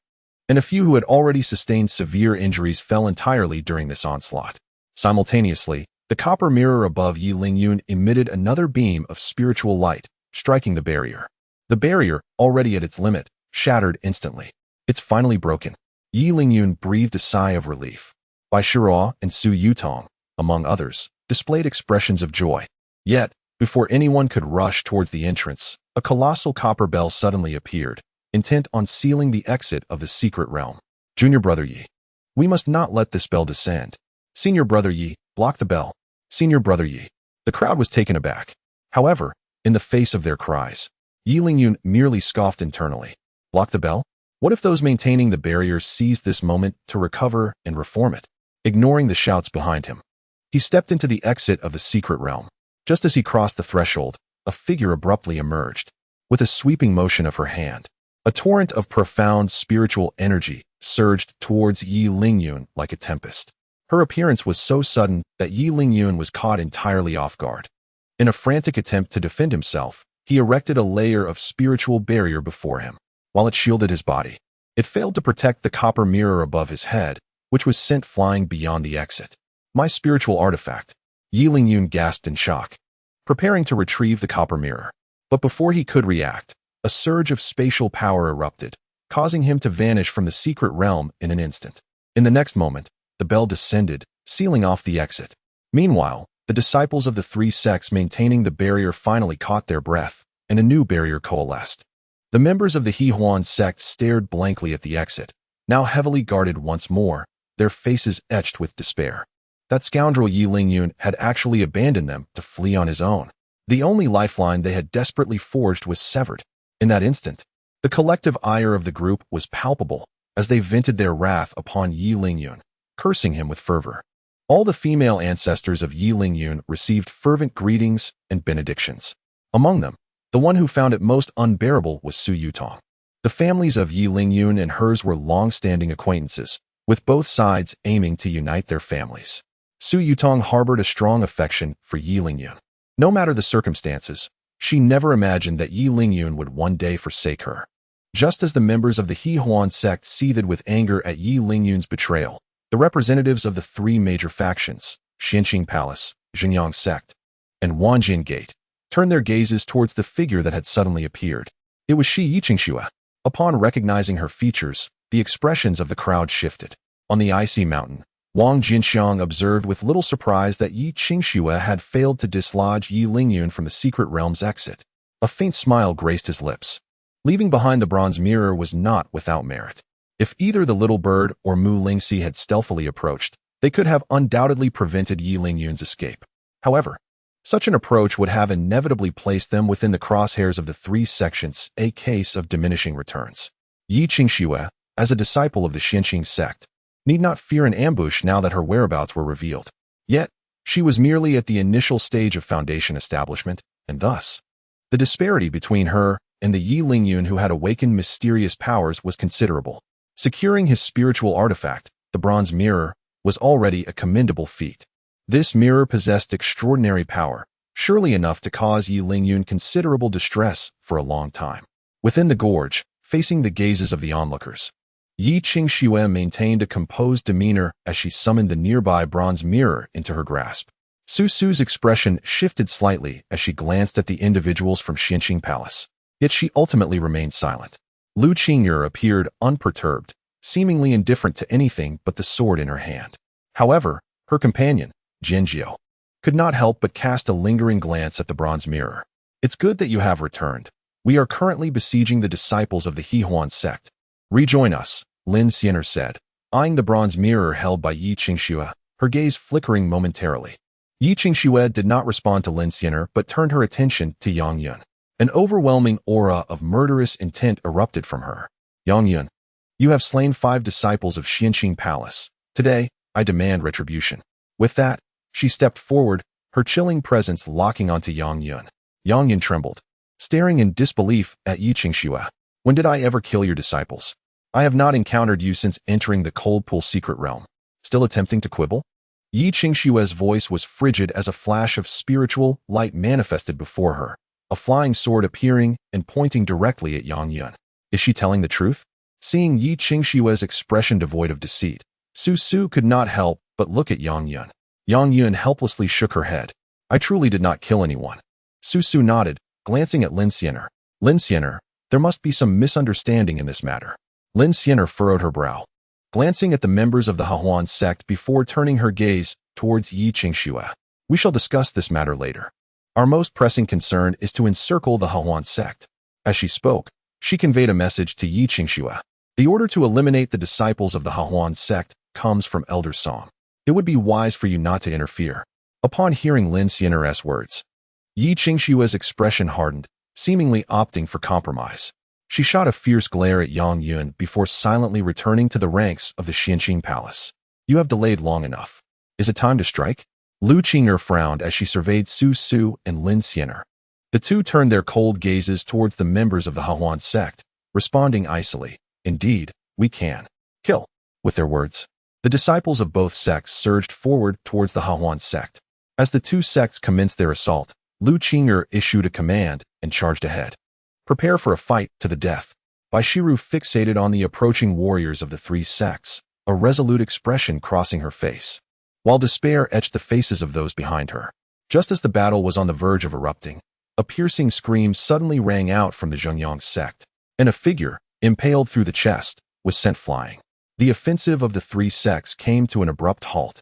And a few who had already sustained severe injuries fell entirely during this onslaught. Simultaneously, the copper mirror above Yi Lingyun emitted another beam of spiritual light, striking the barrier. The barrier, already at its limit, shattered instantly. It's finally broken. Yi Lingyun breathed a sigh of relief. Bai Shihua and Su Yutong, among others, displayed expressions of joy. Yet, before anyone could rush towards the entrance, a colossal copper bell suddenly appeared, intent on sealing the exit of the secret realm. Junior Brother Yi. We must not let this bell descend. Senior Brother Yi, block the bell. Senior Brother Yi. The crowd was taken aback. However, in the face of their cries, Yi Lingyun merely scoffed internally. Block the bell? What if those maintaining the barrier seized this moment to recover and reform it? Ignoring the shouts behind him, he stepped into the exit of the secret realm. Just as he crossed the threshold, a figure abruptly emerged. With a sweeping motion of her hand, a torrent of profound spiritual energy surged towards Yi Lingyun like a tempest. Her appearance was so sudden that Yi Lingyun was caught entirely off guard. In a frantic attempt to defend himself, he erected a layer of spiritual barrier before him. While it shielded his body, it failed to protect the copper mirror above his head, which was sent flying beyond the exit. My spiritual artifact. Yi Lingyun gasped in shock, preparing to retrieve the copper mirror. But before he could react, a surge of spatial power erupted, causing him to vanish from the secret realm in an instant. In the next moment, the bell descended, sealing off the exit. Meanwhile, the disciples of the three sects maintaining the barrier finally caught their breath, and a new barrier coalesced. The members of the Huan sect stared blankly at the exit, now heavily guarded once more, their faces etched with despair. That scoundrel Yi Lingyun had actually abandoned them to flee on his own. The only lifeline they had desperately forged was severed. In that instant, the collective ire of the group was palpable as they vented their wrath upon Yi Lingyun, cursing him with fervor. All the female ancestors of Yi Lingyun received fervent greetings and benedictions. Among them, the one who found it most unbearable was Su Yutong. The families of Yi Lingyun and hers were long-standing acquaintances, with both sides aiming to unite their families. Su Yutong harbored a strong affection for Yi Lingyun. No matter the circumstances, she never imagined that Yi Lingyun would one day forsake her. Just as the members of the Huan sect seethed with anger at Yi Lingyun's betrayal, the representatives of the three major factions, Xianqing Palace, Jianyang Sect, and Wang Jianqiang, turned their gazes towards the figure that had suddenly appeared. It was Yi Qingxue. Upon recognizing her features, the expressions of the crowd shifted. On the icy mountain, Wang Jianqiang observed with little surprise that Yi Qingxue had failed to dislodge Yi Lingyun from the secret realm's exit. A faint smile graced his lips. Leaving behind the bronze mirror was not without merit. If either the little bird or Mu Lingxi had stealthily approached, they could have undoubtedly prevented Yi Lingyun's escape. However, such an approach would have inevitably placed them within the crosshairs of the three sections, a case of diminishing returns. Yi Qingxue, as a disciple of the Xianqing sect, need not fear an ambush now that her whereabouts were revealed. Yet, she was merely at the initial stage of foundation establishment, and thus, the disparity between her and the Yi Lingyun who had awakened mysterious powers was considerable. Securing his spiritual artifact, the bronze mirror, was already a commendable feat. This mirror possessed extraordinary power, surely enough to cause Yi Lingyun considerable distress for a long time. Within the gorge, facing the gazes of the onlookers, Yi Qingxue maintained a composed demeanor as she summoned the nearby bronze mirror into her grasp. Su Su's expression shifted slightly as she glanced at the individuals from Xianqing Palace, yet she ultimately remained silent. Lu Qing'er appeared unperturbed, seemingly indifferent to anything but the sword in her hand. However, her companion, Jianqiang, could not help but cast a lingering glance at the bronze mirror. "It's good that you have returned. We are currently besieging the disciples of the He Huan sect. Rejoin us," Lin Xianer said, eyeing the bronze mirror held by Yi Qingxue, her gaze flickering momentarily. Yi Qingxue did not respond to Lin Xianer but turned her attention to Yang Yun. An overwhelming aura of murderous intent erupted from her. "Yang Yun, you have slain 5 disciples of Xianqing Palace. Today, I demand retribution." With that, she stepped forward, her chilling presence locking onto Yang Yun. Yang Yun trembled, staring in disbelief at Yi Qingxue. "When did I ever kill your disciples? I have not encountered you since entering the Cold Pool secret realm. Still attempting to quibble?" Yi Qingxue's voice was frigid as a flash of spiritual light manifested before her, a flying sword appearing and pointing directly at Yang Yun. Is she telling the truth? Seeing Yi Qingxue's expression devoid of deceit, Su Su could not help but look at Yang Yun. Yang Yun helplessly shook her head. "I truly did not kill anyone." Su Su nodded, glancing at Lin Xianer. "Lin Xianer, there must be some misunderstanding in this matter." Lin Xianer furrowed her brow, glancing at the members of the He Huan sect before turning her gaze towards Yi Qingxue. "We shall discuss this matter later. Our most pressing concern is to encircle the He Huan sect." As she spoke, she conveyed a message to Yi Qingxue. "The order to eliminate the disciples of the He Huan sect comes from Elder Song. It would be wise for you not to interfere." Upon hearing Lin Xianer's words, Yi Qingxue's expression hardened, seemingly opting for compromise. She shot a fierce glare at Yang Yun before silently returning to the ranks of the Xianqing Palace. "You have delayed long enough. Is it time to strike?" Lu Qing'er frowned as she surveyed Su Su and Lin Xianer. The two turned their cold gazes towards the members of the He Huan sect, responding icily, "Indeed, we can kill." With their words, the disciples of both sects surged forward towards the He Huan sect. As the two sects commenced their assault, Lu Qing'er issued a command and charged ahead. "Prepare for a fight to the death." Bai Shiru fixated on the approaching warriors of the 3 sects, a resolute expression crossing her face, while despair etched the faces of those behind her. Just as the battle was on the verge of erupting, a piercing scream suddenly rang out from the Zhengyang sect, and a figure, impaled through the chest, was sent flying. The offensive of the 3 sects came to an abrupt halt,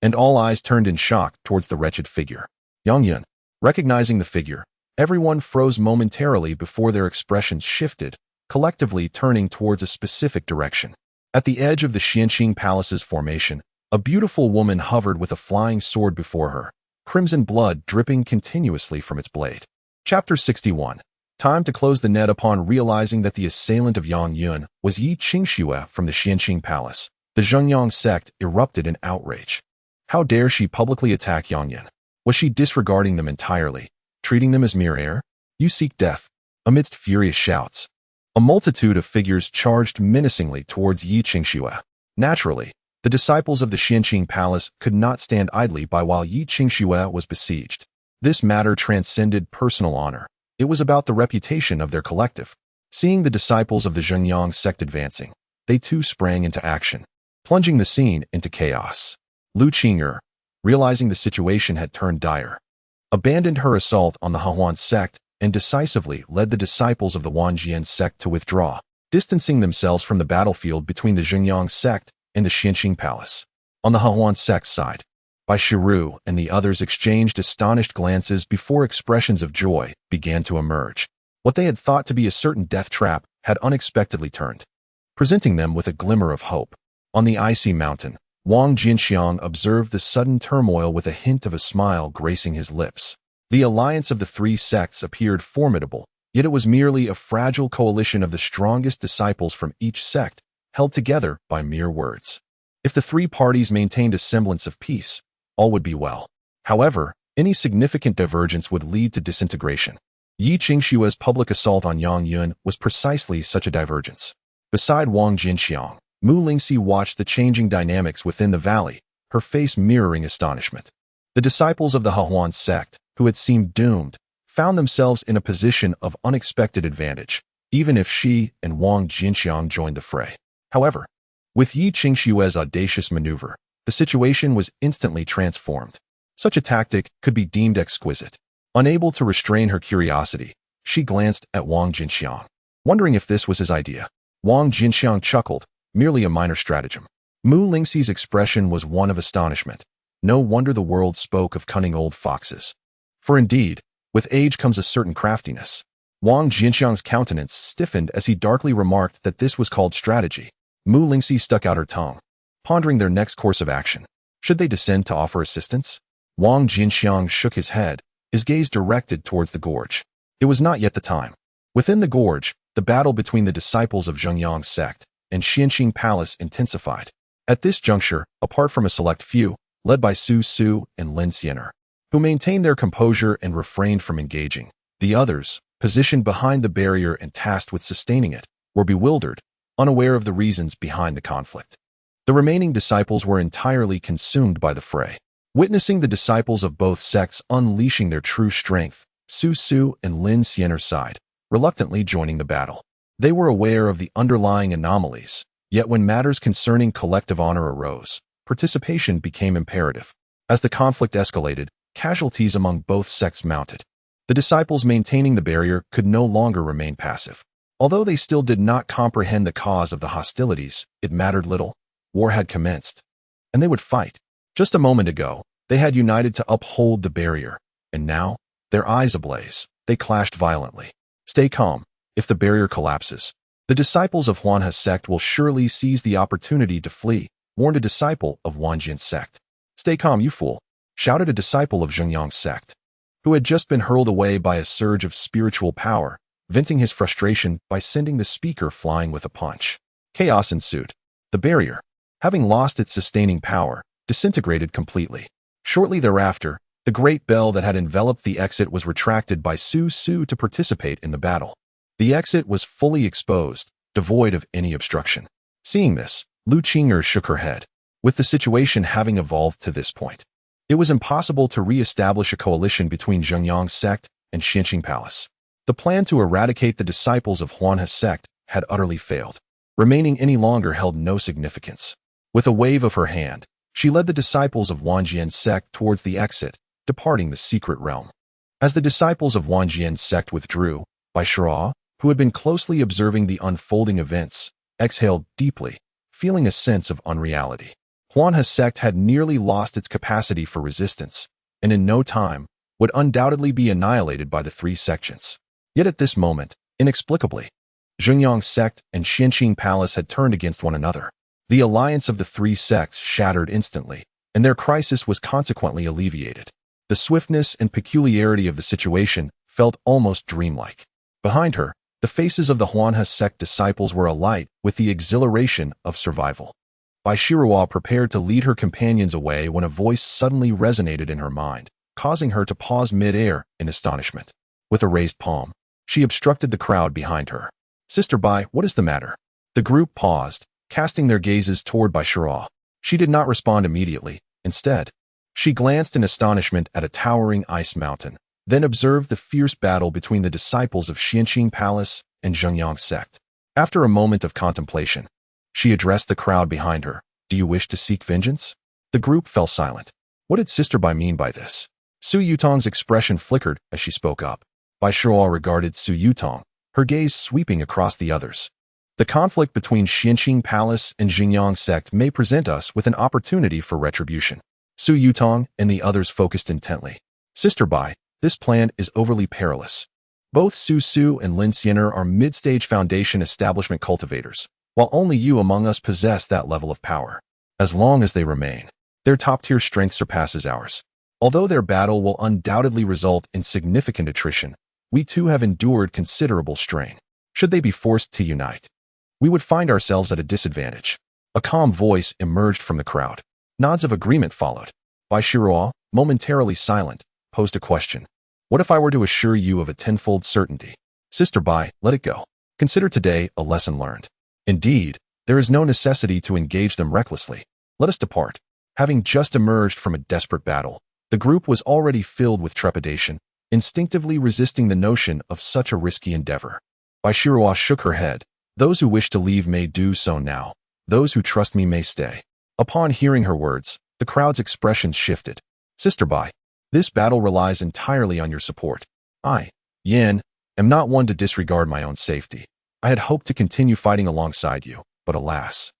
and all eyes turned in shock towards the wretched figure. Yang Yun, recognizing the figure, everyone froze momentarily before their expressions shifted, collectively turning towards a specific direction. At the edge of the Xianqing Palace's formation, a beautiful woman hovered with a flying sword before her, crimson blood dripping continuously from its blade. Chapter 61. Time to close the net. Upon realizing that the assailant of Yang Yun was Yi Qingxue from the Xianqing Palace, the Zhengyang sect erupted in outrage. How dare she publicly attack Yang Yun? Was she disregarding them entirely, treating them as mere air? "You seek death." Amidst furious shouts, a multitude of figures charged menacingly towards Yi Qingxue. Naturally, the disciples of the Xianqing Palace could not stand idly by while Yi Qingxue was besieged. This matter transcended personal honor. It was about the reputation of their collective. Seeing the disciples of the Zhengyang sect advancing, they too sprang into action, plunging the scene into chaos. Lu Qing'er, realizing the situation had turned dire, abandoned her assault on the He Huan sect and decisively led the disciples of the Wang Jianqiang sect to withdraw, distancing themselves from the battlefield between the Zhengyang sect and the Xianqing Palace. On the He Huan sect's side, Bai Shiru and the others exchanged astonished glances before expressions of joy began to emerge. What they had thought to be a certain death trap had unexpectedly turned, presenting them with a glimmer of hope. On the icy mountain, Wang Jianqiang observed the sudden turmoil with a hint of a smile gracing his lips. The alliance of the 3 sects appeared formidable, yet it was merely a fragile coalition of the strongest disciples from each sect, held together by mere words. If the 3 parties maintained a semblance of peace, all would be well. However, any significant divergence would lead to disintegration. Yi Qingshua's public assault on Yang Yun was precisely such a divergence. Beside Wang Jianqiang, Mu Lingxi watched the changing dynamics within the valley, her face mirroring astonishment. The disciples of the Huan sect, who had seemed doomed, found themselves in a position of unexpected advantage, even if she and Wang Jianqiang joined the fray. However, with Yi Qingshua's audacious maneuver, the situation was instantly transformed. Such a tactic could be deemed exquisite. Unable to restrain her curiosity, she glanced at Wang Jianqiang, wondering if this was his idea. Wang Jianqiang chuckled, merely a minor stratagem. Mu Lingxi's expression was one of astonishment. No wonder the world spoke of cunning old foxes. For indeed, with age comes a certain craftiness. Wang Jianqiang's countenance stiffened as he darkly remarked that this was called strategy. Mu Lingxi stuck out her tongue, pondering their next course of action. Should they descend to offer assistance? Wang Jianqiang shook his head, his gaze directed towards the gorge. It was not yet the time. Within the gorge, the battle between the disciples of Joy Union Sect and Xianqing Palace intensified. At this juncture, apart from a select few, led by Su Su and Lin Xiener, who maintained their composure and refrained from engaging, the others, positioned behind the barrier and tasked with sustaining it, were bewildered, unaware of the reasons behind the conflict. The remaining disciples were entirely consumed by the fray. Witnessing the disciples of both sects unleashing their true strength, Su Su and Lin Xiener sighed, reluctantly joining the battle. They were aware of the underlying anomalies, yet when matters concerning collective honor arose, participation became imperative. As the conflict escalated, casualties among both sects mounted. The disciples maintaining the barrier could no longer remain passive. Although they still did not comprehend the cause of the hostilities, it mattered little. War had commenced, and they would fight. Just a moment ago, they had united to uphold the barrier, and now, their eyes ablaze, they clashed violently. Stay calm. If the barrier collapses, the disciples of Huanhe sect will surely seize the opportunity to flee, warned a disciple of Wang Jian sect. Stay calm, you fool, shouted a disciple of Joy Union sect, who had just been hurled away by a surge of spiritual power, venting his frustration by sending the speaker flying with a punch. Chaos ensued. The barrier, having lost its sustaining power, disintegrated completely. Shortly thereafter, the great bell that had enveloped the exit was retracted by Su Su to participate in the battle. The exit was fully exposed, devoid of any obstruction. Seeing this, Lu Qinger shook her head. With the situation having evolved to this point, it was impossible to re-establish a coalition between Joy Union Sect and Xianqing Palace. The plan to eradicate the disciples of Huanhe sect had utterly failed. Remaining any longer held no significance. With a wave of her hand, she led the disciples of Wang Jian sect towards the exit, departing the secret realm. As the disciples of Wang Jian sect withdrew, Bai Shira, who had been closely observing the unfolding events, exhaled deeply, feeling a sense of unreality. Huanhe sect had nearly lost its capacity for resistance, and in no time, would undoubtedly be annihilated by the three sections. Yet at this moment, inexplicably, Joy Union sect and Xianqing Palace had turned against one another. The alliance of the three sects shattered instantly, and their crisis was consequently alleviated. The swiftness and peculiarity of the situation felt almost dreamlike. Behind her, the faces of the Huanhe sect disciples were alight with the exhilaration of survival. Bai Shira prepared to lead her companions away when a voice suddenly resonated in her mind, causing her to pause mid-air in astonishment. With a raised palm, she obstructed the crowd behind her. "Sister Bai, what is the matter?" The group paused, casting their gazes toward Bai Shira. She did not respond immediately. Instead, she glanced in astonishment at a towering ice mountain, then observed the fierce battle between the disciples of Xianqing Palace and Joy Union Sect. After a moment of contemplation, she addressed the crowd behind her. "Do you wish to seek vengeance?" The group fell silent. What did Sister Bai mean by this? Su Yutong's expression flickered as she spoke up. Bai Shira regarded Su Yutong, her gaze sweeping across the others. "The conflict between Xianqing Palace and Joy Union Sect may present us with an opportunity for retribution." Su Yutong and the others focused intently. "Sister Bai, this plan is overly perilous. Both Su Su and Lin Xiener are mid-stage foundation establishment cultivators, while only you among us possess that level of power. As long as they remain, their top-tier strength surpasses ours. Although their battle will undoubtedly result in significant attrition, we too have endured considerable strain. Should they be forced to unite, we would find ourselves at a disadvantage." A calm voice emerged from the crowd. Nods of agreement followed. Bai Shira, momentarily silent, posed a question. What if I were to assure you of a tenfold certainty? Sister Bai, let it go. Consider today a lesson learned. Indeed, there is no necessity to engage them recklessly. Let us depart. Having just emerged from a desperate battle, the group was already filled with trepidation, instinctively resisting the notion of such a risky endeavor. Bai Shiruo shook her head. Those who wish to leave may do so now. Those who trust me may stay. Upon hearing her words, the crowd's expression shifted. Sister Bai, this battle relies entirely on your support. I, Yin, am not one to disregard my own safety. I had hoped to continue fighting alongside you, but alas.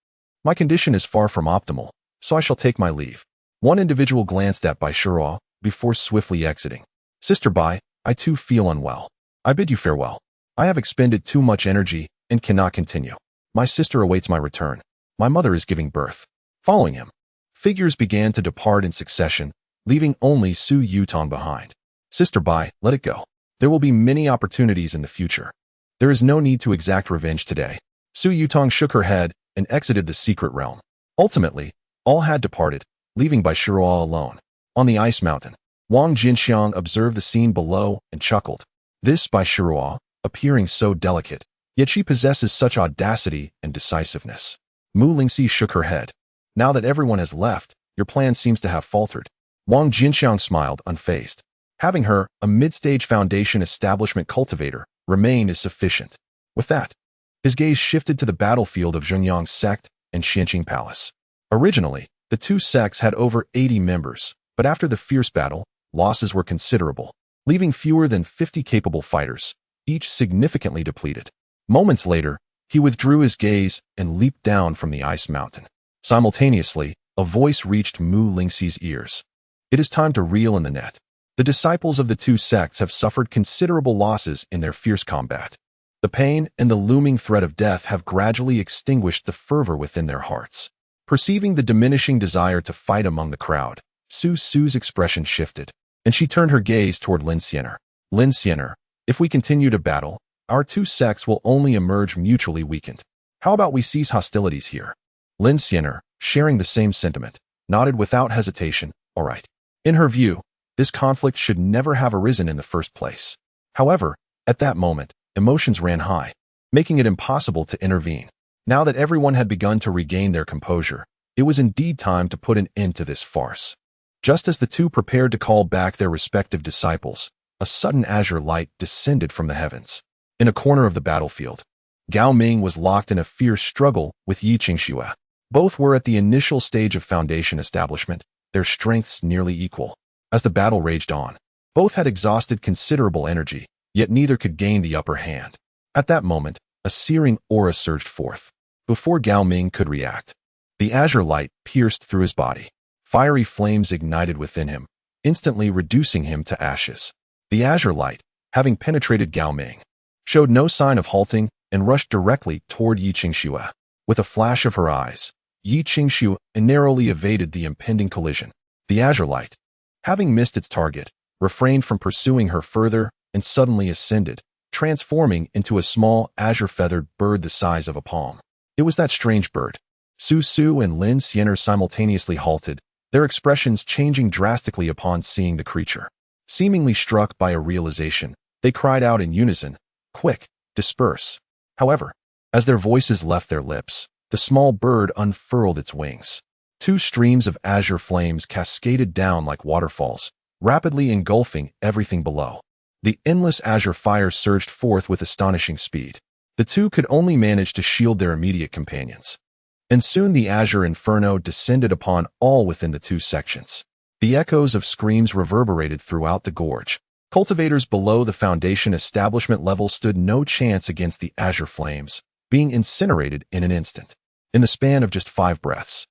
My condition is far from optimal, so I shall take my leave. One individual glanced at Bai Shiruo before swiftly exiting. Sister Bai, I too feel unwell. I bid you farewell. I have expended too much energy and cannot continue. My sister awaits my return. My mother is giving birth. Following him, figures began to depart in succession, leaving only Su Yutong behind. Sister Bai, let it go. There will be many opportunities in the future. There is no need to exact revenge today. Su Yutong shook her head and exited the secret realm. Ultimately, all had departed, leaving Bai Shiruo alone. On the ice mountain, Wang Jianqiang observed the scene below and chuckled. This Bai Shiruo, appearing so delicate, yet she possesses such audacity and decisiveness. Mu Lingxi shook her head. Now that everyone has left, your plan seems to have faltered. Wang Jianqiang smiled, unfazed. Having her, a mid-stage foundation establishment cultivator, remain is sufficient. With that, his gaze shifted to the battlefield of Joy Union Sect and Xianqing Palace. Originally, the two sects had over 80 members, but after the fierce battle, losses were considerable, leaving fewer than 50 capable fighters, each significantly depleted. Moments later, he withdrew his gaze and leaped down from the ice mountain. Simultaneously, a voice reached Mu Lingxi's ears. It is time to reel in the net. The disciples of the two sects have suffered considerable losses in their fierce combat. The pain and the looming threat of death have gradually extinguished the fervor within their hearts. Perceiving the diminishing desire to fight among the crowd, Su's expression shifted, and she turned her gaze toward Lin Xiener. Lin Xiener, if we continue to battle, our two sects will only emerge mutually weakened. How about we cease hostilities here? Lin Xiener, sharing the same sentiment, nodded without hesitation. All right. In her view, this conflict should never have arisen in the first place. However, at that moment, emotions ran high, making it impossible to intervene. Now that everyone had begun to regain their composure, it was indeed time to put an end to this farce. Just as the two prepared to call back their respective disciples, a sudden azure light descended from the heavens. In a corner of the battlefield, Gao Ming was locked in a fierce struggle with Yi Qingxue. Both were at the initial stage of foundation establishment, their strengths nearly equal. As the battle raged on, both had exhausted considerable energy, yet neither could gain the upper hand. At that moment, a searing aura surged forth. Before Gao Ming could react, the azure light pierced through his body. Fiery flames ignited within him, instantly reducing him to ashes. The azure light, having penetrated Gao Ming, showed no sign of halting and rushed directly toward Yi Qingxue. With a flash of her eyes, Yi Qingxue narrowly evaded the impending collision. The azure light, having missed its target, refrained from pursuing her further and suddenly ascended, transforming into a small azure-feathered bird the size of a palm. It was that strange bird. Su and Lin Xiener simultaneously halted, their expressions changing drastically upon seeing the creature. Seemingly struck by a realization, they cried out in unison, "Quick, disperse." However, as their voices left their lips, the small bird unfurled its wings. Two streams of azure flames cascaded down like waterfalls, rapidly engulfing everything below. The endless azure fire surged forth with astonishing speed. The two could only manage to shield their immediate companions. And soon the azure inferno descended upon all within the two sections. The echoes of screams reverberated throughout the gorge. Cultivators below the foundation establishment level stood no chance against the azure flames, being incinerated in an instant. In the span of just 5 breaths,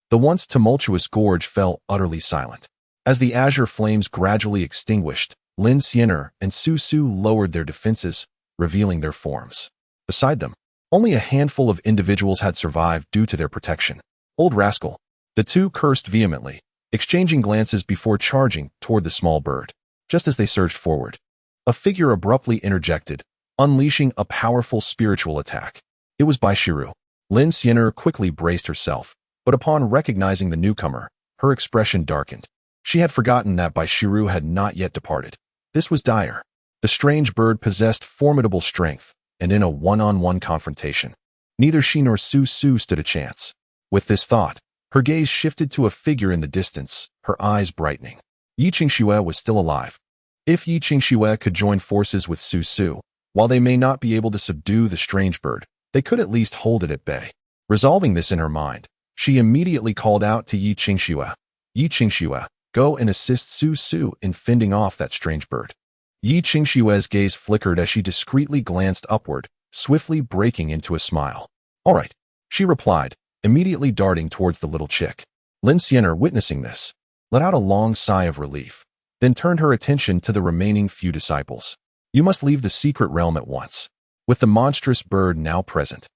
the once tumultuous gorge fell utterly silent. As the azure flames gradually extinguished, Lin Xiener and Su lowered their defenses, revealing their forms. Beside them, only a handful of individuals had survived due to their protection. Old rascal. The two cursed vehemently, exchanging glances before charging toward the small bird. Just as they surged forward, a figure abruptly interjected, unleashing a powerful spiritual attack. It was Bai Shiru. Lin Xiener quickly braced herself, but upon recognizing the newcomer, her expression darkened. She had forgotten that Bai Shiru had not yet departed. This was dire. The strange bird possessed formidable strength, and in a one-on-one confrontation, neither she nor Su Su stood a chance. With this thought, her gaze shifted to a figure in the distance, her eyes brightening. Yi Qingxue was still alive. If Yi Qingxue could join forces with Su Su, while they may not be able to subdue the strange bird, they could at least hold it at bay. Resolving this in her mind, she immediately called out to Yi Qingxue. Yi Qingxue, go and assist Su Su in fending off that strange bird. Yi Qingxue's gaze flickered as she discreetly glanced upward, swiftly breaking into a smile. All right, she replied, immediately darting towards the little chick. Lin Xianer, witnessing this, let out a long sigh of relief, then turned her attention to the remaining few disciples. You must leave the secret realm at once. With the monstrous bird now present,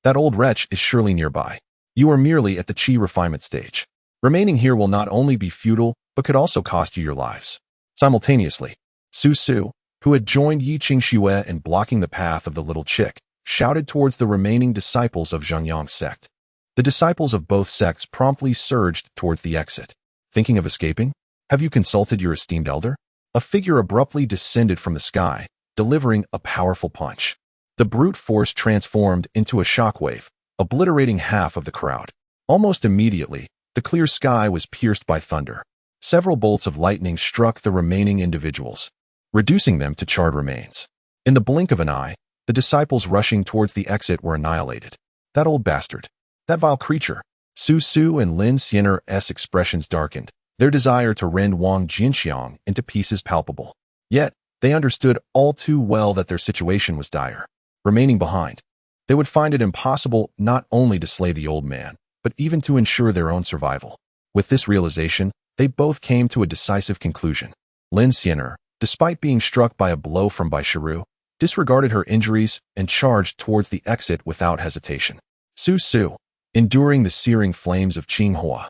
that old wretch is surely nearby. You are merely at the qi refinement stage. Remaining here will not only be futile, but could also cost you your lives. Simultaneously, Su Su, who had joined Yi Qingxue in blocking the path of the little chick, shouted towards the remaining disciples of Joy Union Sect. The disciples of both sects promptly surged towards the exit. Thinking of escaping? Have you consulted your esteemed elder? A figure abruptly descended from the sky, delivering a powerful punch. The brute force transformed into a shockwave, obliterating half of the crowd. Almost immediately, the clear sky was pierced by thunder. Several bolts of lightning struck the remaining individuals, reducing them to charred remains. In the blink of an eye, the disciples rushing towards the exit were annihilated. That old bastard. That vile creature. Su Su and Lin Xianer's expressions darkened, their desire to rend Wang Jianqiang into pieces palpable. Yet, they understood all too well that their situation was dire. Remaining behind, they would find it impossible not only to slay the old man, but even to ensure their own survival. With this realization, they both came to a decisive conclusion. Lin Xianer, despite being struck by a blow from Bai Shiru, disregarded her injuries and charged towards the exit without hesitation. Su Su, enduring the searing flames of Qinghua,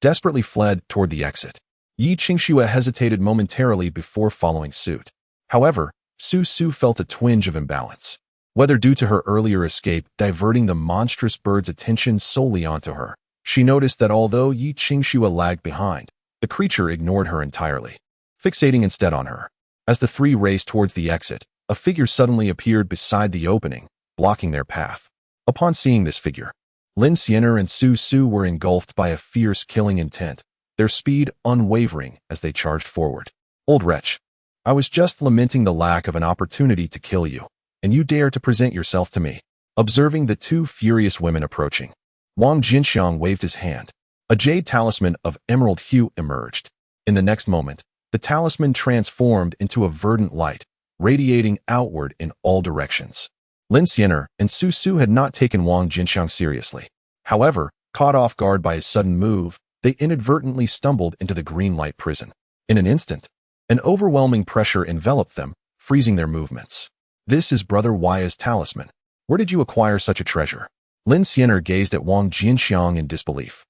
desperately fled toward the exit. Yi Qingxue hesitated momentarily before following suit. However, Su Su felt a twinge of imbalance. Whether due to her earlier escape diverting the monstrous bird's attention solely onto her, she noticed that although Yi Qingxue lagged behind, the creature ignored her entirely, fixating instead on her. As the three raced towards the exit, a figure suddenly appeared beside the opening, blocking their path. Upon seeing this figure, Lin Xianer and Su Su were engulfed by a fierce killing intent, their speed unwavering as they charged forward. Old wretch, I was just lamenting the lack of an opportunity to kill you, and you dare to present yourself to me. Observing the two furious women approaching, Wang Jianqiang waved his hand. A jade talisman of emerald hue emerged. In the next moment, the talisman transformed into a verdant light, radiating outward in all directions. Lin Xianer and Su Su had not taken Wang Jianqiang seriously. However, caught off guard by his sudden move, they inadvertently stumbled into the green light prison. In an instant, an overwhelming pressure enveloped them, freezing their movements. This is Brother Huai's talisman. Where did you acquire such a treasure? Lin Xianer gazed at Wang Jianqiang in disbelief,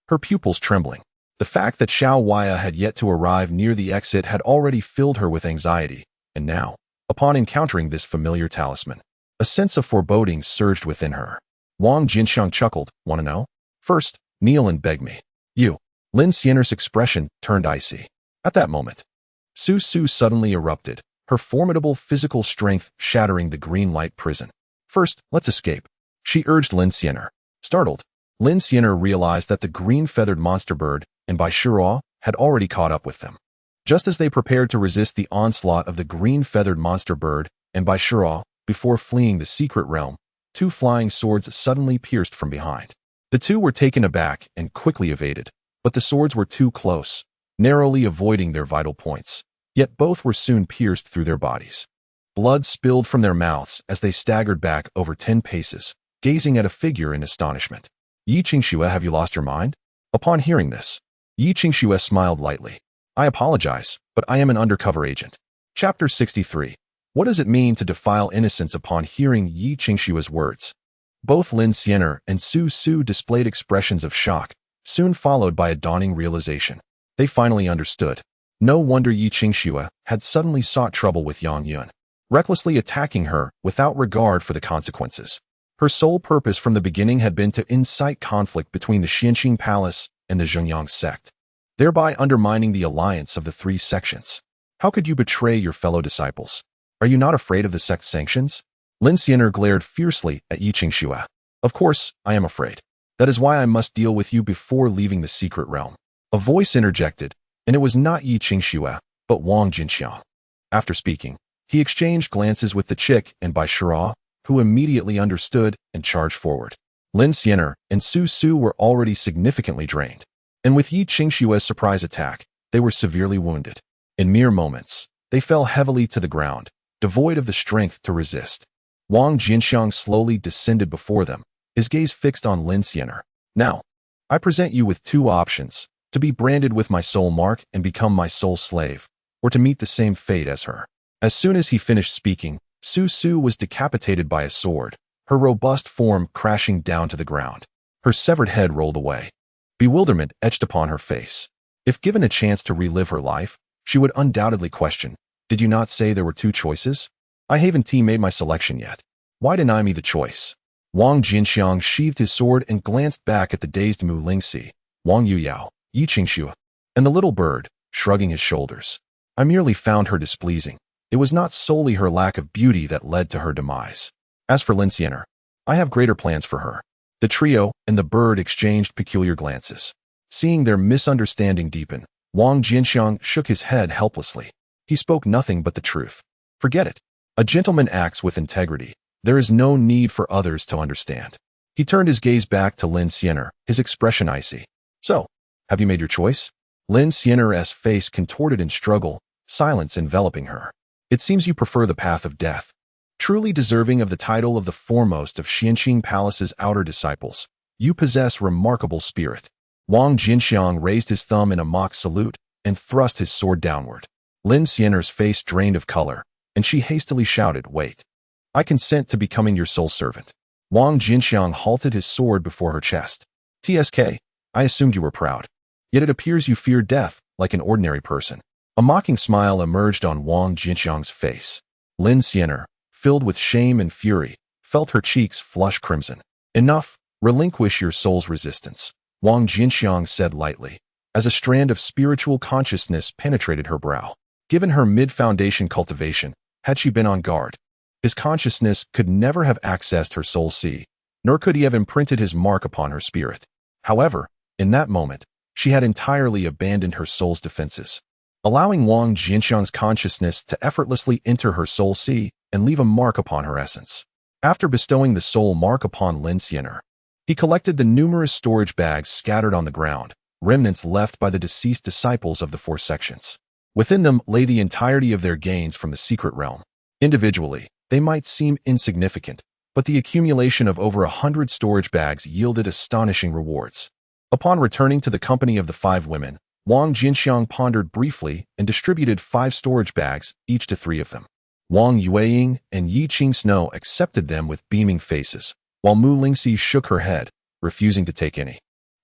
her pupils trembling. The fact that Xiao Huaya had yet to arrive near the exit had already filled her with anxiety, and now, upon encountering this familiar talisman, a sense of foreboding surged within her. Wang Jianqiang chuckled, want to know? First, kneel and beg me. You. Lin Xianer's expression turned icy. At that moment, Su Su suddenly erupted, her formidable physical strength shattering the green light prison. First, let's escape, she urged Lin Xianer. Startled, Lin Xianer realized that the green-feathered monster bird and Bai Shiru had already caught up with them. Just as they prepared to resist the onslaught of the green-feathered monster bird and Bai Shiru before fleeing the secret realm, two flying swords suddenly pierced from behind. The two were taken aback and quickly evaded, but the swords were too close, narrowly avoiding their vital points. Yet both were soon pierced through their bodies. Blood spilled from their mouths as they staggered back over 10 paces, gazing at a figure in astonishment. Yi Qingxue, have you lost your mind? Upon hearing this, Yi Qingxue smiled lightly. I apologize, but I am an undercover agent. Chapter 63. What does it mean to defile innocence? Upon hearing Yi Qingxue's words, both Lin Xianer and Su Su displayed expressions of shock, soon followed by a dawning realization. They finally understood. No wonder Yi Qingxue had suddenly sought trouble with Yang Yun, recklessly attacking her without regard for the consequences. Her sole purpose from the beginning had been to incite conflict between the Xianqing Palace and the Joy Union Sect, thereby undermining the alliance of the three sections. How could you betray your fellow disciples? Are you not afraid of the sect's sanctions? Lin Xianer glared fiercely at Yi Qingxue. Of course, I am afraid. That is why I must deal with you before leaving the secret realm. A voice interjected, and it was not Yi Qingxue, but Wang Jianqiang. After speaking, he exchanged glances with the chick and Bai Shira, who immediately understood and charged forward. Lin Xianer and Su Su were already significantly drained, and with Yi Qingxue's surprise attack, they were severely wounded. In mere moments, they fell heavily to the ground, devoid of the strength to resist. Wang Jianqiang slowly descended before them, his gaze fixed on Lin Xianer. Now, I present you with two options: to be branded with my soul mark and become my soul slave, or to meet the same fate as her. As soon as he finished speaking, Su Su was decapitated by a sword, her robust form crashing down to the ground. Her severed head rolled away. Bewilderment etched upon her face. If given a chance to relive her life, she would undoubtedly question, "Did you not say there were two choices? I haven't made my selection yet. Why deny me the choice?" Wang Jianqiang sheathed his sword and glanced back at the dazed Mu Lingxi, Wang Yuyao, Yi Qingxue, and the little bird, shrugging his shoulders. I merely found her displeasing. It was not solely her lack of beauty that led to her demise. As for Lin Xianer, I have greater plans for her. The trio and the bird exchanged peculiar glances. Seeing their misunderstanding deepen, Wang Jianqiang shook his head helplessly. He spoke nothing but the truth. Forget it. A gentleman acts with integrity. There is no need for others to understand. He turned his gaze back to Lin Xianer, his expression icy. So, have you made your choice? Lin Xianer's face contorted in struggle, silence enveloping her. It seems you prefer the path of death. Truly deserving of the title of the foremost of Xianqing Palace's outer disciples, you possess remarkable spirit. Wang Jianqiang raised his thumb in a mock salute and thrust his sword downward. Lin Xianer's face drained of color, and she hastily shouted, "Wait. I consent to becoming your sole servant." Wang Jianqiang halted his sword before her chest. "TSK, I assumed you were proud. Yet it appears you fear death like an ordinary person." A mocking smile emerged on Wang Jianqiang's face. Lin Xianer, filled with shame and fury, felt her cheeks flush crimson. "Enough, relinquish your soul's resistance," Wang Jianqiang said lightly, as a strand of spiritual consciousness penetrated her brow. Given her mid-foundation cultivation, had she been on guard, his consciousness could never have accessed her soul sea, nor could he have imprinted his mark upon her spirit. However, in that moment, she had entirely abandoned her soul's defenses, allowing Wang Jianqiang's consciousness to effortlessly enter her soul sea and leave a mark upon her essence. After bestowing the soul mark upon Lin Xianer, he collected the numerous storage bags scattered on the ground, remnants left by the deceased disciples of the four sections. Within them lay the entirety of their gains from the secret realm. Individually, they might seem insignificant, but the accumulation of over 100 storage bags yielded astonishing rewards. Upon returning to the company of the 5 women, Wang Jianqiang pondered briefly and distributed 5 storage bags, each to 3 of them. Wang Yueying and Yi Qingxue accepted them with beaming faces, while Mu Lingxi shook her head, refusing to take any,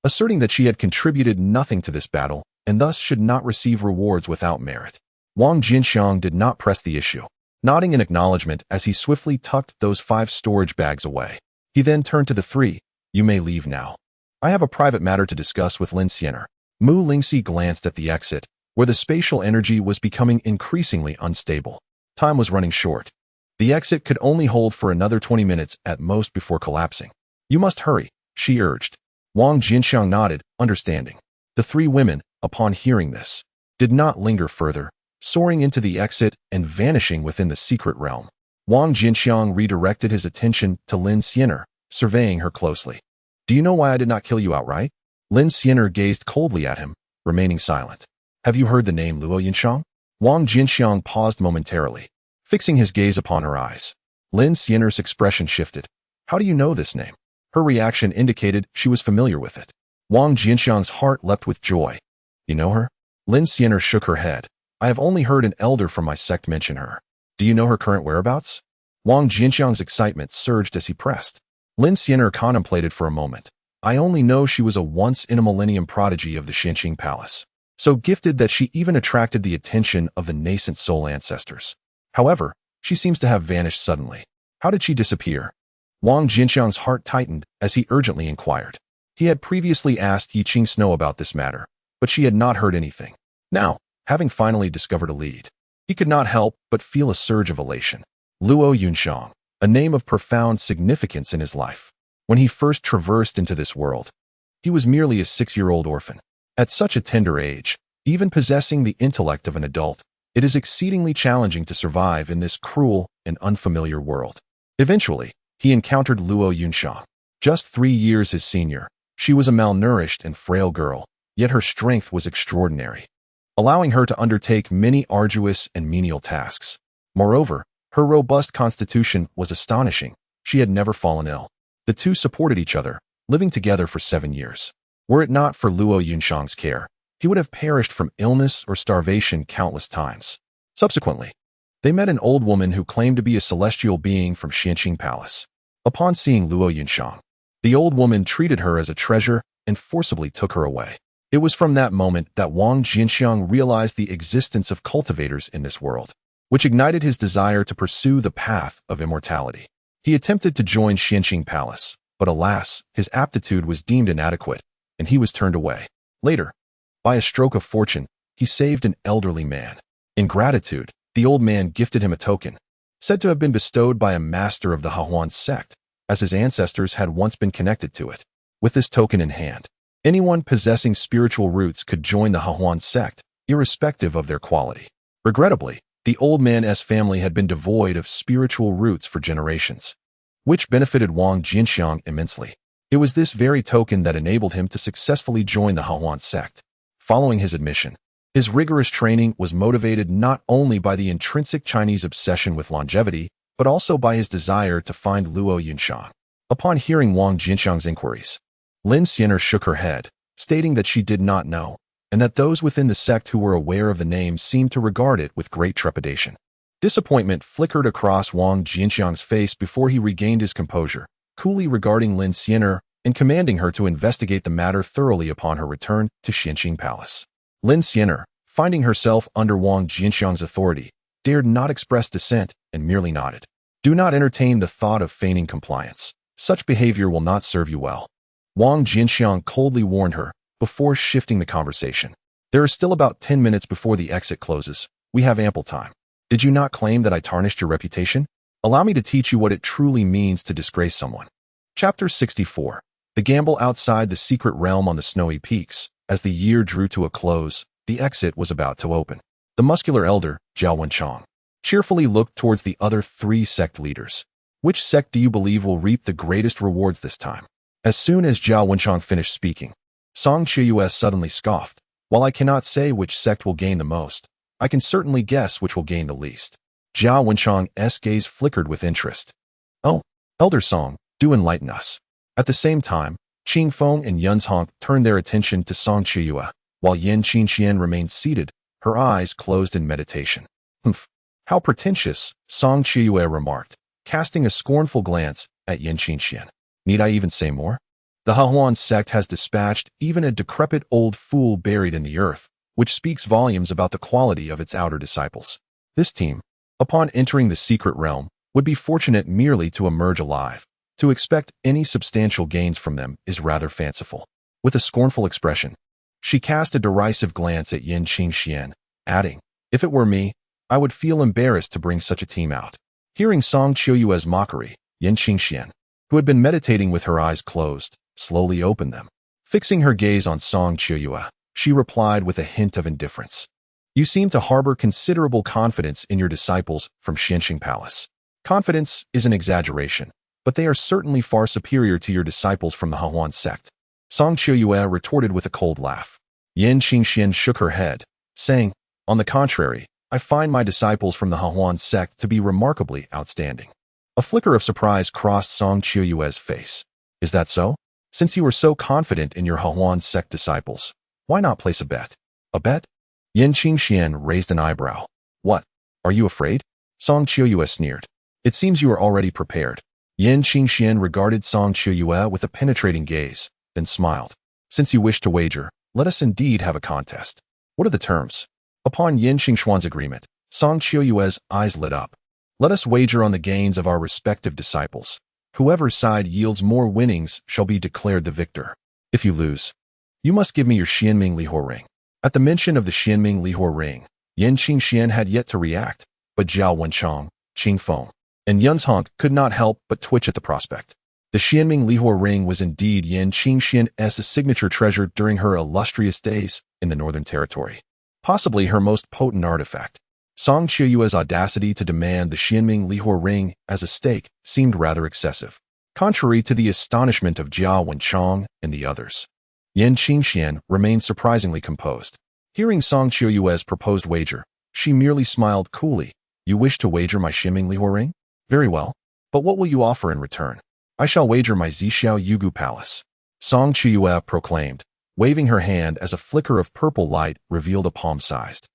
asserting that she had contributed nothing to this battle and thus should not receive rewards without merit. Wang Jianqiang did not press the issue, nodding in acknowledgement as he swiftly tucked those 5 storage bags away. He then turned to the 3, "You may leave now. I have a private matter to discuss with Lin Xianer." Mu Lingxi glanced at the exit, where the spatial energy was becoming increasingly unstable. Time was running short. The exit could only hold for another 20 minutes at most before collapsing. "You must hurry," she urged. Wang Jianqiang nodded, understanding. The 3 women, upon hearing this, did not linger further, soaring into the exit and vanishing within the secret realm. Wang Jianqiang redirected his attention to Lin Xianer, surveying her closely. "Do you know why I did not kill you outright?" Lin Xianer gazed coldly at him, remaining silent. "Have you heard the name Luo Yinshang?" Wang Jianqiang paused momentarily, fixing his gaze upon her eyes. Lin Xianer's expression shifted. "How do you know this name?" Her reaction indicated she was familiar with it. Wang Jianqiang's heart leapt with joy. "You know her?" Lin Xianer shook her head. "I have only heard an elder from my sect mention her." "Do you know her current whereabouts?" Wang Jianqiang's excitement surged as he pressed. Lin Xianer contemplated for a moment. "I only know she was a once-in-a-millennium prodigy of the Xianqing Palace, so gifted that she even attracted the attention of the nascent soul ancestors. However, she seems to have vanished suddenly. How did she disappear?" Wang Jianqiang's heart tightened as he urgently inquired. He had previously asked Yi Qingxue about this matter, but she had not heard anything. Now, having finally discovered a lead, He could not help but feel a surge of elation. Luo Yunxiang, a name of profound significance in his life. When he first traversed into this world, he was merely a 6-year-old orphan. At such a tender age, even possessing the intellect of an adult, it is exceedingly challenging to survive in this cruel and unfamiliar world. Eventually, he encountered Luo Yunxiang. Just 3 years his senior, she was a malnourished and frail girl, yet her strength was extraordinary, allowing her to undertake many arduous and menial tasks. Moreover, her robust constitution was astonishing. She had never fallen ill. The two supported each other, living together for 7 years. Were it not for Luo Yunxiang's care, he would have perished from illness or starvation countless times. Subsequently, they met an old woman who claimed to be a celestial being from Xianqing Palace. Upon seeing Luo Yunxiang, the old woman treated her as a treasure and forcibly took her away. It was from that moment that Wang Jianqiang realized the existence of cultivators in this world, which ignited his desire to pursue the path of immortality. He attempted to join Xianqing Palace, but alas, his aptitude was deemed inadequate, and he was turned away. Later, by a stroke of fortune, he saved an elderly man. In gratitude, the old man gifted him a token, said to have been bestowed by a master of the Huan sect, as his ancestors had once been connected to it. With this token in hand, anyone possessing spiritual roots could join the Huan sect, irrespective of their quality. Regrettably, the old man's family had been devoid of spiritual roots for generations, which benefited Wang Jianqiang immensely. It was this very token that enabled him to successfully join the Huan sect. Following his admission, his rigorous training was motivated not only by the intrinsic Chinese obsession with longevity, but also by his desire to find Luo Yunxiang. Upon hearing Wang Jianqiang's inquiries, Lin Xiener shook her head, stating that she did not know, and that those within the sect who were aware of the name seemed to regard it with great trepidation. Disappointment flickered across Wang Jianqiang's face before he regained his composure, coolly regarding Lin Xiener and commanding her to investigate the matter thoroughly upon her return to Xianqing Palace. Lin Xiener, finding herself under Wang Jianqiang's authority, dared not express dissent and merely nodded. Do not entertain the thought of feigning compliance. Such behavior will not serve you well. Wang Jianqiang coldly warned her, before shifting the conversation. There are still about 10 minutes before the exit closes. We have ample time. Did you not claim that I tarnished your reputation? Allow me to teach you what it truly means to disgrace someone. Chapter 64. The gamble outside the secret realm on the snowy peaks. As the year drew to a close, the exit was about to open. The muscular elder, Zhao Wenchang, cheerfully looked towards the other 3 sect leaders. Which sect do you believe will reap the greatest rewards this time? As soon as Zhao Wenchang finished speaking, Song Qiuyue suddenly scoffed. While I cannot say which sect will gain the most, I can certainly guess which will gain the least. Zhao Wenchang's gaze flickered with interest. Oh, Elder Song, do enlighten us. At the same time, Qing Feng and Yun's Honk turned their attention to Song Qiuyue, while Yan Qingxian remained seated, her eyes closed in meditation. Humph, how pretentious, Song Qiuyue remarked, casting a scornful glance at Yan Qingxian. Need I even say more? The Huan sect has dispatched even a decrepit old fool buried in the earth, which speaks volumes about the quality of its outer disciples. This team, upon entering the secret realm, would be fortunate merely to emerge alive. To expect any substantial gains from them is rather fanciful. With a scornful expression, she cast a derisive glance at Yan Qingxian, adding, if it were me, I would feel embarrassed to bring such a team out. Hearing Song Qiuyue's mockery, Yan Qingxian, who had been meditating with her eyes closed, slowly opened them. Fixing her gaze on Song Qiuyue, she replied with a hint of indifference. You seem to harbor considerable confidence in your disciples from Xianqing Palace. Confidence is an exaggeration, but they are certainly far superior to your disciples from the Huan sect. Song Qiuyue retorted with a cold laugh. Yan Qingxian shook her head, saying, on the contrary, I find my disciples from the Huan sect to be remarkably outstanding. A flicker of surprise crossed Song Qiuyue's face. Is that so? Since you were so confident in your Huan sect disciples, why not place a bet? A bet? Yan Qingxian raised an eyebrow. What? Are you afraid? Song Qiuyue sneered. It seems you are already prepared. Yan Qingxian regarded Song Qiuyue with a penetrating gaze, then smiled. Since you wish to wager, let us indeed have a contest. What are the terms? Upon Yan Qingxuan's agreement, Song Qiuyue's eyes lit up. Let us wager on the gains of our respective disciples. Whoever's side yields more winnings shall be declared the victor. If you lose, you must give me your Xianming Lihor ring. At the mention of the Xianming Lihor ring, Yan Qingxian had yet to react, but Zhao Wenchang, Qing Feng, and Yun's Honk could not help but twitch at the prospect. The Xianming Lihua ring was indeed Yan Qingxian's signature treasure during her illustrious days in the Northern Territory. Possibly her most potent artifact. Song Qiuyue's audacity to demand the Xianming Lihua ring as a stake seemed rather excessive, contrary to the astonishment of Zhao Wenchang and the others. Yan Qingxian remained surprisingly composed. Hearing Song Qiuyue's proposed wager, she merely smiled coolly. You wish to wager my Xianming Lihua ring? Very well. But what will you offer in return? I shall wager my Zixiao Yugu Palace. Song Qiuyue proclaimed, waving her hand as a flicker of purple light revealed a palm-sized,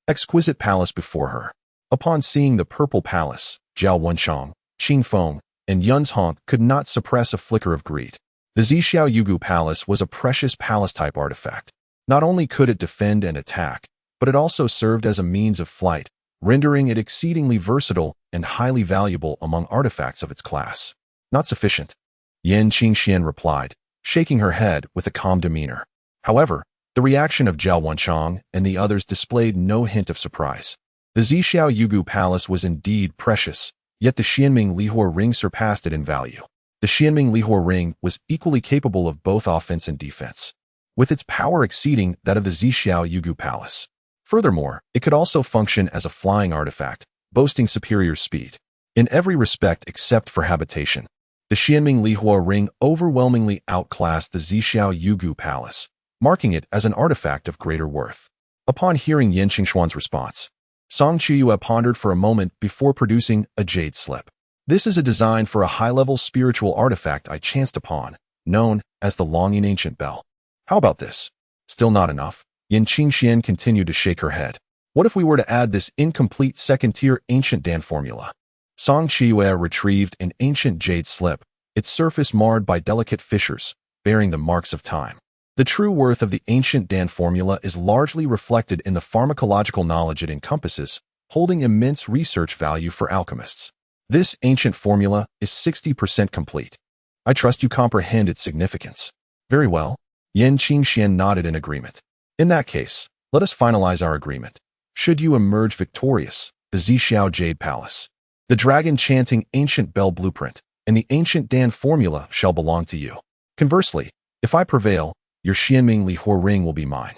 exquisite palace before her. Upon seeing the purple palace, Zhao Wenchang, Qing Feng, and Yun's Honk could not suppress a flicker of greed. The Zixiao Yugu Palace was a precious palace-type artifact. Not only could it defend and attack, but it also served as a means of flight, rendering it exceedingly versatile and highly valuable among artifacts of its class. Not sufficient, Yan Qingxian replied, shaking her head with a calm demeanor. However, the reaction of Zhao Wenchang and the others displayed no hint of surprise. The Zixiao Yugu Palace was indeed precious, yet the Xianming Lihua ring surpassed it in value. The Xianming Lihua ring was equally capable of both offense and defense, with its power exceeding that of the Zixiao Yugu Palace. Furthermore, it could also function as a flying artifact, boasting superior speed. In every respect except for habitation, the Xianming Lihua ring overwhelmingly outclassed the Zixiao Yugu Palace, marking it as an artifact of greater worth. Upon hearing Yan Qingshuan's response, Song Qiuyue pondered for a moment before producing a jade slip. This is a design for a high-level spiritual artifact I chanced upon, known as the Longing Ancient Bell. How about this? Still not enough? Yan Qingxian continued to shake her head. What if we were to add this incomplete second-tier ancient Dan formula? Song Qiuyue retrieved an ancient jade slip, its surface marred by delicate fissures, bearing the marks of time. The true worth of the ancient Dan formula is largely reflected in the pharmacological knowledge it encompasses, holding immense research value for alchemists. This ancient formula is 60% complete. I trust you comprehend its significance. Very well. Yan Qingxian nodded in agreement. In that case, let us finalize our agreement. Should you emerge victorious, the Zixiao Jade Palace, the dragon-chanting ancient bell blueprint, and the ancient Dan formula shall belong to you. Conversely, if I prevail, your Xianming Lihua ring will be mine.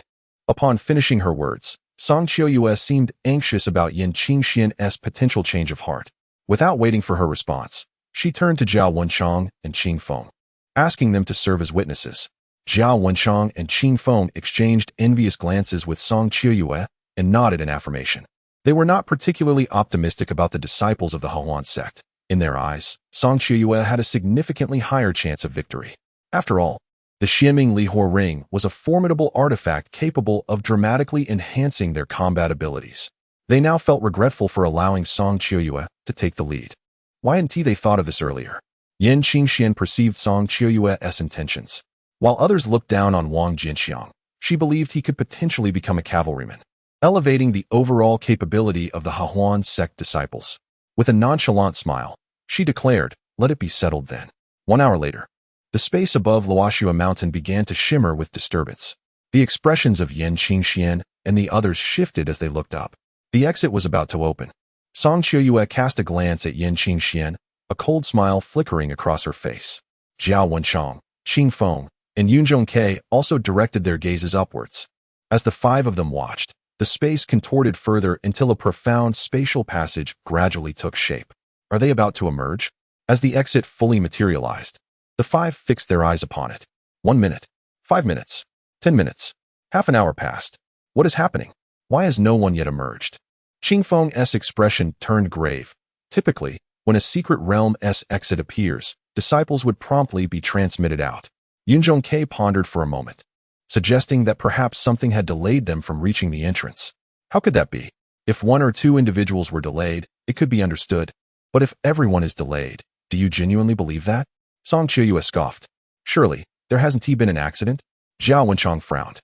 Upon finishing her words, Song Qiuyue seemed anxious about Yan Qingxian's potential change of heart. Without waiting for her response, she turned to Zhao Wenchang and Qing Feng, asking them to serve as witnesses. Zhao Wenchang and Qing Feng exchanged envious glances with Song Qiuyue and nodded in affirmation. They were not particularly optimistic about the disciples of the Huan sect. In their eyes, Song Qiuyue had a significantly higher chance of victory. After all, the Xianming Lihua ring was a formidable artifact capable of dramatically enhancing their combat abilities. They now felt regretful for allowing Song Qiuyue to take the lead. Why hadn't they thought of this earlier? Yan Qingxian perceived Song Qiuyue's intentions. While others looked down on Wang Jianqiang, she believed he could potentially become a cavalryman, elevating the overall capability of the Huan sect disciples. With a nonchalant smile, she declared, "Let it be settled then." 1 hour later, the space above Luoxua Mountain began to shimmer with disturbance. The expressions of Yan Qingxian and the others shifted as they looked up. The exit was about to open. Song Qiuyue cast a glance at Yan Qingxian, a cold smile flickering across her face. Zhao Wenchang, Qing Feng, and Yunzhongke also directed their gazes upwards. As the five of them watched, the space contorted further until a profound spatial passage gradually took shape. Are they about to emerge? As the exit fully materialized, the five fixed their eyes upon it. 1 minute, 5 minutes, 10 minutes, half an hour passed. What is happening? Why has no one yet emerged? Qing Feng's expression turned grave. Typically, when a secret realm's exit appears, disciples would promptly be transmitted out. Yunzhongke pondered for a moment, suggesting that perhaps something had delayed them from reaching the entrance. How could that be? If 1 or 2 individuals were delayed, it could be understood. But if everyone is delayed, do you genuinely believe that? Song Qiuyue scoffed. Surely, there hasn't been an accident? Zhao Wenchang frowned.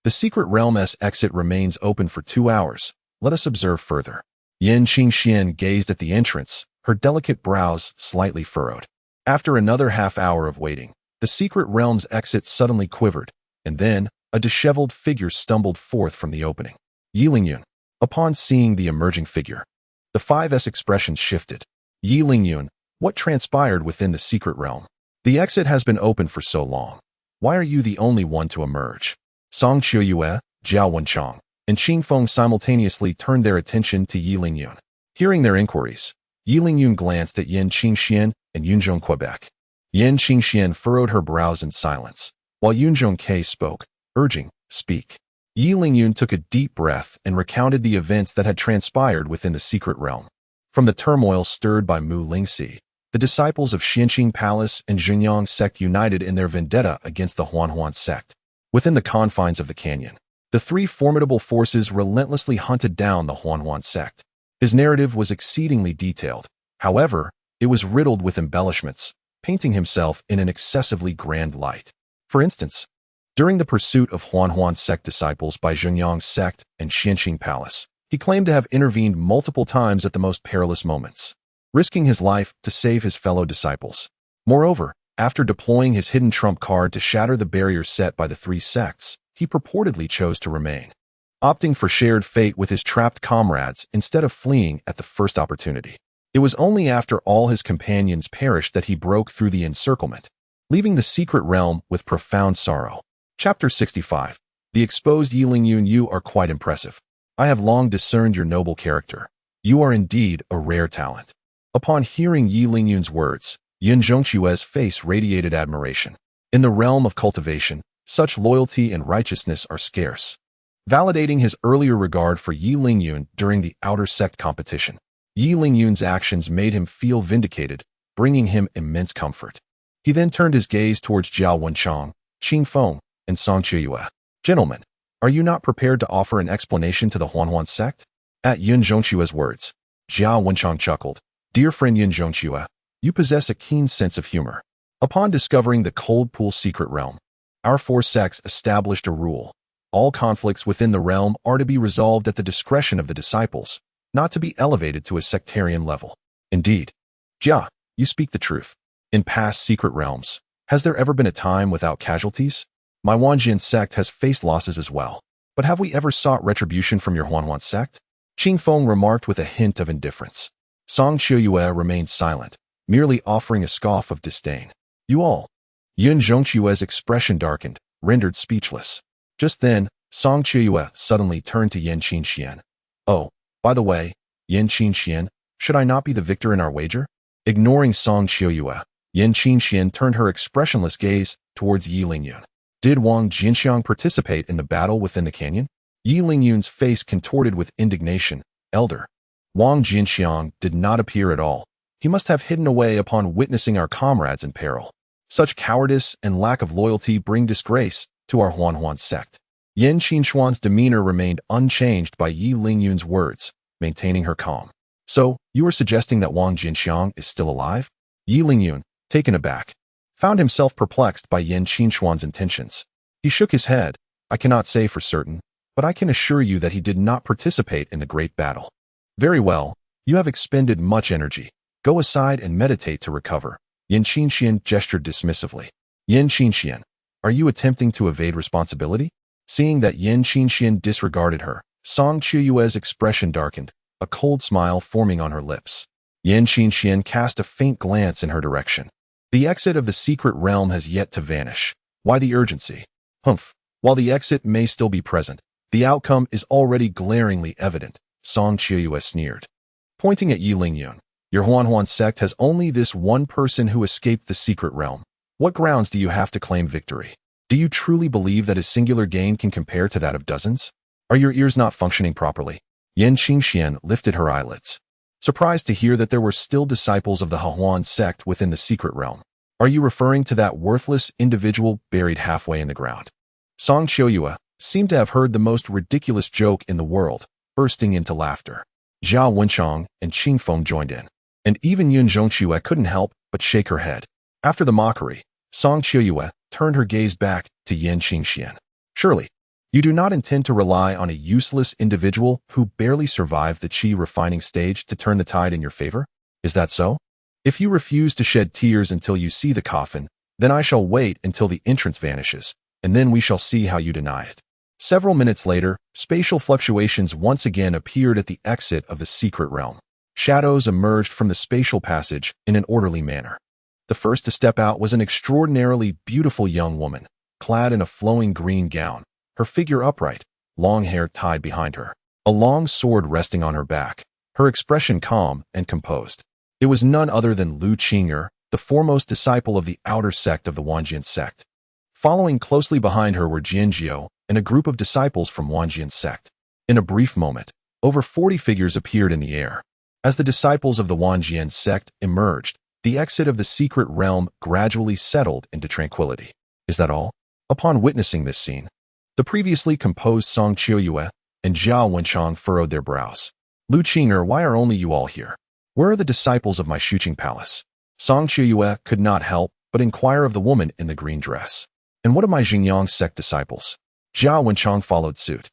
The secret realm's exit remains open for 2 hours. Let us observe further. Yan Qingxian gazed at the entrance, her delicate brows slightly furrowed. After another half hour of waiting, the secret realm's exit suddenly quivered, and then a disheveled figure stumbled forth from the opening. Yi Lingyun, Upon seeing the emerging figure, the 5S expressions shifted. Yi Lingyun, what transpired within the secret realm? The exit has been open for so long. Why are you the only one to emerge? Song Qiuyue, Jiao Wenchang, and Qing Feng simultaneously turned their attention to Yi Lingyun. Hearing their inquiries, Yi Lingyun glanced at Yan Qingxian and Yunzhong Quebec. Yan Qingxian furrowed her brows in silence, while Yunzhong Ke spoke, urging, "Speak." Yi Lingyun took a deep breath and recounted the events that had transpired within the secret realm. From the turmoil stirred by Mu Lingxi, the disciples of Xianqing Palace and Joy Union Sect united in their vendetta against the Huan sect. Within the confines of the canyon, the three formidable forces relentlessly hunted down the Huan sect. His narrative was exceedingly detailed. However, it was riddled with embellishments, painting himself in an excessively grand light. For instance, during the pursuit of Huan sect disciples by Joy Union Sect and Xianqing Palace, he claimed to have intervened multiple times at the most perilous moments, risking his life to save his fellow disciples. Moreover, after deploying his hidden trump card to shatter the barriers set by the three sects, he purportedly chose to remain, opting for shared fate with his trapped comrades instead of fleeing at the first opportunity. It was only after all his companions perished that he broke through the encirclement, leaving the secret realm with profound sorrow. Chapter 65. The exposed Yi Lingyun. You are quite impressive. I have long discerned your noble character. You are indeed a rare talent. Upon hearing Yi Lingyun's words, Yun Zhongque's face radiated admiration. In the realm of cultivation, such loyalty and righteousness are scarce. Validating his earlier regard for Yi Lingyun during the outer sect competition, Yi Lingyun's actions made him feel vindicated, bringing him immense comfort. He then turned his gaze towards Jiao Wenchang, Qing Feng, and Song Qiuyue. Gentlemen, are you not prepared to offer an explanation to the Huan sect? At Yun Zhongque's words, Jiao Wenchang chuckled. Dear friend Yun Zhongque, you possess a keen sense of humor. Upon discovering the Cold Pool secret realm, our four sects established a rule. All conflicts within the realm are to be resolved at the discretion of the disciples, not to be elevated to a sectarian level. Indeed, Jia, you speak the truth. In past secret realms, has there ever been a time without casualties? My Wang Jianqiang sect has faced losses as well. But have we ever sought retribution from your Huan sect? Qing Feng remarked with a hint of indifference. Song Qiuyue remained silent, merely offering a scoff of disdain. You all. Yun Zhongque's expression darkened, rendered speechless. Just then, Song Qiuyue suddenly turned to Yan Qingxian. Oh, by the way, Yan Qingxian, should I not be the victor in our wager? Ignoring Song Qiuyue, Yan Qingxian turned her expressionless gaze towards Yi Lingyun. Did Wang Jianqiang participate in the battle within the canyon? Yi Lingyun's face contorted with indignation. Elder. Wang Jianqiang did not appear at all. He must have hidden away upon witnessing our comrades in peril. Such cowardice and lack of loyalty bring disgrace to our Huan sect. Yan Qingxuan's demeanor remained unchanged by Yi Lingyun's words, maintaining her calm. So, you are suggesting that Wang Jianqiang is still alive? Yi Lingyun, taken aback, found himself perplexed by Yan Qingxuan's intentions. He shook his head. I cannot say for certain, but I can assure you that he did not participate in the great battle. Very well, you have expended much energy. Go aside and meditate to recover. Yan Qingxian gestured dismissively. Yan Qingxian, are you attempting to evade responsibility? Seeing that Yan Qingxian disregarded her, Song Qiuyue's expression darkened, a cold smile forming on her lips. Yan Qingxian cast a faint glance in her direction. The exit of the secret realm has yet to vanish. Why the urgency? Humph. While the exit may still be present, the outcome is already glaringly evident, Song Qiuyue sneered. Pointing at Yi Lingyun, your Huan sect has only this one person who escaped the secret realm. What grounds do you have to claim victory? Do you truly believe that his singular gain can compare to that of dozens? Are your ears not functioning properly? Yan Qingxian lifted her eyelids, surprised to hear that there were still disciples of the Huan sect within the secret realm. Are you referring to that worthless individual buried halfway in the ground? Song Qiuyue seemed to have heard the most ridiculous joke in the world, bursting into laughter. Jiao Wenchang and Qing Feng joined in, and even Yun Zhongque couldn't help but shake her head. After the mockery, Song Qiuyue turned her gaze back to Yan Qingxian. Surely, you do not intend to rely on a useless individual who barely survived the qi refining stage to turn the tide in your favor? Is that so? If you refuse to shed tears until you see the coffin, then I shall wait until the entrance vanishes, and then we shall see how you deny it. Several minutes later, spatial fluctuations once again appeared at the exit of the secret realm. Shadows emerged from the spatial passage in an orderly manner. The first to step out was an extraordinarily beautiful young woman, clad in a flowing green gown, her figure upright, long hair tied behind her, a long sword resting on her back, her expression calm and composed. It was none other than Lu Qing'er, the foremost disciple of the outer sect of the Wang Jianqiang sect. Following closely behind her were Jianjiao and a group of disciples from Wang Jianqiang sect. In a brief moment, over 40 figures appeared in the air. As the disciples of the Wang Jianqiang sect emerged, the exit of the secret realm gradually settled into tranquility. Is that all? Upon witnessing this scene, the previously composed Song Qiuyue and Zhao Wenchang furrowed their brows. Lu Qing'er, why are only you all here? Where are the disciples of my Shuqing palace? Song Qiuyue could not help but inquire of the woman in the green dress. And what of my Xinjiang sect disciples? Zhao Wenchang followed suit.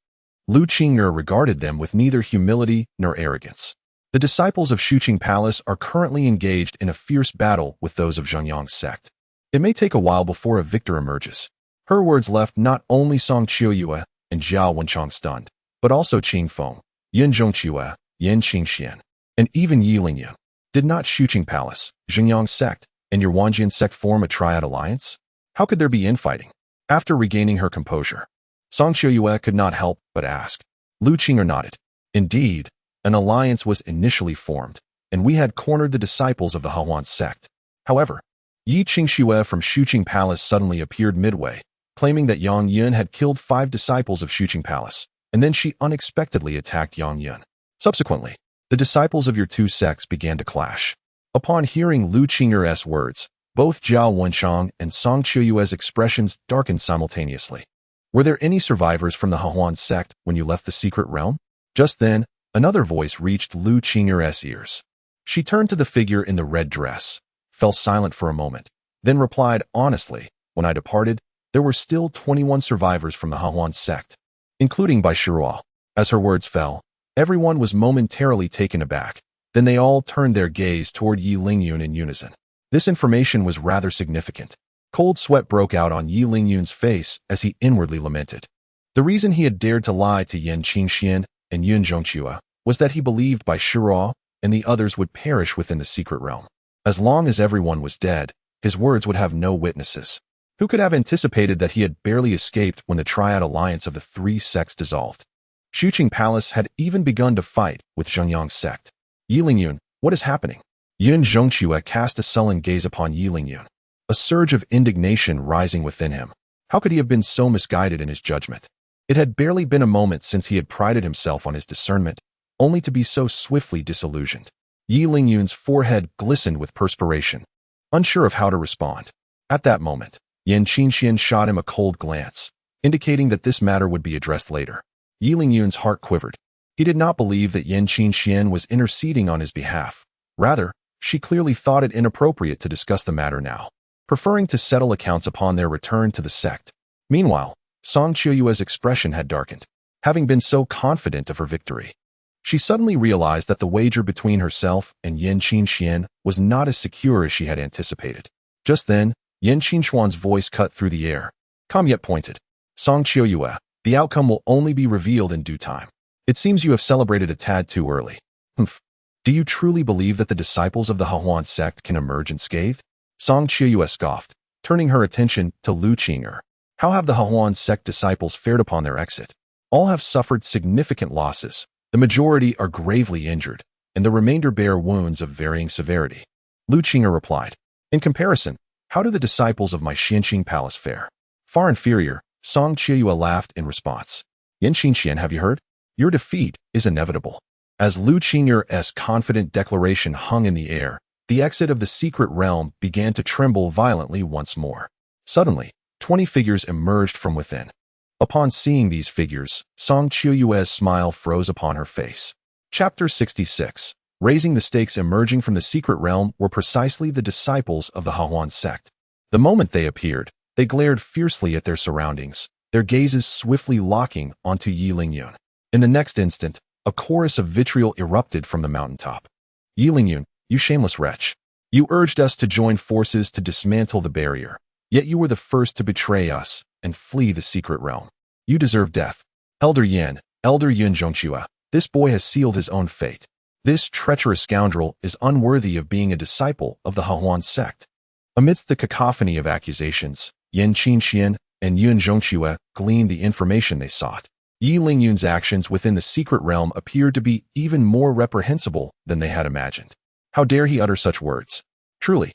Lu Qing'er regarded them with neither humility nor arrogance. The disciples of Shuqing Palace are currently engaged in a fierce battle with those of Zhengyang sect. It may take a while before a victor emerges. Her words left not only Song Qiuyue and Zhao Wenchang stunned, but also Qing Feng, Yin Zhongqiue, Yan Qingxian, and even Yi Lingyun. Did not Shuqing Palace, Zhengyang sect, and your Wang Jianqiang sect form a triad alliance? How could there be infighting? After regaining her composure, Song Qiuyue could not help but ask. Lu Qing'er nodded. Indeed, an alliance was initially formed, and we had cornered the disciples of the Hahuan sect. However, Yi Qingxue from Shuqing Palace suddenly appeared midway, claiming that Yang Yun had killed 5 disciples of Shuqing Palace, and then she unexpectedly attacked Yang Yun. Subsequently, the disciples of your 2 sects began to clash. Upon hearing Lu Qing'er's words, both Zhao Wenchang and Song Qiuyue's expressions darkened simultaneously. Were there any survivors from the Hahuan sect when you left the secret realm? Just then, another voice reached Lu Qing'er's ears. She turned to the figure in the red dress, fell silent for a moment, then replied honestly, when I departed, there were still 21 survivors from the Hahuan sect, including Bai Shiruo. As her words fell, everyone was momentarily taken aback. Then they all turned their gaze toward Yi Lingyun in unison. This information was rather significant. Cold sweat broke out on Yi Lingyun's face as he inwardly lamented. The reason he had dared to lie to Yan Qingxian and Yin Zhongqiue was that he believed Bai Shiruo and the others would perish within the secret realm. As long as everyone was dead, his words would have no witnesses. Who could have anticipated that he had barely escaped when the triad alliance of the 3 sects dissolved? Shuqing Palace had even begun to fight with Zhengyang sect. Yi Lingyun, what is happening? Yin Zhongqiue cast a sullen gaze upon Yi Lingyun, a surge of indignation rising within him. How could he have been so misguided in his judgment? It had barely been a moment since he had prided himself on his discernment, only to be so swiftly disillusioned. Yi Lingyun's forehead glistened with perspiration, unsure of how to respond. At that moment, Yan Qingxian shot him a cold glance, indicating that this matter would be addressed later. Yi Lingyun's heart quivered. He did not believe that Yan Qingxian was interceding on his behalf. Rather, she clearly thought it inappropriate to discuss the matter now, preferring to settle accounts upon their return to the sect. Meanwhile, Song Qiuyue's expression had darkened. Having been so confident of her victory, she suddenly realized that the wager between herself and Yan Qingxian was not as secure as she had anticipated. Just then, Yan Qingxuan's voice cut through the air. Calm yet pointed. Song Qiuyue, the outcome will only be revealed in due time. It seems you have celebrated a tad too early. Humph. Do you truly believe that the disciples of the Hahuan sect can emerge unscathed? Song Qiuyue scoffed, turning her attention to Lu Qing'er. How have the Hahuan sect disciples fared upon their exit? All have suffered significant losses. The majority are gravely injured, and the remainder bear wounds of varying severity. Lu Qing'er replied. In comparison, how do the disciples of my Xianqing palace fare? Far inferior, Song Qiuyue laughed in response. Yan Qingxian, have you heard? Your defeat is inevitable. As Lu Qing'er's confident declaration hung in the air, the exit of the secret realm began to tremble violently once more. Suddenly, 20 figures emerged from within. Upon seeing these figures, Song Qiuyue's smile froze upon her face. Chapter 66. Raising the stakes. Emerging from the secret realm were precisely the disciples of the Hahuan sect. The moment they appeared, they glared fiercely at their surroundings, their gazes swiftly locking onto Yi Lingyun. In the next instant, a chorus of vitriol erupted from the mountaintop. Yi Lingyun, you shameless wretch. You urged us to join forces to dismantle the barrier, yet you were the first to betray us and flee the secret realm. You deserve death. Elder Yin Zhongxue, this boy has sealed his own fate. This treacherous scoundrel is unworthy of being a disciple of the Huan sect. Amidst the cacophony of accusations, Yan Qinxian and Yun Zhongxue gleaned the information they sought. Yi Lingyun's actions within the secret realm appeared to be even more reprehensible than they had imagined. How dare he utter such words? Truly,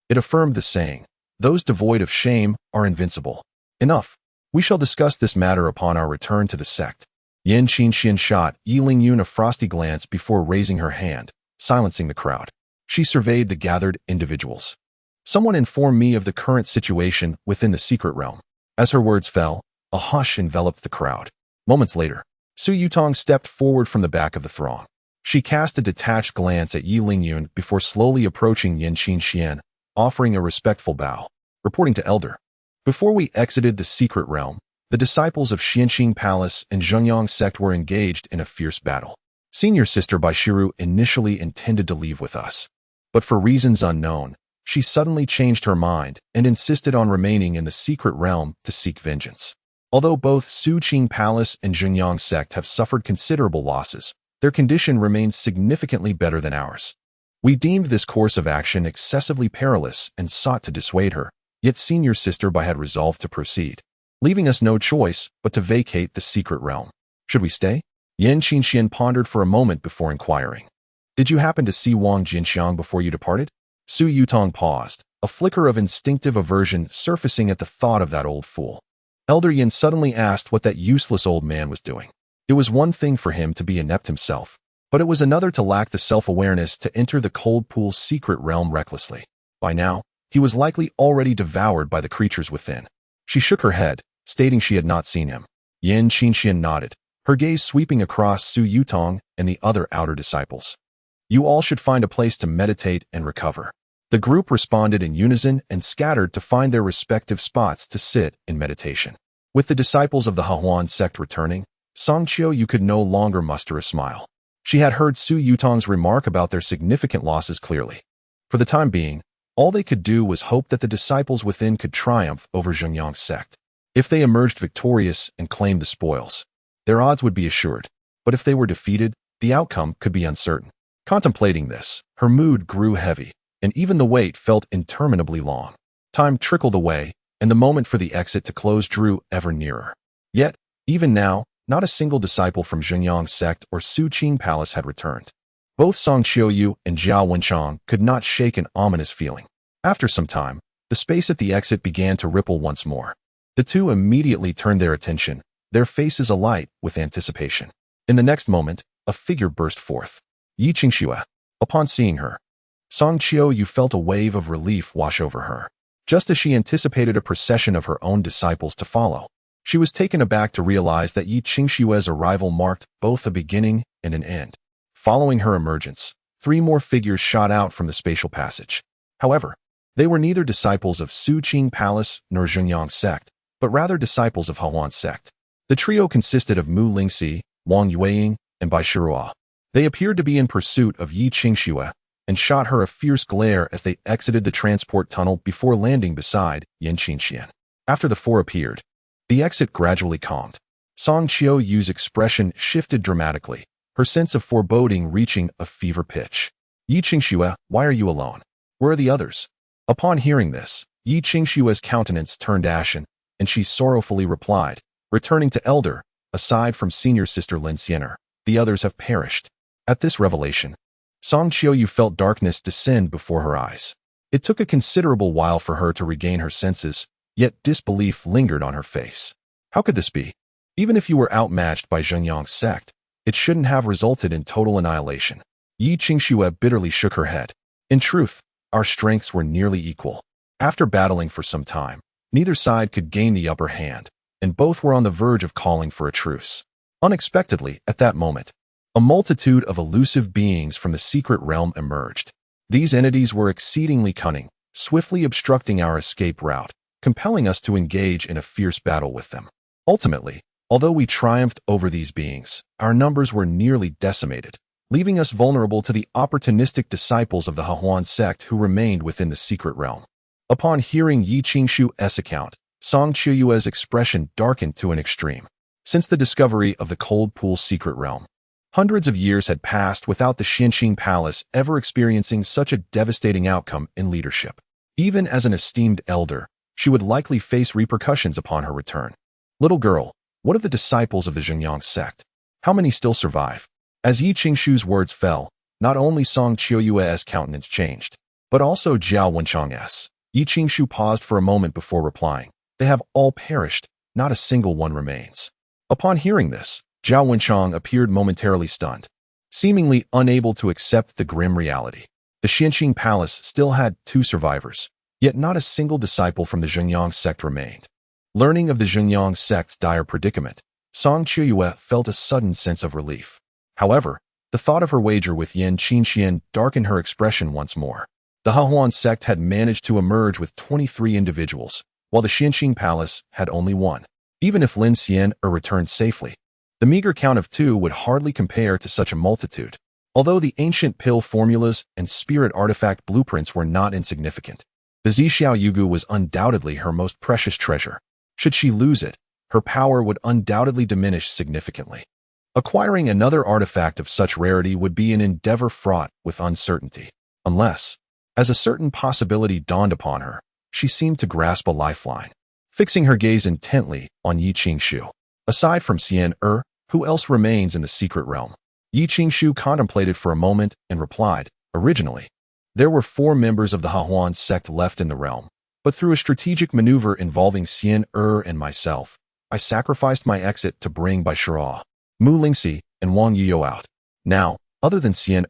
it affirmed the saying, those devoid of shame are invincible. Enough. We shall discuss this matter upon our return to the sect. Yan Qinxian shot Yi Lingyun a frosty glance before raising her hand, silencing the crowd. She surveyed the gathered individuals. Someone informed me of the current situation within the secret realm. As her words fell, a hush enveloped the crowd. Moments later, Su Yutong stepped forward from the back of the throng. She cast a detached glance at Yi Lingyun before slowly approaching Yan Qinxian, offering a respectful bow. Reporting to Elder. Before we exited the secret realm, the disciples of Xianqing Palace and Zhengyang Sect were engaged in a fierce battle. Senior Sister Baishiru initially intended to leave with us, but for reasons unknown, she suddenly changed her mind and insisted on remaining in the secret realm to seek vengeance. Although both Suqing Palace and Zhengyang Sect have suffered considerable losses, their condition remains significantly better than ours. We deemed this course of action excessively perilous and sought to dissuade her, yet Senior Sister Bai had resolved to proceed, leaving us no choice but to vacate the secret realm. Should we stay? Yan Qinxian pondered for a moment before inquiring. Did you happen to see Wang Jianqiang before you departed? Su Yutong paused, a flicker of instinctive aversion surfacing at the thought of that old fool. Elder Yin suddenly asked what that useless old man was doing. It was one thing for him to be inept himself, but it was another to lack the self-awareness to enter the cold pool's secret realm recklessly. By now, he was likely already devoured by the creatures within. She shook her head, stating she had not seen him. Yan Qinxian nodded, her gaze sweeping across Su Yutong and the other outer disciples. You all should find a place to meditate and recover. The group responded in unison and scattered to find their respective spots to sit in meditation. With the disciples of the Huan sect returning, Song Qiu could no longer muster a smile. She had heard Su Yutong's remark about their significant losses clearly. For the time being, all they could do was hope that the disciples within could triumph over Zhengyang sect. If they emerged victorious and claimed the spoils, their odds would be assured. But if they were defeated, the outcome could be uncertain. Contemplating this, her mood grew heavy, and even the wait felt interminably long. Time trickled away, and the moment for the exit to close drew ever nearer. Yet, even now, not a single disciple from Zhengyang sect or Suqing Palace had returned. Both Song Qiuyu and Jiao Wenchang could not shake an ominous feeling. After some time, the space at the exit began to ripple once more. The two immediately turned their attention, their faces alight with anticipation. In the next moment, a figure burst forth. Yi Qingxue. Upon seeing her, Song Qiuyu felt a wave of relief wash over her. Just as she anticipated a procession of her own disciples to follow, she was taken aback to realize that Yi Qingxue's arrival marked both a beginning and an end. Following her emergence, 3 more figures shot out from the spatial passage. However, they were neither disciples of Suqing Palace nor Zhengyang sect, but rather disciples of Huan sect. The trio consisted of Mu Lingxi, Wang Yueying, and Bai Shiruo. They appeared to be in pursuit of Yi Qingxue and shot her a fierce glare as they exited the transport tunnel before landing beside Yan Qinxian. After the 4 appeared, the exit gradually calmed. Song Qiuyu's expression shifted dramatically, her sense of foreboding reaching a fever pitch. Yi Qingxue, why are you alone? Where are the others? Upon hearing this, Yi Qingxue's countenance turned ashen, and she sorrowfully replied, returning to Elder, aside from Senior Sister Lin Xiener, the others have perished. At this revelation, Song Qiuyu felt darkness descend before her eyes. It took a considerable while for her to regain her senses, yet disbelief lingered on her face. How could this be? Even if you were outmatched by Zhengyang sect, it shouldn't have resulted in total annihilation. Yi Qingxue bitterly shook her head. In truth, our strengths were nearly equal. After battling for some time, neither side could gain the upper hand, and both were on the verge of calling for a truce. Unexpectedly, at that moment, a multitude of elusive beings from the secret realm emerged. These entities were exceedingly cunning, swiftly obstructing our escape route, compelling us to engage in a fierce battle with them. Ultimately, although we triumphed over these beings, our numbers were nearly decimated, leaving us vulnerable to the opportunistic disciples of the Huan sect who remained within the secret realm. Upon hearing Yi Qingxue's account, Song Qiuyu's expression darkened to an extreme. Since the discovery of the Cold Pool's secret realm, hundreds of years had passed without the Xianqing Palace ever experiencing such a devastating outcome in leadership. Even as an esteemed elder, she would likely face repercussions upon her return. Little girl, what of the disciples of the Jianqiang sect? How many still survive? As Yi Qingshu's words fell, not only Song Qiuyue's countenance changed, but also Jiao Wenchang's. Yi Qingshu paused for a moment before replying. They have all perished, not a single one remains. Upon hearing this, Jiao Wenchang appeared momentarily stunned, seemingly unable to accept the grim reality. The Xianqing Palace still had 2 survivors, yet not a single disciple from the Jianqiang sect remained. Learning of the Jianqiang sect's dire predicament, Song Qiuyue felt a sudden sense of relief. However, the thought of her wager with Yan Qingxian darkened her expression once more. The Hahuan sect had managed to emerge with 23 individuals, while the Xianqing Palace had only 1. Even if Lin Xian returned safely, the meager count of 2 would hardly compare to such a multitude. Although the ancient pill formulas and spirit artifact blueprints were not insignificant, the Zixiao Yugu was undoubtedly her most precious treasure. Should she lose it, her power would undoubtedly diminish significantly. Acquiring another artifact of such rarity would be an endeavor fraught with uncertainty. Unless, as a certain possibility dawned upon her, she seemed to grasp a lifeline. Fixing her gaze intently on Yi Qingshu. Aside from Xian who else remains in the secret realm? Yi Qingshu contemplated for a moment and replied, originally, there were 4 members of the Hahuan sect left in the realm, but through a strategic maneuver involving Xian and myself, I sacrificed my exit to bring Bai Shira, Mu Lingxi, and Wang Yiyo out. Now, other than Xian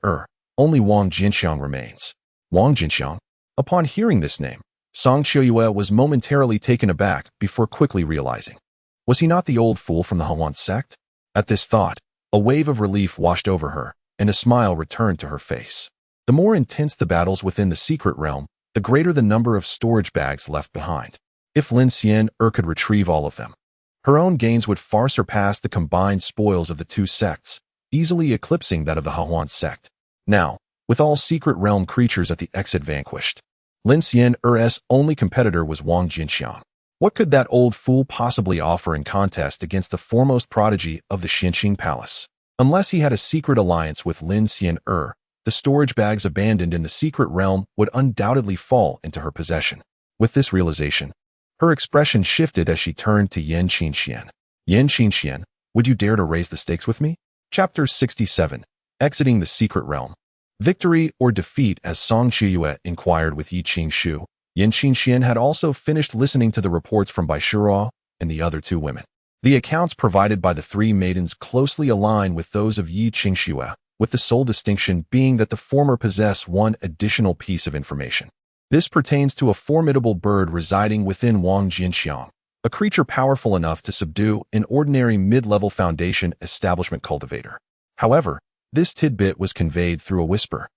only Wang Jianqiang remains. Wang Jianqiang? Upon hearing this name, Song Qiuyue was momentarily taken aback before quickly realizing. Was he not the old fool from the Hahuan sect? At this thought, a wave of relief washed over her, and a smile returned to her face. The more intense the battles within the secret realm, the greater the number of storage bags left behind. If Lin Xian could retrieve all of them, her own gains would far surpass the combined spoils of the 2 sects, easily eclipsing that of the Hahuan sect. Now, with all secret realm creatures at the exit vanquished, Lin Xian's only competitor was Wang Jianqiang. What could that old fool possibly offer in contest against the foremost prodigy of the Xianqing Palace? Unless he had a secret alliance with Lin Xian the storage bags abandoned in the secret realm would undoubtedly fall into her possession. With this realization, her expression shifted as she turned to Yan Qingxian. Yan Qingxian, would you dare to raise the stakes with me? Chapter 67. Exiting the Secret Realm. Victory or defeat, as Song Qiuyue inquired with Yi Qingshu. Yan Qingxian had also finished listening to the reports from Bai Shira and the other 2 women. The accounts provided by the 3 maidens closely align with those of Yi Qingshu, with the sole distinction being that the former possess one additional piece of information. This pertains to a formidable bird residing within Wang Jianqiang, a creature powerful enough to subdue an ordinary mid-level Foundation establishment cultivator. However, this tidbit was conveyed through a whisper,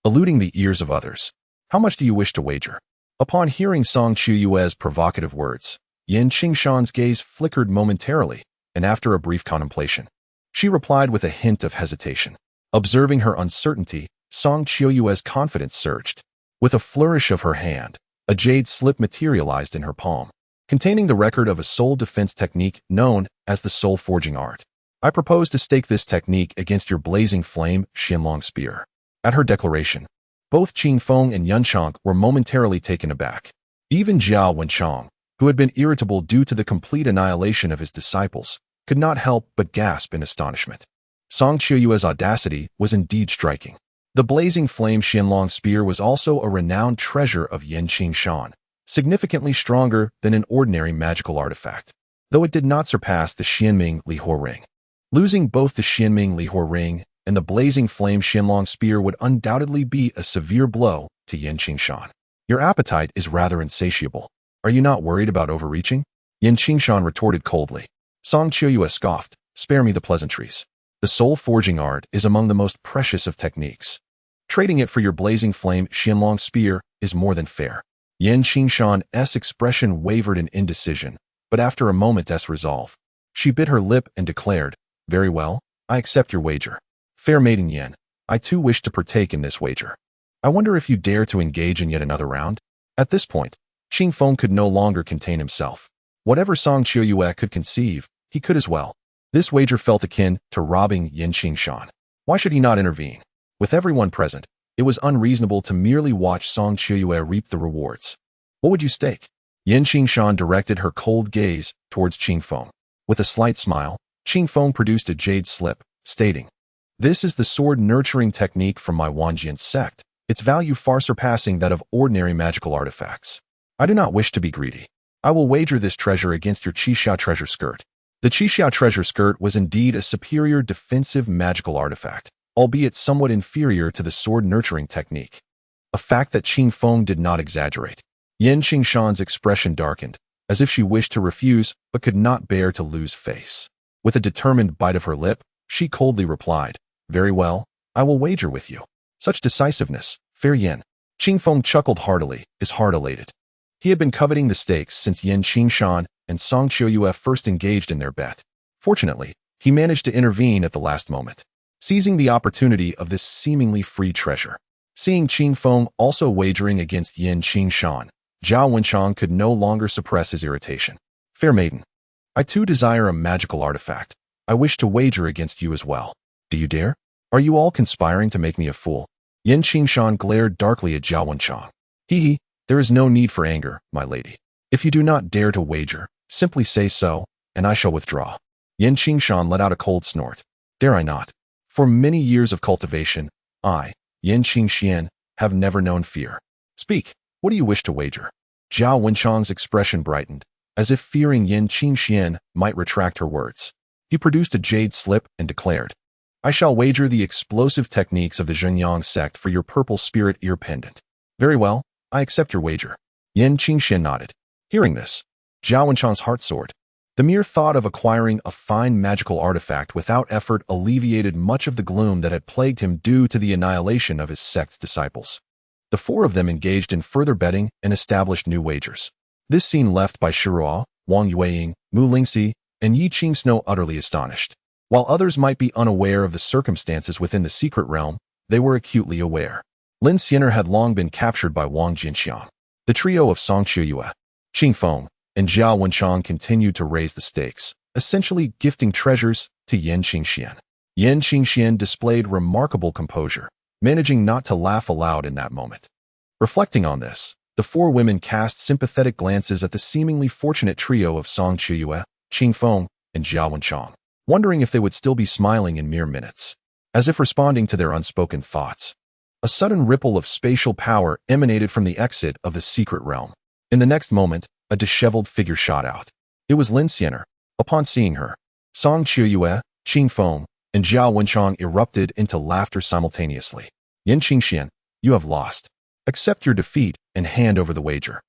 eluding the ears of others. How much do you wish to wager? Upon hearing Song Qiuyue's provocative words, Yan Qingshan's gaze flickered momentarily, and after a brief contemplation, she replied with a hint of hesitation. Observing her uncertainty, Song Qiuyue's confidence surged. With a flourish of her hand, a jade slip materialized in her palm, containing the record of a soul defense technique known as the soul forging art. I propose to stake this technique against your blazing flame Xianlong spear. At her declaration, both Qing Feng and Yunchang were momentarily taken aback. Even Jiao Wenchang, who had been irritable due to the complete annihilation of his disciples, could not help but gasp in astonishment. Song Qiuyue's audacity was indeed striking. The blazing flame Xianlong spear was also a renowned treasure of Yan Qingshan, significantly stronger than an ordinary magical artifact, though it did not surpass the Xianming Lihua ring. Losing both the Xianming Lihua ring and the blazing flame Xianlong spear would undoubtedly be a severe blow to Yan Qingshan. Your appetite is rather insatiable. Are you not worried about overreaching? Yan Qingshan retorted coldly. Song Qiuyue scoffed, spare me the pleasantries. The soul forging art is among the most precious of techniques. Trading it for your blazing flame Xianlong spear is more than fair. Yan Qingshan's expression wavered in indecision, but after a moment's resolve, she bit her lip and declared, very well, I accept your wager. Fair maiden Yan, I too wish to partake in this wager. I wonder if you dare to engage in yet another round? At this point, Qing Feng could no longer contain himself. Whatever Song Qiuyue could conceive, he could as well. This wager felt akin to robbing Yin Qingshan. Why should he not intervene? With everyone present, it was unreasonable to merely watch Song Qiuyue reap the rewards. What would you stake? Yin Qingshan directed her cold gaze towards Qing Feng. With a slight smile, Qing Feng produced a jade slip, stating, "This is the sword-nurturing technique from my Wang Jianqiang sect, its value far surpassing that of ordinary magical artifacts. I do not wish to be greedy. I will wager this treasure against your Qixia treasure skirt." The Qixia treasure skirt was indeed a superior defensive magical artifact, albeit somewhat inferior to the sword-nurturing technique. A fact that Qing Feng did not exaggerate. Yin Qingshan's expression darkened, as if she wished to refuse but could not bear to lose face. With a determined bite of her lip, she coldly replied, "Very well, I will wager with you." Such decisiveness, fair Yin. Qing Feng chuckled heartily, his heart elated. He had been coveting the stakes since Yin Qingshan and Song Qiuyue first engaged in their bet. Fortunately, he managed to intervene at the last moment, seizing the opportunity of this seemingly free treasure. Seeing Qing Feng also wagering against Yin Qingshan, Zhao Wenchang could no longer suppress his irritation. "Fair maiden, I too desire a magical artifact. I wish to wager against you as well. Do you dare? Are you all conspiring to make me a fool?" Yin Qingshan glared darkly at Zhao Wenchang. "Hee, there is no need for anger, my lady. If you do not dare to wager, simply say so, and I shall withdraw." Yin Qingshan let out a cold snort. "Dare I not? For many years of cultivation, I, Yin Qingshan, have never known fear. Speak, what do you wish to wager?" Zhao Wenchang's expression brightened, as if fearing Yin Qingshan might retract her words. He produced a jade slip and declared, "I shall wager the explosive techniques of the Joy Union Sect for your purple spirit ear pendant." "Very well, I accept your wager." Yin Qingshan nodded. Hearing this, Zhao Wenchang's heart soared. The mere thought of acquiring a fine magical artifact without effort alleviated much of the gloom that had plagued him due to the annihilation of his sect's disciples. The four of them engaged in further betting and established new wagers. This scene left by Shiruo, Wang Yueying, Mu Lingxi, and Yi Qingsno utterly astonished. While others might be unaware of the circumstances within the secret realm, they were acutely aware. Lin Xiener had long been captured by Wang Jianqiang. The trio of Song Qiuyue, Qing Feng, and Zhao Wenchang continued to raise the stakes, essentially gifting treasures to Yin Qingshan. Yin Qingshan displayed remarkable composure, managing not to laugh aloud in that moment. Reflecting on this, the four women cast sympathetic glances at the seemingly fortunate trio of Song Qiuyue, Qing Feng, and Zhao Wenchang, wondering if they would still be smiling in mere minutes. As if responding to their unspoken thoughts, a sudden ripple of spatial power emanated from the exit of the secret realm. In the next moment, a disheveled figure shot out. It was Lin Xiener. Upon seeing her, Song Qiuyue, Qing Feng, and Zhao Wenchang erupted into laughter simultaneously. "Yin Qingshan, you have lost. Accept your defeat and hand over the wager."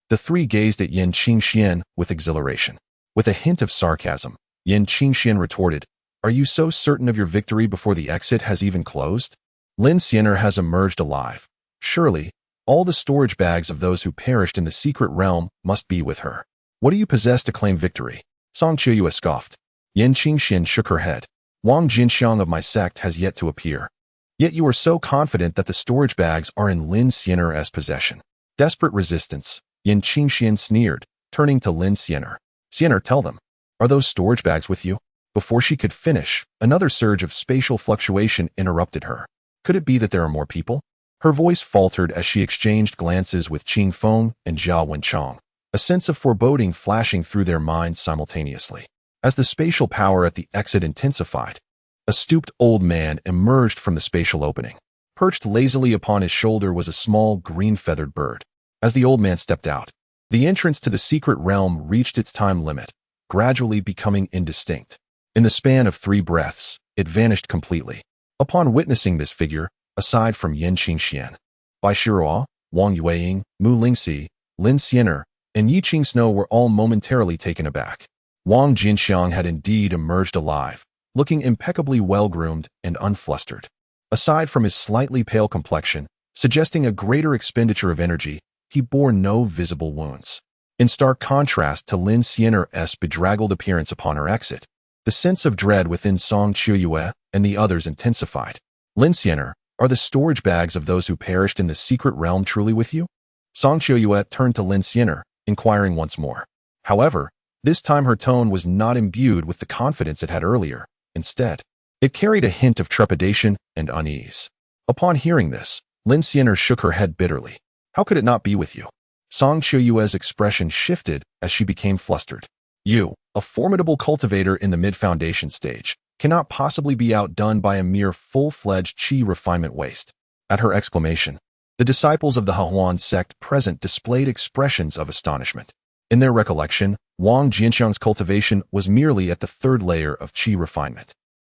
The three gazed at Yin Qingshan with exhilaration. With a hint of sarcasm, Yin Qingshan retorted, "Are you so certain of your victory before the exit has even closed? Lin Xiener has emerged alive. Surely, all the storage bags of those who perished in the secret realm must be with her. What do you possess to claim victory?" Song Qiuyue scoffed. Yin Qingshan shook her head. "Wang Jianqiang of my sect has yet to appear. Yet you are so confident that the storage bags are in Lin Xiener's possession." Desperate resistance, Yin Qingshan sneered, turning to Lin Xiener. "Xiener, tell them, are those storage bags with you?" Before she could finish, another surge of spatial fluctuation interrupted her. Could it be that there are more people? Her voice faltered as she exchanged glances with Qing Feng and Zhao Wenchang, a sense of foreboding flashing through their minds simultaneously. As the spatial power at the exit intensified, a stooped old man emerged from the spatial opening. Perched lazily upon his shoulder was a small green-feathered bird. As the old man stepped out, the entrance to the secret realm reached its time limit, gradually becoming indistinct. In the span of 3 breaths, it vanished completely. Upon witnessing this figure, aside from Yin Qingshan, Bai Shiruo, Wang Yueying, Mu Lingxi, Lin Xiener, and Yi Qingsno were all momentarily taken aback. Wang Jianqiang had indeed emerged alive, looking impeccably well-groomed and unflustered. Aside from his slightly pale complexion, suggesting a greater expenditure of energy, he bore no visible wounds. In stark contrast to Lin Xiener's bedraggled appearance upon her exit, the sense of dread within Song Qiuyue and the others intensified. "Lin Xiener, are the storage bags of those who perished in the secret realm truly with you?" Song Qiuyue turned to Lin Xiener, inquiring once more. However, This time her tone was not imbued with the confidence it had earlier. Instead, it carried a hint of trepidation and unease. Upon hearing this, Lin Xianer shook her head bitterly. How could it not be with you? Song Qiuyue's expression shifted as she became flustered. You, a formidable cultivator in the mid-foundation stage, cannot possibly be outdone by a mere full-fledged qi refinement waste. At her exclamation, the disciples of the Huan sect present displayed expressions of astonishment. In their recollection, Wang Jianqiang's cultivation was merely at the third layer of qi refinement.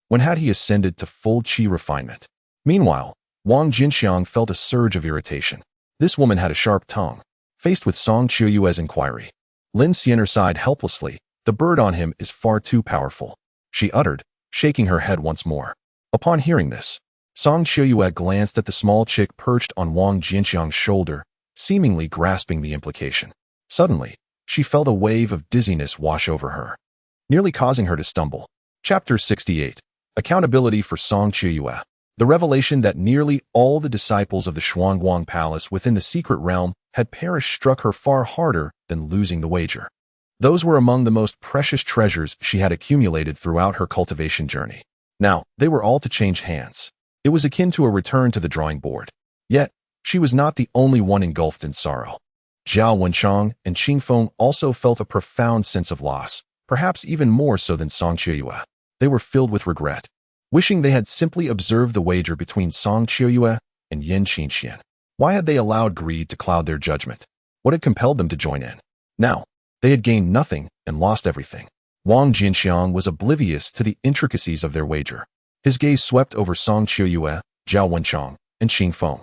When had he ascended to full qi refinement? Meanwhile, Wang Jianqiang felt a surge of irritation. This woman had a sharp tongue. Faced with Song Qiuyue's inquiry, Lin Xianer sighed helplessly. The bird on him is far too powerful, she uttered, shaking her head once more. Upon hearing this, Song Qiuyue glanced at the small chick perched on Wang Jianqiang's shoulder, seemingly grasping the implication. Suddenly, she felt a wave of dizziness wash over her, nearly causing her to stumble. Chapter 68. Accountability for Song Qiuyue. The revelation that nearly all the disciples of the Shuangguang Palace within the secret realm had perished struck her far harder than losing the wager. Those were among the most precious treasures she had accumulated throughout her cultivation journey. Now, they were all to change hands. It was akin to a return to the drawing board. Yet, she was not the only one engulfed in sorrow. Zhao Wenchang and Qingfeng also felt a profound sense of loss, perhaps even more so than Song Qiuyue. They were filled with regret, wishing they had simply observed the wager between Song Qiuyue and Yin Qingxian. Why had they allowed greed to cloud their judgment? What had compelled them to join in? Now, they had gained nothing and lost everything. Wang Jianqiang was oblivious to the intricacies of their wager. His gaze swept over Song Qiuyue, Zhao Wenchang, and Qingfeng,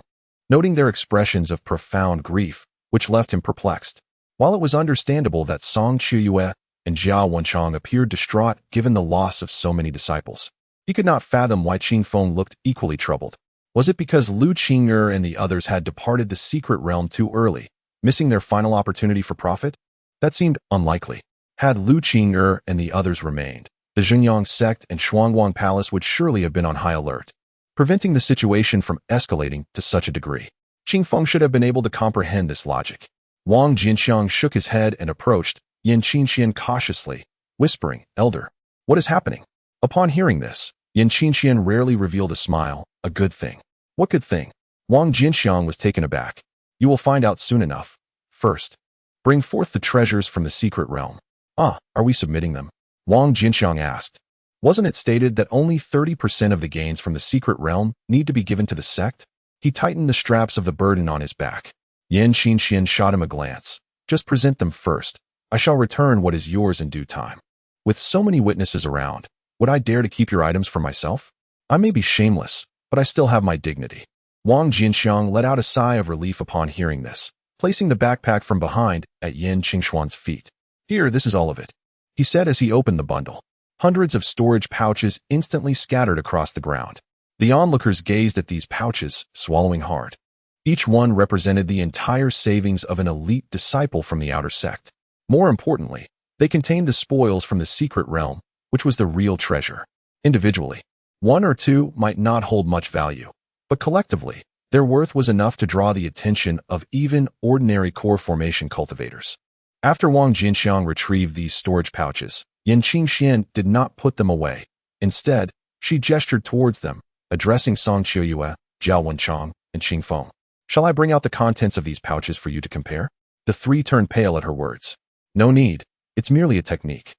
noting their expressions of profound grief, which left him perplexed. While it was understandable that Song Qiuyue and Zhao Wenchang appeared distraught given the loss of so many disciples, he could not fathom why Qingfeng looked equally troubled. Was it because Lu Qing'er and the others had departed the secret realm too early, missing their final opportunity for profit? That seemed unlikely. Had Lu Qing'er and the others remained, the Joy Union Sect and Shuangguang Palace would surely have been on high alert, preventing the situation from escalating to such a degree. Qingfeng should have been able to comprehend this logic. Wang Jianqiang shook his head and approached Yin Qingxian cautiously, whispering, "Elder, what is happening?" Upon hearing this, Yin Qingxian rarely revealed a smile. A good thing. What good thing? Wang Jianqiang was taken aback. You will find out soon enough. First, bring forth the treasures from the secret realm. Ah, are we submitting them? Wang Jianqiang asked. Wasn't it stated that only 30% of the gains from the secret realm need to be given to the sect? He tightened the straps of the burden on his back. Yin Qingxian shot him a glance. Just present them first. I shall return what is yours in due time. With so many witnesses around, would I dare to keep your items for myself? I may be shameless, but I still have my dignity. Wang Jianqiang let out a sigh of relief upon hearing this, placing the backpack from behind at Yin Qingxuan's feet. Here, this is all of it, he said as he opened the bundle. Hundreds of storage pouches instantly scattered across the ground. The onlookers gazed at these pouches, swallowing hard. Each one represented the entire savings of an elite disciple from the outer sect. More importantly, they contained the spoils from the secret realm, which was the real treasure. Individually, one or two might not hold much value, but collectively, their worth was enough to draw the attention of even ordinary core formation cultivators. After Wang Jianqiang retrieved these storage pouches, Yin Qingxian did not put them away. Instead, she gestured towards them, addressing Song Qiuyue, Zhao Wenchang, and Qingfeng. Shall I bring out the contents of these pouches for you to compare? The three turned pale at her words. No need. It's merely a technique.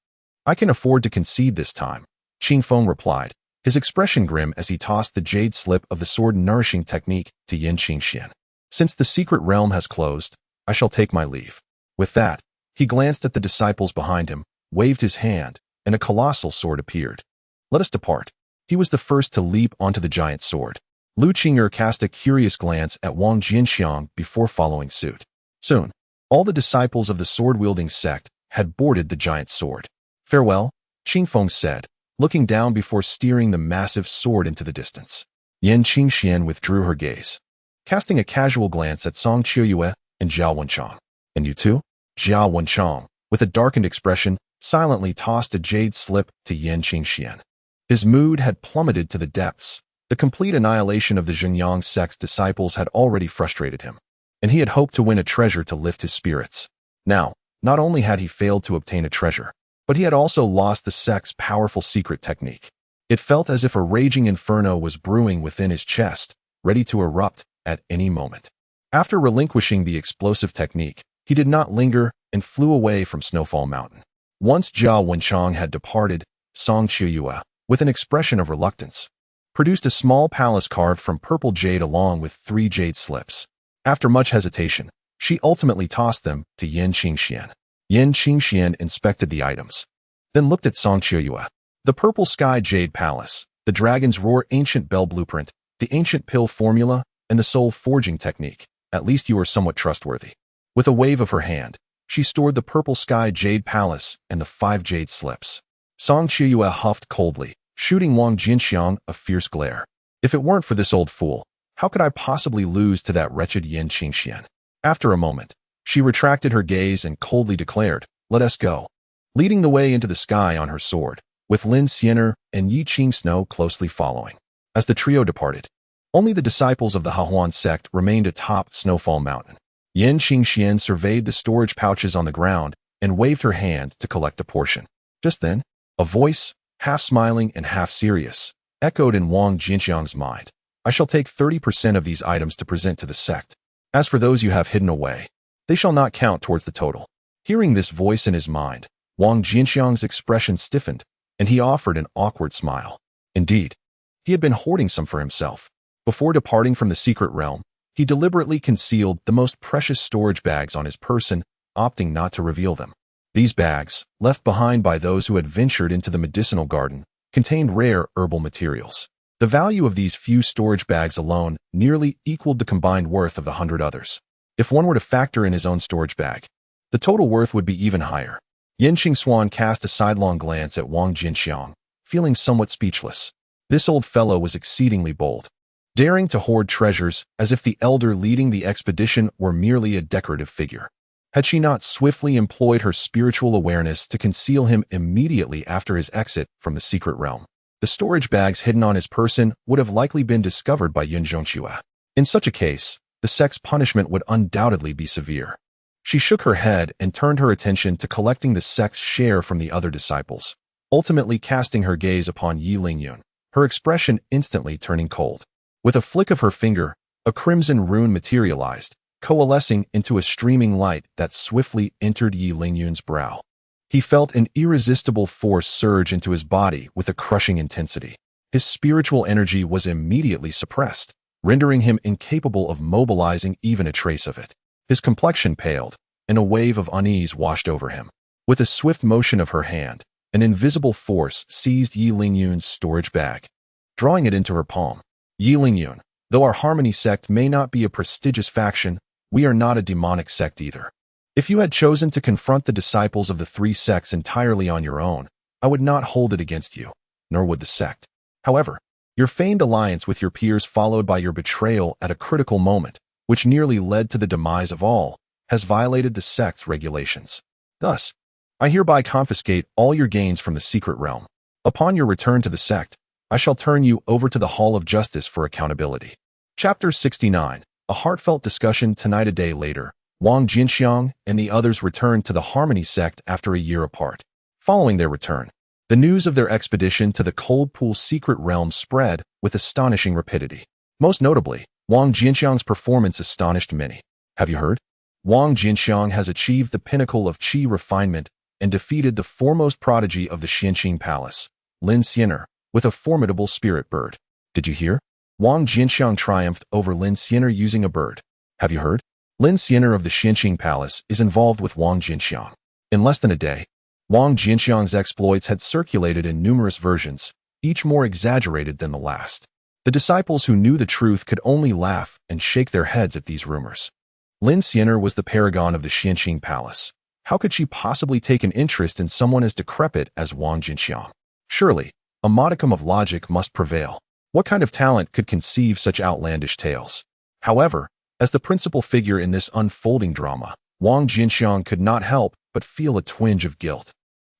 I can afford to concede this time, Qingfeng replied, his expression grim as he tossed the jade slip of the sword nourishing technique to Yin Qingxian. Since the secret realm has closed, I shall take my leave. With that, he glanced at the disciples behind him, waved his hand, and a colossal sword appeared. Let us depart. He was the first to leap onto the giant sword. Lu Qing'er cast a curious glance at Wang Jianqiang before following suit. Soon, all the disciples of the sword-wielding sect had boarded the giant sword. Farewell, Qingfeng said, looking down before steering the massive sword into the distance. Yin Qingxian withdrew her gaze, casting a casual glance at Song Qiuyue and Zhao Wenchang. And you too? Zhao Wenchang, with a darkened expression, silently tossed a jade slip to Yin Qingxian. His mood had plummeted to the depths. The complete annihilation of the Joy Union Sect's disciples had already frustrated him, and he had hoped to win a treasure to lift his spirits. Now, Not only had he failed to obtain a treasure, but he had also lost the sect's powerful secret technique. It felt as if a raging inferno was brewing within his chest, ready to erupt at any moment. After relinquishing the explosive technique, he did not linger and flew away from Snowfall Mountain. Once Joy Union had departed, Song Qiuyue, with an expression of reluctance, produced a small palace carved from purple jade along with 3 jade slips. After much hesitation, she ultimately tossed them to Yin Qingxian. Yin Qingxian inspected the items, then looked at Song Qiuyue. The purple sky jade palace, the dragon's roar ancient bell blueprint, the ancient pill formula, and the soul forging technique. At least you are somewhat trustworthy. With a wave of her hand, she stored the purple sky jade palace and the 5 jade slips. Song Qiuyue huffed coldly, shooting Wang Jianqiang a fierce glare. If it weren't for this old fool, how could I possibly lose to that wretched Yin Qingxian? After a moment, she retracted her gaze and coldly declared, "Let us go," leading the way into the sky on her sword, with Lin Xiener and Yi Qingsnow closely following. As the trio departed, only the disciples of the Hahuan sect remained atop Snowfall Mountain. Yin Qingxian surveyed the storage pouches on the ground and waved her hand to collect a portion. Just then, a voice, half smiling and half serious, echoed in Wang Jianqiang's mind. "I shall take 30% of these items to present to the sect. As for those you have hidden away, they shall not count towards the total." Hearing this voice in his mind, Wang Jianqiang's expression stiffened, and he offered an awkward smile. Indeed, he had been hoarding some for himself. Before departing from the secret realm, he deliberately concealed the most precious storage bags on his person, opting not to reveal them. These bags, left behind by those who had ventured into the medicinal garden, contained rare herbal materials. The value of these few storage bags alone nearly equaled the combined worth of the 100 others. If one were to factor in his own storage bag, the total worth would be even higher. Yin Qingshuan cast a sidelong glance at Wang Jianqiang, feeling somewhat speechless. This old fellow was exceedingly bold, daring to hoard treasures as if the elder leading the expedition were merely a decorative figure. Had she not swiftly employed her spiritual awareness to conceal him immediately after his exit from the secret realm, the storage bags hidden on his person would have likely been discovered by Yin Zhongxue. In such a case, the sect's punishment would undoubtedly be severe. She shook her head and turned her attention to collecting the sect's share from the other disciples, ultimately casting her gaze upon Yi Lingyun, her expression instantly turning cold. With a flick of her finger, a crimson rune materialized, coalescing into a streaming light that swiftly entered Yi Lingyun's brow. He felt an irresistible force surge into his body with a crushing intensity. His spiritual energy was immediately suppressed, rendering him incapable of mobilizing even a trace of it. His complexion paled, and a wave of unease washed over him. With a swift motion of her hand, an invisible force seized Yi Lingyun's storage bag, drawing it into her palm. "Yi Lingyun, though our Harmony sect may not be a prestigious faction, we are not a demonic sect either. If you had chosen to confront the disciples of the 3 sects entirely on your own, I would not hold it against you, nor would the sect. However, your feigned alliance with your peers followed by your betrayal at a critical moment, which nearly led to the demise of all, has violated the sect's regulations. Thus, I hereby confiscate all your gains from the secret realm. Upon your return to the sect, I shall turn you over to the Hall of Justice for accountability." Chapter 69. A heartfelt discussion. Tonight, a day later, Wang Jianqiang and the others returned to the Harmony sect after a year apart. Following their return, the news of their expedition to the Cold Pool secret realm spread with astonishing rapidity. Most notably, Wang Jianqiang's performance astonished many. Have you heard? Wang Jianqiang has achieved the pinnacle of qi refinement and defeated the foremost prodigy of the Xianqing Palace, Lin Xiener, with a formidable spirit bird. Did you hear? Wang Jianqiang triumphed over Lin Xiener using a bird. Have you heard? Lin Xiener of the Xianqing Palace is involved with Wang Jianqiang. In less than a day, Wang Jianqiang's exploits had circulated in numerous versions, each more exaggerated than the last. The disciples who knew the truth could only laugh and shake their heads at these rumors. Lin Xiener was the paragon of the Xianqing Palace. How could she possibly take an interest in someone as decrepit as Wang Jianqiang? Surely, a modicum of logic must prevail. What kind of talent could conceive such outlandish tales? However, as the principal figure in this unfolding drama, Wang Jianqiang could not help but feel a twinge of guilt.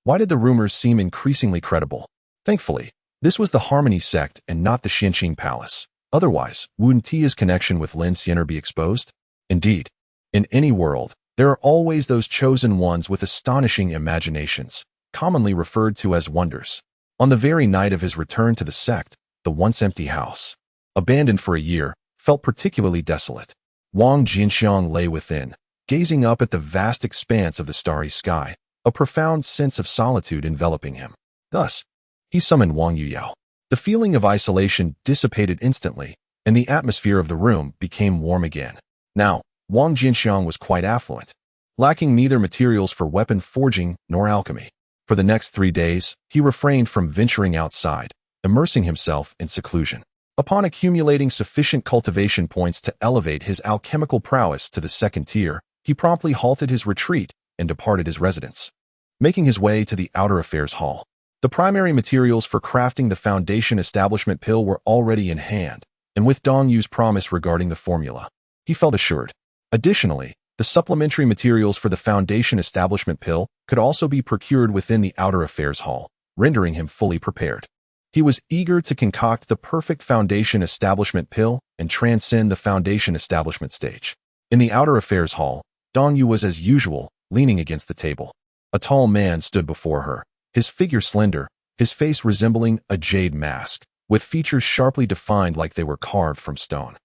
Why did the rumors seem increasingly credible? Thankfully, this was the Harmony sect and not the Xianqing Palace. Otherwise, wouldn't Tia's connection with Lin Xiener be exposed? Indeed, in any world, There are always those chosen ones with astonishing imaginations, commonly referred to as wonders. On the very night of his return to the sect, the once empty house, abandoned for a year, felt particularly desolate. Wang Jianqiang lay within, gazing up at the vast expanse of the starry sky, a profound sense of solitude enveloping him. Thus, he summoned Wang Yuyao. The feeling of isolation dissipated instantly, and the atmosphere of the room became warm again. Now, Wang Jianqiang was quite affluent, lacking neither materials for weapon forging nor alchemy. For the next 3 days, he refrained from venturing outside, immersing himself in seclusion. Upon accumulating sufficient cultivation points to elevate his alchemical prowess to the 2nd tier, he promptly halted his retreat and departed his residence, making his way to the outer affairs hall. The primary materials for crafting the foundation establishment pill were already in hand, and with Dong Yu's promise regarding the formula, he felt assured. Additionally, the supplementary materials for the foundation establishment pill could also be procured within the outer affairs hall, rendering him fully prepared. He was eager to concoct the perfect foundation establishment pill and transcend the foundation establishment stage. In the outer affairs hall, Dong Yu was as usual, leaning against the table. A tall man stood before her, his figure slender, his face resembling a jade mask, with features sharply defined like they were carved from stone.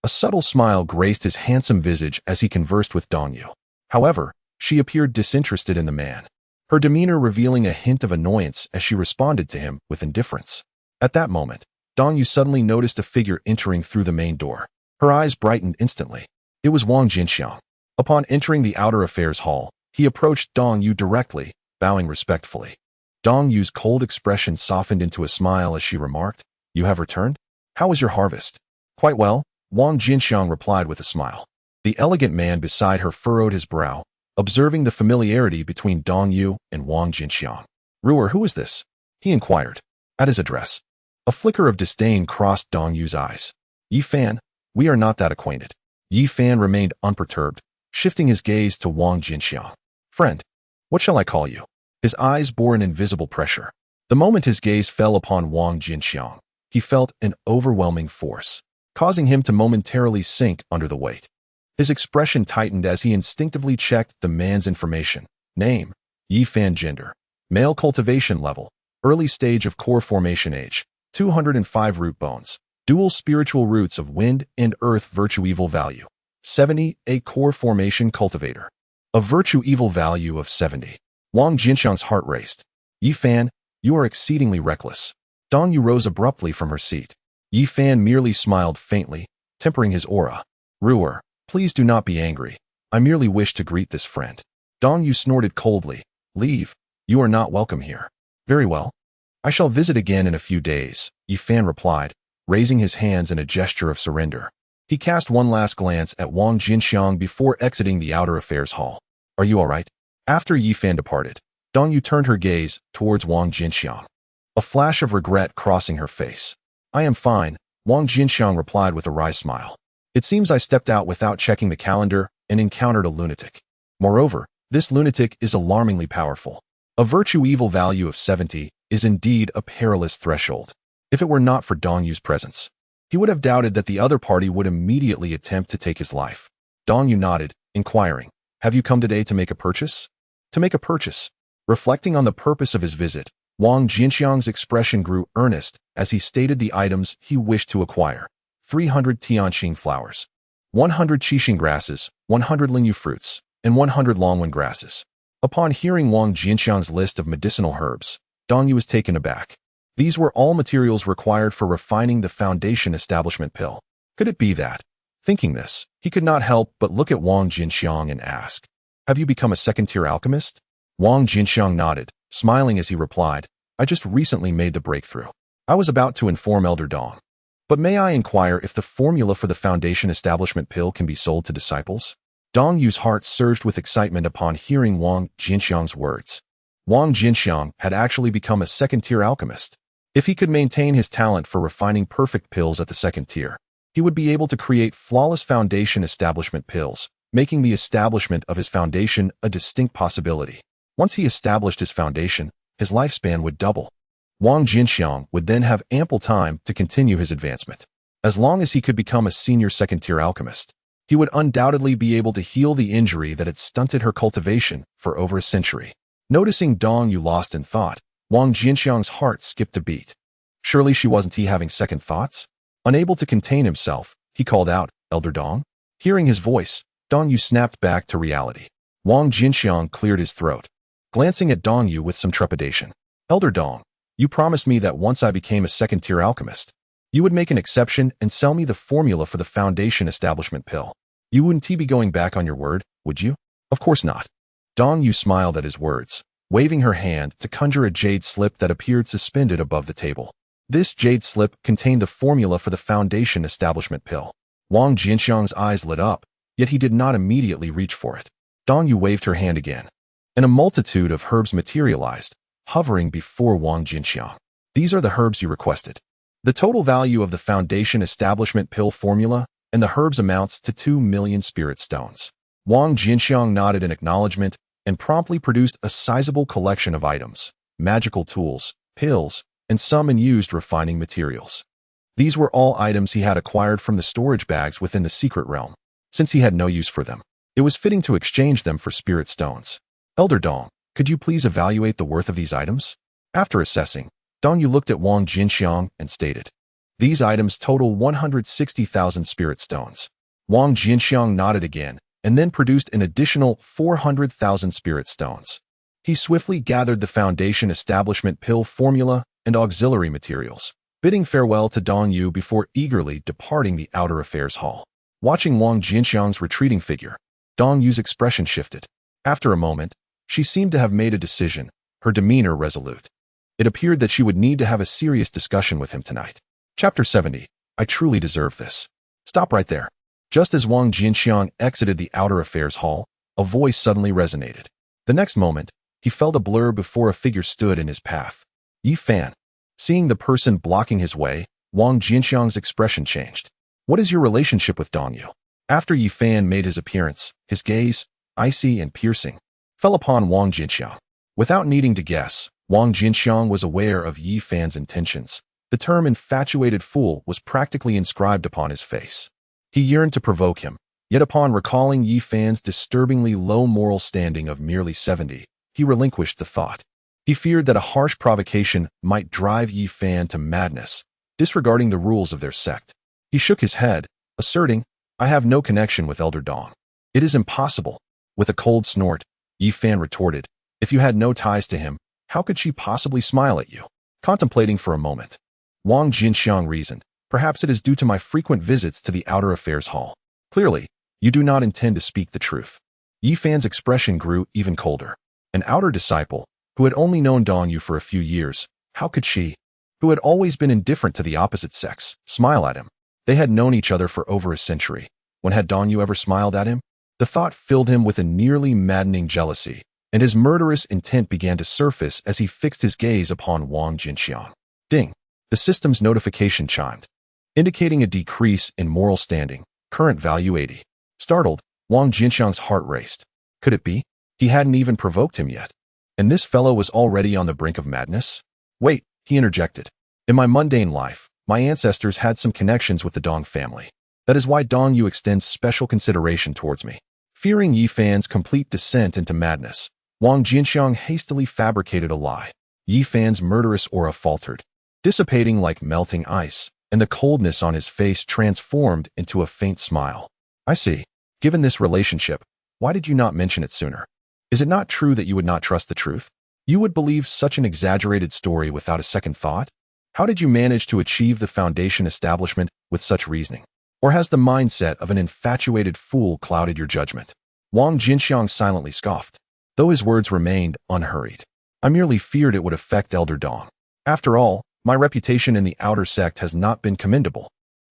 A subtle smile graced his handsome visage as he conversed with Dong Yu. However, she appeared disinterested in the man, her demeanor revealing a hint of annoyance as she responded to him with indifference. At that moment, Dong Yu suddenly noticed a figure entering through the main door. Her eyes brightened instantly. It was Wang Jianqiang. Upon entering the outer affairs hall, he approached Dong Yu directly, bowing respectfully. Dong Yu's cold expression softened into a smile as she remarked, "You have returned? How was your harvest?" "Quite well," Wang Jianqiang replied with a smile. The elegant man beside her furrowed his brow, observing the familiarity between Dong Yu and Wang Jianqiang. "Ruer, who is this?" he inquired. At his address, a flicker of disdain crossed Dong Yu's eyes. "Yi Fan, we are not that acquainted." Yi Fan remained unperturbed, shifting his gaze to Wang Jianqiang. "Friend, what shall I call you?" His eyes bore an invisible pressure. The moment his gaze fell upon Wang Jianqiang, he felt an overwhelming force, causing him to momentarily sink under the weight. His expression tightened as he instinctively checked the man's information. Name, Yi Fan. Gender, male. Cultivation level, early stage of core formation. Age, 205 root bones. Dual spiritual roots of wind and earth. Virtue evil value, 70. A core formation cultivator. A virtue evil value of 70. Wang Jianqiang's heart raced. "Yi Fan, you are exceedingly reckless." Dong Yu rose abruptly from her seat. Yi Fan merely smiled faintly, tempering his aura. "Ruer, please do not be angry. I merely wish to greet this friend." Dong Yu snorted coldly. "Leave. You are not welcome here." "Very well. I shall visit again in a few days," Yi Fan replied, raising his hands in a gesture of surrender. He cast one last glance at Wang Jianqiang before exiting the outer affairs hall. "Are you all right?" After Yi Fan departed, Dong Yu turned her gaze towards Wang Jianqiang, a flash of regret crossing her face. "I am fine," Wang Jianqiang replied with a wry smile. "It seems I stepped out without checking the calendar and encountered a lunatic. Moreover, this lunatic is alarmingly powerful. A virtue evil value of 70 is indeed a perilous threshold. If it were not for Dong Yu's presence, he would have doubted that the other party would immediately attempt to take his life." Dong Yu nodded, inquiring, "Have you come today to make a purchase?" "To make a purchase." Reflecting on the purpose of his visit, Wang Jianqiang's expression grew earnest as he stated the items he wished to acquire. 300 Tianqing flowers, 100 Qixing grasses, 100 Lingyu fruits, and 100 Longwen grasses. Upon hearing Wang Jianqiang's list of medicinal herbs, Dong Yu was taken aback. These were all materials required for refining the foundation establishment pill. Could it be that, thinking this, he could not help but look at Wang Jianqiang and ask, "Have you become a 2nd-tier alchemist?" Wang Jianqiang nodded, smiling as he replied, "I just recently made the breakthrough. I was about to inform Elder Dong. But may I inquire if the formula for the foundation establishment pill can be sold to disciples?" Dong Yu's heart surged with excitement upon hearing Wang Jianqiang's words. Wang Jianqiang had actually become a 2nd-tier alchemist. If he could maintain his talent for refining perfect pills at the 2nd tier, he would be able to create flawless foundation establishment pills, making the establishment of his foundation a distinct possibility. Once he established his foundation, his lifespan would double. Wang Jianqiang would then have ample time to continue his advancement. As long as he could become a senior 2nd-tier alchemist, he would undoubtedly be able to heal the injury that had stunted her cultivation for over a century. Noticing Dong Yu lost in thought, Wang Jianqiang's heart skipped a beat. Surely she wasn't he having second thoughts? Unable to contain himself, he called out, "Elder Dong?" Hearing his voice, Dong Yu snapped back to reality. Wang Jianqiang cleared his throat, glancing at Dong Yu with some trepidation. "Elder Dong, you promised me that once I became a second-tier alchemist, you would make an exception and sell me the formula for the Foundation Establishment pill. You wouldn't be going back on your word, would you?" "Of course not." Dong Yu smiled at his words, waving her hand to conjure a jade slip that appeared suspended above the table. This jade slip contained the formula for the Foundation Establishment pill. Wang Jianqiang's eyes lit up, yet he did not immediately reach for it. Dong Yu waved her hand again, and a multitude of herbs materialized, hovering before Wang Jianqiang. "These are the herbs you requested." The total value of the Foundation Establishment pill formula and the herbs amounts to 2 million spirit stones. Wang Jianqiang nodded in acknowledgement and promptly produced a sizable collection of items, magical tools, pills, and some unused refining materials. These were all items he had acquired from the storage bags within the secret realm. Since he had no use for them, it was fitting to exchange them for spirit stones. "Elder Dong, could you please evaluate the worth of these items?" After assessing, Dong Yu looked at Wang Jianqiang and stated, "These items total 160,000 spirit stones." Wang Jianqiang nodded again and then produced an additional 400,000 spirit stones. He swiftly gathered the Foundation Establishment pill formula and auxiliary materials, bidding farewell to Dong Yu before eagerly departing the outer affairs hall. Watching Wang Jianqiang's retreating figure, Dong Yu's expression shifted. After a moment, she seemed to have made a decision, her demeanor resolute. It appeared that she would need to have a serious discussion with him tonight. Chapter 70. I truly deserve this. Stop right there. Just as Wang Jianqiang exited the outer affairs hall, a voice suddenly resonated. The next moment, he felt a blur before a figure stood in his path. Yi Fan. Seeing the person blocking his way, Wang Jianqiang's expression changed. "What is your relationship with Dong Yu?" After Yi Fan made his appearance, his gaze, icy and piercing, fell upon Wang Jianqiang. Without needing to guess, Wang Jianqiang was aware of Yi Fan's intentions. The term infatuated fool was practically inscribed upon his face. He yearned to provoke him, yet upon recalling Yi Fan's disturbingly low moral standing of merely 70, he relinquished the thought. He feared that a harsh provocation might drive Yi Fan to madness, disregarding the rules of their sect. He shook his head, asserting, "I have no connection with Elder Dong." "It is impossible." With a cold snort, Yi Fan retorted, "If you had no ties to him, how could she possibly smile at you?" Contemplating for a moment, Wang Jianqiang reasoned, "Perhaps it is due to my frequent visits to the outer affairs hall. Clearly, you do not intend to speak the truth." Yi Fan's expression grew even colder. An outer disciple, who had only known Dong Yu for a few years, how could she, who had always been indifferent to the opposite sex, smile at him? They had known each other for over a century. When had Dong Yu ever smiled at him? The thought filled him with a nearly maddening jealousy, and his murderous intent began to surface as he fixed his gaze upon Wang Jianqiang. Ding! The system's notification chimed, indicating a decrease in moral standing, current value 80. Startled, Wang Jianqiang's heart raced. Could it be? He hadn't even provoked him yet. And this fellow was already on the brink of madness? "Wait," he interjected. "In my mundane life, my ancestors had some connections with the Dong family. That is why Dong Yu extends special consideration towards me." Fearing Yi Fan's complete descent into madness, Wang Jianqiang hastily fabricated a lie. Yi Fan's murderous aura faltered, dissipating like melting ice, and the coldness on his face transformed into a faint smile. "I see. Given this relationship, why did you not mention it sooner? Is it not true that you would not trust the truth? You would believe such an exaggerated story without a second thought? How did you manage to achieve the Foundation Establishment with such reasoning? Or has the mindset of an infatuated fool clouded your judgment?" Wang Jianqiang silently scoffed, though his words remained unhurried. "I merely feared it would affect Elder Dong. After all, my reputation in the outer sect has not been commendable,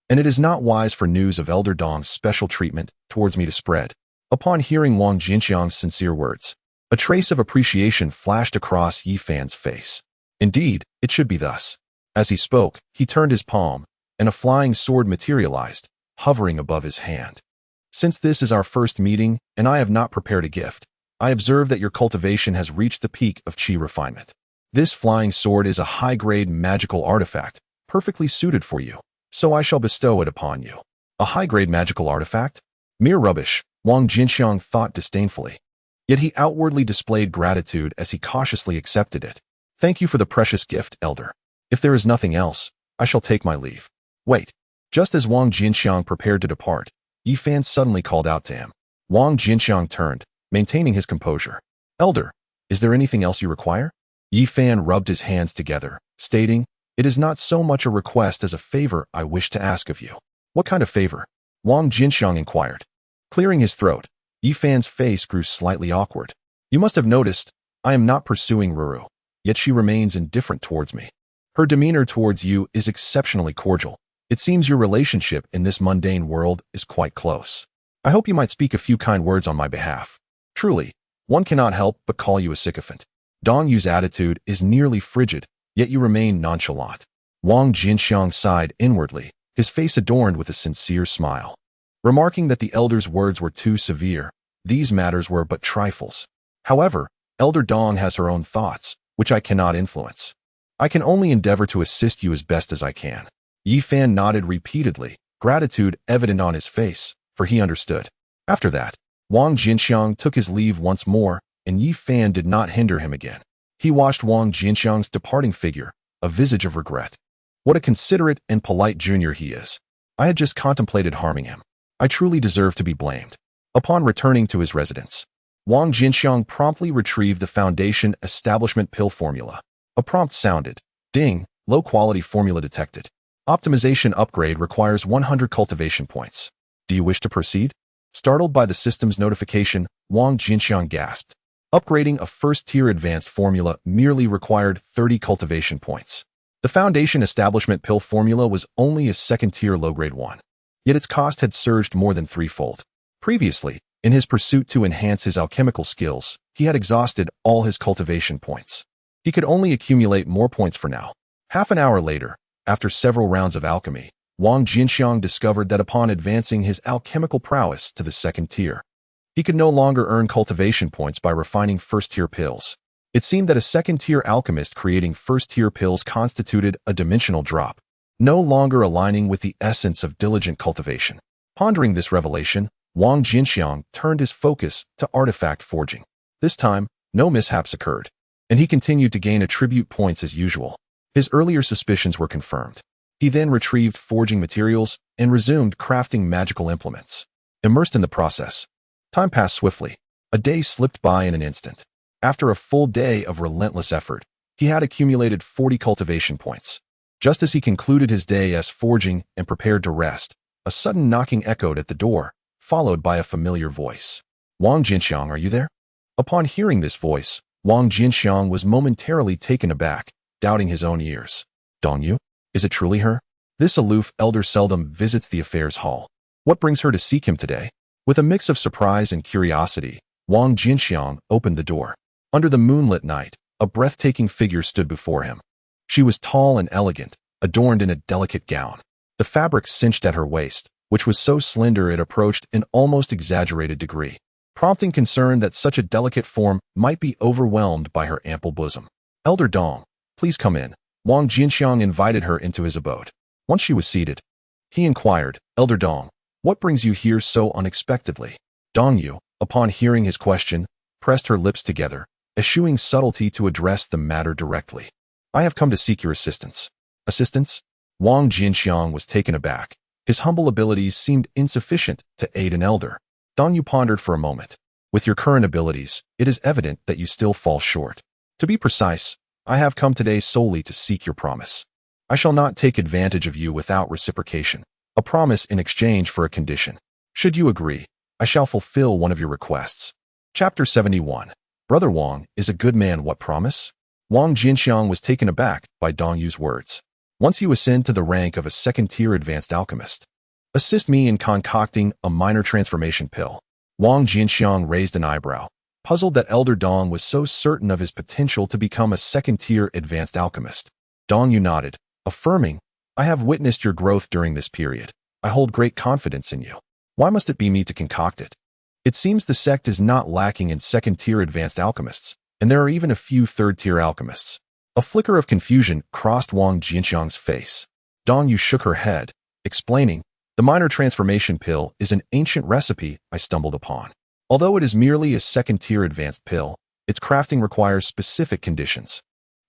and it is not wise for news of Elder Dong's special treatment towards me to spread." Upon hearing Wang Jianqiang's sincere words, a trace of appreciation flashed across Yi Fan's face. Indeed, it should be thus. As he spoke, he turned his palm, and a flying sword materialized, hovering above his hand. "Since this is our first meeting, and I have not prepared a gift, I observe that your cultivation has reached the peak of qi refinement. This flying sword is a high-grade magical artifact, perfectly suited for you, so I shall bestow it upon you." "A high-grade magical artifact?" Mere rubbish, Wang Jianqiang thought disdainfully. Yet he outwardly displayed gratitude as he cautiously accepted it. Thank you for the precious gift, elder. If there is nothing else, I shall take my leave. Wait. Just as Wang Jianqiang prepared to depart, Yi Fan suddenly called out to him. Wang Jianqiang turned, maintaining his composure. Elder, is there anything else you require? Yi Fan rubbed his hands together, stating, It is not so much a request as a favor I wish to ask of you. What kind of favor? Wang Jianqiang inquired. Clearing his throat, Yi Fan's face grew slightly awkward. You must have noticed, I am not pursuing Ruru, yet she remains indifferent towards me. Her demeanor towards you is exceptionally cordial. It seems your relationship in this mundane world is quite close. I hope you might speak a few kind words on my behalf. Truly, one cannot help but call you a sycophant. Dong Yu's attitude is nearly frigid, yet you remain nonchalant. Wang Jianqiang sighed inwardly, his face adorned with a sincere smile. Remarking that the elder's words were too severe, these matters were but trifles. However, Elder Dong has her own thoughts, which I cannot influence. I can only endeavor to assist you as best as I can. Yi Fan nodded repeatedly, gratitude evident on his face, for he understood. After that, Wang Jianqiang took his leave once more, and Yi Fan did not hinder him again. He watched Wang Jianqiang's departing figure, a visage of regret. What a considerate and polite junior he is. I had just contemplated harming him. I truly deserve to be blamed. Upon returning to his residence, Wang Jianqiang promptly retrieved the Foundation Establishment Pill Formula. A prompt sounded. Ding, low-quality formula detected. Optimization upgrade requires 100 cultivation points. Do you wish to proceed? Startled by the system's notification, Wang Jianqiang gasped. Upgrading a first-tier advanced formula merely required 30 cultivation points. The Foundation Establishment Pill Formula was only a second-tier low-grade one. Yet its cost had surged more than threefold. Previously, in his pursuit to enhance his alchemical skills, he had exhausted all his cultivation points. He could only accumulate more points for now. Half an hour later, after several rounds of alchemy, Wang Jianqiang discovered that upon advancing his alchemical prowess to the second tier, he could no longer earn cultivation points by refining first-tier pills. It seemed that a second-tier alchemist creating first-tier pills constituted a dimensional drop, no longer aligning with the essence of diligent cultivation. Pondering this revelation, Wang Jianqiang turned his focus to artifact forging. This time, no mishaps occurred, and he continued to gain attribute points as usual. His earlier suspicions were confirmed. He then retrieved forging materials and resumed crafting magical implements. Immersed in the process, time passed swiftly. A day slipped by in an instant. After a full day of relentless effort, he had accumulated 40 cultivation points. Just as he concluded his day as forging and prepared to rest, a sudden knocking echoed at the door, followed by a familiar voice. Wang Jianqiang, are you there? Upon hearing this voice, Wang Jianqiang was momentarily taken aback, doubting his own ears. Dongyu? Is it truly her? This aloof elder seldom visits the affairs hall. What brings her to seek him today? With a mix of surprise and curiosity, Wang Jianqiang opened the door. Under the moonlit night, a breathtaking figure stood before him. She was tall and elegant, adorned in a delicate gown. The fabric cinched at her waist, which was so slender it approached an almost exaggerated degree, prompting concern that such a delicate form might be overwhelmed by her ample bosom. Elder Dong, please come in. Wang Jianqiang invited her into his abode. Once she was seated, he inquired, Elder Dong, what brings you here so unexpectedly? Dongyu, upon hearing his question, pressed her lips together, eschewing subtlety to address the matter directly. I have come to seek your assistance. Assistance? Wang Jianqiang was taken aback. His humble abilities seemed insufficient to aid an elder. Dongyu pondered for a moment. With your current abilities, it is evident that you still fall short. To be precise, I have come today solely to seek your promise. I shall not take advantage of you without reciprocation. A promise in exchange for a condition. Should you agree, I shall fulfill one of your requests. Chapter 71. Brother Wang is a good man. What promise? Wang Jianqiang was taken aback by Dongyu's words. Once you ascend to the rank of a second-tier advanced alchemist, assist me in concocting a minor transformation pill. Wang Jianqiang raised an eyebrow, puzzled that Elder Dong was so certain of his potential to become a second-tier advanced alchemist. Dongyu nodded, affirming, I have witnessed your growth during this period. I hold great confidence in you. Why must it be me to concoct it? It seems the sect is not lacking in second-tier advanced alchemists, and there are even a few third-tier alchemists. A flicker of confusion crossed Wang Jianqiang's face. Dongyu shook her head, explaining, The minor transformation pill is an ancient recipe I stumbled upon. Although it is merely a second-tier advanced pill, its crafting requires specific conditions.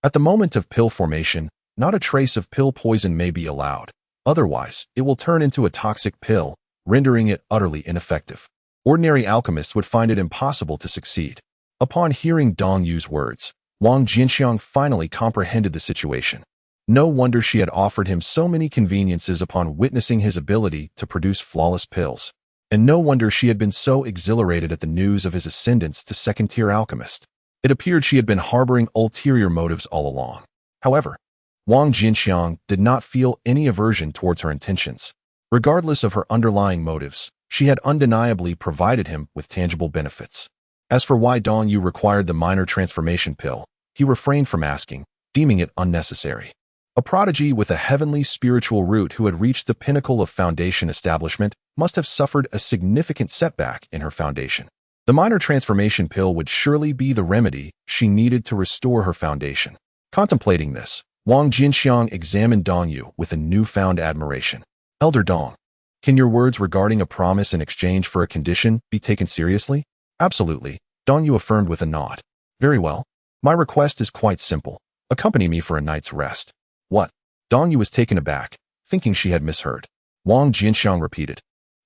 At the moment of pill formation, not a trace of pill poison may be allowed. Otherwise, it will turn into a toxic pill, rendering it utterly ineffective. Ordinary alchemists would find it impossible to succeed. Upon hearing Dong Yu's words, Wang Jianqiang finally comprehended the situation. No wonder she had offered him so many conveniences upon witnessing his ability to produce flawless pills. And no wonder she had been so exhilarated at the news of his ascendance to second-tier alchemist. It appeared she had been harboring ulterior motives all along. However, Wang Jianqiang did not feel any aversion towards her intentions. Regardless of her underlying motives, she had undeniably provided him with tangible benefits. As for why Dong Yu required the minor transformation pill, he refrained from asking, deeming it unnecessary. A prodigy with a heavenly spiritual root who had reached the pinnacle of foundation establishment must have suffered a significant setback in her foundation. The minor transformation pill would surely be the remedy she needed to restore her foundation. Contemplating this, Wang Jianqiang examined Dong Yu with a newfound admiration. Elder Dong, can your words regarding a promise in exchange for a condition be taken seriously? Absolutely, Dong Yu affirmed with a nod. Very well. My request is quite simple. Accompany me for a night's rest. What? Dong Yu was taken aback, thinking she had misheard. Wang Jianqiang repeated.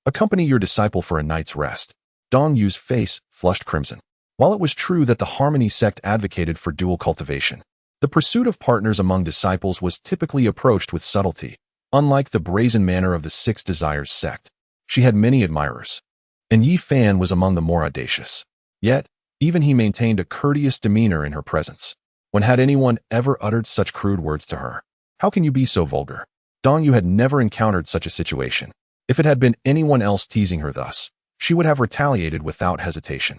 Accompany your disciple for a night's rest. Dong Yu's face flushed crimson. While it was true that the Harmony sect advocated for dual cultivation, the pursuit of partners among disciples was typically approached with subtlety. Unlike the brazen manner of the Six Desires sect, she had many admirers, and Yi Fan was among the more audacious. Yet, even he maintained a courteous demeanor in her presence. When had anyone ever uttered such crude words to her? How can you be so vulgar? Dong Yu had never encountered such a situation. If it had been anyone else teasing her thus, she would have retaliated without hesitation.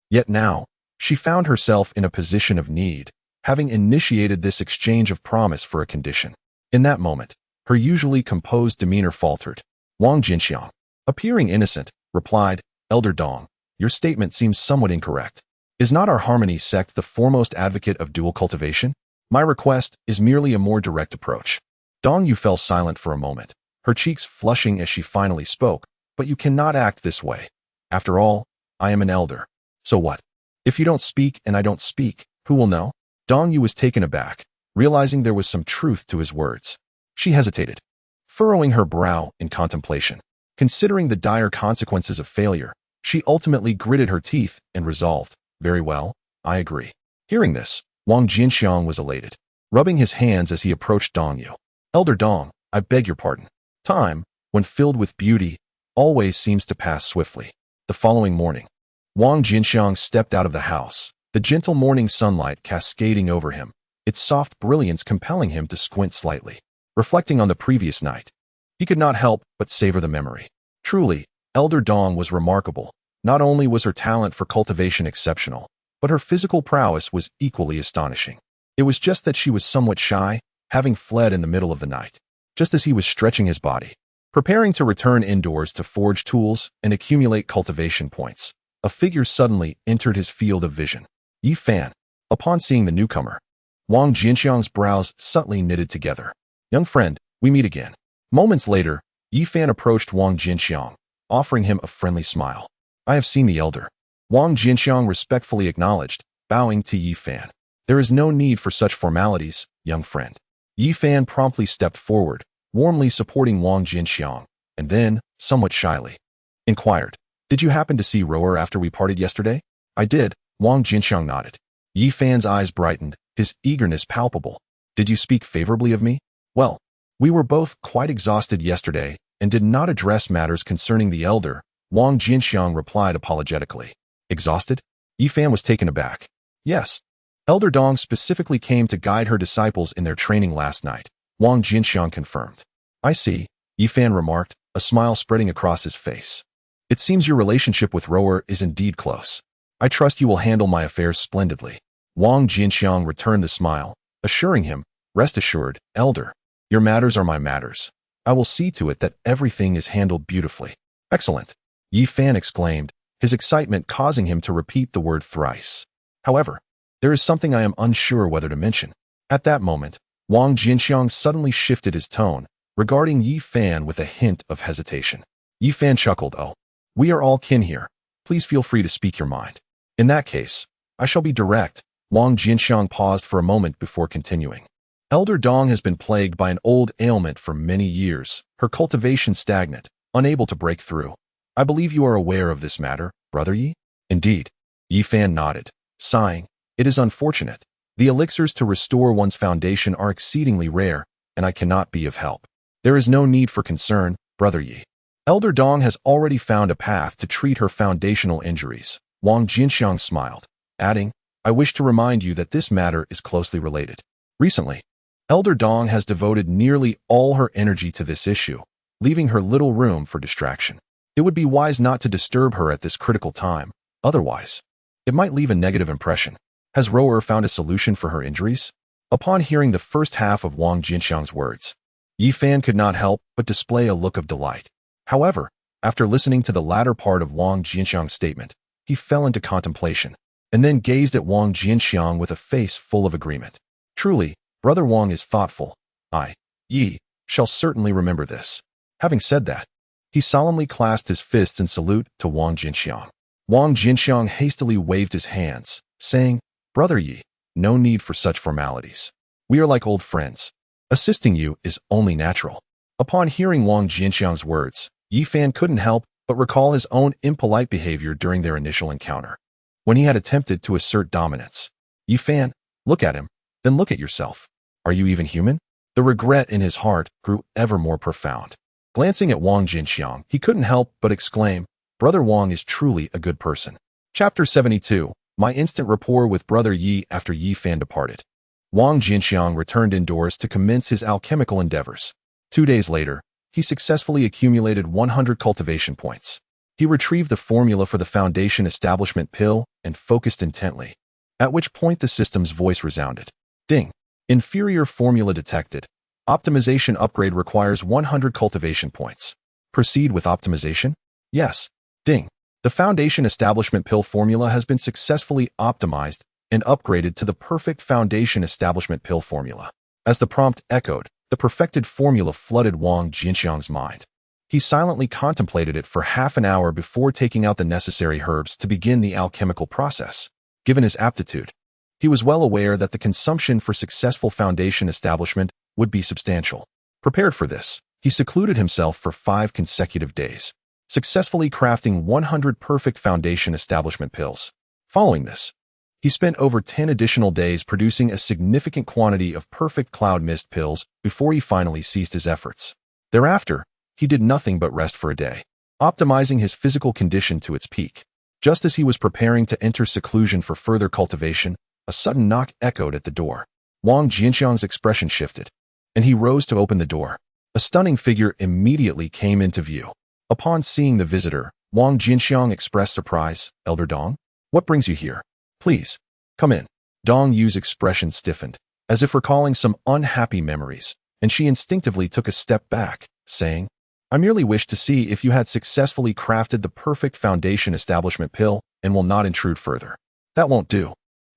Yet now, she found herself in a position of need, having initiated this exchange of promise for a condition. In that moment, her usually composed demeanor faltered. Wang Jianqiang, appearing innocent, replied, Elder Dong, your statement seems somewhat incorrect. Is not our Harmony sect the foremost advocate of dual cultivation? My request is merely a more direct approach. Dong Yu fell silent for a moment, her cheeks flushing as she finally spoke. But you cannot act this way. After all, I am an elder. So what? If you don't speak and I don't speak, who will know? Dong Yu was taken aback, realizing there was some truth to his words. She hesitated, furrowing her brow in contemplation. Considering the dire consequences of failure, she ultimately gritted her teeth and resolved, very well, I agree. Hearing this, Wang Jianqiang was elated, rubbing his hands as he approached Dong Yu. Elder Dong, I beg your pardon. Time, when filled with beauty, always seems to pass swiftly. The following morning, Wang Jianqiang stepped out of the house, the gentle morning sunlight cascading over him, its soft brilliance compelling him to squint slightly. Reflecting on the previous night, he could not help but savor the memory. Truly, Elder Dong was remarkable. Not only was her talent for cultivation exceptional, but her physical prowess was equally astonishing. It was just that she was somewhat shy, having fled in the middle of the night, just as he was stretching his body, preparing to return indoors to forge tools and accumulate cultivation points. A figure suddenly entered his field of vision. Yi Fan. Upon seeing the newcomer, Wang Jianqiang's brows subtly knitted together. Young friend, we meet again. Moments later, Yi Fan approached Wang Jianqiang, offering him a friendly smile. I have seen the elder. Wang Jianqiang respectfully acknowledged, bowing to Yi Fan. There is no need for such formalities, young friend. Yi Fan promptly stepped forward, warmly supporting Wang Jianqiang, and then, somewhat shyly, inquired, Did you happen to see Rower after we parted yesterday? I did, Wang Jianqiang nodded. Yi Fan's eyes brightened, his eagerness palpable. Did you speak favorably of me? Well, we were both quite exhausted yesterday and did not address matters concerning the elder, Wang Jianqiang replied apologetically. Exhausted? Yi Fan was taken aback. Yes. Elder Dong specifically came to guide her disciples in their training last night, Wang Jianqiang confirmed. I see, Yi Fan remarked, a smile spreading across his face. It seems your relationship with Rower is indeed close. I trust you will handle my affairs splendidly. Wang Jianqiang returned the smile, assuring him, Rest assured, elder, your matters are my matters. I will see to it that everything is handled beautifully. Excellent, Yi Fan exclaimed, his excitement causing him to repeat the word thrice. However, there is something I am unsure whether to mention. At that moment, Wang Jianqiang suddenly shifted his tone, regarding Yi Fan with a hint of hesitation. Yi Fan chuckled, "Oh, we are all kin here. Please feel free to speak your mind. In that case, I shall be direct." Wang Jianqiang paused for a moment before continuing. Elder Dong has been plagued by an old ailment for many years, her cultivation stagnant, unable to break through. I believe you are aware of this matter, Brother Yi? Indeed. Yi Fan nodded, sighing. It is unfortunate. The elixirs to restore one's foundation are exceedingly rare, and I cannot be of help. There is no need for concern, Brother Yi. Elder Dong has already found a path to treat her foundational injuries. Wang Jianqiang smiled, adding, I wish to remind you that this matter is closely related. Recently, Elder Dong has devoted nearly all her energy to this issue, leaving her little room for distraction. It would be wise not to disturb her at this critical time, otherwise, it might leave a negative impression. Has Roer found a solution for her injuries? Upon hearing the first half of Wang Jianqiang's words, Yi Fan could not help but display a look of delight. However, after listening to the latter part of Wang Jianqiang's statement, he fell into contemplation, and then gazed at Wang Jianqiang with a face full of agreement. Truly, Brother Wang is thoughtful. I, Yi, shall certainly remember this. Having said that, he solemnly clasped his fists in salute to Wang Jianqiang. Wang Jianqiang hastily waved his hands, saying, Brother Yi, no need for such formalities. We are like old friends. Assisting you is only natural. Upon hearing Wang Jianqiang's words, Yi Fan couldn't help but recall his own impolite behavior during their initial encounter, when he had attempted to assert dominance. Yi Fan, look at him, then look at yourself. Are you even human? The regret in his heart grew ever more profound. Glancing at Wang Jianqiang, he couldn't help but exclaim, Brother Wang is truly a good person. Chapter 72. My instant rapport with Brother Yi after Yi Fan departed. Wang Jianqiang returned indoors to commence his alchemical endeavors. 2 days later, he successfully accumulated 100 cultivation points. He retrieved the formula for the foundation establishment pill and focused intently, at which point the system's voice resounded. Ding. Inferior formula detected. Optimization upgrade requires 100 cultivation points. Proceed with optimization? Yes. Ding. The foundation establishment pill formula has been successfully optimized and upgraded to the perfect foundation establishment pill formula. As the prompt echoed, the perfected formula flooded Wang Jianqiang's mind. He silently contemplated it for half an hour before taking out the necessary herbs to begin the alchemical process. Given his aptitude, he was well aware that the consumption for successful foundation establishment would be substantial. Prepared for this, he secluded himself for 5 consecutive days, successfully crafting 100 perfect foundation establishment pills. Following this, he spent over 10 additional days producing a significant quantity of perfect cloud mist pills before he finally ceased his efforts. Thereafter, he did nothing but rest for a day, optimizing his physical condition to its peak. Just as he was preparing to enter seclusion for further cultivation, a sudden knock echoed at the door. Wang Jianqiang's expression shifted, and he rose to open the door. A stunning figure immediately came into view. Upon seeing the visitor, Wang Jianqiang expressed surprise. Elder Dong? What brings you here? Please, come in. Dong Yu's expression stiffened, as if recalling some unhappy memories, and she instinctively took a step back, saying, I merely wish to see if you had successfully crafted the perfect foundation establishment pill and will not intrude further. That won't do.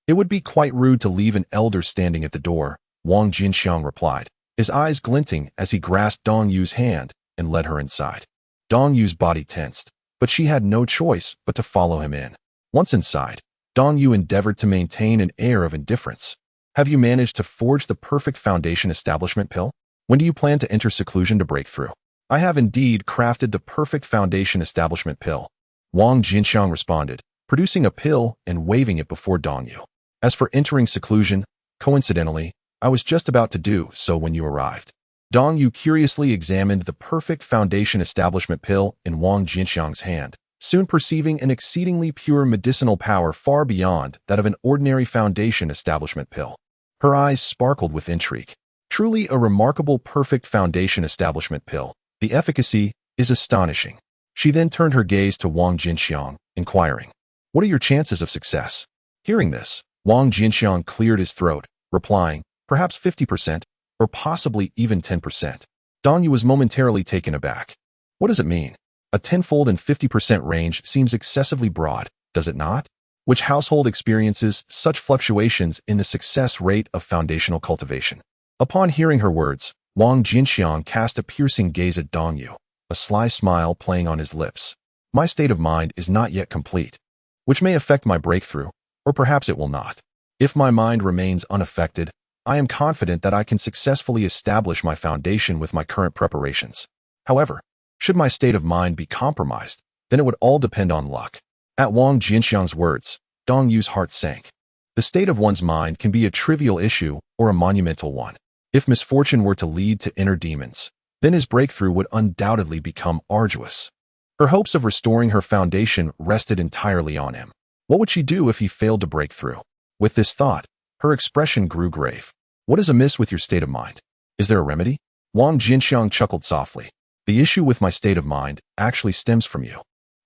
It would be quite rude to leave an elder standing at the door, Wang Jianqiang replied, his eyes glinting as he grasped Dong Yu's hand and led her inside. Dong Yu's body tensed, but she had no choice but to follow him in. Once inside, Dong Yu endeavored to maintain an air of indifference. Have you managed to forge the perfect foundation establishment pill? When do you plan to enter seclusion to break through? I have indeed crafted the perfect foundation establishment pill, Wang Jianqiang responded, producing a pill and waving it before Dong Yu. As for entering seclusion, coincidentally, I was just about to do so when you arrived. Dong Yu curiously examined the perfect foundation establishment pill in Wang Jianqiang's hand, soon perceiving an exceedingly pure medicinal power far beyond that of an ordinary foundation establishment pill. Her eyes sparkled with intrigue. Truly a remarkable perfect foundation establishment pill. The efficacy is astonishing. She then turned her gaze to Wang Jianqiang, inquiring, What are your chances of success? Hearing this, Wang Jianqiang cleared his throat, replying, Perhaps 50%, or possibly even 10%. Dong Yu was momentarily taken aback. What does it mean? A tenfold and 50% range seems excessively broad, does it not? Which household experiences such fluctuations in the success rate of foundational cultivation? Upon hearing her words, Wang Jianqiang cast a piercing gaze at Dong Yu, a sly smile playing on his lips. My state of mind is not yet complete, which may affect my breakthrough, or perhaps it will not. If my mind remains unaffected, I am confident that I can successfully establish my foundation with my current preparations. However, should my state of mind be compromised, then it would all depend on luck. At Wang Jianqiang's words, Dong Yu's heart sank. The state of one's mind can be a trivial issue or a monumental one. If misfortune were to lead to inner demons, then his breakthrough would undoubtedly become arduous. Her hopes of restoring her foundation rested entirely on him. What would she do if he failed to break through? With this thought, her expression grew grave. What is amiss with your state of mind? Is there a remedy? Wang Jianqiang chuckled softly. The issue with my state of mind actually stems from you,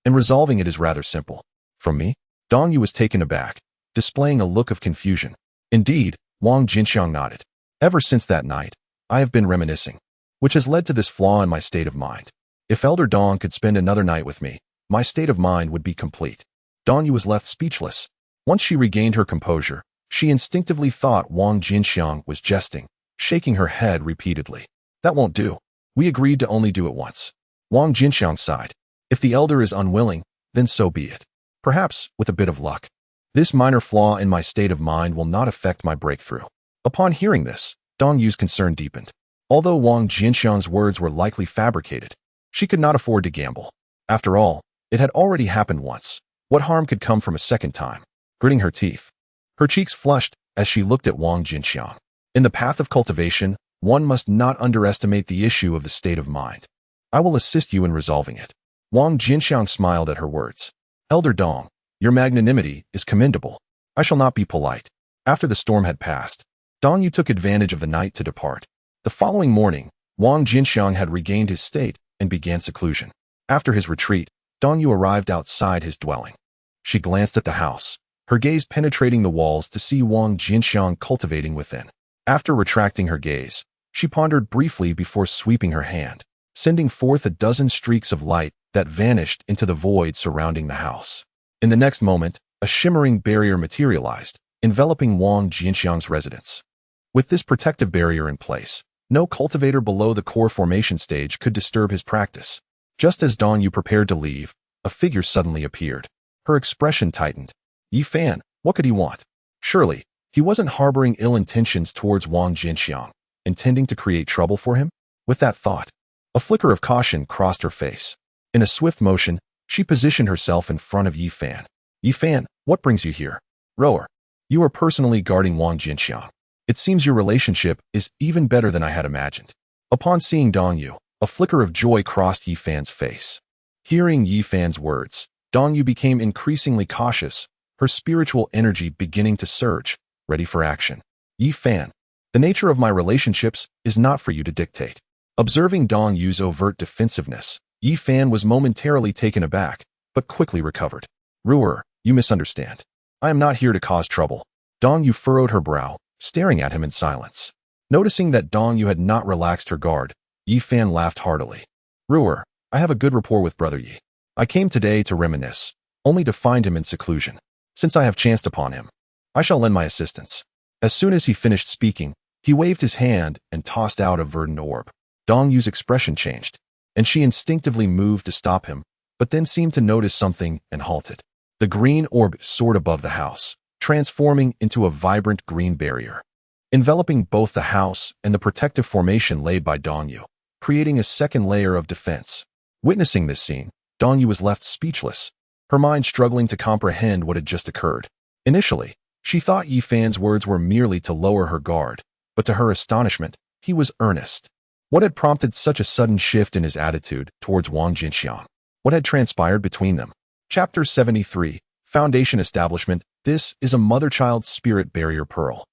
and resolving it is rather simple. From me? Dong Yu was taken aback, displaying a look of confusion. Indeed, Wang Jianqiang nodded. Ever since that night, I have been reminiscing, which has led to this flaw in my state of mind. If Elder Dong could spend another night with me, my state of mind would be complete. Dong Yu was left speechless. Once she regained her composure, she instinctively thought Wang Jianqiang was jesting, shaking her head repeatedly. That won't do. We agreed to only do it once. Wang Jianqiang sighed. If the elder is unwilling, then so be it. Perhaps, with a bit of luck, this minor flaw in my state of mind will not affect my breakthrough. Upon hearing this, Dong Yu's concern deepened. Although Wang Jianqiang's words were likely fabricated, she could not afford to gamble. After all, it had already happened once. What harm could come from a second time? Gritting her teeth, her cheeks flushed as she looked at Wang Jianqiang. In the path of cultivation, one must not underestimate the issue of the state of mind. I will assist you in resolving it. Wang Jianqiang smiled at her words. Elder Dong, your magnanimity is commendable. I shall not be polite. After the storm had passed, Dong Yu took advantage of the night to depart. The following morning, Wang Jianqiang had regained his state and began seclusion. After his retreat, Dong Yu arrived outside his dwelling. She glanced at the house, her gaze penetrating the walls to see Wang Jianqiang cultivating within. After retracting her gaze, she pondered briefly before sweeping her hand, sending forth a dozen streaks of light that vanished into the void surrounding the house. In the next moment, a shimmering barrier materialized, enveloping Wang Jianqiang's residence. With this protective barrier in place, no cultivator below the core formation stage could disturb his practice. Just as Dong Yu prepared to leave, a figure suddenly appeared. Her expression tightened. Yi Fan, what could he want? Surely, he wasn't harboring ill intentions towards Wang Jianqiang, intending to create trouble for him? With that thought, a flicker of caution crossed her face. In a swift motion, she positioned herself in front of Yi Fan. Yi Fan, what brings you here? Rower, you are personally guarding Wang Jianqiang. It seems your relationship is even better than I had imagined. Upon seeing Dong Yu, a flicker of joy crossed Yi Fan's face. Hearing Yi Fan's words, Dong Yu became increasingly cautious, her spiritual energy beginning to surge, ready for action. Yi Fan, the nature of my relationships is not for you to dictate. Observing Dong Yu's overt defensiveness, Yi Fan was momentarily taken aback, but quickly recovered. Ruer, you misunderstand. I am not here to cause trouble. Dong Yu furrowed her brow, staring at him in silence. Noticing that Dong Yu had not relaxed her guard, Yi Fan laughed heartily. Ruer, I have a good rapport with Brother Yi. I came today to reminisce, only to find him in seclusion. Since I have chanced upon him, I shall lend my assistance. As soon as he finished speaking, he waved his hand and tossed out a verdant orb. Dong Yu's expression changed, and she instinctively moved to stop him, but then seemed to notice something and halted. The green orb soared above the house, transforming into a vibrant green barrier, enveloping both the house and the protective formation laid by Dong Yu, creating a second layer of defense. Witnessing this scene, Dong Yu was left speechless, her mind struggling to comprehend what had just occurred. Initially, she thought Yi Fan's words were merely to lower her guard, but to her astonishment, he was earnest. What had prompted such a sudden shift in his attitude towards Wang Jianqiang? What had transpired between them? Chapter 73, Foundation Establishment. This is a mother-child spirit barrier pearl.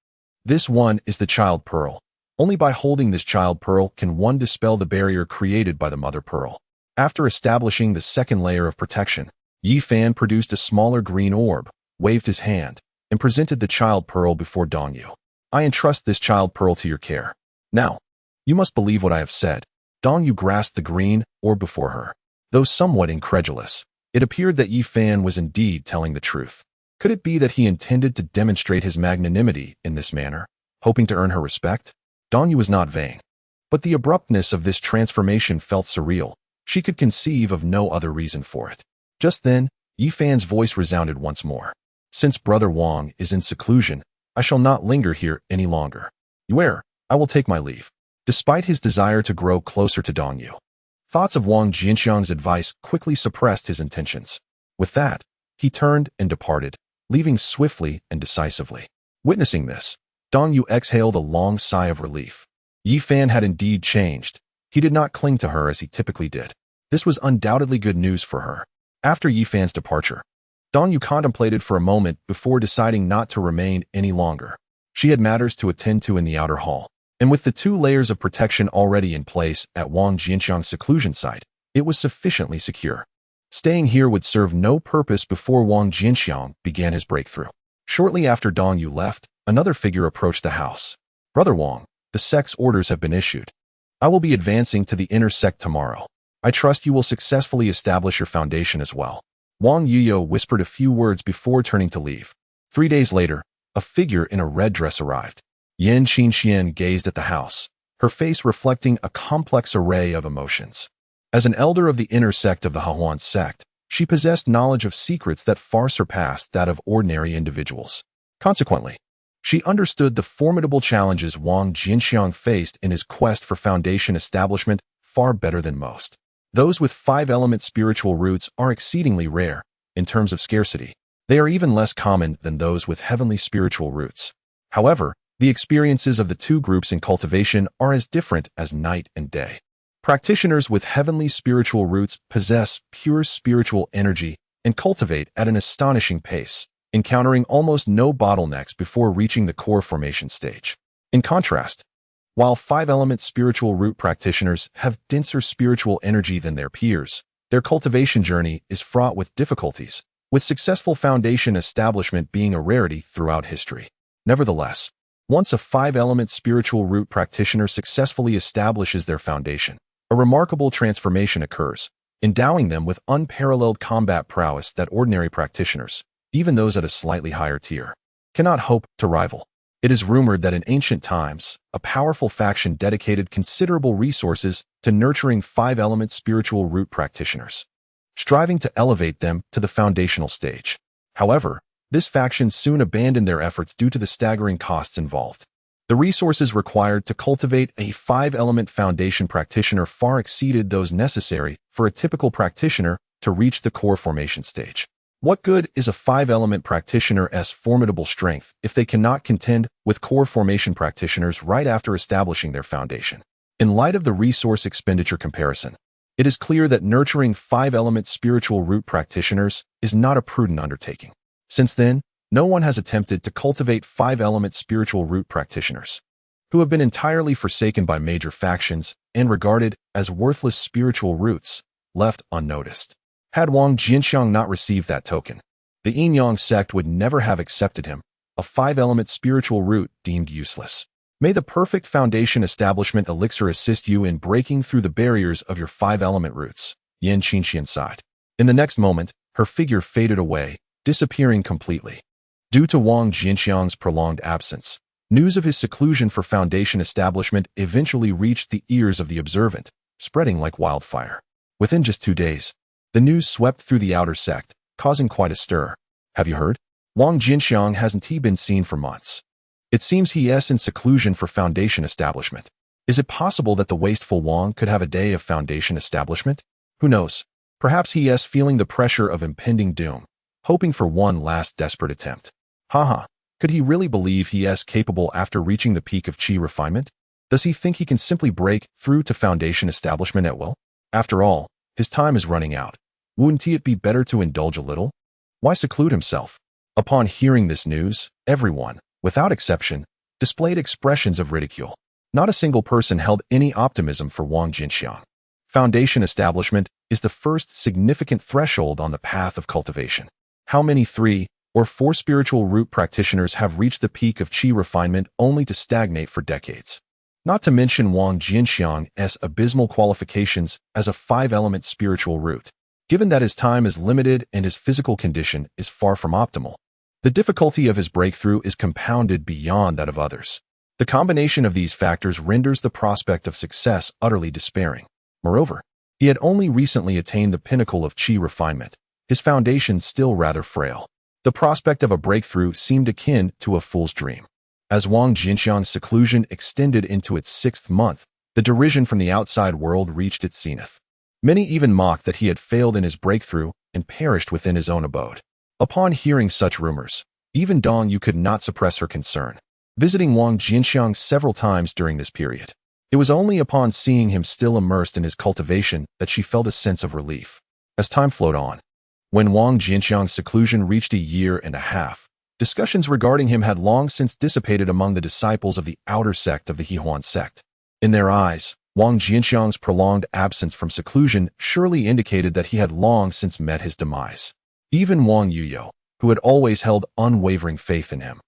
This one is the child pearl. Only by holding this child pearl can one dispel the barrier created by the mother pearl. After establishing the second layer of protection, Yi Fan produced a smaller green orb, waved his hand, and presented the child pearl before Dong Yu. I entrust this child pearl to your care. Now, you must believe what I have said. Dong Yu grasped the green orb before her. Though somewhat incredulous, it appeared that Yi Fan was indeed telling the truth. Could it be that he intended to demonstrate his magnanimity in this manner, hoping to earn her respect? Dong Yu was not vain. But the abruptness of this transformation felt surreal. She could conceive of no other reason for it. Just then, Yi Fan's voice resounded once more. Since Brother Wang is in seclusion, I shall not linger here any longer. Where? I will take my leave. Despite his desire to grow closer to Dongyu, thoughts of Wang Jianqiang's advice quickly suppressed his intentions. With that, he turned and departed, leaving swiftly and decisively. Witnessing this, Dongyu exhaled a long sigh of relief. Yi Fan had indeed changed. He did not cling to her as he typically did. This was undoubtedly good news for her. After Yi Fan's departure, Dongyu contemplated for a moment before deciding not to remain any longer. She had matters to attend to in the outer hall, and with the 2 layers of protection already in place at Wang Jianqiang's seclusion site, it was sufficiently secure. Staying here would serve no purpose before Wang Jianqiang began his breakthrough. Shortly after Dongyu left, another figure approached the house. Brother Wang, the sect's orders have been issued. I will be advancing to the inner sect tomorrow. I trust you will successfully establish your foundation as well. Wang Yuyo whispered a few words before turning to leave. 3 days later, a figure in a red dress arrived. Yan Qingxian gazed at the house, her face reflecting a complex array of emotions. As an elder of the inner sect of the Hahuan sect, she possessed knowledge of secrets that far surpassed that of ordinary individuals. Consequently, she understood the formidable challenges Wang Jianqiang faced in his quest for foundation establishment far better than most. Those with 5-element spiritual roots are exceedingly rare. In terms of scarcity, they are even less common than those with heavenly spiritual roots. However, the experiences of the 2 groups in cultivation are as different as night and day. Practitioners with heavenly spiritual roots possess pure spiritual energy and cultivate at an astonishing pace, encountering almost no bottlenecks before reaching the core formation stage. In contrast, while 5-element spiritual root practitioners have denser spiritual energy than their peers, their cultivation journey is fraught with difficulties, with successful foundation establishment being a rarity throughout history. Nevertheless, once a 5-element spiritual root practitioner successfully establishes their foundation, a remarkable transformation occurs, endowing them with unparalleled combat prowess that ordinary practitioners, even those at a slightly higher tier, cannot hope to rival. It is rumored that in ancient times, a powerful faction dedicated considerable resources to nurturing 5-element spiritual root practitioners, striving to elevate them to the foundational stage. However, this faction soon abandoned their efforts due to the staggering costs involved. The resources required to cultivate a 5-element foundation practitioner far exceeded those necessary for a typical practitioner to reach the core formation stage. What good is a 5-element practitioner's formidable strength if they cannot contend with core formation practitioners right after establishing their foundation? In light of the resource expenditure comparison, it is clear that nurturing 5-element spiritual root practitioners is not a prudent undertaking. Since then, no one has attempted to cultivate 5-element spiritual root practitioners, who have been entirely forsaken by major factions and regarded as worthless spiritual roots, left unnoticed. Had Wang Jianqiang not received that token, the Yin Yang sect would never have accepted him, a 5-element spiritual root deemed useless. May the perfect foundation establishment elixir assist you in breaking through the barriers of your 5-element roots, Yan Qingxian sighed. In the next moment, her figure faded away, disappearing completely. Due to Wang Jianqiang's prolonged absence, news of his seclusion for foundation establishment eventually reached the ears of the observant, spreading like wildfire. Within just 2 days, the news swept through the outer sect, causing quite a stir. Have you heard? Wang Jianqiang hasn't he been seen for months. It seems he is in seclusion for foundation establishment. Is it possible that the wasteful Wang could have a day of foundation establishment? Who knows? Perhaps he is feeling the pressure of impending doom, hoping for one last desperate attempt. Haha, could he really believe he is capable after reaching the peak of qi refinement? Does he think he can simply break through to foundation establishment at will? After all, his time is running out. Wouldn't it be better to indulge a little? Why seclude himself? Upon hearing this news, everyone, without exception, displayed expressions of ridicule. Not a single person held any optimism for Wang Jianqiang. Foundation establishment is the first significant threshold on the path of cultivation. How many 3 or 4 spiritual root practitioners have reached the peak of qi refinement only to stagnate for decades? Not to mention Wang Jianqiang's abysmal qualifications as a 5-element spiritual root. Given that his time is limited and his physical condition is far from optimal, the difficulty of his breakthrough is compounded beyond that of others. The combination of these factors renders the prospect of success utterly despairing. Moreover, he had only recently attained the pinnacle of qi refinement, his foundation still rather frail. The prospect of a breakthrough seemed akin to a fool's dream. As Wang Jianqiang's seclusion extended into its 6th month, the derision from the outside world reached its zenith. Many even mocked that he had failed in his breakthrough and perished within his own abode. Upon hearing such rumors, even Dong Yu could not suppress her concern, visiting Wang Jianqiang several times during this period. It was only upon seeing him still immersed in his cultivation that she felt a sense of relief. As time flowed on, when Wang Jianqiang's seclusion reached a year and a half, discussions regarding him had long since dissipated among the disciples of the outer sect of the Yuan sect. In their eyes, Wang Jianqiang's prolonged absence from seclusion surely indicated that he had long since met his demise. Even Wang Yuyo, who had always held unwavering faith in him,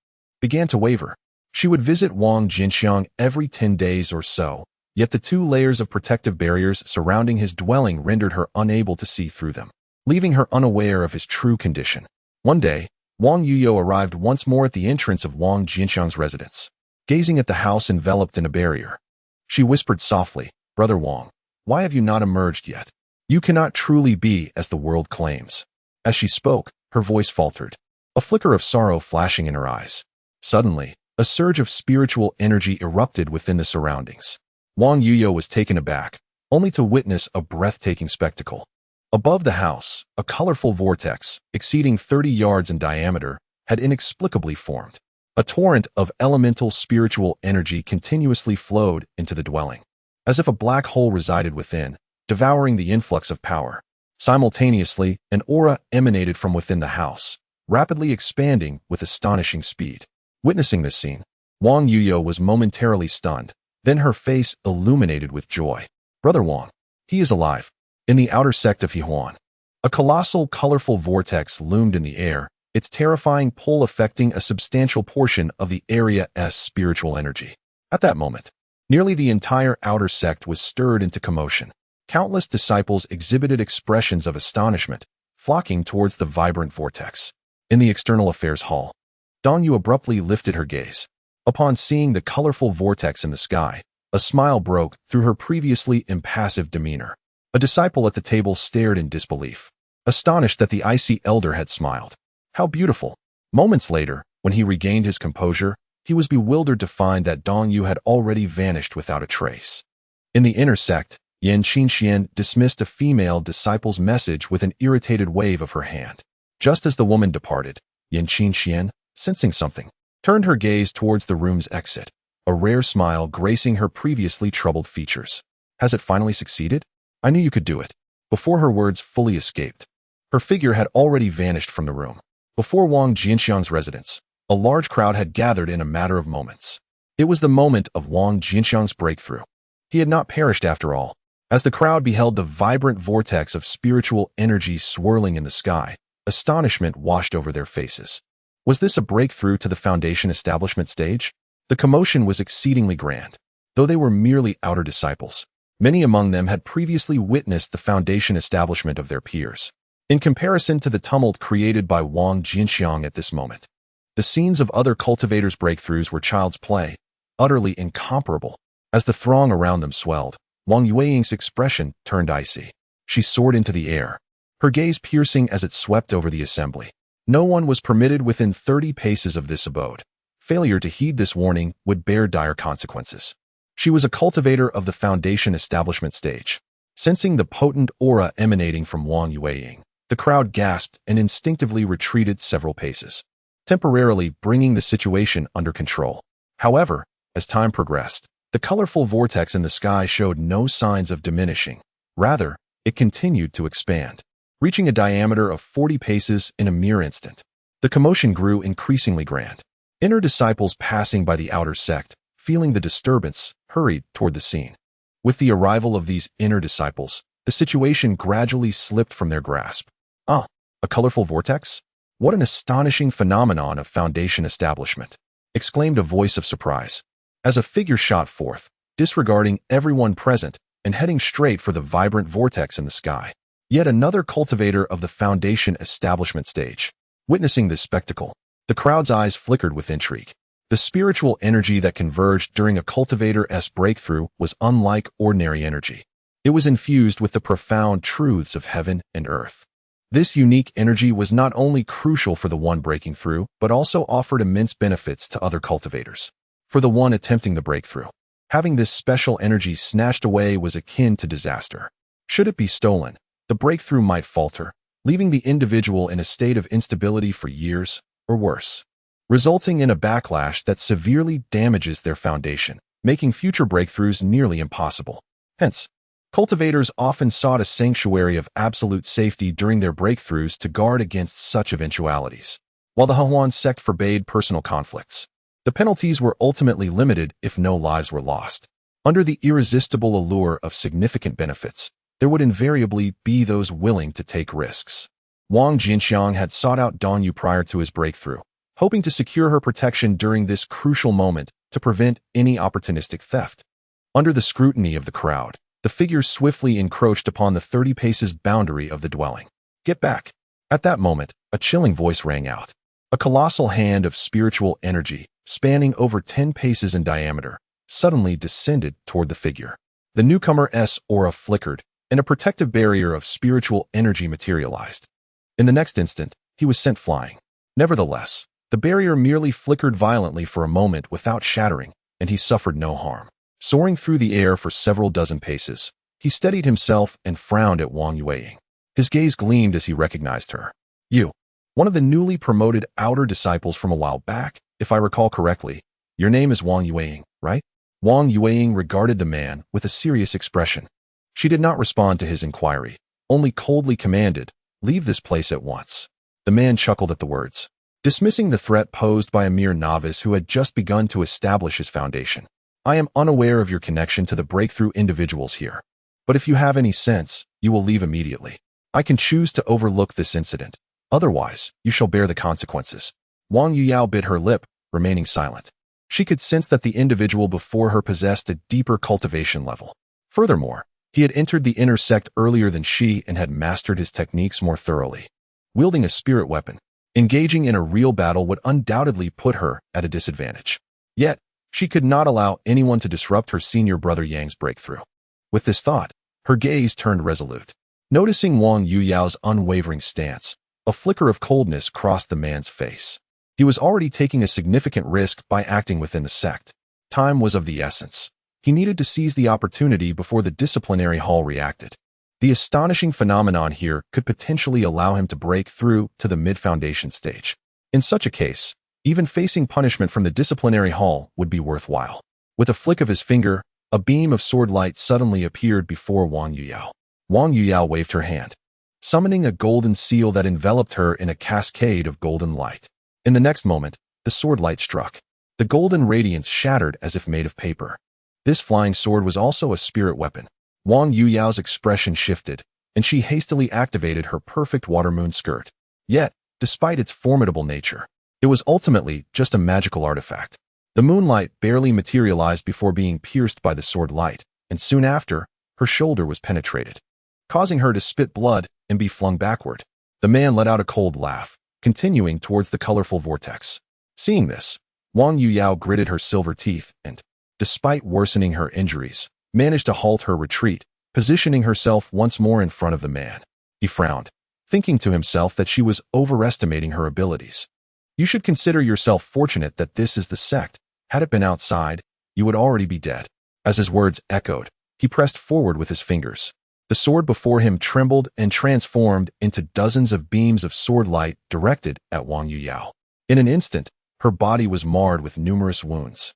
began to waver. She would visit Wang Jianqiang every 10 days or so, yet the 2 layers of protective barriers surrounding his dwelling rendered her unable to see through them, leaving her unaware of his true condition. One day, Wang Yuyo arrived once more at the entrance of Wang Jianqiang's residence. Gazing at the house enveloped in a barrier, she whispered softly, "Brother Wang, why have you not emerged yet? You cannot truly be as the world claims." As she spoke, her voice faltered, a flicker of sorrow flashing in her eyes. Suddenly, a surge of spiritual energy erupted within the surroundings. Wang Yuyo was taken aback, only to witness a breathtaking spectacle. Above the house, a colorful vortex, exceeding 30 yards in diameter, had inexplicably formed. A torrent of elemental spiritual energy continuously flowed into the dwelling, as if a black hole resided within, devouring the influx of power. Simultaneously, an aura emanated from within the house, rapidly expanding with astonishing speed. Witnessing this scene, Wang Yuyo was momentarily stunned, then her face illuminated with joy. "Brother Wang, he is alive." In the outer sect of Yuan, a colossal, colorful vortex loomed in the air, its terrifying pull affecting a substantial portion of the area's spiritual energy. At that moment, nearly the entire outer sect was stirred into commotion. Countless disciples exhibited expressions of astonishment, flocking towards the vibrant vortex. In the external affairs hall, Dong Yu abruptly lifted her gaze. Upon seeing the colorful vortex in the sky, a smile broke through her previously impassive demeanor. A disciple at the table stared in disbelief, astonished that the icy elder had smiled. How beautiful! Moments later, when he regained his composure, he was bewildered to find that Dong Yu had already vanished without a trace. In the inner sect, Yan Qingxian dismissed a female disciple's message with an irritated wave of her hand. Just as the woman departed, Yan Qingxian, sensing something, turned her gaze towards the room's exit, a rare smile gracing her previously troubled features. "Has it finally succeeded? I knew you could do it." Before her words fully escaped, her figure had already vanished from the room. Before Wang Jianqiang's residence, a large crowd had gathered in a matter of moments. It was the moment of Wang Jianqiang's breakthrough. He had not perished after all. As the crowd beheld the vibrant vortex of spiritual energy swirling in the sky, astonishment washed over their faces. Was this a breakthrough to the foundation establishment stage? The commotion was exceedingly grand. Though they were merely outer disciples, many among them had previously witnessed the foundation establishment of their peers. In comparison to the tumult created by Wang Jianqiang at this moment, the scenes of other cultivators' breakthroughs were child's play, utterly incomparable. As the throng around them swelled, Wang Yueying's expression turned icy. She soared into the air, her gaze piercing as it swept over the assembly. No one was permitted within 30 paces of this abode. Failure to heed this warning would bear dire consequences. She was a cultivator of the foundation establishment stage. Sensing the potent aura emanating from Wang Yueying, the crowd gasped and instinctively retreated several paces, temporarily bringing the situation under control. However, as time progressed, the colorful vortex in the sky showed no signs of diminishing. Rather, it continued to expand, reaching a diameter of 40 paces in a mere instant. The commotion grew increasingly grand. Inner disciples passing by the outer sect, feeling the disturbance, hurried toward the scene. With the arrival of these inner disciples, the situation gradually slipped from their grasp. "Ah, a colorful vortex? What an astonishing phenomenon of foundation establishment!" exclaimed a voice of surprise, as a figure shot forth, disregarding everyone present and heading straight for the vibrant vortex in the sky. Yet another cultivator of the foundation establishment stage. Witnessing this spectacle, the crowd's eyes flickered with intrigue. The spiritual energy that converged during a cultivator's breakthrough was unlike ordinary energy. It was infused with the profound truths of heaven and earth. This unique energy was not only crucial for the one breaking through, but also offered immense benefits to other cultivators. For the one attempting the breakthrough, having this special energy snatched away was akin to disaster. Should it be stolen, the breakthrough might falter, leaving the individual in a state of instability for years, or worse, resulting in a backlash that severely damages their foundation, making future breakthroughs nearly impossible. Hence, cultivators often sought a sanctuary of absolute safety during their breakthroughs to guard against such eventualities. While the Huan sect forbade personal conflicts, the penalties were ultimately limited if no lives were lost. Under the irresistible allure of significant benefits, there would invariably be those willing to take risks. Wang Jianqiang had sought out Dong Yu prior to his breakthrough, hoping to secure her protection during this crucial moment to prevent any opportunistic theft. Under the scrutiny of the crowd, the figure swiftly encroached upon the 30 paces boundary of the dwelling. Get back! At that moment, a chilling voice rang out. A colossal hand of spiritual energy, spanning over 10 paces in diameter, suddenly descended toward the figure. The newcomer's aura flickered, and a protective barrier of spiritual energy materialized. In the next instant, he was sent flying. Nevertheless, the barrier merely flickered violently for a moment without shattering, and he suffered no harm. Soaring through the air for several dozen paces, he steadied himself and frowned at Wang Jianqiang. His gaze gleamed as he recognized her. You, one of the newly promoted outer disciples from a while back, if I recall correctly. Your name is Wang Jianqiang, right? Wang Jianqiang regarded the man with a serious expression. She did not respond to his inquiry, only coldly commanded, "Leave this place at once." The man chuckled at the words, dismissing the threat posed by a mere novice who had just begun to establish his foundation. I am unaware of your connection to the breakthrough individuals here, but if you have any sense, you will leave immediately. I can choose to overlook this incident. Otherwise, you shall bear the consequences. Wang Yuyao bit her lip, remaining silent. She could sense that the individual before her possessed a deeper cultivation level. Furthermore, he had entered the inner sect earlier than she and had mastered his techniques more thoroughly. Wielding a spirit weapon, engaging in a real battle would undoubtedly put her at a disadvantage. Yet, she could not allow anyone to disrupt her senior brother Yang's breakthrough. With this thought, her gaze turned resolute. Noticing Wang Yuyao's unwavering stance, a flicker of coldness crossed the man's face. He was already taking a significant risk by acting within the sect. Time was of the essence. He needed to seize the opportunity before the disciplinary hall reacted. The astonishing phenomenon here could potentially allow him to break through to the mid-foundation stage. In such a case, even facing punishment from the disciplinary hall would be worthwhile. With a flick of his finger, a beam of sword light suddenly appeared before Wang Yuyao. Wang Yuyao waved her hand, summoning a golden seal that enveloped her in a cascade of golden light. In the next moment, the sword light struck. The golden radiance shattered as if made of paper. This flying sword was also a spirit weapon. Wang Yuyao's expression shifted, and she hastily activated her perfect water moon skirt. Yet, despite its formidable nature, it was ultimately just a magical artifact. The moonlight barely materialized before being pierced by the sword light, and soon after, her shoulder was penetrated, causing her to spit blood and be flung backward. The man let out a cold laugh, continuing towards the colorful vortex. Seeing this, Wang Yuyao gritted her silver teeth and, despite worsening her injuries, managed to halt her retreat, positioning herself once more in front of the man. He frowned, thinking to himself that she was overestimating her abilities. You should consider yourself fortunate that this is the sect. Had it been outside, you would already be dead. As his words echoed, he pressed forward with his fingers. The sword before him trembled and transformed into dozens of beams of sword light directed at Wang Yuyao. In an instant, her body was marred with numerous wounds,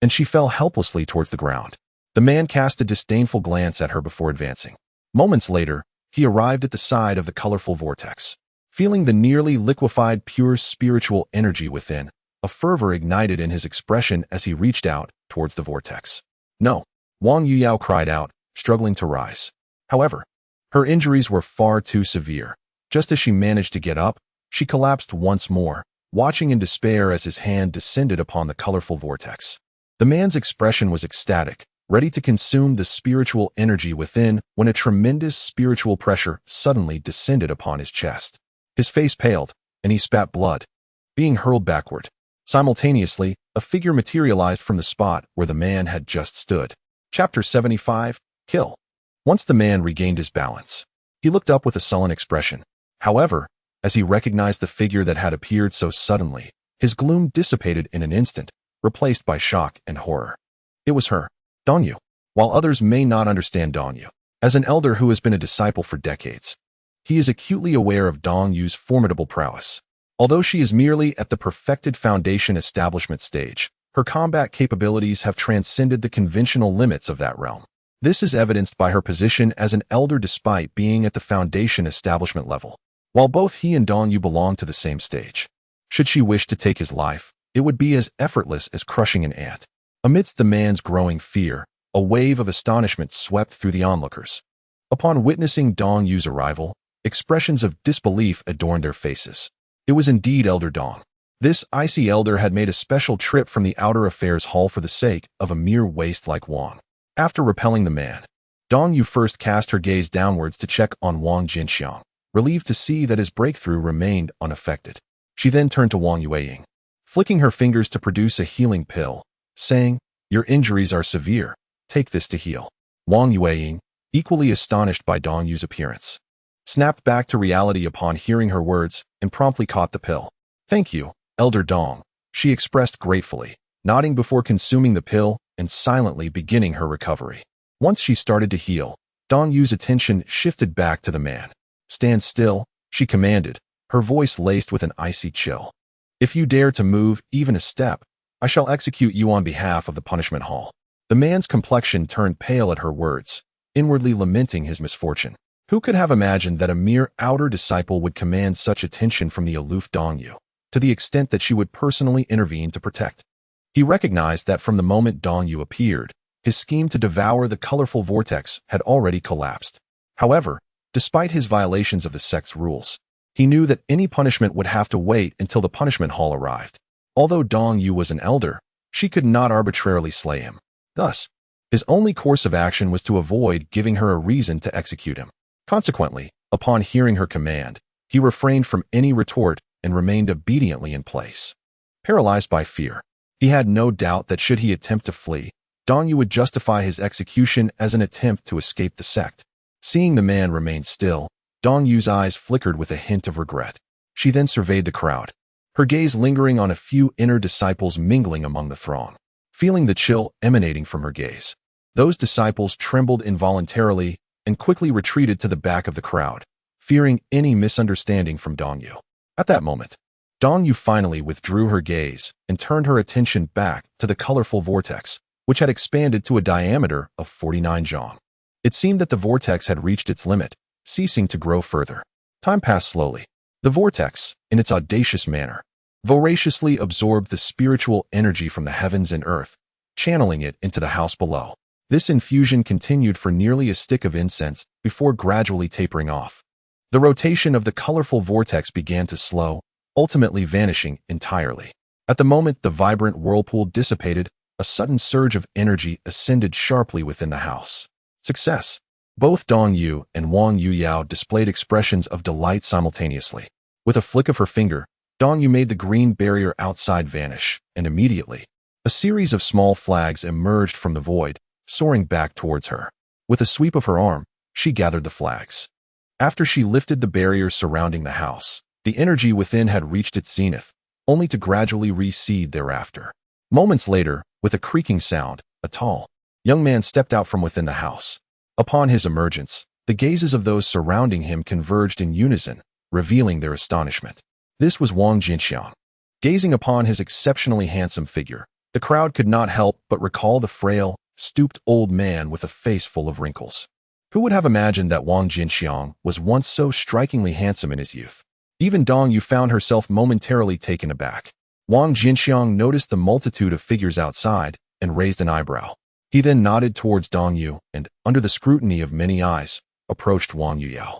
and she fell helplessly towards the ground. The man cast a disdainful glance at her before advancing. Moments later, he arrived at the side of the colorful vortex. Feeling the nearly liquefied pure spiritual energy within, a fervor ignited in his expression as he reached out towards the vortex. No, Wang Yuyao cried out, struggling to rise. However, her injuries were far too severe. Just as she managed to get up, she collapsed once more, watching in despair as his hand descended upon the colorful vortex. The man's expression was ecstatic, ready to consume the spiritual energy within when a tremendous spiritual pressure suddenly descended upon his chest. His face paled, and he spat blood, being hurled backward. Simultaneously, a figure materialized from the spot where the man had just stood. Chapter 75, Kill. Once the man regained his balance, he looked up with a sullen expression. However, as he recognized the figure that had appeared so suddenly, his gloom dissipated in an instant, replaced by shock and horror. It was her, Dongyu. While others may not understand Dongyu, as an elder who has been a disciple for decades, he is acutely aware of Dongyu's formidable prowess. Although she is merely at the perfected foundation establishment stage, her combat capabilities have transcended the conventional limits of that realm. This is evidenced by her position as an elder despite being at the foundation establishment level. While both he and Dongyu belong to the same stage, should she wish to take his life, it would be as effortless as crushing an ant. Amidst the man's growing fear, a wave of astonishment swept through the onlookers. Upon witnessing Dongyu's arrival, expressions of disbelief adorned their faces. It was indeed Elder Dong. This icy elder had made a special trip from the outer affairs hall for the sake of a mere waste like Wang. After repelling the man, Dongyu first cast her gaze downwards to check on Wang Jianqiang, relieved to see that his breakthrough remained unaffected. She then turned to Wang Jianqiang, flicking her fingers to produce a healing pill, saying, "Your injuries are severe. Take this to heal." Wang Jianqiang, equally astonished by Dongyu's appearance, snapped back to reality upon hearing her words and promptly caught the pill. "Thank you, Elder Dong," she expressed gratefully, nodding before consuming the pill and silently beginning her recovery. Once she started to heal, Dongyu's attention shifted back to the man. "Stand still," she commanded, her voice laced with an icy chill. "If you dare to move even a step, I shall execute you on behalf of the punishment hall." The man's complexion turned pale at her words, inwardly lamenting his misfortune. Who could have imagined that a mere outer disciple would command such attention from the aloof Dongyu, to the extent that she would personally intervene to protect? He recognized that from the moment Dongyu appeared, his scheme to devour the colorful vortex had already collapsed. However, despite his violations of the sect's rules, he knew that any punishment would have to wait until the punishment hall arrived. Although Dongyu was an elder, she could not arbitrarily slay him. Thus, his only course of action was to avoid giving her a reason to execute him. Consequently, upon hearing her command, he refrained from any retort and remained obediently in place. Paralyzed by fear, he had no doubt that should he attempt to flee, Dongyu would justify his execution as an attempt to escape the sect. Seeing the man remain still, Dongyu's eyes flickered with a hint of regret. She then surveyed the crowd, her gaze lingering on a few inner disciples mingling among the throng. Feeling the chill emanating from her gaze, those disciples trembled involuntarily and quickly retreated to the back of the crowd, fearing any misunderstanding from Dongyu. At that moment, Dongyu finally withdrew her gaze and turned her attention back to the colorful vortex, which had expanded to a diameter of 49 zhang. It seemed that the vortex had reached its limit, ceasing to grow further. Time passed slowly. The vortex, in its audacious manner, voraciously absorbed the spiritual energy from the heavens and earth, channeling it into the house below. This infusion continued for nearly a stick of incense before gradually tapering off. The rotation of the colorful vortex began to slow, ultimately vanishing entirely. At the moment the vibrant whirlpool dissipated, a sudden surge of energy ascended sharply within the house. Success! Both Dongyu and Wang Yuyao displayed expressions of delight simultaneously. With a flick of her finger, Dongyu made the green barrier outside vanish, and immediately, a series of small flags emerged from the void, soaring back towards her. With a sweep of her arm, she gathered the flags. After she lifted the barrier surrounding the house, the energy within had reached its zenith, only to gradually recede thereafter. Moments later, with a creaking sound, a tall, young man stepped out from within the house. Upon his emergence, the gazes of those surrounding him converged in unison, revealing their astonishment. This was Wang Jianqiang. Gazing upon his exceptionally handsome figure, the crowd could not help but recall the frail, stooped old man with a face full of wrinkles. Who would have imagined that Wang Jianqiang was once so strikingly handsome in his youth? Even Dongyu found herself momentarily taken aback. Wang Jianqiang noticed the multitude of figures outside and raised an eyebrow. He then nodded towards Dongyu and, under the scrutiny of many eyes, approached Wang Yuyao.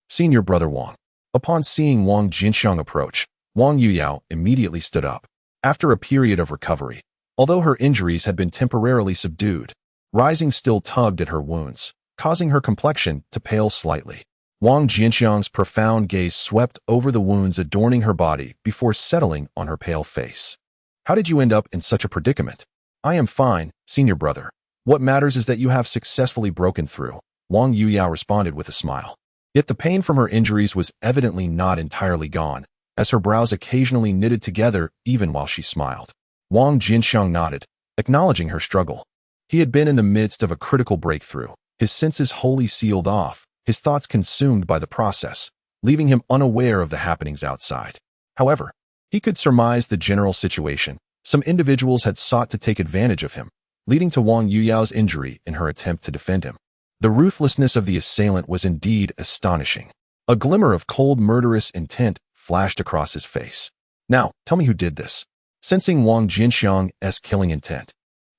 "Senior brother Wang." Upon seeing Wang Jianqiang approach, Wang Yuyao immediately stood up. After a period of recovery, although her injuries had been temporarily subdued, rising still tugged at her wounds, causing her complexion to pale slightly. Wang Jianqiang's profound gaze swept over the wounds adorning her body before settling on her pale face. How did you end up in such a predicament? I am fine, senior brother. What matters is that you have successfully broken through, Wang Yuyao responded with a smile. Yet the pain from her injuries was evidently not entirely gone, as her brows occasionally knitted together even while she smiled. Wang Jianqiang nodded, acknowledging her struggle. He had been in the midst of a critical breakthrough, his senses wholly sealed off, his thoughts consumed by the process, leaving him unaware of the happenings outside. However, he could surmise the general situation. Some individuals had sought to take advantage of him, leading to Wang Yuyao's injury in her attempt to defend him. The ruthlessness of the assailant was indeed astonishing. A glimmer of cold, murderous intent flashed across his face. Now, tell me who did this. Sensing Wang Jianqiang's killing intent,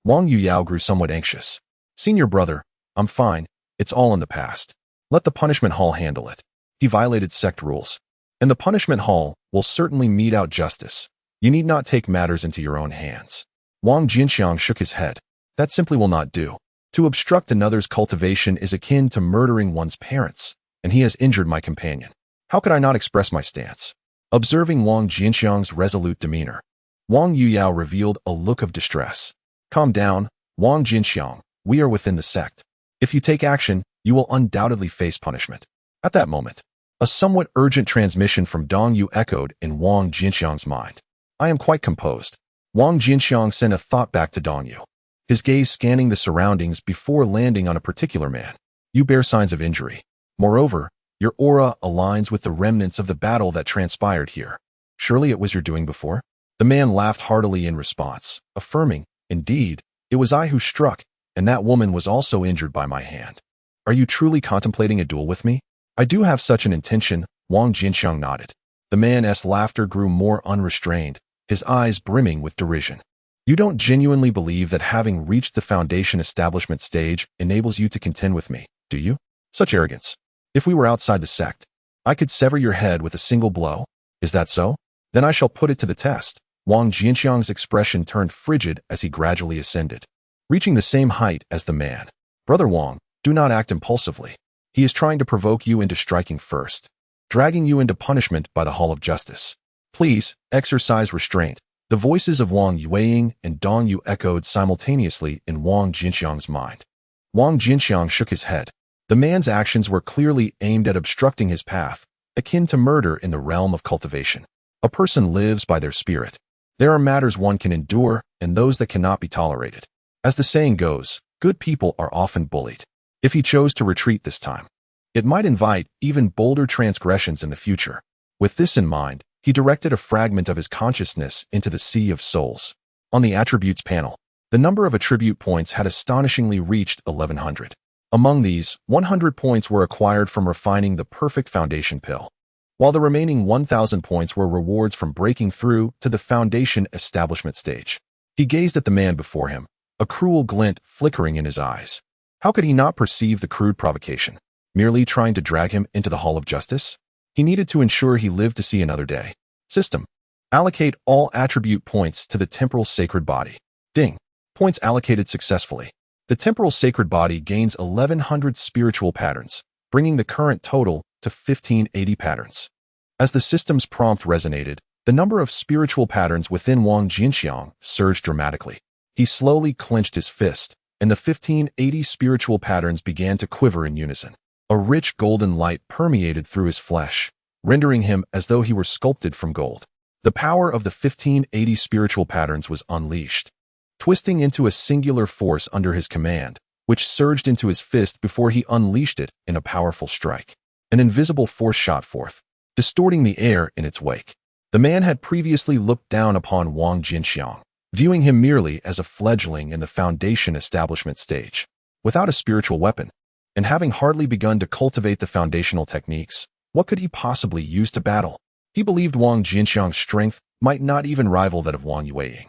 Wang Yuyao grew somewhat anxious. Senior brother, I'm fine. It's all in the past. Let the punishment hall handle it. He violated sect rules, and the punishment hall will certainly mete out justice. You need not take matters into your own hands. Wang Jianqiang shook his head. That simply will not do. To obstruct another's cultivation is akin to murdering one's parents, and he has injured my companion. How could I not express my stance? Observing Wang Jianqiang's resolute demeanor, Wang Yuyao revealed a look of distress. Calm down, Wang Jianqiang. We are within the sect. If you take action, you will undoubtedly face punishment. At that moment, a somewhat urgent transmission from Dong Yu echoed in Wang Jianqiang's mind. I am quite composed. Wang Jianqiang sent a thought back to Dong Yu, his gaze scanning the surroundings before landing on a particular man. You bear signs of injury. Moreover, your aura aligns with the remnants of the battle that transpired here. Surely it was your doing before? The man laughed heartily in response, affirming, indeed, it was I who struck, and that woman was also injured by my hand. Are you truly contemplating a duel with me? I do have such an intention, Wang Jianqiang nodded. The man's laughter grew more unrestrained, his eyes brimming with derision. You don't genuinely believe that having reached the foundation establishment stage enables you to contend with me, do you? Such arrogance. If we were outside the sect, I could sever your head with a single blow. Is that so? Then I shall put it to the test. Wang Jianqiang's expression turned frigid as he gradually ascended, reaching the same height as the man. Brother Wang, do not act impulsively. He is trying to provoke you into striking first, dragging you into punishment by the Hall of Justice. Please, exercise restraint. The voices of Wang Yueying and Dong Yu echoed simultaneously in Wang Jianqiang's mind. Wang Jianqiang shook his head. The man's actions were clearly aimed at obstructing his path, akin to murder in the realm of cultivation. A person lives by their spirit. There are matters one can endure and those that cannot be tolerated. As the saying goes, good people are often bullied. If he chose to retreat this time, it might invite even bolder transgressions in the future. With this in mind, he directed a fragment of his consciousness into the sea of souls. On the attributes panel, the number of attribute points had astonishingly reached 1100. Among these, 100 points were acquired from refining the perfect foundation pill, while the remaining 1,000 points were rewards from breaking through to the foundation establishment stage. He gazed at the man before him, a cruel glint flickering in his eyes. How could he not perceive the crude provocation? Merely trying to drag him into the Hall of Justice? He needed to ensure he lived to see another day. System. Allocate all attribute points to the temporal sacred body. Ding. Points allocated successfully. The temporal sacred body gains 1100 spiritual patterns, bringing the current total to 1580 patterns. As the system's prompt resonated, the number of spiritual patterns within Wang Jianqiang surged dramatically. He slowly clenched his fist, and the 1580 spiritual patterns began to quiver in unison. A rich golden light permeated through his flesh, rendering him as though he were sculpted from gold. The power of the 1580 spiritual patterns was unleashed, twisting into a singular force under his command, which surged into his fist before he unleashed it in a powerful strike. An invisible force shot forth, distorting the air in its wake. The man had previously looked down upon Wang Jianqiang, viewing him merely as a fledgling in the foundation establishment stage, without a spiritual weapon, and having hardly begun to cultivate the foundational techniques. What could he possibly use to battle? He believed Wang Jianqiang's strength might not even rival that of Wang Yueying,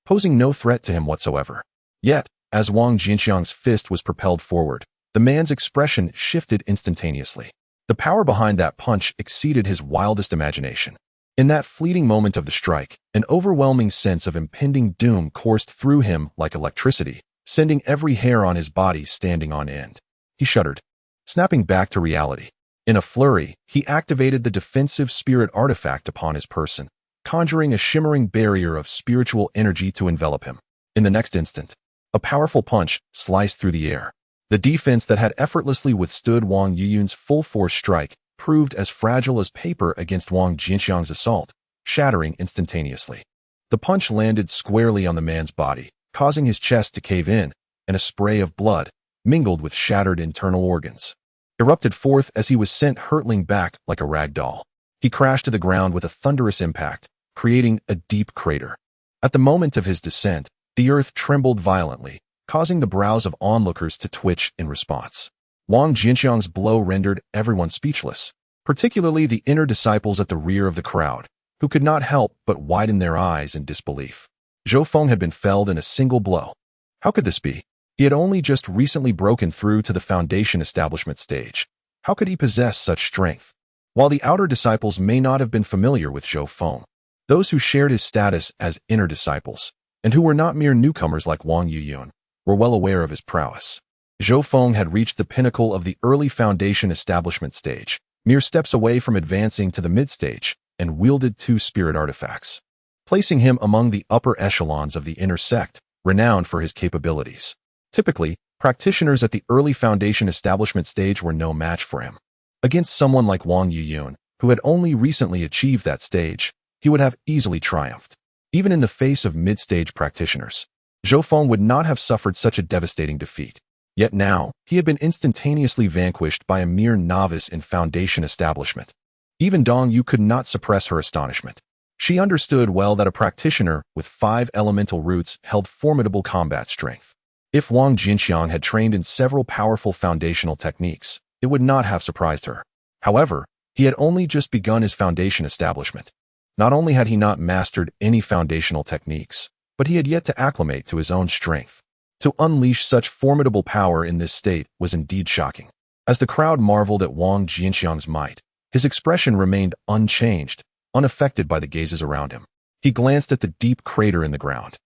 posing no threat to him whatsoever. Yet, as Wang Jianqiang's fist was propelled forward, the man's expression shifted instantaneously. The power behind that punch exceeded his wildest imagination. In that fleeting moment of the strike, an overwhelming sense of impending doom coursed through him like electricity, sending every hair on his body standing on end. He shuddered, snapping back to reality. In a flurry, he activated the defensive spirit artifact upon his person, conjuring a shimmering barrier of spiritual energy to envelop him. In the next instant, a powerful punch sliced through the air. The defense that had effortlessly withstood Wang Yuyun's full-force strike proved as fragile as paper against Wang Jianqiang's assault, shattering instantaneously. The punch landed squarely on the man's body, causing his chest to cave in, and a spray of blood, mingled with shattered internal organs, erupted forth as he was sent hurtling back like a rag doll. He crashed to the ground with a thunderous impact, creating a deep crater. At the moment of his descent, the earth trembled violently, causing the brows of onlookers to twitch in response. Wang Jianqiang's blow rendered everyone speechless, particularly the inner disciples at the rear of the crowd, who could not help but widen their eyes in disbelief. Zhou Feng had been felled in a single blow. How could this be? He had only just recently broken through to the foundation establishment stage. How could he possess such strength? While the outer disciples may not have been familiar with Zhou Feng, those who shared his status as inner disciples, and who were not mere newcomers like Wang Yuyun, were well aware of his prowess. Zhou Feng had reached the pinnacle of the early foundation establishment stage, mere steps away from advancing to the mid-stage, and wielded 2 spirit artifacts, placing him among the upper echelons of the inner sect, renowned for his capabilities. Typically, practitioners at the early foundation establishment stage were no match for him. Against someone like Wang Yuyun, who had only recently achieved that stage, he would have easily triumphed. Even in the face of mid-stage practitioners, Zhou Feng would not have suffered such a devastating defeat. Yet now, he had been instantaneously vanquished by a mere novice in foundation establishment. Even Dong Yu could not suppress her astonishment. She understood well that a practitioner with 5 elemental roots held formidable combat strength. If Wang Jianqiang had trained in several powerful foundational techniques, it would not have surprised her. However, he had only just begun his foundation establishment. Not only had he not mastered any foundational techniques, but he had yet to acclimate to his own strength. To unleash such formidable power in this state was indeed shocking. As the crowd marveled at Wang Jianqiang's might, his expression remained unchanged, unaffected by the gazes around him. He glanced at the deep crater in the ground,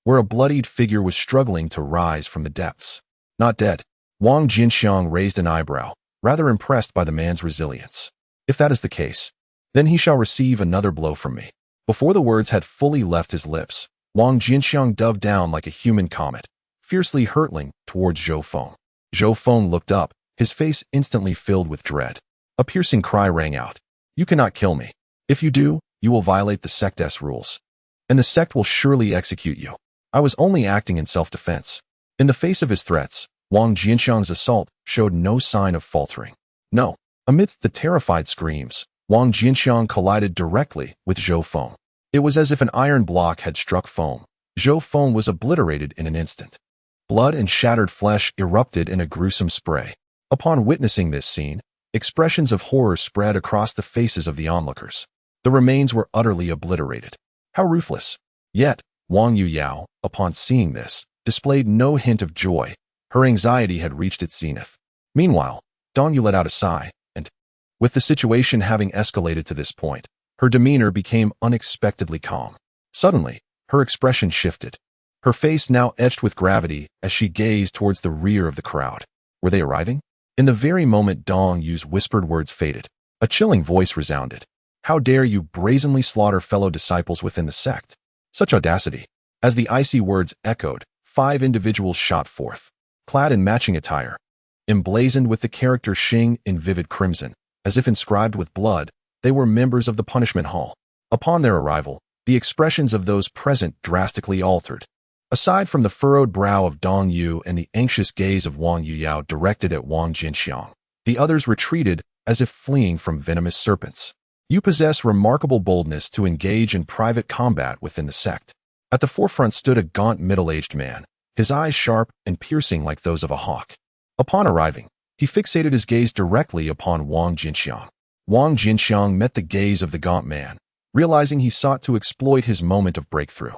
where a bloodied figure was struggling to rise from the depths. Not dead. Wang Jianqiang raised an eyebrow, rather impressed by the man's resilience. If that is the case, then he shall receive another blow from me. Before the words had fully left his lips, Wang Jianqiang dove down like a human comet, fiercely hurtling towards Zhou Feng. Zhou Feng looked up, his face instantly filled with dread. A piercing cry rang out. You cannot kill me. If you do, you will violate the sect's rules, and the sect will surely execute you. I was only acting in self-defense. In the face of his threats, Wang Jianqiang's assault showed no sign of faltering. No. Amidst the terrified screams, Wang Jianqiang collided directly with Zhou Feng. It was as if an iron block had struck foam. Zhou Feng was obliterated in an instant. Blood and shattered flesh erupted in a gruesome spray. Upon witnessing this scene, expressions of horror spread across the faces of the onlookers. The remains were utterly obliterated. How ruthless! Yet, Wang Yuyao, upon seeing this, displayed no hint of joy. Her anxiety had reached its zenith. Meanwhile, Dong Yu let out a sigh, and, with the situation having escalated to this point, her demeanor became unexpectedly calm. Suddenly, her expression shifted. Her face now etched with gravity as she gazed towards the rear of the crowd. Were they arriving? In the very moment Dong Yu's whispered words faded, a chilling voice resounded. How dare you brazenly slaughter fellow disciples within the sect? Such audacity! As the icy words echoed, 5 individuals shot forth, clad in matching attire, emblazoned with the character Xing in vivid crimson, as if inscribed with blood. They were members of the punishment hall. Upon their arrival, the expressions of those present drastically altered. Aside from the furrowed brow of Dong Yu and the anxious gaze of Wang Yuyao directed at Wang Jianqiang, the others retreated as if fleeing from venomous serpents. You possess remarkable boldness to engage in private combat within the sect. At the forefront stood a gaunt middle-aged man, his eyes sharp and piercing like those of a hawk. Upon arriving, he fixated his gaze directly upon Wang Jianqiang. Wang Jianqiang met the gaze of the gaunt man, realizing he sought to exploit his moment of breakthrough,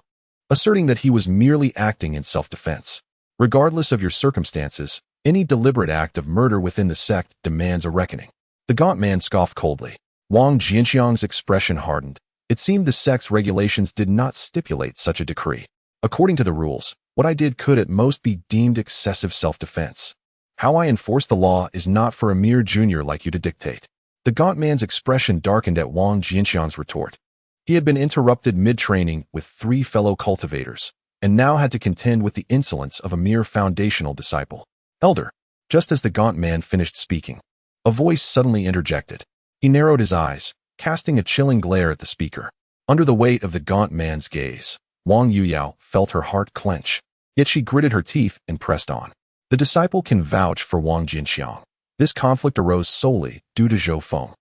asserting that he was merely acting in self-defense. Regardless of your circumstances, any deliberate act of murder within the sect demands a reckoning. The gaunt man scoffed coldly. Wang Jianqiang's expression hardened. It seemed the sect's regulations did not stipulate such a decree. According to the rules, what I did could at most be deemed excessive self-defense. How I enforce the law is not for a mere junior like you to dictate. The gaunt man's expression darkened at Wang Jianqiang's retort. He had been interrupted mid-training with 3 fellow cultivators, and now had to contend with the insolence of a mere foundational disciple. Elder, just as the gaunt man finished speaking, a voice suddenly interjected. He narrowed his eyes, casting a chilling glare at the speaker. Under the weight of the gaunt man's gaze, Wang Yuyao felt her heart clench, yet she gritted her teeth and pressed on. The disciple can vouch for Wang Jianqiang. This conflict arose solely due to Zhou Feng,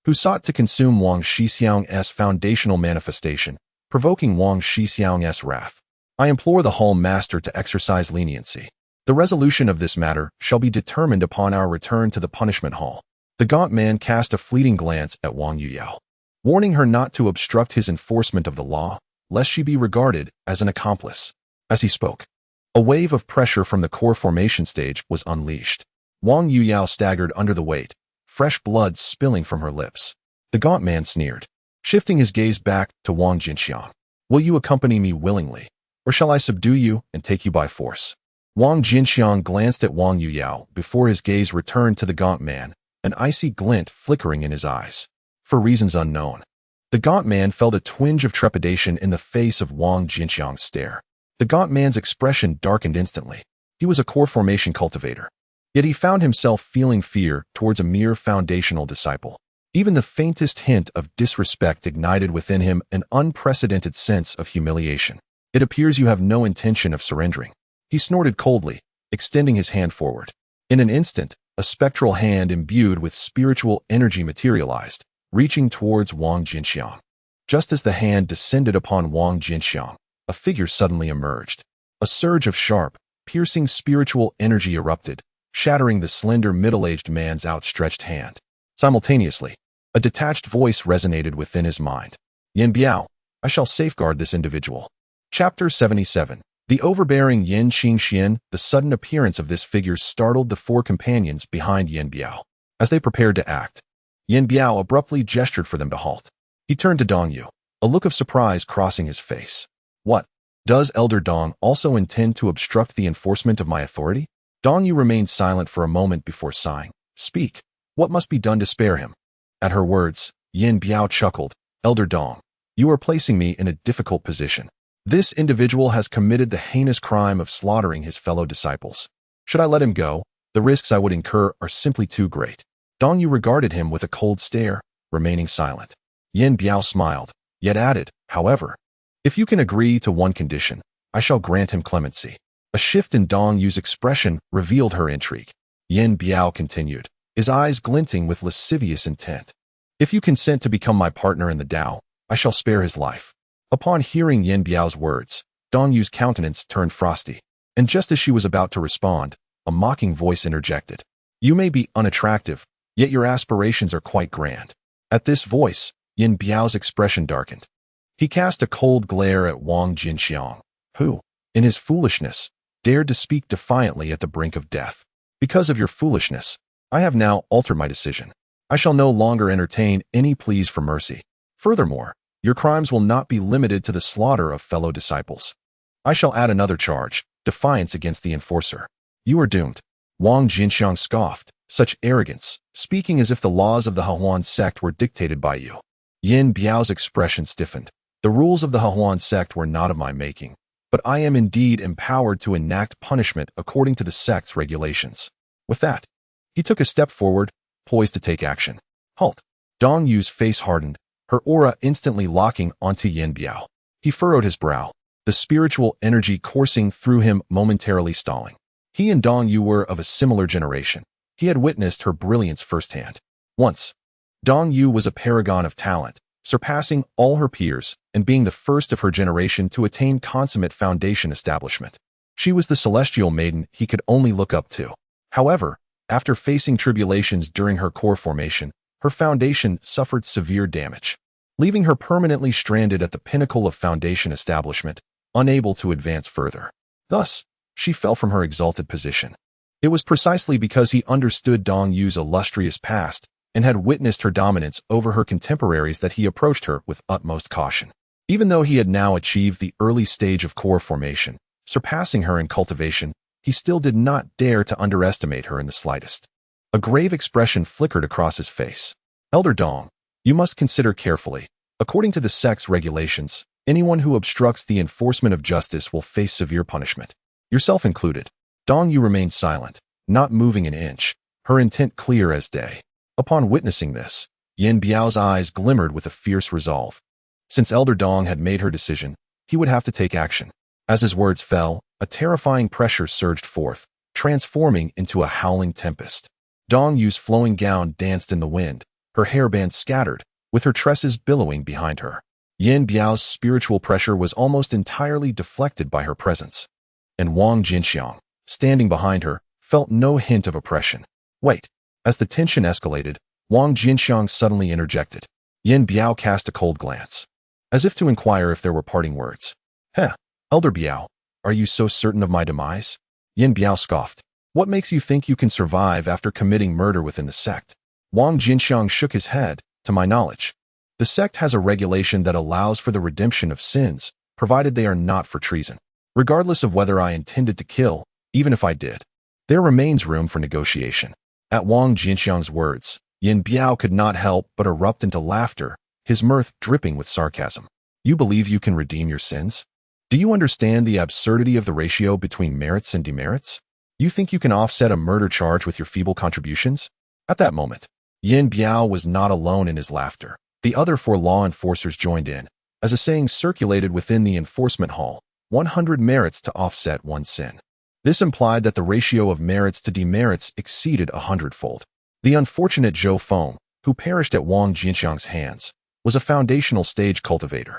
who sought to consume Wang Xixiang's foundational manifestation, provoking Wang Xixiang's wrath. I implore the Hall Master to exercise leniency. The resolution of this matter shall be determined upon our return to the punishment hall. The gaunt man cast a fleeting glance at Wang Yuyao, warning her not to obstruct his enforcement of the law, lest she be regarded as an accomplice. As he spoke, a wave of pressure from the core formation stage was unleashed. Wang Yuyao staggered under the weight, fresh blood spilling from her lips. The gaunt man sneered, shifting his gaze back to Wang Jianqiang. Will you accompany me willingly, or shall I subdue you and take you by force? Wang Jianqiang glanced at Wang Yuyao before his gaze returned to the gaunt man, an icy glint flickering in his eyes. For reasons unknown, the gaunt man felt a twinge of trepidation in the face of Wang Jianqiang's stare. The gaunt man's expression darkened instantly. He was a core formation cultivator, yet he found himself feeling fear towards a mere foundational disciple. Even the faintest hint of disrespect ignited within him an unprecedented sense of humiliation. It appears you have no intention of surrendering. He snorted coldly, extending his hand forward. In an instant, a spectral hand imbued with spiritual energy materialized, reaching towards Wang Jianqiang. Just as the hand descended upon Wang Jianqiang, a figure suddenly emerged. A surge of sharp, piercing spiritual energy erupted, shattering the slender middle-aged man's outstretched hand. Simultaneously, a detached voice resonated within his mind. Yin Biao, I shall safeguard this individual. Chapter 77. The overbearing Yin Xingxian. The sudden appearance of this figure startled the 4 companions behind Yin Biao. As they prepared to act, Yin Biao abruptly gestured for them to halt. He turned to Dong Yu, a look of surprise crossing his face. What? Does Elder Dong also intend to obstruct the enforcement of my authority? Dong Yu remained silent for a moment before sighing. Speak. What must be done to spare him? At her words, Yin Biao chuckled. Elder Dong, you are placing me in a difficult position. This individual has committed the heinous crime of slaughtering his fellow disciples. Should I let him go, the risks I would incur are simply too great. Dong Yu regarded him with a cold stare, remaining silent. Yin Biao smiled, yet added, however, if you can agree to one condition, I shall grant him clemency. A shift in Dong Yu's expression revealed her intrigue. Yin Biao continued, his eyes glinting with lascivious intent. If you consent to become my partner in the Tao, I shall spare his life. Upon hearing Yin Biao's words, Dong Yu's countenance turned frosty, and just as she was about to respond, a mocking voice interjected. You may be unattractive, yet your aspirations are quite grand. At this voice, Yin Biao's expression darkened. He cast a cold glare at Wang Jianqiang, who, in his foolishness, dared to speak defiantly at the brink of death. Because of your foolishness, I have now altered my decision. I shall no longer entertain any pleas for mercy. Furthermore, your crimes will not be limited to the slaughter of fellow disciples. I shall add another charge, defiance against the enforcer. You are doomed. Wang Jianqiang scoffed, such arrogance, speaking as if the laws of the Huan sect were dictated by you. Yin Biao's expression stiffened. The rules of the Huan sect were not of my making, but I am indeed empowered to enact punishment according to the sect's regulations. With that, he took a step forward, poised to take action. Halt. Dong Yu's face hardened, her aura instantly locking onto Yin Biao. He furrowed his brow, the spiritual energy coursing through him momentarily stalling. He and Dong Yu were of a similar generation. He had witnessed her brilliance firsthand. Once, Dong Yu was a paragon of talent, surpassing all her peers and being the first of her generation to attain consummate foundation establishment. She was the celestial maiden he could only look up to. However, after facing tribulations during her core formation, her foundation suffered severe damage, leaving her permanently stranded at the pinnacle of foundation establishment, unable to advance further. Thus, she fell from her exalted position. It was precisely because he understood Dong Yu's illustrious past and had witnessed her dominance over her contemporaries that he approached her with utmost caution. Even though he had now achieved the early stage of core formation, surpassing her in cultivation, he still did not dare to underestimate her in the slightest. A grave expression flickered across his face. Elder Dong, you must consider carefully. According to the sect's regulations, anyone who obstructs the enforcement of justice will face severe punishment, yourself included. Dong Yu remained silent, not moving an inch, her intent clear as day. Upon witnessing this, Yin Biao's eyes glimmered with a fierce resolve. Since Elder Dong had made her decision, he would have to take action. As his words fell, a terrifying pressure surged forth, transforming into a howling tempest. Dong Yu's flowing gown danced in the wind, her hairband scattered, with her tresses billowing behind her. Yin Biao's spiritual pressure was almost entirely deflected by her presence. And Wang Jianqiang, standing behind her, felt no hint of oppression. Wait. As the tension escalated, Wang Jianqiang suddenly interjected. Yin Biao cast a cold glance, as if to inquire if there were parting words. Elder Biao, are you so certain of my demise? Yin Biao scoffed. What makes you think you can survive after committing murder within the sect? Wang Jianqiang shook his head. To my knowledge, the sect has a regulation that allows for the redemption of sins, provided they are not for treason. Regardless of whether I intended to kill, even if I did, there remains room for negotiation. At Wang Jianqiang's words, Yin Biao could not help but erupt into laughter, his mirth dripping with sarcasm. You believe you can redeem your sins? Do you understand the absurdity of the ratio between merits and demerits? You think you can offset a murder charge with your feeble contributions? At that moment, Yin Biao was not alone in his laughter. The other 4 law enforcers joined in, as a saying circulated within the enforcement hall, 100 merits to offset 1 sin. This implied that the ratio of merits to demerits exceeded 100-fold. The unfortunate Zhou Feng, who perished at Wang Jianqiang's hands, was a foundational stage cultivator.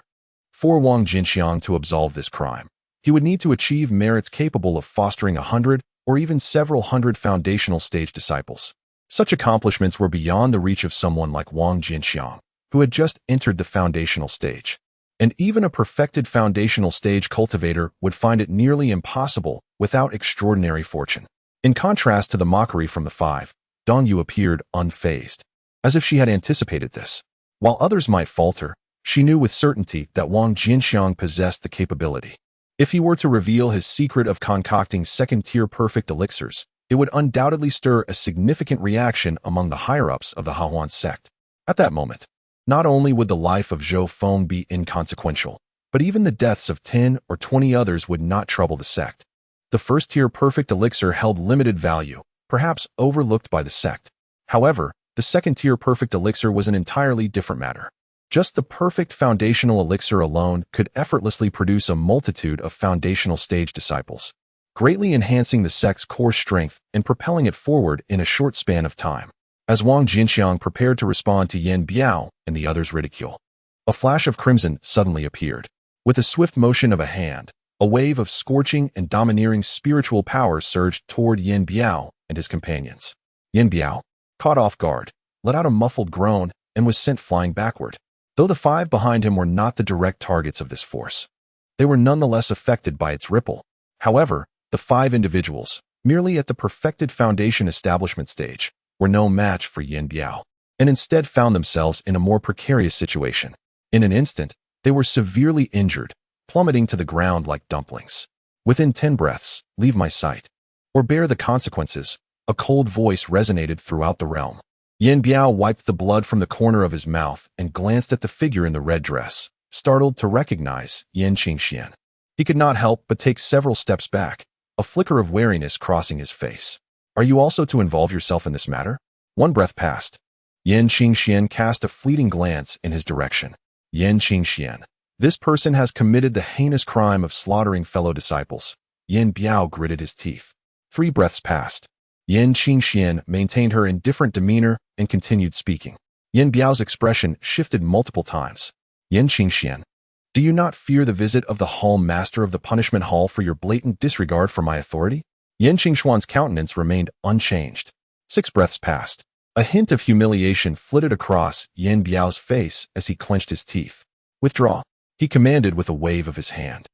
For Wang Jianqiang to absolve this crime, he would need to achieve merits capable of fostering 100 or even several hundred foundational stage disciples. Such accomplishments were beyond the reach of someone like Wang Jianqiang, who had just entered the foundational stage. And even a perfected foundational stage cultivator would find it nearly impossible without extraordinary fortune. In contrast to the mockery from the 5, Dong Yu appeared unfazed, as if she had anticipated this. While others might falter, she knew with certainty that Wang Jianqiang possessed the capability. If he were to reveal his secret of concocting second-tier perfect elixirs, it would undoubtedly stir a significant reaction among the higher-ups of the Hahuan sect. At that moment, not only would the life of Zhou Feng be inconsequential, but even the deaths of 10 or 20 others would not trouble the sect. The first-tier perfect elixir held limited value, perhaps overlooked by the sect. However, the second-tier perfect elixir was an entirely different matter. Just the perfect foundational elixir alone could effortlessly produce a multitude of foundational stage disciples, greatly enhancing the sect's core strength and propelling it forward in a short span of time. As Wang Jianqiang prepared to respond to Yin Biao and the others' ridicule, a flash of crimson suddenly appeared. With a swift motion of a hand, a wave of scorching and domineering spiritual power surged toward Yin Biao and his companions. Yin Biao, caught off guard, let out a muffled groan and was sent flying backward. Though the 5 behind him were not the direct targets of this force, they were nonetheless affected by its ripple. However, the 5 individuals, merely at the perfected foundation establishment stage, were no match for Yin Biao, and instead found themselves in a more precarious situation. In an instant, they were severely injured, plummeting to the ground like dumplings. Within 10 breaths, leave my sight, or bear the consequences, a cold voice resonated throughout the realm. Yin Biao wiped the blood from the corner of his mouth and glanced at the figure in the red dress, startled to recognize Yin Qingxian. He could not help but take several steps back, a flicker of wariness crossing his face. Are you also to involve yourself in this matter? 1 breath passed. Yin Qingxian cast a fleeting glance in his direction. Yin Qingxian. This person has committed the heinous crime of slaughtering fellow disciples. Yin Biao gritted his teeth. 3 breaths passed. Yin Qingxian maintained her indifferent demeanor and continued speaking. Yin Biao's expression shifted multiple times. Yin Qingxian, do you not fear the visit of the hall master of the punishment hall for your blatant disregard for my authority? Yin Qingxuan's countenance remained unchanged. 6 breaths passed. A hint of humiliation flitted across Yin Biao's face as he clenched his teeth. Withdraw, he commanded with a wave of his hand,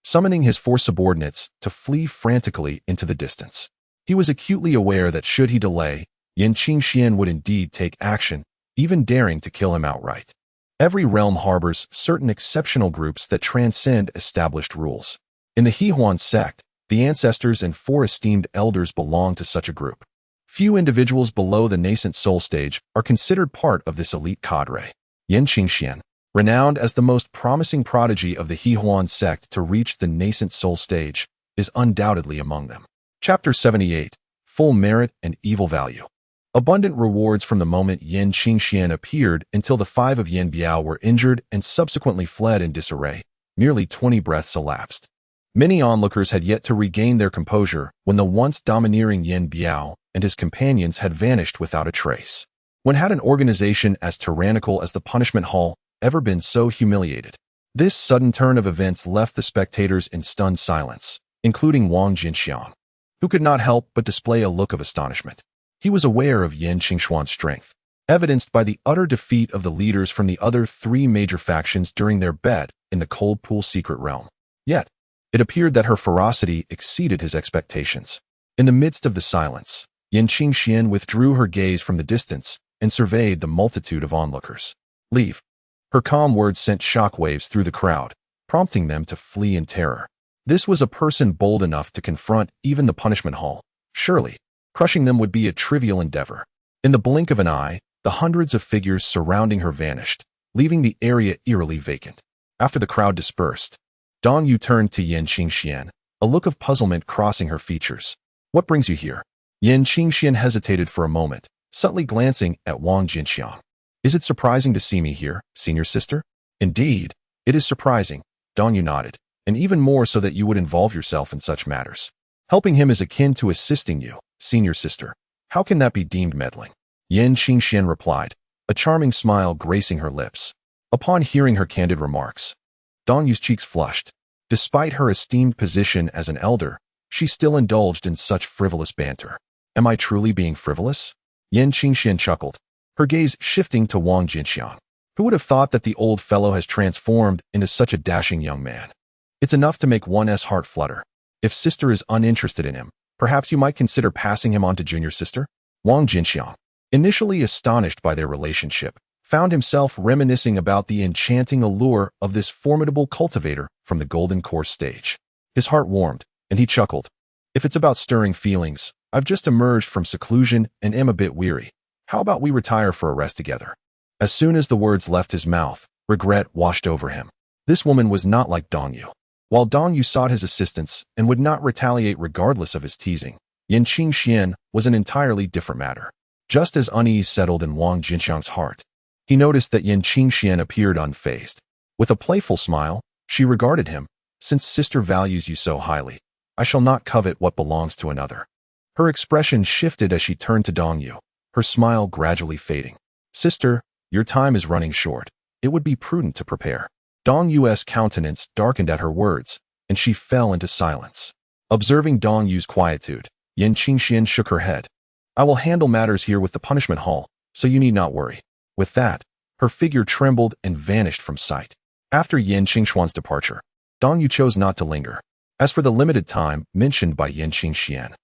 summoning his 4 subordinates to flee frantically into the distance. He was acutely aware that should he delay, Yin Qingxian would indeed take action, even daring to kill him outright. Every realm harbors certain exceptional groups that transcend established rules. In the Hehuan sect, the ancestors and 4 esteemed elders belong to such a group. Few individuals below the nascent soul stage are considered part of this elite cadre. Yin Qingxian, Renowned as the most promising prodigy of the Huan sect to reach the nascent soul stage, is undoubtedly among them. Chapter 78. Full Merit and Evil Value. Abundant rewards from the moment Yin Qingxian appeared until the 5 of Yin Biao were injured and subsequently fled in disarray. Nearly 20 breaths elapsed. Many onlookers had yet to regain their composure when the once domineering Yin Biao and his companions had vanished without a trace. When had an organization as tyrannical as the Punishment Hall ever been so humiliated? This sudden turn of events left the spectators in stunned silence, including Wang Jianqiang, who could not help but display a look of astonishment. He was aware of Yin Qingxuan's strength, evidenced by the utter defeat of the leaders from the other 3 major factions during their bet in the Cold Pool Secret Realm. Yet, it appeared that her ferocity exceeded his expectations. In the midst of the silence, Yin Qingxian withdrew her gaze from the distance and surveyed the multitude of onlookers. Leave. Her calm words sent shockwaves through the crowd, prompting them to flee in terror. This was a person bold enough to confront even the Punishment Hall. Surely, crushing them would be a trivial endeavor. In the blink of an eye, the hundreds of figures surrounding her vanished, leaving the area eerily vacant. After the crowd dispersed, Dong Yu turned to Yin Qingxian, a look of puzzlement crossing her features. What brings you here? Yin Qingxian hesitated for a moment, subtly glancing at Wang Jianqiang. Is it surprising to see me here, senior sister? Indeed, it is surprising, Dong Yu nodded, and even more so that you would involve yourself in such matters. Helping him is akin to assisting you, senior sister. How can that be deemed meddling? Yin Qingxian replied, a charming smile gracing her lips. Upon hearing her candid remarks, Dong Yu's cheeks flushed. Despite her esteemed position as an elder, she still indulged in such frivolous banter. Am I truly being frivolous? Yin Qingxian chuckled, her gaze shifting to Wang Jianqiang. Who would have thought that the old fellow has transformed into such a dashing young man? It's enough to make one's heart flutter. If sister is uninterested in him, perhaps you might consider passing him on to junior sister? Wang Jianqiang, initially astonished by their relationship, found himself reminiscing about the enchanting allure of this formidable cultivator from the Golden Course stage. His heart warmed, and he chuckled. If it's about stirring feelings, I've just emerged from seclusion and am a bit weary. How about we retire for a rest together? As soon as the words left his mouth, regret washed over him. This woman was not like Dong Yu. While Dong Yu sought his assistance and would not retaliate regardless of his teasing, Yin Qingxian was an entirely different matter. Just as unease settled in Wang Jianqiang's heart, he noticed that Yin Qingxian appeared unfazed. With a playful smile, she regarded him. Since sister values you so highly, I shall not covet what belongs to another. Her expression shifted as she turned to Dong Yu, her smile gradually fading. Sister, your time is running short. It would be prudent to prepare. Dong Yu's countenance darkened at her words, and she fell into silence. Observing Dong Yu's quietude, Yin Qingxian shook her head. I will handle matters here with the Punishment Hall, so you need not worry. With that, her figure trembled and vanished from sight. After Yin Qingxuan's departure, Dong Yu chose not to linger. As for the limited time mentioned by Yin Qingxian,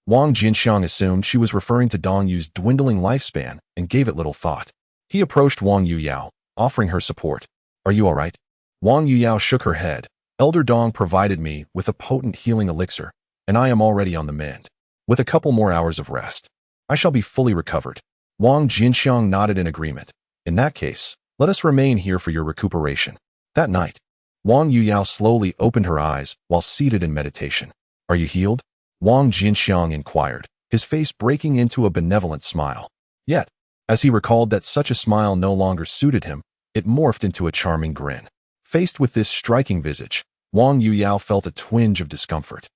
Wang Jianqiang assumed she was referring to Dong Yu's dwindling lifespan and gave it little thought. He approached Wang Yuyao, offering her support. Are you all right? Wang Yuyao shook her head. Elder Dong provided me with a potent healing elixir, and I am already on the mend. With a couple more hours of rest, I shall be fully recovered. Wang Jianqiang nodded in agreement. In that case, let us remain here for your recuperation. That night, Wang Yuyao slowly opened her eyes while seated in meditation. Are you healed? Wang Jianqiang inquired, his face breaking into a benevolent smile. Yet, as he recalled that such a smile no longer suited him, it morphed into a charming grin. Faced with this striking visage, Wang Yuyao felt a twinge of discomfort.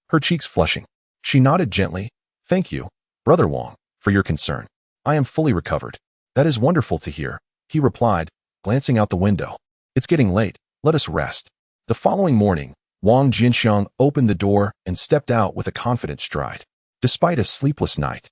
Her cheeks flushing, she nodded gently. Thank you, Brother Wang, for your concern. I am fully recovered. That is wonderful to hear, he replied, glancing out the window. It's getting late. Let us rest. The following morning, Wang Jianqiang opened the door and stepped out with a confident stride. Despite a sleepless night,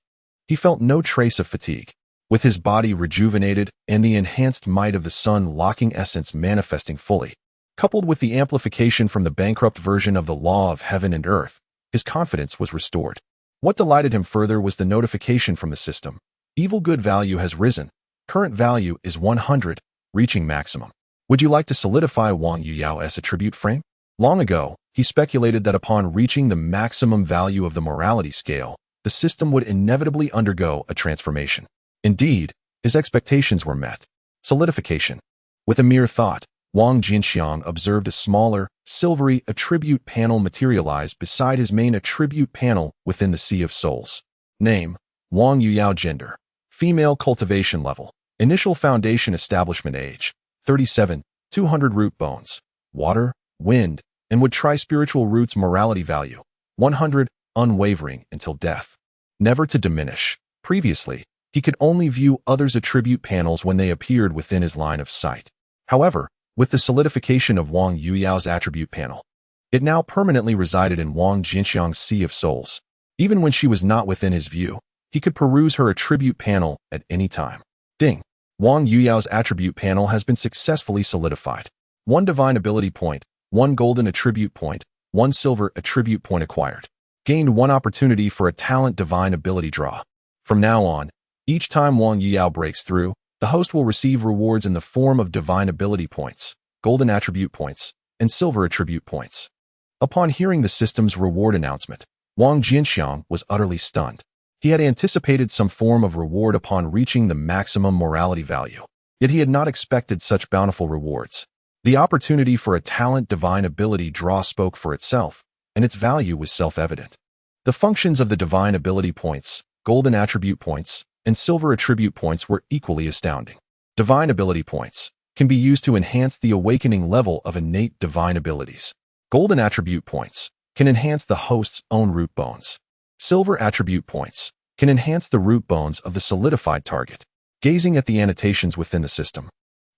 he felt no trace of fatigue. With his body rejuvenated and the enhanced might of the sun-locking essence manifesting fully, coupled with the amplification from the bankrupt version of the law of heaven and earth, his confidence was restored. What delighted him further was the notification from the system. Evil good value has risen. Current value is 100, reaching maximum. Would you like to solidify Wang Yuyao's attribute frame? Long ago, he speculated that upon reaching the maximum value of the morality scale, the system would inevitably undergo a transformation. Indeed, his expectations were met. Solidification. With a mere thought, Wang Jianqiang observed a smaller, silvery attribute panel materialize beside his main attribute panel within the Sea of Souls. Name: Wang Yuyao. Gender: female. Cultivation level: initial foundation. Establishment age: 37. 200 root bones: water, wind, and wood. Tri-spiritual roots. Morality value: 100, unwavering until death. Never to diminish. Previously, he could only view others' attribute panels when they appeared within his line of sight. However, with the solidification of Wang Yuyao's attribute panel, it now permanently resided in Wang Jianqiang's Sea of Souls. Even when she was not within his view, he could peruse her attribute panel at any time. Ding! Wang Yuyao's attribute panel has been successfully solidified. 1 divine ability point, 1 golden attribute point, 1 silver attribute point acquired. Gained 1 opportunity for a talent divine ability draw. From now on, each time Wang Yuyao breaks through, the host will receive rewards in the form of divine ability points, golden attribute points, and silver attribute points. Upon hearing the system's reward announcement, Wang Jianqiang was utterly stunned. He had anticipated some form of reward upon reaching the maximum morality value, yet he had not expected such bountiful rewards. The opportunity for a talent divine ability draw spoke for itself, and its value was self-evident. The functions of the divine ability points, golden attribute points, and silver attribute points were equally astounding. Divine ability points can be used to enhance the awakening level of innate divine abilities. Golden attribute points can enhance the host's own root bones. Silver attribute points can enhance the root bones of the solidified target. Gazing at the annotations within the system,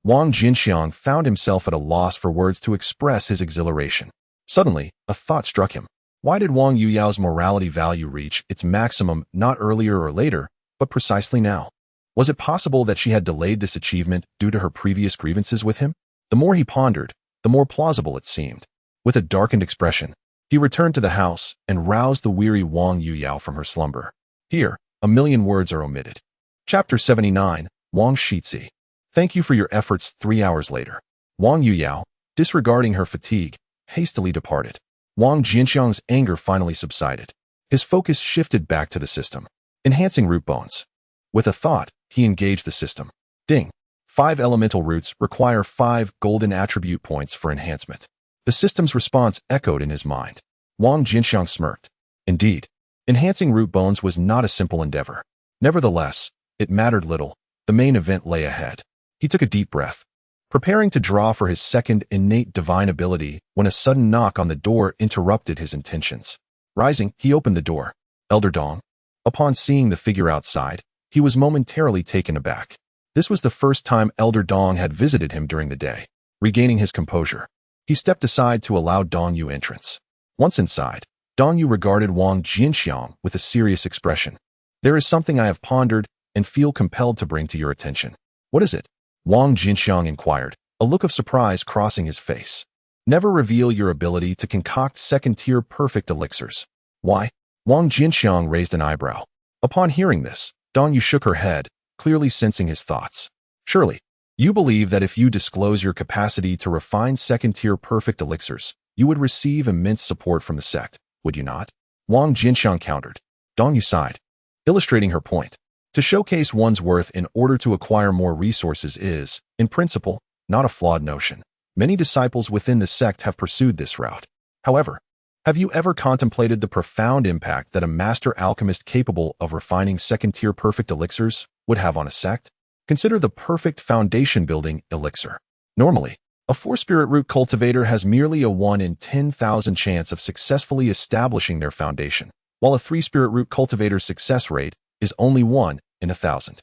Wang Jianqiang found himself at a loss for words to express his exhilaration. Suddenly, a thought struck him. Why did Wang Yuyao's morality value reach its maximum not earlier or later, but precisely now? Was it possible that she had delayed this achievement due to her previous grievances with him? The more he pondered, the more plausible it seemed. With a darkened expression, he returned to the house and roused the weary Wang Yuyao from her slumber. Here, a million words are omitted. Chapter 79, Wang Shixi. Thank you for your efforts. 3 hours later, Wang Yuyao, disregarding her fatigue, hastily departed. Wang Jianqiang's anger finally subsided. His focus shifted back to the system. Enhancing root bones. With a thought, he engaged the system. Ding! 5 elemental roots require 5 golden attribute points for enhancement. The system's response echoed in his mind. Wang Jianqiang smirked. Indeed, enhancing root bones was not a simple endeavor. Nevertheless, it mattered little. The main event lay ahead. He took a deep breath, preparing to draw for his second innate divine ability when a sudden knock on the door interrupted his intentions. Rising, he opened the door. Elder Dong. Upon seeing the figure outside, he was momentarily taken aback. This was the first time Elder Dong had visited him during the day. Regaining his composure, he stepped aside to allow Dong Yu entrance. Once inside, Dong Yu regarded Wang Jianqiang with a serious expression. There is something I have pondered and feel compelled to bring to your attention. What is it? Wang Jianqiang inquired, a look of surprise crossing his face. Never reveal your ability to concoct second-tier perfect elixirs. Why? Wang Jianqiang raised an eyebrow. Upon hearing this, Dong Yu shook her head, clearly sensing his thoughts. Surely, you believe that if you disclose your capacity to refine second-tier perfect elixirs, you would receive immense support from the sect, would you not? Wang Jianqiang countered. Dong Yu sighed, illustrating her point. To showcase one's worth in order to acquire more resources is, in principle, not a flawed notion. Many disciples within the sect have pursued this route. However, have you ever contemplated the profound impact that a master alchemist capable of refining second-tier perfect elixirs would have on a sect? Consider the perfect foundation-building elixir. Normally, a 4-spirit root cultivator has merely a 1 in 10,000 chance of successfully establishing their foundation, while a 3-spirit root cultivator's success rate is only 1 in 1,000.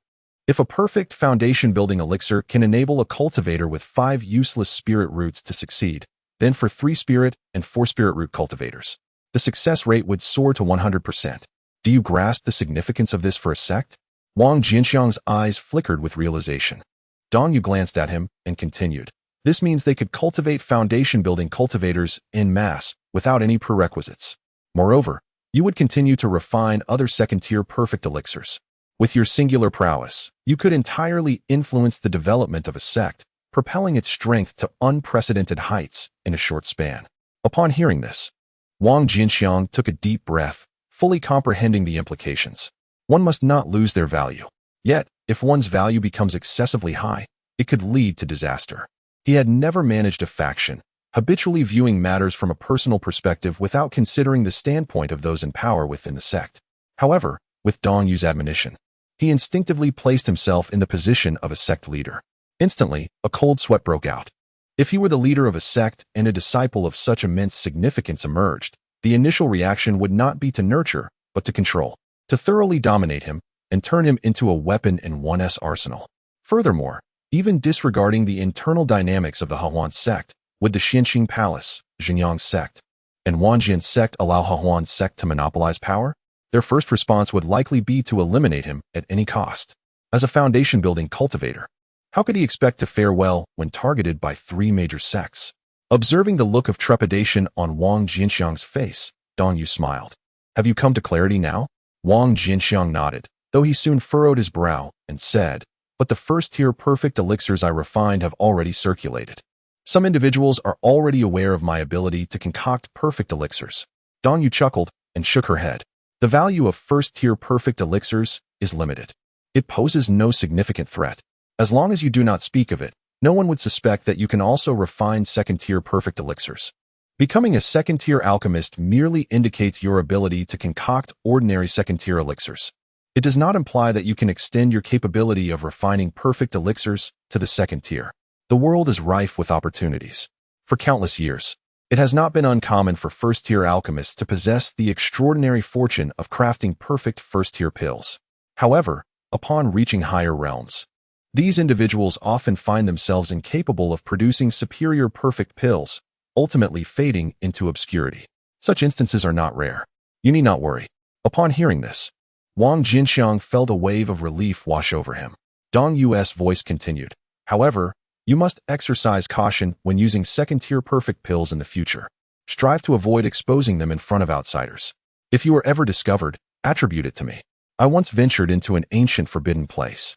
If a perfect foundation-building elixir can enable a cultivator with 5 useless spirit roots to succeed, then for 3-spirit and 4-spirit root cultivators, the success rate would soar to 100%. Do you grasp the significance of this for a sect? Wang Jianqiang's eyes flickered with realization. Dong Yu glanced at him and continued. This means they could cultivate foundation-building cultivators en masse without any prerequisites. Moreover, you would continue to refine other second-tier perfect elixirs. With your singular prowess, you could entirely influence the development of a sect, propelling its strength to unprecedented heights in a short span. Upon hearing this, Wang Jianqiang took a deep breath, fully comprehending the implications. One must not lose their value. Yet, if one's value becomes excessively high, it could lead to disaster. He had never managed a faction, habitually viewing matters from a personal perspective without considering the standpoint of those in power within the sect. However, with Dong Yu's admonition, he instinctively placed himself in the position of a sect leader. Instantly, a cold sweat broke out. If he were the leader of a sect and a disciple of such immense significance emerged, the initial reaction would not be to nurture, but to control, to thoroughly dominate him and turn him into a weapon in one's arsenal. Furthermore, even disregarding the internal dynamics of the Hahuan sect, would the Xianxing Palace, Jianyang sect, and Wang Jian sect allow Hahuan sect to monopolize power? Their first response would likely be to eliminate him at any cost. As a foundation-building cultivator, how could he expect to fare well when targeted by three major sects? Observing the look of trepidation on Wang Jianqiang's face, Dong Yu smiled. Have you come to clarity now? Wang Jianqiang nodded, though he soon furrowed his brow and said, but the first-tier perfect elixirs I refined have already circulated. Some individuals are already aware of my ability to concoct perfect elixirs. Dong Yu chuckled and shook her head. The value of first-tier perfect elixirs is limited. It poses no significant threat. As long as you do not speak of it, no one would suspect that you can also refine second-tier perfect elixirs. Becoming a second-tier alchemist merely indicates your ability to concoct ordinary second-tier elixirs. It does not imply that you can extend your capability of refining perfect elixirs to the second tier. The world is rife with opportunities. For countless years, it has not been uncommon for first-tier alchemists to possess the extraordinary fortune of crafting perfect first-tier pills. However, upon reaching higher realms, these individuals often find themselves incapable of producing superior perfect pills, ultimately fading into obscurity. Such instances are not rare. You need not worry. Upon hearing this, Wang Jianqiang felt a wave of relief wash over him. Dong Yu's voice continued. However, you must exercise caution when using second-tier perfect pills in the future. Strive to avoid exposing them in front of outsiders. If you are ever discovered, attribute it to me. I once ventured into an ancient forbidden place.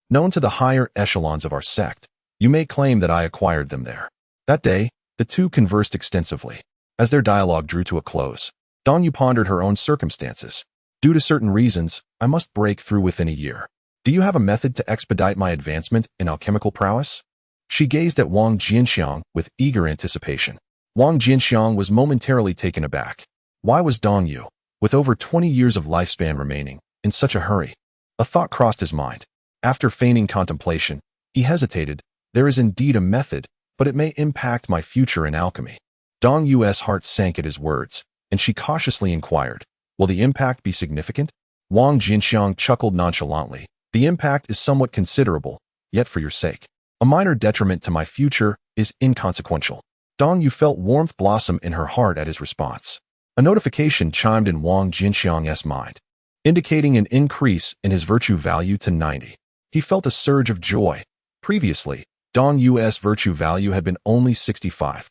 Known to the higher echelons of our sect, you may claim that I acquired them there. That day, the two conversed extensively. As their dialogue drew to a close, Dong Yu pondered her own circumstances. Due to certain reasons, I must break through within a year. Do you have a method to expedite my advancement in alchemical prowess? She gazed at Wang Jianqiang with eager anticipation. Wang Jianqiang was momentarily taken aback. Why was Dong Yu, with over 20 years of lifespan remaining, in such a hurry? A thought crossed his mind. After feigning contemplation, he hesitated. There is indeed a method, but it may impact my future in alchemy. Dong Yu's heart sank at his words, and she cautiously inquired, will the impact be significant? Wang Jianqiang chuckled nonchalantly. The impact is somewhat considerable, yet for your sake. A minor detriment to my future is inconsequential. Dong Yu felt warmth blossom in her heart at his response. A notification chimed in Wang Jianqiang's mind, indicating an increase in his virtue value to 90. He felt a surge of joy. Previously, Dong Yu's virtue value had been only 65.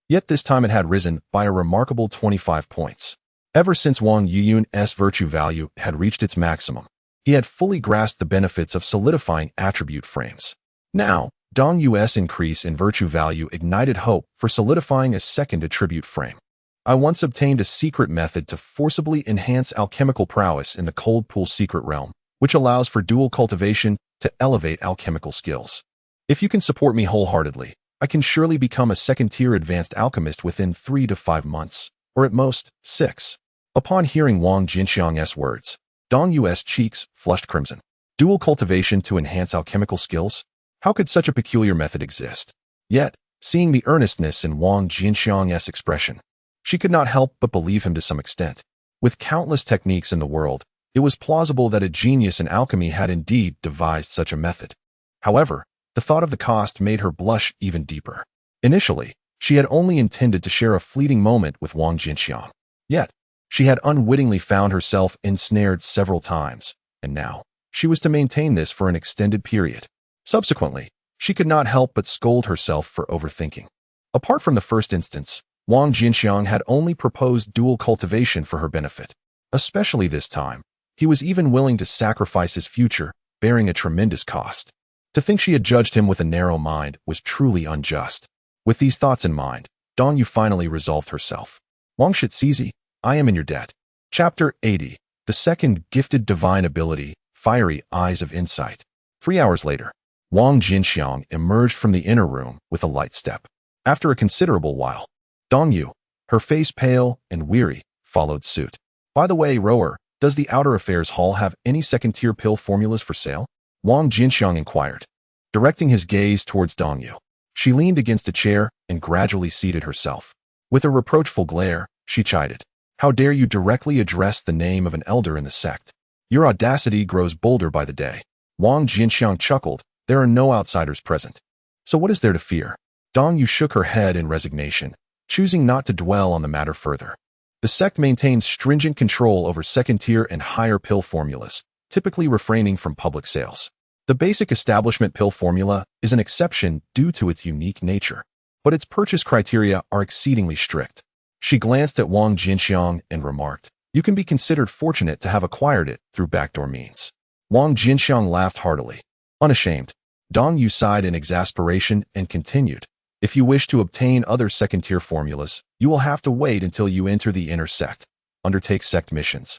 Yet this time it had risen by a remarkable 25 points. Ever since Wang Yuyun's virtue value had reached its maximum, he had fully grasped the benefits of solidifying attribute frames. Now, Dong Yu's increase in virtue value ignited hope for solidifying a second attribute frame. I once obtained a secret method to forcibly enhance alchemical prowess in the Cold Pool secret realm, which allows for dual cultivation to elevate alchemical skills. If you can support me wholeheartedly, I can surely become a second-tier advanced alchemist within 3 to 5 months, or at most, 6. Upon hearing Wang Jianqiang's words, Dong Yu's cheeks flushed crimson. Dual cultivation to enhance alchemical skills? How could such a peculiar method exist? Yet, seeing the earnestness in Wang Jianqiang's expression, she could not help but believe him to some extent. With countless techniques in the world, it was plausible that a genius in alchemy had indeed devised such a method. However, the thought of the cost made her blush even deeper. Initially, she had only intended to share a fleeting moment with Wang Jianqiang. Yet, she had unwittingly found herself ensnared several times, and now, she was to maintain this for an extended period. Subsequently, she could not help but scold herself for overthinking. Apart from the first instance, Wang Jianqiang had only proposed dual cultivation for her benefit. Especially this time, he was even willing to sacrifice his future, bearing a tremendous cost. To think she had judged him with a narrow mind was truly unjust. With these thoughts in mind, Dong Yu finally resolved herself. Wang Shizizi, I am in your debt. Chapter 80. The second gifted divine ability, fiery eyes of insight. 3 hours later, Wang Jianqiang emerged from the inner room with a light step. After a considerable while, Dongyu, her face pale and weary, followed suit. By the way, rower, does the Outer Affairs Hall have any second-tier pill formulas for sale? Wang Jianqiang inquired, directing his gaze towards Dongyu. She leaned against a chair and gradually seated herself. With a reproachful glare, she chided. How dare you directly address the name of an elder in the sect? Your audacity grows bolder by the day. Wang Jianqiang chuckled. There are no outsiders present. So what is there to fear? Dongyu shook her head in resignation, choosing not to dwell on the matter further. The sect maintains stringent control over second-tier and higher pill formulas, typically refraining from public sales. The basic establishment pill formula is an exception due to its unique nature, but its purchase criteria are exceedingly strict. She glanced at Wang Jianqiang and remarked, you can be considered fortunate to have acquired it through backdoor means. Wang Jianqiang laughed heartily. Unashamed, Dongyu sighed in exasperation and continued, if you wish to obtain other second-tier formulas, you will have to wait until you enter the inner sect, undertake sect missions,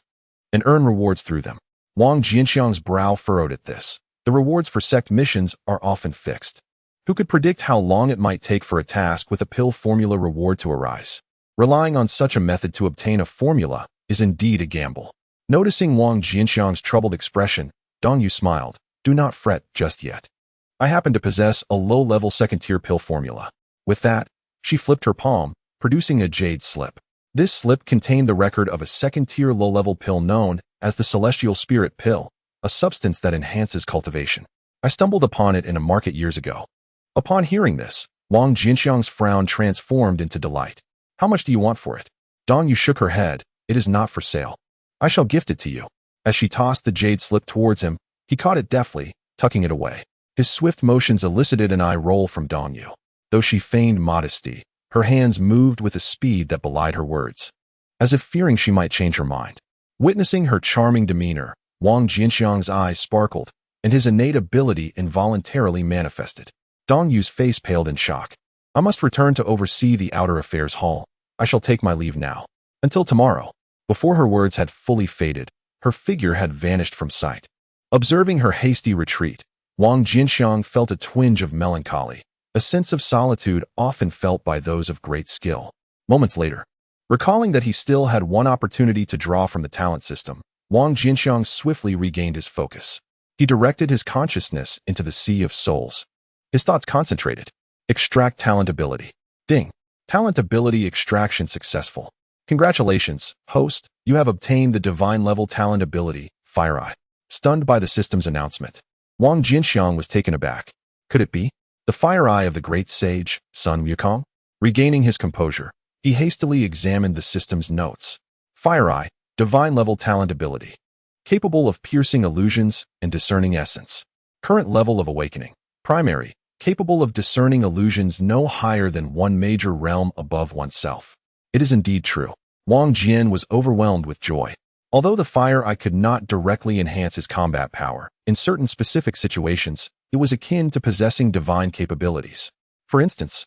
and earn rewards through them. Wang Jianqiang's brow furrowed at this. The rewards for sect missions are often fixed. Who could predict how long it might take for a task with a pill formula reward to arise? Relying on such a method to obtain a formula is indeed a gamble. Noticing Wang Jianqiang's troubled expression, Dongyu smiled. Do not fret just yet. I happen to possess a low-level second-tier pill formula. With that, she flipped her palm, producing a jade slip. This slip contained the record of a second-tier low-level pill known as the Celestial Spirit Pill, a substance that enhances cultivation. I stumbled upon it in a market years ago. Upon hearing this, Wang Jianqiang's frown transformed into delight. How much do you want for it? Dongyu shook her head. It is not for sale. I shall gift it to you. As she tossed the jade slip towards him, he caught it deftly, tucking it away. His swift motions elicited an eye roll from Dongyu. Though she feigned modesty, her hands moved with a speed that belied her words, as if fearing she might change her mind. Witnessing her charming demeanor, Wang Jianqiang's eyes sparkled, and his innate ability involuntarily manifested. Dongyu's face paled in shock. I must return to oversee the Outer Affairs Hall. I shall take my leave now. Until tomorrow. Before her words had fully faded, her figure had vanished from sight. Observing her hasty retreat, Wang Jianqiang felt a twinge of melancholy, a sense of solitude often felt by those of great skill. Moments later, recalling that he still had one opportunity to draw from the talent system, Wang Jianqiang swiftly regained his focus. He directed his consciousness into the sea of souls. His thoughts concentrated. Extract talent ability. Ding. Talent ability extraction successful. Congratulations, host. You have obtained the divine level talent ability, Fire Eye. Stunned by the system's announcement, Wang Jianqiang was taken aback. Could it be the Fire Eye of the great sage, Sun Wukong? Regaining his composure, he hastily examined the system's notes. Fire Eye, divine level talent ability. Capable of piercing illusions and discerning essence. Current level of awakening. Primary, capable of discerning illusions no higher than one major realm above oneself. It is indeed true. Wang Jian was overwhelmed with joy. Although the Fire Eye could not directly enhance his combat power, in certain specific situations, it was akin to possessing divine capabilities. For instance,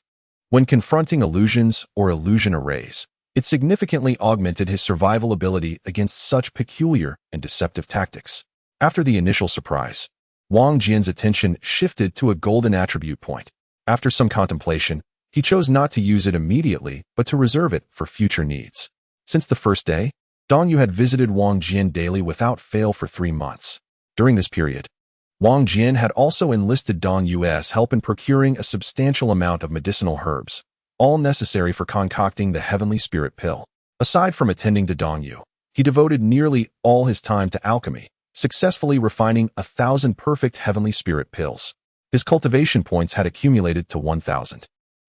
when confronting illusions or illusion arrays, it significantly augmented his survival ability against such peculiar and deceptive tactics. After the initial surprise, Wang Jian's attention shifted to a golden attribute point. After some contemplation, he chose not to use it immediately, but to reserve it for future needs. Since the first day, Dongyu had visited Wang Jian daily without fail for 3 months. During this period, Wang Jian had also enlisted Dongyu's help in procuring a substantial amount of medicinal herbs, all necessary for concocting the Heavenly Spirit Pill. Aside from attending to Dongyu, he devoted nearly all his time to alchemy, successfully refining 1,000 perfect Heavenly Spirit Pills. His cultivation points had accumulated to 1,000.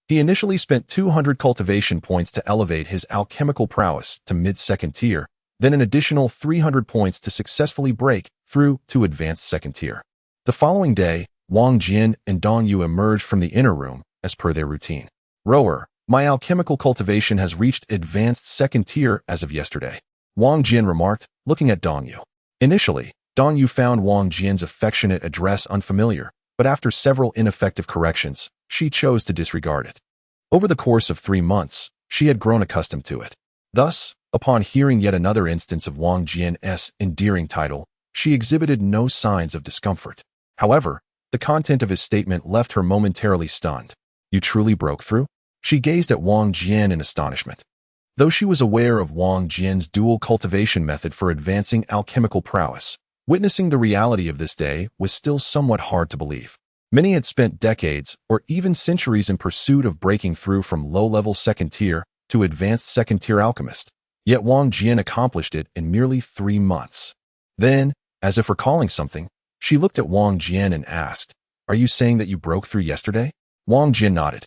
He initially spent 200 cultivation points to elevate his alchemical prowess to mid-second tier, then an additional 300 points to successfully break through to advanced second tier. The following day, Wang Jian and Dongyu emerged from the inner room, as per their routine. Rower, my alchemical cultivation has reached advanced second tier as of yesterday, Wang Jian remarked, looking at Dongyu. Initially, Dongyu found Wang Jian's affectionate address unfamiliar, but after several ineffective corrections, she chose to disregard it. Over the course of 3 months, she had grown accustomed to it. Thus, upon hearing yet another instance of Wang Jian's endearing title, she exhibited no signs of discomfort. However, The content of his statement left her momentarily stunned. You truly broke through? She gazed at Wang Jian in astonishment. Though she was aware of Wang Jian's dual cultivation method for advancing alchemical prowess, witnessing the reality of this day was still somewhat hard to believe. Many had spent decades or even centuries in pursuit of breaking through from low-level second-tier to advanced second-tier alchemist. Yet Wang Jian accomplished it in merely 3 months. Then, as if recalling something, she looked at Wang Jian and asked, "Are you saying that you broke through yesterday?" Wang Jian nodded.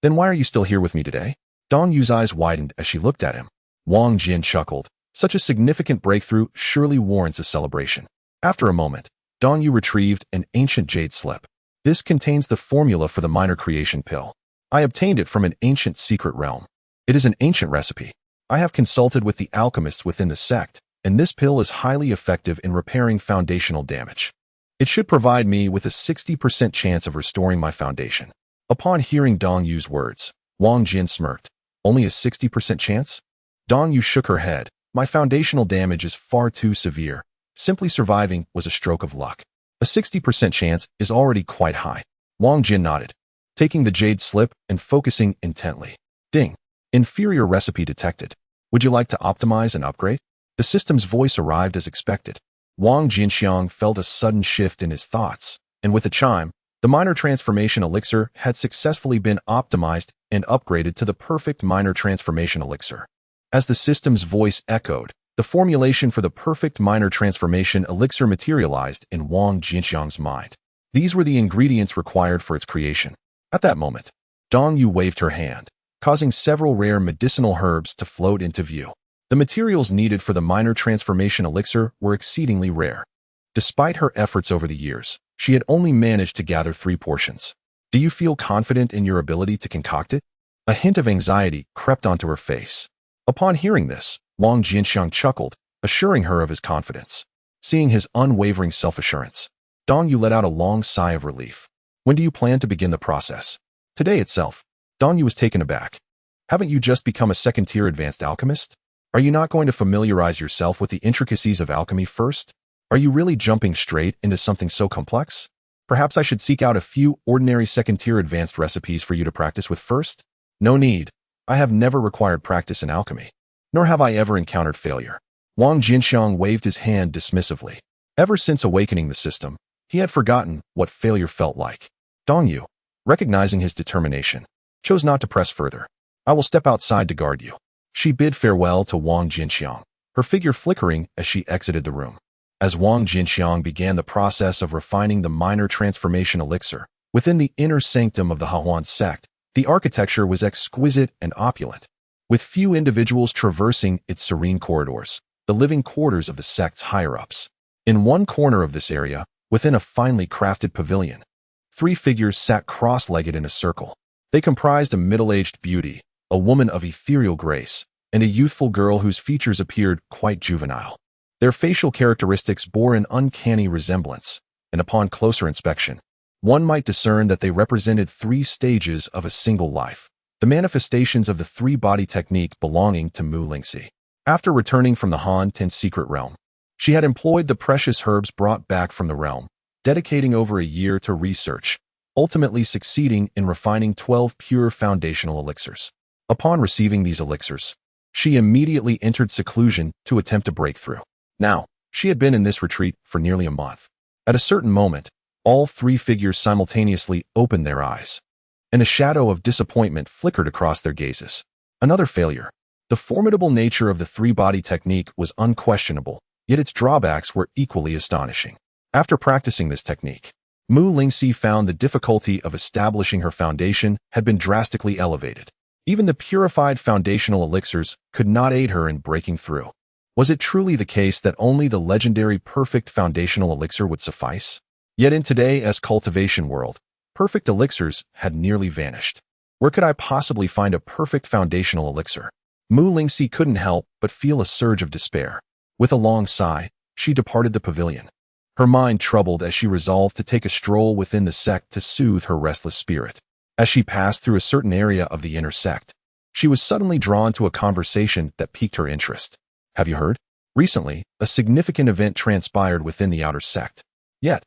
"Then why are you still here with me today?" Dong Yu's eyes widened as she looked at him. Wang Jian chuckled. Such a significant breakthrough surely warrants a celebration. After a moment, Dong Yu retrieved an ancient jade slip. This contains the formula for the minor creation pill. I obtained it from an ancient secret realm. It is an ancient recipe. I have consulted with the alchemists within the sect, and this pill is highly effective in repairing foundational damage. It should provide me with a 60% chance of restoring my foundation. Upon hearing Dong Yu's words, Wang Jian smirked. Only a 60% chance? Dong Yu shook her head. My foundational damage is far too severe. Simply surviving was a stroke of luck. A 60% chance is already quite high. Wang Jian nodded, taking the jade slip and focusing intently. Ding. Inferior recipe detected. Would you like to optimize and upgrade? The system's voice arrived as expected. Wang Jianqiang felt a sudden shift in his thoughts, and with a chime, the minor transformation elixir had successfully been optimized and upgraded to the perfect minor transformation elixir. As the system's voice echoed, the formulation for the perfect minor transformation elixir materialized in Wang Jianqiang's mind. These were the ingredients required for its creation. At that moment, Dong Yu waved her hand, causing several rare medicinal herbs to float into view. The materials needed for the minor transformation elixir were exceedingly rare. Despite her efforts over the years, she had only managed to gather 3 portions. Do you feel confident in your ability to concoct it? A hint of anxiety crept onto her face. Upon hearing this, Wang Jianqiang chuckled, assuring her of his confidence. Seeing his unwavering self-assurance, Dong Yu let out a long sigh of relief. When do you plan to begin the process? Today itself. Dong Yu was taken aback. Haven't you just become a second-tier advanced alchemist? Are you not going to familiarize yourself with the intricacies of alchemy first? Are you really jumping straight into something so complex? Perhaps I should seek out a few ordinary second-tier advanced recipes for you to practice with first? No need. I have never required practice in alchemy, nor have I ever encountered failure. Wang Jianqiang waved his hand dismissively. Ever since awakening the system, he had forgotten what failure felt like. Dong Yu, recognizing his determination, chose not to press further. I will step outside to guard you. She bid farewell to Wang Jianqiang, her figure flickering as she exited the room. As Wang Jianqiang began the process of refining the minor transformation elixir, within the inner sanctum of the Huan sect, the architecture was exquisite and opulent. With few individuals traversing its serene corridors, the living quarters of the sect's higher-ups. In one corner of this area, within a finely crafted pavilion, 3 figures sat cross-legged in a circle. They comprised a middle-aged beauty, a woman of ethereal grace, and a youthful girl whose features appeared quite juvenile. Their facial characteristics bore an uncanny resemblance, and upon closer inspection, one might discern that they represented 3 stages of a single life, the manifestations of the 3-body technique belonging to Mu Lingxi. After returning from the Han Ten's secret realm, she had employed the precious herbs brought back from the realm, dedicating over a year to research, ultimately succeeding in refining 12 pure foundational elixirs. Upon receiving these elixirs, she immediately entered seclusion to attempt a breakthrough. Now, she had been in this retreat for nearly a month. At a certain moment, all 3 figures simultaneously opened their eyes, and a shadow of disappointment flickered across their gazes. Another failure. The formidable nature of the 3-body technique was unquestionable, yet its drawbacks were equally astonishing. After practicing this technique, Mu Lingxi found the difficulty of establishing her foundation had been drastically elevated. Even the purified foundational elixirs could not aid her in breaking through. Was it truly the case that only the legendary perfect foundational elixir would suffice? Yet in today's cultivation world, perfect elixirs had nearly vanished. Where could I possibly find a perfect foundational elixir? Mu Lingxi couldn't help but feel a surge of despair. With a long sigh, she departed the pavilion. Her mind troubled as she resolved to take a stroll within the sect to soothe her restless spirit. As she passed through a certain area of the inner sect, she was suddenly drawn to a conversation that piqued her interest. Have you heard? Recently, a significant event transpired within the outer sect. Yet,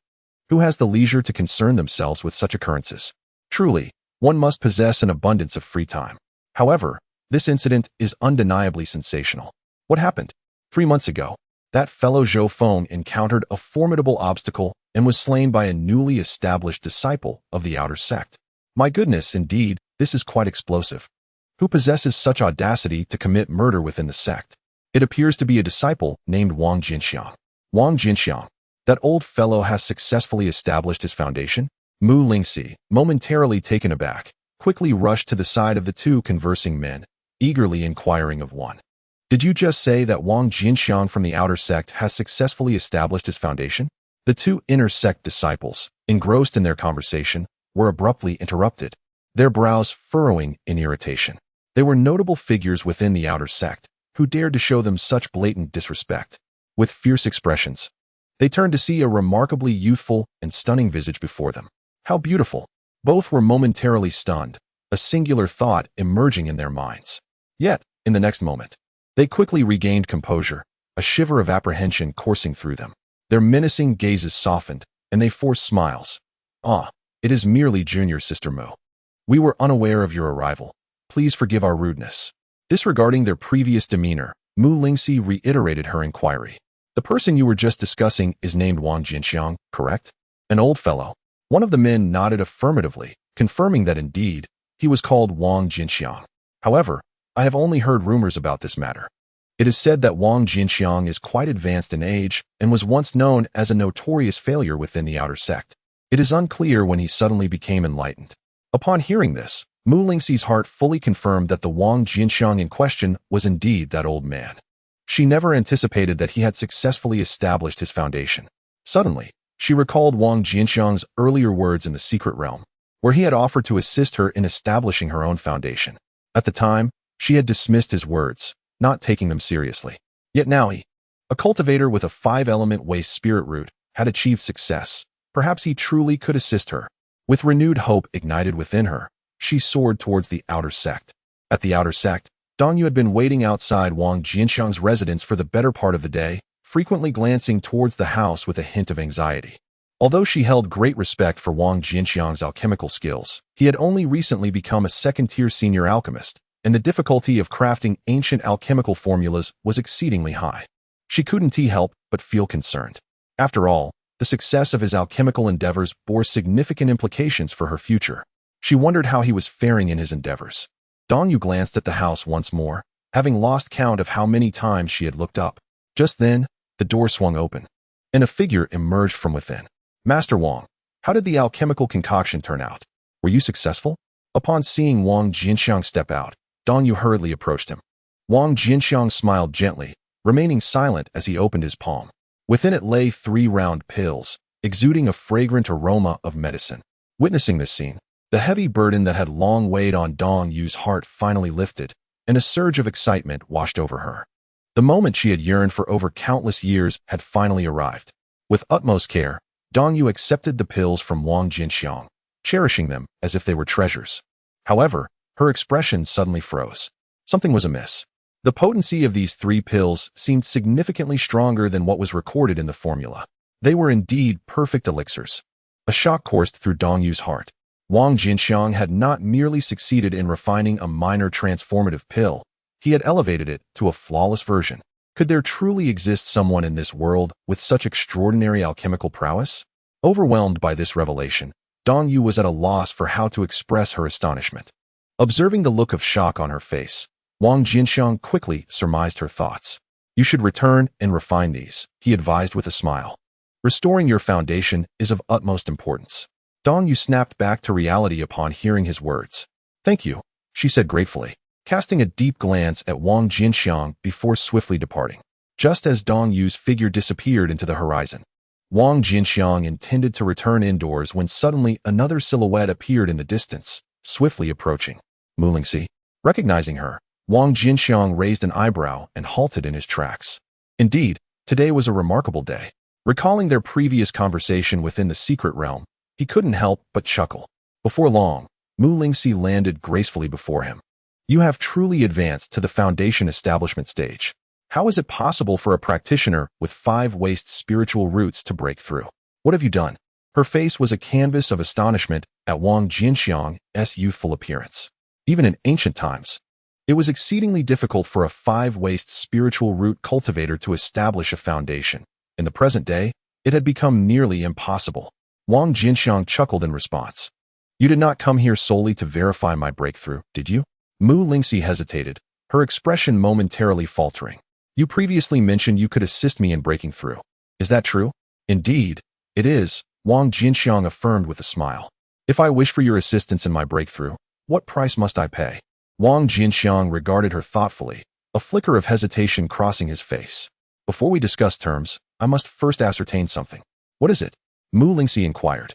Who has the leisure to concern themselves with such occurrences? Truly, one must possess an abundance of free time. However, this incident is undeniably sensational. What happened? 3 months ago, that fellow Zhou Feng encountered a formidable obstacle and was slain by a newly established disciple of the outer sect. My goodness, indeed, this is quite explosive. Who possesses such audacity to commit murder within the sect? It appears to be a disciple named Wang Jianqiang. Wang Jianqiang. That old fellow has successfully established his foundation? Mu Lingxi, momentarily taken aback, quickly rushed to the side of the two conversing men, eagerly inquiring of one. Did you just say that Wang Jianqiang from the outer sect has successfully established his foundation? The two inner sect disciples, engrossed in their conversation, were abruptly interrupted, their brows furrowing in irritation. They were notable figures within the outer sect, who dared to show them such blatant disrespect. With fierce expressions, they turned to see a remarkably youthful and stunning visage before them. How beautiful! Both were momentarily stunned, a singular thought emerging in their minds. Yet, in the next moment, they quickly regained composure, a shiver of apprehension coursing through them. Their menacing gazes softened, and they forced smiles. Ah, it is merely Junior Sister Mu. We were unaware of your arrival. Please forgive our rudeness. Disregarding their previous demeanor, Mu Lingxi reiterated her inquiry. The person you were just discussing is named Wang Jianqiang, correct? An old fellow. One of the men nodded affirmatively, confirming that indeed, he was called Wang Jianqiang. However, I have only heard rumors about this matter. It is said that Wang Jianqiang is quite advanced in age and was once known as a notorious failure within the outer sect. It is unclear when he suddenly became enlightened. Upon hearing this, Mu Lingxi's heart fully confirmed that the Wang Jianqiang in question was indeed that old man. She never anticipated that he had successfully established his foundation. Suddenly, she recalled Wang Jianqiang's earlier words in the secret realm, where he had offered to assist her in establishing her own foundation. At the time, she had dismissed his words, not taking them seriously. Yet now he, a cultivator with a 5-element waste spirit root, had achieved success. Perhaps he truly could assist her. With renewed hope ignited within her, she soared towards the outer sect. At the outer sect, Dong Yu had been waiting outside Wang Jianqiang's residence for the better part of the day, frequently glancing towards the house with a hint of anxiety. Although she held great respect for Wang Jianqiang's alchemical skills, he had only recently become a second-tier senior alchemist, and the difficulty of crafting ancient alchemical formulas was exceedingly high. She couldn't help but feel concerned. After all, the success of his alchemical endeavors bore significant implications for her future. She wondered how he was faring in his endeavors. Dong Yu glanced at the house once more, having lost count of how many times she had looked up. Just then, the door swung open, and a figure emerged from within. Master Wang, how did the alchemical concoction turn out? Were you successful? Upon seeing Wang Jianqiang step out, Dong Yu hurriedly approached him. Wang Jianqiang smiled gently, remaining silent as he opened his palm. Within it lay 3 round pills, exuding a fragrant aroma of medicine. Witnessing this scene, the heavy burden that had long weighed on Dong Yu's heart finally lifted, and a surge of excitement washed over her. The moment she had yearned for over countless years had finally arrived. With utmost care, Dong Yu accepted the pills from Wang Jianqiang, cherishing them as if they were treasures. However, her expression suddenly froze. Something was amiss. The potency of these 3 pills seemed significantly stronger than what was recorded in the formula. They were indeed perfect elixirs. A shock coursed through Dong Yu's heart. Wang Jianqiang had not merely succeeded in refining a minor transformative pill, he had elevated it to a flawless version. Could there truly exist someone in this world with such extraordinary alchemical prowess? Overwhelmed by this revelation, Dong Yu was at a loss for how to express her astonishment. Observing the look of shock on her face, Wang Jianqiang quickly surmised her thoughts. You should return and refine these, he advised with a smile. Restoring your foundation is of utmost importance. Dong Yu snapped back to reality upon hearing his words. Thank you, she said gratefully, casting a deep glance at Wang Jianqiang before swiftly departing. Just as Dong Yu's figure disappeared into the horizon, Wang Jianqiang intended to return indoors when suddenly another silhouette appeared in the distance, swiftly approaching. Mu Lingxi. Recognizing her, Wang Jianqiang raised an eyebrow and halted in his tracks. Indeed, today was a remarkable day. Recalling their previous conversation within the secret realm, he couldn't help but chuckle. Before long, Mu Lingxi landed gracefully before him. You have truly advanced to the foundation establishment stage. How is it possible for a practitioner with 5 waste spiritual roots to break through? What have you done? Her face was a canvas of astonishment at Wang Jianqiang's youthful appearance. Even in ancient times, it was exceedingly difficult for a five-waist spiritual root cultivator to establish a foundation. In the present day, it had become nearly impossible. Wang Jianqiang chuckled in response. You did not come here solely to verify my breakthrough, did you? Mu Lingxi hesitated, her expression momentarily faltering. You previously mentioned you could assist me in breaking through. Is that true? Indeed, it is, Wang Jianqiang affirmed with a smile. If I wish for your assistance in my breakthrough, what price must I pay? Wang Jianqiang regarded her thoughtfully, a flicker of hesitation crossing his face. Before we discuss terms, I must first ascertain something. What is it? Mu Lingxi inquired.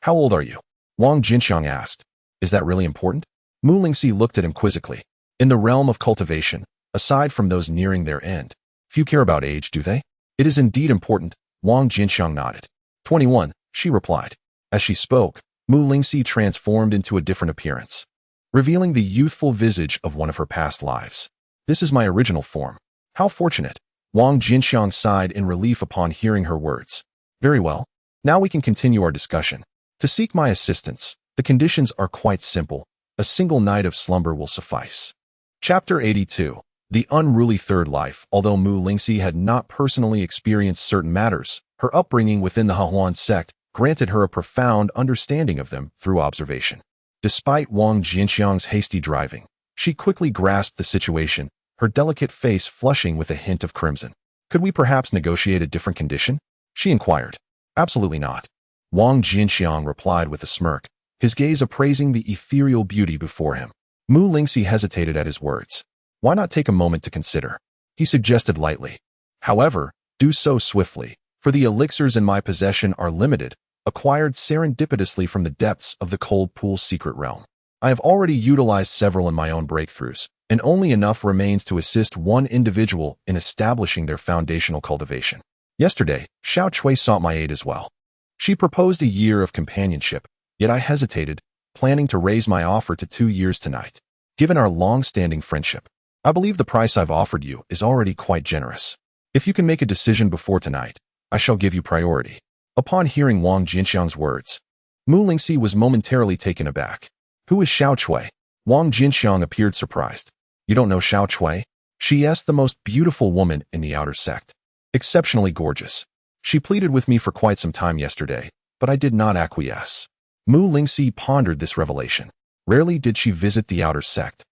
How old are you? Wang Jianqiang asked. Is that really important? Mu Lingxi looked at him quizzically. In the realm of cultivation, aside from those nearing their end, few care about age, do they? It is indeed important, Wang Jianqiang nodded. 21, she replied. As she spoke, Mu Lingxi transformed into a different appearance, revealing the youthful visage of one of her past lives. This is my original form. How fortunate. Wang Jianqiang sighed in relief upon hearing her words. Very well. Now we can continue our discussion. To seek my assistance, the conditions are quite simple. A single night of slumber will suffice. Chapter 82. The Unruly Third Life. Although Mu Lingxi had not personally experienced certain matters, her upbringing within the Joy Union Sect granted her a profound understanding of them through observation. Despite Wang Jianqiang's hasty driving, she quickly grasped the situation, her delicate face flushing with a hint of crimson. Could we perhaps negotiate a different condition? She inquired. Absolutely not. Wang Jianqiang replied with a smirk, his gaze appraising the ethereal beauty before him. Mu Lingxi hesitated at his words. Why not take a moment to consider? He suggested lightly. However, do so swiftly, for the elixirs in my possession are limited, acquired serendipitously from the depths of the cold pool's secret realm. I have already utilized several in my own breakthroughs, and only enough remains to assist one individual in establishing their foundational cultivation. Yesterday, Xiao Chui sought my aid as well. She proposed a year of companionship, yet I hesitated, planning to raise my offer to 2 years tonight. Given our long-standing friendship, I believe the price I've offered you is already quite generous. If you can make a decision before tonight, I shall give you priority. Upon hearing Wang Jianqiang's words, Mu Lingxi was momentarily taken aback. Who is Xiao Chui? Wang Jianqiang appeared surprised. You don't know Xiao Chui? She is the most beautiful woman in the outer sect. Exceptionally gorgeous. She pleaded with me for quite some time yesterday, but I did not acquiesce. Mu Lingxi pondered this revelation. Rarely did she visit the outer sect,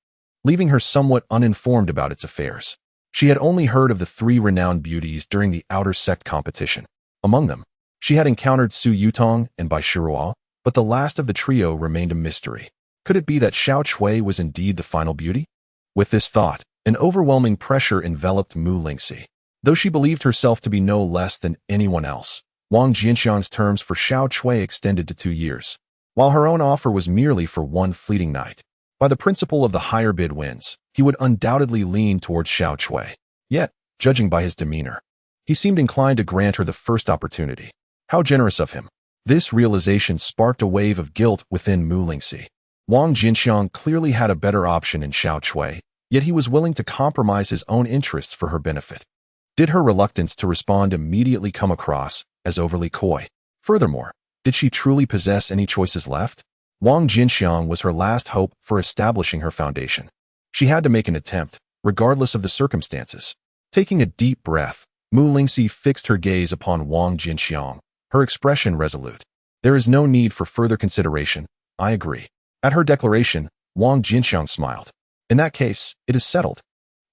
leaving her somewhat uninformed about its affairs. She had only heard of the 3 renowned beauties during the outer sect competition. Among them, she had encountered Su Yutong and Bai Shiruo, but the last of the trio remained a mystery. Could it be that Xiao Chui was indeed the final beauty? With this thought, an overwhelming pressure enveloped Mu Lingxi. Though she believed herself to be no less than anyone else, Wang Jianqiang's terms for Xiao Chui extended to 2 years, while her own offer was merely for one fleeting night. By the principle of the higher bid wins, he would undoubtedly lean towards Xiao Chui. Yet, judging by his demeanor, he seemed inclined to grant her the first opportunity. How generous of him. This realization sparked a wave of guilt within Mu Lingxi. Wang Jianqiang clearly had a better option in Xiao Chui, yet he was willing to compromise his own interests for her benefit. Did her reluctance to respond immediately come across as overly coy? Furthermore, did she truly possess any choices left? Wang Jianqiang was her last hope for establishing her foundation. She had to make an attempt, regardless of the circumstances. Taking a deep breath, Mu Lingxi fixed her gaze upon Wang Jianqiang, her expression resolute. There is no need for further consideration, I agree. At her declaration, Wang Jianqiang smiled. In that case, it is settled.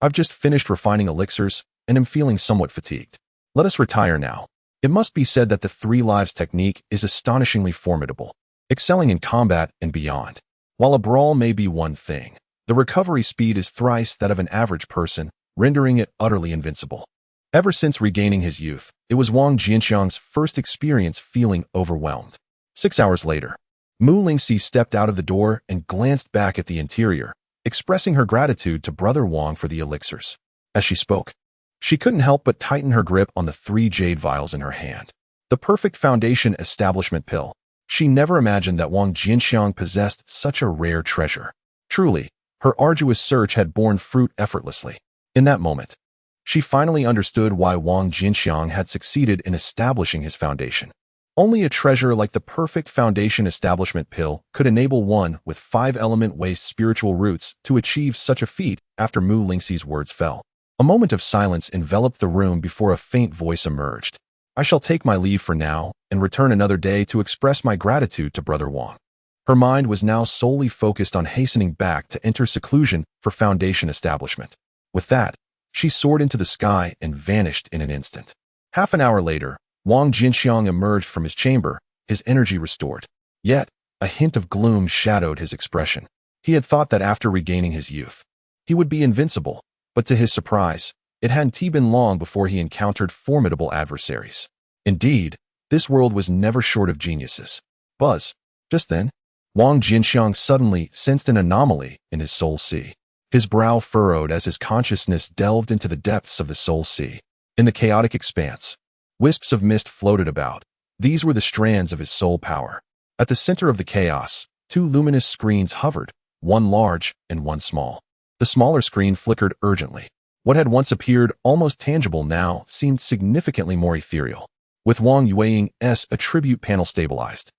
I've just finished refining elixirs, and am feeling somewhat fatigued. Let us retire now. It must be said that the 3 lives technique is astonishingly formidable, excelling in combat and beyond. While a brawl may be one thing, the recovery speed is thrice that of an average person, rendering it utterly invincible. Ever since regaining his youth, it was Wang Jianqiang's first experience feeling overwhelmed. 6 hours later, Mu Lingxi stepped out of the door and glanced back at the interior, expressing her gratitude to Brother Wang for the elixirs. As she spoke, she couldn't help but tighten her grip on the 3 jade vials in her hand. The perfect foundation establishment pill. She never imagined that Wang Jianqiang possessed such a rare treasure. Truly, her arduous search had borne fruit effortlessly. In that moment, she finally understood why Wang Jianqiang had succeeded in establishing his foundation. Only a treasure like the perfect foundation establishment pill could enable one with 5-element waste spiritual roots to achieve such a feat. After Mu Lingxi's words fell, a moment of silence enveloped the room before a faint voice emerged. I shall take my leave for now and return another day to express my gratitude to Brother Wang. Her mind was now solely focused on hastening back to enter seclusion for foundation establishment. With that, she soared into the sky and vanished in an instant. Half an hour later, Wang Jianqiang emerged from his chamber, his energy restored. Yet, a hint of gloom shadowed his expression. He had thought that after regaining his youth, he would be invincible, but to his surprise, it hadn't been long before he encountered formidable adversaries. Indeed, this world was never short of geniuses. Buzz. Just then, Wang Jianqiang suddenly sensed an anomaly in his soul sea. His brow furrowed as his consciousness delved into the depths of the soul sea. In the chaotic expanse, wisps of mist floated about. These were the strands of his soul power. At the center of the chaos, 2 luminous screens hovered, one large and one small. The smaller screen flickered urgently. What had once appeared almost tangible now seemed significantly more ethereal. With Wang Yueying's attribute panel stabilized,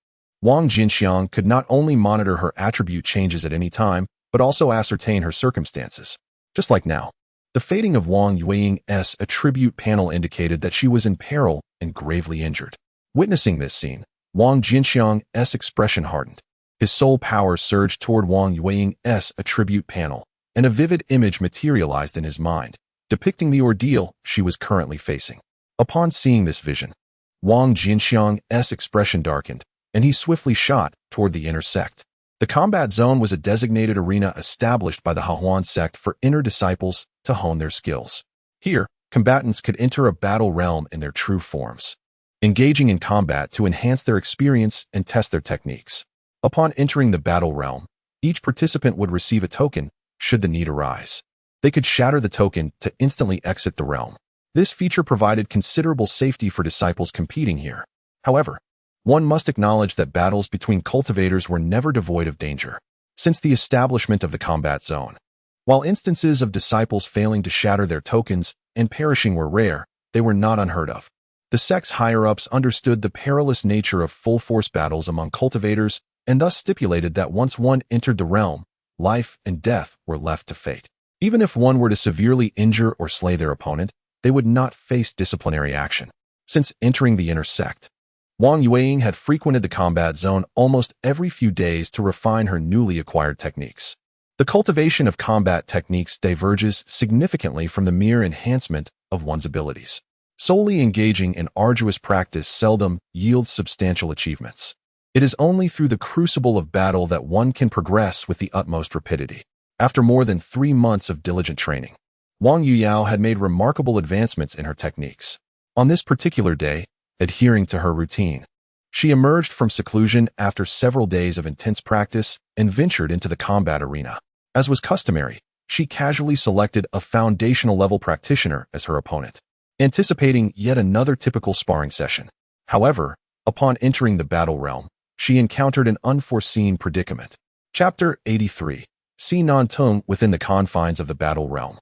Wang Jianqiang could not only monitor her attribute changes at any time, but also ascertain her circumstances. Just like now, the fading of Wang Yueying's attribute panel indicated that she was in peril and gravely injured. Witnessing this scene, Wang Jianqiang's expression hardened. His soul power surged toward Wang Yueying's attribute panel, and a vivid image materialized in his mind, depicting the ordeal she was currently facing. Upon seeing this vision, Wang Jianqiang's expression darkened, and he swiftly shot toward the inner sect. The combat zone was a designated arena established by the Hahuan sect for inner disciples to hone their skills. Here, combatants could enter a battle realm in their true forms, engaging in combat to enhance their experience and test their techniques. Upon entering the battle realm, each participant would receive a token should the need arise. They could shatter the token to instantly exit the realm. This feature provided considerable safety for disciples competing here. However, one must acknowledge that battles between cultivators were never devoid of danger. Since the establishment of the combat zone, while instances of disciples failing to shatter their tokens and perishing were rare, they were not unheard of. The sect's higher-ups understood the perilous nature of full-force battles among cultivators and thus stipulated that once one entered the realm, life and death were left to fate. Even if one were to severely injure or slay their opponent, they would not face disciplinary action. Since entering the inner sect, Wang Yueying had frequented the combat zone almost every few days to refine her newly acquired techniques. The cultivation of combat techniques diverges significantly from the mere enhancement of one's abilities. Solely engaging in arduous practice seldom yields substantial achievements. It is only through the crucible of battle that one can progress with the utmost rapidity. After more than 3 months of diligent training, Wang Yuyao had made remarkable advancements in her techniques. On this particular day, adhering to her routine, she emerged from seclusion after several days of intense practice and ventured into the combat arena. As was customary, she casually selected a foundational-level practitioner as her opponent, anticipating yet another typical sparring session. However, upon entering the battle realm, she encountered an unforeseen predicament. Chapter 83. See Nantung within the confines of the battle realm.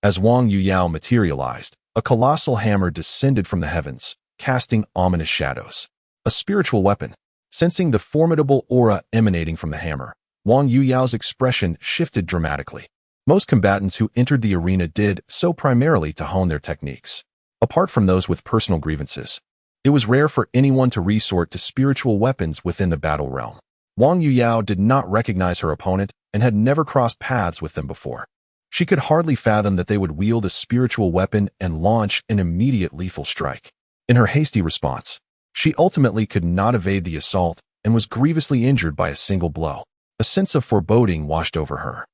As Wang Yuyao materialized, a colossal hammer descended from the heavens, casting ominous shadows. A spiritual weapon. Sensing the formidable aura emanating from the hammer, Wang Yuyao's expression shifted dramatically. Most combatants who entered the arena did so primarily to hone their techniques. Apart from those with personal grievances, it was rare for anyone to resort to spiritual weapons within the battle realm. Wang Yuyao did not recognize her opponent and had never crossed paths with them before. She could hardly fathom that they would wield a spiritual weapon and launch an immediate lethal strike. In her hasty response, she ultimately could not evade the assault and was grievously injured by a single blow. A sense of foreboding washed over her.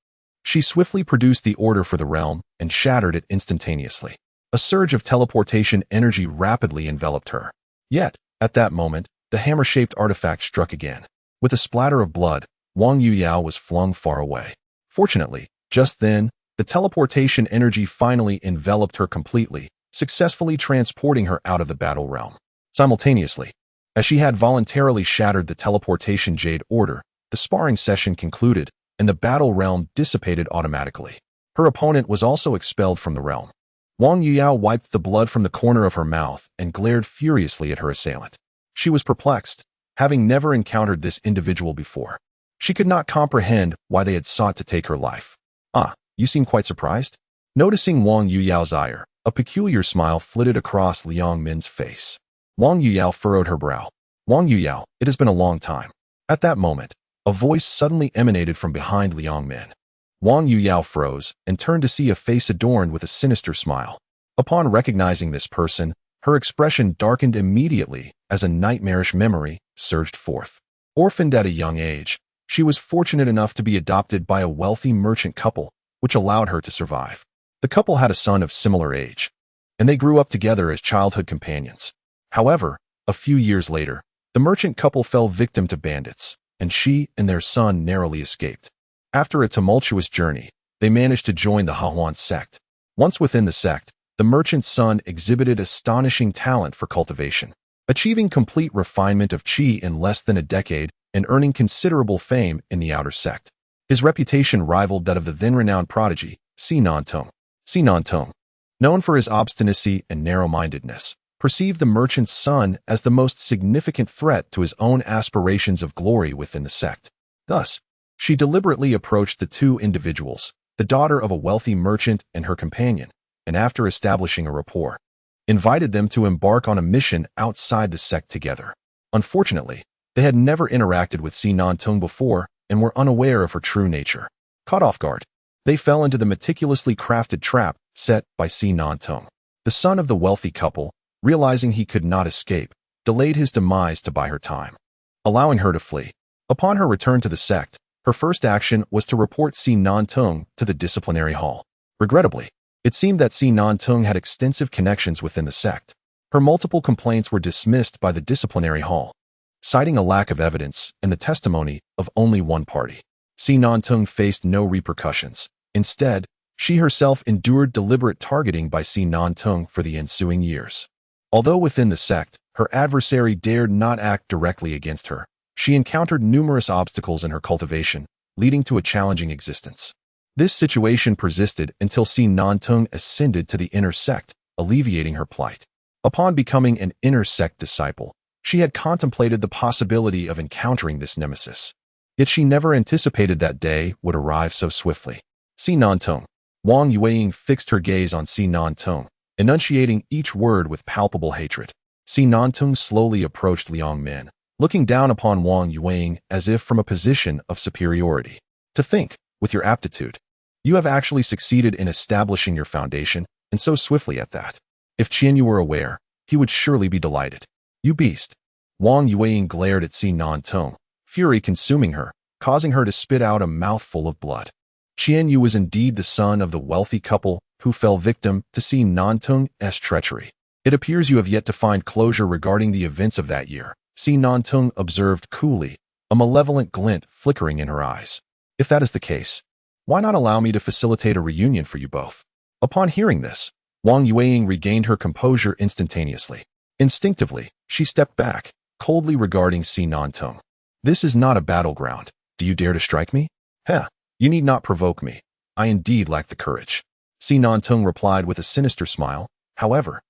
She swiftly produced the order for the realm and shattered it instantaneously. A surge of teleportation energy rapidly enveloped her. Yet, at that moment, the hammer-shaped artifact struck again. With a splatter of blood, Wang Yuyao was flung far away. Fortunately, just then, the teleportation energy finally enveloped her completely, successfully transporting her out of the battle realm. Simultaneously, as she had voluntarily shattered the teleportation jade order, the sparring session concluded, and the battle realm dissipated automatically. Her opponent was also expelled from the realm. Wang Yuyao wiped the blood from the corner of her mouth and glared furiously at her assailant. She was perplexed, having never encountered this individual before. She could not comprehend why they had sought to take her life. "Ah, you seem quite surprised?" Noticing Wang Yuyao's ire, a peculiar smile flitted across Liang Min's face. Wang Yuyao furrowed her brow. "Wang Yuyao, it has been a long time." At that moment, a voice suddenly emanated from behind Liang Min. Wang Yuyao froze and turned to see a face adorned with a sinister smile. Upon recognizing this person, her expression darkened immediately as a nightmarish memory surged forth. Orphaned at a young age, she was fortunate enough to be adopted by a wealthy merchant couple, which allowed her to survive. The couple had a son of similar age, and they grew up together as childhood companions. However, a few years later, the merchant couple fell victim to bandits, and she and their son narrowly escaped. After a tumultuous journey, they managed to join the Huan sect. Once within the sect, the merchant's son exhibited astonishing talent for cultivation, achieving complete refinement of qi in less than a decade and earning considerable fame in the outer sect. His reputation rivaled that of the then-renowned prodigy, Nantung. Nantung, known for his obstinacy and narrow-mindedness, perceived the merchant's son as the most significant threat to his own aspirations of glory within the sect. Thus, she deliberately approached the two individuals, the daughter of a wealthy merchant and her companion, and after establishing a rapport, invited them to embark on a mission outside the sect together. Unfortunately, they had never interacted with Nantung before and were unaware of her true nature. Caught off guard, they fell into the meticulously crafted trap set by Nantung. The son of the wealthy couple, realizing he could not escape, delayed his demise to buy her time, allowing her to flee. Upon her return to the sect, her first action was to report Nantung to the disciplinary hall. Regrettably, it seemed that Nantung had extensive connections within the sect. Her multiple complaints were dismissed by the disciplinary hall, citing a lack of evidence and the testimony of only one party. Nantung faced no repercussions. Instead, she herself endured deliberate targeting by Nantung for the ensuing years. Although within the sect, her adversary dared not act directly against her, she encountered numerous obstacles in her cultivation, leading to a challenging existence. This situation persisted until Nantung ascended to the inner sect, alleviating her plight. Upon becoming an inner sect disciple, she had contemplated the possibility of encountering this nemesis. Yet she never anticipated that day would arrive so swiftly. Nantung. Wang Yueying fixed her gaze on Nantung, enunciating each word with palpable hatred. Nantung slowly approached Liang Min, looking down upon Wang Yueying as if from a position of superiority. "To think, with your aptitude, you have actually succeeded in establishing your foundation, and so swiftly at that. If Qianyu were aware, he would surely be delighted. You beast." Wang Yueying glared at Nantung, fury consuming her, causing her to spit out a mouthful of blood. Qianyu was indeed the son of the wealthy couple who fell victim to Nantung's treachery. "It appears you have yet to find closure regarding the events of that year," Nantung observed coolly, a malevolent glint flickering in her eyes. "If that is the case, why not allow me to facilitate a reunion for you both?" Upon hearing this, Wang Yueying regained her composure instantaneously. Instinctively, she stepped back, coldly regarding Nantung. "This is not a battleground. Do you dare to strike me? Heh, you need not provoke me. I indeed lack the courage." Nantung replied with a sinister smile. "However,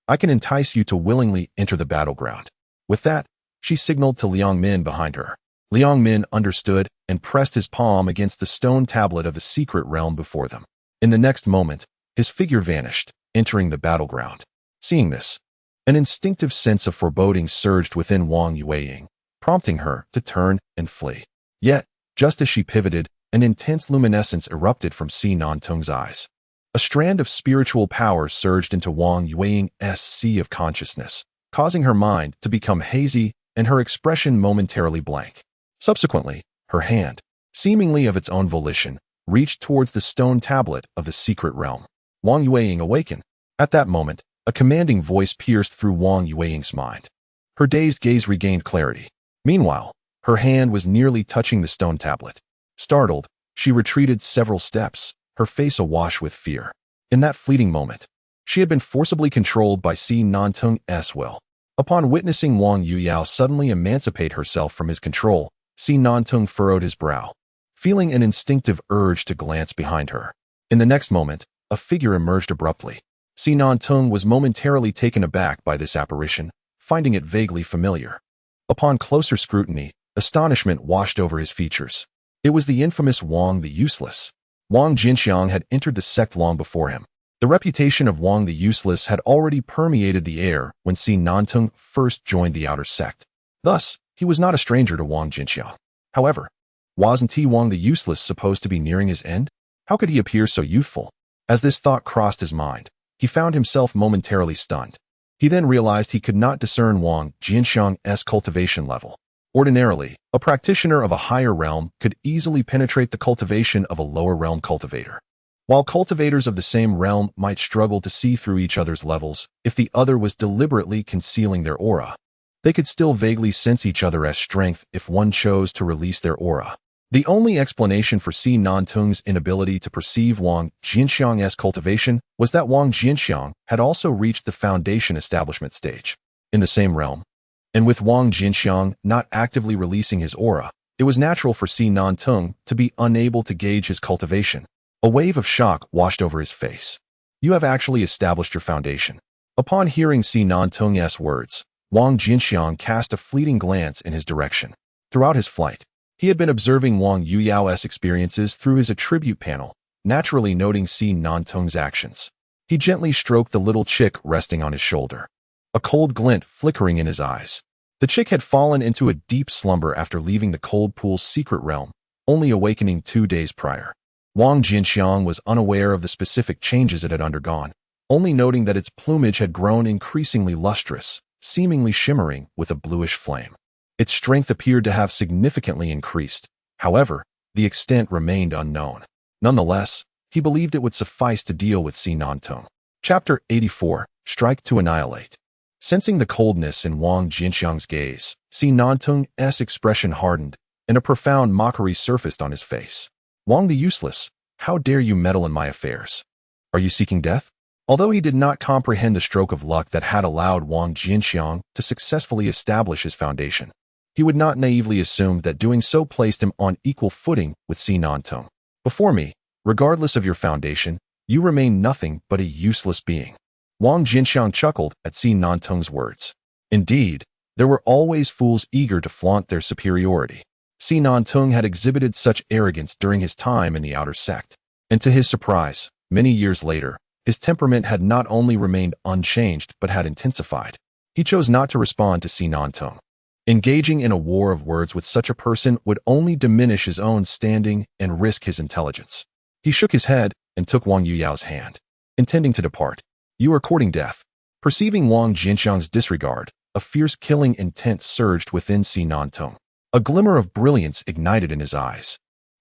I can entice you to willingly enter the battleground." With that, she signaled to Liang Min behind her. Liang Min understood and pressed his palm against the stone tablet of the secret realm before them. In the next moment, his figure vanished, entering the battleground. Seeing this, an instinctive sense of foreboding surged within Wang Yueying, prompting her to turn and flee. Yet, just as she pivoted, an intense luminescence erupted from Nantung's eyes. A strand of spiritual power surged into Wang Yueying's sea of consciousness, causing her mind to become hazy and her expression momentarily blank. Subsequently, her hand, seemingly of its own volition, reached towards the stone tablet of the secret realm. Wang Yueying awakened. At that moment, a commanding voice pierced through Wang Yueying's mind. Her dazed gaze regained clarity. Meanwhile, her hand was nearly touching the stone tablet. Startled, she retreated several steps, her face awash with fear. In that fleeting moment, she had been forcibly controlled by Nantung's will. Upon witnessing Wang Yuyao suddenly emancipate herself from his control, Nantung furrowed his brow, feeling an instinctive urge to glance behind her. In the next moment, a figure emerged abruptly. Nantung was momentarily taken aback by this apparition, finding it vaguely familiar. Upon closer scrutiny, astonishment washed over his features. It was the infamous Wang the Useless. Wang Jianqiang had entered the sect long before him. The reputation of Wang the Useless had already permeated the air when Si Nantung first joined the outer sect. Thus, he was not a stranger to Wang Jianqiang. However, wasn't he Wang the Useless supposed to be nearing his end? How could he appear so youthful? As this thought crossed his mind, he found himself momentarily stunned. He then realized he could not discern Wang Jianqiang's cultivation level. Ordinarily, a practitioner of a higher realm could easily penetrate the cultivation of a lower realm cultivator. While cultivators of the same realm might struggle to see through each other's levels if the other was deliberately concealing their aura, they could still vaguely sense each other's strength if one chose to release their aura. The only explanation for Si Nantung's inability to perceive Wang Jianqiang's cultivation was that Wang Jianqiang had also reached the foundation establishment stage. In the same realm, and with Wang Jianqiang not actively releasing his aura, it was natural for Si Nantung to be unable to gauge his cultivation. A wave of shock washed over his face. You have actually established your foundation. Upon hearing Si Nantung's words, Wang Jianqiang cast a fleeting glance in his direction. Throughout his flight, he had been observing Wang Yuyao's experiences through his attribute panel, naturally noting Si Nantung's actions. He gently stroked the little chick resting on his shoulder, a cold glint flickering in his eyes. The chick had fallen into a deep slumber after leaving the cold pool's secret realm, only awakening 2 days prior. Wang Jianqiang was unaware of the specific changes it had undergone, only noting that its plumage had grown increasingly lustrous, seemingly shimmering with a bluish flame. Its strength appeared to have significantly increased. However, the extent remained unknown. Nonetheless, he believed it would suffice to deal with Si Nantung. Chapter 84, Strike to Annihilate. Sensing the coldness in Wang Jianqiang's gaze, Si Nantung's expression hardened, and a profound mockery surfaced on his face. Wang the Useless, how dare you meddle in my affairs? Are you seeking death? Although he did not comprehend the stroke of luck that had allowed Wang Jianqiang to successfully establish his foundation, he would not naively assume that doing so placed him on equal footing with Si Nantung. Before me, regardless of your foundation, you remain nothing but a useless being. Wang Jianqiang chuckled at Si Nantung's words. Indeed, there were always fools eager to flaunt their superiority. Si Nantung had exhibited such arrogance during his time in the outer sect, and to his surprise, many years later, his temperament had not only remained unchanged but had intensified. He chose not to respond to Si Nantung. Engaging in a war of words with such a person would only diminish his own standing and risk his intelligence. He shook his head and took Wang Yuyao's hand, intending to depart. You are courting death. Perceiving Wang Jianqiang's disregard, a fierce killing intent surged within Si Nantung. A glimmer of brilliance ignited in his eyes.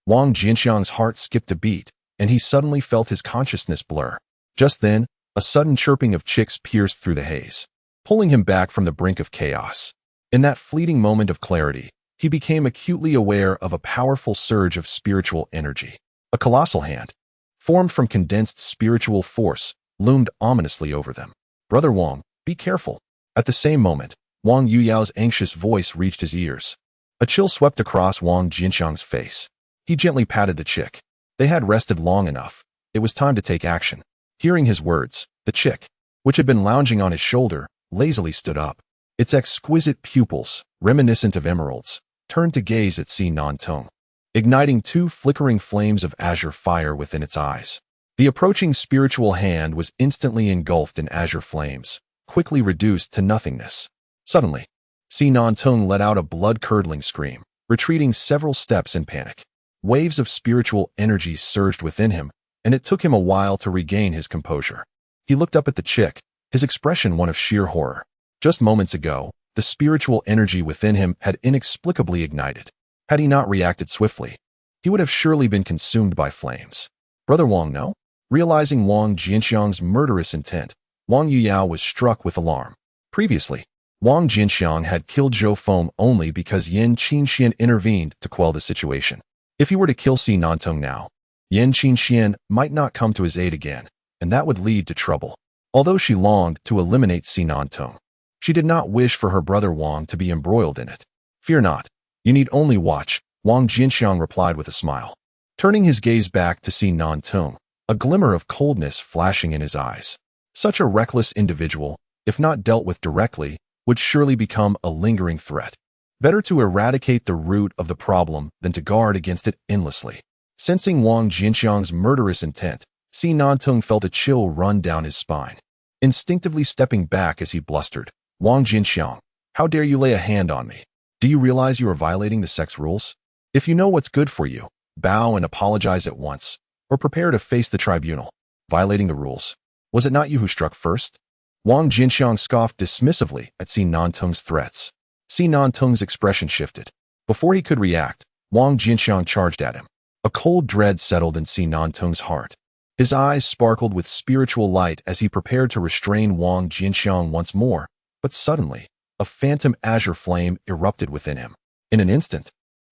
Wang Jianqiang's heart skipped a beat, and he suddenly felt his consciousness blur. Just then, a sudden chirping of chicks pierced through the haze, pulling him back from the brink of chaos. In that fleeting moment of clarity, he became acutely aware of a powerful surge of spiritual energy. A colossal hand, formed from condensed spiritual force, loomed ominously over them. Brother Wang, be careful. At the same moment, Wang Yuyao's anxious voice reached his ears. A chill swept across Wang Jianqiang's face. He gently patted the chick. They had rested long enough. It was time to take action. Hearing his words, the chick, which had been lounging on his shoulder, lazily stood up. Its exquisite pupils, reminiscent of emeralds, turned to gaze at Si Nantung, igniting 2 flickering flames of azure fire within its eyes. The approaching spiritual hand was instantly engulfed in azure flames, quickly reduced to nothingness. Suddenly, Si Nantung let out a blood-curdling scream, retreating several steps in panic. Waves of spiritual energy surged within him, and it took him a while to regain his composure. He looked up at the chick, his expression one of sheer horror. Just moments ago, the spiritual energy within him had inexplicably ignited. Had he not reacted swiftly, he would have surely been consumed by flames. Brother Wang, no? Realizing Wang Jianqiang's murderous intent, Wang Yuyao was struck with alarm. Previously, Wang Jianqiang had killed Zhou Feng only because Yan Qinxian intervened to quell the situation. If he were to kill Si Nantung now, Yan Qinxian might not come to his aid again, and that would lead to trouble. Although she longed to eliminate Si Nantung, she did not wish for her brother Wang to be embroiled in it. Fear not, you need only watch, Wang Jianqiang replied with a smile. Turning his gaze back to Si Nantung, a glimmer of coldness flashing in his eyes. Such a reckless individual, if not dealt with directly, would surely become a lingering threat. Better to eradicate the root of the problem than to guard against it endlessly. Sensing Wang Jianqiang's murderous intent, Si Nantung felt a chill run down his spine. Instinctively stepping back as he blustered, "Wang Jianqiang, how dare you lay a hand on me? Do you realize you are violating the sect's rules? If you know what's good for you, bow and apologize at once, or prepare to face the tribunal." Violating the rules? Was it not you who struck first? Wang Jianqiang scoffed dismissively at Si Nantung's threats. Si Nantung's expression shifted. Before he could react, Wang Jianqiang charged at him. A cold dread settled in Si Nantung's heart. His eyes sparkled with spiritual light as he prepared to restrain Wang Jianqiang once more, but suddenly, a phantom azure flame erupted within him. In an instant,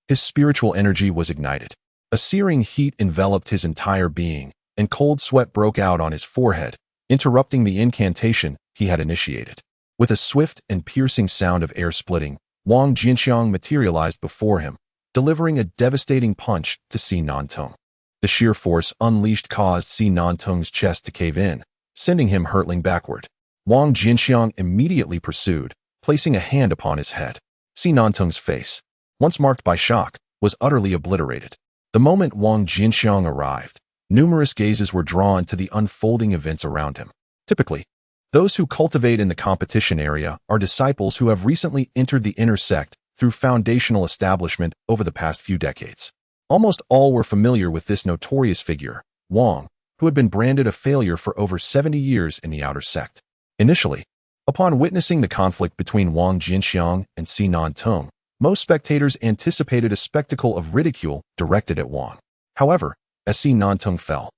his spiritual energy was ignited. A searing heat enveloped his entire being, and cold sweat broke out on his forehead, interrupting the incantation he had initiated. With a swift and piercing sound of air splitting, Wang Jianqiang materialized before him, delivering a devastating punch to Si Nantung. The sheer force unleashed caused Si Nantung's chest to cave in, sending him hurtling backward. Wang Jianqiang immediately pursued, placing a hand upon his head. Si Nantung's face, once marked by shock, was utterly obliterated. The moment Wang Jianqiang arrived, numerous gazes were drawn to the unfolding events around him. Typically, those who cultivate in the competition area are disciples who have recently entered the inner sect through foundational establishment over the past few decades. Almost all were familiar with this notorious figure, Wang, who had been branded a failure for over 70 years in the outer sect. Initially, upon witnessing the conflict between Wang Jianqiang and Si Nantung, most spectators anticipated a spectacle of ridicule directed at Wang. However, as Si Nantung fell,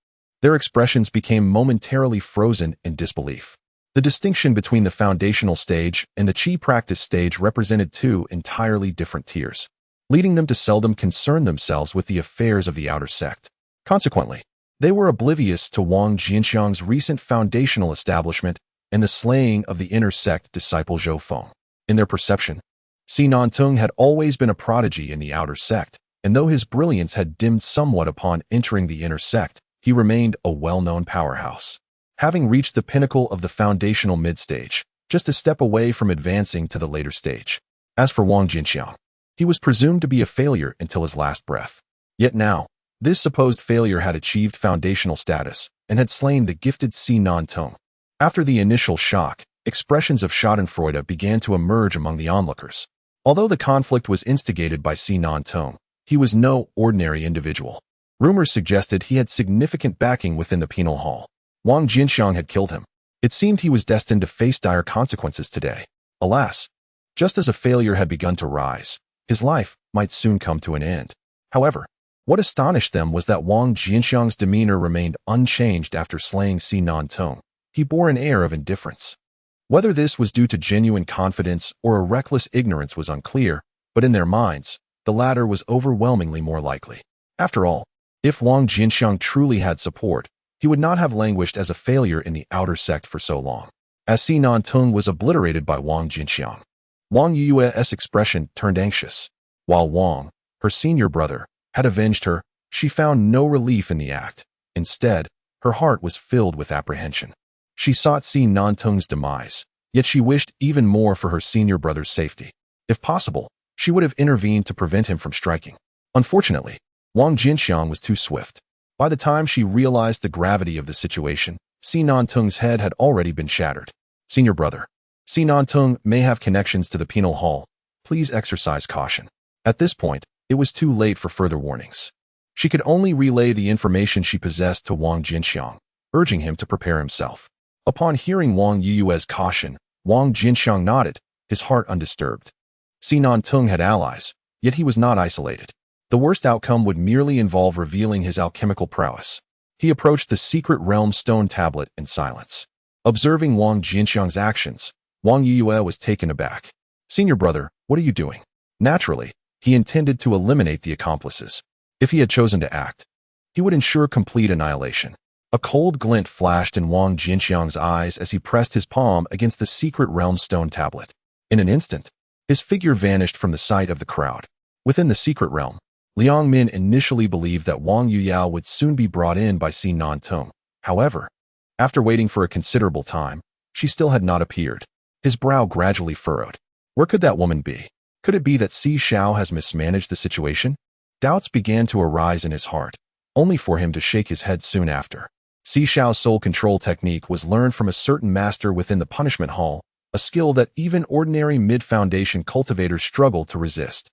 their expressions became momentarily frozen in disbelief. The distinction between the foundational stage and the Qi practice stage represented two entirely different tiers, leading them to seldom concern themselves with the affairs of the outer sect. Consequently, they were oblivious to Wang Jianqiang's recent foundational establishment and the slaying of the inner sect disciple Zhou Feng. In their perception, Si Nantung had always been a prodigy in the outer sect, and though his brilliance had dimmed somewhat upon entering the inner sect, he remained a well-known powerhouse. Having reached the pinnacle of the foundational mid-stage, just a step away from advancing to the later stage. As for Wang Jianqiang, he was presumed to be a failure until his last breath. Yet now, this supposed failure had achieved foundational status and had slain the gifted Si Nantung. After the initial shock, expressions of schadenfreude began to emerge among the onlookers. Although the conflict was instigated by Si Nantung, he was no ordinary individual. Rumors suggested he had significant backing within the penal hall. Wang Jianqiang had killed him. It seemed he was destined to face dire consequences today. Alas, just as a failure had begun to rise, his life might soon come to an end. However, what astonished them was that Wang Jianqiang's demeanor remained unchanged after slaying Si Nantung. He bore an air of indifference. Whether this was due to genuine confidence or a reckless ignorance was unclear, but in their minds, the latter was overwhelmingly more likely. After all, if Wang Jianqiang truly had support, he would not have languished as a failure in the outer sect for so long. As Si Nantung was obliterated by Wang Jianqiang, Wang Yue's expression turned anxious. While Wang, her senior brother, had avenged her, she found no relief in the act. Instead, her heart was filled with apprehension. She sought Si Nantung's demise, yet she wished even more for her senior brother's safety. If possible, she would have intervened to prevent him from striking. Unfortunately, Wang Jianqiang was too swift. By the time she realized the gravity of the situation, Si Nantung's head had already been shattered. Senior brother, Si Nantung may have connections to the penal hall. Please exercise caution. At this point, it was too late for further warnings. She could only relay the information she possessed to Wang Jianqiang, urging him to prepare himself. Upon hearing Wang Yue's caution, Wang Jianqiang nodded, his heart undisturbed. Si Nantung had allies, yet he was not isolated. The worst outcome would merely involve revealing his alchemical prowess. He approached the secret realm stone tablet in silence. Observing Wang Jianqiang's actions, Wang Yue was taken aback. Senior brother, what are you doing? Naturally, he intended to eliminate the accomplices. If he had chosen to act, he would ensure complete annihilation. A cold glint flashed in Wang Jianqiang's eyes as he pressed his palm against the secret realm stone tablet. In an instant, his figure vanished from the sight of the crowd. Within the secret realm, Liang Min initially believed that Wang Yuyao would soon be brought in by Si Nantung. However, after waiting for a considerable time, she still had not appeared. His brow gradually furrowed. Where could that woman be? Could it be that Si Xiao has mismanaged the situation? Doubts began to arise in his heart, only for him to shake his head soon after. Si Xiao's soul control technique was learned from a certain master within the punishment hall, a skill that even ordinary mid-foundation cultivators struggle to resist.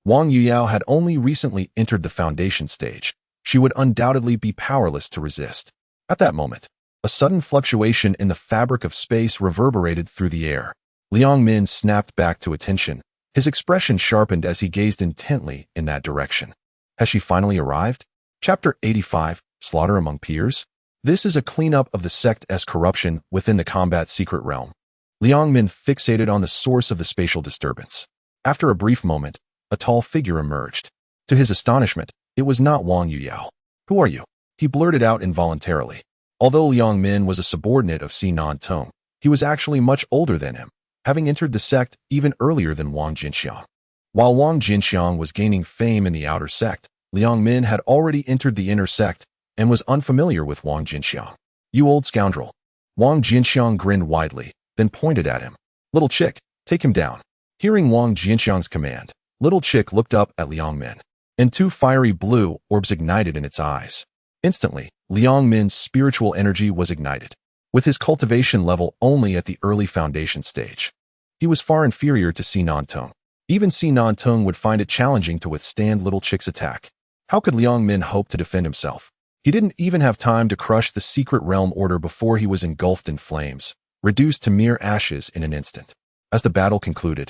Wang Yuyao had only recently entered the foundation stage. She would undoubtedly be powerless to resist. At that moment, a sudden fluctuation in the fabric of space reverberated through the air. Liang Min snapped back to attention. His expression sharpened as he gazed intently in that direction. Has she finally arrived? Chapter 85, Slaughter Among Peers? This is a cleanup of the sect's corruption within the combat secret realm. Liang Min fixated on the source of the spatial disturbance. After a brief moment, a tall figure emerged. To his astonishment, it was not Wang Yuyao. Who are you? He blurted out involuntarily. Although Liang Min was a subordinate of Si Nan-tong, he was actually much older than him, having entered the sect even earlier than Wang Jianqiang. While Wang Jianqiang was gaining fame in the outer sect, Liang Min had already entered the inner sect and was unfamiliar with Wang Jianqiang. You old scoundrel. Wang Jianqiang grinned widely, then pointed at him. Little chick, take him down. Hearing Wang Jianqiang's command, Little Chick looked up at Liang Min, and two fiery blue orbs ignited in its eyes. Instantly, Liang Min's spiritual energy was ignited. With his cultivation level only at the early foundation stage, he was far inferior to Si Nan-tong. Even Si Nan-tong would find it challenging to withstand Little Chick's attack. How could Liang Min hope to defend himself? He didn't even have time to crush the secret realm order before he was engulfed in flames, reduced to mere ashes in an instant. As the battle concluded,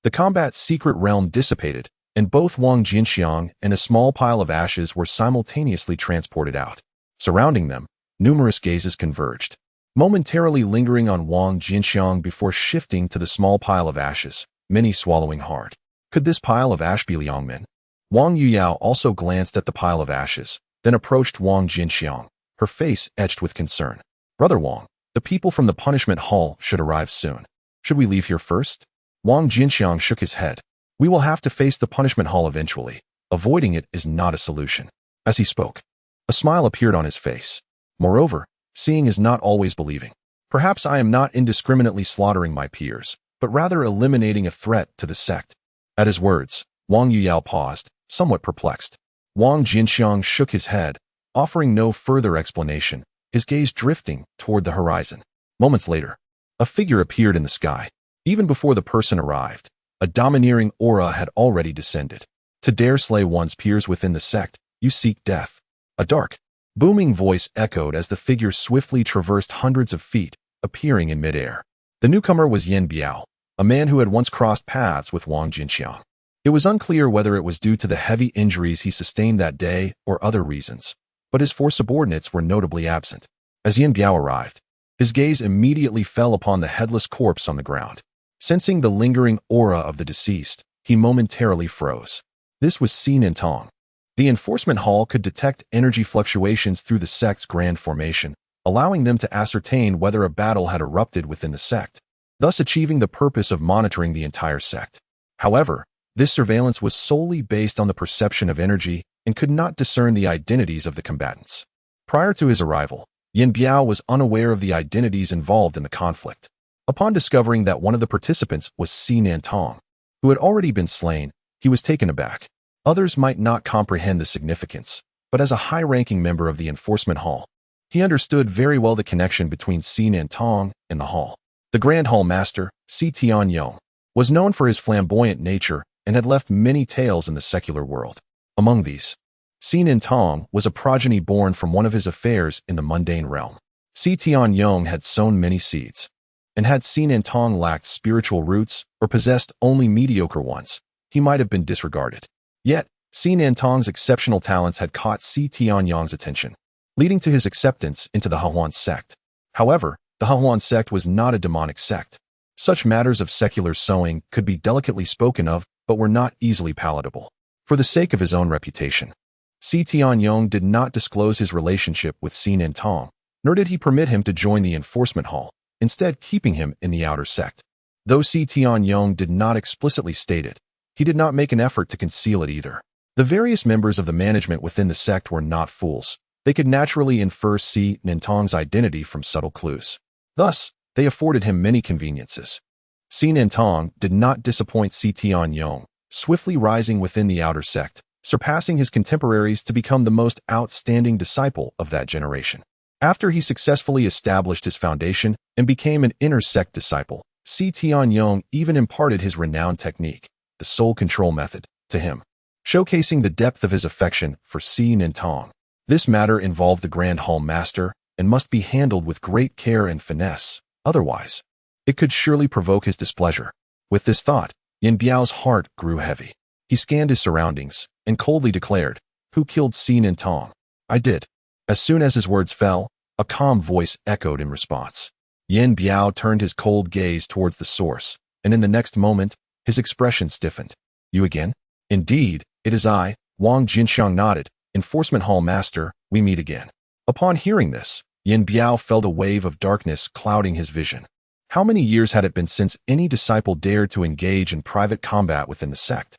the combat secret realm dissipated, and both Wang Jianqiang and a small pile of ashes were simultaneously transported out. Surrounding them, numerous gazes converged, momentarily lingering on Wang Jianqiang before shifting to the small pile of ashes, many swallowing hard. Could this pile of ash be Liang Min? Wang Yuyao also glanced at the pile of ashes, then approached Wang Jianqiang, her face etched with concern. Brother Wang, the people from the punishment hall should arrive soon. Should we leave here first? Wang Jianqiang shook his head. We will have to face the punishment hall eventually. Avoiding it is not a solution. As he spoke, a smile appeared on his face. Moreover, seeing is not always believing. Perhaps I am not indiscriminately slaughtering my peers, but rather eliminating a threat to the sect. At his words, Wang Yuyao paused, somewhat perplexed. Wang Jianqiang shook his head, offering no further explanation, his gaze drifting toward the horizon. Moments later, a figure appeared in the sky. Even before the person arrived, a domineering aura had already descended. To dare slay one's peers within the sect, you seek death. A dark, booming voice echoed as the figure swiftly traversed hundreds of feet, appearing in midair. The newcomer was Yen Biao, a man who had once crossed paths with Wang Jianqiang. It was unclear whether it was due to the heavy injuries he sustained that day or other reasons, but his four subordinates were notably absent. As Yen Biao arrived, his gaze immediately fell upon the headless corpse on the ground. Sensing the lingering aura of the deceased, he momentarily froze. This was Si Nan-tong. The enforcement hall could detect energy fluctuations through the sect's grand formation, allowing them to ascertain whether a battle had erupted within the sect, thus achieving the purpose of monitoring the entire sect. However, this surveillance was solely based on the perception of energy and could not discern the identities of the combatants. Prior to his arrival, Yen Biao was unaware of the identities involved in the conflict. Upon discovering that one of the participants was Si Nan-tong, who had already been slain, he was taken aback. Others might not comprehend the significance, but as a high-ranking member of the enforcement hall, he understood very well the connection between Si Nan-tong and the hall. The Grand Hall Master, Si Tianyong, was known for his flamboyant nature and had left many tales in the secular world. Among these, Si Nan-tong was a progeny born from one of his affairs in the mundane realm. Si Tianyong had sown many seeds, and had Si Nan-tong lacked spiritual roots or possessed only mediocre ones, he might have been disregarded. Yet, Si Nan-tong's exceptional talents had caught Si Tianyong's attention, leading to his acceptance into the Hahuan sect. However, the Hahuan sect was not a demonic sect. Such matters of secular sowing could be delicately spoken of, but were not easily palatable. For the sake of his own reputation, Si Tianyong did not disclose his relationship with Si Nan-tong, nor did he permit him to join the enforcement hall, instead keeping him in the outer sect. Though Si Tianyong did not explicitly state it, he did not make an effort to conceal it either. The various members of the management within the sect were not fools. They could naturally infer Si Nan-tong's identity from subtle clues. Thus, they afforded him many conveniences. Si Nantong did not disappoint Si Tianyong, swiftly rising within the outer sect, surpassing his contemporaries to become the most outstanding disciple of that generation. After he successfully established his foundation and became an inner sect disciple, Si Tianyong even imparted his renowned technique, the soul control method, to him, showcasing the depth of his affection for Si Nantong. This matter involved the Grand Hall Master and must be handled with great care and finesse, otherwise, it could surely provoke his displeasure. With this thought, Yin Biao's heart grew heavy. He scanned his surroundings and coldly declared, "Who killed Si Nantong?" "I did." As soon as his words fell, a calm voice echoed in response. Yin Biao turned his cold gaze towards the source, and in the next moment, his expression stiffened. "You again?" "Indeed, it is I." Wang Jianqiang nodded. "Enforcement Hall Master, we meet again." Upon hearing this, Yin Biao felt a wave of darkness clouding his vision. How many years had it been since any disciple dared to engage in private combat within the sect?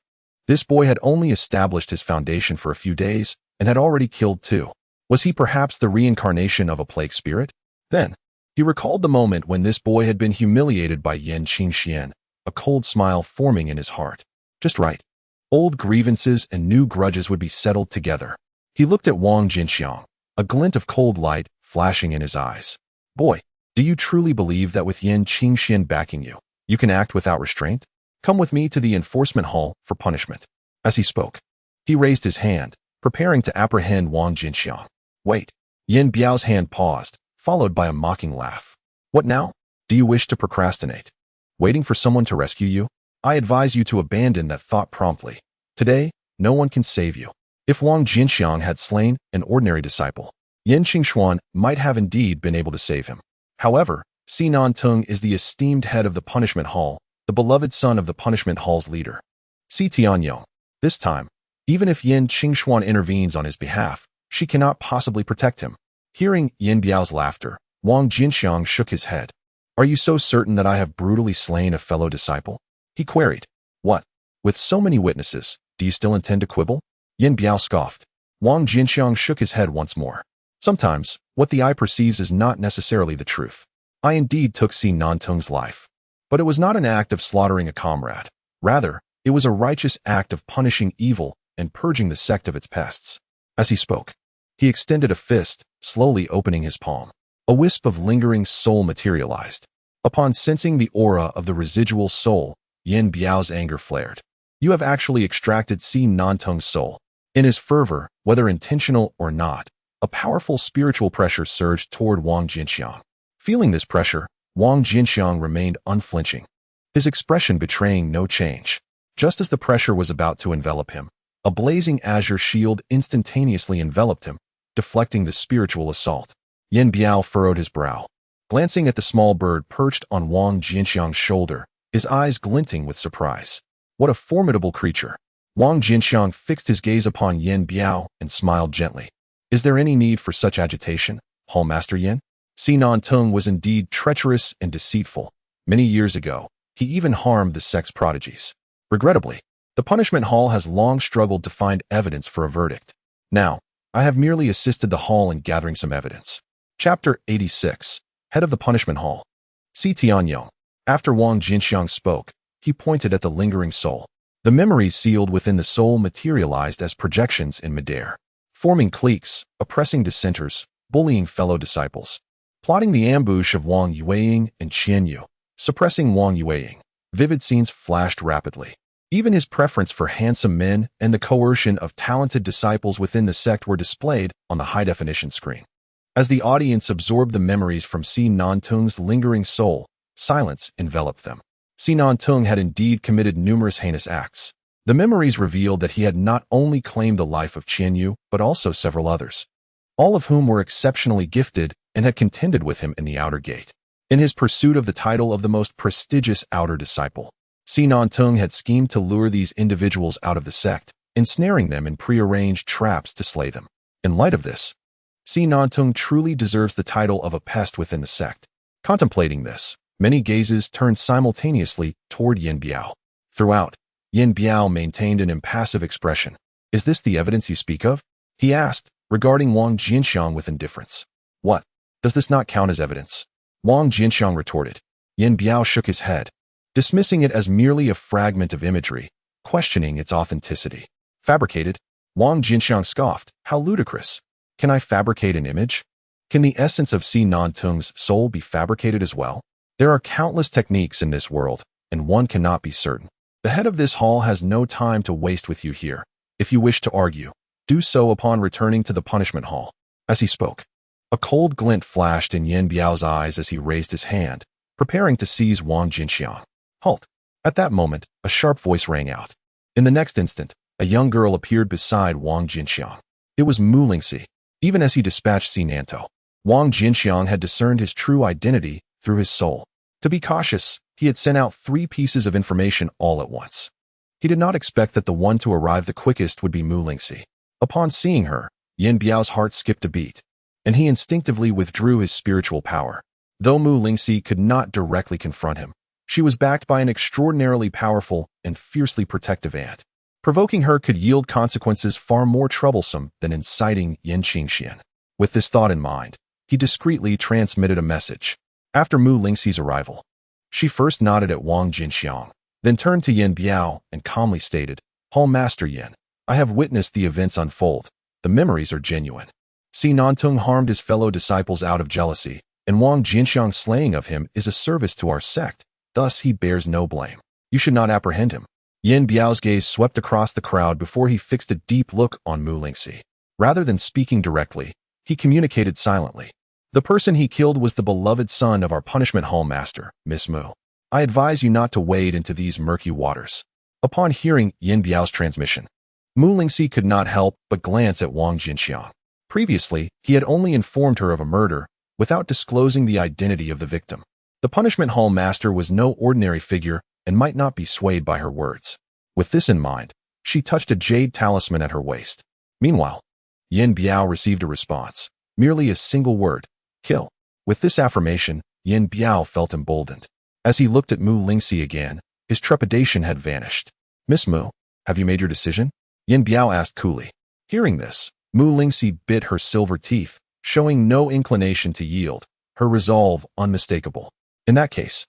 This boy had only established his foundation for a few days and had already killed two. Was he perhaps the reincarnation of a plague spirit? Then, he recalled the moment when this boy had been humiliated by Yan Qingxian, a cold smile forming in his heart. Just right. Old grievances and new grudges would be settled together. He looked at Wang Jianqiang, a glint of cold light flashing in his eyes. "Boy, do you truly believe that with Yan Qingxian backing you, you can act without restraint? Come with me to the enforcement hall for punishment." As he spoke, he raised his hand, preparing to apprehend Wang Jianqiang. "Wait." Yin Biao's hand paused, followed by a mocking laugh. "What now? Do you wish to procrastinate? Waiting for someone to rescue you? I advise you to abandon that thought promptly. Today, no one can save you." If Wang Jianqiang had slain an ordinary disciple, Yin Qingshuan might have indeed been able to save him. However, Si Nantong is the esteemed head of the punishment hall, the beloved son of the punishment hall's leader, Si Tianyong. This time, even if Yin Qingshuan intervenes on his behalf, she cannot possibly protect him. Hearing Yin Biao's laughter, Wang Jianqiang shook his head. "Are you so certain that I have brutally slain a fellow disciple?" he queried. "What? With so many witnesses, do you still intend to quibble?" Yin Biao scoffed. Wang Jianqiang shook his head once more. "Sometimes, what the eye perceives is not necessarily the truth. I indeed took Si Nantong's life. But it was not an act of slaughtering a comrade. Rather, it was a righteous act of punishing evil and purging the sect of its pests." As he spoke, he extended a fist, slowly opening his palm. A wisp of lingering soul materialized. Upon sensing the aura of the residual soul, Yin Biao's anger flared. "You have actually extracted Si Nantong's soul." In his fervor, whether intentional or not, a powerful spiritual pressure surged toward Wang Jianqiang. Feeling this pressure, Wang Jianqiang remained unflinching, his expression betraying no change. Just as the pressure was about to envelop him, a blazing azure shield instantaneously enveloped him, deflecting the spiritual assault. Yin Biao furrowed his brow. Glancing at the small bird perched on Wang Jianqiang's shoulder, his eyes glinting with surprise. What a formidable creature. Wang Jianqiang fixed his gaze upon Yin Biao and smiled gently. "Is there any need for such agitation, Hall Master Yin?" Si Nantong was indeed treacherous and deceitful. Many years ago, he even harmed the sect's prodigies. Regrettably, the punishment hall has long struggled to find evidence for a verdict. Now, I have merely assisted the hall in gathering some evidence. Chapter 86, Head of the Punishment Hall. Si Tianyong. After Wang Jianqiang spoke, he pointed at the lingering soul. The memories sealed within the soul materialized as projections in midair, forming cliques, oppressing dissenters, bullying fellow disciples, plotting the ambush of Wang Yueying and Qianyu, suppressing Wang Yueying. Vivid scenes flashed rapidly. Even his preference for handsome men and the coercion of talented disciples within the sect were displayed on the high-definition screen. As the audience absorbed the memories from Si Nantong's lingering soul, silence enveloped them. Si Nantong had indeed committed numerous heinous acts. The memories revealed that he had not only claimed the life of Qianyu, but also several others, all of whom were exceptionally gifted and had contended with him in the outer gate. In his pursuit of the title of the most prestigious outer disciple, Si Nantong had schemed to lure these individuals out of the sect, ensnaring them in prearranged traps to slay them. In light of this, Si Nantong truly deserves the title of a pest within the sect. Contemplating this, many gazes turned simultaneously toward Yin Biao. Throughout, Yin Biao maintained an impassive expression. "Is this the evidence you speak of?" he asked, regarding Wang Jianqiang with indifference. "What? Does this not count as evidence?" Wang Jianqiang retorted. Yin Biao shook his head. dismissing it as merely a fragment of imagery, questioning its authenticity. Fabricated? Wang Jianqiang scoffed. How ludicrous. Can I fabricate an image? Can the essence of Si Nantung's soul be fabricated as well? There are countless techniques in this world, and one cannot be certain. The head of this hall has no time to waste with you here. If you wish to argue, do so upon returning to the punishment hall. As he spoke, a cold glint flashed in Yan Biao's eyes as he raised his hand, preparing to seize Wang Jianqiang. Halt! At that moment, a sharp voice rang out. In the next instant, a young girl appeared beside Wang Jianqiang. It was Mu Lingxi. Even as he dispatched Si Nanto, Wang Jianqiang had discerned his true identity through his soul. To be cautious, he had sent out 3 pieces of information all at once. He did not expect that the one to arrive the quickest would be Mu Lingxi. Upon seeing her, Yan Biao's heart skipped a beat, and he instinctively withdrew his spiritual power. Though Mu Lingxi could not directly confront him, she was backed by an extraordinarily powerful and fiercely protective aunt. Provoking her could yield consequences far more troublesome than inciting Yan Qingxian. With this thought in mind, he discreetly transmitted a message. After Mu Lingxi's arrival, she first nodded at Wang Jianqiang, then turned to Yan Biao and calmly stated, Hall Master Yan, I have witnessed the events unfold. The memories are genuine. Si Nantung harmed his fellow disciples out of jealousy, and Wang Jianqiang's slaying of him is a service to our sect. Thus he bears no blame. You should not apprehend him. Yan Biao's gaze swept across the crowd before he fixed a deep look on Mu Lingxi. Rather than speaking directly, he communicated silently. The person he killed was the beloved son of our punishment hall master, Miss Mu. I advise you not to wade into these murky waters. Upon hearing Yan Biao's transmission, Mu Lingxi could not help but glance at Wang Jianqiang. Previously, he had only informed her of a murder, without disclosing the identity of the victim. The punishment hall master was no ordinary figure and might not be swayed by her words. With this in mind, she touched a jade talisman at her waist. Meanwhile, Yan Biao received a response, merely a single word, kill. With this affirmation, Yan Biao felt emboldened. As he looked at Mu Lingxi again, his trepidation had vanished. Miss Mu, have you made your decision? Yan Biao asked coolly. Hearing this, Mu Lingxi bit her silver teeth, showing no inclination to yield, her resolve unmistakable. In that case,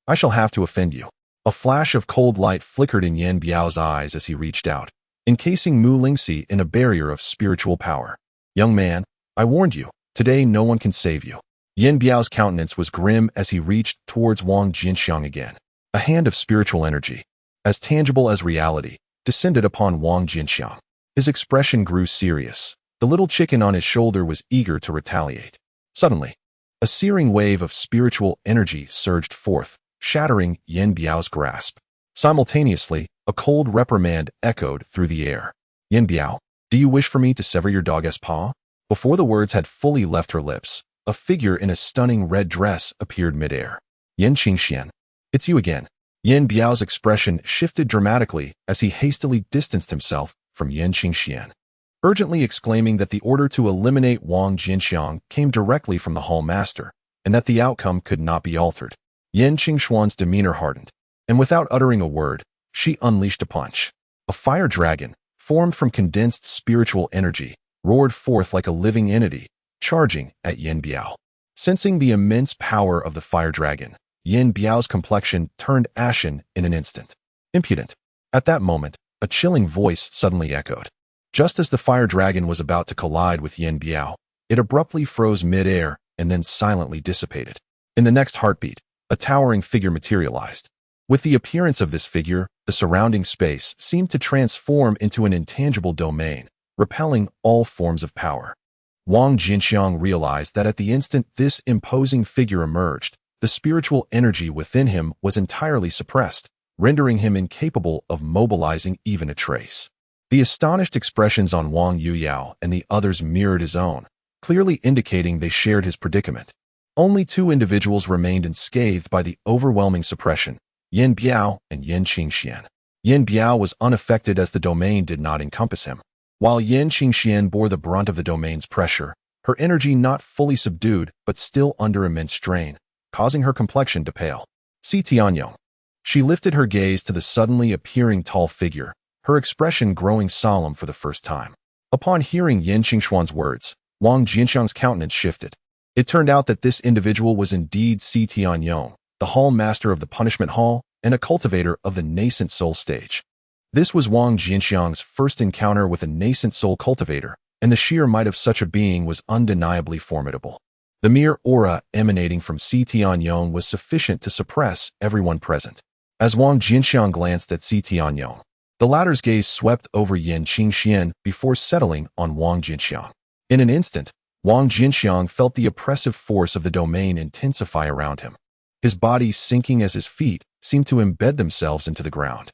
I shall have to offend you. A flash of cold light flickered in Yan Biao's eyes as he reached out, encasing Mu Lingxi in a barrier of spiritual power. Young man, I warned you, today no one can save you. Yan Biao's countenance was grim as he reached towards Wang Jianqiang again. A hand of spiritual energy, as tangible as reality, descended upon Wang Jianqiang. His expression grew serious. The little chicken on his shoulder was eager to retaliate. Suddenly, a searing wave of spiritual energy surged forth, shattering Yan Biao's grasp. Simultaneously, a cold reprimand echoed through the air. Yan Biao, do you wish for me to sever your dog's paw? Before the words had fully left her lips, a figure in a stunning red dress appeared midair. Yan Qingxian, it's you again. Yan Biao's expression shifted dramatically as he hastily distanced himself from Yan Qingxian, urgently exclaiming that the order to eliminate Wang Jianqiang came directly from the hall master, and that the outcome could not be altered. Yan Qingxuan's demeanor hardened, and without uttering a word, she unleashed a punch. A fire dragon, formed from condensed spiritual energy, roared forth like a living entity, charging at Yan Biao. Sensing the immense power of the fire dragon, Yan Biao's complexion turned ashen in an instant. Impudent. At that moment, a chilling voice suddenly echoed. Just as the fire dragon was about to collide with Yan Biao, it abruptly froze mid-air and then silently dissipated. In the next heartbeat, a towering figure materialized. With the appearance of this figure, the surrounding space seemed to transform into an intangible domain, repelling all forms of power. Wang Jianqiang realized that at the instant this imposing figure emerged, the spiritual energy within him was entirely suppressed, rendering him incapable of mobilizing even a trace. The astonished expressions on Wang Yuyao and the others mirrored his own, clearly indicating they shared his predicament. Only 2 individuals remained unscathed by the overwhelming suppression, Yan Biao and Yan Qingxian. Yan Biao was unaffected as the domain did not encompass him, while Yan Qingxian bore the brunt of the domain's pressure, her energy not fully subdued but still under immense strain, causing her complexion to pale. Si Tianyong. She lifted her gaze to the suddenly appearing tall figure, her expression growing solemn for the first time. Upon hearing Yan Qingxuan's words, Wang Jianqiang's countenance shifted. It turned out that this individual was indeed Si Tianyong, the hall master of the punishment hall, and a cultivator of the nascent soul stage. This was Wang Jianqiang's first encounter with a nascent soul cultivator, and the sheer might of such a being was undeniably formidable. The mere aura emanating from Si Tianyong was sufficient to suppress everyone present. As Wang Jianqiang glanced at Si Tianyong, the latter's gaze swept over Yan Qingxian before settling on Wang Jianqiang. In an instant, Wang Jianqiang felt the oppressive force of the domain intensify around him. His body sinking as his feet seemed to embed themselves into the ground.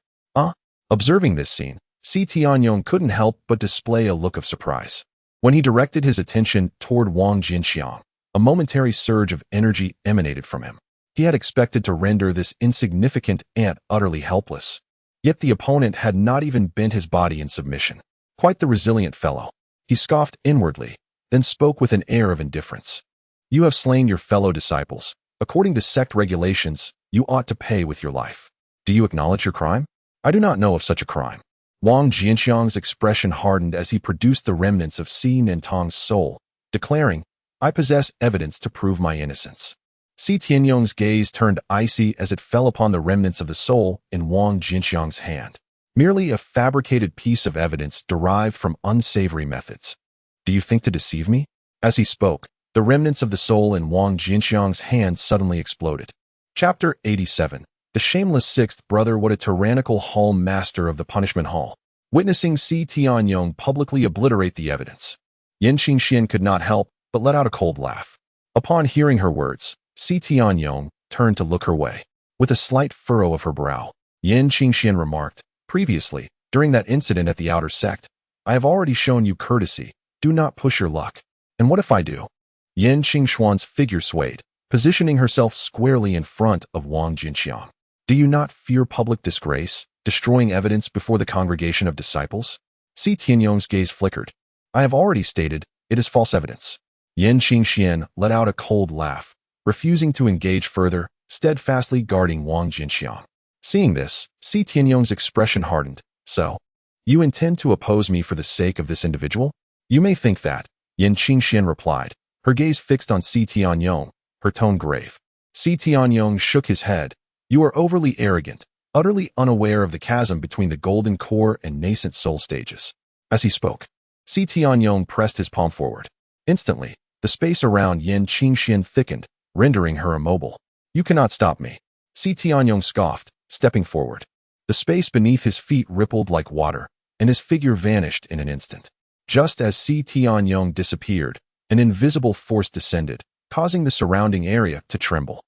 Observing this scene, Si Tianyong couldn't help but display a look of surprise. When he directed his attention toward Wang Jianqiang, a momentary surge of energy emanated from him. He had expected to render this insignificant ant utterly helpless. Yet the opponent had not even bent his body in submission. Quite the resilient fellow. He scoffed inwardly, then spoke with an air of indifference. You have slain your fellow disciples. According to sect regulations, you ought to pay with your life. Do you acknowledge your crime? I do not know of such a crime. Wang Jianqiang's expression hardened as he produced the remnants of Si Nantong's soul, declaring, I possess evidence to prove my innocence. Si Tianyong's gaze turned icy as it fell upon the remnants of the soul in Wang Jianqiang's hand. Merely a fabricated piece of evidence derived from unsavory methods. Do you think to deceive me? As he spoke, the remnants of the soul in Wang Jianqiang's hand suddenly exploded. Chapter 87. The shameless sixth brother. What a tyrannical hall master of the punishment hall. Witnessing Si Tianyong publicly obliterate the evidence, Yan Qingxian could not help but let out a cold laugh. Upon hearing her words, Si Tianyong turned to look her way. With a slight furrow of her brow, Yan Qingxian remarked, Previously, during that incident at the outer sect, I have already shown you courtesy. Do not push your luck. And what if I do? Yan Qingshuan's figure swayed, positioning herself squarely in front of Wang Jianqiang. Do you not fear public disgrace, destroying evidence before the congregation of disciples? Si Tianyong's gaze flickered. I have already stated, it is false evidence. Yan Qingxian let out a cold laugh, refusing to engage further, steadfastly guarding Wang Jianqiang. Seeing this, Si Tianyong's expression hardened. So, you intend to oppose me for the sake of this individual? You may think that, Yan Qingxian replied, her gaze fixed on Si Tianyong, her tone grave. Si Tianyong shook his head. You are overly arrogant, utterly unaware of the chasm between the golden core and nascent soul stages. As he spoke, Si Tianyong pressed his palm forward. Instantly, the space around Yan Qingxian thickened, rendering her immobile. You cannot stop me. Si Tianyong scoffed, stepping forward. The space beneath his feet rippled like water, and his figure vanished in an instant. Just as Si Tianyong disappeared, an invisible force descended, causing the surrounding area to tremble.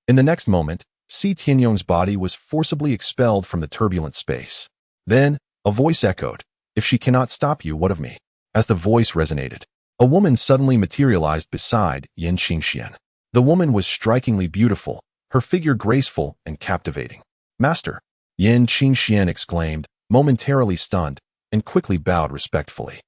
In the next moment, Si Tianyong's body was forcibly expelled from the turbulent space. Then, a voice echoed, If she cannot stop you, what of me? As the voice resonated, a woman suddenly materialized beside Yan Qingxian. The woman was strikingly beautiful, her figure graceful and captivating. Master, Yan Qingxian exclaimed, momentarily stunned, and quickly bowed respectfully.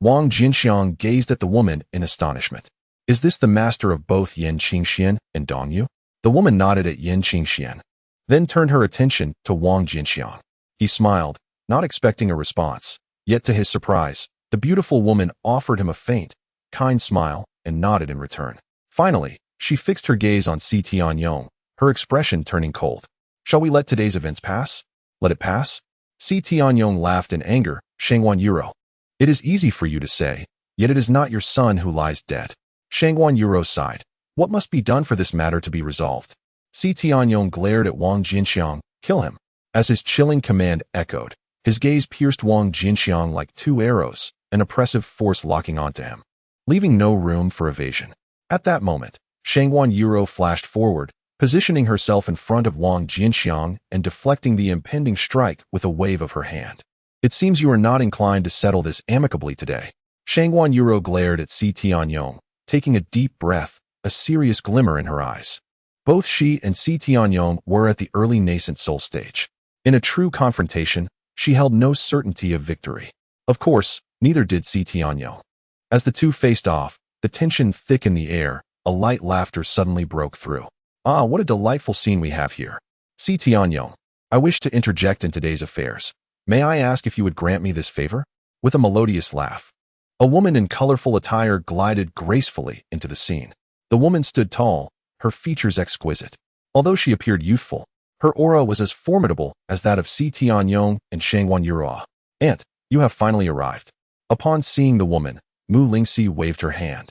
Wang Jianqiang gazed at the woman in astonishment. Is this the master of both Yan Qingxian and Dongyu? The woman nodded at Yan Qingxian, then turned her attention to Wang Jianqiang. He smiled, not expecting a response, yet to his surprise, the beautiful woman offered him a faint, kind smile and nodded in return. Finally, she fixed her gaze on Si Tianyong, her expression turning cold. Shall we let today's events pass? Let it pass? Si Tianyong laughed in anger. Shangguan Yuro. It is easy for you to say, yet it is not your son who lies dead. Shangguan Yuro sighed. What must be done for this matter to be resolved? Si Tianyong glared at Wang Jianqiang. Kill him. As his chilling command echoed, his gaze pierced Wang Jianqiang like two arrows, an oppressive force locking onto him, leaving no room for evasion. At that moment, Shangguan Yuro flashed forward, positioning herself in front of Wang Jianqiang and deflecting the impending strike with a wave of her hand. It seems you are not inclined to settle this amicably today. Shangguan Yuro glared at Si Tianyong, taking a deep breath, a serious glimmer in her eyes. Both she and Si Tianyong were at the early nascent soul stage. In a true confrontation, she held no certainty of victory. Of course, neither did Si Tianyong. As the two faced off, the tension thick in the air, a light laughter suddenly broke through. Ah, what a delightful scene we have here. Si Tianyong, I wish to interject in today's affairs. May I ask if you would grant me this favor? With a melodious laugh, a woman in colorful attire glided gracefully into the scene. The woman stood tall, her features exquisite. Although she appeared youthful, Her aura was as formidable as that of Si Tianyong and Shangwan Yurua. "Aunt, you have finally arrived." Upon seeing the woman, Mu Lingxi waved her hand,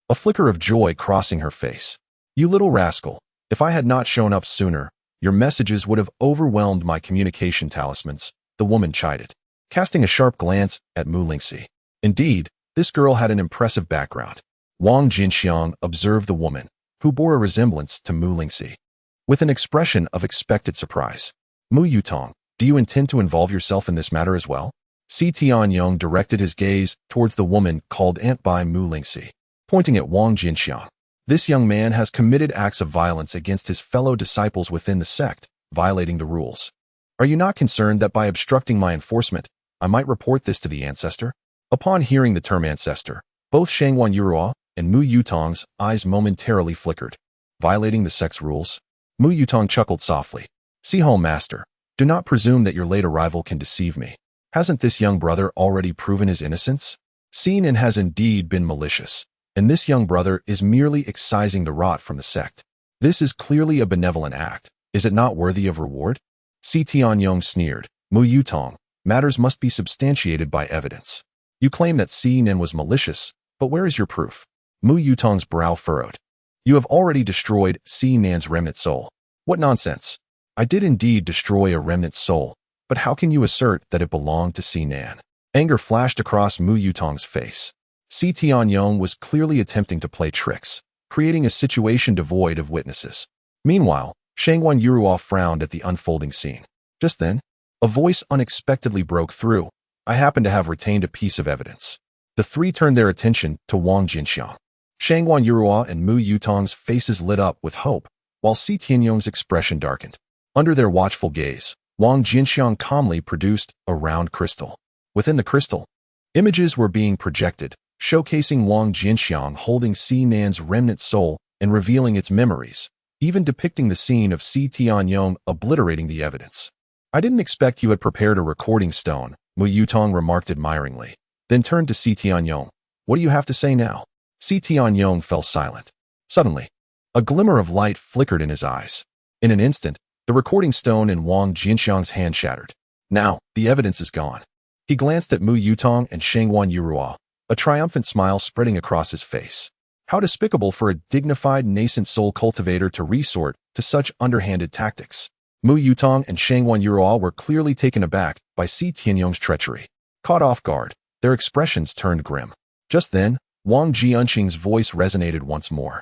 a flicker of joy crossing her face. "You little rascal, if I had not shown up sooner, your messages would have overwhelmed my communication talismans," the woman chided, casting a sharp glance at Mu Lingxi. Indeed, this girl had an impressive background. Wang Jianqiang observed the woman, who bore a resemblance to Mu Lingxi, with an expression of expected surprise. "Mu Yutong, do you intend to involve yourself in this matter as well?" Si Tianyong directed his gaze towards the woman called Aunt by Mu Lingxi, pointing at Wang Jianqiang. "This young man has committed acts of violence against his fellow disciples within the sect, violating the rules. Are you not concerned that by obstructing my enforcement, I might report this to the ancestor?" Upon hearing the term ancestor, both Shangwan Yurua and Mu Yutong's eyes momentarily flickered. "Violating the sect's rules?" Mu Yutong chuckled softly. "See home, master. Do not presume that your late arrival can deceive me. Hasn't this young brother already proven his innocence? Seen and has indeed been malicious, and this young brother is merely excising the rot from the sect. This is clearly a benevolent act. Is it not worthy of reward?" Si Tianyong sneered. "Mu Yutong, matters must be substantiated by evidence. You claim that Si Nen was malicious, but where is your proof?" Mu Yutong's brow furrowed. "You have already destroyed Si Nan's remnant soul." "What nonsense! I did indeed destroy a remnant soul, but how can you assert that it belonged to Si Nan?" Anger flashed across Mu Yutong's face. Si Tianyong was clearly attempting to play tricks, creating a situation devoid of witnesses. Meanwhile, Shangwan Yurua frowned at the unfolding scene. Just then, a voice unexpectedly broke through. "I happen to have retained a piece of evidence." The three turned their attention to Wang Jianqiang. Shangwan Yurua and Mu Yutong's faces lit up with hope, while Si Tianyong's expression darkened. Under their watchful gaze, Wang Jianqiang calmly produced a round crystal. Within the crystal, images were being projected, showcasing Wang Jianqiang holding Si Nan's remnant soul and revealing its memories, even depicting the scene of Si Tianyong obliterating the evidence. "I didn't expect you had prepared a recording stone," Mu Yutong remarked admiringly, then turned to Si Tianyong. "What do you have to say now?" Si Tianyong fell silent. Suddenly, a glimmer of light flickered in his eyes. In an instant, the recording stone in Wang Jianqiang's hand shattered. "Now, the evidence is gone." He glanced at Mu Yutong and Shangwan Yurua, a triumphant smile spreading across his face. How despicable for a dignified nascent soul cultivator to resort to such underhanded tactics. Mu Yutong and Shangwan Yurua were clearly taken aback by Si Tianyong's treachery. Caught off guard, their expressions turned grim. Just then, Wang Jianqiang's voice resonated once more.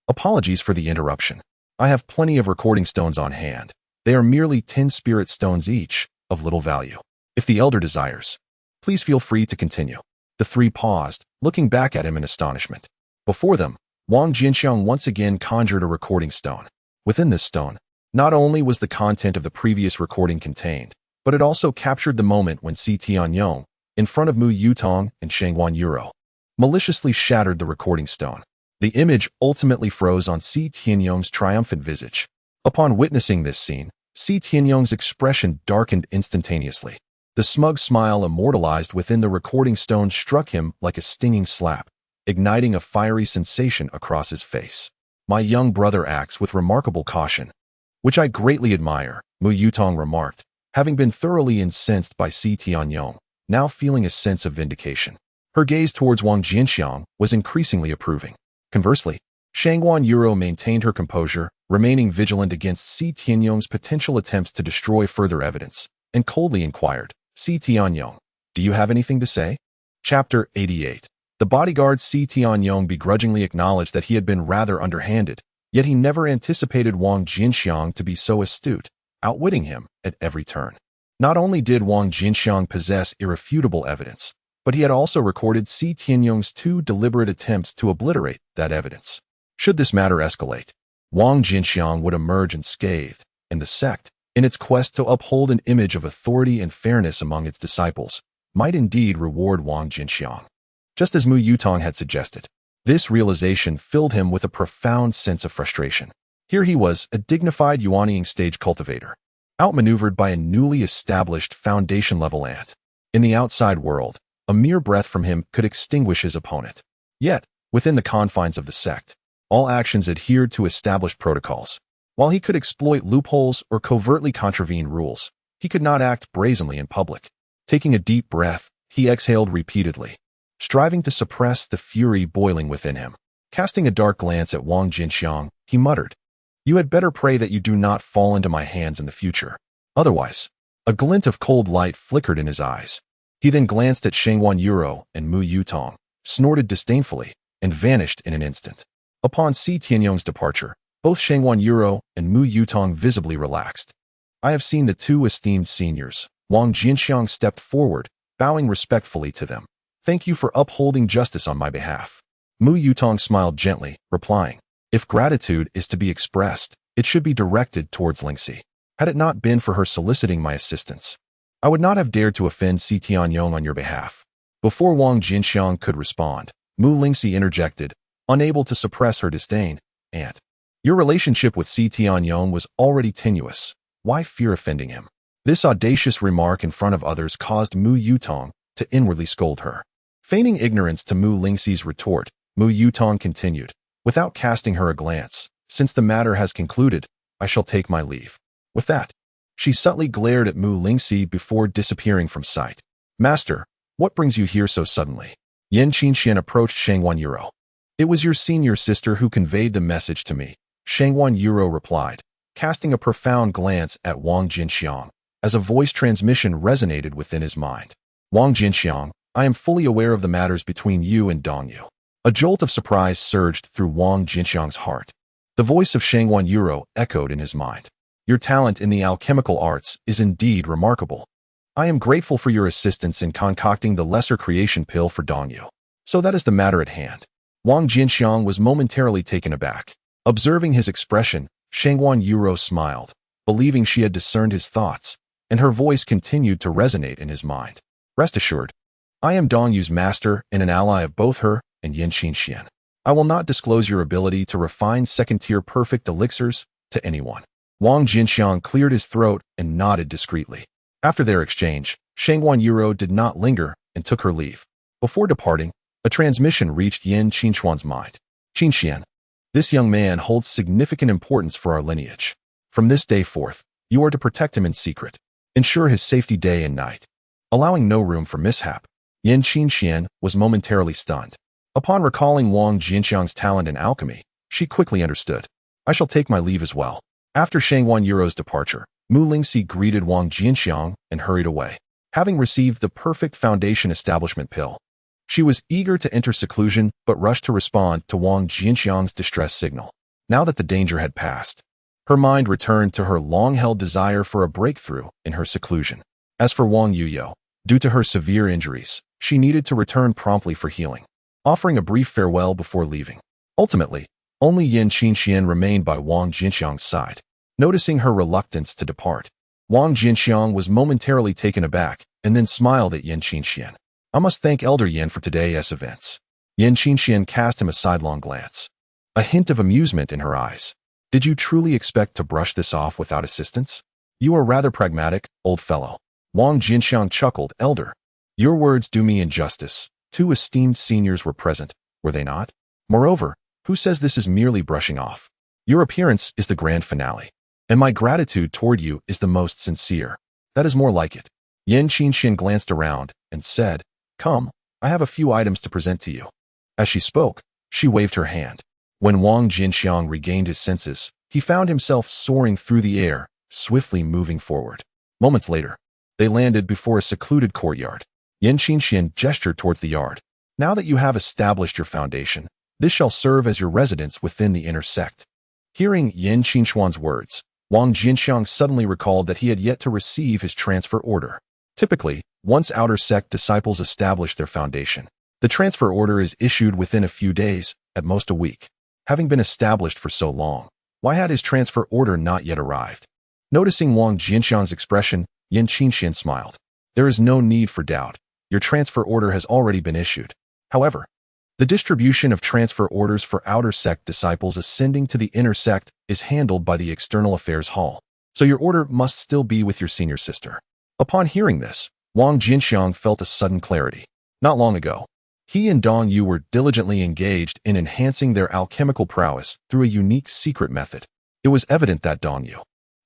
"Apologies for the interruption. I have plenty of recording stones on hand. They are merely 10 spirit stones each, of little value. If the elder desires, please feel free to continue." The three paused, looking back at him in astonishment. Before them, Wang Jianqiang once again conjured a recording stone. Within this stone, not only was the content of the previous recording contained, but it also captured the moment when Si Tianyong, in front of Mu Yutong and Shangwan Yurua, maliciously shattered the recording stone. The image ultimately froze on Si Tianyong's triumphant visage. Upon witnessing this scene, Si Tianyong's expression darkened instantaneously. The smug smile immortalized within the recording stone struck him like a stinging slap, igniting a fiery sensation across his face. "My young brother acts with remarkable caution, which I greatly admire," Mu Yutong remarked, having been thoroughly incensed by Si Tianyong, now feeling a sense of vindication. Her gaze towards Wang Jianqiang was increasingly approving. Conversely, Shangwan Yurua maintained her composure, remaining vigilant against Si Tianyong's potential attempts to destroy further evidence, and coldly inquired, "Si Tianyong, do you have anything to say?" Chapter 88. The bodyguard Si Tianyong begrudgingly acknowledged that he had been rather underhanded, yet he never anticipated Wang Jianqiang to be so astute, outwitting him at every turn. Not only did Wang Jianqiang possess irrefutable evidence, but he had also recorded Si Tianyong's 2 deliberate attempts to obliterate that evidence. Should this matter escalate, Wang Jianqiang would emerge unscathed, and the sect, in its quest to uphold an image of authority and fairness among its disciples, might indeed reward Wang Jianqiang. Just as Mu Yutong had suggested, this realization filled him with a profound sense of frustration. Here he was, a dignified Yuanying stage cultivator, outmaneuvered by a newly established foundation-level ant. In the outside world, a mere breath from him could extinguish his opponent. Yet, within the confines of the sect, all actions adhered to established protocols. While he could exploit loopholes or covertly contravene rules, he could not act brazenly in public. Taking a deep breath, he exhaled repeatedly, striving to suppress the fury boiling within him. Casting a dark glance at Wang Jianqiang, he muttered, "You had better pray that you do not fall into my hands in the future. Otherwise." A glint of cold light flickered in his eyes. He then glanced at Shangwan Yuro and Mu Yutong, snorted disdainfully, and vanished in an instant. Upon Si Tianyong's departure, both Shangwan Yuro and Mu Yutong visibly relaxed. "I have seen the two esteemed seniors." Wang Jianqiang stepped forward, bowing respectfully to them. "Thank you for upholding justice on my behalf." Mu Yutong smiled gently, replying, "If gratitude is to be expressed, it should be directed towards Lingxi. Had it not been for her soliciting my assistance, I would not have dared to offend Si Tianyong on your behalf." Before Wang Jianqiang could respond, Mu Lingxi interjected, unable to suppress her disdain, "Aunt, your relationship with Si Tianyong was already tenuous. Why fear offending him?" This audacious remark in front of others caused Mu Yutong to inwardly scold her. Feigning ignorance to Mu Lingxi's retort, Mu Yutong continued, without casting her a glance, "Since the matter has concluded, I shall take my leave." With that, she subtly glared at Mu Lingxi before disappearing from sight. "Master, what brings you here so suddenly?" Yan Qinxian approached Shangwan Yuro. "It was your senior sister who conveyed the message to me," Shangwan Yuro replied, casting a profound glance at Wang Jianqiang, as a voice transmission resonated within his mind. "Wang Jianqiang, I am fully aware of the matters between you and Dongyu." A jolt of surprise surged through Wang Jianqiang's heart. The voice of Shangwan Yuro echoed in his mind. "Your talent in the alchemical arts is indeed remarkable. I am grateful for your assistance in concocting the lesser creation pill for Dongyu. So that is the matter at hand." Wang Jianqiang was momentarily taken aback. Observing his expression, Shangwan Yuro smiled, believing she had discerned his thoughts, and her voice continued to resonate in his mind. "Rest assured, I am Dongyu's master and an ally of both her and Yan Qinxian. I will not disclose your ability to refine second-tier perfect elixirs to anyone." Wang Jianqiang cleared his throat and nodded discreetly. After their exchange, Shangwan Yuro did not linger and took her leave. Before departing, a transmission reached Yan Qinxian's mind. "Qinxian, this young man holds significant importance for our lineage. From this day forth, you are to protect him in secret. Ensure his safety day and night, allowing no room for mishap." Yan Qinxian was momentarily stunned. Upon recalling Wang Jianqiang's talent in alchemy, she quickly understood. "I shall take my leave as well." After Shangwan Yuro's departure, Mu Lingxi greeted Wang Jianqiang and hurried away. Having received the perfect foundation establishment pill, she was eager to enter seclusion but rushed to respond to Wang Jianqiang's distress signal. Now that the danger had passed, her mind returned to her long-held desire for a breakthrough in her seclusion. As for Wang Yuyo, due to her severe injuries, she needed to return promptly for healing, offering a brief farewell before leaving. Ultimately, only Yan Qinxian remained by Wang Jianqiang's side. Noticing her reluctance to depart, Wang Jianqiang was momentarily taken aback and then smiled at Yan Qinxian. "I must thank Elder Yan for today's events." Yan Qinxian cast him a sidelong glance, a hint of amusement in her eyes. "Did you truly expect to brush this off without assistance? You are rather pragmatic, old fellow." Wang Jianqiang chuckled. "Elder, your words do me injustice. Two esteemed seniors were present, were they not? Moreover, who says this is merely brushing off? Your appearance is the grand finale, and my gratitude toward you is the most sincere. That is more like it." Yan Qinxian glanced around and said, "Come, I have a few items to present to you." As she spoke, she waved her hand. When Wang Jianqiang regained his senses, he found himself soaring through the air, swiftly moving forward. Moments later, they landed before a secluded courtyard. Yan Qinxian gestured towards the yard. "Now that you have established your foundation, this shall serve as your residence within the inner sect." Hearing Yan Qinxian's words, Wang Jianqiang suddenly recalled that he had yet to receive his transfer order. Typically, once outer sect disciples establish their foundation, the transfer order is issued within a few days, at most a week. Having been established for so long, why had his transfer order not yet arrived? Noticing Wang Jianqiang's expression, Yan Qinxian smiled. "There is no need for doubt. Your transfer order has already been issued. However, the distribution of transfer orders for outer sect disciples ascending to the inner sect is handled by the External Affairs Hall, so your order must still be with your senior sister." Upon hearing this, Wang Jianqiang felt a sudden clarity. Not long ago, he and Dong Yu were diligently engaged in enhancing their alchemical prowess through a unique secret method. It was evident that Dong Yu,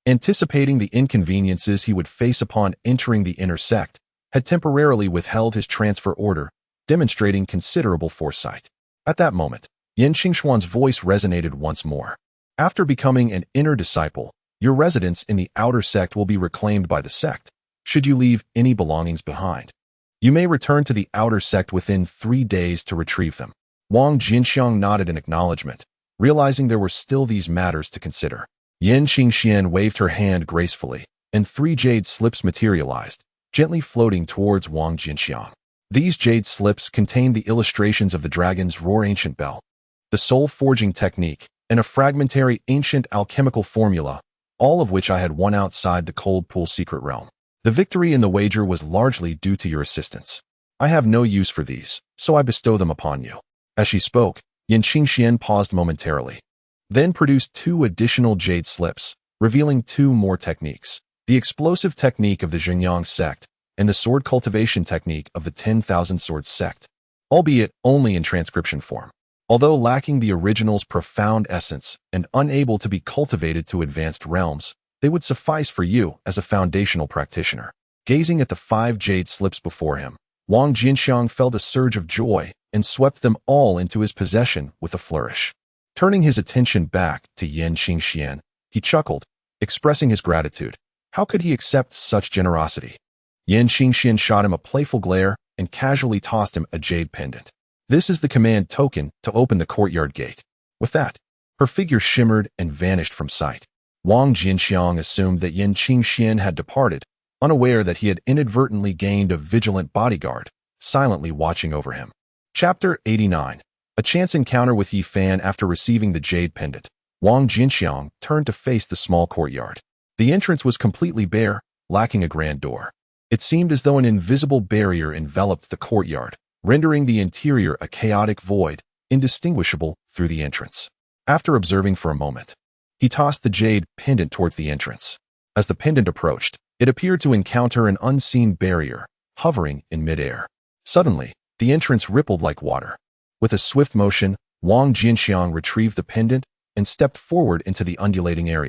anticipating the inconveniences he would face upon entering the inner sect, had temporarily withheld his transfer order, demonstrating considerable foresight. At that moment, Yan Qingshuan's voice resonated once more. After becoming an inner disciple, your residence in the outer sect will be reclaimed by the sect, should you leave any belongings behind. You may return to the outer sect within 3 days to retrieve them. Wang Jianqiang nodded in acknowledgement, realizing there were still these matters to consider. Yan Qingxian waved her hand gracefully, and 3 jade slips materialized, gently floating towards Wang Jianqiang. These jade slips contained the illustrations of the dragon's roar ancient bell, the soul forging technique, and a fragmentary ancient alchemical formula, all of which I had won outside the cold pool secret realm. The victory in the wager was largely due to your assistance. I have no use for these, so I bestow them upon you. As she spoke, Yan Qingxian paused momentarily, then produced 2 additional jade slips, revealing 2 more techniques: the explosive technique of the Joy Union Sect and the sword cultivation technique of the 10,000 Swords Sect, albeit only in transcription form. Although lacking the original's profound essence and unable to be cultivated to advanced realms, they would suffice for you as a foundational practitioner. Gazing at the 5 jade slips before him, Wang Jianqiang felt a surge of joy and swept them all into his possession with a flourish. Turning his attention back to Yan Qingxian, he chuckled, expressing his gratitude. How could he accept such generosity? Yan Qingxian shot him a playful glare and casually tossed him a jade pendant. This is the command token to open the courtyard gate. With that, her figure shimmered and vanished from sight. Wang Jianqiang assumed that Yan Qingxian had departed, unaware that he had inadvertently gained a vigilant bodyguard, silently watching over him. Chapter 89. A chance encounter with Yi Fan. After receiving the jade pendant, Wang Jianqiang turned to face the small courtyard. The entrance was completely bare, lacking a grand door. It seemed as though an invisible barrier enveloped the courtyard, rendering the interior a chaotic void, indistinguishable through the entrance. After observing for a moment, he tossed the jade pendant towards the entrance. As the pendant approached, it appeared to encounter an unseen barrier, hovering in midair. Suddenly, the entrance rippled like water. With a swift motion, Wang Jianqiang retrieved the pendant and stepped forward into the undulating area.